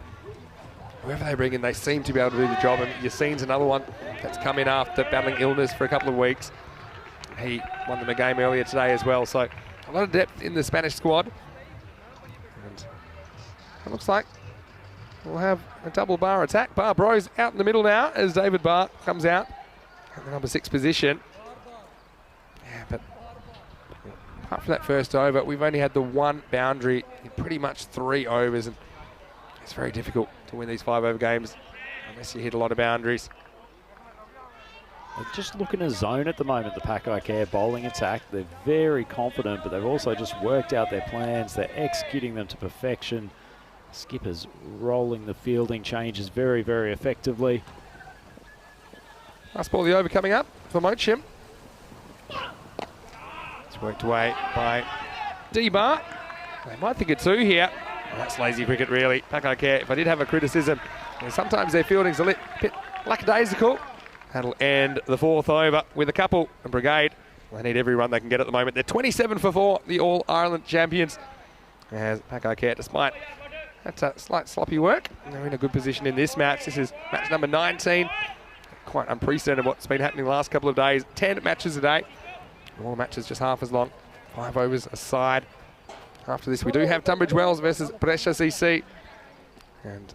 whoever they bring in, they seem to be able to do the job. And Yassine's another one that's come in after battling illness for a couple of weeks. He won them a game earlier today as well. So a lot of depth in the Spanish squad. And it looks like we'll have a double bar attack. Bar Bros out in the middle now as David Barr comes out at the number 6 position. Yeah, but apart from that first over, we've only had the one boundary in pretty much 3 overs, and it's very difficult to win these 5 over games unless you hit a lot of boundaries. They just look in a zone at the moment, the Pakai Care bowling attack. They're very confident, but they've also just worked out their plans. They're executing them to perfection. Skipper's rolling the fielding changes very, very effectively. Last ball of the over coming up for Mochim. It's worked away by D-Bar. They might think of 2 here. Well, that's lazy cricket, really. Pakai Care, if I did have a criticism, sometimes their fielding's a bit lackadaisical. That'll end the 4th over with a couple. And Brigade, they need every run they can get at the moment. They're 27 for 4, the All-Ireland champions. As Pakai Care, despite that's a slight sloppy work, they're in a good position in this match. This is match number 19. Quite unprecedented what's been happening the last couple of days. 10 matches a day. All matches just half as long. 5 overs aside. After this, we do have Tunbridge Wells versus Brescia CC. And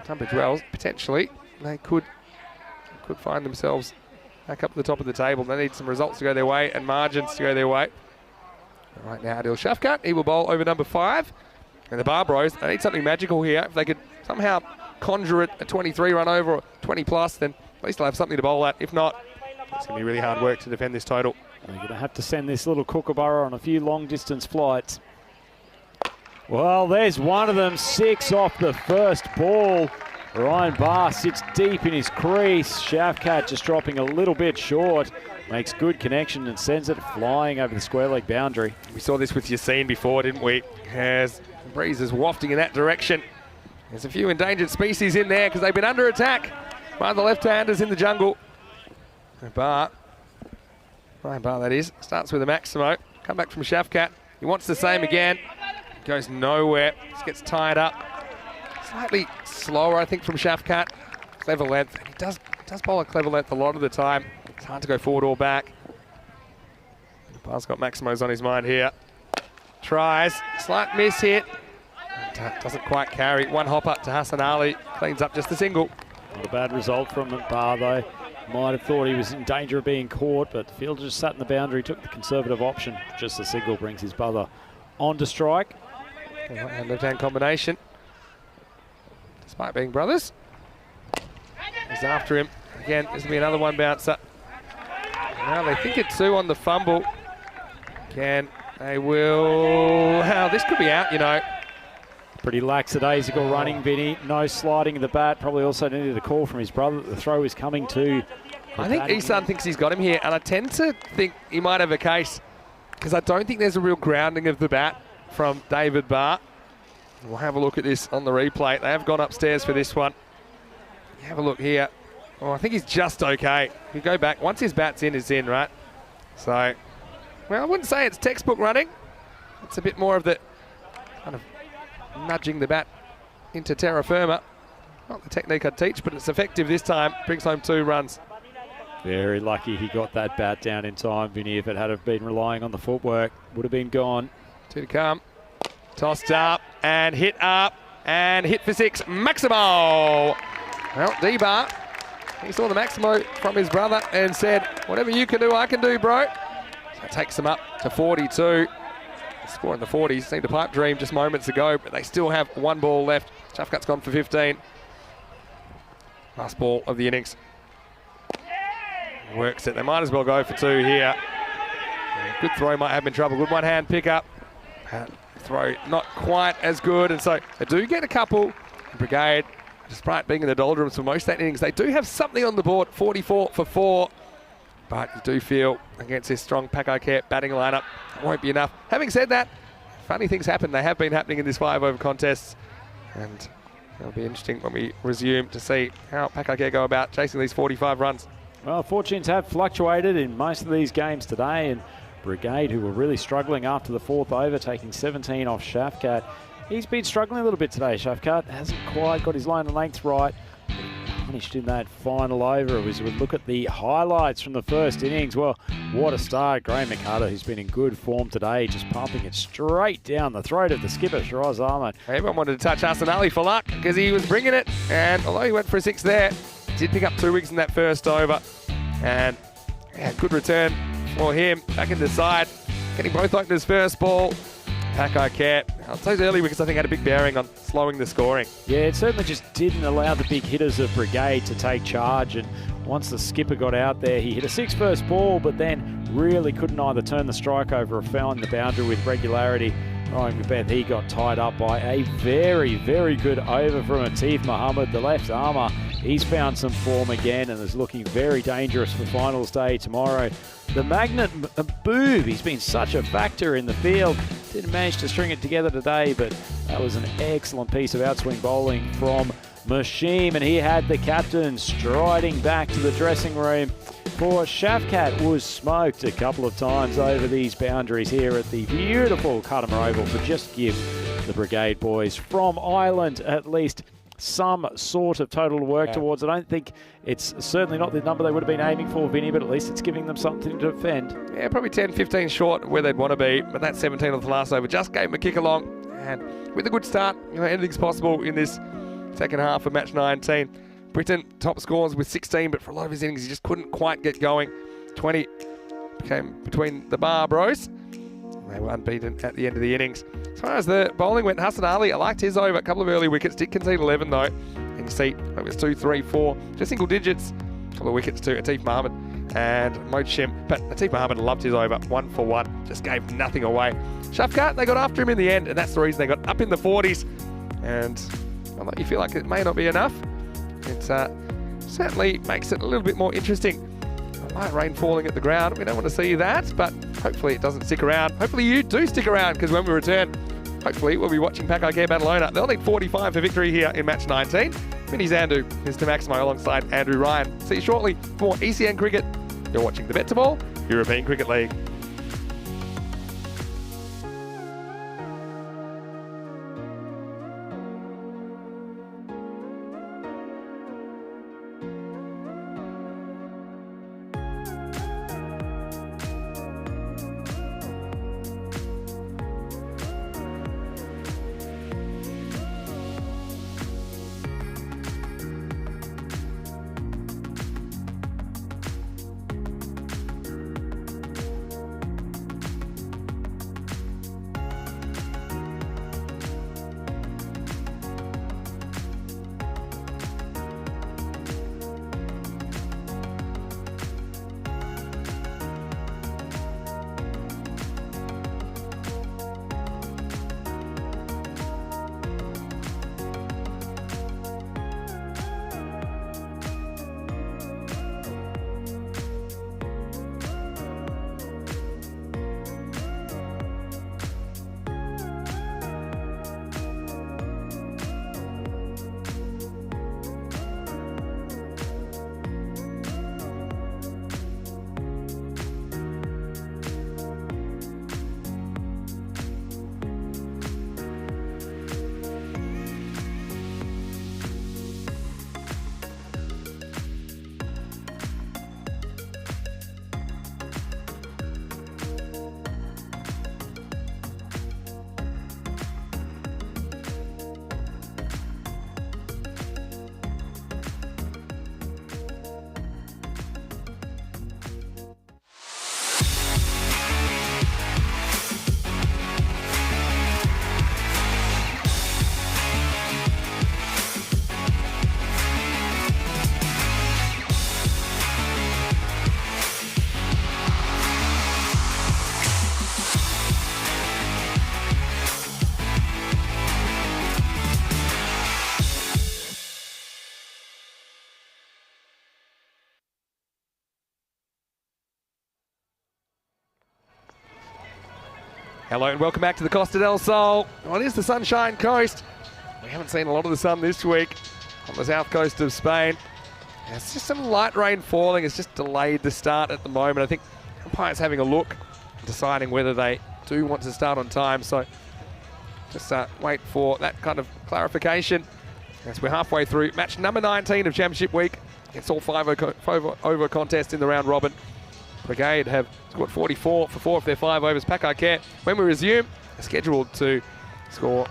Tunbridge Wells, potentially, they could find themselves back up at the top of the table. They need some results to go their way and margins to go their way. Right now, Adil Shafkat, he will bowl over number 5. And the Bar Bros, they need something magical here. If they could somehow conjure it a 23 run over or 20 plus, then at least they'll have something to bowl at. If not, it's going to be really hard work to defend this total. They're going to have to send this little kookaburra on a few long distance flights. Well, there's one of them, 6 off the first ball. Ryan Barr sits deep in his crease. Shafkat just dropping a little bit short. Makes good connection and sends it flying over the square leg boundary. We saw this with Yassine before, didn't we? As the breeze is wafting in that direction. There's a few endangered species in there because they've been under attack by the left-handers in the jungle. And Ryan Barr, that is, starts with a Maximo. Come back from Shafkat. He wants the same again. Goes nowhere. Just gets tied up. Slightly slower, I think, from Shafkat. Clever length. And he does bowl a clever length a lot of the time. It's hard to go forward or back. Barr's got Maximos on his mind here. Tries. Slight miss hit. Doesn't quite carry. One hop up to Hassan Ali. Cleans up just a single. Not a bad result from Barr, though. Might have thought he was in danger of being caught, but the fielder just sat in the boundary, took the conservative option. Just a single brings his brother onto strike. Right-hand, left-hand combination. Despite being brothers. He's after him. Again, this will be another one bouncer. Now they think it's 2 on the fumble. Again, they will... Wow, this could be out, you know. Pretty lackadaisical running, Vinny. No sliding of the bat. Probably also needed a call from his brother that the throw is coming to. I think Isan thinks he's got him here, and I tend to think he might have a case because I don't think there's a real grounding of the bat from David Barr. We'll have a look at this on the replay. They have gone upstairs for this one. You have a look here. Oh, I think he's just okay. If you go back, once his bat's in, it's in, right? So, well, I wouldn't say it's textbook running. It's a bit more of the kind of nudging the bat into terra firma. Not the technique I'd teach, but it's effective this time. Brings home 2 runs. Very lucky he got that bat down in time, Vinny. If it had have been relying on the footwork, would have been gone. 2 to come. Tossed up and hit for 6. Maximo! Well, D-Bar He saw the Maximo from his brother and said, whatever you can do, I can do, bro. So it takes them up to 42. The score in the 40s seemed a pipe dream just moments ago, but they still have one ball left. Shafkat's gone for 15. Last ball of the innings. Works it. They might as well go for 2 here. Good throw, might have been trouble. Good one-hand pick-up. Throw not quite as good, and so they do get a couple. Brigade, despite being in the doldrums for most of that innings, they do have something on the board, 44 for 4. But you do feel against this strong Pakokare batting lineup, it won't be enough. Having said that, funny things happen. They have been happening in this 5-over contests, and it'll be interesting when we resume to see how Pakokare go about chasing these 45 runs. Well, fortunes have fluctuated in most of these games today, and Brigade, who were really struggling after the 4th over, taking 17 off Shafkat. He's been struggling a little bit today, Shafkat. Hasn't quite got his line and length right. Punished in that final over. As we look at the highlights from the first innings, well, what a start. Graham McCarter, who's been in good form today, just pumping it straight down the throat of the skipper, Shiraz Ahmed. Everyone wanted to touch Hassan Ali for luck because he was bringing it, and although he went for a 6 there, did pick up 2 wickets in that first over, and yeah, good return for him. Back into the side, getting both openers first ball. Pakokare, those early wickets I think had a big bearing on slowing the scoring. Yeah, it certainly just didn't allow the big hitters of Brigade to take charge, and once the skipper got out there, he hit a 6 first ball, but then really couldn't either turn the strike over or found the boundary with regularity. Ryan Beth, he got tied up by a very, very good over from Atif Mohammed, the left armour. He's found some form again and is looking very dangerous for finals day tomorrow. The Magnet Boob, he's been such a factor in the field. Didn't manage to string it together today, but that was an excellent piece of outswing bowling from Mashim, and he had the captain striding back to the dressing room. For Shafkat was smoked a couple of times over these boundaries here at the beautiful Cartama Oval to just give the Brigade boys from Ireland at least some sort of total to work towards. I don't think it's certainly not the number they would have been aiming for, Vinny, but at least it's giving them something to defend. Yeah, probably 10, 15 short where they'd want to be, but that 17 of the last over just gave them a kick along. And with a good start, anything's possible in this second half of match 19. Britain top scores with 16, but for a lot of his innings, he just couldn't quite get going. 20 came between the Bar Bros. They were unbeaten at the end of the innings. As far as the bowling went, Hassan Ali, I liked his over. A couple of early wickets, did concede 11 though. And you see, it was 2, 3, 4, just single digits. A couple of wickets to Atif Mohammed and Mochim. But Atif Mohammed loved his over, 1 for 1, just gave nothing away. Shafkat, they got after him in the end, and that's the reason they got up in the 40s. And although you feel like it may not be enough, it certainly makes it a little bit more interesting. Light rain falling at the ground, we don't want to see that, but hopefully it doesn't stick around. Hopefully you do stick around, because when we return, hopefully we'll be watching Pakokare Badalona. They'll need 45 for victory here in match 19. Vinny Zandu, Mr. Maximo alongside Andrew Ryan. See you shortly for more ECN cricket. You're watching the BET2BALL European Cricket League. Hello and welcome back to the Costa del Sol. Well, it is the Sunshine Coast. We haven't seen a lot of the sun this week on the south coast of Spain. And it's just some light rain falling. It's just delayed the start at the moment. I think umpire's having a look, deciding whether they do want to start on time. So just wait for that kind of clarification as we're halfway through match number 19 of Championship Week. It's all 5 over contest in the round robin. Brigade have scored 44 for 4 of their 5 overs. Pakai Care, when we resume, are scheduled to score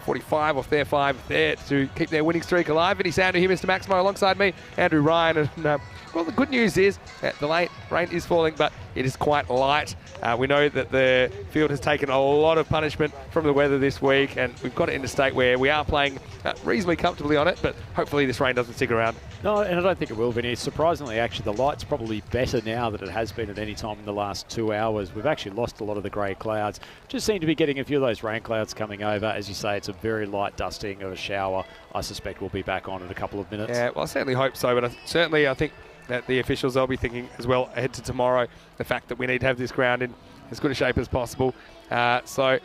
45 off their 5 there to keep their winning streak alive. Vinny Sander here, Mr. Maximo, alongside me, Andrew Ryan. And well, the good news is that the late rain is falling, but it is quite light. We know that the field has taken a lot of punishment from the weather this week, and we've got it in a state where we are playing reasonably comfortably on it, but hopefully this rain doesn't stick around. No, and I don't think it will, Vinny. Surprisingly, actually, the light's probably better now than it has been at any time in the last 2 hours. We've actually lost a lot of the grey clouds. Just seem to be getting a few of those rain clouds coming over. As you say, it's a very light dusting of a shower. I suspect we'll be back on in a couple of minutes. Yeah, well, I certainly hope so, but I think that the officials, they'll be thinking as well ahead to tomorrow, the fact that we need to have this ground in as good a shape as possible. So,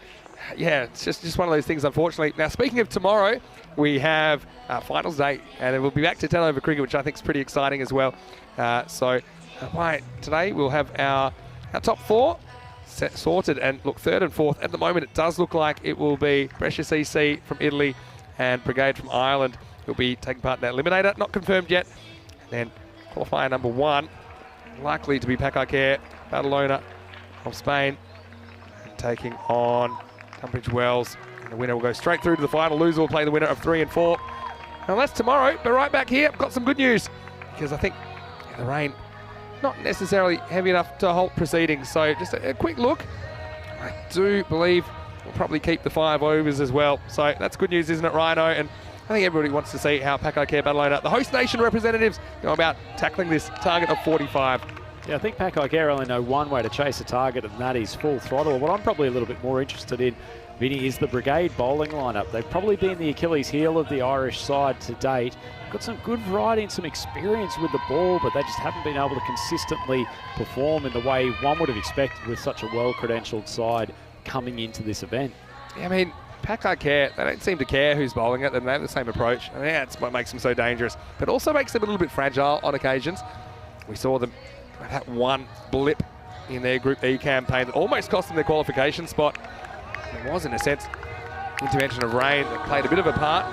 yeah, it's just one of those things, unfortunately. Now, speaking of tomorrow, we have finals day, and we'll be back to 10 over cricket, which I think is pretty exciting as well. Today we'll have our top 4 sorted, and look, 3rd and 4th. At the moment, it does look like it will be Brescia CC from Italy and Brigade from Ireland who'll be taking part in that eliminator. Not confirmed yet. And then qualifier number 1, likely to be Pakai Care, Badalona of Spain, and taking on Tunbridge Wells. And the winner will go straight through to the final. Loser will play the winner of 3 and 4. Now that's tomorrow, but right back here, I've got some good news, because I think the rain not necessarily heavy enough to halt proceedings. So just a quick look. I do believe we'll probably keep the 5 overs as well. So that's good news, isn't it, Rhino? And I think everybody wants to see how Pakai Care Badalona, the host nation representatives, go about tackling this target of 45. Yeah, I think Pakai Care only know one way to chase a target, and that is full throttle. What I'm probably a little bit more interested in, Vinny, is the Brigade bowling lineup. They've probably been the Achilles heel of the Irish side to date. Got some good variety and some experience with the ball, but they just haven't been able to consistently perform in the way one would have expected with such a well-credentialed side coming into this event. Yeah, I mean, Pakai Care, they don't seem to care who's bowling it, and they have the same approach. And yeah, it's what makes them so dangerous, but also makes them a little bit fragile on occasions. We saw them that one blip in their Group E campaign that almost cost them their qualification spot. It was, in a sense, intervention of rain that played a bit of a part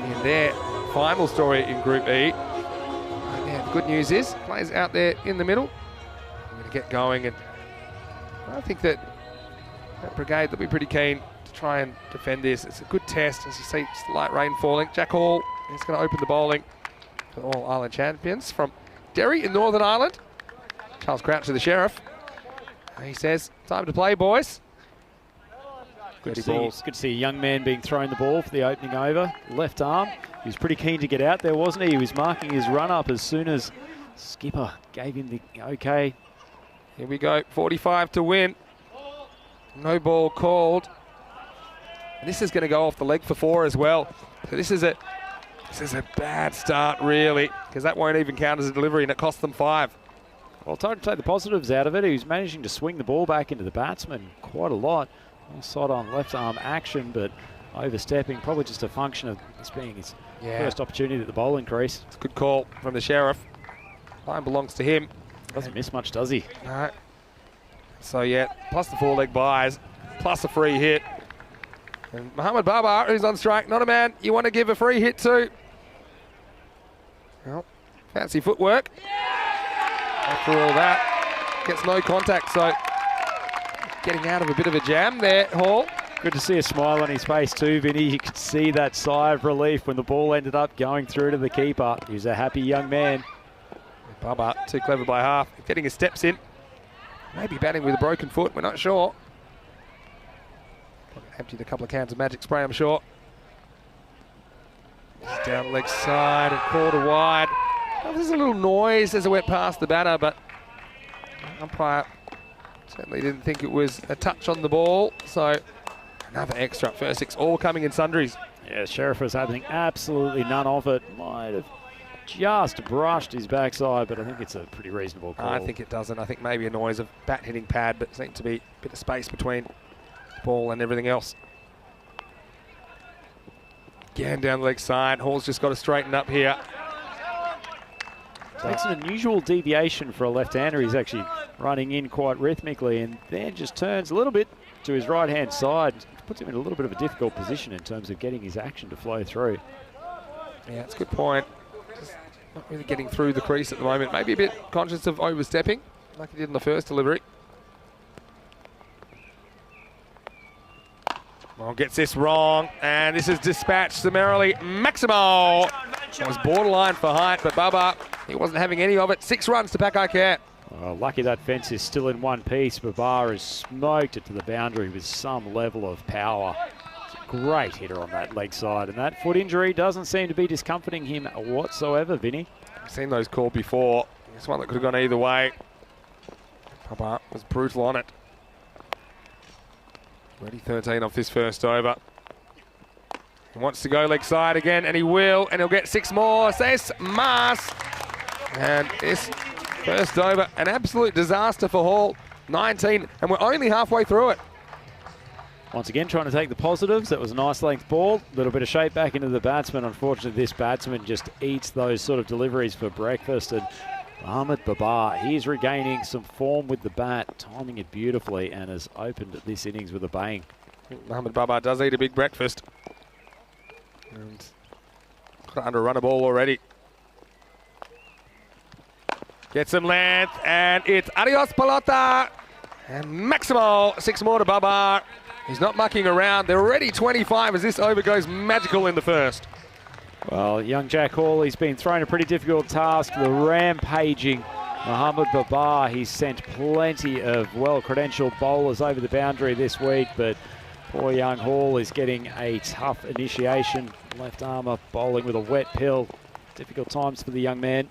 in their final story in Group E. And yeah, the good news is, players out there in the middle, we're going to get going, and I think that Brigade, they'll be pretty keen to try and defend this. It's a good test, as you see, just light rain falling. Jack Hall is going to open the bowling for the All-Ireland champions from Derry in Northern Ireland. Charles Crouch to the Sheriff. He says, time to play, boys. Good to see a young man being thrown the ball for the opening over. Left arm. He was pretty keen to get out there, wasn't he? He was marking his run-up as soon as skipper gave him the okay. Here we go, 45 to win. No ball called. And this is going to go off the leg for 4 as well. So this is a bad start, really, because that won't even count as a delivery, and it cost them 5. Well, time to take the positives out of it. He was managing to swing the ball back into the batsman quite a lot. Side on left arm action, but overstepping, probably just a function of this being his first opportunity at the bowling crease. It's a good call from the Sheriff. Line belongs to him. Doesn't miss much, does he? No. So yeah, plus the 4-leg buys, plus a free hit. And Mohammed Babar, who's on strike, not a man you want to give a free hit to. Well, fancy footwork. After all that, gets no contact, so getting out of a bit of a jam there, Hall. Good to see a smile on his face too, Vinny. You could see that sigh of relief when the ball ended up going through to the keeper. He was a happy young man. Babar, too clever by half, getting his steps in. Maybe batting with a broken foot, we're not sure. Emptied a couple of cans of magic spray, I'm sure. Just down the leg side and quarter wide. Oh, there's a little noise as it went past the batter, but umpire certainly didn't think it was a touch on the ball. So another extra, first 6, all coming in sundries. Yeah, Sheriff was having absolutely none of it. Might have just brushed his backside, but I think it's a pretty reasonable call. I think it doesn't. I think maybe a noise of bat hitting pad, but seemed to be a bit of space between ball and everything else. Again down the leg side. Hall's just got to straighten up here. Takes an unusual deviation for a left-hander. He's actually running in quite rhythmically and then just turns a little bit to his right-hand side. Puts him in a little bit of a difficult position in terms of getting his action to flow through. Yeah, it's a good point. Just not really getting through the crease at the moment. Maybe a bit conscious of overstepping, like he did in the first delivery. Well, gets this wrong, and this is dispatched summarily. Maximo was borderline for height, but Bubba, he wasn't having any of it. 6 runs to Pakai Care. Well, lucky that fence is still in one piece. Babar has smoked it to the boundary with some level of power. It's a great hitter on that leg side, and that foot injury doesn't seem to be discomforting him whatsoever, Vinny. I've seen those called before. It's one that could have gone either way. Babar was brutal on it. Ready 13 off this first over. He wants to go leg side again, and he will, and he'll get 6 more. Says Mars. And this first over, an absolute disaster for Hall. 19, and we're only halfway through it. Once again, trying to take the positives. That was a nice length ball. A little bit of shape back into the batsman. Unfortunately, this batsman just eats those sort of deliveries for breakfast. And Mohamed Babar, he's regaining some form with the bat, timing it beautifully, and has opened this innings with a bang. Mohamed Babar does eat a big breakfast. And got under a run a ball already. Gets some length, and it's adios pelota. And Maximo, 6 more to Babar. He's not mucking around. They're already 25 as this over goes magical in the first. Well, young Jack Hall, he's been thrown a pretty difficult task. The rampaging Mohamed Babar, he's sent plenty of well-credentialed bowlers over the boundary this week, but poor young Hall is getting a tough initiation. Left armour bowling with a wet pill. Difficult times for the young man.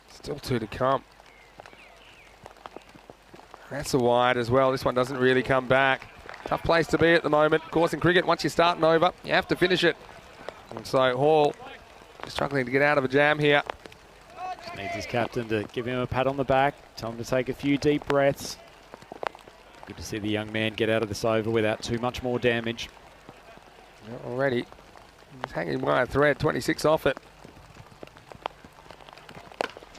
Still 2 to come. That's a wide as well. This one doesn't really come back. Tough place to be at the moment. Of course, in cricket, once you're starting over, you have to finish it. And so Hall is struggling to get out of a jam here. Just needs his captain to give him a pat on the back, tell him to take a few deep breaths. Good to see the young man get out of this over without too much more damage. Yeah, already. He's hanging by a thread, 26 off it.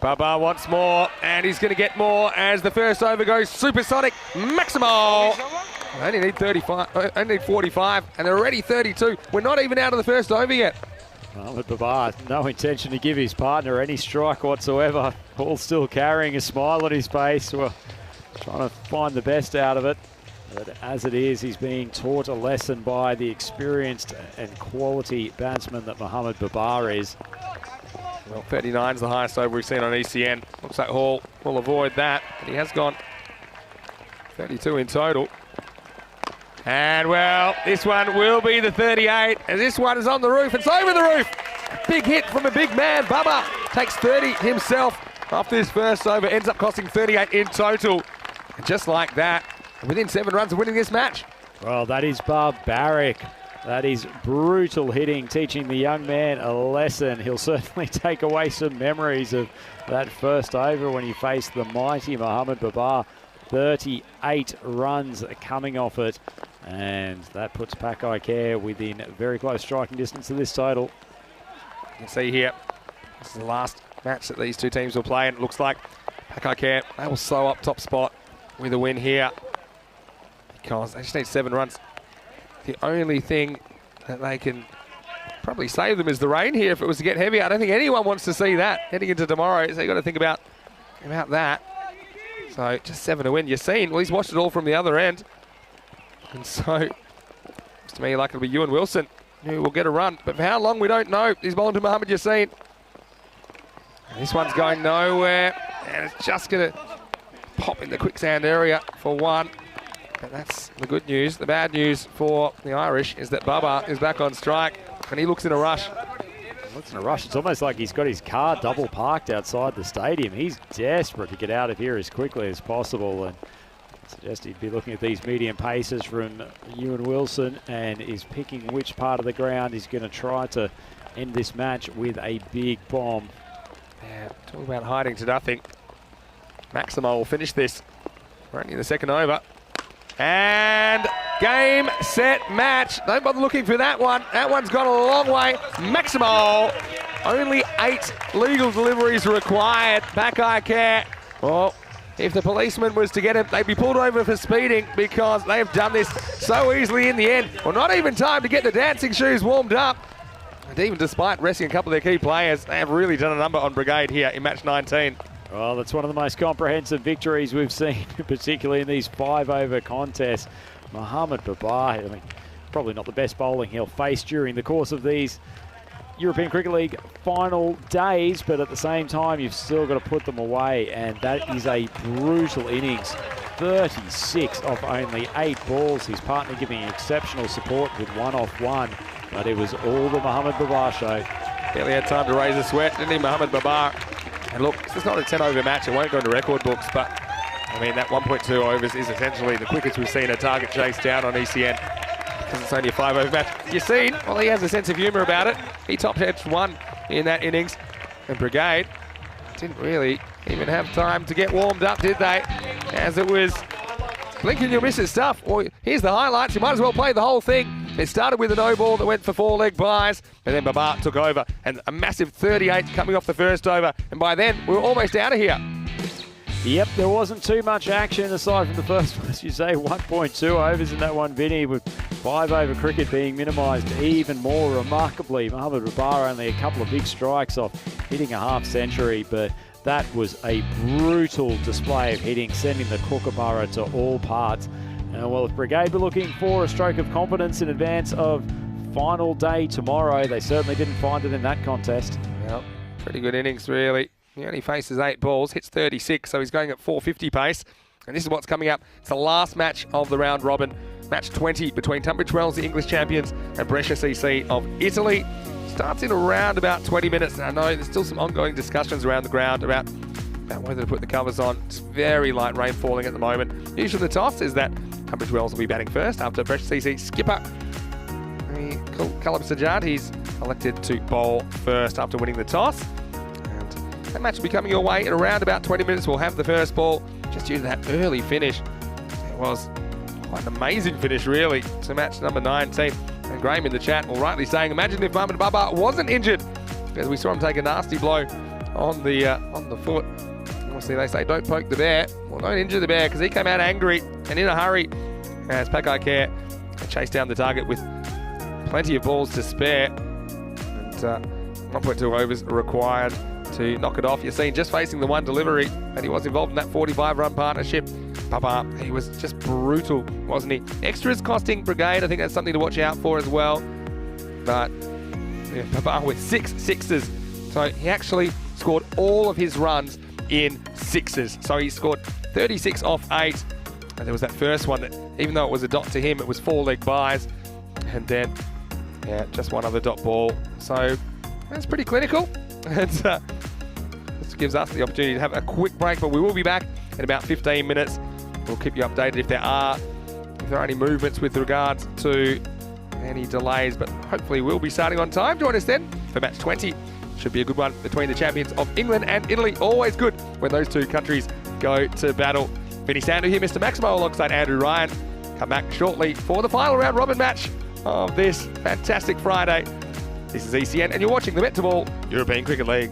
Babar wants more, and he's going to get more as the first over goes supersonic. Maximo! I only need 35, I only need 45, and they're already 32. We're not even out of the first over yet. Well, with Babar, no intention to give his partner any strike whatsoever. Hall still carrying a smile on his face. Well, trying to find the best out of it. But as it is, he's being taught a lesson by the experienced and quality batsman that Mohamed Babar is. Well, 39 is the highest over we've seen on ECN. Looks like Hall will avoid that, but he has gone 32 in total. And, well, this one will be the 38, and this one is on the roof. It's over the roof. Big hit from a big man. Bubba takes 30 himself off this first over. Ends up costing 38 in total. And just like that, within 7 runs of winning this match. Well, that is barbaric. That is brutal hitting, teaching the young man a lesson. He'll certainly take away some memories of that first over when he faced the mighty Mohamed Babar. 38 runs coming off it. And that puts Pakai Care within very close striking distance of this total. You can see here, this is the last match that these two teams will play, and it looks like Pakai Care, they will sew up top spot with a win here. Because they just need 7 runs. The only thing that they can probably save them is the rain here if it was to get heavy. I don't think anyone wants to see that heading into tomorrow, so you've got to think about that. So just 7 to win. You've seen, well, he's watched it all from the other end. And so, looks to me like it'll be Ewan Wilson who will get a run. But for how long, we don't know. He's bowling to Mohamed Yassin. This one's going nowhere. And it's just going to pop in the quicksand area for 1. But that's the good news. The bad news for the Irish is that Bubba is back on strike, and he looks in a rush. He looks in a rush. It's almost like he's got his car double parked outside the stadium. He's desperate to get out of here as quickly as possible, and I suggest he'd be looking at these medium paces from Ewan Wilson and is picking which part of the ground he's going to try to end this match with a big bomb. Yeah, talk about hiding to nothing. Maximo will finish this. We're only in the second over. And game, set, match. Don't bother looking for that one. That one's gone a long way. Maximo. Only 8 legal deliveries required. Packeye Care. Well, if the policeman was to get him, they'd be pulled over for speeding because they have done this so easily in the end. Well, not even time to get the dancing shoes warmed up. And even despite resting a couple of their key players, they have really done a number on Brigade here in match 19. Well, that's one of the most comprehensive victories we've seen, particularly in these 5-over contests. Mohamed Babar, I mean, probably not the best bowling he'll face during the course of these European Cricket League final days, but at the same time, you've still got to put them away, and that is a brutal innings. 36 off only 8 balls. His partner giving exceptional support with 1 off 1, but it was all the Mohamed Babar show. Barely had time to raise a sweat, didn't he, Mohamed Babar? And look, this is not a 10-over match. It won't go into record books, but I mean, that 1.2 overs is essentially the quickest we've seen a target chase down on ECN because it's only a 5-over match. You've seen, well, he has a sense of humour about it. He top-edged 1 in that innings, and Brigade didn't really even have time to get warmed up, did they? As it was blink and you'll miss it stuff. Well, here's the highlights. You might as well play the whole thing. It started with a no ball that went for 4-leg buys, and then Babar took over, and a massive 38 coming off the first over, and by then we were almost out of here. Yep, there wasn't too much action aside from the first one, as you say, 1.2 overs in that one, Vinny, with 5-over cricket being minimised even more remarkably. Mohamed Babar only a couple of big strikes off hitting a half-century, but that was a brutal display of hitting, sending the Kookaburra to all parts. Well, if Brigade were looking for a stroke of confidence in advance of final day tomorrow, they certainly didn't find it in that contest. Well, pretty good innings, really. He only faces 8 balls, hits 36, so he's going at 450 pace. And this is what's coming up. It's the last match of the round robin. Match 20 between Tunbridge Wells, the English champions, and Brescia CC of Italy. Starts in around about 20 minutes. I know there's still some ongoing discussions around the ground about whether to put the covers on. It's very light rain falling at the moment. Usually the toss is that Tunbridge Wells will be batting first after Brescia CC skipper Caleb Sajjad. He's elected to bowl first after winning the toss. And that match will be coming your way in around about 20 minutes. We'll have the first ball just due to that early finish. It was quite an amazing finish, really, to match number 19. And Graham in the chat, well, rightly saying, imagine if Mohamed Babar wasn't injured, as we saw him take a nasty blow on the foot. Obviously, they say don't poke the bear. Well, don't injure the bear, because he came out angry and in a hurry as Packeye Care chased down the target with plenty of balls to spare. And 1.2 overs required to knock it off. You're seeing just facing the one delivery, and he was involved in that 45-run partnership. Babar, he was just brutal, wasn't he? Extras costing Brigade. I think that's something to watch out for as well. But yeah, Babar with 6 sixes. So he actually scored all of his runs in 6s. So he scored 36 off 8. And there was that first one that, even though it was a dot to him, it was 4-leg buys. And then, yeah, just one other dot ball. So that's pretty clinical. And this gives us the opportunity to have a quick break, but we will be back in about 15 minutes. We'll keep you updated if there are any movements with regards to any delays, but hopefully we'll be starting on time. Join us then for match 20. Should be a good one between the champions of England and Italy. Always good when those two countries go to battle. Vinny Sandu here, Mr. Maximo, alongside Andrew Ryan. Come back shortly for the final round robin match of this fantastic Friday. This is ECN, and you're watching the BET2BALL European Cricket League.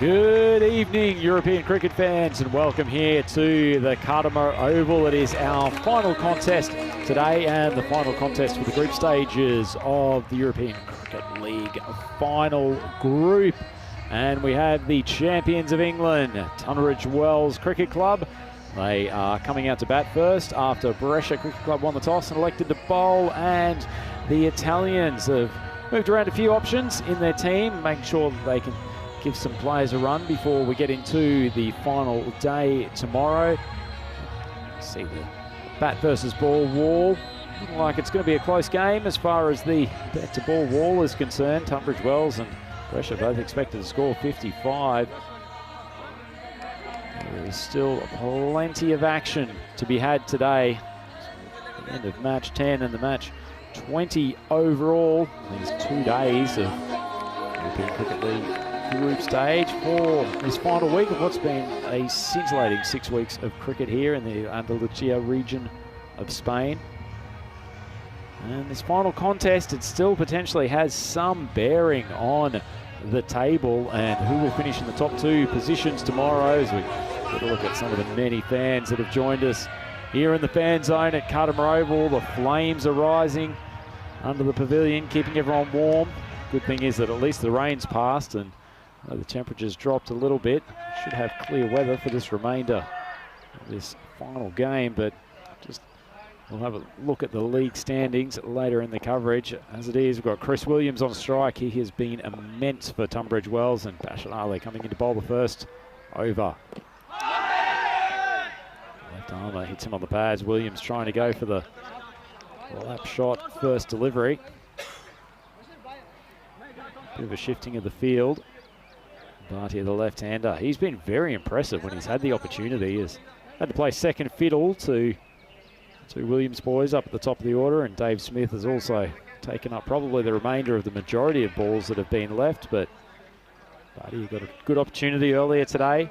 Good evening, European cricket fans, and welcome here to the Cartama Oval. It is our final contest today and the final contest for the group stages of the European Cricket League final group. And we have the champions of England, Tunbridge Wells Cricket Club. They are coming out to bat first after Brescia Cricket Club won the toss and elected to bowl, and the Italians have moved around a few options in their team, making sure that they can give some players a run before we get into the final day tomorrow. See the bat versus ball wall. Looking like it's going to be a close game as far as the bat to ball wall is concerned. Tunbridge Wells and Brescia both expected to score 55. There is still plenty of action to be had today. The end of match 10 and the match 20 overall. These 2 days of European Cricket League group stage for this final week of what's been a scintillating 6 weeks of cricket here in the Andalusia region of Spain. And this final contest, it still potentially has some bearing on the table and who will finish in the top 2 positions tomorrow, as we get a look at some of the many fans that have joined us here in the fan zone at Cartama Oval. The flames are rising under the pavilion, keeping everyone warm. Good thing is that at least the rain's passed and the temperature's dropped a little bit. Should have clear weather for this remainder of this final game, but just we'll have a look at the league standings later in the coverage. As it is, we've got Chris Williams on strike. He has been immense for Tunbridge Wells, and Bashar Ali coming in to bowl the first over. Left armour hits him on the pads. Williams trying to go for the lap shot first delivery. Bit of a shifting of the field. Barty, the left-hander, he's been very impressive when he's had the opportunity. He's had to play second fiddle to Williams boys up at the top of the order, and Dave Smith has also taken up probably the remainder of the majority of balls that have been left, but Barty got a good opportunity earlier today.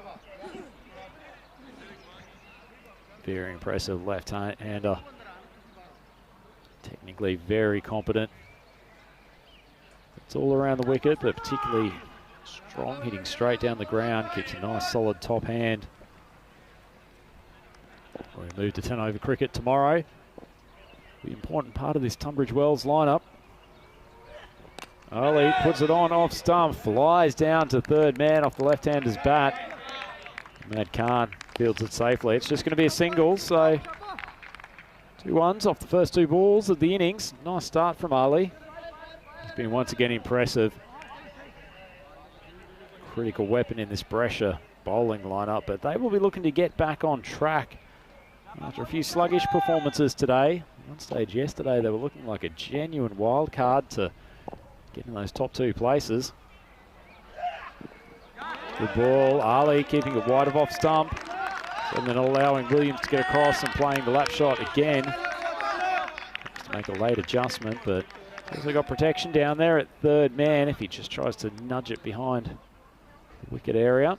Very impressive left-hander. Technically very competent. It's all around the wicket, but particularly strong, hitting straight down the ground, keeps a nice solid top hand. We move to 10 over cricket tomorrow. The important part of this Tunbridge Wells lineup. Ali puts it on off stump, flies down to third man off the left-hander's bat. Ahmed Khan fields it safely. It's just going to be a single, so 2 ones off the first 2 balls of the innings. Nice start from Ali. He's been once again impressive. Critical weapon in this Brescia bowling lineup, but they will be looking to get back on track after a few sluggish performances today. At one stage yesterday, they were looking like a genuine wild card to get in those top 2 places. Good ball, Ali keeping it wide of off stump, and then allowing Williams to get across and playing the lap shot again. To make a late adjustment, but also got protection down there at third man if he just tries to nudge it behind the wicket area.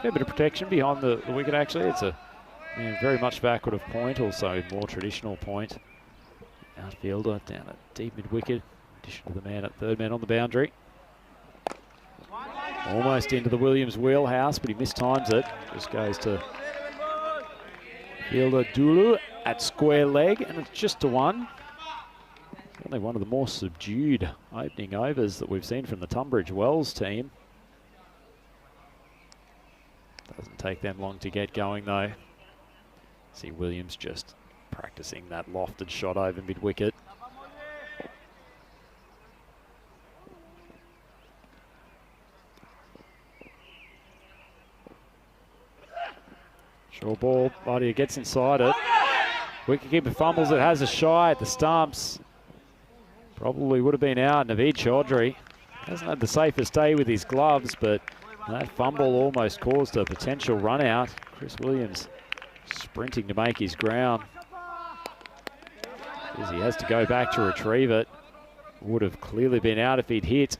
Fair bit of protection behind the wicket actually. It's a very much backward of point, also more traditional point. Outfielder down at deep mid wicket, in addition to the man at third man on the boundary. Almost into the Williams wheelhouse, but he mistimes it. Just goes to fielder Dulu at square leg, and it's just a 1. Certainly one of the more subdued opening overs that we've seen from the Tunbridge Wells team. Doesn't take them long to get going though. See Williams just practicing that lofted shot over mid-wicket. Short ball, Barty gets inside it. Wicketkeeper fumbles it, has a shy at the stumps. Probably would have been out. Naveed Chaudhry hasn't had the safest day with his gloves, but that fumble almost caused a potential run out. Chris Williams sprinting to make his ground. As he has to go back to retrieve it. Would have clearly been out if he'd hit.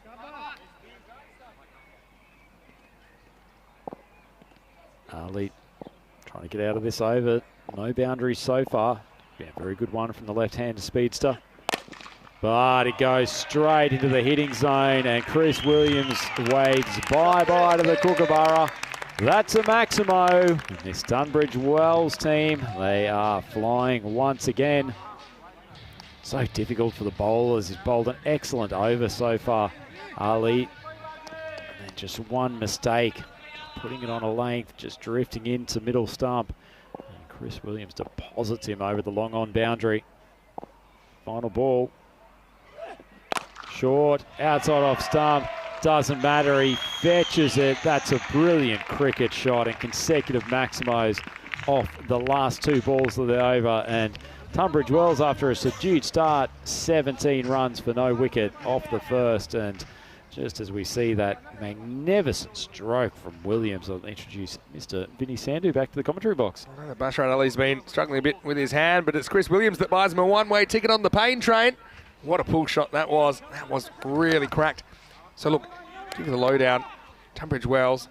Ali trying to get out of this over. No boundaries so far. Yeah, very good one from the left-hander speedster. But it goes straight into the hitting zone, and Chris Williams waves bye-bye to the Kookaburra. That's a Maximo. And this Tunbridge Wells team, they are flying once again. So difficult for the bowlers. He's bowled an excellent over so far, Ali. And then just one mistake, putting it on a length, just drifting into middle stump. And Chris Williams deposits him over the long on boundary. Final ball. Short, outside off stump, doesn't matter, he fetches it. That's a brilliant cricket shot, and consecutive Maximos off the last two balls of the over. And Tunbridge Wells, after a subdued start, 17 runs for no wicket off the first. And just as we see that magnificent stroke from Williams, I'll introduce Mr. Vinny Sandhu back to the commentary box. I know Bashar Ali's been struggling a bit with his hand, but it's Chris Williams that buys him a one-way ticket on the pain train. What a pull shot that was. That was really cracked. So look, give you the lowdown. Tunbridge Wells,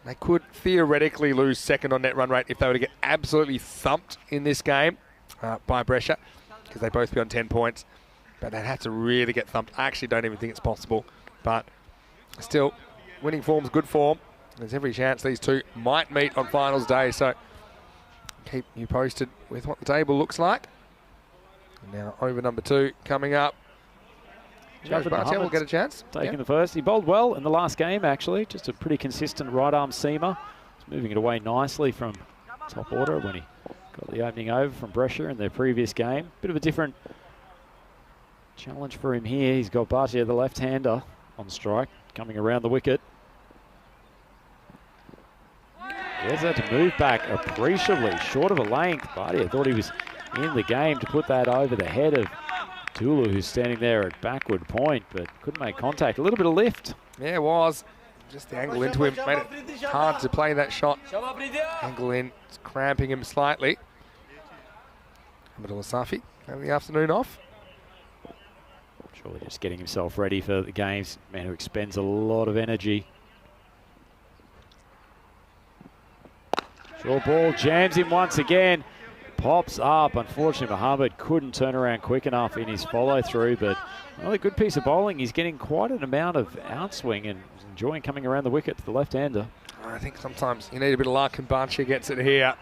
they could theoretically lose second on net run rate if they were to get absolutely thumped in this game by Brescia, because they'd both be on 10 points. But they'd have to really get thumped. I actually don't even think it's possible. But still, winning form's good form. There's every chance these two might meet on finals day. So keep you posted with what the table looks like. Now over number 2 coming up. Jared Bartel will get a chance. Taking the first. He bowled well in the last game, actually. Just a pretty consistent right arm seamer. He's moving it away nicely from top order when he got the opening over from Brescia in their previous game. Bit of a different challenge for him here. He's got Bhatia, the left-hander, on strike, coming around the wicket. He has had to move back appreciably, short of a length. Bhatia thought he was in the game to put that over the head of Tulu, who's standing there at backward point, but couldn't make contact. A little bit of lift. Yeah, it was. Just the angle into him made it hard to play that shot. Angle in, it's cramping him slightly. Abdullah Safi having the afternoon off. Surely just getting himself ready for the games. Man who expends a lot of energy. Short ball, jams him once again. Pops up. Unfortunately, Mohammed couldn't turn around quick enough in his follow-through, but another good piece of bowling. He's getting quite an amount of outswing and enjoying coming around the wicket to the left-hander. I think sometimes you need a bit of luck, and Barcia gets it here.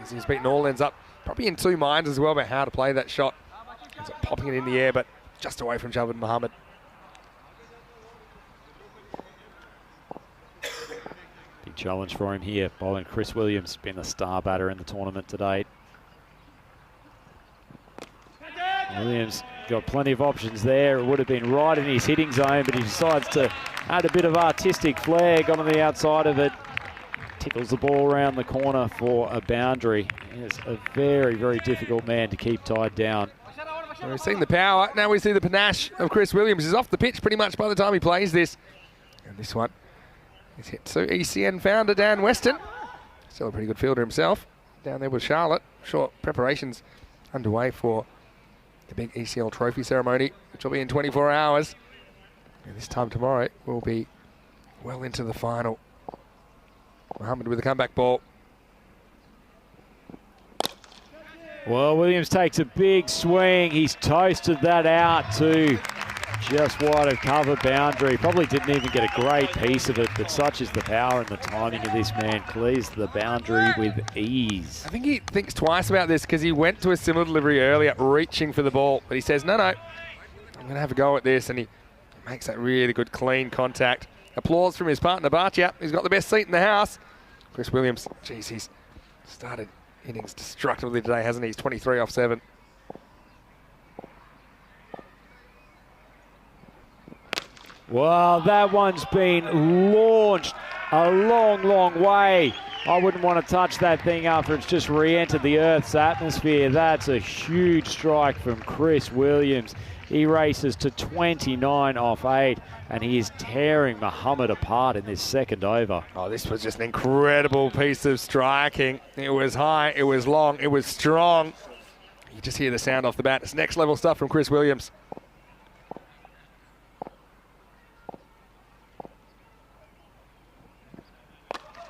He's beaten all ends up, probably in two minds as well about how to play that shot. He's popping it in the air, but just away from Javed Mohammed. Big challenge for him here. Bowling Chris Williams, been the star batter in the tournament to date. Williams got plenty of options there. It would have been right in his hitting zone, but he decides to add a bit of artistic flair. Got on the outside of it. Tickles the ball around the corner for a boundary. He's a very, very difficult man to keep tied down. So we've seen the power. Now we see the panache of Chris Williams. He's off the pitch pretty much by the time he plays this. And this one is hit to ECN founder Dan Weston. Still a pretty good fielder himself. Down there with Charlotte. Short preparations underway for the big ECL trophy ceremony, which will be in 24 hours. And this time tomorrow will be well into the final. Mohammed with a comeback ball. Well, Williams takes a big swing. He's toasted that out to just wide of cover boundary. Probably didn't even get a great piece of it, but such is the power and the timing of this man. Clears the boundary with ease. I think he thinks twice about this because he went to a similar delivery earlier, reaching for the ball, but he says, no, I'm going to have a go at this, and he makes that really good, clean contact. Applause from his partner, Bhatia. He's got the best seat in the house. Chris Williams, geez, he's started innings destructively today, hasn't he? He's 23 off 7. Well, that one's been launched a long, long way. I wouldn't want to touch that thing after it's just re-entered the Earth's atmosphere. That's a huge strike from Chris Williams. He races to 29 off 8, and he is tearing Mohammed apart in this second over. Oh, this was just an incredible piece of striking. It was high, it was long, it was strong. You just hear the sound off the bat. It's next level stuff from Chris Williams.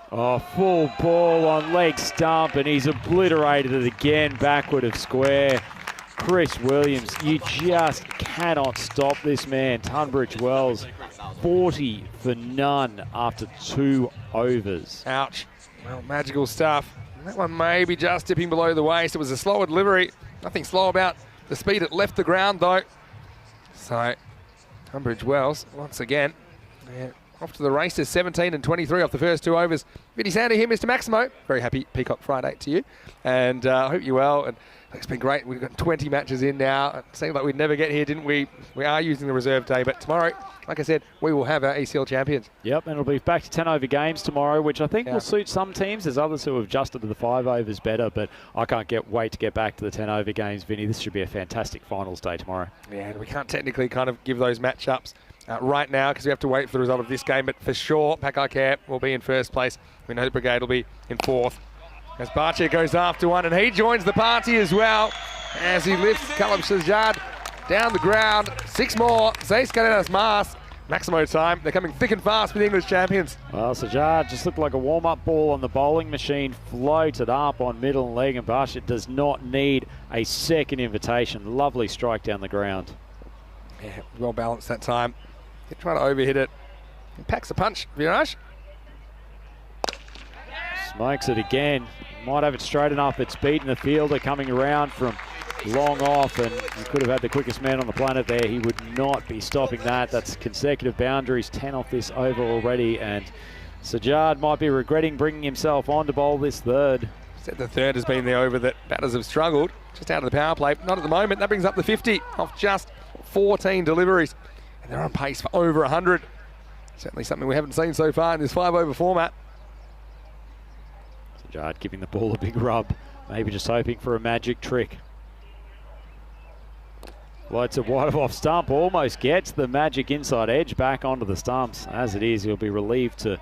Oh, full ball on leg stump, and he's obliterated it again backward of square. Chris Williams, you just cannot stop this man. Tunbridge Wells, 40 for none after 2 overs. Ouch. Well, magical stuff. That one may be just dipping below the waist. It was a slower delivery. Nothing slow about the speed it left the ground, though. So, Tunbridge Wells, once again, off to the races, 17 and 23 off the first 2 overs. Vinny Sander here, Mr. Maximo. Very happy Peacock Friday to you. And I hope you're well. And it's been great. We've got 20 matches in now. It seemed like we'd never get here, didn't we? We are using the reserve day, but tomorrow, like I said, we will have our ECL champions. Yep, and it'll be back to 10 over games tomorrow, which I think will suit some teams. There's others who have adjusted to the 5 overs better, but I can't wait to get back to the 10 over games, Vinny. This should be a fantastic finals day tomorrow. Yeah, and we can't technically kind of give those matchups right now because we have to wait for the result of this game, but for sure, Packard Care will be in first place. We know the Brigade will be in 4th. As Barcher goes after one, and he joins the party as well as he lifts Caleb Sajad down the ground. 6 more. Zeiss Cadenas Mars. Maximo time. They're coming thick and fast for the English champions. Well, Sajad just looked like a warm-up ball on the bowling machine, floated up on middle and leg, and Barcher does not need a second invitation. Lovely strike down the ground. Yeah, well balanced that time. He'll try to overhit it. He packs a punch, Viraj. Smokes it again. Might have it straight enough. It's beaten the fielder coming around from long off, and you could have had the quickest man on the planet there. He would not be stopping that. That's consecutive boundaries, 10 off this over already, and Sajad might be regretting bringing himself on to bowl this third. Said the third has been the over that batters have struggled. Just out of the power play. Not at the moment. That brings up the 50 off just 14 deliveries. And they're on pace for over 100. Certainly something we haven't seen so far in this 5 over format. Sajad giving the ball a big rub. Maybe just hoping for a magic trick. Floats it wide off stump. Almost gets the magic inside edge back onto the stumps. As it is, he'll be relieved to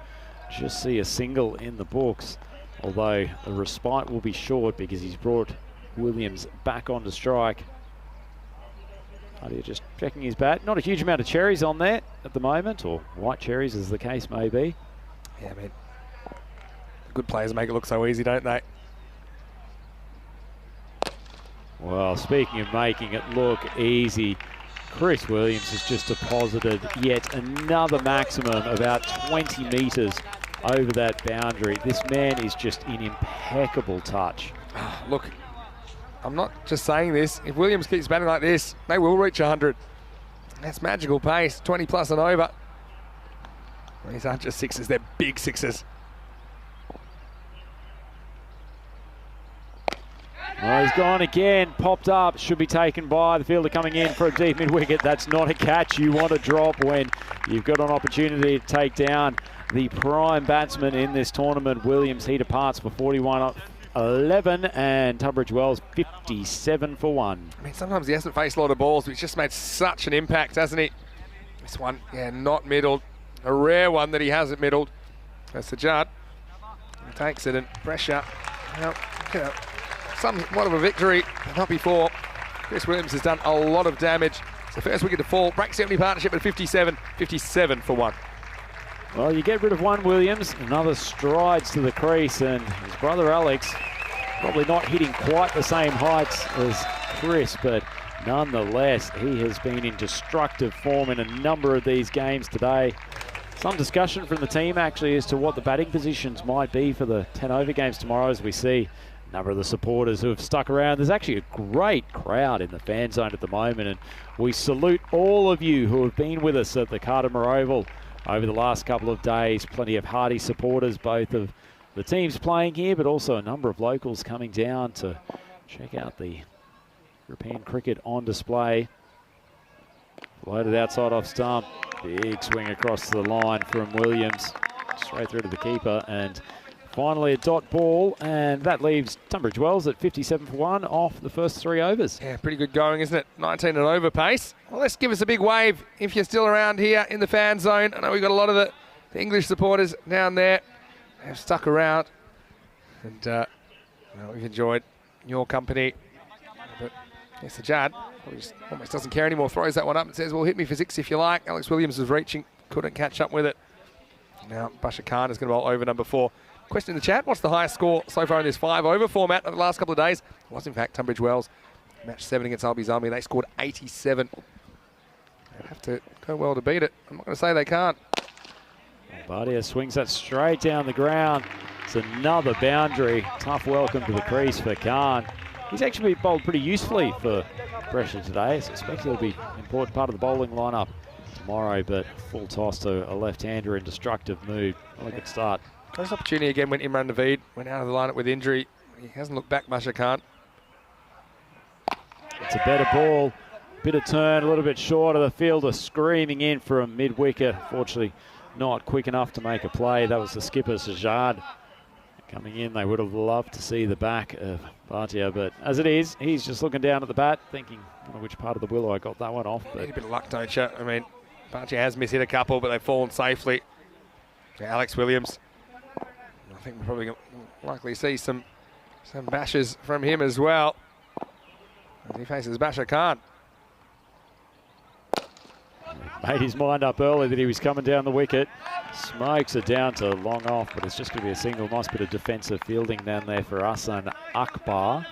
just see a single in the books. Although the respite will be short because he's brought Williams back onto strike. Just checking his bat. Not a huge amount of cherries on there at the moment, or white cherries as the case may be. Yeah, man. Good players make it look so easy, don't they? Well, speaking of making it look easy, Chris Williams has just deposited yet another maximum about 20 metres over that boundary. This man is just in impeccable touch. Look, I'm not just saying this. If Williams keeps batting like this, they will reach 100. That's magical pace, 20 plus and over. These aren't just sixes, they're big sixes. Well, he's gone again, popped up, should be taken by the fielder coming in for a deep mid-wicket. That's not a catch. You want to drop when you've got an opportunity to take down the prime batsman in this tournament. Williams, he departs for 41-11, and Tunbridge Wells 57 for 1. I mean, sometimes he hasn't faced a lot of balls, but he's just made such an impact, hasn't he? This one, yeah, not middled. A rare one that he hasn't middled. That's Sajad. He takes it, and pressure. Well, you know, somewhat of a victory, but not before. Chris Williams has done a lot of damage. It's the first wicket to fall. Break 70 partnership at 57 for 1. Well, you get rid of one Williams, another strides to the crease, and his brother Alex probably not hitting quite the same heights as Chris, but nonetheless, he has been in destructive form in a number of these games today. Some discussion from the team actually as to what the batting positions might be for the 10 over games tomorrow, as we see a number of the supporters who have stuck around. There's actually a great crowd in the fan zone at the moment, and we salute all of you who have been with us at the Cartama Oval over the last couple of days. Plenty of hardy supporters, both of the teams playing here, but also a number of locals coming down to check out the European cricket on display. Floated outside off stump. Big swing across the line from Williams. Straight through to the keeper, and finally a dot ball, and that leaves Tunbridge Wells at 57 for 1 off the first 3 overs. Yeah, pretty good going, isn't it? 19 and over pace. Well, let's give us a big wave if you're still around here in the fan zone. I know we've got a lot of the English supporters down there. They've stuck around, and well, we've enjoyed your company. But yes, Sajad just almost doesn't care anymore. Throws that one up and says, well, hit me for 6 if you like. Alex Williams was reaching, couldn't catch up with it. Now Bashar Khan is going to bowl over number 4. Question in the chat, what's the highest score so far in this 5 over format of the last couple of days? It was in fact Tunbridge Wells. Match 7 against Albies Army. They scored 87. They have to go well to beat it. I'm not going to say they can't. Bardia swings that straight down the ground. It's another boundary. Tough welcome to the crease for Khan. He's actually bowled pretty usefully for Brescia today. I suspect he'll be an important part of the bowling lineup tomorrow, but full toss to a left-hander in destructive mood. Not a good start. First opportunity again went Imran Naveed. Went out of the lineup with injury. He hasn't looked back much, Khan. It's a better ball. Bit of turn, a little bit short of the fielder screaming in from mid-wicket. Fortunately, not quick enough to make a play. That was the skipper, Sajjad. Coming in, they would have loved to see the back of Bhatia, but as it is, he's just looking down at the bat, thinking, I don't know which part of the willow I got that one off. But Need a bit of luck, don't you? I mean, Bhatia has missed hit a couple, but they've fallen safely. Yeah, Alex Williams. I think we're probably going to likely see some bashes from him as well, as he faces Bashar Khan. Made his mind up early that he was coming down the wicket. Smokes it down to long off, but it's just going to be a single. Nice bit of defensive fielding down there for Hassan Akbar.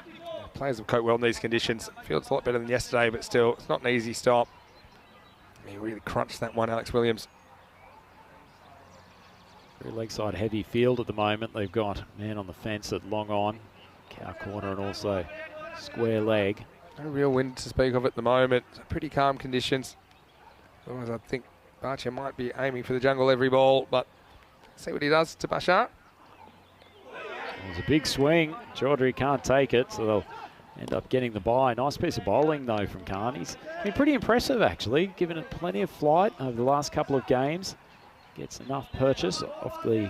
Players have coped well in these conditions. Field's a lot better than yesterday, but still, it's not an easy stop. He really crunched that one, Alex Williams. Very leg side heavy field at the moment. They've got man on the fence at long on, cow corner, and also square leg. No real wind to speak of at the moment. Pretty calm conditions. Otherwise, I think Bhatia might be aiming for the jungle every ball, but see what he does to Bashar. There's a big swing. Chaudhry can't take it, so they'll end up getting the bye. Nice piece of bowling, though, from Khan. He's been pretty impressive, actually, given it plenty of flight over the last couple of games. Gets enough purchase off the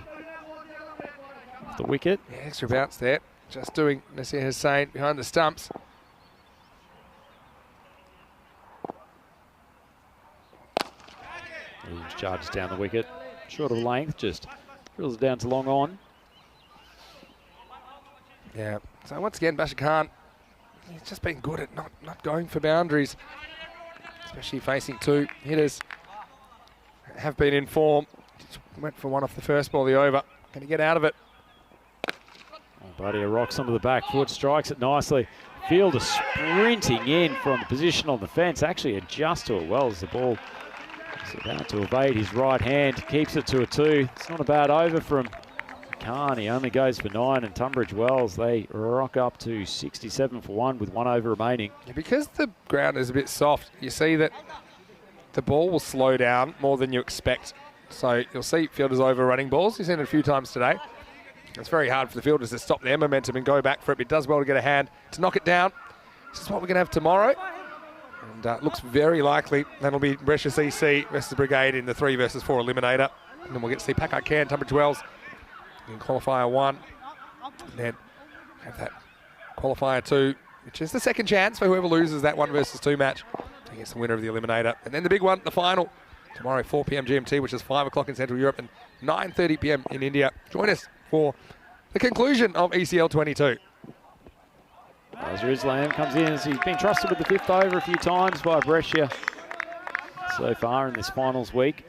wicket. Yeah, extra bounce there. Just doing Nasir Hussain behind the stumps. Williams charges down the wicket. Short of length, just drills it down to long on. Yeah, so once again, Bashar Khan, he's just been good at not going for boundaries, especially facing two hitters. Have been in form. Just went for one off the first ball of the over. Going to get out of it. Bhatia rocks onto the back foot, strikes it nicely. Fielder sprinting in from the position on the fence. Actually adjusts to it well as the ball is about to evade his right hand. Keeps it to a 2. It's not a bad over from Khan. He only goes for 9, and Tunbridge Wells, they rock up to 67 for 1 with 1 over remaining. Yeah, because the ground is a bit soft, you see that the ball will slow down more than you expect. So you'll see fielders overrunning balls. You've seen it a few times today. It's very hard for the fielders to stop their momentum and go back for it. It does well to get a hand to knock it down. This is what we're going to have tomorrow. And looks very likely that'll be Brescia CC versus Brigade in the 3 versus 4 eliminator. And then we'll get to see Packard Cairn, Tunbridge Wells in qualifier 1. And then have that qualifier 2, which is the second chance for whoever loses that 1 versus 2 match to get the winner of the eliminator. And then the big one, the final, tomorrow 4 p.m. GMT, which is 5 o'clock in Central Europe and 9:30 p.m. in India. Join us for the conclusion of ECL 22. Azhar Islam comes in as he's been trusted with the 5th over a few times by Brescia so far in this finals week.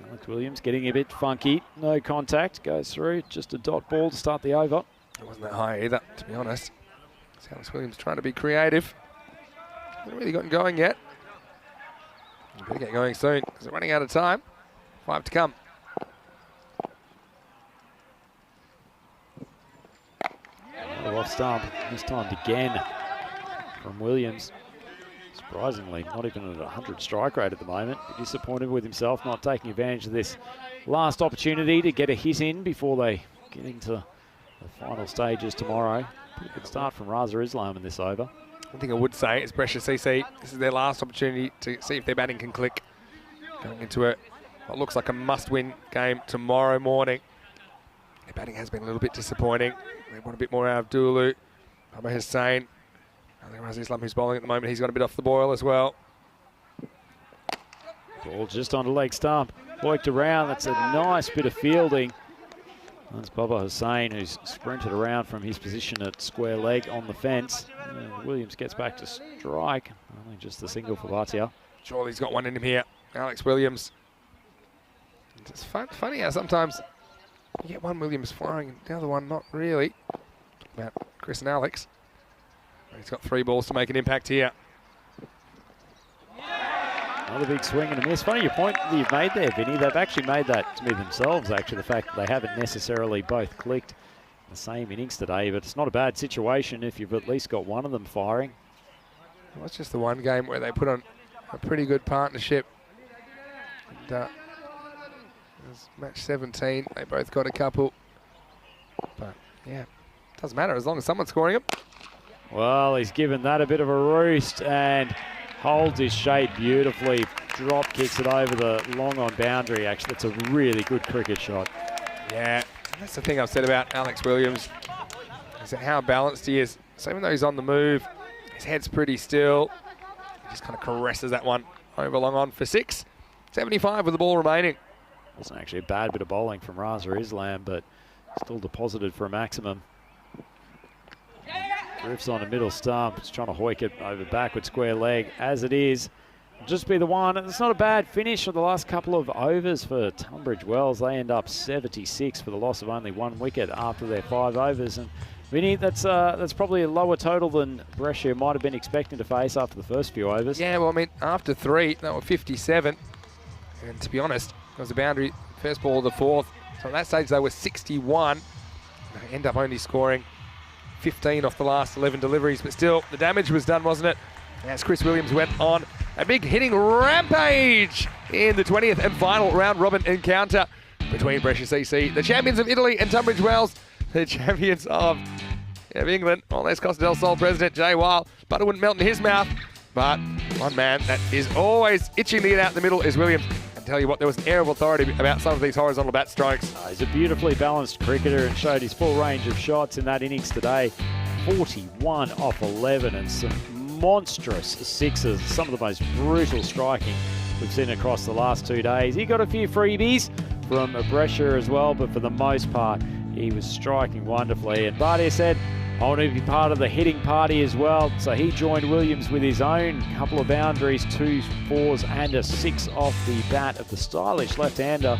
Alex Williams getting a bit funky. No contact, goes through. Just a dot ball to start the over. It wasn't that high either, to be honest. Alex Williams trying to be creative. Hasn't really gotten going yet. You better get going soon because we're running out of time. 5 to come. Off stump, this time again from Williams. Surprisingly, not even at a 100 strike rate at the moment. Disappointed with himself, not taking advantage of this last opportunity to get a hit in before they get into the final stages tomorrow. Pretty good start from Raza Islam in this over. One thing I would say is Brescia CC, this is their last opportunity to see if their batting can click. Going into what looks like a must-win game tomorrow morning. Their batting has been a little bit disappointing. They want a bit more out of Dulu. Ahmed Hussain. I think Raza Islam, who's bowling at the moment, he's got a bit off the boil as well. Ball just on the leg stump. Worked around. That's a nice bit of fielding. That's Baba Hussain, who's sprinted around from his position at square leg on the fence. Williams gets back to strike. Only just the single for Bhatia. Surely he's got one in him here. Alex Williams. It's funny how sometimes you get one Williams firing and the other one not really. Talking about Chris and Alex. He's got 3 balls to make an impact here. Another big swing and a miss. Funny your point that you've made there, Vinny. They've actually made that to me themselves, actually, the fact that they haven't necessarily both clicked the same innings today, but it's not a bad situation if you've at least got one of them firing. Well, it's just the one game where they put on a pretty good partnership. And, it was match 17, they both got a couple. But, yeah, doesn't matter as long as someone's scoring them. Well, he's given that a bit of a roost and holds his shape beautifully. Drop kicks it over the long on boundary, actually. That's a really good cricket shot. Yeah, that's the thing I've said about Alex Williams, is that how balanced he is. So even though he's on the move, his head's pretty still. He just kind of caresses that one over long on for 6. 75 with the ball remaining. Wasn't actually a bad bit of bowling from Raza Islam, but still deposited for a maximum. Drifts on a middle stump. It's trying to hoik it over backward square leg. As it is, it'll just be the one. It's not a bad finish of the last couple of overs for Tunbridge Wells. They end up 76 for the loss of only 1 wicket after their 5 overs. And Vinny, that's probably a lower total than Brescia might have been expecting to face after the first few overs. Yeah, well, I mean, after 3, they were 57. And to be honest, it was a boundary first ball of the 4th. So at that stage, they were 61. They end up only scoring 15 off the last 11 deliveries, but still, the damage was done, wasn't it? As Chris Williams went on a big hitting rampage in the 20th and final round robin encounter between Brescia CC, the champions of Italy, and Tunbridge Wells, the champions of England. Well, there's Costa del Sol president Jay Weil. Butter wouldn't melt in his mouth, but one man that is always itching to get out in the middle is Williams. And tell you what, there was an air of authority about some of these horizontal bat strokes. He's a beautifully balanced cricketer and showed his full range of shots in that innings today. 41 off 11 and some monstrous sixes, some of the most brutal striking we've seen across the last 2 days. He got a few freebies from Brescia as well, but for the most part, he was striking wonderfully. And Bardia said, I want to be part of the hitting party as well. So he joined Williams with his own couple of boundaries, 2 4s and a 6 off the bat of the stylish left-hander.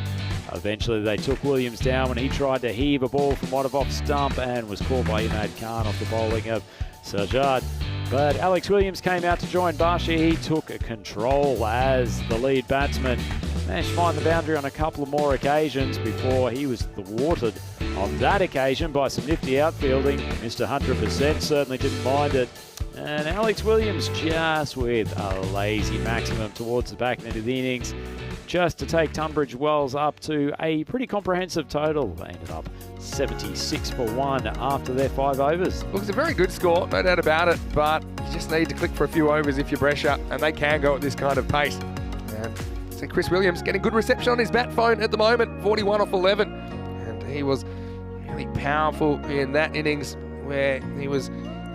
Eventually they took Williams down when he tried to heave a ball from wide of off stump and was caught by Imad Khan off the bowling of Sajjad. But Alex Williams came out to join Bashi. He took control as the lead batsman. Managed to find the boundary on a couple of more occasions before he was thwarted on that occasion by some nifty outfielding. Mr. 100% certainly didn't mind it. And Alex Williams just with a lazy maximum towards the back end of the innings, just to take Tunbridge Wells up to a pretty comprehensive total. They ended up 76 for 1 after their 5 overs. Look, it's a very good score, no doubt about it, but you just need to click for a few overs if you're Brescia, and they can go at this kind of pace. And so Chris Williams getting good reception on his bat phone at the moment, 41 off 11. And he was really powerful in that innings where he was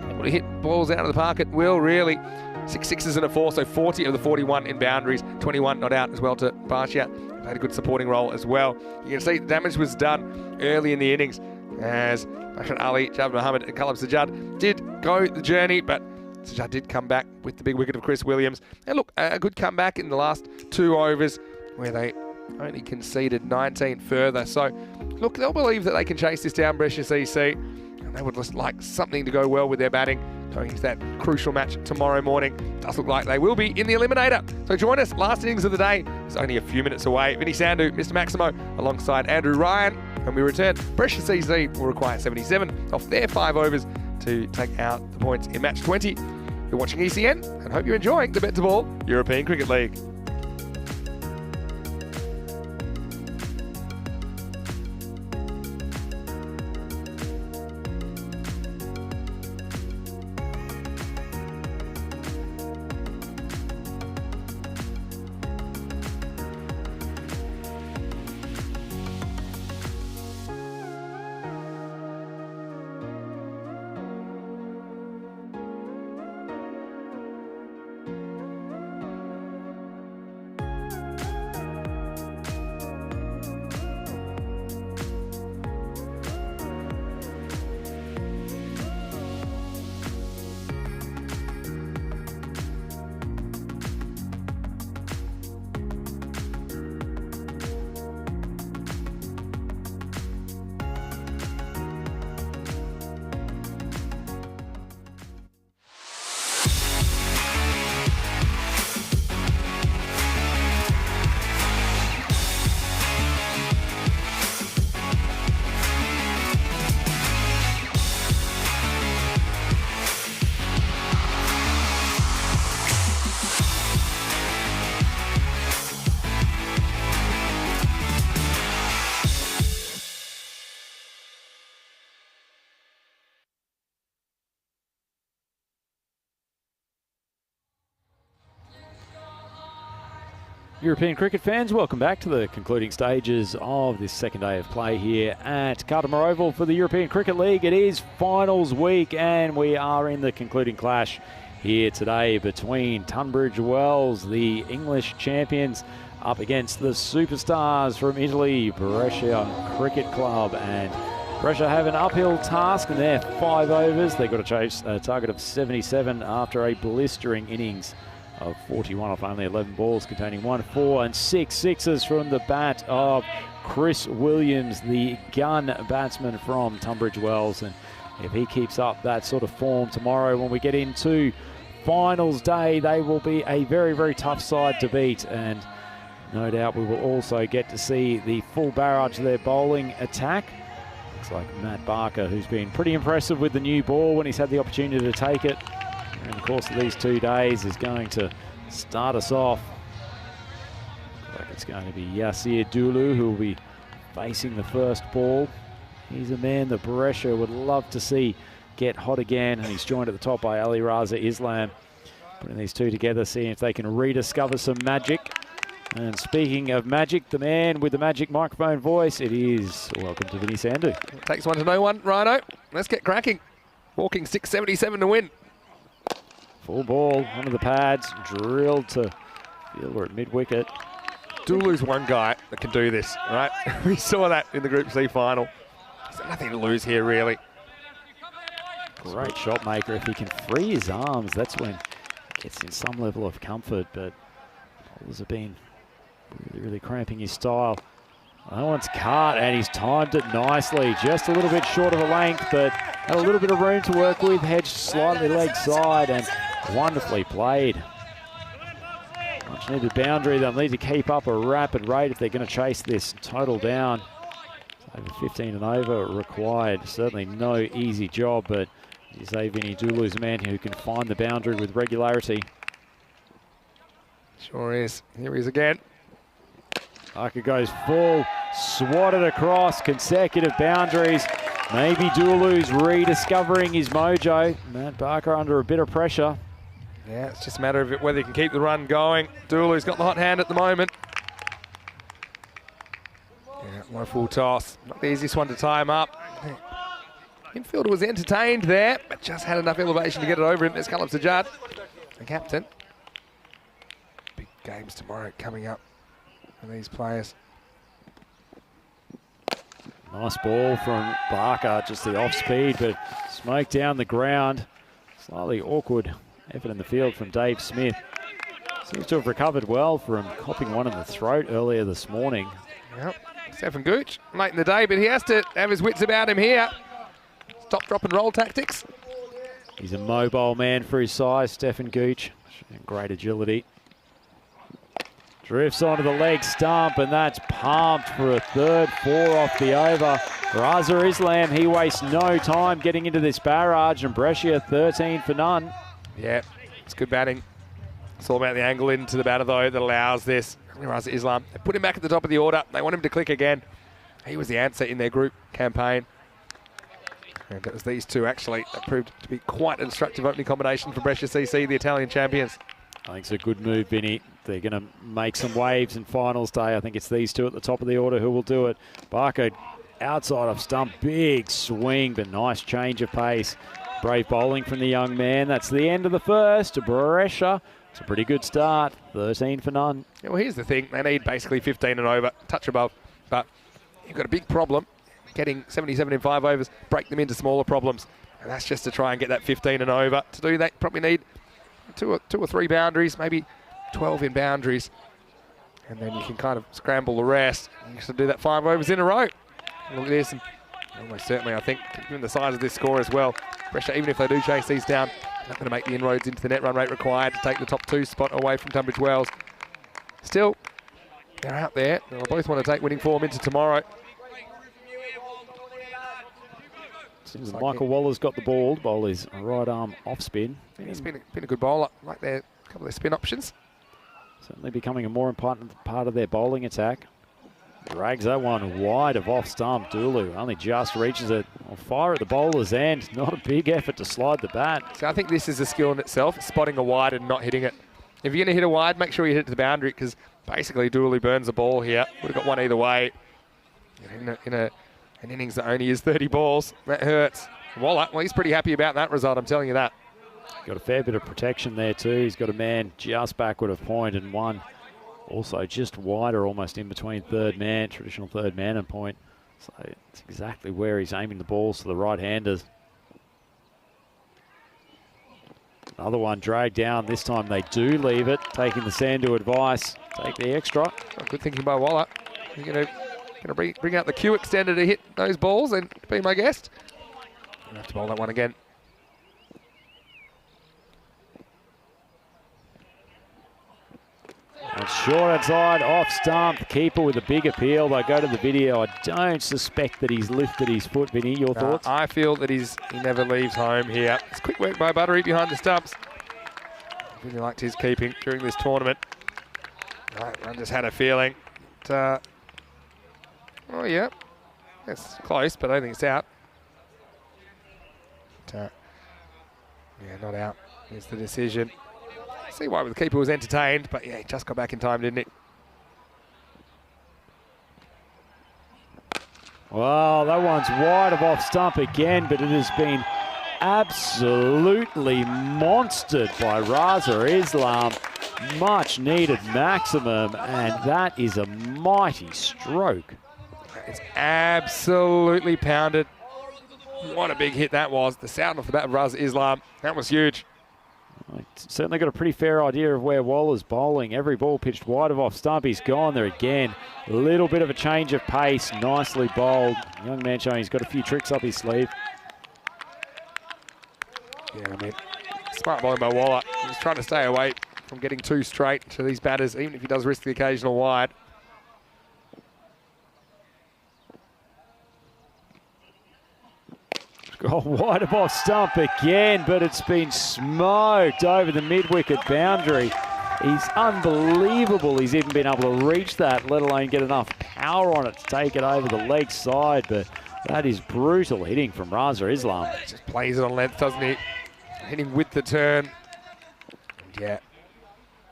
able to hit balls out of the park at will, really. 6 sixes and a 4, so 40 of the 41 in boundaries, 21 not out as well to Barsha. Played a good supporting role as well. You can see the damage was done early in the innings as Bashar Ali, Javed Mohammed and Kalab Sajjad did go the journey, but Sajjad did come back with the big wicket of Chris Williams. And look, a good comeback in the last 2 overs where they only conceded 19 further. So, look, they'll believe that they can chase this down, Brescia CC, and they would just like something to go well with their batting going into that crucial match tomorrow morning. Does look like they will be in the Eliminator. So join us, last innings of the day. It's only a few minutes away. Vinny Sandhu, Mr. Maximo, alongside Andrew Ryan. When we return, Brescia CC will require 77 off their 5 overs to take out the points in match 20. You're watching ECN and hope you're enjoying the BET2BALL European Cricket League. European cricket fans, welcome back to the concluding stages of this second day of play here at Cartama Oval for the European Cricket League. It is finals week and we are in the concluding clash here today between Tunbridge Wells, the English champions, up against the superstars from Italy, Brescia Cricket Club. And Brescia have an uphill task in their 5 overs. They've got to chase a target of 77 after a blistering innings of 41 off only 11 balls, containing 1 4 and 6 sixes from the bat of Chris Williams, the gun batsman from Tunbridge Wells. And if he keeps up that sort of form tomorrow when we get into finals day, they will be a very, very tough side to beat. And no doubt we will also get to see the full barrage of their bowling attack. Looks like Matt Barker, who's been pretty impressive with the new ball when he's had the opportunity to take it in the course of these 2 days, is going to start us off. Looks like it's going to be Yasir Dulu who will be facing the first ball. He's a man that Brescia would love to see get hot again, and he's joined at the top by Ali Raza Islam. Putting these two together, seeing if they can rediscover some magic. And speaking of magic, the man with the magic microphone voice, it is welcome to Vinny Sandhu. Takes one to know one, Rhino. Let's get cracking. Walking 677 to win. Full ball onto the pads, drilled to fielder at mid-wicket. Dulu's one guy that can do this, right? We saw that in the Group C final. There's nothing to lose here, really. Great shot maker. If he can free his arms, that's when he gets in some level of comfort, but bowlers have been really, really cramping his style. That one's cut, and he's timed it nicely. Just a little bit short of a length, but had a little bit of room to work with. Hedged slightly leg side, and wonderfully played. Much needed boundary. They'll need to keep up a rapid rate if they're going to chase this total down. Over 15 and over required. Certainly no easy job, but you say Vinny Dulu's a man who can find the boundary with regularity. Sure is. Here he is again. Barker goes full, swatted across, consecutive boundaries. Maybe Dulu's rediscovering his mojo. Matt Barker under a bit of pressure. Yeah, it's just a matter of whether he can keep the run going. Dulu's got the hot hand at the moment. Yeah, no full toss. Not the easiest one to tie him up. Infielder was entertained there, but just had enough elevation to get it over him. There's Callum Sajjad, the captain. Big games tomorrow coming up for these players. Nice ball from Barker, just the off speed, but smoke down the ground. Slightly awkward effort in the field from Dave Smith. Seems to have recovered well from copping one in the throat earlier this morning. Yep, Stefan Gooch, late in the day, but he has to have his wits about him here. Stop, drop and roll tactics. He's a mobile man for his size, Stefan Gooch. Great agility. Drifts onto the leg stump, and that's pumped for a third 4 off the over. Raza Islam, he wastes no time getting into this barrage, and Brescia 13 for none. Yeah, it's good batting. It's all about the angle into the batter, though, that allows this. Raza Islam, they put him back at the top of the order. They want him to click again. He was the answer in their group campaign. And it was these two, actually, that proved to be quite an instructive opening combination for Brescia CC, the Italian champions. I think it's a good move, Vinny. They're going to make some waves in finals day. I think it's these two at the top of the order who will do it. Barker outside of stump, big swing, but nice change of pace. Brave bowling from the young man. That's the end of the first. Brescia, it's a pretty good start. 13 for none. Yeah, well, here's the thing. They need basically 15 and over, touch above. But you've got a big problem. Getting 77 in 5 overs, break them into smaller problems. And that's just to try and get that 15 and over. To do that, probably need two or three boundaries, maybe 12 in boundaries. And then you can kind of scramble the rest. You have to do that 5 overs in a row. Look at this. And almost certainly, I think, given the size of this score as well, Brescia, even if they do chase these down, they're not going to make the inroads into the net run rate required to take the top 2 spot away from Tunbridge Wells. Still, they're out there. They'll both want to take winning form into tomorrow. Seems like Michael Waller's got the ball. The ball is right arm off spin. He's been a good bowler. Like a couple of their spin options. Certainly becoming a more important part of their bowling attack. Drags that one wide of off stump. Dulu only just reaches it. On fire at the bowler's end. Not a big effort to slide the bat. So I think this is a skill in itself, spotting a wide and not hitting it. If you're going to hit a wide, make sure you hit it to the boundary, because Basically, Dooley burns the ball here. Would have got one either way. In an innings that only is 30 balls. That hurts. Waller, well, he's pretty happy about that result, I'm telling you that. Got a fair bit of protection there too. He's got a man just backward of point and one also just wider, almost in between third man, traditional third man and point. So it's exactly where he's aiming the balls to the right-handers. Another one dragged down. This time they do leave it, taking the Sandu advice. Take the extra. Oh, good thinking by Waller. You're going to bring out the Q extender to hit those balls and be my guest. Going to have to bowl that one again. And short outside, off stump. The keeper with a big appeal. They go to the video. I don't suspect that he's lifted his foot, Vinny. Your thoughts? I feel that he never leaves home here. It's quick work by Buttery behind the stumps. Really liked his keeping during this tournament. I just had a feeling. Oh, yeah. It's close, but I don't think it's out. Yeah, not out. Here's the decision. See why the keeper was entertained, but yeah, he just got back in time, didn't he? Well, that one's wide of off stump again, but it has been absolutely monstered by Raza Islam. Much needed maximum, and that is a mighty stroke. It's absolutely pounded. What a big hit that was. The sound off the bat of Raza Islam, that was huge. Certainly got a pretty fair idea of where Waller's bowling. Every ball pitched wide of off stump. He's gone there again. A little bit of a change of pace. Nicely bowled. Young man showing he's got a few tricks up his sleeve. Yeah, I mean, smart bowling by Waller. He's trying to stay away from getting too straight to these batters, even if he does risk the occasional wide. Oh, wide of off stump again, but it's been smoked over the mid-wicket boundary. He's unbelievable. He's even been able to reach that, let alone get enough power on it to take it over the leg side. But that is brutal hitting from Raza Islam. Just plays it on length, doesn't he? Hitting with the turn. And yeah,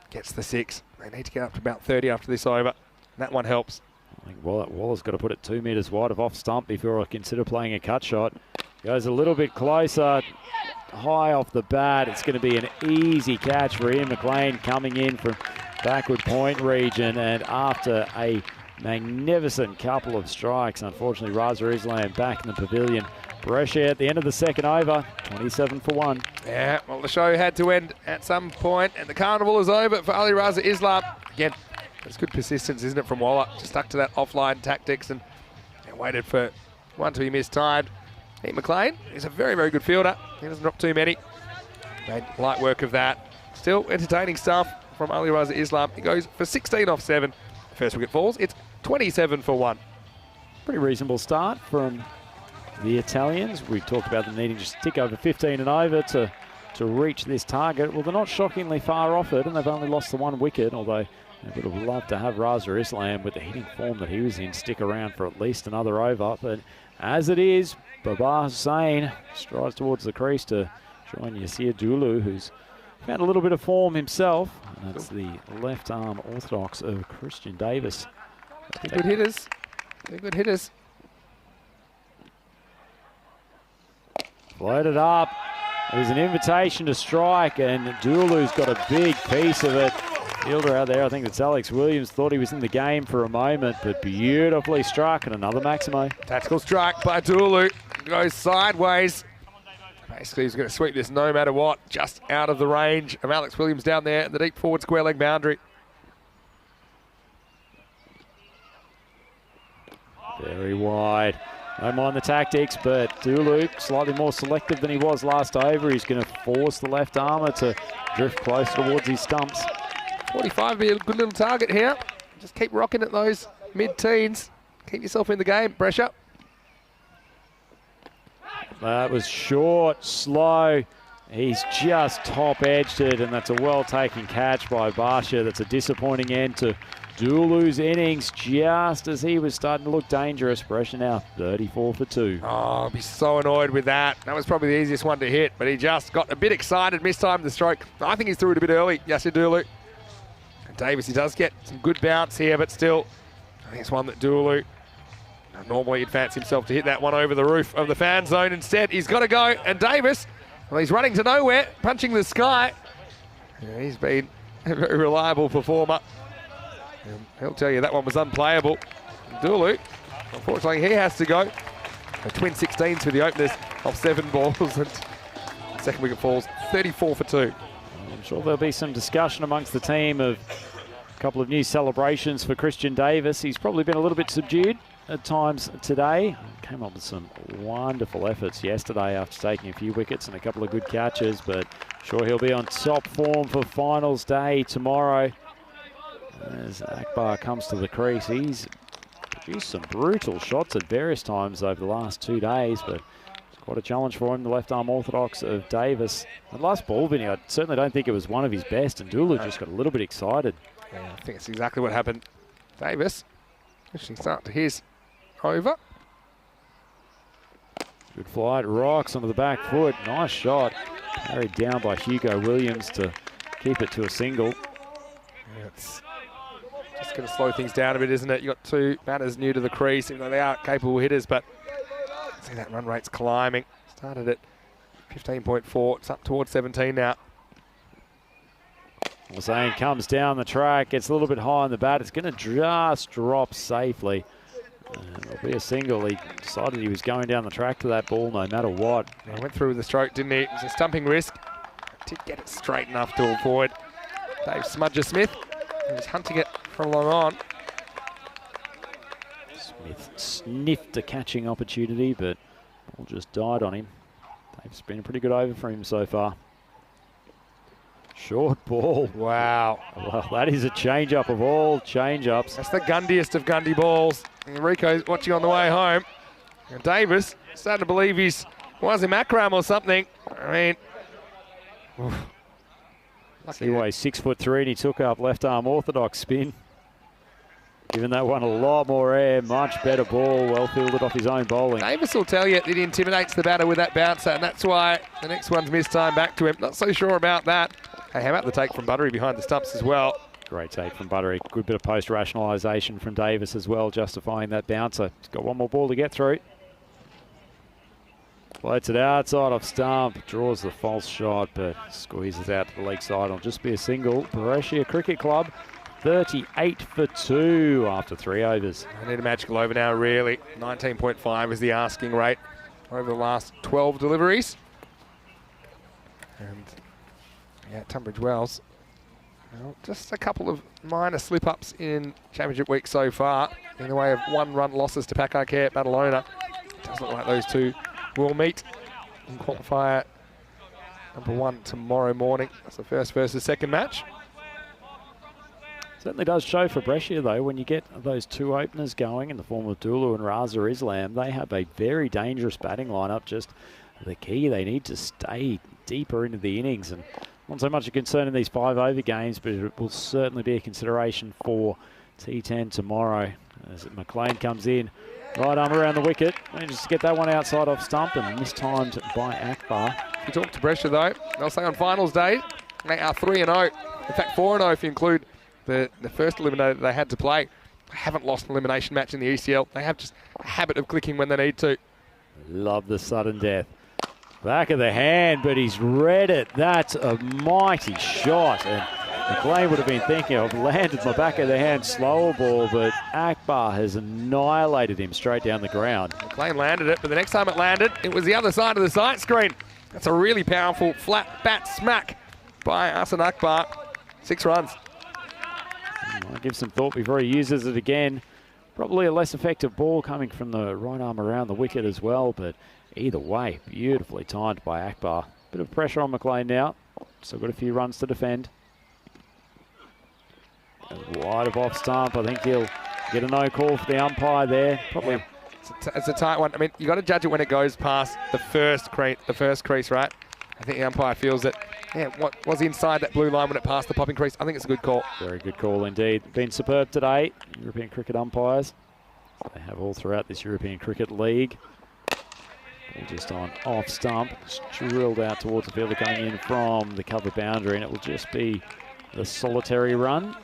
gets the 6. They need to get up to about 30 after this over. That one helps. I think Waller's got to put it 2 metres wide of off stump before I consider playing a cut shot. Goes a little bit closer, high off the bat. It's going to be an easy catch for Ian McLean coming in from backward point region. And after a magnificent couple of strikes, unfortunately, Raza Islam back in the pavilion. Brescia at the end of the second over, 27 for 1. Yeah, well, the show had to end at some point, and the carnival is over for Ali Raza Islam. Again, that's good persistence, isn't it, from Waller? Just stuck to that offline tactics and waited for one to be mistimed. Ian McLean is a very, very good fielder. He doesn't drop too many. Made light work of that. Still entertaining stuff from Ali Raza Islam. He goes for 16 off 7. First wicket falls. It's 27 for 1. Pretty reasonable start from the Italians. We talked about them needing to stick over 15 and over to reach this target. Well, they're not shockingly far off it, and they've only lost the 1 wicket, although they would have loved to have Raza Islam, with the hitting form that he was in, stick around for at least another over. But as it is, Babar Hussain strides towards the crease to join Yasir Dulu, who's found a little bit of form himself. And that's the left arm orthodox of Christian Davis. They're good hitters. They're good hitters. Floated up. It was an invitation to strike, and Dulu's got a big piece of it. Fielder out there, I think it's Alex Williams, thought he was in the game for a moment, but beautifully struck, and another Maximo. Tactical strike by Dulu. Goes sideways. Basically, he's going to sweep this no matter what, just out of the range of Alex Williams down there at the deep forward square leg boundary. Very wide. Don't mind the tactics, but Dulu slightly more selective than he was last over. He's going to force the left armour to drift close towards his stumps. 45 would be a good little target here. Just keep rocking at those mid-teens. Keep yourself in the game, Brescia. That was short, slow. He's just top-edged it, and that's a well-taken catch by Barsha. That's a disappointing end to Dulu's innings, just as he was starting to look dangerous. Brescia now 34 for 2. Oh, I'll be so annoyed with that. That was probably the easiest one to hit, but he just got a bit excited, mistimed the stroke. I think he's threw it a bit early, Yasir Dulu. Davis, he does get some good bounce here, but still, I think it's one that Dulu, normally he'd fancy himself to hit that one over the roof of the fan zone. Instead, he's got to go, and Davis, well, he's running to nowhere, punching the sky. Yeah, he's been a very reliable performer. And he'll tell you that one was unplayable. Dulu, unfortunately, he has to go. A twin 16s for the openers of 7 balls, and second wicket falls 34 for 2. I'm sure there'll be some discussion amongst the team of a couple of new celebrations for Christian Davis. He's probably been a little bit subdued at times today. Came up with some wonderful efforts yesterday after taking a few wickets and a couple of good catches, but sure he'll be on top form for finals day tomorrow. As Akbar comes to the crease, he's produced some brutal shots at various times over the last 2 days, but it's quite a challenge for him, the left arm orthodox of Davis. The last ball, Vinny, I certainly don't think it was one of his best, and Dulu just got a little bit excited. Yeah, I think it's exactly what happened. Davis actually start to his over. Good flight, rocks onto the back foot. Nice shot. Carried down by Hugo Williams to keep it to a single. Yeah, it's just going to slow things down a bit, isn't it? You've got 2 batters new to the crease, even though they are capable hitters, but see that run rate's climbing. Started at 15.4, it's up towards 17 now. Hussain comes down the track, gets a little bit high on the bat. It's going to just drop safely. It'll be a single. He decided he was going down the track to that ball no matter what. He went through with the stroke, didn't he? It was a stumping risk. Did get it straight enough to avoid Dave Smudger-Smith. He was hunting it for a long on. Smith sniffed a catching opportunity, but ball just died on him. Dave's been a pretty good over for him so far. Short ball. Wow. Well, that is a change-up of all change-ups. That's the gundiest of Gundy balls. And Rico's watching on the way home. And Davis starting to believe he's Wazim Akram or something. I mean, see why he's 6'3" and he took up left arm orthodox spin. Giving that one a lot more air, much better ball, well fielded off his own bowling. Davis will tell you that he intimidates the batter with that bouncer, and that's why the next one's missed time back to him. Not so sure about that. Hey, how about the take from Buttery behind the stumps as well? Great take from Buttery. Good bit of post-rationalisation from Davis as well, justifying that bouncer. He's got one more ball to get through. Floats it outside off stump, draws the false shot, but squeezes out to the leg side. It'll just be a single. Brescia Cricket Club, 38 for 2 after 3 overs. I need a magical over now, really. 19.5 is the asking rate over the last 12 deliveries. And yeah, Tunbridge Wells, well, just a couple of minor slip-ups in Championship week so far in the way of 1-run losses to Packard Care at Badalona. It does look like those two will meet in qualifier number 1 tomorrow morning. That's the first versus second match. Certainly does show for Brescia, though, when you get those 2 openers going in the form of Dulu and Raza Islam, they have a very dangerous batting lineup. Just the key, they need to stay deeper into the innings, and not so much a concern in these 5-over games, but it will certainly be a consideration for T10 tomorrow as McLean comes in. Right arm around the wicket, manages to get that one outside off stump and mistimed by Akbar. If you talk to Brescia, though, they'll say on finals day they are 3-0. In fact, 4-0 if you include the first eliminator that they had to play. They haven't lost an elimination match in the ECL. They have just a habit of clicking when they need to. Love the sudden death. Back of the hand, but he's read it. That's a mighty shot. And McLean would have been thinking, I've landed my back of the hand slower ball, but Akbar has annihilated him straight down the ground. McLean landed it, but the next time it landed, it was the other side of the sight screen. That's a really powerful flat bat smack by Hassan Akbar. 6 runs. I'll give some thought before he uses it again. Probably a less effective ball coming from the right arm around the wicket as well, but either way, beautifully timed by Akbar. Bit of pressure on McLean now. Still got a few runs to defend. Wide of off stump. I think he'll get a no call for the umpire there. Probably. Yeah. It's a tight one. I mean, you got to judge it when it goes past the first crease, right? I think the umpire feels that, yeah, what was inside that blue line when it passed the popping crease. I think it's a good call. Very good call indeed. Been superb today, European cricket umpires. They have all throughout this European Cricket League. Just on off stump, just drilled out towards the fielder coming in from the cover boundary, and it will just be the solitary run.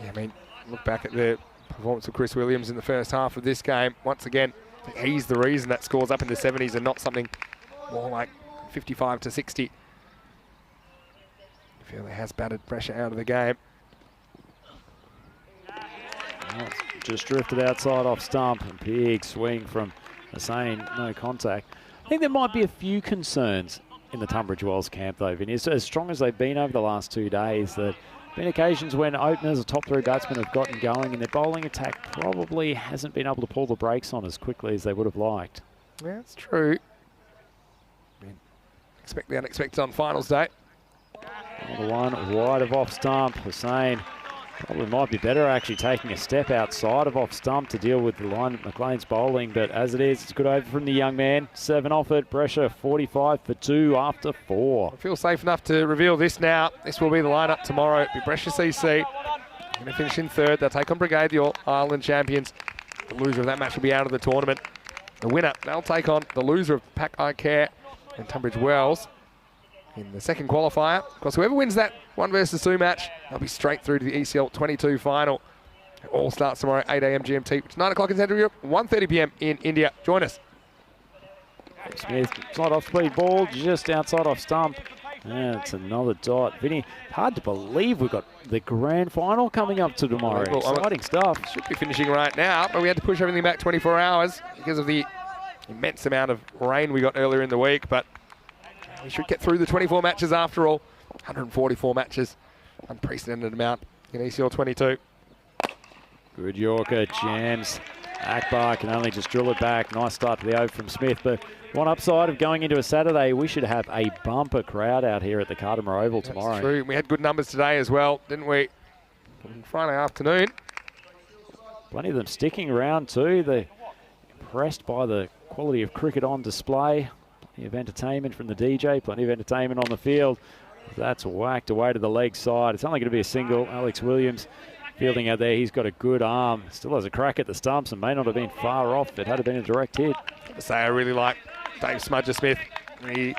Yeah, I mean, look back at the performance of Chris Williams in the first half of this game. Once again, he's the reason that scores up in the 70s and not something more like 55 to 60. I feel he has battered pressure out of the game. Well, just drifted outside off stump. A big swing from Hussain, no contact. I think there might be a few concerns in the Tunbridge Wells camp, though, Vinny. As strong as they've been over the last 2 days, there have been occasions when openers or top 3 batsmen have gotten going and their bowling attack probably hasn't been able to pull the brakes on as quickly as they would have liked. Yeah, that's true. I mean, expect the unexpected on finals day. Another one wide of off stump. Hussain probably might be better actually taking a step outside of off stump to deal with the line of McLean's bowling, but as it is, it's a good over from the young man. 7 off it. Brescia 45 for 2 after 4. I feel safe enough to reveal this now. This will be the lineup tomorrow. It'll be Brescia CC. Going to finish in 3rd. They'll take on Brigade, the All-Ireland champions. The loser of that match will be out of the tournament. The winner, they'll take on the loser of Pack Eye Care and Tunbridge Wells in the second qualifier. Of course, whoever wins that 1 versus 2 match, they'll be straight through to the ECL 22 final. It all starts tomorrow, 8 a.m. GMT, which is 9 o'clock in Central Europe, 1:30 p.m. in India. Join us. Smith, slight off speed ball, just outside off stump. And it's another dot. Vinny, hard to believe we've got the grand final coming up to tomorrow. Well, exciting stuff. Should be finishing right now, but we had to push everything back 24 hours because of the immense amount of rain we got earlier in the week, but we should get through the 24 matches after all. 144 matches, unprecedented amount in ECL 22. Good Yorker, jams. Akbar can only just drill it back. Nice start to the over from Smith, but one upside of going into a Saturday, we should have a bumper crowd out here at the Cartama Oval tomorrow. That's true. We had good numbers today as well, didn't we? On Friday afternoon. Plenty of them sticking around too. They're impressed by the quality of cricket on display. Plenty of entertainment from the DJ, plenty of entertainment on the field. That's whacked away to the leg side. It's only going to be a single. Alex Williams fielding out there. He's got a good arm. Still has a crack at the stumps and may not have been far off. It had been a direct hit. I say I really like Dave Smudger Smith. He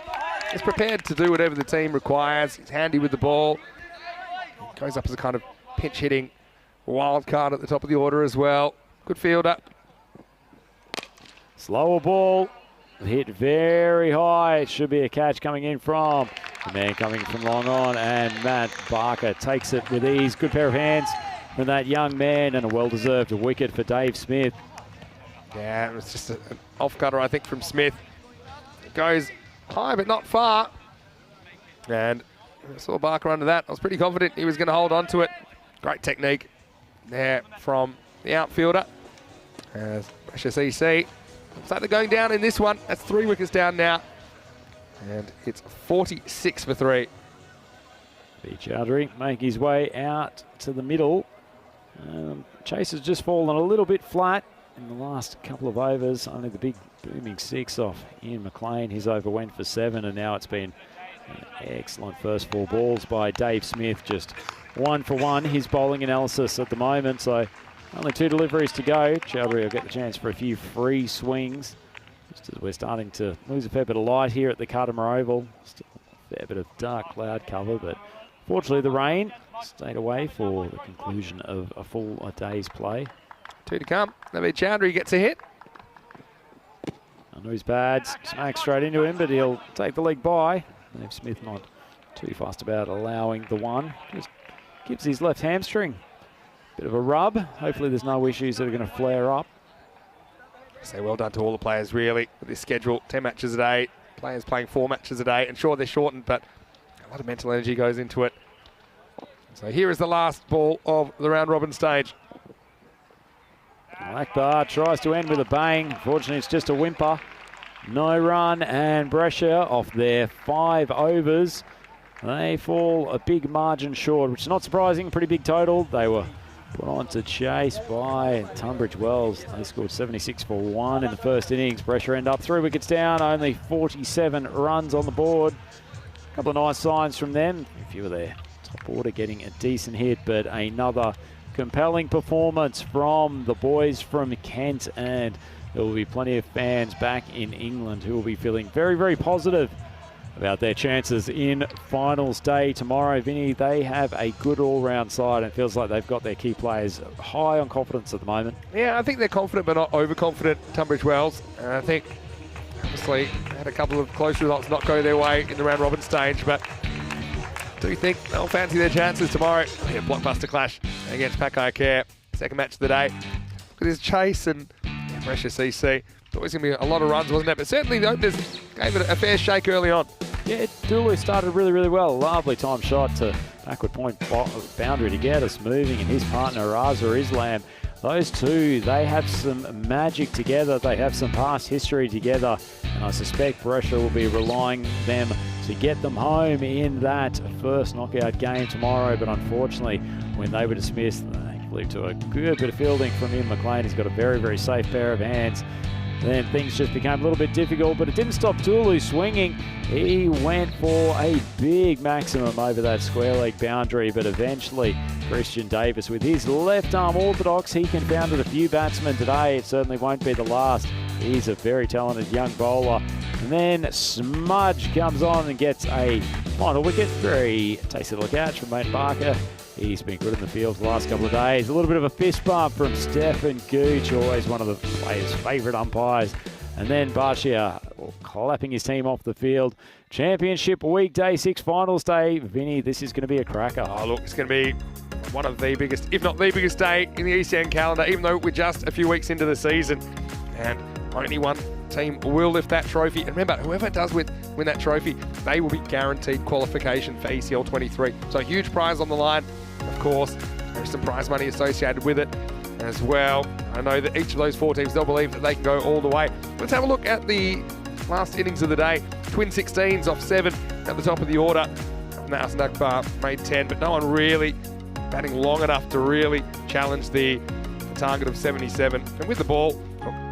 is prepared to do whatever the team requires. He's handy with the ball. He goes up as a kind of pinch hitting wild card at the top of the order as well. Good fielder. Slower ball. Hit very high. It should be a catch coming in from the man coming from long on, and Matt Barker takes it with ease. Good pair of hands from that young man, and a well-deserved wicket for Dave Smith. Yeah, it was just an off-cutter, I think, from Smith. It goes high, but not far. And I saw Barker under that. I was pretty confident he was going to hold on to it. Great technique there from the outfielder. As Brescia CC looks like they're going down in this one. That's 3 wickets down now. And it's 46 for 3. B. Chowdhury making his way out to the middle. Chase has just fallen a little bit flat in the last couple of overs. Only the big booming 6 off Ian McLean. His over went for 7, and now it's been an excellent first 4 balls by Dave Smith. Just 1 for 1 his bowling analysis at the moment. So only 2 deliveries to go. Chowdhury will get the chance for a few free swings. Just as we're starting to lose a fair bit of light here at the Cartama Oval. Still a fair bit of dark cloud cover, but fortunately the rain stayed away for the conclusion of a full day's play. 2 to come. Maybe Chowdhury gets a hit. Under his pads, smack straight into him, but he'll take the leg by. Dave Smith not too fussed about allowing the one. Just gives his left hamstring bit of a rub. Hopefully there's no issues that are going to flare up. So well done to all the players, really, with this schedule. 10 matches a day, players playing 4 matches a day, and sure, they're shortened, but a lot of mental energy goes into it. So here is the last ball of the round-robin stage. Akbar tries to end with a bang. Fortunately, it's just a whimper. No run, and Brescia, off their 5 overs, they fall a big margin short, which is not surprising. Pretty big total. They were put on to chase by Tunbridge Wells. They scored 76 for 1 in the first innings. Brescia end up 3 wickets down, only 47 runs on the board. A couple of nice signs from them. A few of their top order getting a decent hit, but another compelling performance from the boys from Kent, and there will be plenty of fans back in England who will be feeling very, very positive about their chances in finals day tomorrow. Vinny, they have a good all-round side, and it feels like they've got their key players high on confidence at the moment. Yeah, I think they're confident but not overconfident, Tunbridge Wells. And I think, obviously, they had a couple of close results not go their way in the round robin stage, but do you think they'll fancy their chances tomorrow? A blockbuster clash against Packeye Care, second match of the day. Look at his chase and Brescia CC. Always going to be a lot of runs, wasn't it? But certainly the openers gave it a fair shake early on. Yeah, Dulu started really, really well. Lovely time shot to backward point boundary to get us moving, and his partner, Raza Islam. Those two, they have some magic together. They have some past history together, and I suspect Brescia will be relying them to get them home in that first knockout game tomorrow. But unfortunately, when they were dismissed, thankfully to a good bit of fielding from Ian McLean, he's got a very, very safe pair of hands. Then things just became a little bit difficult, but it didn't stop Dulu swinging. He went for a big maximum over that square leg boundary, but eventually Christian Davis, with his left arm orthodox, he confounded a few batsmen today. It certainly won't be the last. He's a very talented young bowler. And then Smudge comes on and gets a final wicket. Very tasty little catch from mate Barker. He's been good in the field the last couple of days. A little bit of a fist bump from Stefan Gooch, always one of the players' favourite umpires. And then Barcia clapping his team off the field. Championship week, day 6, finals day. Vinny, this is going to be a cracker. Oh, look, it's going to be one of the biggest, if not the biggest day in the ECN calendar, even though we're just a few weeks into the season. And only one team will lift that trophy. And remember, whoever does win that trophy, they will be guaranteed qualification for ECL 23. So a huge prize on the line. Of course, there's some prize money associated with it as well. I know that each of those 4 teams, they'll believe that they can go all the way. Let's have a look at the last innings of the day. Twin 16s off 7 at the top of the order. Nas Nagbar made 10, but no one really batting long enough to really challenge the target of 77. And with the ball,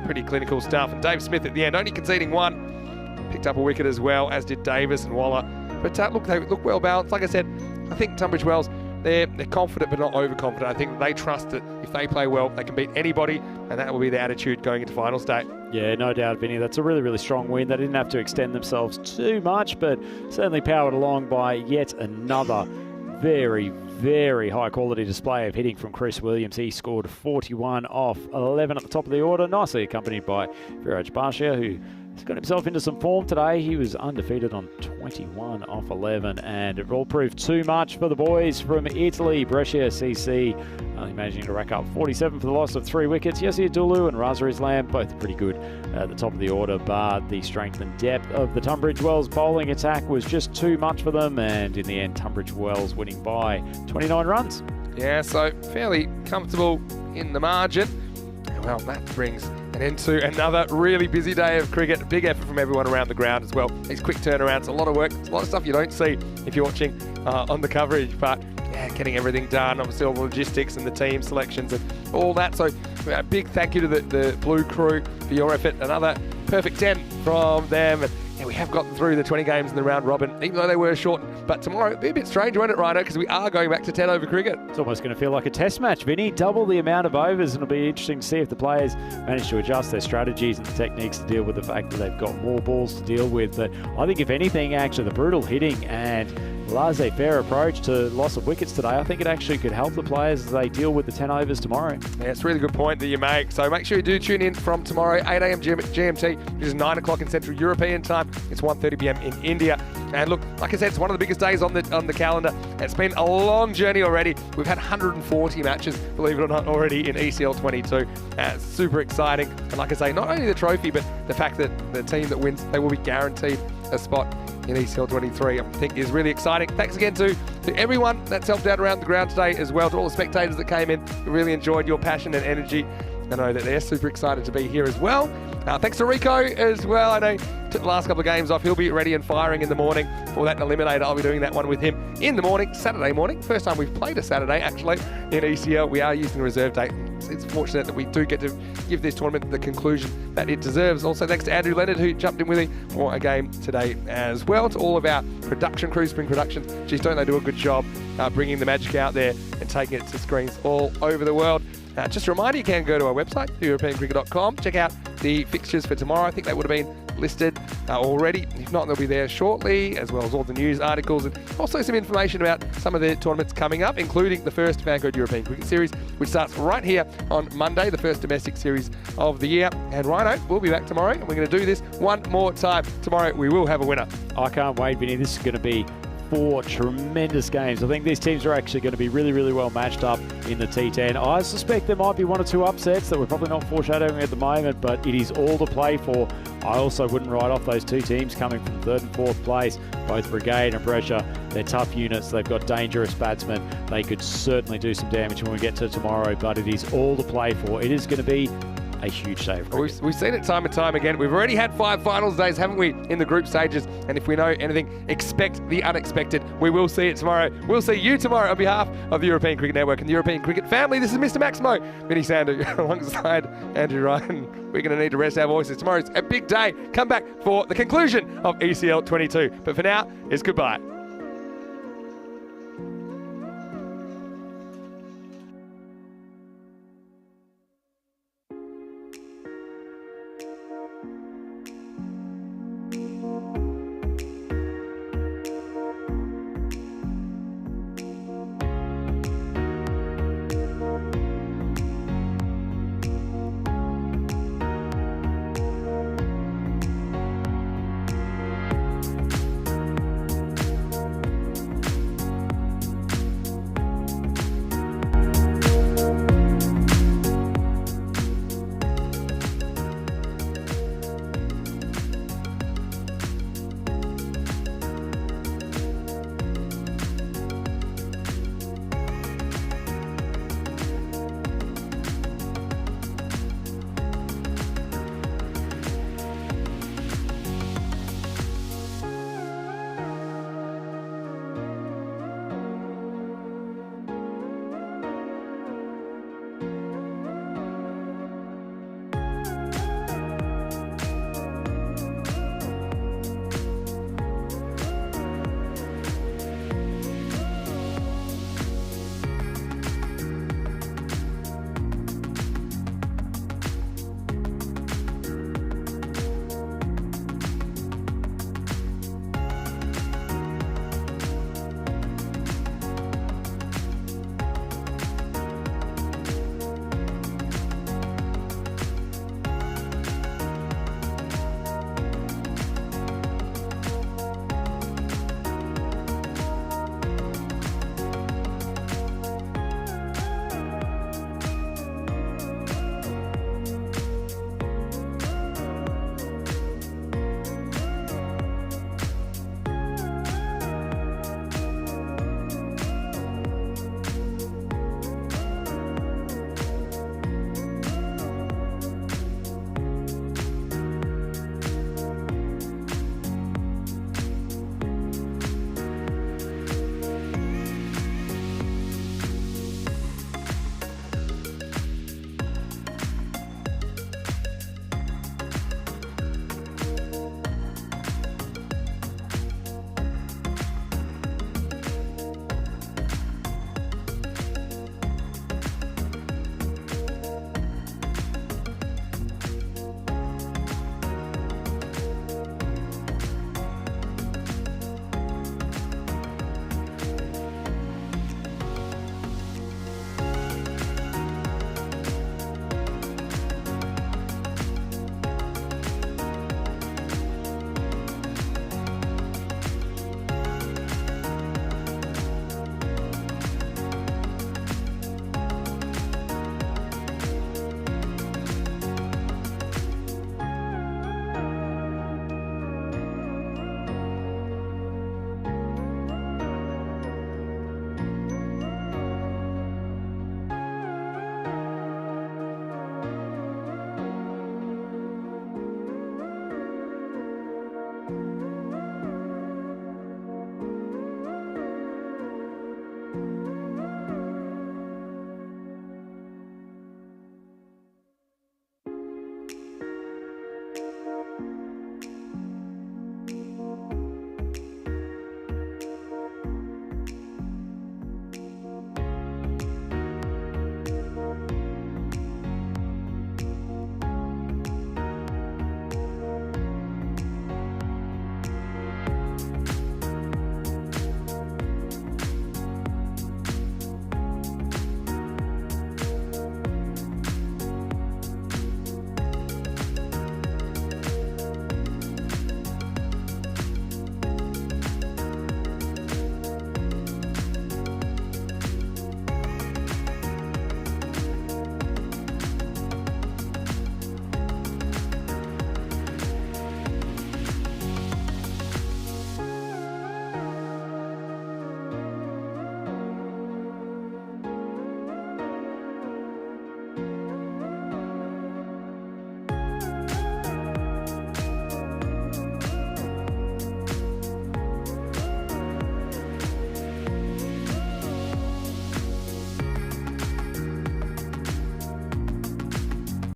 pretty clinical stuff. And Dave Smith at the end, only conceding 1. Picked up a wicket as well, as did Davis and Waller. But look, they look well balanced. Like I said, I think Tunbridge Wells, they're confident but not overconfident. I think they trust that if they play well, they can beat anybody, and that will be the attitude going into finals day. Yeah, no doubt, Vinny. That's a really, really strong win. They didn't have to extend themselves too much, but certainly powered along by yet another very, very high-quality display of hitting from Chris Williams. He scored 41 off 11 at the top of the order, nicely accompanied by Viraj Bhatia, who has got himself into some form today. He was undefeated on 21 off 11, and it all proved too much for the boys from Italy. Brescia CC only managing to rack up 47 for the loss of 3 wickets. Yasir Dulu and Raza Islam, both pretty good at the top of the order, but the strength and depth of the Tunbridge Wells bowling attack was just too much for them, and in the end, Tunbridge Wells winning by 29 runs. Yeah, so fairly comfortable in the margin. Well, that brings an end to another really busy day of cricket. A big effort from everyone around the ground as well. These quick turnarounds, a lot of work, a lot of stuff you don't see if you're watching on the coverage, but yeah, getting everything done, obviously all the logistics and the team selections and all that. So a big thank you to the Blue crew for your effort. Another perfect 10 from them. And yeah, we have gotten through the 20 games in the round robin, even though they were short. But tomorrow, it'll be a bit strange, won't it, Rhino? Because we are going back to 10 over cricket. It's almost going to feel like a test match, Vinny. Double the amount of overs, and it'll be interesting to see if the players manage to adjust their strategies and techniques to deal with the fact that they've got more balls to deal with. But I think, if anything, actually, the brutal hitting and laissez-faire approach to loss of wickets today, I think it actually could help the players as they deal with the 10 overs tomorrow. Yeah, it's a really good point that you make. So make sure you do tune in from tomorrow, 8 a.m. GMT, which is 9 o'clock in Central European time. It's 1:30 p.m. in India. And look, like I said, it's one of the biggest days on the calendar. It's been a long journey already. We've had 140 matches, believe it or not, already in ECL 22. Super exciting. And like I say, not only the trophy, but the fact that the team that wins, they will be guaranteed a spot in ECL 23, I think is really exciting. Thanks again to everyone that's helped out around the ground today as well, to all the spectators that came in. We really enjoyed your passion and energy. I know that they're super excited to be here as well. Thanks to Rico as well. I know took the last couple of games off. He'll be ready and firing in the morning for that eliminator. I'll be doing that one with him in the morning, Saturday morning. First time we've played a Saturday, actually, in ECL. We are using the reserve date. It's fortunate that we do get to give this tournament the conclusion that it deserves. Also, thanks to Andrew Leonard, who jumped in with me for a game today as well. To all of our production crew, Spring Productions. Geez, don't they do a good job bringing the magic out there and taking it to screens all over the world. Just a reminder, you can go to our website, europeancricket.com, check out the fixtures for tomorrow. I think they would have been listed already. If not, they'll be there shortly, as well as all the news articles and also some information about some of the tournaments coming up, including the first Fancode European Cricket Series, which starts right here on Monday, the first domestic series of the year. And Rhino, we'll be back tomorrow, and we're going to do this one more time. Tomorrow, we will have a winner. I can't wait, Vinny. This is going to be 4 tremendous games. I think these teams are actually going to be really, really well matched up in the T10. I suspect there might be 1 or 2 upsets that we're probably not foreshadowing at the moment, but it is all to play for. I also wouldn't write off those 2 teams coming from 3rd and 4th place, both Brigade and Brescia. They're tough units. They've got dangerous batsmen. They could certainly do some damage when we get to tomorrow, but it is all to play for. It is going to be a huge day. We've seen it time and time again. We've already had 5 finals days, haven't we, in the group stages? And if we know anything, expect the unexpected. We will see it tomorrow. We'll see you tomorrow on behalf of the European Cricket Network and the European Cricket family. This is Mr. Maximo, Vinny Sandu, alongside Andrew Ryan. We're going to need to rest our voices. Tomorrow's a big day. Come back for the conclusion of ECL 22. But for now, it's goodbye.